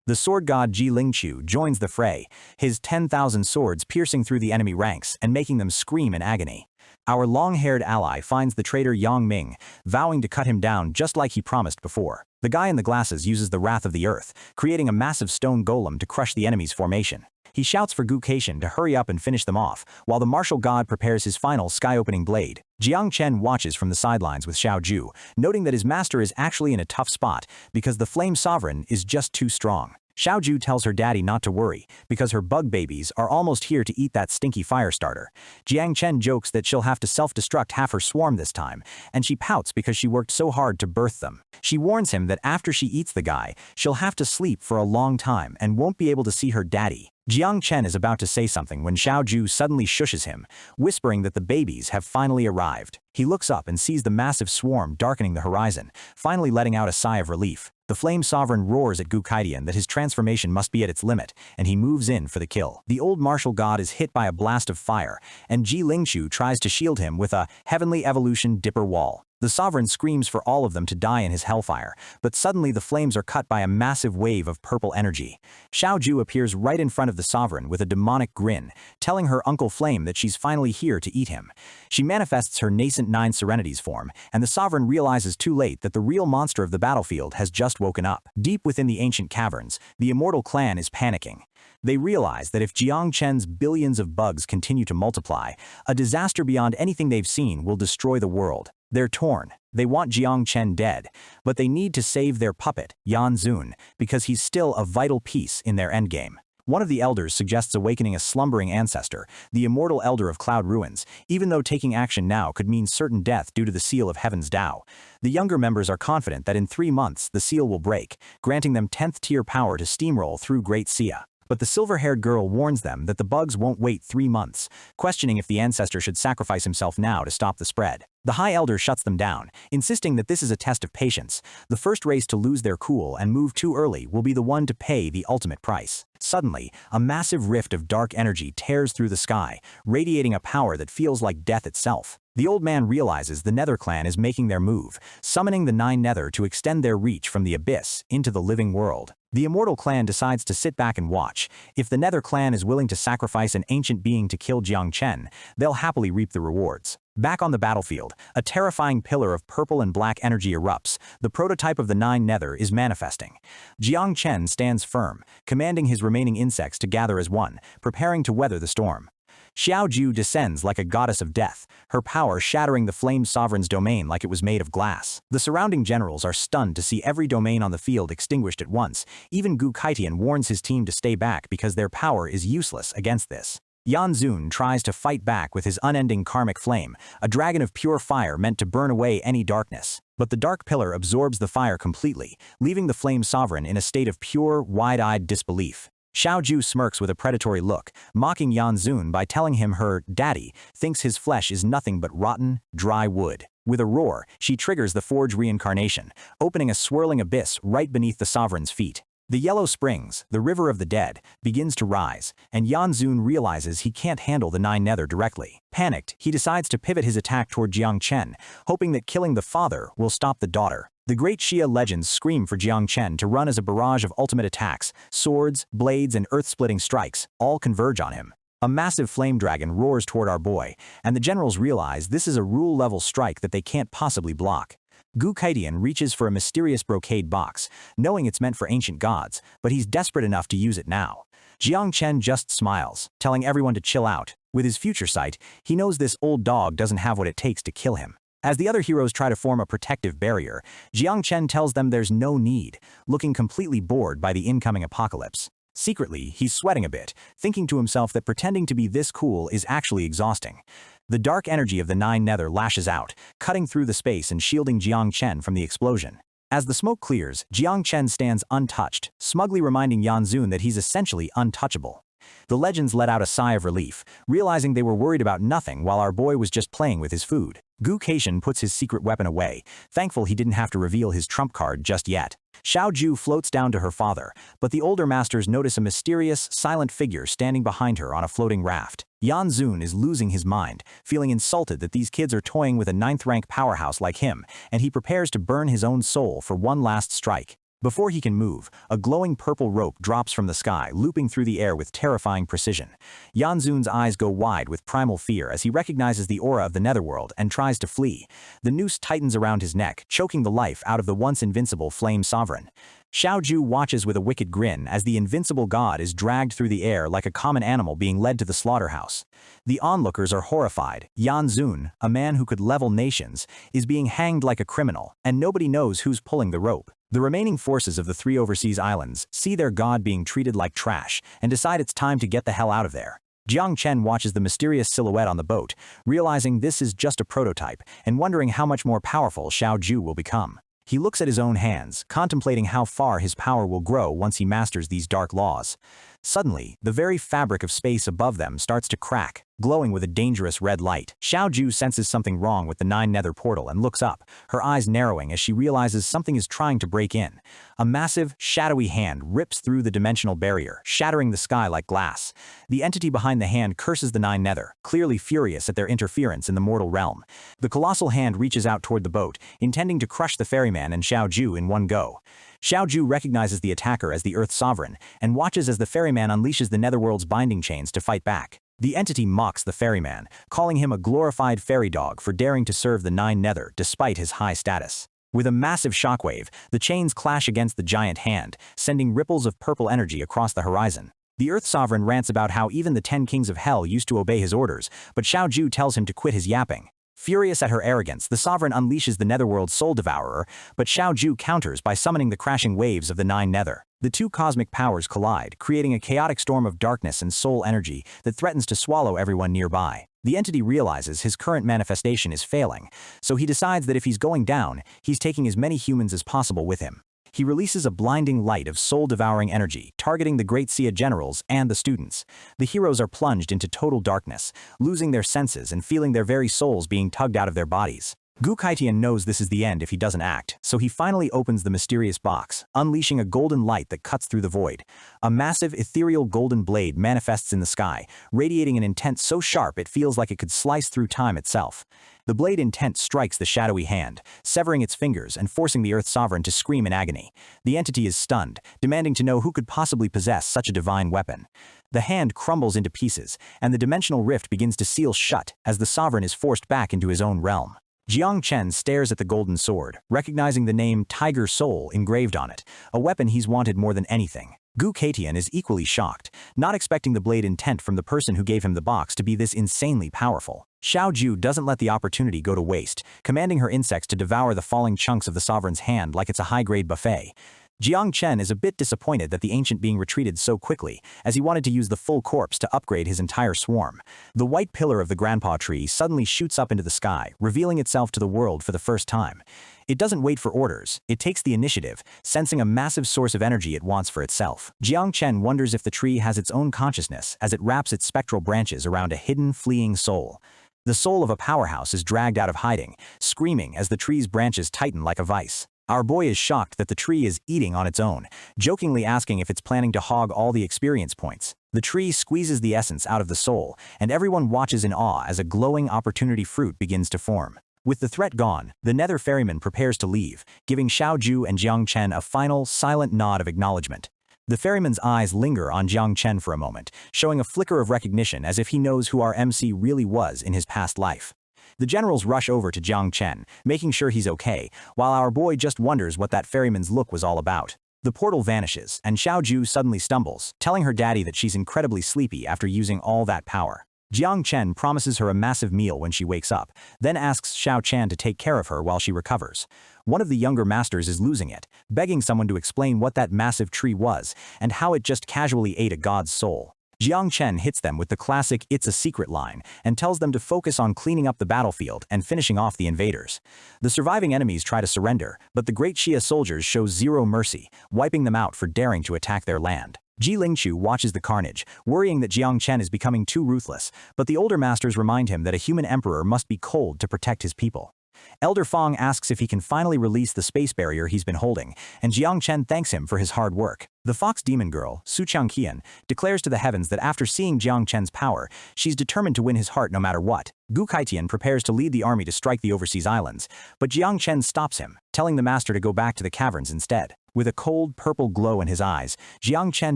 The sword god Ji Lingqiu joins the fray, his 10,000 swords piercing through the enemy ranks and making them scream in agony. Our long-haired ally finds the traitor Yang Ming, vowing to cut him down just like he promised before. The guy in the glasses uses the wrath of the earth, creating a massive stone golem to crush the enemy's formation. He shouts for Gu Keishan to hurry up and finish them off, while the martial god prepares his final sky-opening blade. Jang Chen watches from the sidelines with Xiao Ju, noting that his master is actually in a tough spot because the Flame Sovereign is just too strong. Xiao Ju tells her daddy not to worry, because her bug babies are almost here to eat that stinky fire starter. Jang Chen jokes that she'll have to self-destruct half her swarm this time, and she pouts because she worked so hard to birth them. She warns him that after she eats the guy, she'll have to sleep for a long time and won't be able to see her daddy. Jang Chen is about to say something when Xiao Ju suddenly shushes him, whispering that the babies have finally arrived. He looks up and sees the massive swarm darkening the horizon, finally letting out a sigh of relief. The Flame Sovereign roars at Gu Keishan that his transformation must be at its limit, and he moves in for the kill. The old martial god is hit by a blast of fire, and Ji Lingchu tries to shield him with a heavenly evolution dipper wall. The Sovereign screams for all of them to die in his hellfire, but suddenly the flames are cut by a massive wave of purple energy. Xiao Ju appears right in front of the Sovereign with a demonic grin, telling her Uncle Flame that she's finally here to eat him. She manifests her nascent 9 Serenities form, and the Sovereign realizes too late that the real monster of the battlefield has just woken up. Deep within the ancient caverns, the Immortal Clan is panicking. They realize that if Jiang Chen's billions of bugs continue to multiply, a disaster beyond anything they've seen will destroy the world. They're torn. They want Jiang Chen dead, but they need to save their puppet, Yan Zun, because he's still a vital piece in their endgame. One of the elders suggests awakening a slumbering ancestor, the immortal elder of Cloud Ruins, even though taking action now could mean certain death due to the seal of Heaven's Tao. The younger members are confident that in 3 months the seal will break, granting them 10th tier power to steamroll through Great Sia. But the silver-haired girl warns them that the bugs won't wait 3 months, questioning if the ancestor should sacrifice himself now to stop the spread. The High Elder shuts them down, insisting that this is a test of patience. The first race to lose their cool and move too early will be the one to pay the ultimate price. Suddenly, a massive rift of dark energy tears through the sky, radiating a power that feels like death itself. The old man realizes the Nether clan is making their move, summoning the 9 Nether to extend their reach from the abyss into the living world. The Immortal Clan decides to sit back and watch. If the Nether clan is willing to sacrifice an ancient being to kill Jiang Chen, they'll happily reap the rewards. Back on the battlefield, a terrifying pillar of purple and black energy erupts. The prototype of the 9 Nether is manifesting. Jiang Chen stands firm, commanding his remaining insects to gather as one, preparing to weather the storm. Xiao Ju descends like a goddess of death, her power shattering the Flame Sovereign's domain like it was made of glass. The surrounding generals are stunned to see every domain on the field extinguished at once. Even Gu Keishan warns his team to stay back because their power is useless against this. Yan Zun tries to fight back with his unending karmic flame, a dragon of pure fire meant to burn away any darkness. But the dark pillar absorbs the fire completely, leaving the Flame Sovereign in a state of pure, wide-eyed disbelief. Xiao Ju smirks with a predatory look, mocking Yan Zun by telling him her daddy thinks his flesh is nothing but rotten, dry wood. With a roar, she triggers the Forge reincarnation, opening a swirling abyss right beneath the Sovereign's feet. The Yellow Springs, the river of the dead, begins to rise, and Yan Zun realizes he can't handle the 9 Nether directly. Panicked, he decides to pivot his attack toward Jiang Chen, hoping that killing the father will stop the daughter. The great Xia legends scream for Jiang Chen to run as a barrage of ultimate attacks. Swords, blades, and earth-splitting strikes all converge on him. A massive flame dragon roars toward our boy, and the generals realize this is a rule-level strike that they can't possibly block. Gu Keishan reaches for a mysterious brocade box, knowing it's meant for ancient gods, but he's desperate enough to use it now. Jiang Chen just smiles, telling everyone to chill out. With his future sight, he knows this old dog doesn't have what it takes to kill him. As the other heroes try to form a protective barrier, Jiang Chen tells them there's no need, looking completely bored by the incoming apocalypse. Secretly, he's sweating a bit, thinking to himself that pretending to be this cool is actually exhausting. The dark energy of the 9 Nether lashes out, cutting through the space and shielding Jiang Chen from the explosion. As the smoke clears, Jiang Chen stands untouched, smugly reminding Yan Zun that he's essentially untouchable. The legends let out a sigh of relief, realizing they were worried about nothing while our boy was just playing with his food. Gu Keishan puts his secret weapon away, thankful he didn't have to reveal his trump card just yet. Xiao Ju floats down to her father, but the older masters notice a mysterious, silent figure standing behind her on a floating raft. Yan Zun is losing his mind, feeling insulted that these kids are toying with a 9th-rank powerhouse like him, and he prepares to burn his own soul for one last strike. Before he can move, a glowing purple rope drops from the sky, looping through the air with terrifying precision. Yan Zun's eyes go wide with primal fear as he recognizes the aura of the netherworld and tries to flee. The noose tightens around his neck, choking the life out of the once invincible Flame Sovereign. Xiao Ju watches with a wicked grin as the invincible god is dragged through the air like a common animal being led to the slaughterhouse. The onlookers are horrified. Yan Zun, a man who could level nations, is being hanged like a criminal, and nobody knows who's pulling the rope. The remaining forces of the 3 overseas islands see their god being treated like trash and decide it's time to get the hell out of there. Jang Chen watches the mysterious silhouette on the boat, realizing this is just a prototype and wondering how much more powerful Xiao Ju will become. He looks at his own hands, contemplating how far his power will grow once he masters these dark laws. Suddenly, the very fabric of space above them starts to crack, glowing with a dangerous red light. Xiao Ju senses something wrong with the 9 nether portal and looks up, her eyes narrowing as she realizes something is trying to break in. A massive, shadowy hand rips through the dimensional barrier, shattering the sky like glass. The entity behind the hand curses the 9 nether, clearly furious at their interference in the mortal realm. The colossal hand reaches out toward the boat, intending to crush the ferryman and Xiao Ju in one go. Xiao Ju recognizes the attacker as the Earth Sovereign and watches as the ferryman unleashes the Netherworld's binding chains to fight back. The entity mocks the ferryman, calling him a glorified fairy dog for daring to serve the 9 nether despite his high status. With a massive shockwave, the chains clash against the giant hand, sending ripples of purple energy across the horizon. The Earth Sovereign rants about how even the 10 kings of hell used to obey his orders, but Xiao Ju tells him to quit his yapping. Furious at her arrogance, the Sovereign unleashes the Netherworld's Soul Devourer, but Xiao Ju counters by summoning the crashing waves of the 9 nether. The 2 cosmic powers collide, creating a chaotic storm of darkness and soul energy that threatens to swallow everyone nearby. The entity realizes his current manifestation is failing, so he decides that if he's going down, he's taking as many humans as possible with him. He releases a blinding light of soul-devouring energy, targeting the Great Sia generals and the students. The heroes are plunged into total darkness, losing their senses and feeling their very souls being tugged out of their bodies. Gu Kaitian knows this is the end if he doesn't act, so he finally opens the mysterious box, unleashing a golden light that cuts through the void. A massive, ethereal golden blade manifests in the sky, radiating an intent so sharp it feels like it could slice through time itself. The blade intent strikes the shadowy hand, severing its fingers and forcing the Earth Sovereign to scream in agony. The entity is stunned, demanding to know who could possibly possess such a divine weapon. The hand crumbles into pieces, and the dimensional rift begins to seal shut as the Sovereign is forced back into his own realm. Jang Chen stares at the golden sword, recognizing the name Tiger Soul engraved on it, a weapon he's wanted more than anything. Gu Kaitian is equally shocked, not expecting the blade intent from the person who gave him the box to be this insanely powerful. Xiao Ju doesn't let the opportunity go to waste, commanding her insects to devour the falling chunks of the Sovereign's hand like it's a high-grade buffet. Jang Chen is a bit disappointed that the ancient being retreated so quickly, as he wanted to use the full corpse to upgrade his entire swarm. The white pillar of the grandpa tree suddenly shoots up into the sky, revealing itself to the world for the first time. It doesn't wait for orders, it takes the initiative, sensing a massive source of energy it wants for itself. Jang Chen wonders if the tree has its own consciousness as it wraps its spectral branches around a hidden, fleeing soul. The soul of a powerhouse is dragged out of hiding, screaming as the tree's branches tighten like a vice. Our boy is shocked that the tree is eating on its own, jokingly asking if it's planning to hog all the experience points. The tree squeezes the essence out of the soul, and everyone watches in awe as a glowing opportunity fruit begins to form. With the threat gone, the Nether Ferryman prepares to leave, giving Xiao Ju and Jang Chen a final, silent nod of acknowledgement. The ferryman's eyes linger on Jang Chen for a moment, showing a flicker of recognition as if he knows who our MC really was in his past life. The generals rush over to Jang Chen, making sure he's okay, while our boy just wonders what that ferryman's look was all about. The portal vanishes, and Xiao Ju suddenly stumbles, telling her daddy that she's incredibly sleepy after using all that power. Jang Chen promises her a massive meal when she wakes up, then asks Xiao Chan to take care of her while she recovers. One of the younger masters is losing it, begging someone to explain what that massive tree was, and how it just casually ate a god's soul. Jang Chen hits them with the classic "it's a secret" line and tells them to focus on cleaning up the battlefield and finishing off the invaders. The surviving enemies try to surrender, but the Great Shia soldiers show zero mercy, wiping them out for daring to attack their land. Ji Lingchu watches the carnage, worrying that Jiang Chen is becoming too ruthless, but the older masters remind him that a human emperor must be cold to protect his people. Elder Fong asks if he can finally release the space barrier he's been holding, and Jiang Chen thanks him for his hard work. The fox demon girl, Su Changqian, declares to the heavens that after seeing Jiang Chen's power, she's determined to win his heart no matter what. Gu Kaitian prepares to lead the army to strike the overseas islands, but Jiang Chen stops him, telling the master to go back to the caverns instead. With a cold purple glow in his eyes, Jang Chen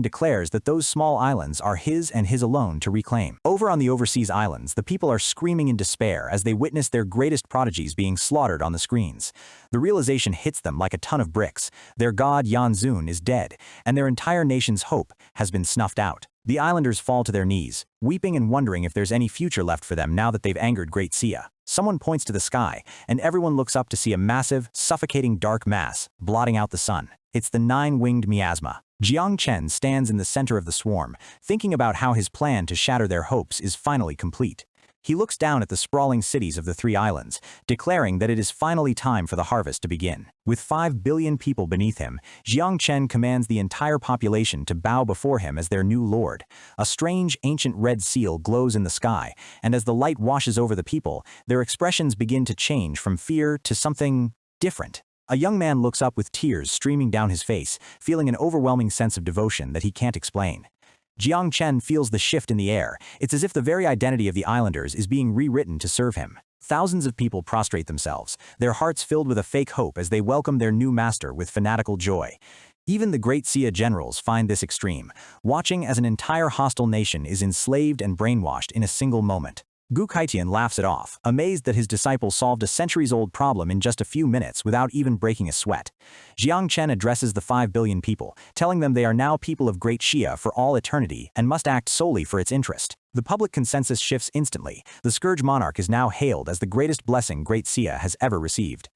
declares that those small islands are his and his alone to reclaim. Over on the overseas islands, the people are screaming in despair as they witness their greatest prodigies being slaughtered on the screens. The realization hits them like a ton of bricks. Their god Yanzun is dead, and their entire nation's hope has been snuffed out. The islanders fall to their knees, weeping and wondering if there's any future left for them now that they've angered Great Sia. Someone points to the sky, and everyone looks up to see a massive, suffocating dark mass, blotting out the sun. It's the nine-winged miasma. Jang Chen stands in the center of the swarm, thinking about how his plan to shatter their hopes is finally complete. He looks down at the sprawling cities of the three islands, declaring that it is finally time for the harvest to begin. With 5 billion people beneath him, Jang Chen commands the entire population to bow before him as their new lord. A strange, ancient red seal glows in the sky, and as the light washes over the people, their expressions begin to change from fear to something different. A young man looks up with tears streaming down his face, feeling an overwhelming sense of devotion that he can't explain. Jang Chen feels the shift in the air. It's as if the very identity of the islanders is being rewritten to serve him. Thousands of people prostrate themselves, their hearts filled with a fake hope as they welcome their new master with fanatical joy. Even the Great Sia generals find this extreme, watching as an entire hostile nation is enslaved and brainwashed in a single moment. Gu Kaitian laughs it off, amazed that his disciple solved a centuries-old problem in just a few minutes without even breaking a sweat. Jang Chen addresses the 5 billion people, telling them they are now people of Great Shia for all eternity and must act solely for its interest. The public consensus shifts instantly. The Scourge Monarch is now hailed as the greatest blessing Great Sia has ever received.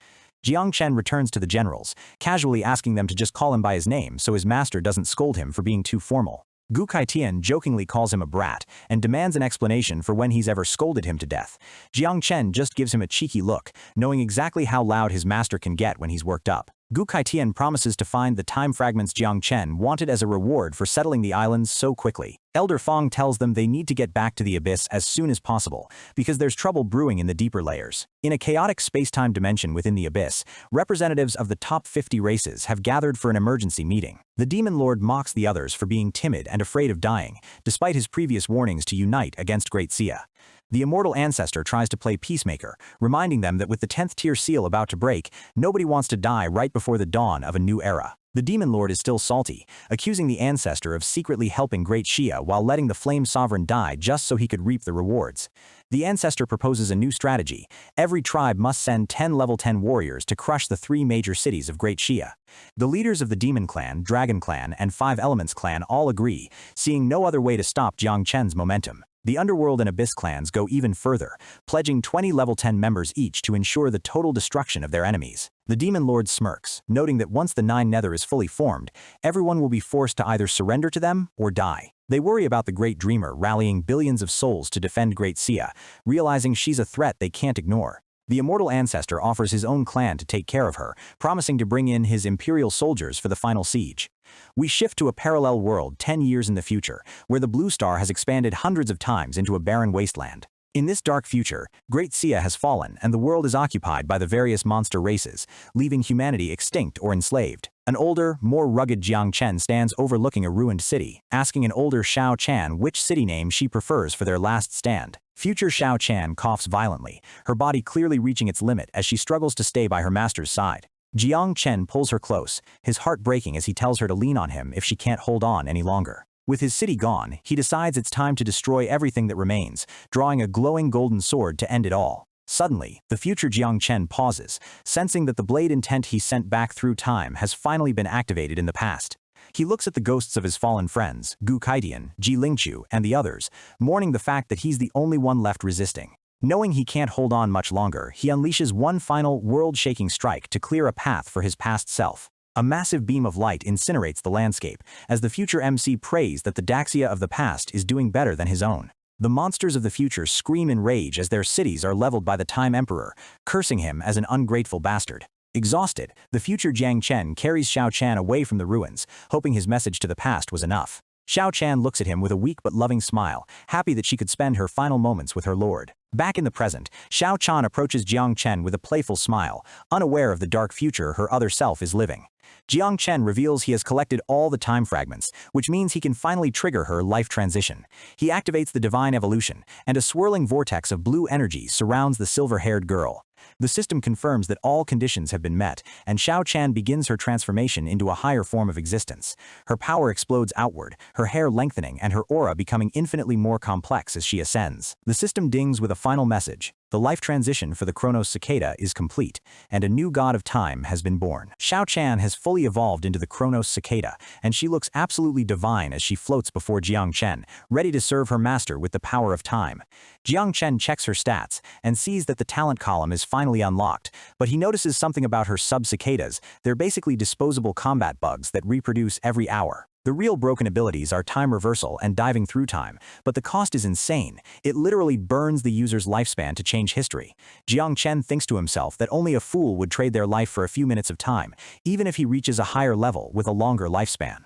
Jang Chen returns to the generals, casually asking them to just call him by his name so his master doesn't scold him for being too formal. Gu Kaitian jokingly calls him a brat and demands an explanation for when he's ever scolded him to death. Jang Chen just gives him a cheeky look, knowing exactly how loud his master can get when he's worked up. Gu Kaitian promises to find the time fragments Jang Chen wanted as a reward for settling the islands so quickly. Elder Fong tells them they need to get back to the abyss as soon as possible, because there's trouble brewing in the deeper layers. In a chaotic space-time dimension within the abyss, representatives of the top 50 races have gathered for an emergency meeting. The Demon Lord mocks the others for being timid and afraid of dying, despite his previous warnings to unite against Great Sia. The immortal ancestor tries to play peacemaker, reminding them that with the 10th tier seal about to break, nobody wants to die right before the dawn of a new era. The Demon Lord is still salty, accusing the ancestor of secretly helping Great Shia while letting the Flame Sovereign die just so he could reap the rewards. The ancestor proposes a new strategy. Every tribe must send 10 level 10 warriors to crush the 3 major cities of Great Shia. The leaders of the Demon Clan, Dragon Clan, and 5 Elements Clan all agree, seeing no other way to stop Jang Chen's momentum. The Underworld and Abyss clans go even further, pledging 20 level 10 members each to ensure the total destruction of their enemies. The Demon Lord smirks, noting that once the 9 Nether is fully formed, everyone will be forced to either surrender to them or die. They worry about the Great Dreamer rallying billions of souls to defend Great Sia, realizing she's a threat they can't ignore. The immortal ancestor offers his own clan to take care of her, promising to bring in his imperial soldiers for the final siege. We shift to a parallel world 10 years in the future, where the Blue Star has expanded hundreds of times into a barren wasteland. In this dark future, Great Sia has fallen and the world is occupied by the various monster races, leaving humanity extinct or enslaved. An older, more rugged Jang Chen stands overlooking a ruined city, asking an older Xiao Chan which city name she prefers for their last stand. Future Xiao Chan coughs violently, her body clearly reaching its limit as she struggles to stay by her master's side. Jang Chen pulls her close, his heart breaking as he tells her to lean on him if she can't hold on any longer. With his city gone, he decides it's time to destroy everything that remains, drawing a glowing golden sword to end it all. Suddenly, the future Jang Chen pauses, sensing that the blade intent he sent back through time has finally been activated in the past. He looks at the ghosts of his fallen friends, Gu Kaitian, Ji Lingqiu, and the others, mourning the fact that he's the only one left resisting. Knowing he can't hold on much longer, he unleashes one final, world-shaking strike to clear a path for his past self. A massive beam of light incinerates the landscape, as the future MC prays that the Daxia of the past is doing better than his own. The monsters of the future scream in rage as their cities are leveled by the Time Emperor, cursing him as an ungrateful bastard. Exhausted, the future Jang Chen carries Xiao Chan away from the ruins, hoping his message to the past was enough. Xiao Chan looks at him with a weak but loving smile, happy that she could spend her final moments with her lord. Back in the present, Xiao Chan approaches Jiang Chen with a playful smile, unaware of the dark future her other self is living. Jiang Chen reveals he has collected all the time fragments, which means he can finally trigger her life transition. He activates the divine evolution, and a swirling vortex of blue energy surrounds the silver-haired girl. The system confirms that all conditions have been met, and Xiao Chan begins her transformation into a higher form of existence. Her power explodes outward, her hair lengthening and her aura becoming infinitely more complex as she ascends. The system dings with a final message. The life transition for the Chronos cicada is complete, and a new god of time has been born. Xiao Chan has fully evolved into the Chronos cicada, and she looks absolutely divine as she floats before Jang Chen, ready to serve her master with the power of time. Jang Chen checks her stats and sees that the talent column is finally unlocked, but he notices something about her sub-cicadas. They're basically disposable combat bugs that reproduce every hour. The real broken abilities are time reversal and diving through time, but the cost is insane. It literally burns the user's lifespan to change history. Jiang Chen thinks to himself that only a fool would trade their life for a few minutes of time, even if he reaches a higher level with a longer lifespan.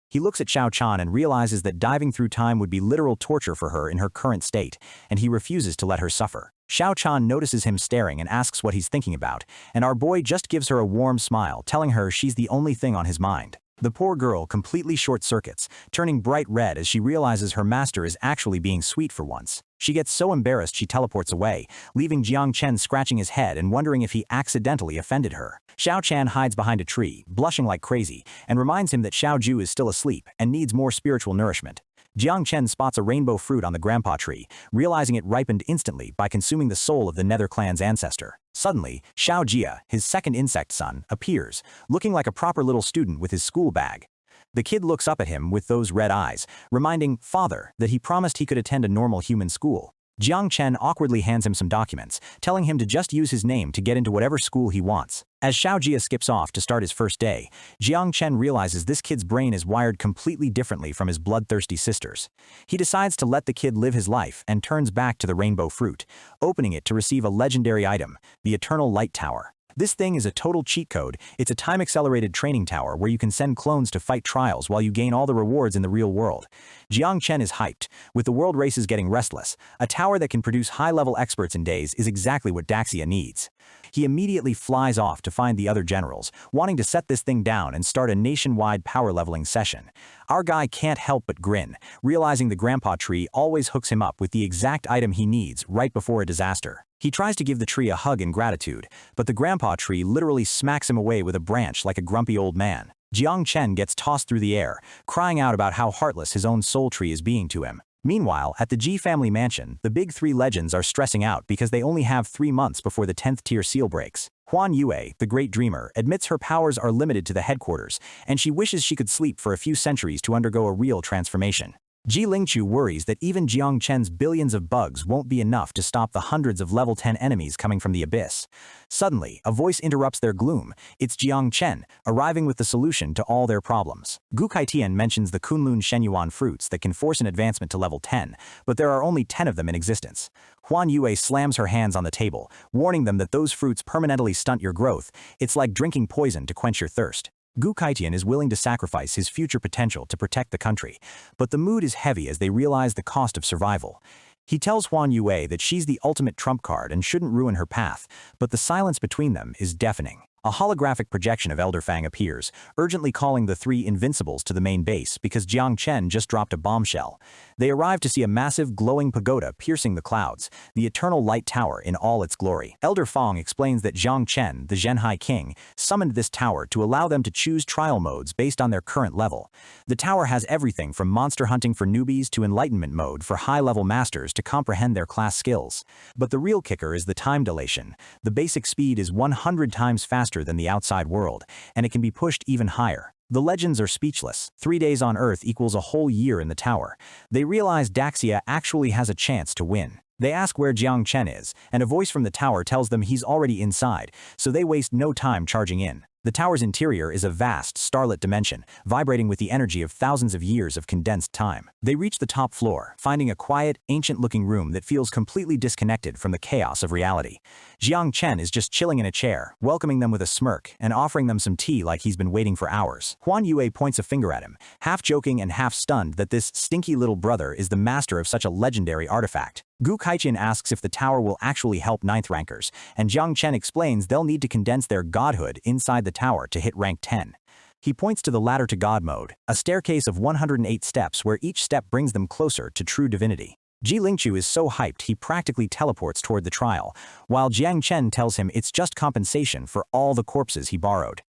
He looks at Xiao Chan and realizes that diving through time would be literal torture for her in her current state, and he refuses to let her suffer. Xiao Chan notices him staring and asks what he's thinking about, and our boy just gives her a warm smile, telling her she's the only thing on his mind. The poor girl completely short-circuits, turning bright red as she realizes her master is actually being sweet for once. She gets so embarrassed she teleports away, leaving Jiang Chen scratching his head and wondering if he accidentally offended her. Xiao Chan hides behind a tree, blushing like crazy, and reminds him that Xiao Ju is still asleep and needs more spiritual nourishment. Jiang Chen spots a rainbow fruit on the grandpa tree, realizing it ripened instantly by consuming the soul of the Nether clan's ancestor. Suddenly, Xiao Jia, his second insect son, appears, looking like a proper little student with his school bag. The kid looks up at him with those red eyes, reminding Father that he promised he could attend a normal human school. Jiang Chen awkwardly hands him some documents, telling him to just use his name to get into whatever school he wants. As Xiao Jia skips off to start his first day, Jiang Chen realizes this kid's brain is wired completely differently from his bloodthirsty sister's. He decides to let the kid live his life and turns back to the rainbow fruit, opening it to receive a legendary item, the Eternal Light Tower. This thing is a total cheat code. It's a time-accelerated training tower where you can send clones to fight trials while you gain all the rewards in the real world. Jiang Chen is hyped. With the world races getting restless, a tower that can produce high-level experts in days is exactly what Daxia needs. He immediately flies off to find the other generals, wanting to set this thing down and start a nationwide power-leveling session. Our guy can't help but grin, realizing the grandpa tree always hooks him up with the exact item he needs right before a disaster. He tries to give the tree a hug in gratitude, but the grandpa tree literally smacks him away with a branch like a grumpy old man. Jiang Chen gets tossed through the air, crying out about how heartless his own soul tree is being to him. Meanwhile, at the Ji family mansion, the big three legends are stressing out because they only have 3 months before the 10th tier seal breaks. Huan Yue, the great dreamer, admits her powers are limited to the headquarters, and she wishes she could sleep for a few centuries to undergo a real transformation. Ji Lingchu worries that even Jiang Chen's billions of bugs won't be enough to stop the hundreds of level 10 enemies coming from the abyss. Suddenly, a voice interrupts their gloom. It's Jiang Chen, arriving with the solution to all their problems. Gu Kaitian mentions the Kunlun Shenyuan fruits that can force an advancement to level 10, but there are only 10 of them in existence. Huan Yue slams her hands on the table, warning them that those fruits permanently stunt your growth. It's like drinking poison to quench your thirst. Gu Kaitian is willing to sacrifice his future potential to protect the country, but the mood is heavy as they realize the cost of survival. He tells Huan Yue that she's the ultimate trump card and shouldn't ruin her path, but the silence between them is deafening. A holographic projection of Elder Fang appears, urgently calling the 3 invincibles to the main base because Jiang Chen just dropped a bombshell. They arrive to see a massive glowing pagoda piercing the clouds, the Eternal Light Tower in all its glory. Elder Fang explains that Jiang Chen, the Zhenhai king, summoned this tower to allow them to choose trial modes based on their current level. The tower has everything from monster hunting for newbies to enlightenment mode for high-level masters to comprehend their class skills. But the real kicker is the time dilation. The basic speed is 100 times faster than the outside world, and it can be pushed even higher. The legends are speechless. 3 days on Earth equals a whole year in the tower. They realize Daxia actually has a chance to win. They ask where Jiang Chen is, and a voice from the tower tells them he's already inside, so they waste no time charging in. The tower's interior is a vast, starlit dimension, vibrating with the energy of thousands of years of condensed time. They reach the top floor, finding a quiet, ancient-looking room that feels completely disconnected from the chaos of reality. Jiang Chen is just chilling in a chair, welcoming them with a smirk and offering them some tea like he's been waiting for hours. Huan Yue points a finger at him, half joking and half stunned that this stinky little brother is the master of such a legendary artifact. Gu Kaitian asks if the tower will actually help 9th rankers, and Jiang Chen explains they'll need to condense their godhood inside the tower to hit rank 10. He points to the ladder to God mode, a staircase of 108 steps where each step brings them closer to true divinity. Ji Lingchu is so hyped he practically teleports toward the trial, while Jang Chen tells him it's just compensation for all the corpses he borrowed.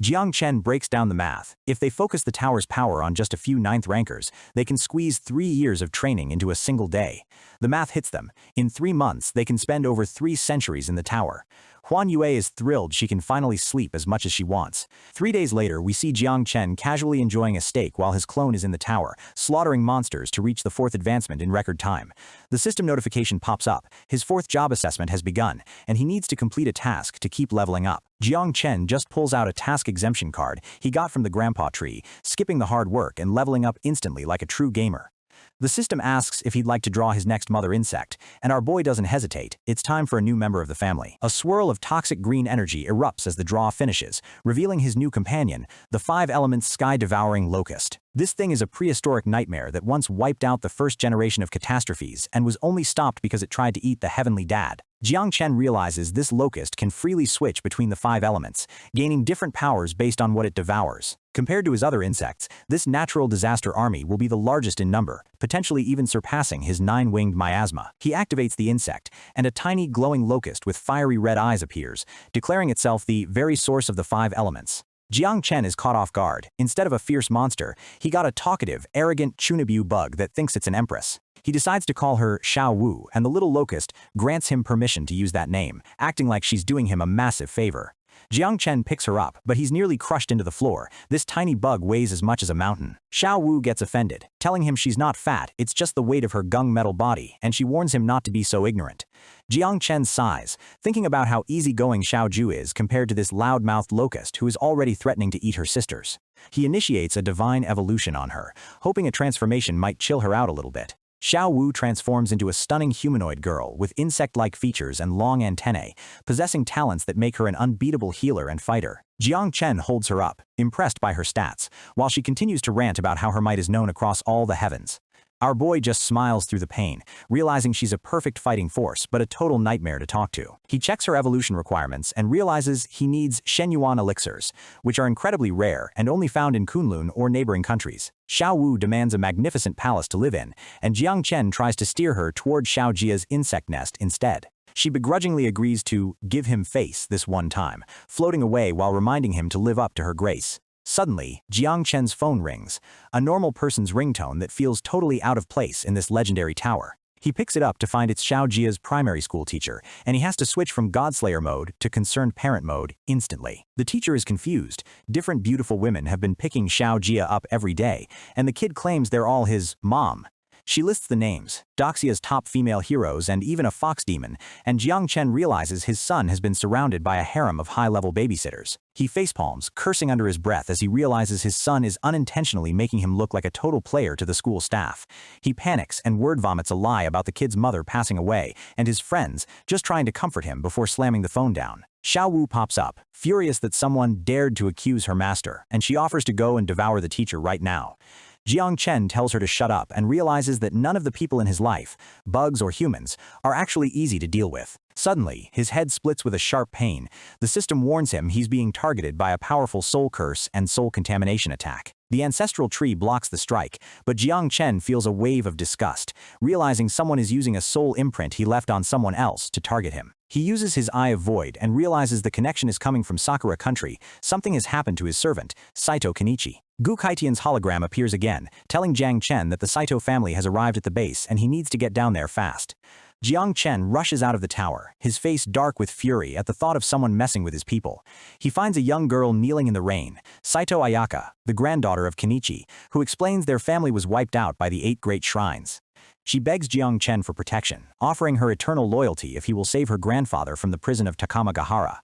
Jang Chen breaks down the math. If they focus the tower's power on just a few 9th rankers, they can squeeze 3 years of training into a single day. The math hits them. In 3 months, they can spend over 3 centuries in the tower. Huan Yue is thrilled she can finally sleep as much as she wants. 3 days later, we see Jiang Chen casually enjoying a steak while his clone is in the tower, slaughtering monsters to reach the 4th advancement in record time. The system notification pops up. His 4th job assessment has begun, and he needs to complete a task to keep leveling up. Jiang Chen just pulls out a task exemption card he got from the grandpa tree, skipping the hard work and leveling up instantly like a true gamer. The system asks if he'd like to draw his next mother insect, and our boy doesn't hesitate. It's time for a new member of the family. A swirl of toxic green energy erupts as the draw finishes, revealing his new companion, the 5-element sky-devouring locust. This thing is a prehistoric nightmare that once wiped out the first generation of catastrophes and was only stopped because it tried to eat the heavenly dad. Jiang Chen realizes this locust can freely switch between the 5 elements, gaining different powers based on what it devours. Compared to his other insects, this natural disaster army will be the largest in number, potentially even surpassing his 9-winged miasma. He activates the insect, and a tiny glowing locust with fiery red eyes appears, declaring itself the very source of the 5 elements. Jiang Chen is caught off guard. Instead of a fierce monster, he got a talkative, arrogant Chunibyu bug that thinks it's an empress. He decides to call her Xiao Wu, and the little locust grants him permission to use that name, acting like she's doing him a massive favor. Jiang Chen picks her up, but he's nearly crushed into the floor. This tiny bug weighs as much as a mountain. Xiao Wu gets offended, telling him she's not fat, it's just the weight of her gung-metal body, and she warns him not to be so ignorant. Jiang Chen sighs, thinking about how easygoing Xiao Ju is compared to this loud-mouthed locust who is already threatening to eat her sisters. He initiates a divine evolution on her, hoping a transformation might chill her out a little bit. Xiao Wu transforms into a stunning humanoid girl with insect-like features and long antennae, possessing talents that make her an unbeatable healer and fighter. Jiang Chen holds her up, impressed by her stats, while she continues to rant about how her might is known across all the heavens. Our boy just smiles through the pain, realizing she's a perfect fighting force but a total nightmare to talk to. He checks her evolution requirements and realizes he needs Shenyuan elixirs, which are incredibly rare and only found in Kunlun or neighboring countries. Xiao Wu demands a magnificent palace to live in, and Jiang Chen tries to steer her toward Xiao Jia's insect nest instead. She begrudgingly agrees to give him face this one time, floating away while reminding him to live up to her grace. Suddenly, Jiang Chen's phone rings, a normal person's ringtone that feels totally out of place in this legendary tower. He picks it up to find it's Xiao Jia's primary school teacher, and he has to switch from Godslayer mode to concerned parent mode instantly. The teacher is confused. Different beautiful women have been picking Xiao Jia up every day, and the kid claims they're all his mom. She lists the names, Doxia's top female heroes and even a fox demon, and Jiang Chen realizes his son has been surrounded by a harem of high-level babysitters. He facepalms, cursing under his breath as he realizes his son is unintentionally making him look like a total player to the school staff. He panics and word vomits a lie about the kid's mother passing away and his friends just trying to comfort him before slamming the phone down. Xiao Wu pops up, furious that someone dared to accuse her master, and she offers to go and devour the teacher right now. Jiang Chen tells her to shut up and realizes that none of the people in his life, bugs or humans, are actually easy to deal with. Suddenly, his head splits with a sharp pain. The system warns him he's being targeted by a powerful soul curse and soul contamination attack. The ancestral tree blocks the strike, but Jiang Chen feels a wave of disgust, realizing someone is using a soul imprint he left on someone else to target him. He uses his Eye of Void and realizes the connection is coming from Sakura country. Something has happened to his servant, Saito Kenichi. Gu Kaitian's hologram appears again, telling Jang Chen that the Saito family has arrived at the base and he needs to get down there fast. Jiang Chen rushes out of the tower, his face dark with fury at the thought of someone messing with his people. He finds a young girl kneeling in the rain, Saito Ayaka, the granddaughter of Kenichi, who explains their family was wiped out by the 8 great shrines. She begs Jiang Chen for protection, offering her eternal loyalty if he will save her grandfather from the prison of Takama Gahara.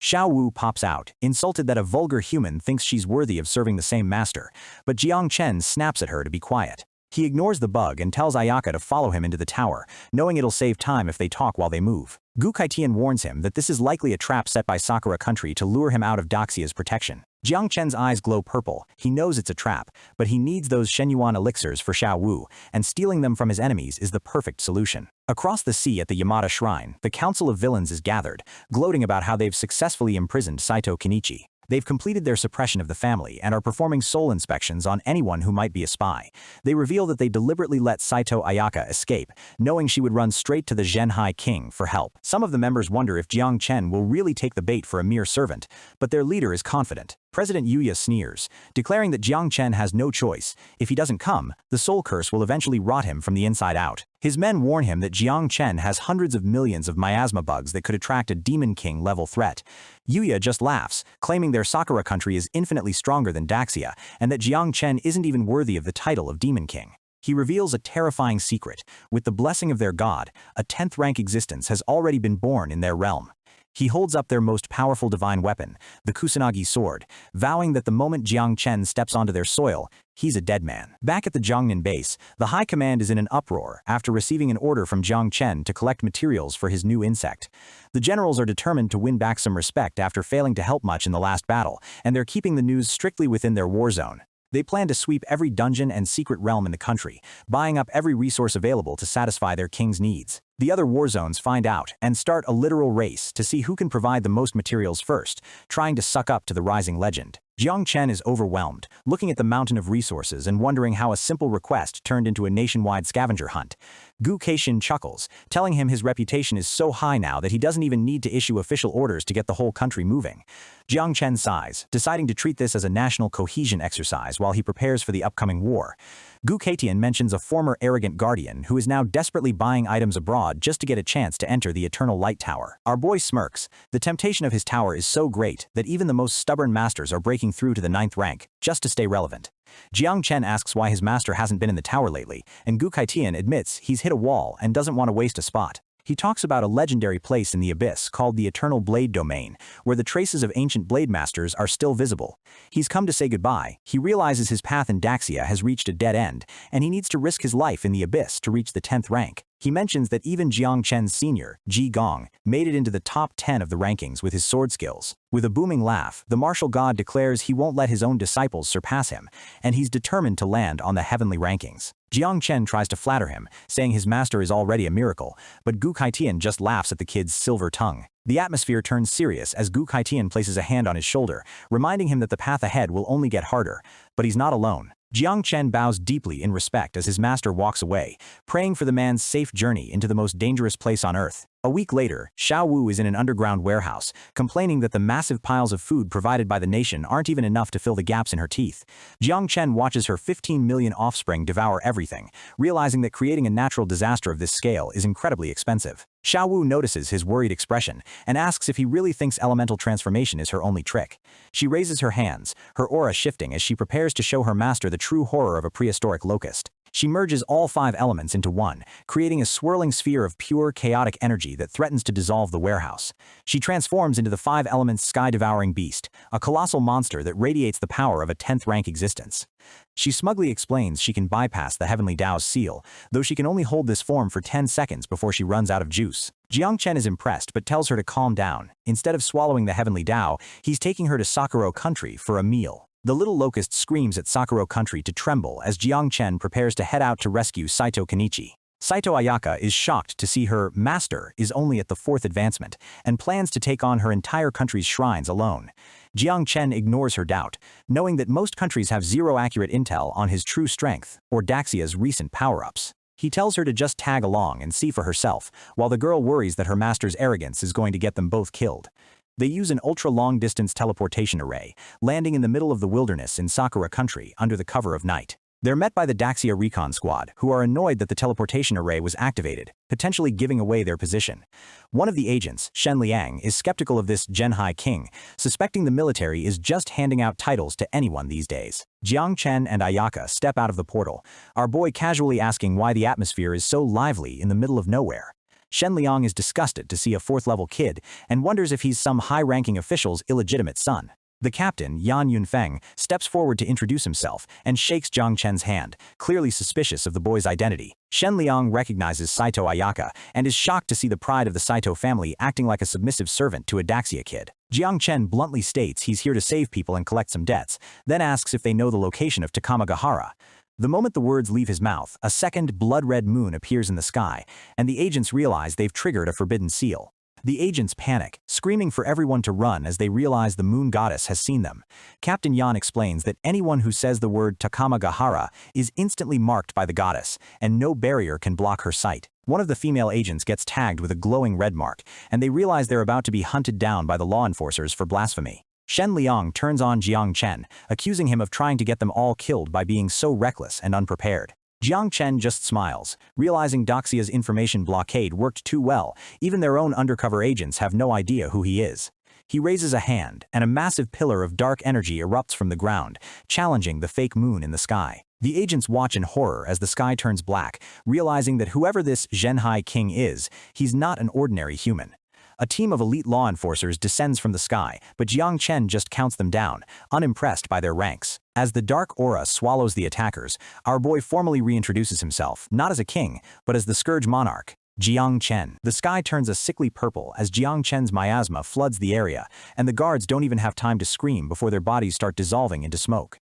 Xiao Wu pops out, insulted that a vulgar human thinks she's worthy of serving the same master, but Jiang Chen snaps at her to be quiet. He ignores the bug and tells Ayaka to follow him into the tower, knowing it'll save time if they talk while they move. Gu Kaitian warns him that this is likely a trap set by Sakura country to lure him out of Doxia's protection. Jiang Chen's eyes glow purple. He knows it's a trap, but he needs those Shenyuan elixirs for Xiao Wu, and stealing them from his enemies is the perfect solution. Across the sea at the Yamada Shrine, the Council of Villains is gathered, gloating about how they've successfully imprisoned Saito Kenichi. They've completed their suppression of the family and are performing soul inspections on anyone who might be a spy. They reveal that they deliberately let Saito Ayaka escape, knowing she would run straight to the Zhenhai king for help. Some of the members wonder if Jang Chen will really take the bait for a mere servant, but their leader is confident. President Yuya sneers, declaring that Jang Chen has no choice. If he doesn't come, the soul curse will eventually rot him from the inside out. His men warn him that Jang Chen has hundreds of millions of miasma bugs that could attract a Demon King-level threat. Yuya just laughs, claiming their Sakura country is infinitely stronger than Daxia, and that Jang Chen isn't even worthy of the title of Demon King. He reveals a terrifying secret. With the blessing of their god, a 10th rank existence has already been born in their realm. He holds up their most powerful divine weapon, the Kusanagi sword, vowing that the moment Jang Chen steps onto their soil, he's a dead man. Back at the Jiangnan base, the High Command is in an uproar after receiving an order from Jang Chen to collect materials for his new insect. The generals are determined to win back some respect after failing to help much in the last battle, and they're keeping the news strictly within their war zone. They plan to sweep every dungeon and secret realm in the country, buying up every resource available to satisfy their king's needs. The other war zones find out and start a literal race to see who can provide the most materials first, trying to suck up to the rising legend. Jang Chen is overwhelmed, looking at the mountain of resources and wondering how a simple request turned into a nationwide scavenger hunt. Gu Keishin chuckles, telling him his reputation is so high now that he doesn't even need to issue official orders to get the whole country moving. Jang Chen sighs, deciding to treat this as a national cohesion exercise while he prepares for the upcoming war. Gu Keitian mentions a former arrogant guardian who is now desperately buying items abroad just to get a chance to enter the Eternal Light Tower. Our boy smirks. The temptation of his tower is so great that even the most stubborn masters are breaking through to the 9th rank, just to stay relevant. Jiang Chen asks why his master hasn't been in the tower lately, and Gu Keitian admits he's hit a wall and doesn't want to waste a spot. He talks about a legendary place in the abyss called the Eternal Blade Domain, where the traces of ancient blade masters are still visible. He's come to say goodbye. He realizes his path in Daxia has reached a dead end, and he needs to risk his life in the abyss to reach the 10th rank. He mentions that even Jiang Chen's senior, Ji Gong, made it into the top 10 of the rankings with his sword skills. With a booming laugh, the martial god declares he won't let his own disciples surpass him, and he's determined to land on the heavenly rankings. Jiang Chen tries to flatter him, saying his master is already a miracle, but Gu Keitian just laughs at the kid's silver tongue. The atmosphere turns serious as Gu Keitian places a hand on his shoulder, reminding him that the path ahead will only get harder, but he's not alone. Jiang Chen bows deeply in respect as his master walks away, praying for the man's safe journey into the most dangerous place on earth. A week later, Xiao Wu is in an underground warehouse, complaining that the massive piles of food provided by the nation aren't even enough to fill the gaps in her teeth. Jiang Chen watches her 15 million offspring devour everything, realizing that creating a natural disaster of this scale is incredibly expensive. Xiao Wu notices his worried expression and asks if he really thinks elemental transformation is her only trick. She raises her hands, her aura shifting as she prepares to show her master the true horror of a prehistoric locust. She merges all 5 elements into one, creating a swirling sphere of pure, chaotic energy that threatens to dissolve the warehouse. She transforms into the 5 elements sky-devouring beast, a colossal monster that radiates the power of a 10th rank existence. She smugly explains she can bypass the Heavenly Tao's seal, though she can only hold this form for 10 seconds before she runs out of juice. Jiang Chen is impressed but tells her to calm down. Instead of swallowing the Heavenly Tao, he's taking her to Sakura country for a meal. The little locust screams at Sakura country to tremble as Jiang Chen prepares to head out to rescue Saito Kenichi. Saito Ayaka is shocked to see her master is only at the 4th advancement and plans to take on her entire country's shrines alone. Jiang Chen ignores her doubt, knowing that most countries have zero accurate intel on his true strength or Daxia's recent power-ups. He tells her to just tag along and see for herself, while the girl worries that her master's arrogance is going to get them both killed. They use an ultra-long-distance teleportation array, landing in the middle of the wilderness in Sakura country under the cover of night. They're met by the Daxia Recon Squad, who are annoyed that the teleportation array was activated, potentially giving away their position. One of the agents, Shen Liang, is skeptical of this Zhenhai king, suspecting the military is just handing out titles to anyone these days. Jiang Chen and Ayaka step out of the portal, our boy casually asking why the atmosphere is so lively in the middle of nowhere. Shen Liang is disgusted to see a 4th-level kid and wonders if he's some high-ranking official's illegitimate son. The captain, Yan Yunfeng, steps forward to introduce himself and shakes Jiang Chen's hand, clearly suspicious of the boy's identity. Shen Liang recognizes Saito Ayaka and is shocked to see the pride of the Saito family acting like a submissive servant to a Daxia kid. Jiang Chen bluntly states he's here to save people and collect some debts, then asks if they know the location of Takama Gahara. The moment the words leave his mouth, a second blood-red moon appears in the sky, and the agents realize they've triggered a forbidden seal. The agents panic, screaming for everyone to run as they realize the moon goddess has seen them. Captain Yan explains that anyone who says the word Takama is instantly marked by the goddess, and no barrier can block her sight. One of the female agents gets tagged with a glowing red mark, and they realize they're about to be hunted down by the law enforcers for blasphemy. Shen Liang turns on Jang Chen, accusing him of trying to get them all killed by being so reckless and unprepared. Jang Chen just smiles, realizing Doxia's information blockade worked too well. Even their own undercover agents have no idea who he is. He raises a hand, and a massive pillar of dark energy erupts from the ground, challenging the fake moon in the sky. The agents watch in horror as the sky turns black, realizing that whoever this Zhenhai King is, he's not an ordinary human. A team of elite law enforcers descends from the sky, but Jang Chen just counts them down, unimpressed by their ranks. As the dark aura swallows the attackers, our boy formally reintroduces himself, not as a king, but as the Scourge Monarch, Jang Chen. The sky turns a sickly purple as Jang Chen's miasma floods the area, and the guards don't even have time to scream before their bodies start dissolving into smoke.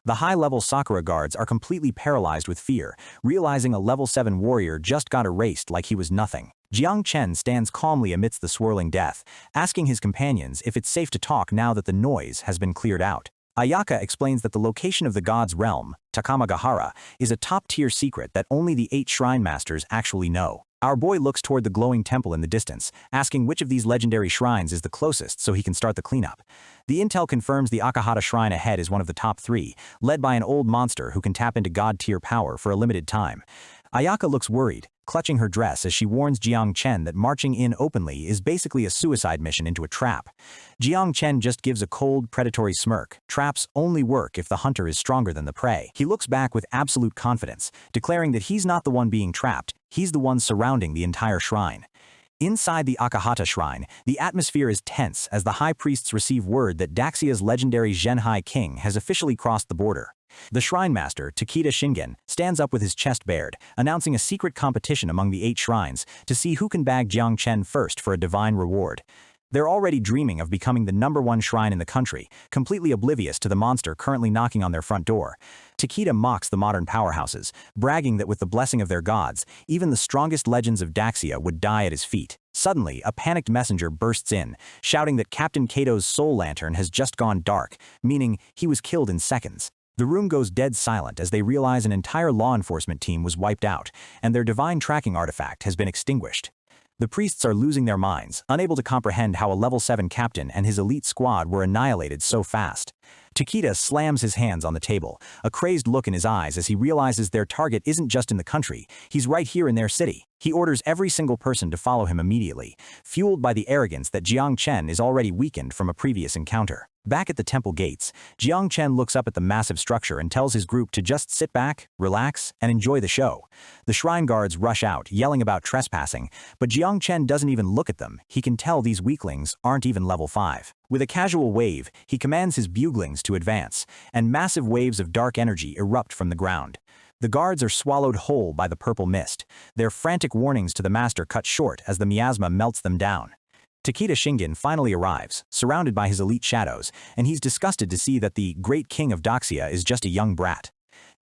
The high-level Sakura guards are completely paralyzed with fear, realizing a level 7 warrior just got erased like he was nothing. Jang Chen stands calmly amidst the swirling death, asking his companions if it's safe to talk now that the noise has been cleared out. Ayaka explains that the location of the god's realm, Takama, is a top-tier secret that only the 8 shrine masters actually know. Our boy looks toward the glowing temple in the distance, asking which of these legendary shrines is the closest so he can start the cleanup. The intel confirms the Akahata shrine ahead is one of the top 3, led by an old monster who can tap into god-tier power for a limited time. Ayaka looks worried, clutching her dress as she warns Jang Chen that marching in openly is basically a suicide mission into a trap. Jang Chen just gives a cold, predatory smirk. Traps only work if the hunter is stronger than the prey. He looks back with absolute confidence, declaring that he's not the one being trapped, he's the one surrounding the entire shrine. Inside the Akahata shrine, the atmosphere is tense as the high priests receive word that Daxia's legendary Zhenhai King has officially crossed the border. The shrine master, Takeda Shingen, stands up with his chest bared, announcing a secret competition among the 8 shrines to see who can bag Jang Chen first for a divine reward. They're already dreaming of becoming the #1 shrine in the country, completely oblivious to the monster currently knocking on their front door. Takeda mocks the modern powerhouses, bragging that with the blessing of their gods, even the strongest legends of Daxia would die at his feet. Suddenly, a panicked messenger bursts in, shouting that Captain Kato's soul lantern has just gone dark, meaning he was killed in seconds. The room goes dead silent as they realize an entire law enforcement team was wiped out, and their divine tracking artifact has been extinguished. The priests are losing their minds, unable to comprehend how a level 7 captain and his elite squad were annihilated so fast. Takeda slams his hands on the table, a crazed look in his eyes as he realizes their target isn't just in the country, he's right here in their city. He orders every single person to follow him immediately, fueled by the arrogance that Jang Chen is already weakened from a previous encounter. Back at the temple gates, Jang Chen looks up at the massive structure and tells his group to just sit back, relax, and enjoy the show. The shrine guards rush out, yelling about trespassing, but Jang Chen doesn't even look at them. He can tell these weaklings aren't even level 5. With a casual wave, he commands his buglings to advance, and massive waves of dark energy erupt from the ground. The guards are swallowed whole by the purple mist, their frantic warnings to the master cut short as the miasma melts them down. Takeda Shingen finally arrives, surrounded by his elite shadows, and he's disgusted to see that the great king of Daxia is just a young brat.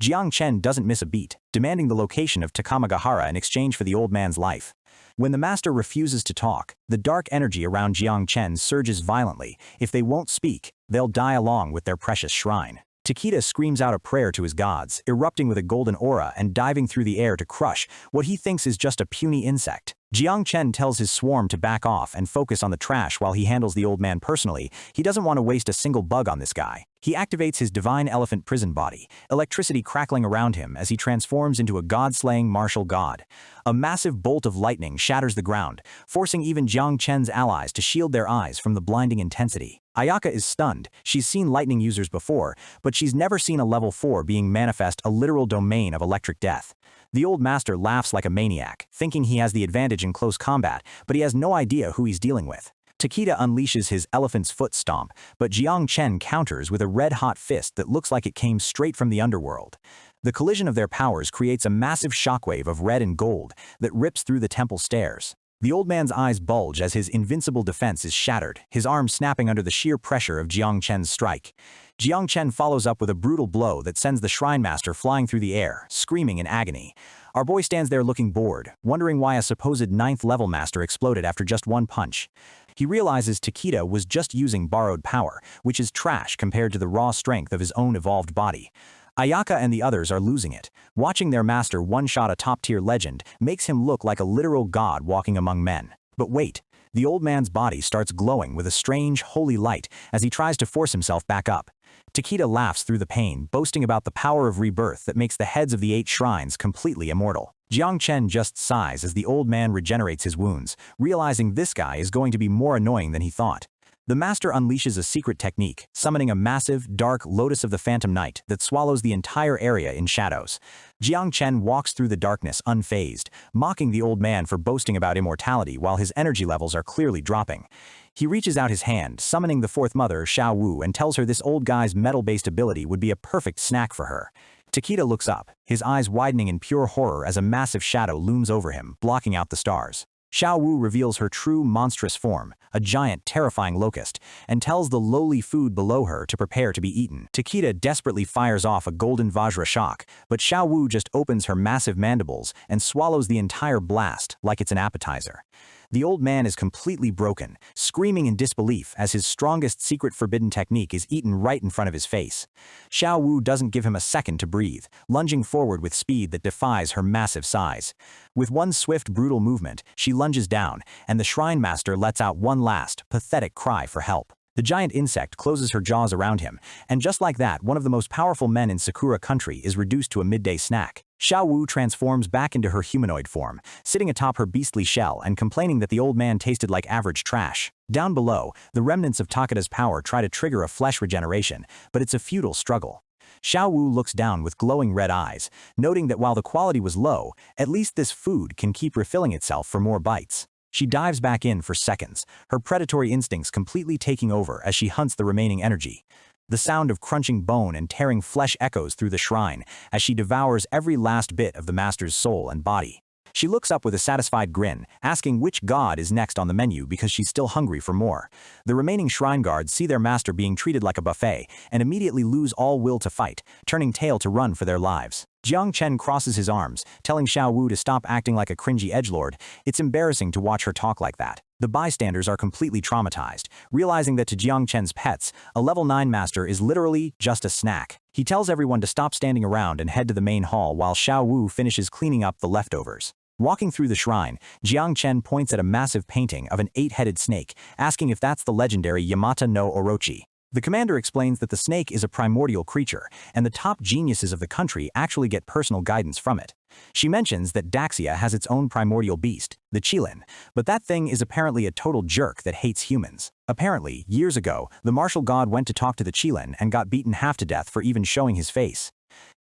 Jang Chen doesn't miss a beat, demanding the location of Takama in exchange for the old man's life. When the master refuses to talk, the dark energy around Jang Chen surges violently. If they won't speak, they'll die along with their precious shrine. Takeda screams out a prayer to his gods, erupting with a golden aura and diving through the air to crush what he thinks is just a puny insect. Jang Chen tells his swarm to back off and focus on the trash while he handles the old man personally. He doesn't want to waste a single bug on this guy. He activates his divine elephant prison body, electricity crackling around him as he transforms into a god-slaying martial god. A massive bolt of lightning shatters the ground, forcing even Jang Chen's allies to shield their eyes from the blinding intensity. Ayaka is stunned. She's seen lightning users before, but she's never seen a level 4 being manifest a literal domain of electric death. The old master laughs like a maniac, thinking he has the advantage in close combat, but he has no idea who he's dealing with. Takeda unleashes his elephant's foot stomp, but Jang Chen counters with a red-hot fist that looks like it came straight from the underworld. The collision of their powers creates a massive shockwave of red and gold that rips through the temple stairs. The old man's eyes bulge as his invincible defense is shattered, his arm snapping under the sheer pressure of Jang Chen's strike. Jang Chen follows up with a brutal blow that sends the shrine master flying through the air, screaming in agony. Our boy stands there looking bored, wondering why a supposed 9th level master exploded after just one punch. He realizes Takeda was just using borrowed power, which is trash compared to the raw strength of his own evolved body. Ayaka and the others are losing it. Watching their master one-shot a top-tier legend makes him look like a literal god walking among men. But wait, the old man's body starts glowing with a strange, holy light as he tries to force himself back up. Takeda laughs through the pain, boasting about the power of rebirth that makes the heads of the 8 shrines completely immortal. Jang Chen just sighs as the old man regenerates his wounds, realizing this guy is going to be more annoying than he thought. The master unleashes a secret technique, summoning a massive, dark Lotus of the Phantom Night that swallows the entire area in shadows. Jang Chen walks through the darkness unfazed, mocking the old man for boasting about immortality while his energy levels are clearly dropping. He reaches out his hand, summoning the 4th mother, Shiao, and tells her this old guy's metal-based ability would be a perfect snack for her. Takeda looks up, his eyes widening in pure horror as a massive shadow looms over him, blocking out the stars. Shiao reveals her true monstrous form, a giant, terrifying locust, and tells the lowly food below her to prepare to be eaten. Takeda desperately fires off a golden Vajra shock, but Shiao just opens her massive mandibles and swallows the entire blast like it's an appetizer. The old man is completely broken, screaming in disbelief as his strongest secret forbidden technique is eaten right in front of his face. Shiao doesn't give him a second to breathe, lunging forward with speed that defies her massive size. With one swift, brutal movement, she lunges down, and the shrine master lets out one last, pathetic cry for help. The giant insect closes her jaws around him, and just like that, one of the most powerful men in Sakura country is reduced to a midday snack. Shiao transforms back into her humanoid form, sitting atop her beastly shell and complaining that the old man tasted like average trash. Down below, the remnants of Takeda's power try to trigger a flesh regeneration, but it's a futile struggle. Shiao looks down with glowing red eyes, noting that while the quality was low, at least this food can keep refilling itself for more bites. She dives back in for seconds, her predatory instincts completely taking over as she hunts the remaining energy. The sound of crunching bone and tearing flesh echoes through the shrine as she devours every last bit of the master's soul and body. She looks up with a satisfied grin, asking which god is next on the menu because she's still hungry for more. The remaining shrine guards see their master being treated like a buffet and immediately lose all will to fight, turning tail to run for their lives. Jang Chen crosses his arms, telling Shiao to stop acting like a cringy edgelord. It's embarrassing to watch her talk like that. The bystanders are completely traumatized, realizing that to Jang Chen's pets, a level 9 master is literally just a snack. He tells everyone to stop standing around and head to the main hall while Shiao finishes cleaning up the leftovers. Walking through the shrine, Jang Chen points at a massive painting of an 8-headed snake, asking if that's the legendary Yamata no Orochi. The commander explains that the snake is a primordial creature, and the top geniuses of the country actually get personal guidance from it. She mentions that Daxia has its own primordial beast, the Qilin, but that thing is apparently a total jerk that hates humans. Apparently, years ago, the martial god went to talk to the Qilin and got beaten half to death for even showing his face.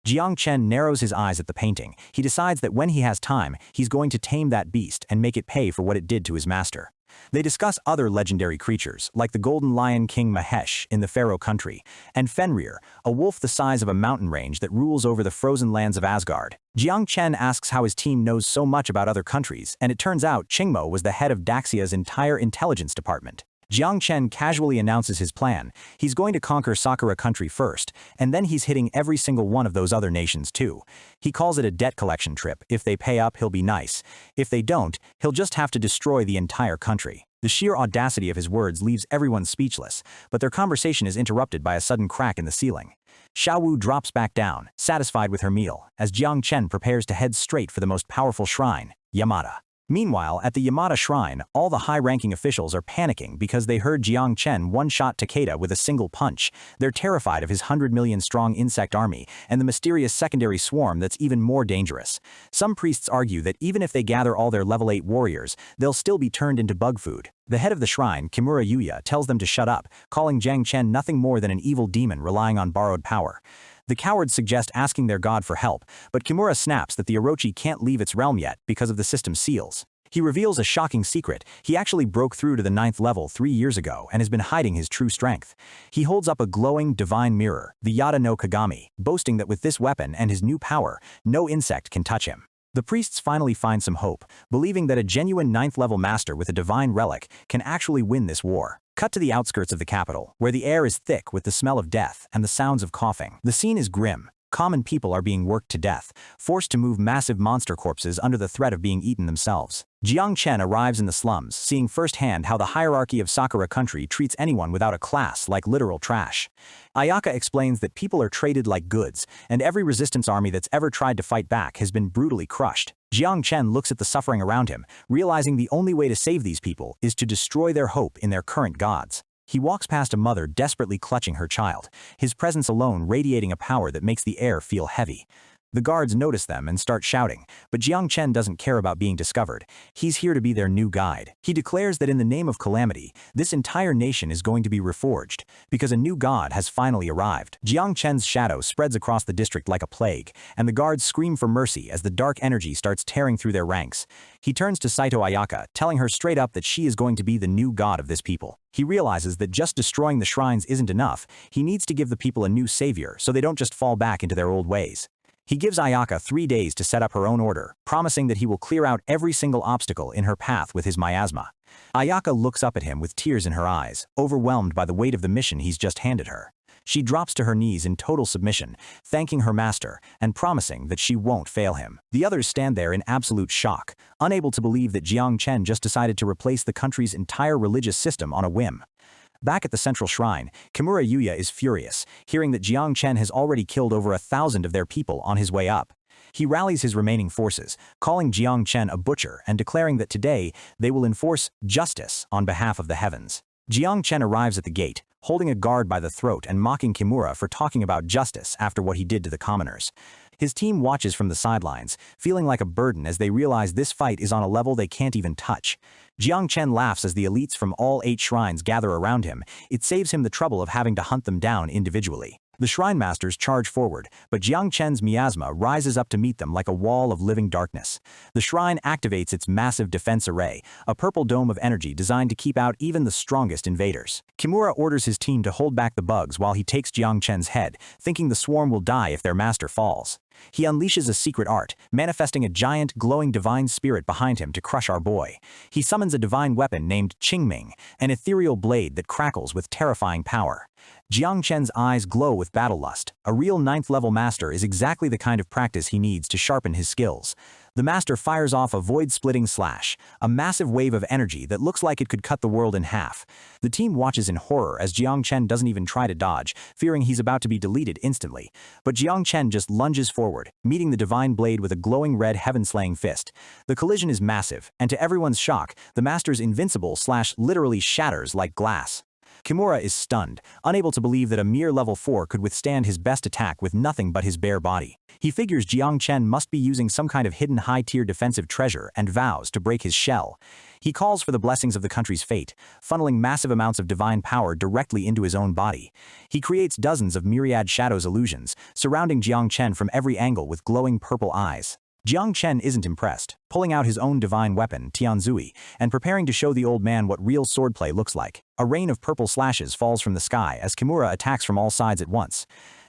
Jang Chen narrows his eyes at the painting. He decides that when he has time, he's going to tame that beast and make it pay for what it did to his master. They discuss other legendary creatures, like the Golden Lion King Mahesh in the Pharaoh country, and Fenrir, a wolf the size of a mountain range that rules over the frozen lands of Asgard. Jang Chen asks how his team knows so much about other countries, and it turns out Qingmo was the head of Daxia's entire intelligence department. Jang Chen casually announces his plan. He's going to conquer Sakura country first, and then he's hitting every single one of those other nations too. He calls it a debt collection trip. If they pay up, he'll be nice. If they don't, he'll just have to destroy the entire country. The sheer audacity of his words leaves everyone speechless, but their conversation is interrupted by a sudden crack in the ceiling. Shiao drops back down, satisfied with her meal, as Jang Chen prepares to head straight for the most powerful shrine, Yamata. Meanwhile, at the Yamata shrine, all the high-ranking officials are panicking because they heard Jang Chen one-shot Takeda with a single punch. They're terrified of his 100 million-strong insect army and the mysterious secondary swarm that's even more dangerous. Some priests argue that even if they gather all their level 8 warriors, they'll still be turned into bug food. The head of the shrine, Kimura Yuya, tells them to shut up, calling Jang Chen nothing more than an evil demon relying on borrowed power. The cowards suggest asking their god for help, but Kimura snaps that the Orochi can't leave its realm yet because of the system's seals. He reveals a shocking secret. He actually broke through to the 9th level 3 years ago and has been hiding his true strength. He holds up a glowing, divine mirror, the Yada no Kagami, boasting that with this weapon and his new power, no insect can touch him. The priests finally find some hope, believing that a genuine 9th level master with a divine relic can actually win this war. Cut to the outskirts of the capital, where the air is thick with the smell of death and the sounds of coughing. The scene is grim. Common people are being worked to death, forced to move massive monster corpses under the threat of being eaten themselves. Jang Chen arrives in the slums, seeing firsthand how the hierarchy of Sakura country treats anyone without a class like literal trash. Ayaka explains that people are traded like goods, and every resistance army that's ever tried to fight back has been brutally crushed. Jang Chen looks at the suffering around him, realizing the only way to save these people is to destroy their hope in their current gods. He walks past a mother desperately clutching her child, his presence alone radiating a power that makes the air feel heavy. The guards notice them and start shouting, but Jang Chen doesn't care about being discovered. He's here to be their new guide. He declares that in the name of calamity, this entire nation is going to be reforged, because a new god has finally arrived. Jang Chen's shadow spreads across the district like a plague, and the guards scream for mercy as the dark energy starts tearing through their ranks. He turns to Saito Ayaka, telling her straight up that she is going to be the new god of this people. He realizes that just destroying the shrines isn't enough. He needs to give the people a new savior so they don't just fall back into their old ways. He gives Ayaka 3 days to set up her own order, promising that he will clear out every single obstacle in her path with his miasma. Ayaka looks up at him with tears in her eyes, overwhelmed by the weight of the mission he's just handed her. She drops to her knees in total submission, thanking her master and promising that she won't fail him. The others stand there in absolute shock, unable to believe that Jang Chen just decided to replace the country's entire religious system on a whim. Back at the central shrine, Kimura Yuya is furious, hearing that Jang Chen has already killed over 1,000 of their people on his way up. He rallies his remaining forces, calling Jang Chen a butcher and declaring that today they will enforce justice on behalf of the heavens. Jang Chen arrives at the gate, holding a guard by the throat and mocking Kimura for talking about justice after what he did to the commoners. His team watches from the sidelines, feeling like a burden as they realize this fight is on a level they can't even touch. Jang Chen laughs as the elites from all 8 shrines gather around him. It saves him the trouble of having to hunt them down individually. The shrine masters charge forward, but Jang Chen's miasma rises up to meet them like a wall of living darkness. The shrine activates its massive defense array, a purple dome of energy designed to keep out even the strongest invaders. Kimura orders his team to hold back the bugs while he takes Jang Chen's head, thinking the swarm will die if their master falls. He unleashes a secret art, manifesting a giant, glowing divine spirit behind him to crush our boy. He summons a divine weapon named Qingming, an ethereal blade that crackles with terrifying power. Jang Chen's eyes glow with battle lust. A real 9th-level master is exactly the kind of practice he needs to sharpen his skills. The master fires off a void-splitting slash, a massive wave of energy that looks like it could cut the world in half. The team watches in horror as Jang Chen doesn't even try to dodge, fearing he's about to be deleted instantly. But Jang Chen just lunges forward, meeting the divine blade with a glowing red heaven-slaying fist. The collision is massive, and to everyone's shock, the master's invincible slash literally shatters like glass. Kimura is stunned, unable to believe that a mere level 4 could withstand his best attack with nothing but his bare body. He figures Jang Chen must be using some kind of hidden high-tier defensive treasure and vows to break his shell. He calls for the blessings of the country's fate, funneling massive amounts of divine power directly into his own body. He creates dozens of myriad shadows illusions, surrounding Jang Chen from every angle with glowing purple eyes. Jang Chen isn't impressed, pulling out his own divine weapon, Tianzui, and preparing to show the old man what real swordplay looks like. A rain of purple slashes falls from the sky as Kimura attacks from all sides at once.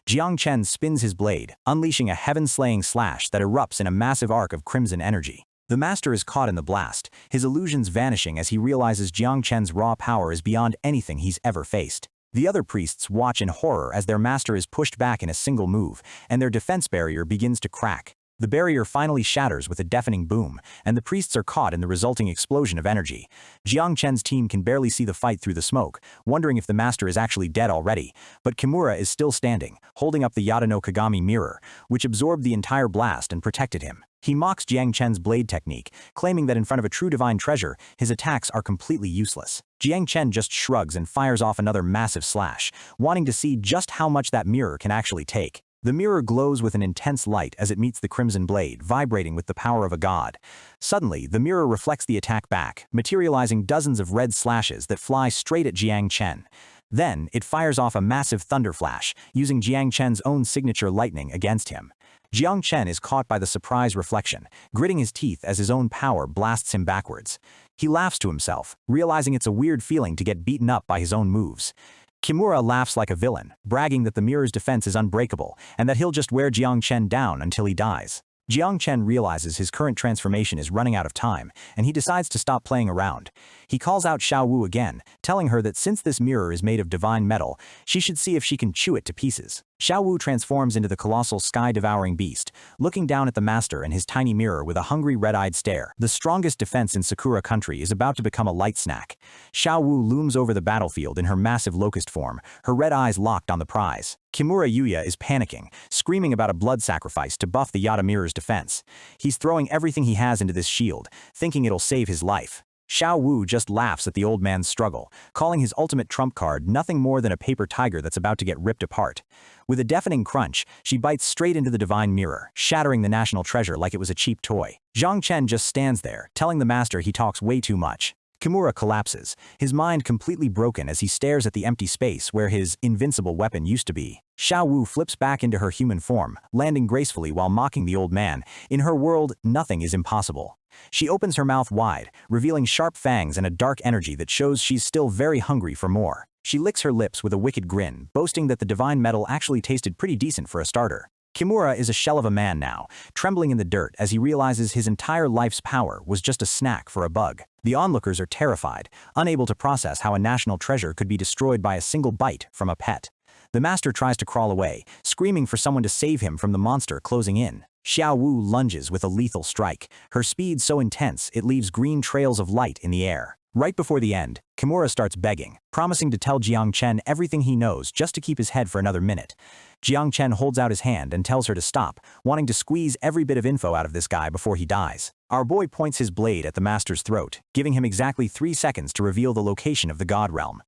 Jang Chen spins his blade, unleashing a heaven-slaying slash that erupts in a massive arc of crimson energy. The master is caught in the blast, his illusions vanishing as he realizes Jang Chen's raw power is beyond anything he's ever faced. The other priests watch in horror as their master is pushed back in a single move, and their defense barrier begins to crack. The barrier finally shatters with a deafening boom, and the priests are caught in the resulting explosion of energy. Jang Chen's team can barely see the fight through the smoke, wondering if the master is actually dead already, but Kimura is still standing, holding up the Yada no Kagami mirror, which absorbed the entire blast and protected him. He mocks Jang Chen's blade technique, claiming that in front of a true divine treasure, his attacks are completely useless. Jang Chen just shrugs and fires off another massive slash, wanting to see just how much that mirror can actually take. The mirror glows with an intense light as it meets the crimson blade, vibrating with the power of a god. Suddenly, the mirror reflects the attack back, materializing dozens of red slashes that fly straight at Jang Chen. Then, it fires off a massive thunder flash, using Jang Chen's own signature lightning against him. Jang Chen is caught by the surprise reflection, gritting his teeth as his own power blasts him backwards. He laughs to himself, realizing it's a weird feeling to get beaten up by his own moves. Kimura laughs like a villain, bragging that the mirror's defense is unbreakable and that he'll just wear Jang Chen down until he dies. Jang Chen realizes his current transformation is running out of time, and he decides to stop playing around. He calls out Xiao Wu again, telling her that since this mirror is made of divine metal, she should see if she can chew it to pieces. Xiao Wu transforms into the colossal sky-devouring beast, looking down at the master and his tiny mirror with a hungry red-eyed stare. The strongest defense in Sakura country is about to become a light snack. Xiao Wu looms over the battlefield in her massive locust form, her red eyes locked on the prize. Kimura Yuya is panicking, screaming about a blood sacrifice to buff the Yata mirror's defense. He's throwing everything he has into this shield, thinking it'll save his life. Xiao Wu just laughs at the old man's struggle, calling his ultimate trump card nothing more than a paper tiger that's about to get ripped apart. With a deafening crunch, she bites straight into the divine mirror, shattering the national treasure like it was a cheap toy. Jang Chen just stands there, telling the master he talks way too much. Kimura collapses, his mind completely broken as he stares at the empty space where his invincible weapon used to be. Xiao Wu flips back into her human form, landing gracefully while mocking the old man. In her world, nothing is impossible. She opens her mouth wide, revealing sharp fangs and a dark energy that shows she's still very hungry for more. She licks her lips with a wicked grin, boasting that the divine metal actually tasted pretty decent for a starter. Kimura is a shell of a man now, trembling in the dirt as he realizes his entire life's power was just a snack for a bug. The onlookers are terrified, unable to process how a national treasure could be destroyed by a single bite from a pet. The master tries to crawl away, screaming for someone to save him from the monster closing in. Xiao Wu lunges with a lethal strike, her speed so intense it leaves green trails of light in the air. Right before the end, Kimura starts begging, promising to tell Jang Chen everything he knows just to keep his head for another minute. Jang Chen holds out his hand and tells her to stop, wanting to squeeze every bit of info out of this guy before he dies. Our boy points his blade at the master's throat, giving him exactly 3 seconds to reveal the location of the God Realm.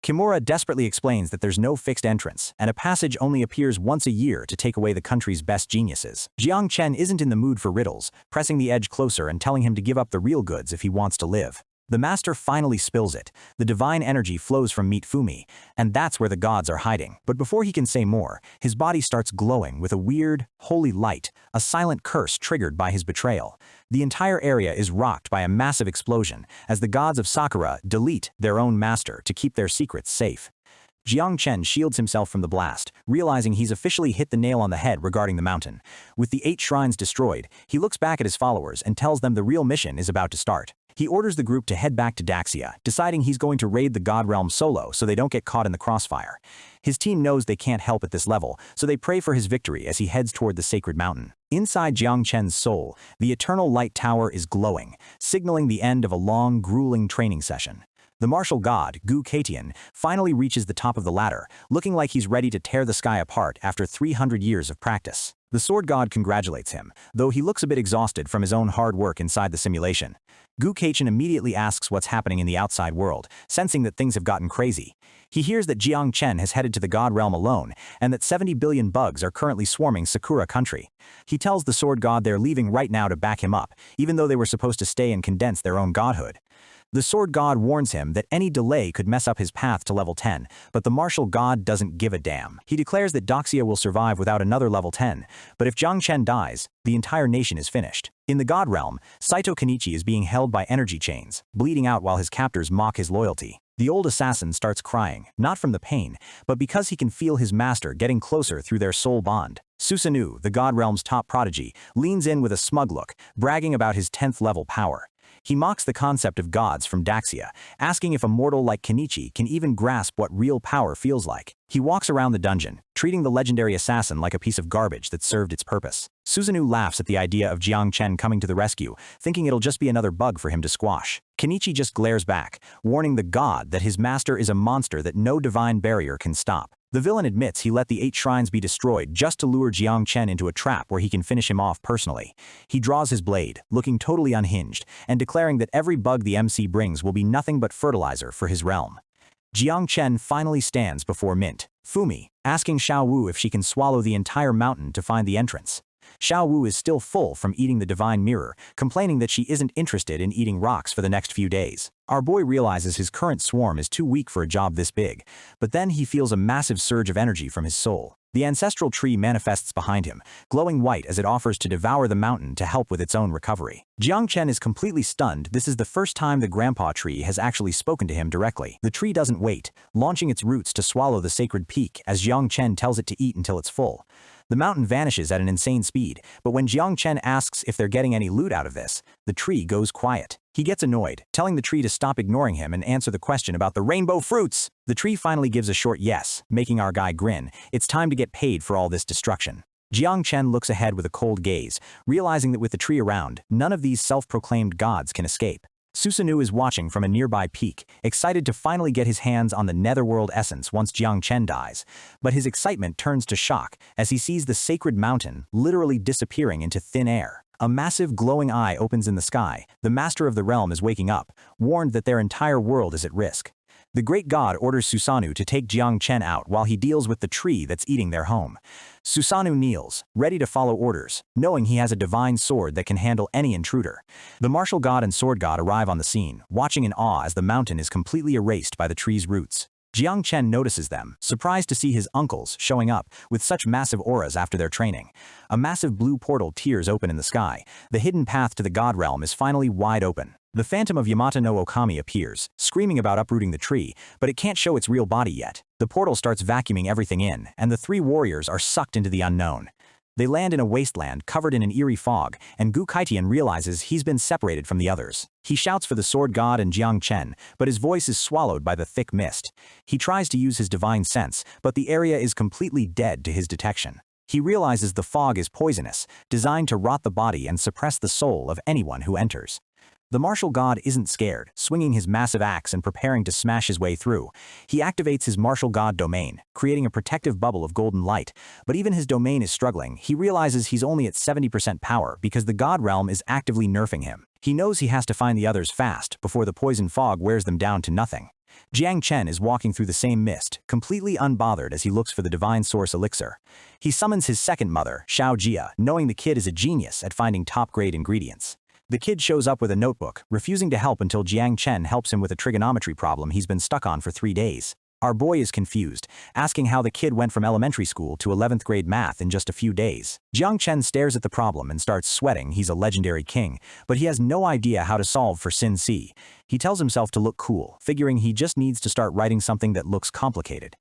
Kimura desperately explains that there's no fixed entrance, and a passage only appears once a year to take away the country's best geniuses. Jang Chen isn't in the mood for riddles, pressing the edge closer and telling him to give up the real goods if he wants to live. The master finally spills it. The divine energy flows from Mitfumi, and that's where the gods are hiding. But before he can say more, his body starts glowing with a weird, holy light, a silent curse triggered by his betrayal. The entire area is rocked by a massive explosion, as the gods of Sakura delete their own master to keep their secrets safe. Jang Chen shields himself from the blast, realizing he's officially hit the nail on the head regarding the mountain. With the 8 shrines destroyed, he looks back at his followers and tells them the real mission is about to start. He orders the group to head back to Daxia, deciding he's going to raid the God Realm solo so they don't get caught in the crossfire. His team knows they can't help at this level, so they pray for his victory as he heads toward the sacred mountain. Inside Jang Chen's soul, the eternal light tower is glowing, signaling the end of a long, grueling training session. The martial god, Gu Katian, finally reaches the top of the ladder, looking like he's ready to tear the sky apart after 300 years of practice. The sword god congratulates him, though he looks a bit exhausted from his own hard work inside the simulation. Gu Katian immediately asks what's happening in the outside world, sensing that things have gotten crazy. He hears that Jang Chen has headed to the God Realm alone, and that 70 billion bugs are currently swarming Sakura country. He tells the sword god they're leaving right now to back him up, even though they were supposed to stay and condense their own godhood. The sword god warns him that any delay could mess up his path to level 10, but the martial god doesn't give a damn. He declares that Daxia will survive without another level 10, but if Jang Chen dies, the entire nation is finished. In the God Realm, Saito Kenichi is being held by energy chains, bleeding out while his captors mock his loyalty. The old assassin starts crying, not from the pain, but because he can feel his master getting closer through their soul bond. Susanoo, the God Realm's top prodigy, leans in with a smug look, bragging about his 10th level power. He mocks the concept of gods from Daxia, asking if a mortal like Kenichi can even grasp what real power feels like. He walks around the dungeon, treating the legendary assassin like a piece of garbage that served its purpose. Susanoo laughs at the idea of Jang Chen coming to the rescue, thinking it'll just be another bug for him to squash. Kenichi just glares back, warning the god that his master is a monster that no divine barrier can stop. The villain admits he let the 8 shrines be destroyed just to lure Jang Chen into a trap where he can finish him off personally. He draws his blade, looking totally unhinged, and declaring that every bug the MC brings will be nothing but fertilizer for his realm. Jang Chen finally stands before Mint Fumi, asking Xiao Wu if she can swallow the entire mountain to find the entrance. Xiao Wu is still full from eating the divine mirror, complaining that she isn't interested in eating rocks for the next few days. Our boy realizes his current swarm is too weak for a job this big, but then he feels a massive surge of energy from his soul. The ancestral tree manifests behind him, glowing white as it offers to devour the mountain to help with its own recovery. Jang Chen is completely stunned. This is the first time the grandpa tree has actually spoken to him directly. The tree doesn't wait, launching its roots to swallow the sacred peak as Jang Chen tells it to eat until it's full. The mountain vanishes at an insane speed, but when Jang Chen asks if they're getting any loot out of this, the tree goes quiet. He gets annoyed, telling the tree to stop ignoring him and answer the question about the rainbow fruits. The tree finally gives a short yes, making our guy grin. It's time to get paid for all this destruction. Jang Chen looks ahead with a cold gaze, realizing that with the tree around, none of these self-proclaimed gods can escape. Susanoo is watching from a nearby peak, excited to finally get his hands on the netherworld essence once Jang Chen dies. But his excitement turns to shock as he sees the sacred mountain literally disappearing into thin air. A massive glowing eye opens in the sky. The master of the realm is waking up, warned that their entire world is at risk. The great god orders Susanoo to take Jang Chen out while he deals with the tree that's eating their home. Susanoo kneels, ready to follow orders, knowing he has a divine sword that can handle any intruder. The martial god and sword god arrive on the scene, watching in awe as the mountain is completely erased by the tree's roots. Jang Chen notices them, surprised to see his uncles showing up with such massive auras after their training. A massive blue portal tears open in the sky. The hidden path to the god realm is finally wide open. The phantom of Yamata no Okami appears, screaming about uprooting the tree, but it can't show its real body yet. The portal starts vacuuming everything in, and the three warriors are sucked into the unknown. They land in a wasteland covered in an eerie fog, and Gu Kaitian realizes he's been separated from the others. He shouts for the sword god and Jang Chen, but his voice is swallowed by the thick mist. He tries to use his divine sense, but the area is completely dead to his detection. He realizes the fog is poisonous, designed to rot the body and suppress the soul of anyone who enters. The martial god isn't scared, swinging his massive axe and preparing to smash his way through. He activates his martial god domain, creating a protective bubble of golden light. But even his domain is struggling. He realizes he's only at 70% power because the god realm is actively nerfing him. He knows he has to find the others fast before the poison fog wears them down to nothing. Jang Chen is walking through the same mist, completely unbothered as he looks for the divine source elixir. He summons his second mother, Xiao Jia, knowing the kid is a genius at finding top-grade ingredients. The kid shows up with a notebook, refusing to help until Jang Chen helps him with a trigonometry problem he's been stuck on for 3 days. Our boy is confused, asking how the kid went from elementary school to 11th grade math in just a few days. Jang Chen stares at the problem and starts sweating. He's a legendary king, but he has no idea how to solve for Sin Si. He tells himself to look cool, figuring he just needs to start writing something that looks complicated.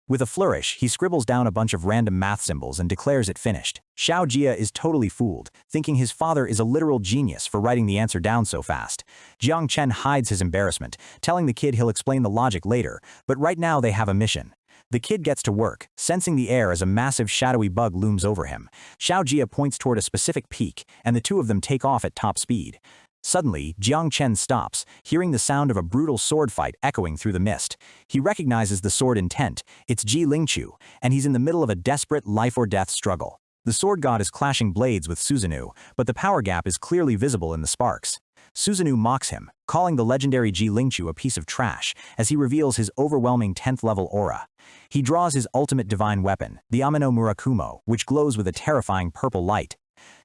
With a flourish, he scribbles down a bunch of random math symbols and declares it finished. Xiao Jia is totally fooled, thinking his father is a literal genius for writing the answer down so fast. Jang Chen hides his embarrassment, telling the kid he'll explain the logic later, but right now they have a mission. The kid gets to work, sensing the air as a massive shadowy bug looms over him. Xiao Jia points toward a specific peak, and the two of them take off at top speed. Suddenly, Jang Chen stops, hearing the sound of a brutal sword fight echoing through the mist. He recognizes the sword intent. It's Ji Lingqiu, and he's in the middle of a desperate life-or-death struggle. The sword god is clashing blades with Susanoo, but the power gap is clearly visible in the sparks. Susanoo mocks him, calling the legendary Ji Lingqiu a piece of trash, as he reveals his overwhelming 10th-level aura. He draws his ultimate divine weapon, the Amino Murakumo, which glows with a terrifying purple light.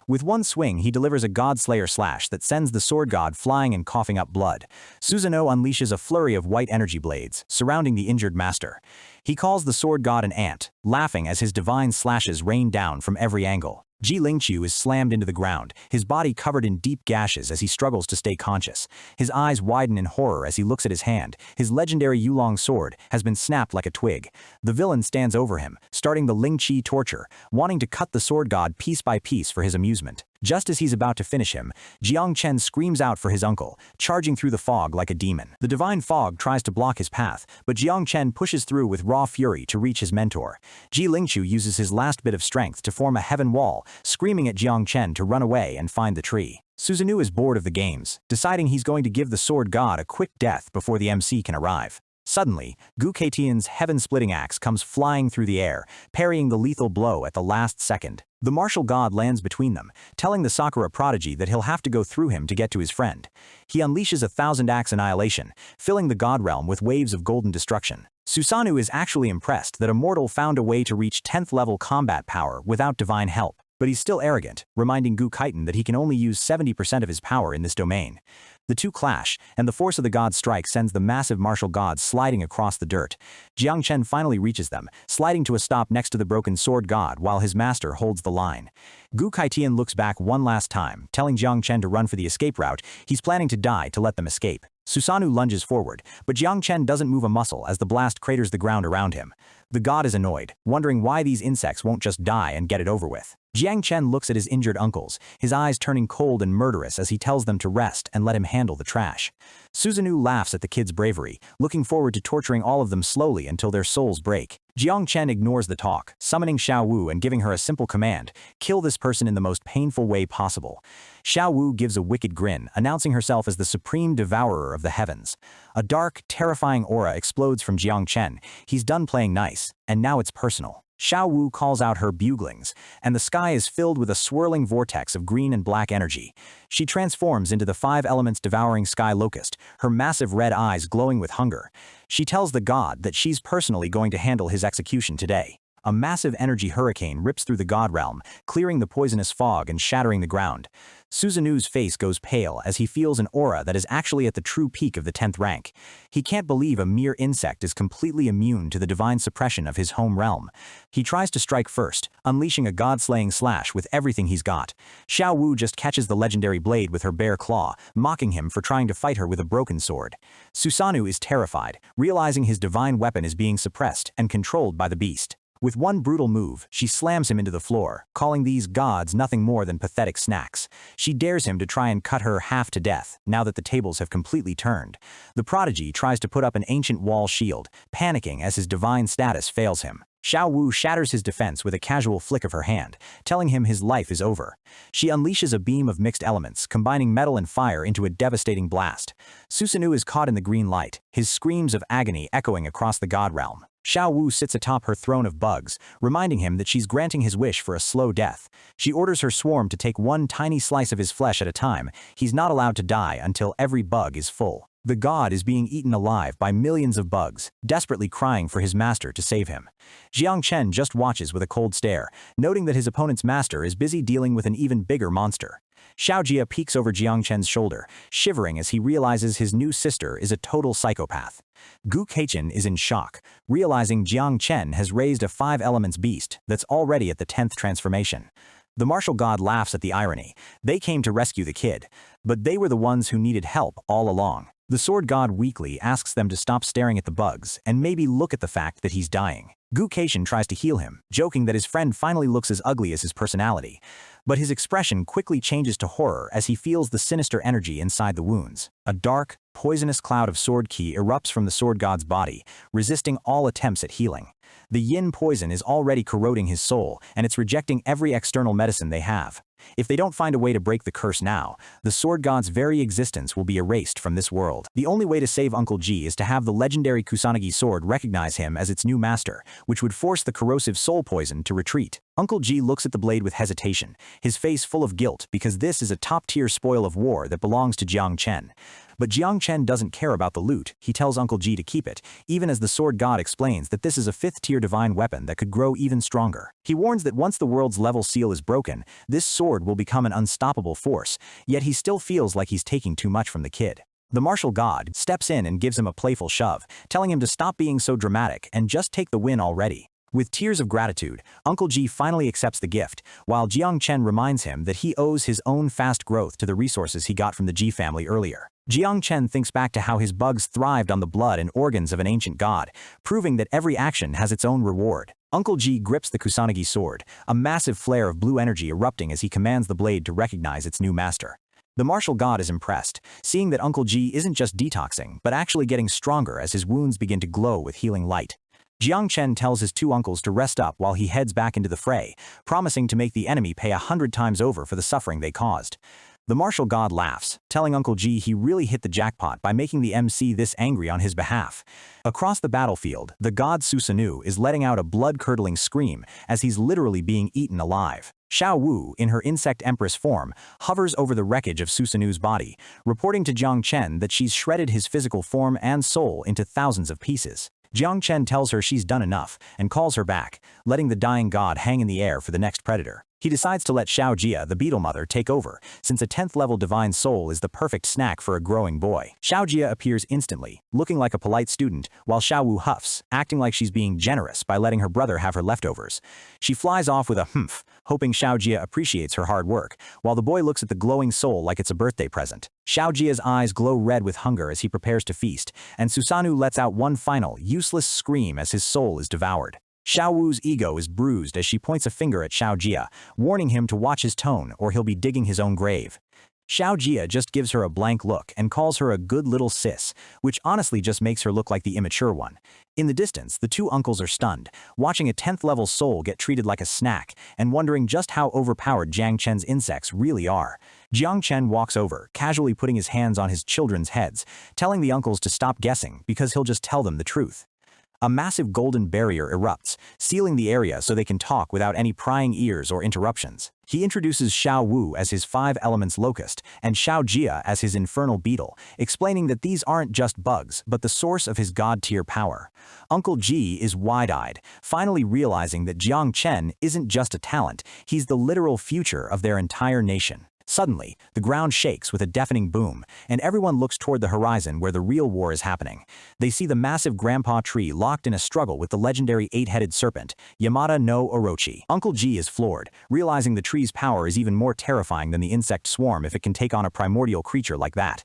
With one swing, he delivers a God-Slayer slash that sends the sword god flying and coughing up blood. Susanoo unleashes a flurry of white energy blades, surrounding the injured master. He calls the sword god an ant, laughing as his divine slashes rain down from every angle. Ji Lingqiu is slammed into the ground, his body covered in deep gashes as he struggles to stay conscious. His eyes widen in horror as he looks at his hand. His legendary Yulong sword has been snapped like a twig. The villain stands over him, starting the Ling Qi torture, wanting to cut the sword god piece by piece for his amusement. Just as he's about to finish him, Jang Chen screams out for his uncle, charging through the fog like a demon. The divine fog tries to block his path, but Jang Chen pushes through with raw fury to reach his mentor. Ji Lingqiu uses his last bit of strength to form a heaven wall, screaming at Jang Chen to run away and find the tree. Susanoo is bored of the games, deciding he's going to give the sword god a quick death before the MC can arrive. Suddenly, Gu Kaitian's heaven-splitting axe comes flying through the air, parrying the lethal blow at the last second. The martial god lands between them, telling the Sakura prodigy that he'll have to go through him to get to his friend. He unleashes a 1000-axe annihilation, filling the god realm with waves of golden destruction. Susanoo is actually impressed that a mortal found a way to reach 10th-level combat power without divine help. But he's still arrogant, reminding Gu Kaiten that he can only use 70% of his power in this domain. The two clash, and the force of the god's strike sends the massive martial god sliding across the dirt. Jang Chen finally reaches them, sliding to a stop next to the broken sword god while his master holds the line. Gu Kaitian looks back one last time, telling Jang Chen to run for the escape route. He's planning to die to let them escape. Susanoo lunges forward, but Jang Chen doesn't move a muscle as the blast craters the ground around him. The god is annoyed, wondering why these insects won't just die and get it over with. Jang Chen looks at his injured uncles, his eyes turning cold and murderous as he tells them to rest and let him handle the trash. Susanoo laughs at the kids' bravery, looking forward to torturing all of them slowly until their souls break. Jang Chen ignores the talk, summoning Xiao Wu and giving her a simple command: kill this person in the most painful way possible. Xiao Wu gives a wicked grin, announcing herself as the supreme devourer of the heavens. A dark, terrifying aura explodes from Jang Chen. He's done playing nice, and now it's personal. Xiao Wu calls out her buglings, and the sky is filled with a swirling vortex of green and black energy. She transforms into the 5 elements devouring sky locust, her massive red eyes glowing with hunger. She tells the god that she's personally going to handle his execution today. A massive energy hurricane rips through the god realm, clearing the poisonous fog and shattering the ground. Susanoo's face goes pale as he feels an aura that is actually at the true peak of the 10th rank. He can't believe a mere insect is completely immune to the divine suppression of his home realm. He tries to strike first, unleashing a god-slaying slash with everything he's got. Xiao Wu just catches the legendary blade with her bare claw, mocking him for trying to fight her with a broken sword. Susanoo is terrified, realizing his divine weapon is being suppressed and controlled by the beast. With one brutal move, she slams him into the floor, calling these gods nothing more than pathetic snacks. She dares him to try and cut her half to death, now that the tables have completely turned. The prodigy tries to put up an ancient wall shield, panicking as his divine status fails him. Xiao Wu shatters his defense with a casual flick of her hand, telling him his life is over. She unleashes a beam of mixed elements, combining metal and fire into a devastating blast. Susanoo is caught in the green light, his screams of agony echoing across the god realm. Xiao Wu sits atop her throne of bugs, reminding him that she's granting his wish for a slow death. She orders her swarm to take one tiny slice of his flesh at a time. He's not allowed to die until every bug is full. The god is being eaten alive by millions of bugs, desperately crying for his master to save him. Jang Chen just watches with a cold stare, noting that his opponent's master is busy dealing with an even bigger monster. Xiao Jia peeks over Jang Chen's shoulder, shivering as he realizes his new sister is a total psychopath. Gu Keichen is in shock, realizing Jang Chen has raised a 5 elements beast that's already at the 10th transformation. The martial god laughs at the irony. They came to rescue the kid, but they were the ones who needed help all along. The sword god weakly asks them to stop staring at the bugs and maybe look at the fact that he's dying. Gu Keichen tries to heal him, joking that his friend finally looks as ugly as his personality. But his expression quickly changes to horror as he feels the sinister energy inside the wounds. A dark, poisonous cloud of sword ki erupts from the sword god's body, resisting all attempts at healing. The yin poison is already corroding his soul, and it's rejecting every external medicine they have. If they don't find a way to break the curse now, the sword god's very existence will be erased from this world. The only way to save Uncle G is to have the legendary Kusanagi sword recognize him as its new master, which would force the corrosive soul poison to retreat. Uncle G looks at the blade with hesitation, his face full of guilt because this is a top-tier spoil of war that belongs to Jang Chen. But Jang Chen doesn't care about the loot. He tells Uncle G to keep it, even as the sword god explains that this is a 5th-tier divine weapon that could grow even stronger. He warns that once the world's level seal is broken, this sword will become an unstoppable force, yet he still feels like he's taking too much from the kid. The martial god steps in and gives him a playful shove, telling him to stop being so dramatic and just take the win already. With tears of gratitude, Uncle G finally accepts the gift, while Jang Chen reminds him that he owes his own fast growth to the resources he got from the G family earlier. Jang Chen thinks back to how his bugs thrived on the blood and organs of an ancient god, proving that every action has its own reward. Uncle G grips the Kusanagi sword, a massive flare of blue energy erupting as he commands the blade to recognize its new master. The martial god is impressed, seeing that Uncle G isn't just detoxing, but actually getting stronger as his wounds begin to glow with healing light. Jang Chen tells his 2 uncles to rest up while he heads back into the fray, promising to make the enemy pay 100 times over for the suffering they caused. The martial god laughs, telling Uncle G he really hit the jackpot by making the MC this angry on his behalf. Across the battlefield, the god Susanoo is letting out a blood-curdling scream as he's literally being eaten alive. Xiao Wu, in her insect empress form, hovers over the wreckage of Susanoo's body, reporting to Jang Chen that she's shredded his physical form and soul into thousands of pieces. Jang Chen tells her she's done enough and calls her back, letting the dying god hang in the air for the next predator. He decides to let Xiao Jia, the beetle mother, take over, since a 10th level divine soul is the perfect snack for a growing boy. Xiao Jia appears instantly, looking like a polite student, while Xiao Wu huffs, acting like she's being generous by letting her brother have her leftovers. She flies off with a humph, hoping Xiao Jia appreciates her hard work, while the boy looks at the glowing soul like it's a birthday present. Xiao Jia's eyes glow red with hunger as he prepares to feast, and Susanoo lets out one final, useless scream as his soul is devoured. Xiao Wu's ego is bruised as she points a finger at Xiao Jia, warning him to watch his tone or he'll be digging his own grave. Xiao Jia just gives her a blank look and calls her a good little sis, which honestly just makes her look like the immature one. In the distance, the two uncles are stunned, watching a 10th level soul get treated like a snack and wondering just how overpowered Jang Chen's insects really are. Jang Chen walks over, casually putting his hands on his children's heads, telling the uncles to stop guessing because he'll just tell them the truth. A massive golden barrier erupts, sealing the area so they can talk without any prying ears or interruptions. He introduces Xiao Wu as his 5 elements locust and Xiao Jia as his infernal beetle, explaining that these aren't just bugs but the source of his god-tier power. Uncle Ji is wide-eyed, finally realizing that Jang Chen isn't just a talent, he's the literal future of their entire nation. Suddenly, the ground shakes with a deafening boom, and everyone looks toward the horizon where the real war is happening. They see the massive grandpa tree locked in a struggle with the legendary 8-headed serpent, Yamata no Orochi. Uncle G is floored, realizing the tree's power is even more terrifying than the insect swarm if it can take on a primordial creature like that.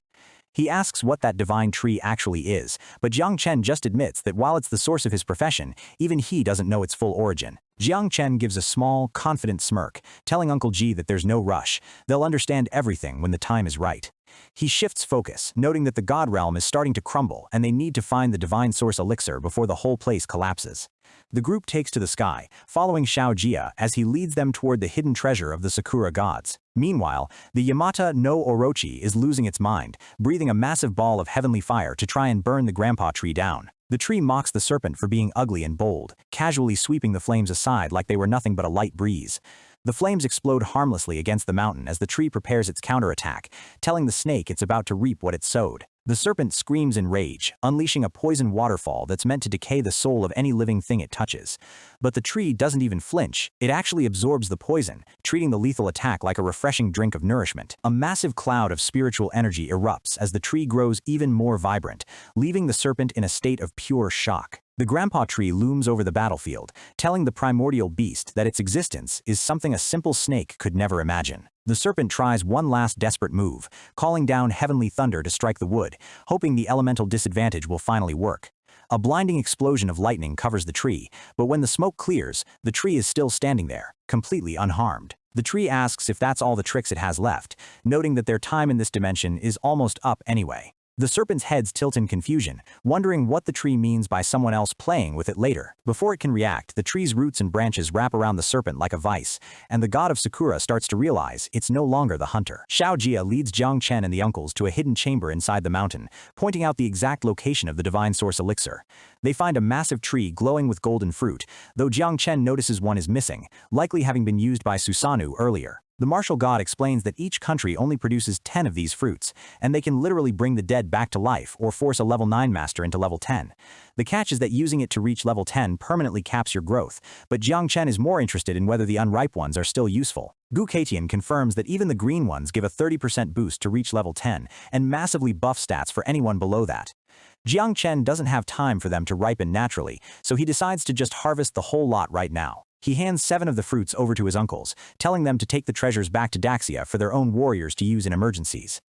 He asks what that divine tree actually is, but Jang Chen just admits that while it's the source of his profession, even he doesn't know its full origin. Jang Chen gives a small, confident smirk, telling Uncle G that there's no rush. They'll understand everything when the time is right. He shifts focus, noting that the God Realm is starting to crumble and they need to find the divine source elixir before the whole place collapses. The group takes to the sky, following Xiao Jia as he leads them toward the hidden treasure of the Sakura gods. Meanwhile, the Yamata no Orochi is losing its mind, breathing a massive ball of heavenly fire to try and burn the grandpa tree down. The tree mocks the serpent for being ugly and bold, casually sweeping the flames aside like they were nothing but a light breeze. The flames explode harmlessly against the mountain as the tree prepares its counterattack, telling the snake it's about to reap what it sowed. The serpent screams in rage, unleashing a poison waterfall that's meant to decay the soul of any living thing it touches. But the tree doesn't even flinch, it actually absorbs the poison, treating the lethal attack like a refreshing drink of nourishment. A massive cloud of spiritual energy erupts as the tree grows even more vibrant, leaving the serpent in a state of pure shock. The grandpa tree looms over the battlefield, telling the primordial beast that its existence is something a simple snake could never imagine. The serpent tries one last desperate move, calling down heavenly thunder to strike the wood, hoping the elemental disadvantage will finally work. A blinding explosion of lightning covers the tree, but when the smoke clears, the tree is still standing there, completely unharmed. The tree asks if that's all the tricks it has left, noting that their time in this dimension is almost up anyway. The serpent's heads tilt in confusion, wondering what the tree means by someone else playing with it later. Before it can react, the tree's roots and branches wrap around the serpent like a vice, and the god of Sakura starts to realize it's no longer the hunter. Xiao Jia leads Jang Chen and the uncles to a hidden chamber inside the mountain, pointing out the exact location of the divine source elixir. They find a massive tree glowing with golden fruit, though Jang Chen notices one is missing, likely having been used by Susanoo earlier. The martial god explains that each country only produces 10 of these fruits, and they can literally bring the dead back to life or force a level 9 master into level 10. The catch is that using it to reach level 10 permanently caps your growth, but Jiang Chen is more interested in whether the unripe ones are still useful. Gu Keitian confirms that even the green ones give a 30% boost to reach level 10, and massively buff stats for anyone below that. Jiang Chen doesn't have time for them to ripen naturally, so he decides to just harvest the whole lot right now. He hands 7 of the fruits over to his uncles, telling them to take the treasures back to Daxia for their own warriors to use in emergencies.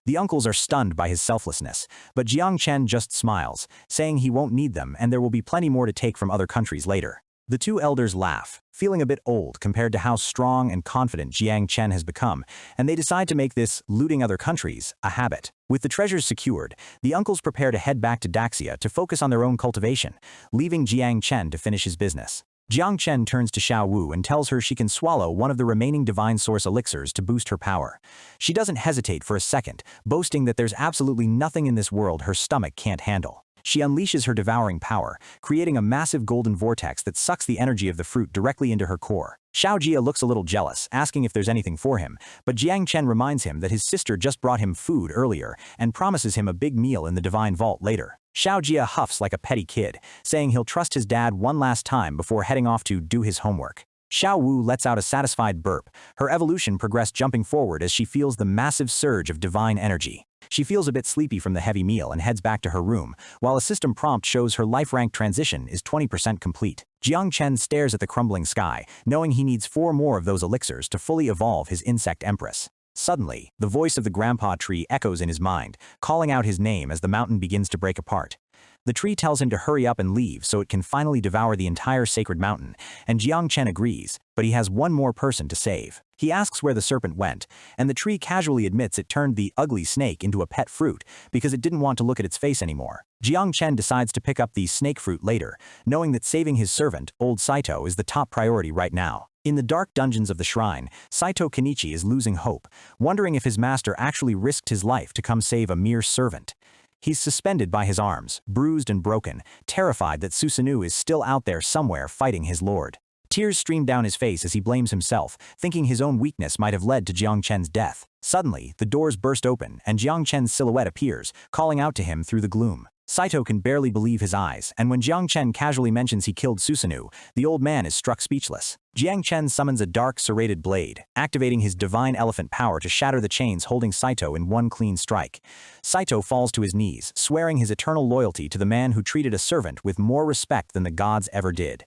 The uncles are stunned by his selflessness, but Jiang Chen just smiles, saying he won't need them and there will be plenty more to take from other countries later. The two elders laugh, feeling a bit old compared to how strong and confident Jiang Chen has become, and they decide to make this looting other countries a habit. With the treasures secured, the uncles prepare to head back to Daxia to focus on their own cultivation, leaving Jiang Chen to finish his business. Jiang Chen turns to Xiao Wu and tells her she can swallow one of the remaining divine source elixirs to boost her power. She doesn't hesitate for a second, boasting that there's absolutely nothing in this world her stomach can't handle. She unleashes her devouring power, creating a massive golden vortex that sucks the energy of the fruit directly into her core. Xiao Jia looks a little jealous, asking if there's anything for him, but Jiang Chen reminds him that his sister just brought him food earlier and promises him a big meal in the divine vault later. Xiao Jia huffs like a petty kid, saying he'll trust his dad one last time before heading off to do his homework. Xiao Wu lets out a satisfied burp. Her evolution progressed, jumping forward as she feels the massive surge of divine energy. She feels a bit sleepy from the heavy meal and heads back to her room, while a system prompt shows her life rank transition is 20% complete. Jang Chen stares at the crumbling sky, knowing he needs 4 more of those elixirs to fully evolve his insect empress. Suddenly, the voice of the grandpa tree echoes in his mind, calling out his name as the mountain begins to break apart. The tree tells him to hurry up and leave so it can finally devour the entire sacred mountain, and Jang Chen agrees, but he has one more person to save. He asks where the serpent went, and the tree casually admits it turned the ugly snake into a pet fruit because it didn't want to look at its face anymore. Jang Chen decides to pick up the snake fruit later, knowing that saving his servant, old Saito, is the top priority right now. In the dark dungeons of the shrine, Saito Kenichi is losing hope, wondering if his master actually risked his life to come save a mere servant. He's suspended by his arms, bruised and broken, terrified that Susanoo is still out there somewhere fighting his lord. Tears stream down his face as he blames himself, thinking his own weakness might have led to Jang Chen's death. Suddenly, the doors burst open and Jang Chen's silhouette appears, calling out to him through the gloom. Saito can barely believe his eyes, and when Jang Chen casually mentions he killed Susanoo, the old man is struck speechless. Jang Chen summons a dark, serrated blade, activating his divine elephant power to shatter the chains holding Saito in one clean strike. Saito falls to his knees, swearing his eternal loyalty to the man who treated a servant with more respect than the gods ever did.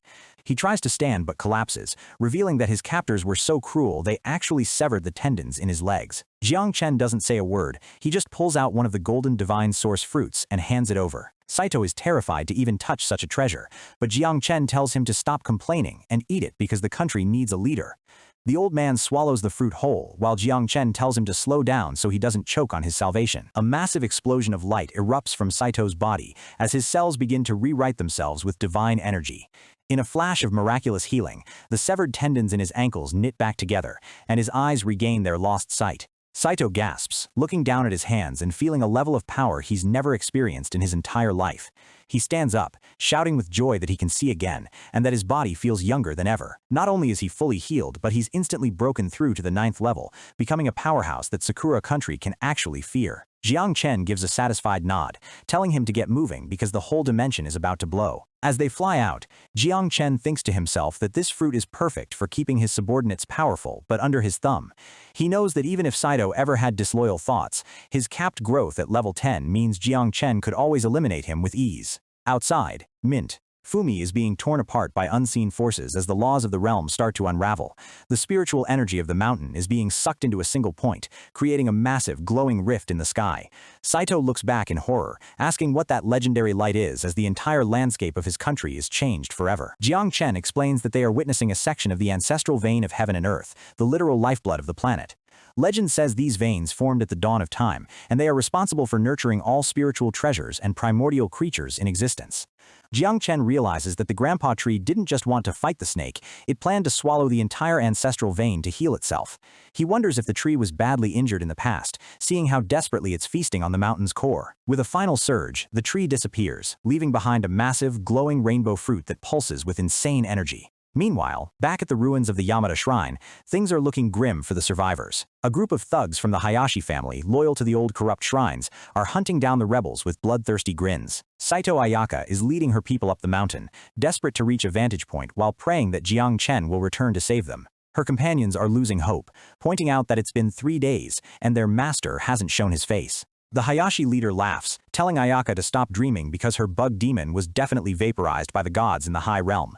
He tries to stand but collapses, revealing that his captors were so cruel they actually severed the tendons in his legs. Jang Chen doesn't say a word, he just pulls out one of the golden divine source fruits and hands it over. Saito is terrified to even touch such a treasure, but Jang Chen tells him to stop complaining and eat it because the country needs a leader. The old man swallows the fruit whole, while Jang Chen tells him to slow down so he doesn't choke on his salvation. A massive explosion of light erupts from Saito's body as his cells begin to rewrite themselves with divine energy. In a flash of miraculous healing, the severed tendons in his ankles knit back together, and his eyes regain their lost sight. Saito gasps, looking down at his hands and feeling a level of power he's never experienced in his entire life. He stands up, shouting with joy that he can see again, and that his body feels younger than ever. Not only is he fully healed, but he's instantly broken through to the 9th level, becoming a powerhouse that Sakura country can actually fear. Jang Chen gives a satisfied nod, telling him to get moving because the whole dimension is about to blow. As they fly out, Jang Chen thinks to himself that this fruit is perfect for keeping his subordinates powerful but under his thumb. He knows that even if Saito ever had disloyal thoughts, his capped growth at level 10 means Jang Chen could always eliminate him with ease. Outside, Mint. Fumi is being torn apart by unseen forces as the laws of the realm start to unravel. The spiritual energy of the mountain is being sucked into a single point, creating a massive, glowing rift in the sky. Saito looks back in horror, asking what that legendary light is as the entire landscape of his country is changed forever. Jang Chen explains that they are witnessing a section of the ancestral vein of heaven and earth, the literal lifeblood of the planet. Legend says these veins formed at the dawn of time, and they are responsible for nurturing all spiritual treasures and primordial creatures in existence. Jang Chen realizes that the grandpa tree didn't just want to fight the snake, it planned to swallow the entire ancestral vein to heal itself. He wonders if the tree was badly injured in the past, seeing how desperately it's feasting on the mountain's core. With a final surge, the tree disappears, leaving behind a massive, glowing rainbow fruit that pulses with insane energy. Meanwhile, back at the ruins of the Yamada Shrine, things are looking grim for the survivors. A group of thugs from the Hayashi family, loyal to the old corrupt shrines, are hunting down the rebels with bloodthirsty grins. Saito Ayaka is leading her people up the mountain, desperate to reach a vantage point while praying that Jang Chen will return to save them. Her companions are losing hope, pointing out that it's been 3 days and their master hasn't shown his face. The Hayashi leader laughs, telling Ayaka to stop dreaming because her bug demon was definitely vaporized by the gods in the high realm.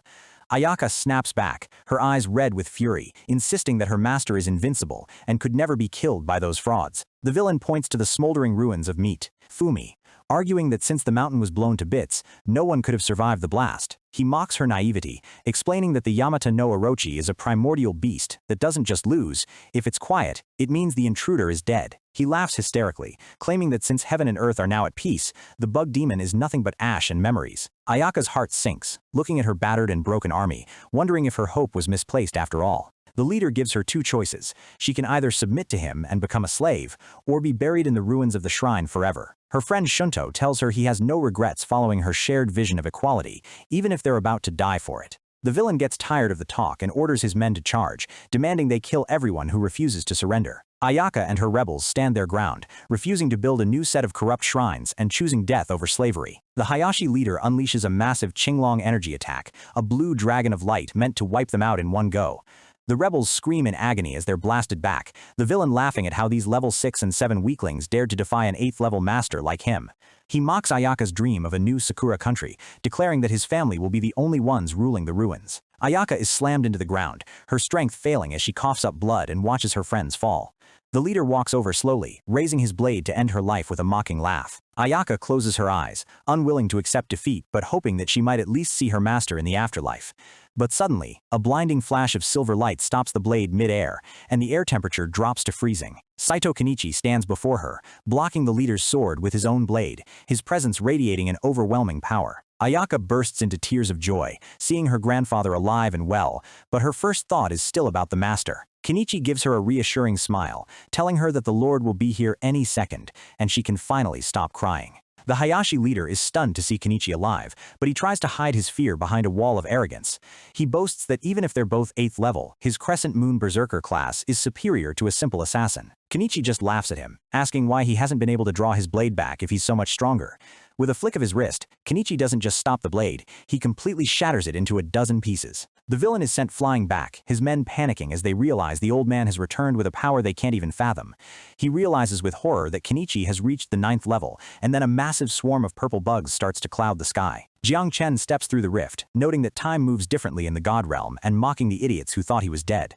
Ayaka snaps back, her eyes red with fury, insisting that her master is invincible and could never be killed by those frauds. The villain points to the smoldering ruins of Meat, Fumi, arguing that since the mountain was blown to bits, no one could have survived the blast. He mocks her naivety, explaining that the Yamata no Orochi is a primordial beast that doesn't just lose. If it's quiet, it means the intruder is dead. He laughs hysterically, claiming that since heaven and earth are now at peace, the bug demon is nothing but ash and memories. Ayaka's heart sinks, looking at her battered and broken army, wondering if her hope was misplaced after all. The leader gives her 2 choices. She can either submit to him and become a slave, or be buried in the ruins of the shrine forever. Her friend Shunto tells her he has no regrets following her shared vision of equality, even if they're about to die for it. The villain gets tired of the talk and orders his men to charge, demanding they kill everyone who refuses to surrender. Ayaka and her rebels stand their ground, refusing to build a new set of corrupt shrines and choosing death over slavery. The Hayashi leader unleashes a massive Qinglong energy attack, a blue dragon of light meant to wipe them out in one go. The rebels scream in agony as they're blasted back, the villain laughing at how these level 6 and 7 weaklings dared to defy an 8th level master like him. He mocks Ayaka's dream of a new Sakura country, declaring that his family will be the only ones ruling the ruins. Ayaka is slammed into the ground, her strength failing as she coughs up blood and watches her friends fall. The leader walks over slowly, raising his blade to end her life with a mocking laugh. Ayaka closes her eyes, unwilling to accept defeat but hoping that she might at least see her master in the afterlife. But suddenly, a blinding flash of silver light stops the blade mid-air, and the air temperature drops to freezing. Saito Kenichi stands before her, blocking the leader's sword with his own blade, his presence radiating an overwhelming power. Ayaka bursts into tears of joy, seeing her grandfather alive and well, but her first thought is still about the master. Kenichi gives her a reassuring smile, telling her that the Lord will be here any second, and she can finally stop crying. The Hayashi leader is stunned to see Kenichi alive, but he tries to hide his fear behind a wall of arrogance. He boasts that even if they're both 8th level, his Crescent Moon Berserker class is superior to a simple assassin. Kenichi just laughs at him, asking why he hasn't been able to draw his blade back if he's so much stronger. With a flick of his wrist, Kenichi doesn't just stop the blade, he completely shatters it into a dozen pieces. The villain is sent flying back, his men panicking as they realize the old man has returned with a power they can't even fathom. He realizes with horror that Kenichi has reached the 9th level, and then a massive swarm of purple bugs starts to cloud the sky. Jang Chen steps through the rift, noting that time moves differently in the God Realm and mocking the idiots who thought he was dead.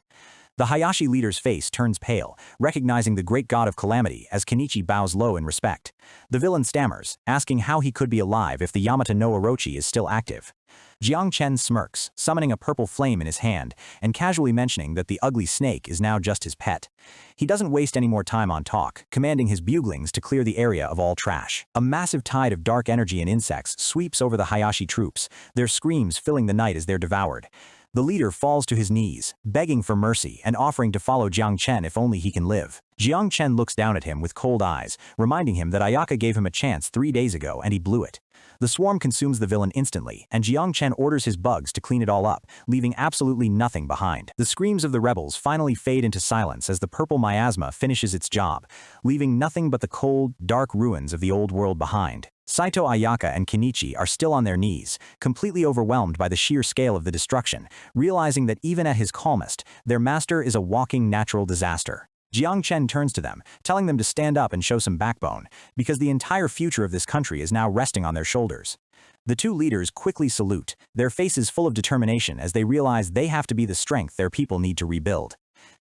The Hayashi leader's face turns pale, recognizing the great god of calamity as Kenichi bows low in respect. The villain stammers, asking how he could be alive if the Yamata no Orochi is still active. Jang Chen smirks, summoning a purple flame in his hand, and casually mentioning that the ugly snake is now just his pet. He doesn't waste any more time on talk, commanding his buglings to clear the area of all trash. A massive tide of dark energy and insects sweeps over the Hayashi troops, their screams filling the night as they're devoured. The leader falls to his knees, begging for mercy and offering to follow Jang Chen if only he can live. Jang Chen looks down at him with cold eyes, reminding him that Ayaka gave him a chance 3 days ago and he blew it. The swarm consumes the villain instantly, and Jang Chen orders his bugs to clean it all up, leaving absolutely nothing behind. The screams of the rebels finally fade into silence as the purple miasma finishes its job, leaving nothing but the cold, dark ruins of the old world behind. Saito, Ayaka, and Kenichi are still on their knees, completely overwhelmed by the sheer scale of the destruction, realizing that even at his calmest, their master is a walking natural disaster. Jang Chen turns to them, telling them to stand up and show some backbone, because the entire future of this country is now resting on their shoulders. The two leaders quickly salute, their faces full of determination as they realize they have to be the strength their people need to rebuild.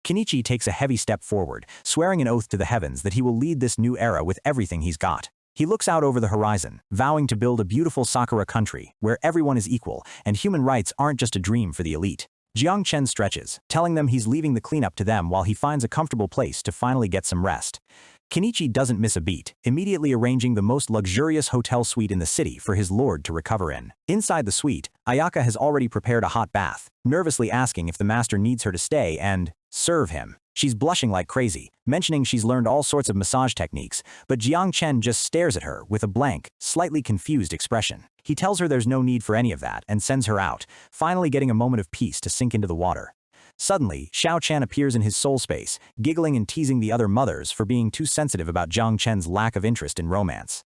Kenichi takes a heavy step forward, swearing an oath to the heavens that he will lead this new era with everything he's got. He looks out over the horizon, vowing to build a beautiful Sakura country where everyone is equal and human rights aren't just a dream for the elite. Jang Chen stretches, telling them he's leaving the cleanup to them while he finds a comfortable place to finally get some rest. Kenichi doesn't miss a beat, immediately arranging the most luxurious hotel suite in the city for his lord to recover in. Inside the suite, Ayaka has already prepared a hot bath, nervously asking if the master needs her to stay and serve him. She's blushing like crazy, mentioning she's learned all sorts of massage techniques, but Jang Chen just stares at her with a blank, slightly confused expression. He tells her there's no need for any of that and sends her out, finally getting a moment of peace to sink into the water. Suddenly, Xiao Chan appears in his soul space, giggling and teasing the other mothers for being too sensitive about Jang Chen's lack of interest in romance.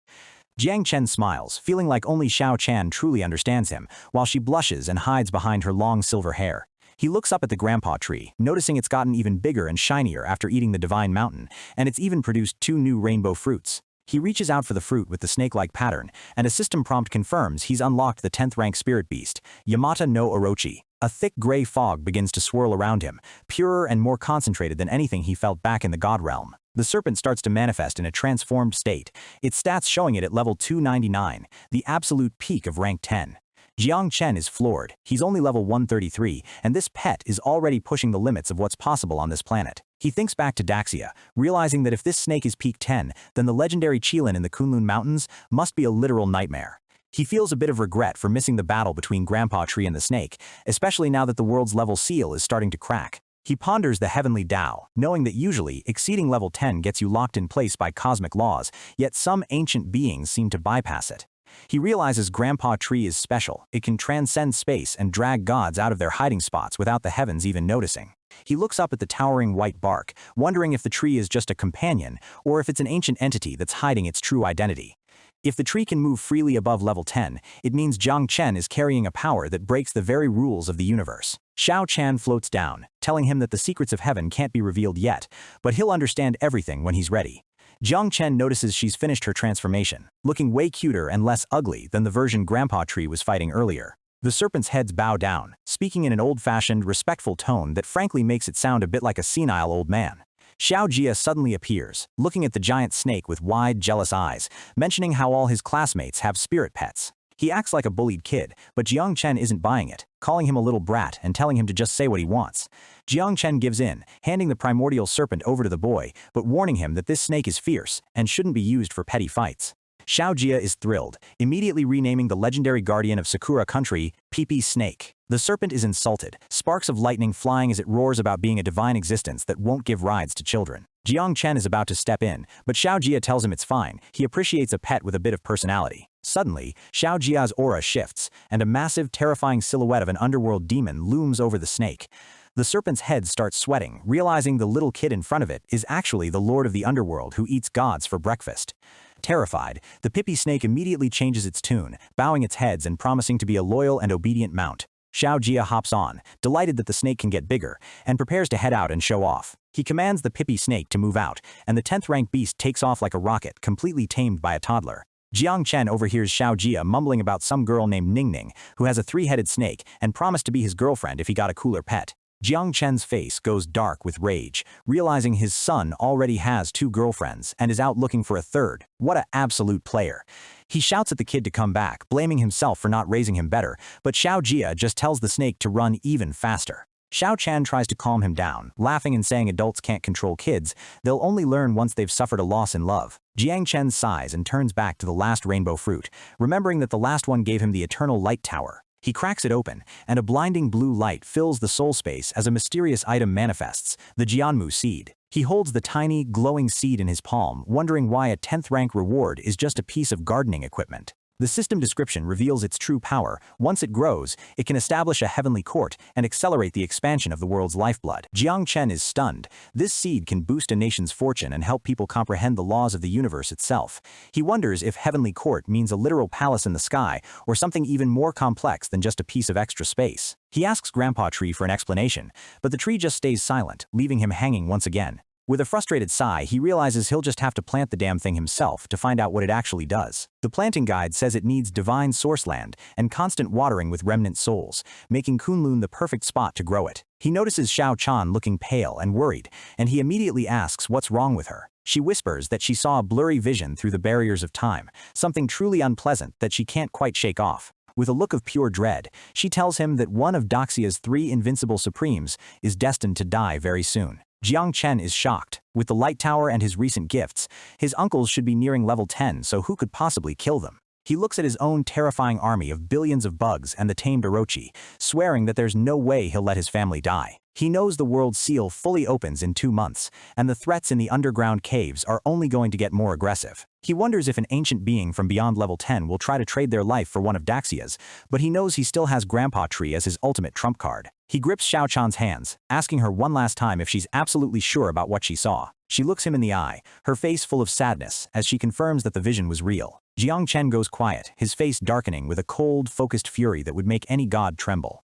Jang Chen smiles, feeling like only Xiao Chan truly understands him, while she blushes and hides behind her long silver hair. He looks up at the grandpa tree, noticing it's gotten even bigger and shinier after eating the divine mountain, and it's even produced 2 new rainbow fruits. He reaches out for the fruit with the snake-like pattern, and a system prompt confirms he's unlocked the 10th rank spirit beast, Yamata no Orochi. A thick gray fog begins to swirl around him, purer and more concentrated than anything he felt back in the God Realm. The serpent starts to manifest in a transformed state, its stats showing it at level 299, the absolute peak of rank 10. Jang Chen is floored, he's only level 133, and this pet is already pushing the limits of what's possible on this planet. He thinks back to Daxia, realizing that if this snake is peak 10, then the legendary Qilin in the Kunlun Mountains must be a literal nightmare. He feels a bit of regret for missing the battle between Grandpa Tree and the snake, especially now that the world's level seal is starting to crack. He ponders the heavenly Tao, knowing that usually exceeding level 10 gets you locked in place by cosmic laws, yet some ancient beings seem to bypass it. He realizes Grandpa Tree is special. It can transcend space and drag gods out of their hiding spots without the heavens even noticing. He looks up at the towering white bark, wondering if the tree is just a companion or if it's an ancient entity that's hiding its true identity. If the tree can move freely above level 10, it means Jang Chen is carrying a power that breaks the very rules of the universe. Xiao Chan floats down, telling him that the secrets of heaven can't be revealed yet, but he'll understand everything when he's ready. Jang Chen notices she's finished her transformation, looking way cuter and less ugly than the version Grandpa Tree was fighting earlier. The serpent's heads bow down, speaking in an old-fashioned, respectful tone that frankly makes it sound a bit like a senile old man. Xiao Jia suddenly appears, looking at the giant snake with wide, jealous eyes, mentioning how all his classmates have spirit pets. He acts like a bullied kid, but Jiang Chen isn't buying it, calling him a little brat and telling him to just say what he wants. Jiang Chen gives in, handing the primordial serpent over to the boy, but warning him that this snake is fierce and shouldn't be used for petty fights. Xiao Jia is thrilled, immediately renaming the legendary guardian of Sakura country, Pee-Pee Snake. The serpent is insulted, sparks of lightning flying as it roars about being a divine existence that won't give rides to children. Jiang Chen is about to step in, but Xiao Jia tells him it's fine. He appreciates a pet with a bit of personality. Suddenly, Xiao Jia's aura shifts, and a massive, terrifying silhouette of an underworld demon looms over the snake. The serpent's head starts sweating, realizing the little kid in front of it is actually the lord of the underworld who eats gods for breakfast. Terrified, the Pee-Pee Snake immediately changes its tune, bowing its heads and promising to be a loyal and obedient mount. Xiao Jia hops on, delighted that the snake can get bigger, and prepares to head out and show off. He commands the Pee-Pee Snake to move out, and the 10th-rank beast takes off like a rocket, completely tamed by a toddler. Jiang Chen overhears Xiao Jia mumbling about some girl named Ning Ning, who has a 3-headed snake and promised to be his girlfriend if he got a cooler pet. Jiang Chen's face goes dark with rage, realizing his son already has 2 girlfriends and is out looking for a third. What an absolute player. He shouts at the kid to come back, blaming himself for not raising him better, but Xiao Jia just tells the snake to run even faster. Xiao Chan tries to calm him down, laughing and saying adults can't control kids, they'll only learn once they've suffered a loss in love. Jiang Chen sighs and turns back to the last rainbow fruit, remembering that the last one gave him the eternal light tower. He cracks it open, and a blinding blue light fills the soul space as a mysterious item manifests, the Jianmu seed. He holds the tiny, glowing seed in his palm, wondering why a 10th-rank reward is just a piece of gardening equipment. The system description reveals its true power. Once it grows, it can establish a heavenly court and accelerate the expansion of the world's lifeblood. Jiang Chen is stunned. This seed can boost a nation's fortune and help people comprehend the laws of the universe itself. He wonders if heavenly court means a literal palace in the sky or something even more complex than just a piece of extra space. He asks Grandpa Tree for an explanation, but the tree just stays silent, leaving him hanging once again. With a frustrated sigh, he realizes he'll just have to plant the damn thing himself to find out what it actually does. The planting guide says it needs divine source land and constant watering with remnant souls, making Kunlun the perfect spot to grow it. He notices Xiao Chan looking pale and worried, and he immediately asks what's wrong with her. She whispers that she saw a blurry vision through the barriers of time, something truly unpleasant that she can't quite shake off. With a look of pure dread, she tells him that one of Doxia's 3 invincible supremes is destined to die very soon. Jiang Chen is shocked. With the light tower and his recent gifts, his uncles should be nearing level 10, so who could possibly kill them? He looks at his own terrifying army of billions of bugs and the tamed Orochi, swearing that there's no way he'll let his family die. He knows the world's seal fully opens in 2 months, and the threats in the underground caves are only going to get more aggressive. He wonders if an ancient being from beyond level 10 will try to trade their life for one of Daxia's, but he knows he still has Grandpa Tree as his ultimate trump card. He grips Xiao Chan's hands, asking her one last time if she's absolutely sure about what she saw. She looks him in the eye, her face full of sadness, as she confirms that the vision was real. Jiang Chen goes quiet, his face darkening with a cold, focused fury that would make any god tremble.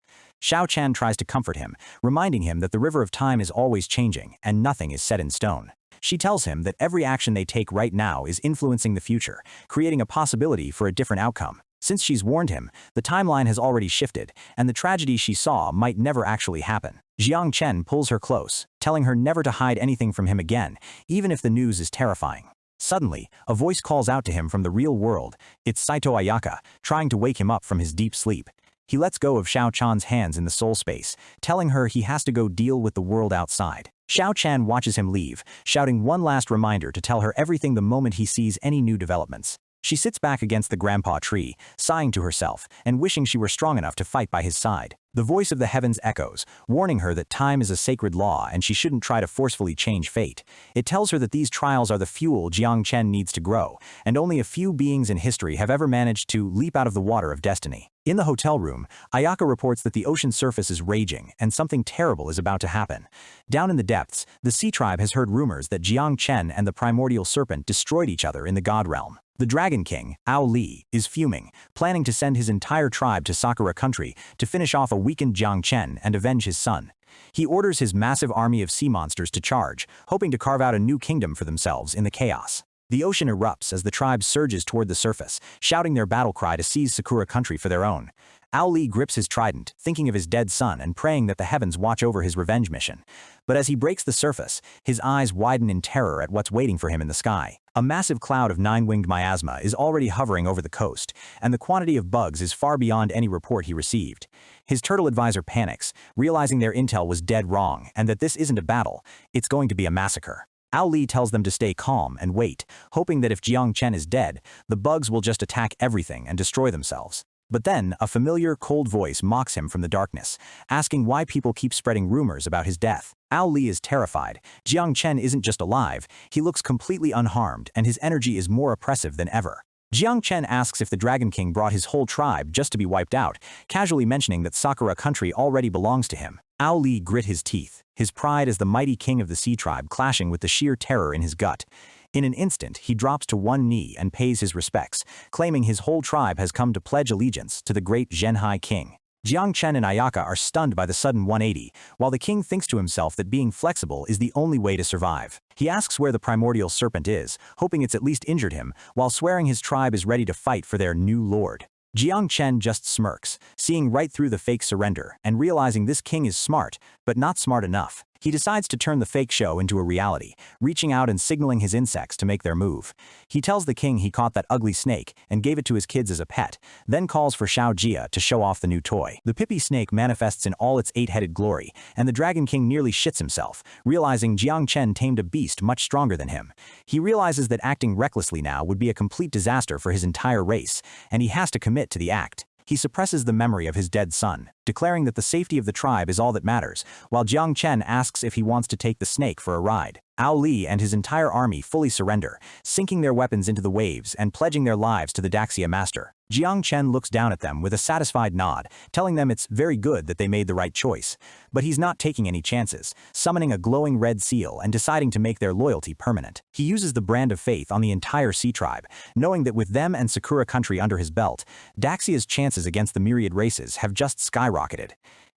Xiao Chan tries to comfort him, reminding him that the river of time is always changing and nothing is set in stone. She tells him that every action they take right now is influencing the future, creating a possibility for a different outcome. Since she's warned him, the timeline has already shifted, and the tragedy she saw might never actually happen. Jiang Chen pulls her close, telling her never to hide anything from him again, even if the news is terrifying. Suddenly, a voice calls out to him from the real world. It's Saito Ayaka, trying to wake him up from his deep sleep. He lets go of Xiao Chan's hands in the soul space, telling her he has to go deal with the world outside. Xiao Chan watches him leave, shouting one last reminder to tell her everything the moment he sees any new developments. She sits back against the Grandpa Tree, sighing to herself and wishing she were strong enough to fight by his side. The voice of the heavens echoes, warning her that time is a sacred law and she shouldn't try to forcefully change fate. It tells her that these trials are the fuel Jang Chen needs to grow, and only a few beings in history have ever managed to leap out of the water of destiny. In the hotel room, Ayaka reports that the ocean surface is raging and something terrible is about to happen. Down in the depths, the sea tribe has heard rumors that Jang Chen and the primordial serpent destroyed each other in the god realm. The Dragon King, Ao Li, is fuming, planning to send his entire tribe to Sakura country to finish off a weakened Jang Chen and avenge his son. He orders his massive army of sea monsters to charge, hoping to carve out a new kingdom for themselves in the chaos. The ocean erupts as the tribe surges toward the surface, shouting their battle cry to seize Sakura country for their own. Ao Li grips his trident, thinking of his dead son and praying that the heavens watch over his revenge mission. But as he breaks the surface, his eyes widen in terror at what's waiting for him in the sky. A massive cloud of nine-winged miasma is already hovering over the coast, and the quantity of bugs is far beyond any report he received. His turtle advisor panics, realizing their intel was dead wrong and that this isn't a battle, it's going to be a massacre. Ao Li tells them to stay calm and wait, hoping that if Jang Chen is dead, the bugs will just attack everything and destroy themselves. But then, a familiar, cold voice mocks him from the darkness, asking why people keep spreading rumors about his death. Ao Li is terrified. Jang Chen isn't just alive, he looks completely unharmed and his energy is more oppressive than ever. Jang Chen asks if the Dragon King brought his whole tribe just to be wiped out, casually mentioning that Sakura country already belongs to him. Ao Li grit his teeth, his pride as the mighty king of the sea tribe clashing with the sheer terror in his gut. In an instant, he drops to one knee and pays his respects, claiming his whole tribe has come to pledge allegiance to the great Zhenhai king. Jang Chen and Ayaka are stunned by the sudden 180, while the king thinks to himself that being flexible is the only way to survive. He asks where the primordial serpent is, hoping it's at least injured him, while swearing his tribe is ready to fight for their new lord. Jang Chen just smirks, seeing right through the fake surrender and realizing this king is smart, but not smart enough. He decides to turn the fake show into a reality, reaching out and signaling his insects to make their move. He tells the king he caught that ugly snake and gave it to his kids as a pet, then calls for Xiao Jia to show off the new toy. The Pippi snake manifests in all its 8-headed glory, and the Dragon King nearly shits himself, realizing Jang Chen tamed a beast much stronger than him. He realizes that acting recklessly now would be a complete disaster for his entire race, and he has to commit to the act. He suppresses the memory of his dead son, declaring that the safety of the tribe is all that matters, while Jang Chen asks if he wants to take the snake for a ride. Ao Li and his entire army fully surrender, sinking their weapons into the waves and pledging their lives to the Daxia master. Jang Chen looks down at them with a satisfied nod, telling them it's very good that they made the right choice. But he's not taking any chances, summoning a glowing red seal and deciding to make their loyalty permanent. He uses the brand of faith on the entire sea tribe, knowing that with them and Sakura country under his belt, Daxia's chances against the myriad races have just skyrocketed.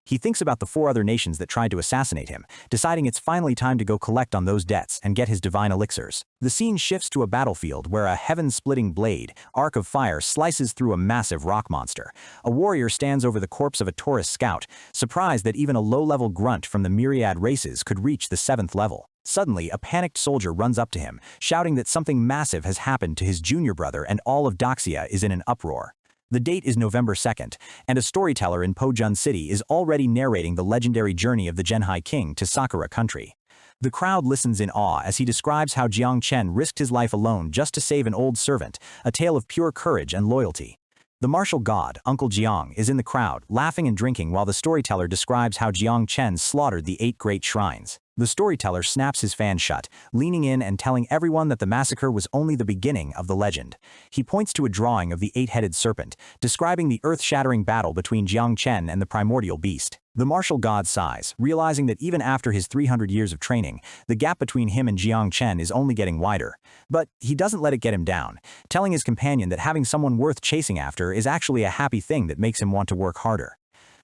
He thinks about the 4 other nations that tried to assassinate him, deciding it's finally time to go collect on those debts and get his divine elixirs. The scene shifts to a battlefield where a heaven-splitting blade, arc of fire, slices through a massive rock monster. A warrior stands over the corpse of a Taurus scout, surprised that even a low-level grunt from the myriad races could reach the 7th level. Suddenly, a panicked soldier runs up to him, shouting that something massive has happened to his junior brother and all of Daxia is in an uproar. The date is November 2nd, and a storyteller in Pojun City is already narrating the legendary journey of the Zhenhai king to Sakura country. The crowd listens in awe as he describes how Jang Chen risked his life alone just to save an old servant, a tale of pure courage and loyalty. The martial god, Uncle Jiang, is in the crowd, laughing and drinking while the storyteller describes how Jang Chen slaughtered the 8 great shrines. The storyteller snaps his fan shut, leaning in and telling everyone that the massacre was only the beginning of the legend. He points to a drawing of the 8-headed serpent, describing the earth-shattering battle between Jang Chen and the primordial beast. The martial god sighs, realizing that even after his 300 years of training, the gap between him and Jang Chen is only getting wider. But he doesn't let it get him down, telling his companion that having someone worth chasing after is actually a happy thing that makes him want to work harder.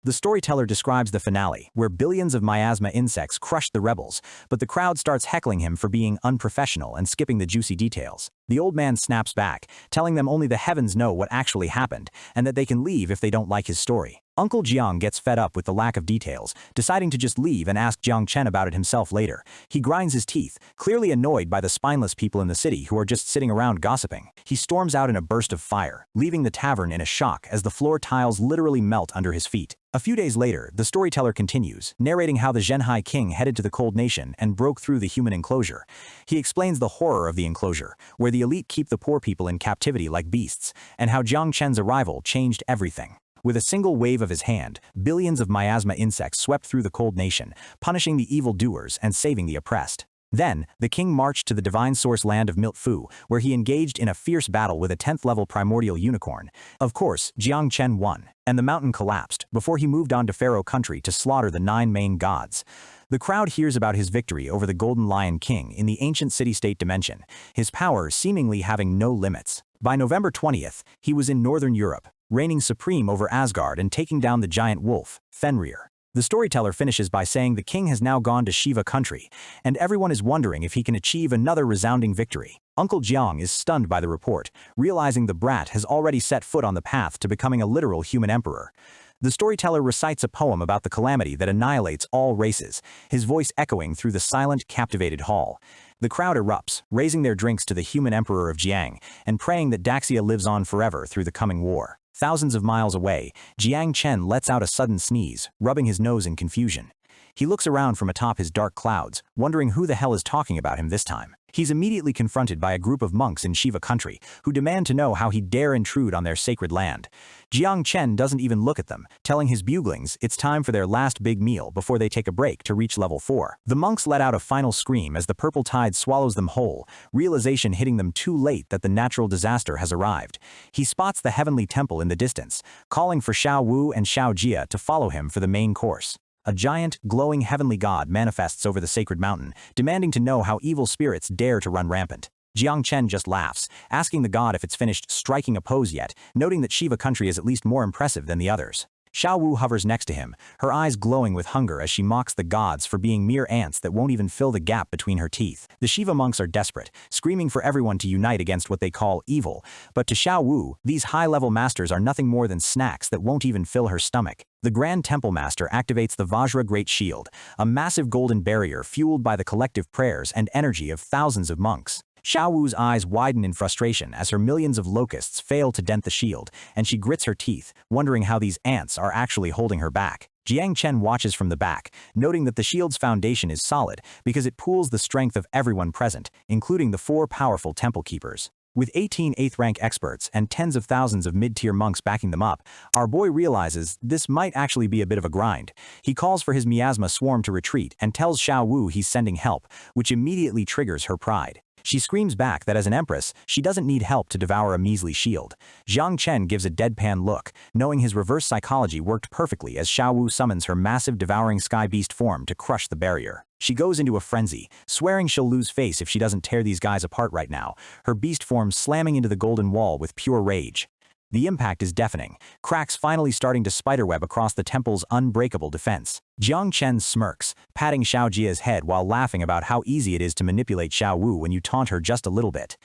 The storyteller describes the finale, where billions of miasma insects crush the rebels, but the crowd starts heckling him for being unprofessional and skipping the juicy details. The old man snaps back, telling them only the heavens know what actually happened, and that they can leave if they don't like his story. Uncle Jiang gets fed up with the lack of details, deciding to just leave and ask Jang Chen about it himself later. He grinds his teeth, clearly annoyed by the spineless people in the city who are just sitting around gossiping. He storms out in a burst of fire, leaving the tavern in a shock as the floor tiles literally melt under his feet. A few days later, the storyteller continues, narrating how the Zhenhai king headed to the Cold Nation and broke through the human enclosure. He explains the horror of the enclosure, where the elite keep the poor people in captivity like beasts, and how Jang Chen's arrival changed everything. With a single wave of his hand, billions of miasma insects swept through the cold nation, punishing the evildoers and saving the oppressed. Then, the king marched to the divine source land of Miltfu, where he engaged in a fierce battle with a 10th-level primordial unicorn. Of course, Jang Chen won, and the mountain collapsed before he moved on to Pharaoh country to slaughter the 9 main gods. The crowd hears about his victory over the Golden Lion King in the ancient city-state dimension, his power seemingly having no limits. By November 20th, he was in northern Europe, reigning supreme over Asgard and taking down the giant wolf, Fenrir. The storyteller finishes by saying the king has now gone to Shiva country, and everyone is wondering if he can achieve another resounding victory. Uncle Jiang is stunned by the report, realizing the brat has already set foot on the path to becoming a literal human emperor. The storyteller recites a poem about the calamity that annihilates all races, his voice echoing through the silent, captivated hall. The crowd erupts, raising their drinks to the human emperor of Jiang, and praying that Daxia lives on forever through the coming war. Thousands of miles away, Jang Chen lets out a sudden sneeze, rubbing his nose in confusion. He looks around from atop his dark clouds, wondering who the hell is talking about him this time. He's immediately confronted by a group of monks in Shiva country, who demand to know how he dare intrude on their sacred land. Jang Chen doesn't even look at them, telling his buglings it's time for their last big meal before they take a break to reach level 4. The monks let out a final scream as the purple tide swallows them whole, realization hitting them too late that the natural disaster has arrived. He spots the heavenly temple in the distance, calling for Xiao Wu and Xiao Jia to follow him for the main course. A giant, glowing heavenly god manifests over the sacred mountain, demanding to know how evil spirits dare to run rampant. Jiang Chen just laughs, asking the god if it's finished striking a pose yet, noting that Shiva country is at least more impressive than the others. Xiao Wu hovers next to him, her eyes glowing with hunger as she mocks the gods for being mere ants that won't even fill the gap between her teeth. The Shiva monks are desperate, screaming for everyone to unite against what they call evil, but to Xiao Wu, these high-level masters are nothing more than snacks that won't even fill her stomach. The Grand Temple Master activates the Vajra Great Shield, a massive golden barrier fueled by the collective prayers and energy of thousands of monks. Xiao Wu's eyes widen in frustration as her millions of locusts fail to dent the shield, and she grits her teeth, wondering how these ants are actually holding her back. Jiang Chen watches from the back, noting that the shield's foundation is solid because it pools the strength of everyone present, including the 4 powerful temple keepers. With 18 8th-rank experts and tens of thousands of mid-tier monks backing them up, our boy realizes this might actually be a bit of a grind. He calls for his miasma swarm to retreat and tells Xiao Wu he's sending help, which immediately triggers her pride. She screams back that as an empress, she doesn't need help to devour a measly shield. Jiang Chen gives a deadpan look, knowing his reverse psychology worked perfectly as Xiao Wu summons her massive devouring sky beast form to crush the barrier. She goes into a frenzy, swearing she'll lose face if she doesn't tear these guys apart right now, her beast form slamming into the golden wall with pure rage. The impact is deafening, cracks finally starting to spiderweb across the temple's unbreakable defense. Jiang Chen smirks, patting Xiao Jia's head while laughing about how easy it is to manipulate Xiao Wu when you taunt her just a little bit.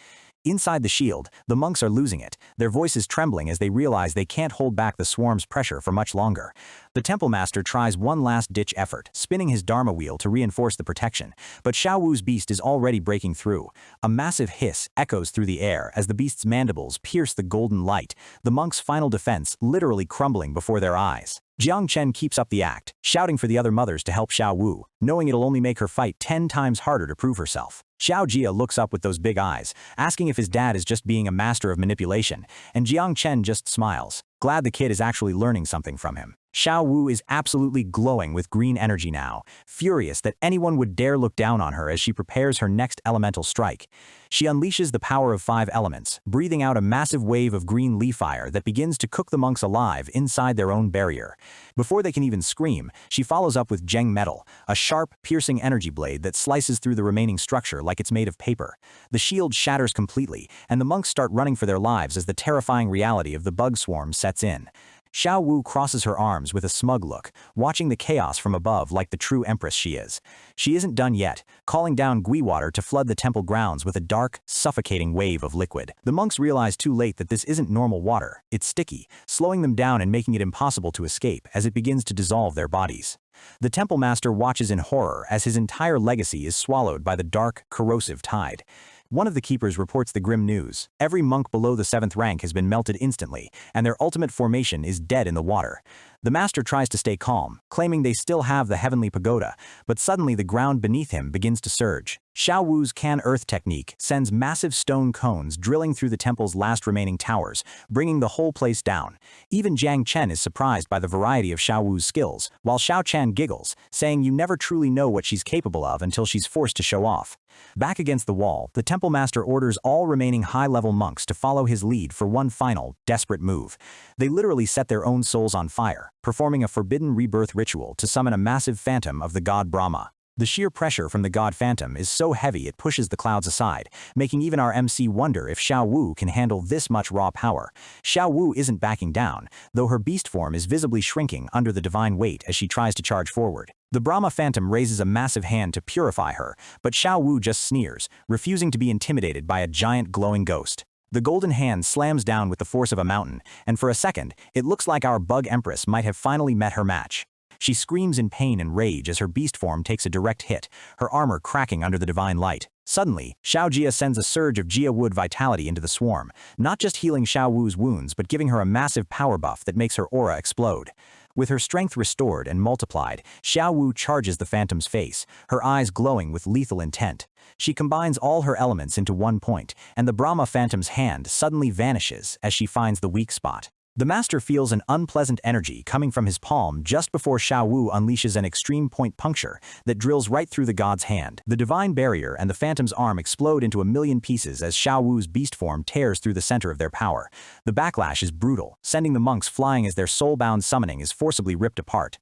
Inside the shield, the monks are losing it, their voices trembling as they realize they can't hold back the swarm's pressure for much longer. The temple master tries one last-ditch effort, spinning his dharma wheel to reinforce the protection, but Xiao Wu's beast is already breaking through. A massive hiss echoes through the air as the beast's mandibles pierce the golden light, the monk's final defense literally crumbling before their eyes. Jiang Chen keeps up the act, shouting for the other mothers to help Xiao Wu, knowing it'll only make her fight 10 times harder to prove herself. Xiao Jia looks up with those big eyes, asking if his dad is just being a master of manipulation, and Jiang Chen just smiles, glad the kid is actually learning something from him. Xiao Wu is absolutely glowing with green energy now, furious that anyone would dare look down on her as she prepares her next elemental strike. She unleashes the power of 5 elements, breathing out a massive wave of green leaf fire that begins to cook the monks alive inside their own barrier. Before they can even scream, she follows up with Zheng Metal, a sharp, piercing energy blade that slices through the remaining structure like it's made of paper. The shield shatters completely, and the monks start running for their lives as the terrifying reality of the bug swarm sets in. Xiao Wu crosses her arms with a smug look, watching the chaos from above like the true empress she is. She isn't done yet, calling down Gui water to flood the temple grounds with a dark, suffocating wave of liquid. The monks realize too late that this isn't normal water, it's sticky, slowing them down and making it impossible to escape as it begins to dissolve their bodies. The temple master watches in horror as his entire legacy is swallowed by the dark, corrosive tide. One of the keepers reports the grim news. Every monk below the 7th rank has been melted instantly, and their ultimate formation is dead in the water. The master tries to stay calm, claiming they still have the heavenly pagoda, but suddenly the ground beneath him begins to surge. Xiao Wu's can earth technique sends massive stone cones drilling through the temple's last remaining towers, bringing the whole place down. Even Jang Chen is surprised by the variety of Xiao Wu's skills, while Xiao Chan giggles, saying you never truly know what she's capable of until she's forced to show off. Back against the wall, the temple master orders all remaining high-level monks to follow his lead for one final, desperate move. They literally set their own souls on fire, performing a forbidden rebirth ritual to summon a massive phantom of the god Brahma. The sheer pressure from the god phantom is so heavy it pushes the clouds aside, making even our MC wonder if Xiao Wu can handle this much raw power. Xiao Wu isn't backing down, though her beast form is visibly shrinking under the divine weight as she tries to charge forward. The Brahma phantom raises a massive hand to purify her, but Xiao Wu just sneers, refusing to be intimidated by a giant glowing ghost. The golden hand slams down with the force of a mountain, and for a second, it looks like our bug empress might have finally met her match. She screams in pain and rage as her beast form takes a direct hit, her armor cracking under the divine light. Suddenly, Xiao Jia sends a surge of Jia Wood vitality into the swarm, not just healing Xiao Wu's wounds but giving her a massive power buff that makes her aura explode. With her strength restored and multiplied, Xiao Wu charges the phantom's face, her eyes glowing with lethal intent. She combines all her elements into one point, and the Brahma phantom's hand suddenly vanishes as she finds the weak spot. The master feels an unpleasant energy coming from his palm just before Xiao Wu unleashes an extreme point puncture that drills right through the god's hand. The divine barrier and the phantom's arm explode into a million pieces as Xiao Wu's beast form tears through the center of their power. The backlash is brutal, sending the monks flying as their soul-bound summoning is forcibly ripped apart.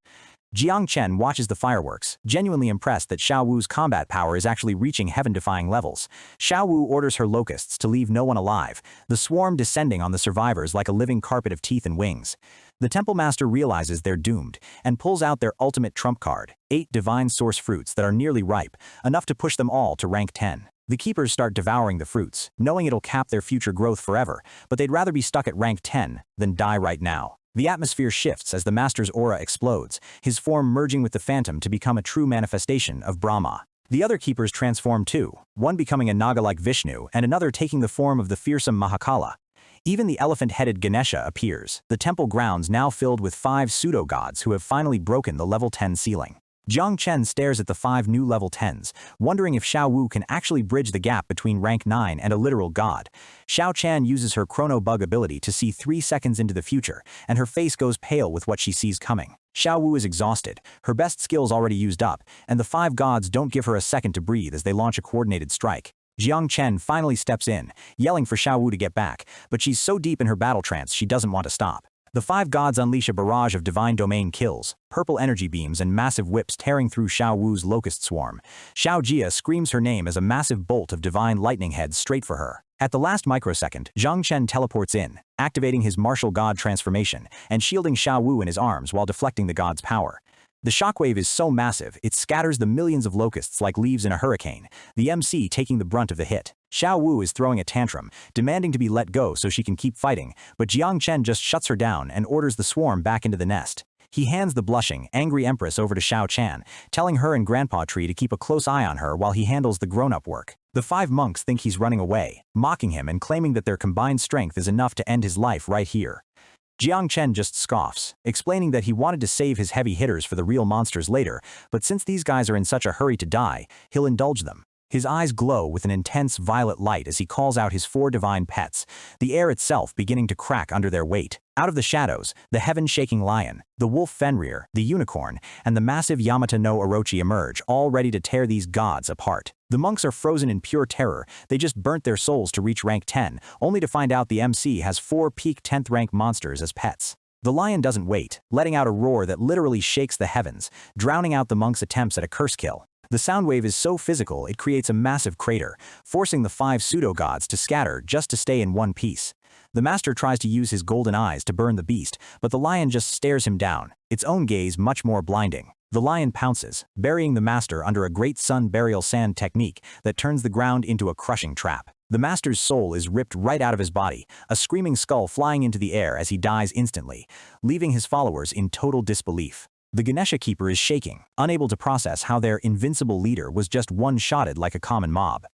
Jang Chen watches the fireworks, genuinely impressed that Xiao Wu's combat power is actually reaching heaven-defying levels. Xiao Wu orders her locusts to leave no one alive, the swarm descending on the survivors like a living carpet of teeth and wings. The temple master realizes they're doomed, and pulls out their ultimate trump card, 8 divine source fruits that are nearly ripe, enough to push them all to rank 10. The keepers start devouring the fruits, knowing it'll cap their future growth forever, but they'd rather be stuck at rank 10 than die right now. The atmosphere shifts as the master's aura explodes, his form merging with the phantom to become a true manifestation of Brahma. The other keepers transform too, one becoming a naga like Vishnu and another taking the form of the fearsome Mahakala. Even the elephant-headed Ganesha appears, the temple grounds now filled with 5 pseudo-gods who have finally broken the level 10 ceiling. Jang Chen stares at the 5 new level 10s, wondering if Xiao Wu can actually bridge the gap between rank 9 and a literal god. Xiao Chan uses her chrono bug ability to see 3 seconds into the future, and her face goes pale with what she sees coming. Xiao Wu is exhausted, her best skills already used up, and the 5 gods don't give her a second to breathe as they launch a coordinated strike. Jang Chen finally steps in, yelling for Xiao Wu to get back, but she's so deep in her battle trance she doesn't want to stop. The 5 gods unleash a barrage of divine domain kills, purple energy beams and massive whips tearing through Xiao Wu's locust swarm. Xiao Jia screams her name as a massive bolt of divine lightning heads straight for her. At the last microsecond, Jang Chen teleports in, activating his martial god transformation and shielding Xiao Wu in his arms while deflecting the god's power. The shockwave is so massive, it scatters the millions of locusts like leaves in a hurricane, the MC taking the brunt of the hit. Xiao Wu is throwing a tantrum, demanding to be let go so she can keep fighting, but Jang Chen just shuts her down and orders the swarm back into the nest. He hands the blushing, angry empress over to Xiao Chan, telling her and Grandpa Tree to keep a close eye on her while he handles the grown-up work. The 5 monks think he's running away, mocking him and claiming that their combined strength is enough to end his life right here. Jang Chen just scoffs, explaining that he wanted to save his heavy hitters for the real monsters later, but since these guys are in such a hurry to die, he'll indulge them. His eyes glow with an intense violet light as he calls out his 4 divine pets, the air itself beginning to crack under their weight. Out of the shadows, the heaven-shaking lion, the wolf Fenrir, the unicorn, and the massive Yamata no Orochi emerge, all ready to tear these gods apart. The monks are frozen in pure terror, they just burnt their souls to reach rank 10, only to find out the MC has 4 peak 10th rank monsters as pets. The lion doesn't wait, letting out a roar that literally shakes the heavens, drowning out the monks' attempts at a curse kill. The sound wave is so physical it creates a massive crater, forcing the 5 pseudo-gods to scatter just to stay in one piece. The master tries to use his golden eyes to burn the beast, but the lion just stares him down, its own gaze much more blinding. The lion pounces, burying the master under a great sun burial sand technique that turns the ground into a crushing trap. The master's soul is ripped right out of his body, a screaming skull flying into the air as he dies instantly, leaving his followers in total disbelief. The Ganesha keeper is shaking, unable to process how their invincible leader was just one-shotted like a common mob.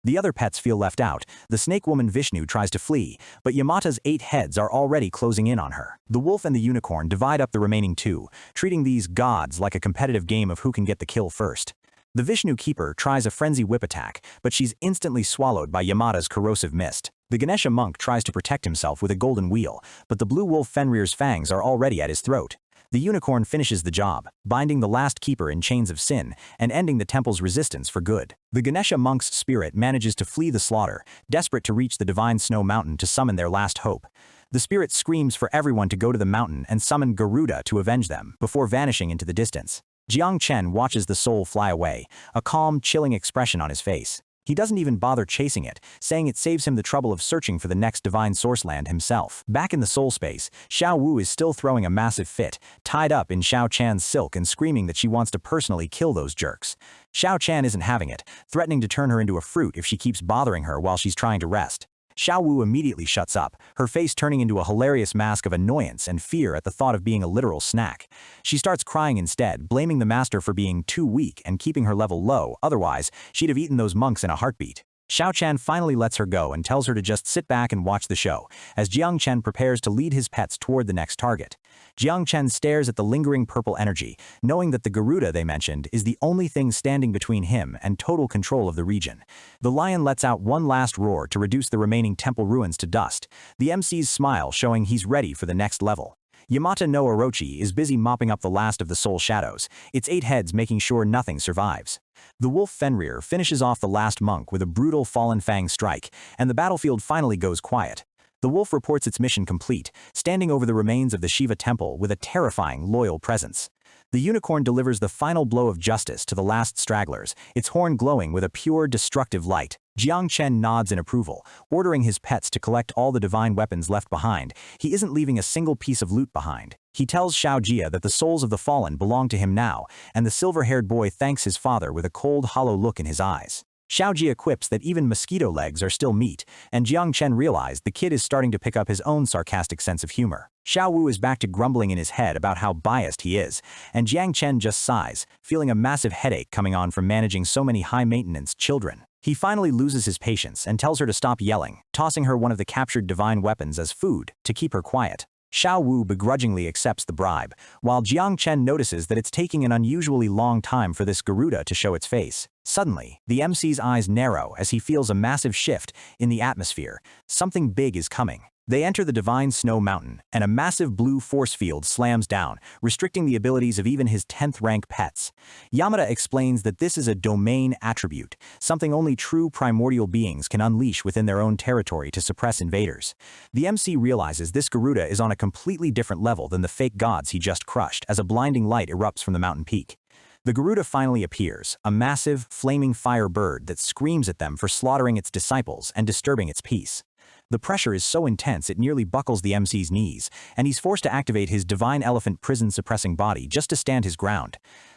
The other pets feel left out. The snake woman Vishnu tries to flee, but Yamata's 8 heads are already closing in on her. The wolf and the unicorn divide up the remaining 2, treating these gods like a competitive game of who can get the kill first. The Vishnu keeper tries a frenzy whip attack, but she's instantly swallowed by Yamata's corrosive mist. The Ganesha monk tries to protect himself with a golden wheel, but the blue wolf Fenrir's fangs are already at his throat. The unicorn finishes the job, binding the last keeper in chains of sin and ending the temple's resistance for good. The Ganesha monk's spirit manages to flee the slaughter, desperate to reach the divine snow mountain to summon their last hope. The spirit screams for everyone to go to the mountain and summon Garuda to avenge them, before vanishing into the distance. Jang Chen watches the soul fly away, a calm, chilling expression on his face. He doesn't even bother chasing it, saying it saves him the trouble of searching for the next divine source land himself. Back in the soul space, Xiao Wu is still throwing a massive fit, tied up in Xiao Chan's silk and screaming that she wants to personally kill those jerks. Xiao Chan isn't having it, threatening to turn her into a fruit if she keeps bothering her while she's trying to rest. Xiao Wu immediately shuts up, her face turning into a hilarious mask of annoyance and fear at the thought of being a literal snack. She starts crying instead, blaming the master for being too weak and keeping her level low, otherwise she'd have eaten those monks in a heartbeat. Xiao Chan finally lets her go and tells her to just sit back and watch the show, as Jiang Chen prepares to lead his pets toward the next target. Jiang Chen stares at the lingering purple energy, knowing that the Garuda they mentioned is the only thing standing between him and total control of the region. The lion lets out one last roar to reduce the remaining temple ruins to dust, the MC's smile showing he's ready for the next level. Yamata no Orochi is busy mopping up the last of the soul shadows, its 8 heads making sure nothing survives. The wolf Fenrir finishes off the last monk with a brutal fallen fang strike, and the battlefield finally goes quiet. The wolf reports its mission complete, standing over the remains of the Shiva temple with a terrifying, loyal presence. The unicorn delivers the final blow of justice to the last stragglers, its horn glowing with a pure, destructive light. Jiang Chen nods in approval, ordering his pets to collect all the divine weapons left behind. He isn't leaving a single piece of loot behind. He tells Xiao Jia that the souls of the fallen belong to him now, and the silver-haired boy thanks his father with a cold, hollow look in his eyes. Xiao Jia quips that even mosquito legs are still meat, and Jiang Chen realized the kid is starting to pick up his own sarcastic sense of humor. Xiao Wu is back to grumbling in his head about how biased he is, and Jiang Chen just sighs, feeling a massive headache coming on from managing so many high-maintenance children. He finally loses his patience and tells her to stop yelling, tossing her one of the captured divine weapons as food to keep her quiet. Xiao Wu begrudgingly accepts the bribe, while Jiang Chen notices that it's taking an unusually long time for this Garuda to show its face. Suddenly, the MC's eyes narrow as he feels a massive shift in the atmosphere. Something big is coming. They enter the divine snow mountain, and a massive blue force field slams down, restricting the abilities of even his 10th rank pets. Yamada explains that this is a domain attribute, something only true primordial beings can unleash within their own territory to suppress invaders. The MC realizes this Garuda is on a completely different level than the fake gods he just crushed as a blinding light erupts from the mountain peak. The Garuda finally appears, a massive, flaming fire bird that screams at them for slaughtering its disciples and disturbing its peace. The pressure is so intense it nearly buckles the MC's knees, and he's forced to activate his divine elephant prison-suppressing body just to stand his ground.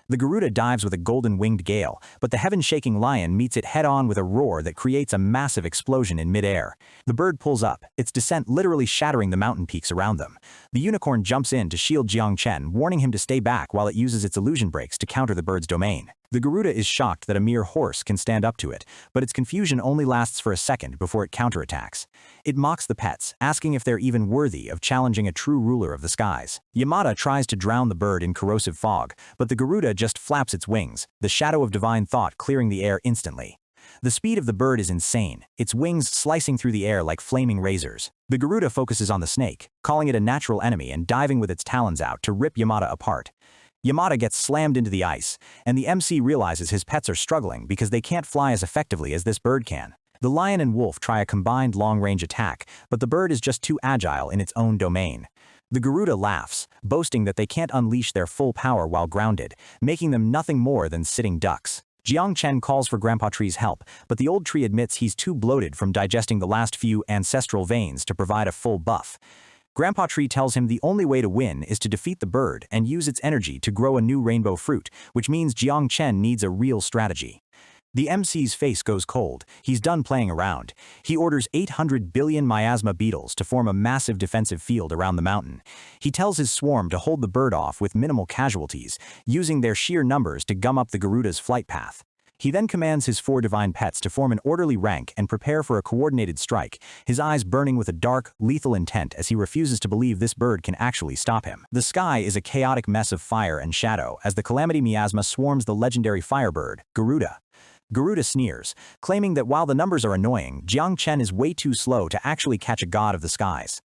The Garuda dives with a golden-winged gale, but the heaven-shaking lion meets it head-on with a roar that creates a massive explosion in mid-air. The bird pulls up, its descent literally shattering the mountain peaks around them. The unicorn jumps in to shield Jiang Chen, warning him to stay back while it uses its illusion breaks to counter the bird's domain. The Garuda is shocked that a mere horse can stand up to it, but its confusion only lasts for a second before it counterattacks. It mocks the pets, asking if they're even worthy of challenging a true ruler of the skies. Yamada tries to drown the bird in corrosive fog, but the Garuda just flaps its wings, the shadow of divine thought clearing the air instantly. The speed of the bird is insane, its wings slicing through the air like flaming razors. The Garuda focuses on the snake, calling it a natural enemy and diving with its talons out to rip Yamada apart. Yamada gets slammed into the ice, and the MC realizes his pets are struggling because they can't fly as effectively as this bird can. The lion and wolf try a combined long-range attack, but the bird is just too agile in its own domain. The Garuda laughs, boasting that they can't unleash their full power while grounded, making them nothing more than sitting ducks. Jiang Chen calls for Grandpa Tree's help, but the old tree admits he's too bloated from digesting the last few ancestral veins to provide a full buff. Grandpa Tree tells him the only way to win is to defeat the bird and use its energy to grow a new rainbow fruit, which means Jiang Chen needs a real strategy. The MC's face goes cold. He's done playing around. He orders 800 billion miasma beetles to form a massive defensive field around the mountain. He tells his swarm to hold the bird off with minimal casualties, using their sheer numbers to gum up the Garuda's flight path. He then commands his 4 divine pets to form an orderly rank and prepare for a coordinated strike, his eyes burning with a dark, lethal intent as he refuses to believe this bird can actually stop him. The sky is a chaotic mess of fire and shadow as the calamity miasma swarms the legendary firebird, Garuda. Garuda sneers, claiming that while the numbers are annoying, Jang Chen is way too slow to actually catch a god of the skies.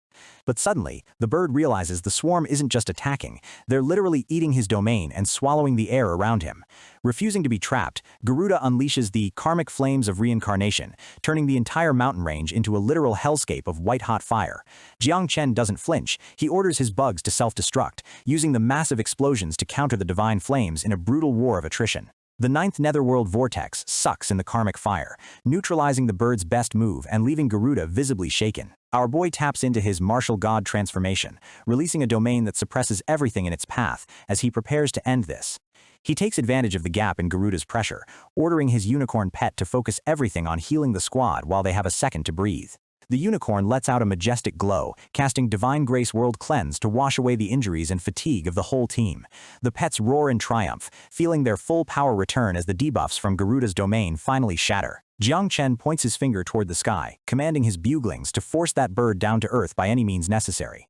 But suddenly, the bird realizes the swarm isn't just attacking, they're literally eating his domain and swallowing the air around him. Refusing to be trapped, Garuda unleashes the karmic flames of reincarnation, turning the entire mountain range into a literal hellscape of white-hot fire. Jang Chen doesn't flinch, he orders his bugs to self-destruct, using the massive explosions to counter the divine flames in a brutal war of attrition. The 9th netherworld vortex sucks in the karmic fire, neutralizing the bird's best move and leaving Garuda visibly shaken. Our boy taps into his martial god transformation, releasing a domain that suppresses everything in its path as he prepares to end this. He takes advantage of the gap in Garuda's pressure, ordering his unicorn pet to focus everything on healing the squad while they have a second to breathe. The unicorn lets out a majestic glow, casting Divine Grace World Cleanse to wash away the injuries and fatigue of the whole team. The pets roar in triumph, feeling their full power return as the debuffs from Garuda's domain finally shatter. Jang Chen points his finger toward the sky, commanding his buglings to force that bird down to earth by any means necessary.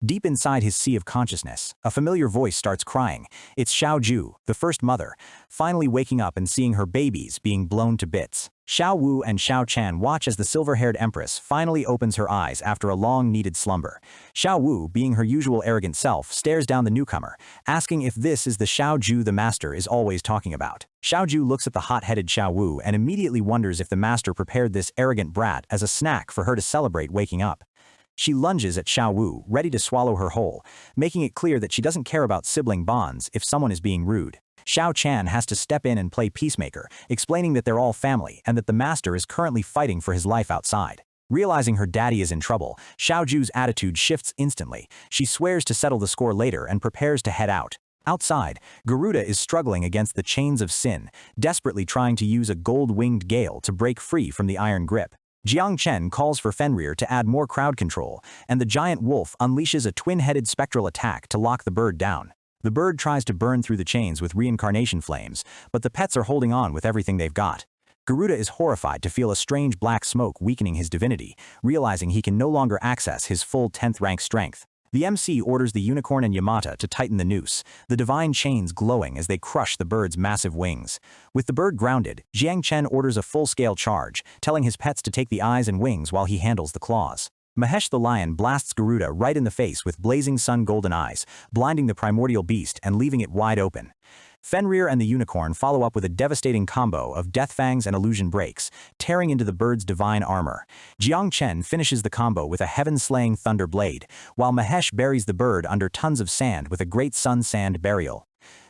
Deep inside his sea of consciousness, a familiar voice starts crying. It's Xiao Ju, the first mother, finally waking up and seeing her babies being blown to bits. Xiao Wu and Xiao Chan watch as the silver-haired empress finally opens her eyes after a long-needed slumber. Xiao Wu, being her usual arrogant self, stares down the newcomer, asking if this is the Xiao Ju the master is always talking about. Xiao Ju looks at the hot-headed Xiao Wu and immediately wonders if the master prepared this arrogant brat as a snack for her to celebrate waking up. She lunges at Xiao Wu, ready to swallow her whole, making it clear that she doesn't care about sibling bonds if someone is being rude. Xiao Chan has to step in and play peacemaker, explaining that they're all family and that the master is currently fighting for his life outside. Realizing her daddy is in trouble, Xiao Ju's attitude shifts instantly. She swears to settle the score later and prepares to head out. Outside, Garuda is struggling against the chains of sin, desperately trying to use a gold-winged gale to break free from the iron grip. Jang Chen calls for Fenrir to add more crowd control, and the giant wolf unleashes a twin-headed spectral attack to lock the bird down. The bird tries to burn through the chains with reincarnation flames, but the pets are holding on with everything they've got. Garuda is horrified to feel a strange black smoke weakening his divinity, realizing he can no longer access his full 10th rank strength. The MC orders the unicorn and Yamata to tighten the noose, the divine chains glowing as they crush the bird's massive wings. With the bird grounded, Jang Chen orders a full-scale charge, telling his pets to take the eyes and wings while he handles the claws. Mahesh the lion blasts Garuda right in the face with blazing sun golden eyes, blinding the primordial beast and leaving it wide open. Fenrir and the unicorn follow up with a devastating combo of death fangs and illusion breaks, tearing into the bird's divine armor. Jiang Chen finishes the combo with a heaven-slaying thunder blade, while Mahesh buries the bird under tons of sand with a great sun sand burial.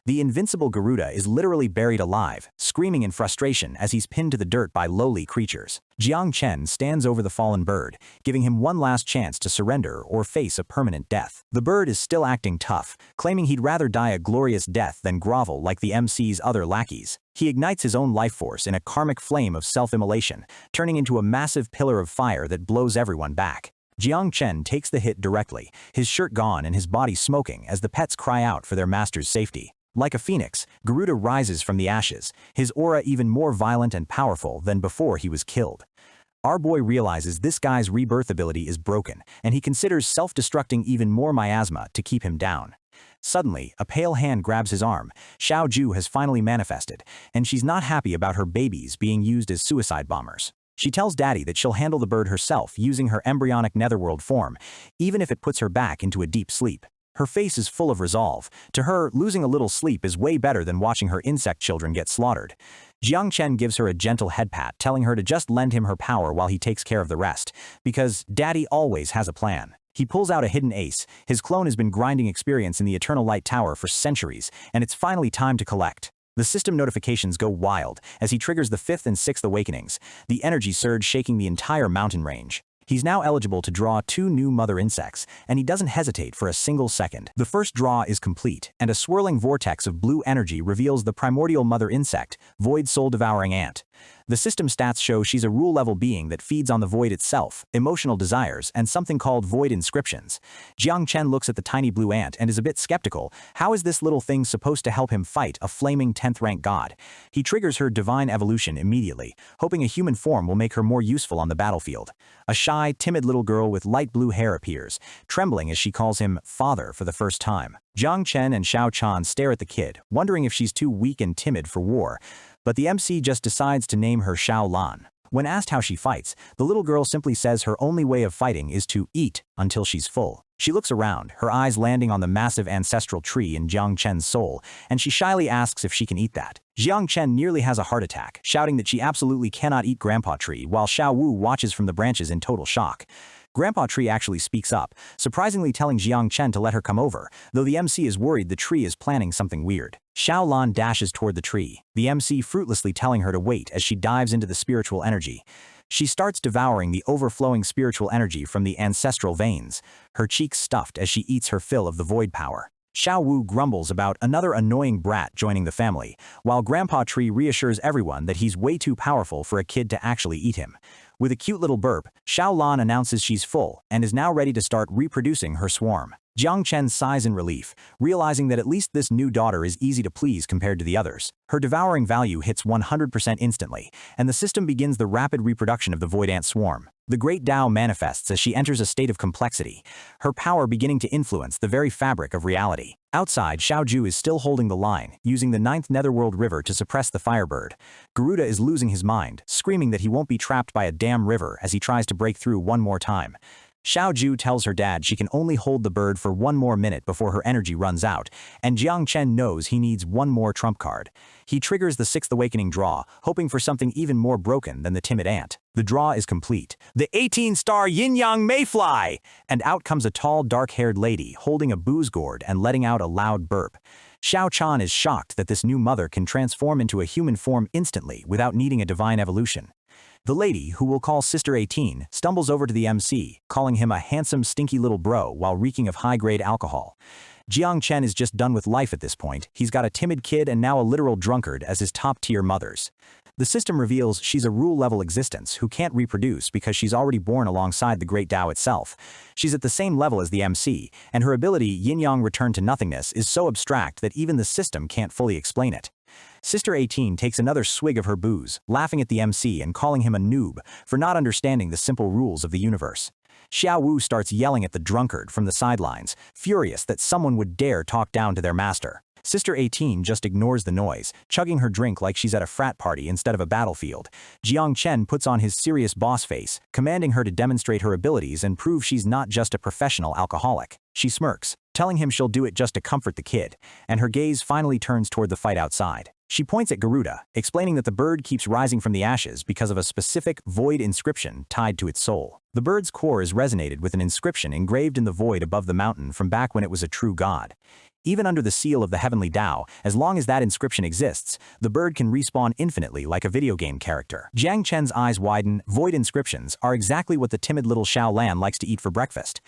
The invincible Garuda is literally buried alive, screaming in frustration as he's pinned to the dirt by lowly creatures. Jiang Chen stands over the fallen bird, giving him one last chance to surrender or face a permanent death. The bird is still acting tough, claiming he'd rather die a glorious death than grovel like the MC's other lackeys. He ignites his own life force in a karmic flame of self-immolation, turning into a massive pillar of fire that blows everyone back. Jiang Chen takes the hit directly, his shirt gone and his body smoking as the pets cry out for their master's safety. Like a phoenix, Garuda rises from the ashes, his aura even more violent and powerful than before he was killed. Our boy realizes this guy's rebirth ability is broken, and he considers self-destructing even more miasma to keep him down. Suddenly, a pale hand grabs his arm. Xiao Ju has finally manifested, and she's not happy about her babies being used as suicide bombers. She tells Daddy that she'll handle the bird herself using her embryonic netherworld form, even if it puts her back into a deep sleep. Her face is full of resolve. To her, losing a little sleep is way better than watching her insect children get slaughtered. Jiang Chen gives her a gentle head pat, telling her to just lend him her power while he takes care of the rest, because Daddy always has a plan. He pulls out a hidden ace. His clone has been grinding experience in the Eternal Light Tower for centuries, and it's finally time to collect. The system notifications go wild as he triggers the 5th and 6th awakenings, the energy surge shaking the entire mountain range. He's now eligible to draw 2 new mother insects, and he doesn't hesitate for a single second. The first draw is complete, and a swirling vortex of blue energy reveals the primordial mother insect, Void Soul Devouring Ant. The system stats show she's a rule-level being that feeds on the void itself, emotional desires, and something called void inscriptions. Jang Chen looks at the tiny blue ant and is a bit skeptical. How is this little thing supposed to help him fight a flaming 10th-rank god? He triggers her divine evolution immediately, hoping a human form will make her more useful on the battlefield. A shy, timid little girl with light blue hair appears, trembling as she calls him father for the first time. Jang Chen and Xiao Chan stare at the kid, wondering if she's too weak and timid for war. But the MC just decides to name her Xiao Lan. When asked how she fights, the little girl simply says her only way of fighting is to eat until she's full. She looks around, her eyes landing on the massive ancestral tree in Jiang Chen's soul, and she shyly asks if she can eat that. Jiang Chen nearly has a heart attack, shouting that she absolutely cannot eat Grandpa Tree, while Xiao Wu watches from the branches in total shock. Grandpa Tree actually speaks up, surprisingly telling Jiang Chen to let her come over, though the MC is worried the tree is planning something weird. Xiao Lan dashes toward the tree, the MC fruitlessly telling her to wait as she dives into the spiritual energy. She starts devouring the overflowing spiritual energy from the ancestral veins, her cheeks stuffed as she eats her fill of the void power. Xiao Wu grumbles about another annoying brat joining the family, while Grandpa Tree reassures everyone that he's way too powerful for a kid to actually eat him. With a cute little burp, Xiao Lan announces she's full and is now ready to start reproducing her swarm. Jiang Chen sighs in relief, realizing that at least this new daughter is easy to please compared to the others. Her devouring value hits 100% instantly, and the system begins the rapid reproduction of the void ant swarm. The great Tao manifests as she enters a state of complexity, her power beginning to influence the very fabric of reality. Outside, Xiaoju is still holding the line, using the 9th Netherworld River to suppress the Firebird. Garuda is losing his mind, screaming that he won't be trapped by a damn river as he tries to break through one more time. Xiaoju tells her dad she can only hold the bird for one more minute before her energy runs out, and Jiang Chen knows he needs one more trump card. He triggers the 6th Awakening draw, hoping for something even more broken than the timid ant. The draw is complete. The 18-star yin-yang mayfly! And out comes a tall, dark-haired lady holding a booze gourd and letting out a loud burp. Xiao Chan is shocked that this new mother can transform into a human form instantly without needing a divine evolution. The lady, who we'll call Sister 18, stumbles over to the MC, calling him a handsome, stinky little bro while reeking of high-grade alcohol. Jiang Chen is just done with life at this point. He's got a timid kid and now a literal drunkard as his top-tier mothers. The system reveals she's a rule-level existence who can't reproduce because she's already born alongside the Great Tao itself. She's at the same level as the MC, and her ability, yin-yang return to nothingness, is so abstract that even the system can't fully explain it. Sister 18 takes another swig of her booze, laughing at the MC and calling him a noob for not understanding the simple rules of the universe. Xiao Wu starts yelling at the drunkard from the sidelines, furious that someone would dare talk down to their master. Sister 18 just ignores the noise, chugging her drink like she's at a frat party instead of a battlefield. Jiang Chen puts on his serious boss face, commanding her to demonstrate her abilities and prove she's not just a professional alcoholic. She smirks, telling him she'll do it just to comfort the kid, and her gaze finally turns toward the fight outside. She points at Garuda, explaining that the bird keeps rising from the ashes because of a specific void inscription tied to its soul. The bird's core is resonated with an inscription engraved in the void above the mountain from back when it was a true god. Even under the seal of the heavenly Tao, as long as that inscription exists, the bird can respawn infinitely like a video game character. Jiang Chen's eyes widen. Void inscriptions are exactly what the timid little Xiao Lan likes to eat for breakfast.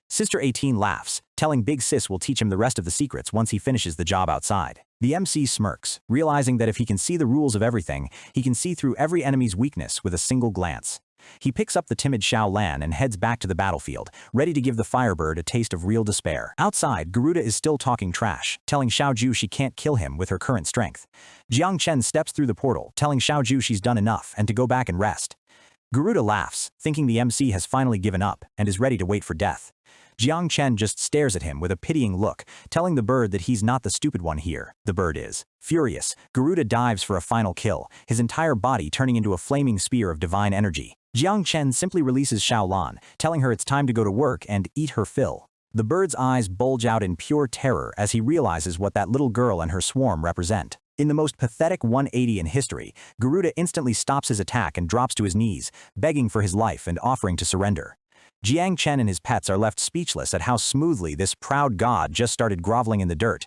Sister 18 laughs, telling Big Sis will teach him the rest of the secrets once he finishes the job outside. The MC smirks, realizing that if he can see the rules of everything, he can see through every enemy's weakness with a single glance. He picks up the timid Xiao Lan and heads back to the battlefield, ready to give the Firebird a taste of real despair. Outside, Garuda is still talking trash, telling Xiaoju she can't kill him with her current strength. Jiang Chen steps through the portal, telling Xiaoju she's done enough and to go back and rest. Garuda laughs, thinking the MC has finally given up and is ready to wait for death. Jiang Chen just stares at him with a pitying look, telling the bird that he's not the stupid one here. The bird is. Furious, Garuda dives for a final kill, his entire body turning into a flaming spear of divine energy. Jiang Chen simply releases Xiao Lan, telling her it's time to go to work and eat her fill. The bird's eyes bulge out in pure terror as he realizes what that little girl and her swarm represent. In the most pathetic 180 in history, Garuda instantly stops his attack and drops to his knees, begging for his life and offering to surrender. Jiang Chen and his pets are left speechless at how smoothly this proud god just started groveling in the dirt.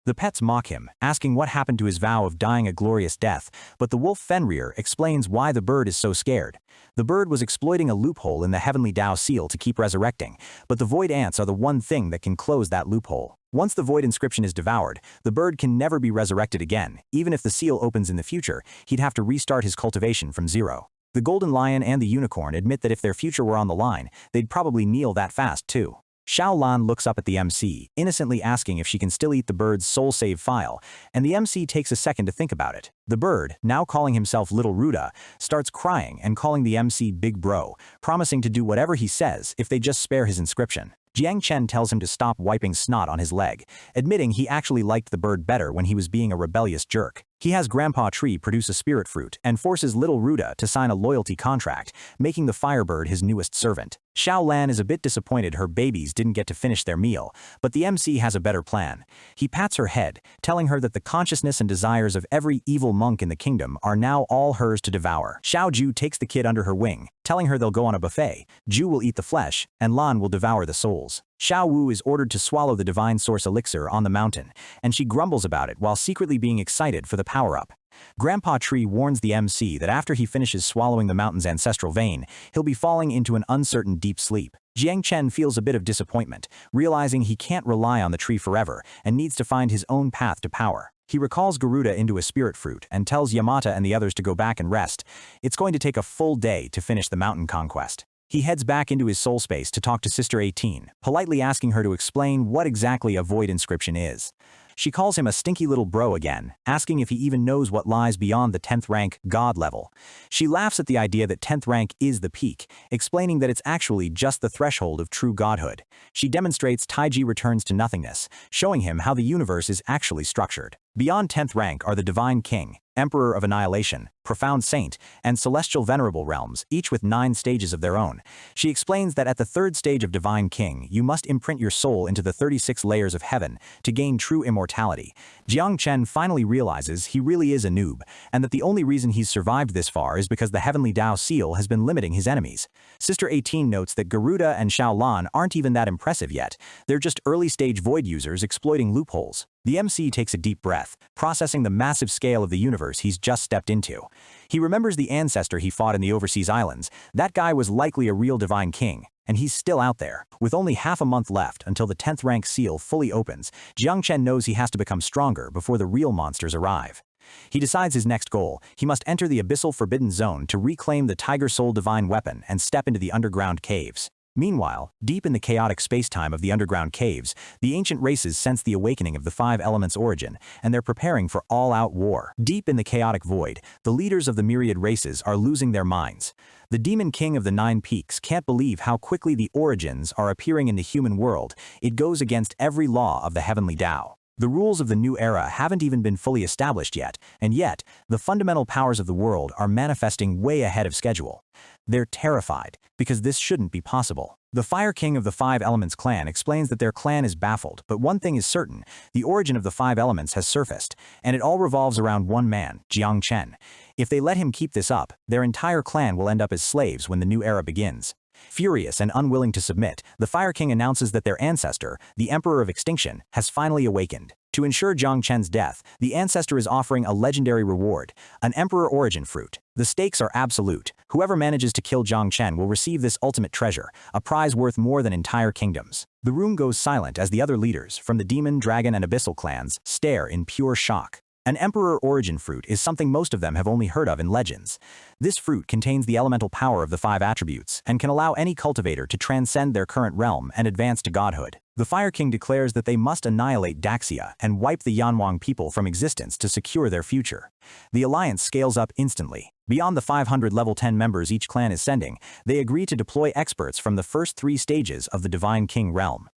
The pets mock him, asking what happened to his vow of dying a glorious death, but the wolf Fenrir explains why the bird is so scared. The bird was exploiting a loophole in the heavenly Tao seal to keep resurrecting, but the void ants are the one thing that can close that loophole. Once the void inscription is devoured, the bird can never be resurrected again. Even if the seal opens in the future, he'd have to restart his cultivation from zero. The golden lion and the unicorn admit that if their future were on the line, they'd probably kneel that fast too. Xiao Lan looks up at the MC, innocently asking if she can still eat the bird's soul save file, and the MC takes a second to think about it. The bird, now calling himself Little Ruda, starts crying and calling the MC Big Bro, promising to do whatever he says if they just spare his inscription. Jang Chen tells him to stop wiping snot on his leg, admitting he actually liked the bird better when he was being a rebellious jerk. He has Grandpa Tree produce a spirit fruit and forces Little Ruda to sign a loyalty contract, making the firebird his newest servant. Xiao Lan is a bit disappointed her babies didn't get to finish their meal, but the MC has a better plan. He pats her head, telling her that the consciousness and desires of every evil monk in the kingdom are now all hers to devour. Xiao Ju takes the kid under her wing, telling her they'll go on a buffet. Ju will eat the flesh, and Lan will devour the souls. Xiao Wu is ordered to swallow the divine source elixir on the mountain, and she grumbles about it while secretly being excited for the power-up. Grandpa Tree warns the MC that after he finishes swallowing the mountain's ancestral vein, he'll be falling into an uncertain deep sleep. Jang Chen feels a bit of disappointment, realizing he can't rely on the tree forever and needs to find his own path to power. He recalls Garuda into a spirit fruit and tells Yamata and the others to go back and rest. It's going to take a full day to finish the mountain conquest. He heads back into his soul space to talk to Sister 18, politely asking her to explain what exactly a void inscription is. She calls him a stinky little bro again, asking if he even knows what lies beyond the 10th rank God level. She laughs at the idea that 10th rank is the peak, explaining that it's actually just the threshold of true godhood. She demonstrates Taiji returns to nothingness, showing him how the universe is actually structured. Beyond 10th rank are the Divine King, Emperor of Annihilation, Profound Saint, and Celestial Venerable realms, each with 9 stages of their own. She explains that at the 3rd stage of Divine King, you must imprint your soul into the 36 layers of heaven to gain true immortality. Jang Chen finally realizes he really is a noob, and that the only reason he's survived this far is because the Heavenly Tao seal has been limiting his enemies. Sister 18 notes that Garuda and Xiao Lan aren't even that impressive yet. They're just early-stage void users exploiting loopholes. The MC takes a deep breath, processing the massive scale of the universe he's just stepped into. He remembers the ancestor he fought in the overseas islands. That guy was likely a real divine king, and he's still out there. With only half a month left until the 10th rank seal fully opens, Jiang Chen knows he has to become stronger before the real monsters arrive. He decides his next goal. He must enter the abyssal forbidden zone to reclaim the Tiger Soul divine weapon and step into the underground caves. Meanwhile, deep in the chaotic space-time of the underground caves, the ancient races sense the awakening of the 5 elements' origin, and they're preparing for all-out war. Deep in the chaotic void, the leaders of the myriad races are losing their minds. The Demon King of the 9 Peaks can't believe how quickly the origins are appearing in the human world. It goes against every law of the Heavenly Tao. The rules of the new era haven't even been fully established yet, and yet, the fundamental powers of the world are manifesting way ahead of schedule. They're terrified, because this shouldn't be possible. The Fire King of the 5 Elements clan explains that their clan is baffled, but one thing is certain: the origin of the 5 elements has surfaced, and it all revolves around one man, Jiang Chen. If they let him keep this up, their entire clan will end up as slaves when the new era begins. Furious and unwilling to submit, the Fire King announces that their ancestor, the Emperor of Extinction, has finally awakened. To ensure Jiang Chen's death, the ancestor is offering a legendary reward, an Emperor Origin Fruit. The stakes are absolute. Whoever manages to kill Jiang Chen will receive this ultimate treasure, a prize worth more than entire kingdoms. The room goes silent as the other leaders, from the Demon, Dragon, and Abyssal clans, stare in pure shock. An Emperor Origin Fruit is something most of them have only heard of in legends. This fruit contains the elemental power of the 5 attributes and can allow any cultivator to transcend their current realm and advance to godhood. The Fire King declares that they must annihilate Daxia and wipe the Yanwang people from existence to secure their future. The alliance scales up instantly. Beyond the 500 level 10 members each clan is sending, they agree to deploy experts from the first 3 stages of the Divine King realm.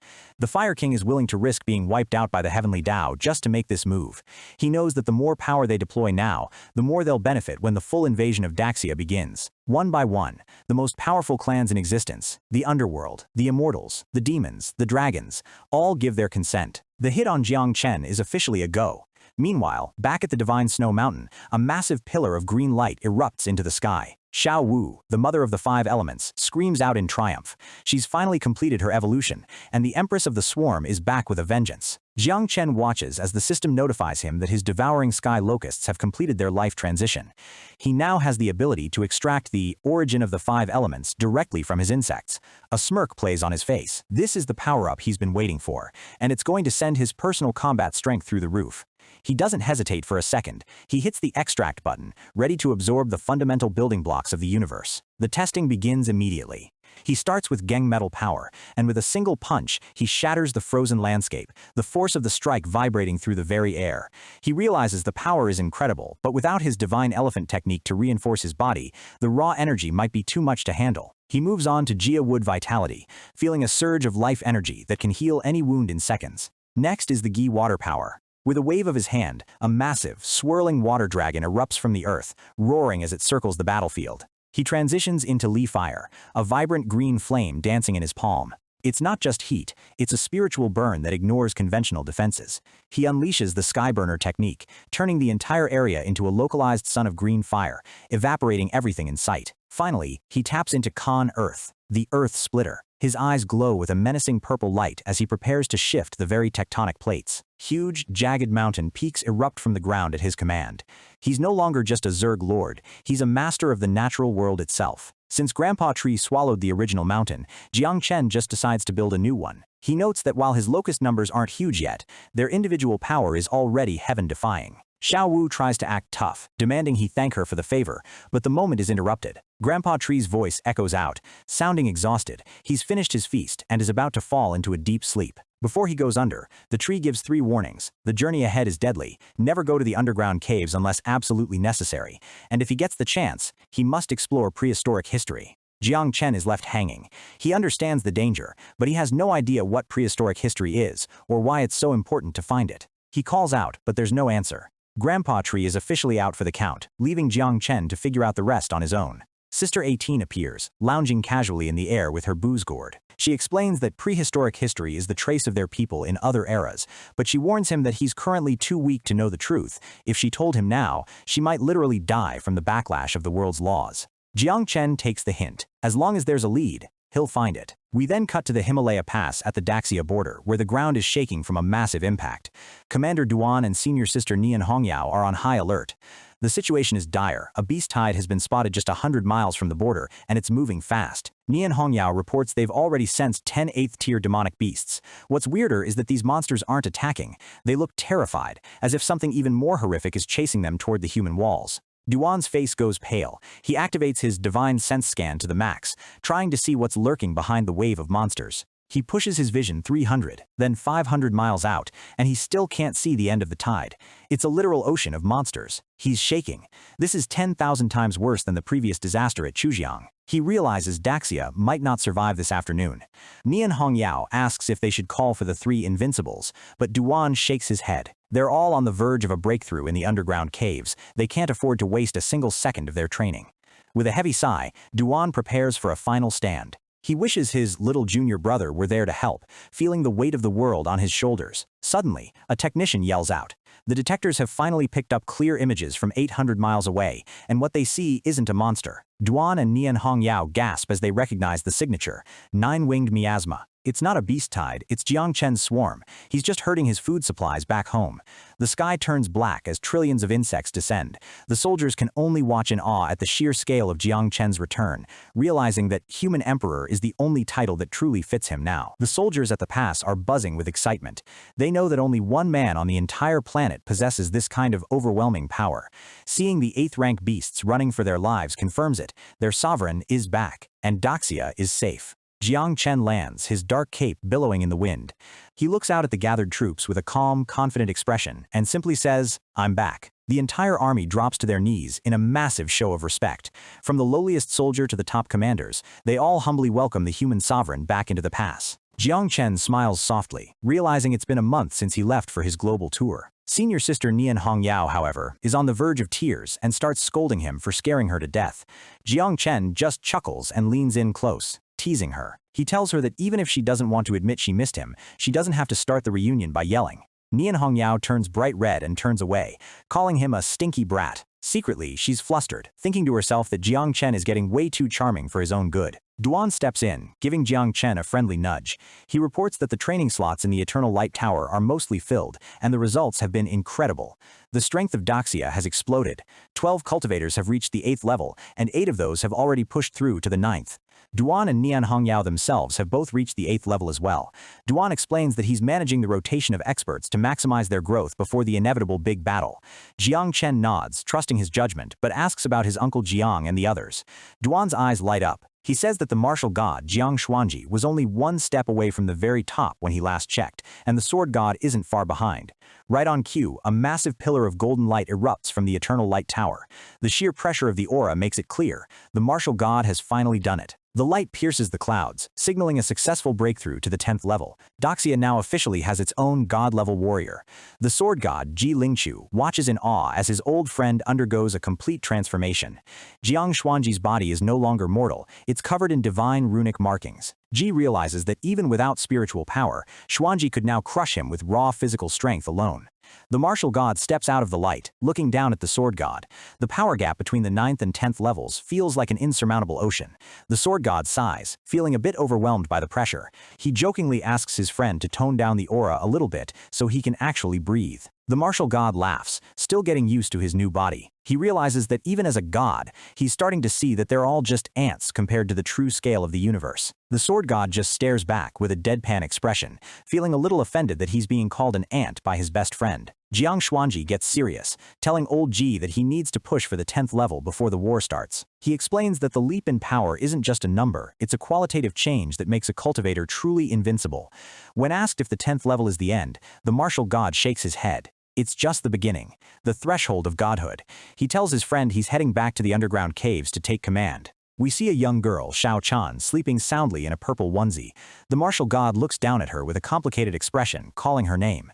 The Fire King is willing to risk being wiped out by the Heavenly Tao just to make this move. He knows that the more power they deploy now, the more they'll benefit when the full invasion of Daxia begins. One by one, the most powerful clans in existence, the Underworld, the Immortals, the Demons, the Dragons, all give their consent. The hit on Jiang Chen is officially a go. Meanwhile, back at the Divine Snow Mountain, a massive pillar of green light erupts into the sky. Xiao Wu, the mother of the five elements, screams out in triumph. She's finally completed her evolution, and the Empress of the Swarm is back with a vengeance. Jang Chen watches as the system notifies him that his devouring sky locusts have completed their life transition. He now has the ability to extract the origin of the five elements directly from his insects. A smirk plays on his face. This is the power-up he's been waiting for, and it's going to send his personal combat strength through the roof. He doesn't hesitate for a second. He hits the extract button, ready to absorb the fundamental building blocks of the universe. The testing begins immediately. He starts with Geng metal power, and with a single punch, he shatters the frozen landscape, the force of the strike vibrating through the very air. He realizes the power is incredible, but without his divine elephant technique to reinforce his body, the raw energy might be too much to handle. He moves on to Jia Wood Vitality, feeling a surge of life energy that can heal any wound in seconds. Next is the Gi Water Power. With a wave of his hand, a massive, swirling water dragon erupts from the earth, roaring as it circles the battlefield. He transitions into Li Fire, a vibrant green flame dancing in his palm. It's not just heat, it's a spiritual burn that ignores conventional defenses. He unleashes the Skyburner technique, turning the entire area into a localized sun of green fire, evaporating everything in sight. Finally, he taps into Khan Earth, the Earth Splitter. His eyes glow with a menacing purple light as he prepares to shift the very tectonic plates. Huge, jagged mountain peaks erupt from the ground at his command. He's no longer just a Zerg lord, he's a master of the natural world itself. Since Grandpa Tree swallowed the original mountain, Jang Chen just decides to build a new one. He notes that while his locust numbers aren't huge yet, their individual power is already heaven-defying. Xiao Wu tries to act tough, demanding he thank her for the favor, but the moment is interrupted. Grandpa Tree's voice echoes out, sounding exhausted. He's finished his feast and is about to fall into a deep sleep. Before he goes under, the tree gives 3 warnings. The journey ahead is deadly, never go to the underground caves unless absolutely necessary, and if he gets the chance, he must explore prehistoric history. Jiang Chen is left hanging. He understands the danger, but he has no idea what prehistoric history is, or why it's so important to find it. He calls out, but there's no answer. Grandpa Tree is officially out for the count, leaving Jiang Chen to figure out the rest on his own. Sister 18 appears, lounging casually in the air with her booze gourd. She explains that prehistoric history is the trace of their people in other eras, but she warns him that he's currently too weak to know the truth. If she told him now, she might literally die from the backlash of the world's laws. Jiang Chen takes the hint. As long as there's a lead, he'll find it. We then cut to the Himalaya Pass at the Daxia border, where the ground is shaking from a massive impact. Commander Duan and senior sister Nian Hongyao are on high alert. The situation is dire. A beast tide has been spotted just 100 miles from the border, and it's moving fast. Nian Hongyao reports they've already sensed 10 8th-tier demonic beasts. What's weirder is that these monsters aren't attacking. They look terrified, as if something even more horrific is chasing them toward the human walls. Duan's face goes pale. He activates his divine sense scan to the max, trying to see what's lurking behind the wave of monsters. He pushes his vision 300, then 500 miles out, and he still can't see the end of the tide. It's a literal ocean of monsters. He's shaking. This is 10,000 times worse than the previous disaster at Chujiang. He realizes Daxia might not survive this afternoon. Nian Hongyao asks if they should call for the 3 invincibles, but Duan shakes his head. They're all on the verge of a breakthrough in the underground caves. They can't afford to waste a single second of their training. With a heavy sigh, Duan prepares for a final stand. He wishes his little junior brother were there to help, feeling the weight of the world on his shoulders. Suddenly, a technician yells out. The detectors have finally picked up clear images from 800 miles away, and what they see isn't a monster. Duan and Nian Hongyao gasp as they recognize the signature, 9-winged miasma. It's not a beast tide, it's Jiang Chen's swarm. He's just herding his food supplies back home. The sky turns black as trillions of insects descend. The soldiers can only watch in awe at the sheer scale of Jiang Chen's return, realizing that Human Emperor is the only title that truly fits him now. The soldiers at the pass are buzzing with excitement. They know that only one man on the entire planet possesses this kind of overwhelming power. Seeing the 8th-rank beasts running for their lives confirms it. Their sovereign is back, and Daxia is safe. Jiang Chen lands, his dark cape billowing in the wind. He looks out at the gathered troops with a calm, confident expression and simply says, "I'm back." The entire army drops to their knees in a massive show of respect. From the lowliest soldier to the top commanders, they all humbly welcome the human sovereign back into the pass. Jiang Chen smiles softly, realizing it's been a month since he left for his global tour. Senior sister Nian Hongyao, however, is on the verge of tears and starts scolding him for scaring her to death. Jiang Chen just chuckles and leans in close, teasing her. He tells her that even if she doesn't want to admit she missed him, she doesn't have to start the reunion by yelling. Nian Hongyao turns bright red and turns away, calling him a stinky brat. Secretly, she's flustered, thinking to herself that Jang Chen is getting way too charming for his own good. Duan steps in, giving Jang Chen a friendly nudge. He reports that the training slots in the Eternal Light Tower are mostly filled, and the results have been incredible. The strength of Daxia has exploded. 12 cultivators have reached the 8th level, and 8 of those have already pushed through to the 9th. Duan and Nian Hongyao themselves have both reached the 8th level as well. Duan explains that he's managing the rotation of experts to maximize their growth before the inevitable big battle. Jiang Chen nods, trusting his judgment, but asks about his uncle Jiang and the others. Duan's eyes light up. He says that the martial god Jiang Xuanji was only one step away from the very top when he last checked, and the sword god isn't far behind. Right on cue, a massive pillar of golden light erupts from the Eternal Light Tower. The sheer pressure of the aura makes it clear. The martial god has finally done it. The light pierces the clouds, signaling a successful breakthrough to the 10th level. Daxia now officially has its own god-level warrior. The sword god, Ji Lingchu, watches in awe as his old friend undergoes a complete transformation. Jiang Xuanji's body is no longer mortal, it's covered in divine runic markings. Ji realizes that even without spiritual power, Xuanji could now crush him with raw physical strength alone. The martial god steps out of the light, looking down at the sword god. The power gap between the 9th and 10th levels feels like an insurmountable ocean. The sword god sighs, feeling a bit overwhelmed by the pressure. He jokingly asks his friend to tone down the aura a little bit so he can actually breathe. The martial god laughs, still getting used to his new body. He realizes that even as a god, he's starting to see that they're all just ants compared to the true scale of the universe. The sword god just stares back with a deadpan expression, feeling a little offended that he's being called an ant by his best friend. Jiang Xuanji gets serious, telling old Ji that he needs to push for the 10th level before the war starts. He explains that the leap in power isn't just a number, it's a qualitative change that makes a cultivator truly invincible. When asked if the 10th level is the end, the martial god shakes his head. It's just the beginning, the threshold of godhood. He tells his friend he's heading back to the underground caves to take command. We see a young girl, Shao Chan, sleeping soundly in a purple onesie. The martial god looks down at her with a complicated expression, calling her name.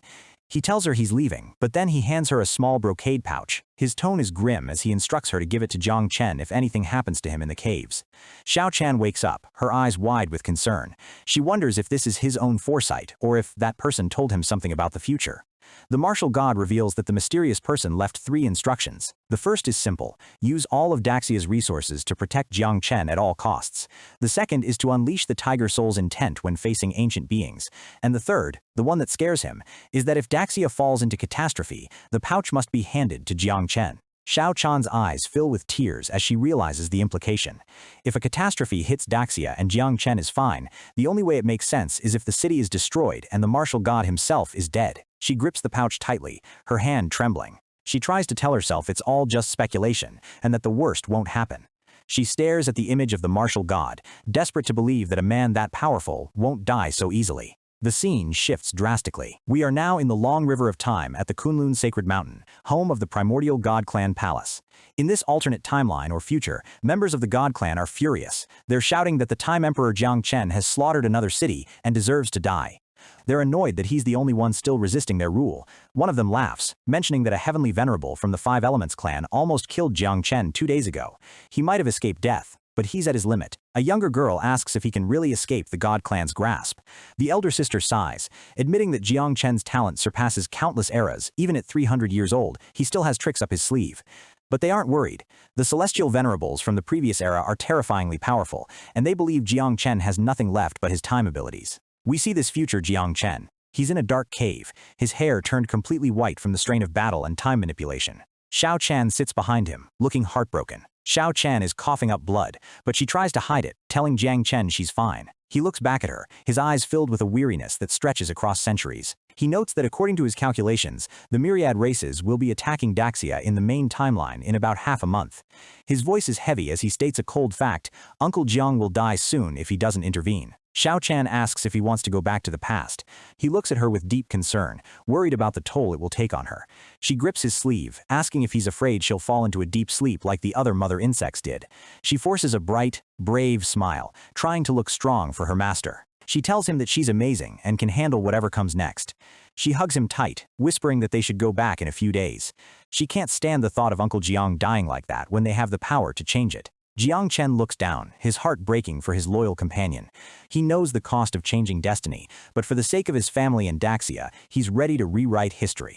He tells her he's leaving, but then he hands her a small brocade pouch. His tone is grim as he instructs her to give it to Jang Chen if anything happens to him in the caves. Shao Chan wakes up, her eyes wide with concern. She wonders if this is his own foresight, or if that person told him something about the future. The martial god reveals that the mysterious person left 3 instructions. The first is simple: use all of Daxia's resources to protect Jiang Chen at all costs. The second is to unleash the tiger soul's intent when facing ancient beings. And the third, the one that scares him, is that if Daxia falls into catastrophe, the pouch must be handed to Jiang Chen. Shao Chan's eyes fill with tears as she realizes the implication. If a catastrophe hits Daxia and Jiang Chen is fine, the only way it makes sense is if the city is destroyed and the martial god himself is dead. She grips the pouch tightly, her hand trembling. She tries to tell herself it's all just speculation and that the worst won't happen. She stares at the image of the martial god, desperate to believe that a man that powerful won't die so easily. The scene shifts drastically. We are now in the long river of time at the Kunlun Sacred Mountain, home of the primordial God Clan Palace. In this alternate timeline or future, members of the God Clan are furious. They're shouting that the Time Emperor Jiang Chen has slaughtered another city and deserves to die. They're annoyed that he's the only one still resisting their rule. One of them laughs, mentioning that a heavenly venerable from the Five Elements clan almost killed Jiang Chen 2 days ago. He might have escaped death, but he's at his limit. A younger girl asks if he can really escape the God Clan's grasp. The elder sister sighs, admitting that Jiang Chen's talent surpasses countless eras. Even at 300 years old, he still has tricks up his sleeve. But they aren't worried. The celestial venerables from the previous era are terrifyingly powerful, and they believe Jiang Chen has nothing left but his time abilities. We see this future Jiang Chen. He's in a dark cave, his hair turned completely white from the strain of battle and time manipulation. Shao Chan sits behind him, looking heartbroken. Shao Chan is coughing up blood, but she tries to hide it, telling Jiang Chen she's fine. He looks back at her, his eyes filled with a weariness that stretches across centuries. He notes that according to his calculations, the myriad races will be attacking Daxia in the main timeline in about half a month. His voice is heavy as he states a cold fact: Uncle Jiang will die soon if he doesn't intervene. Shao Chan asks if he wants to go back to the past. He looks at her with deep concern, worried about the toll it will take on her. She grips his sleeve, asking if he's afraid she'll fall into a deep sleep like the other mother insects did. She forces a bright, brave smile, trying to look strong for her master. She tells him that she's amazing and can handle whatever comes next. She hugs him tight, whispering that they should go back in a few days. She can't stand the thought of Uncle Jiang dying like that when they have the power to change it. Jiang Chen looks down, his heart breaking for his loyal companion. He knows the cost of changing destiny, but for the sake of his family and Daxia, he's ready to rewrite history.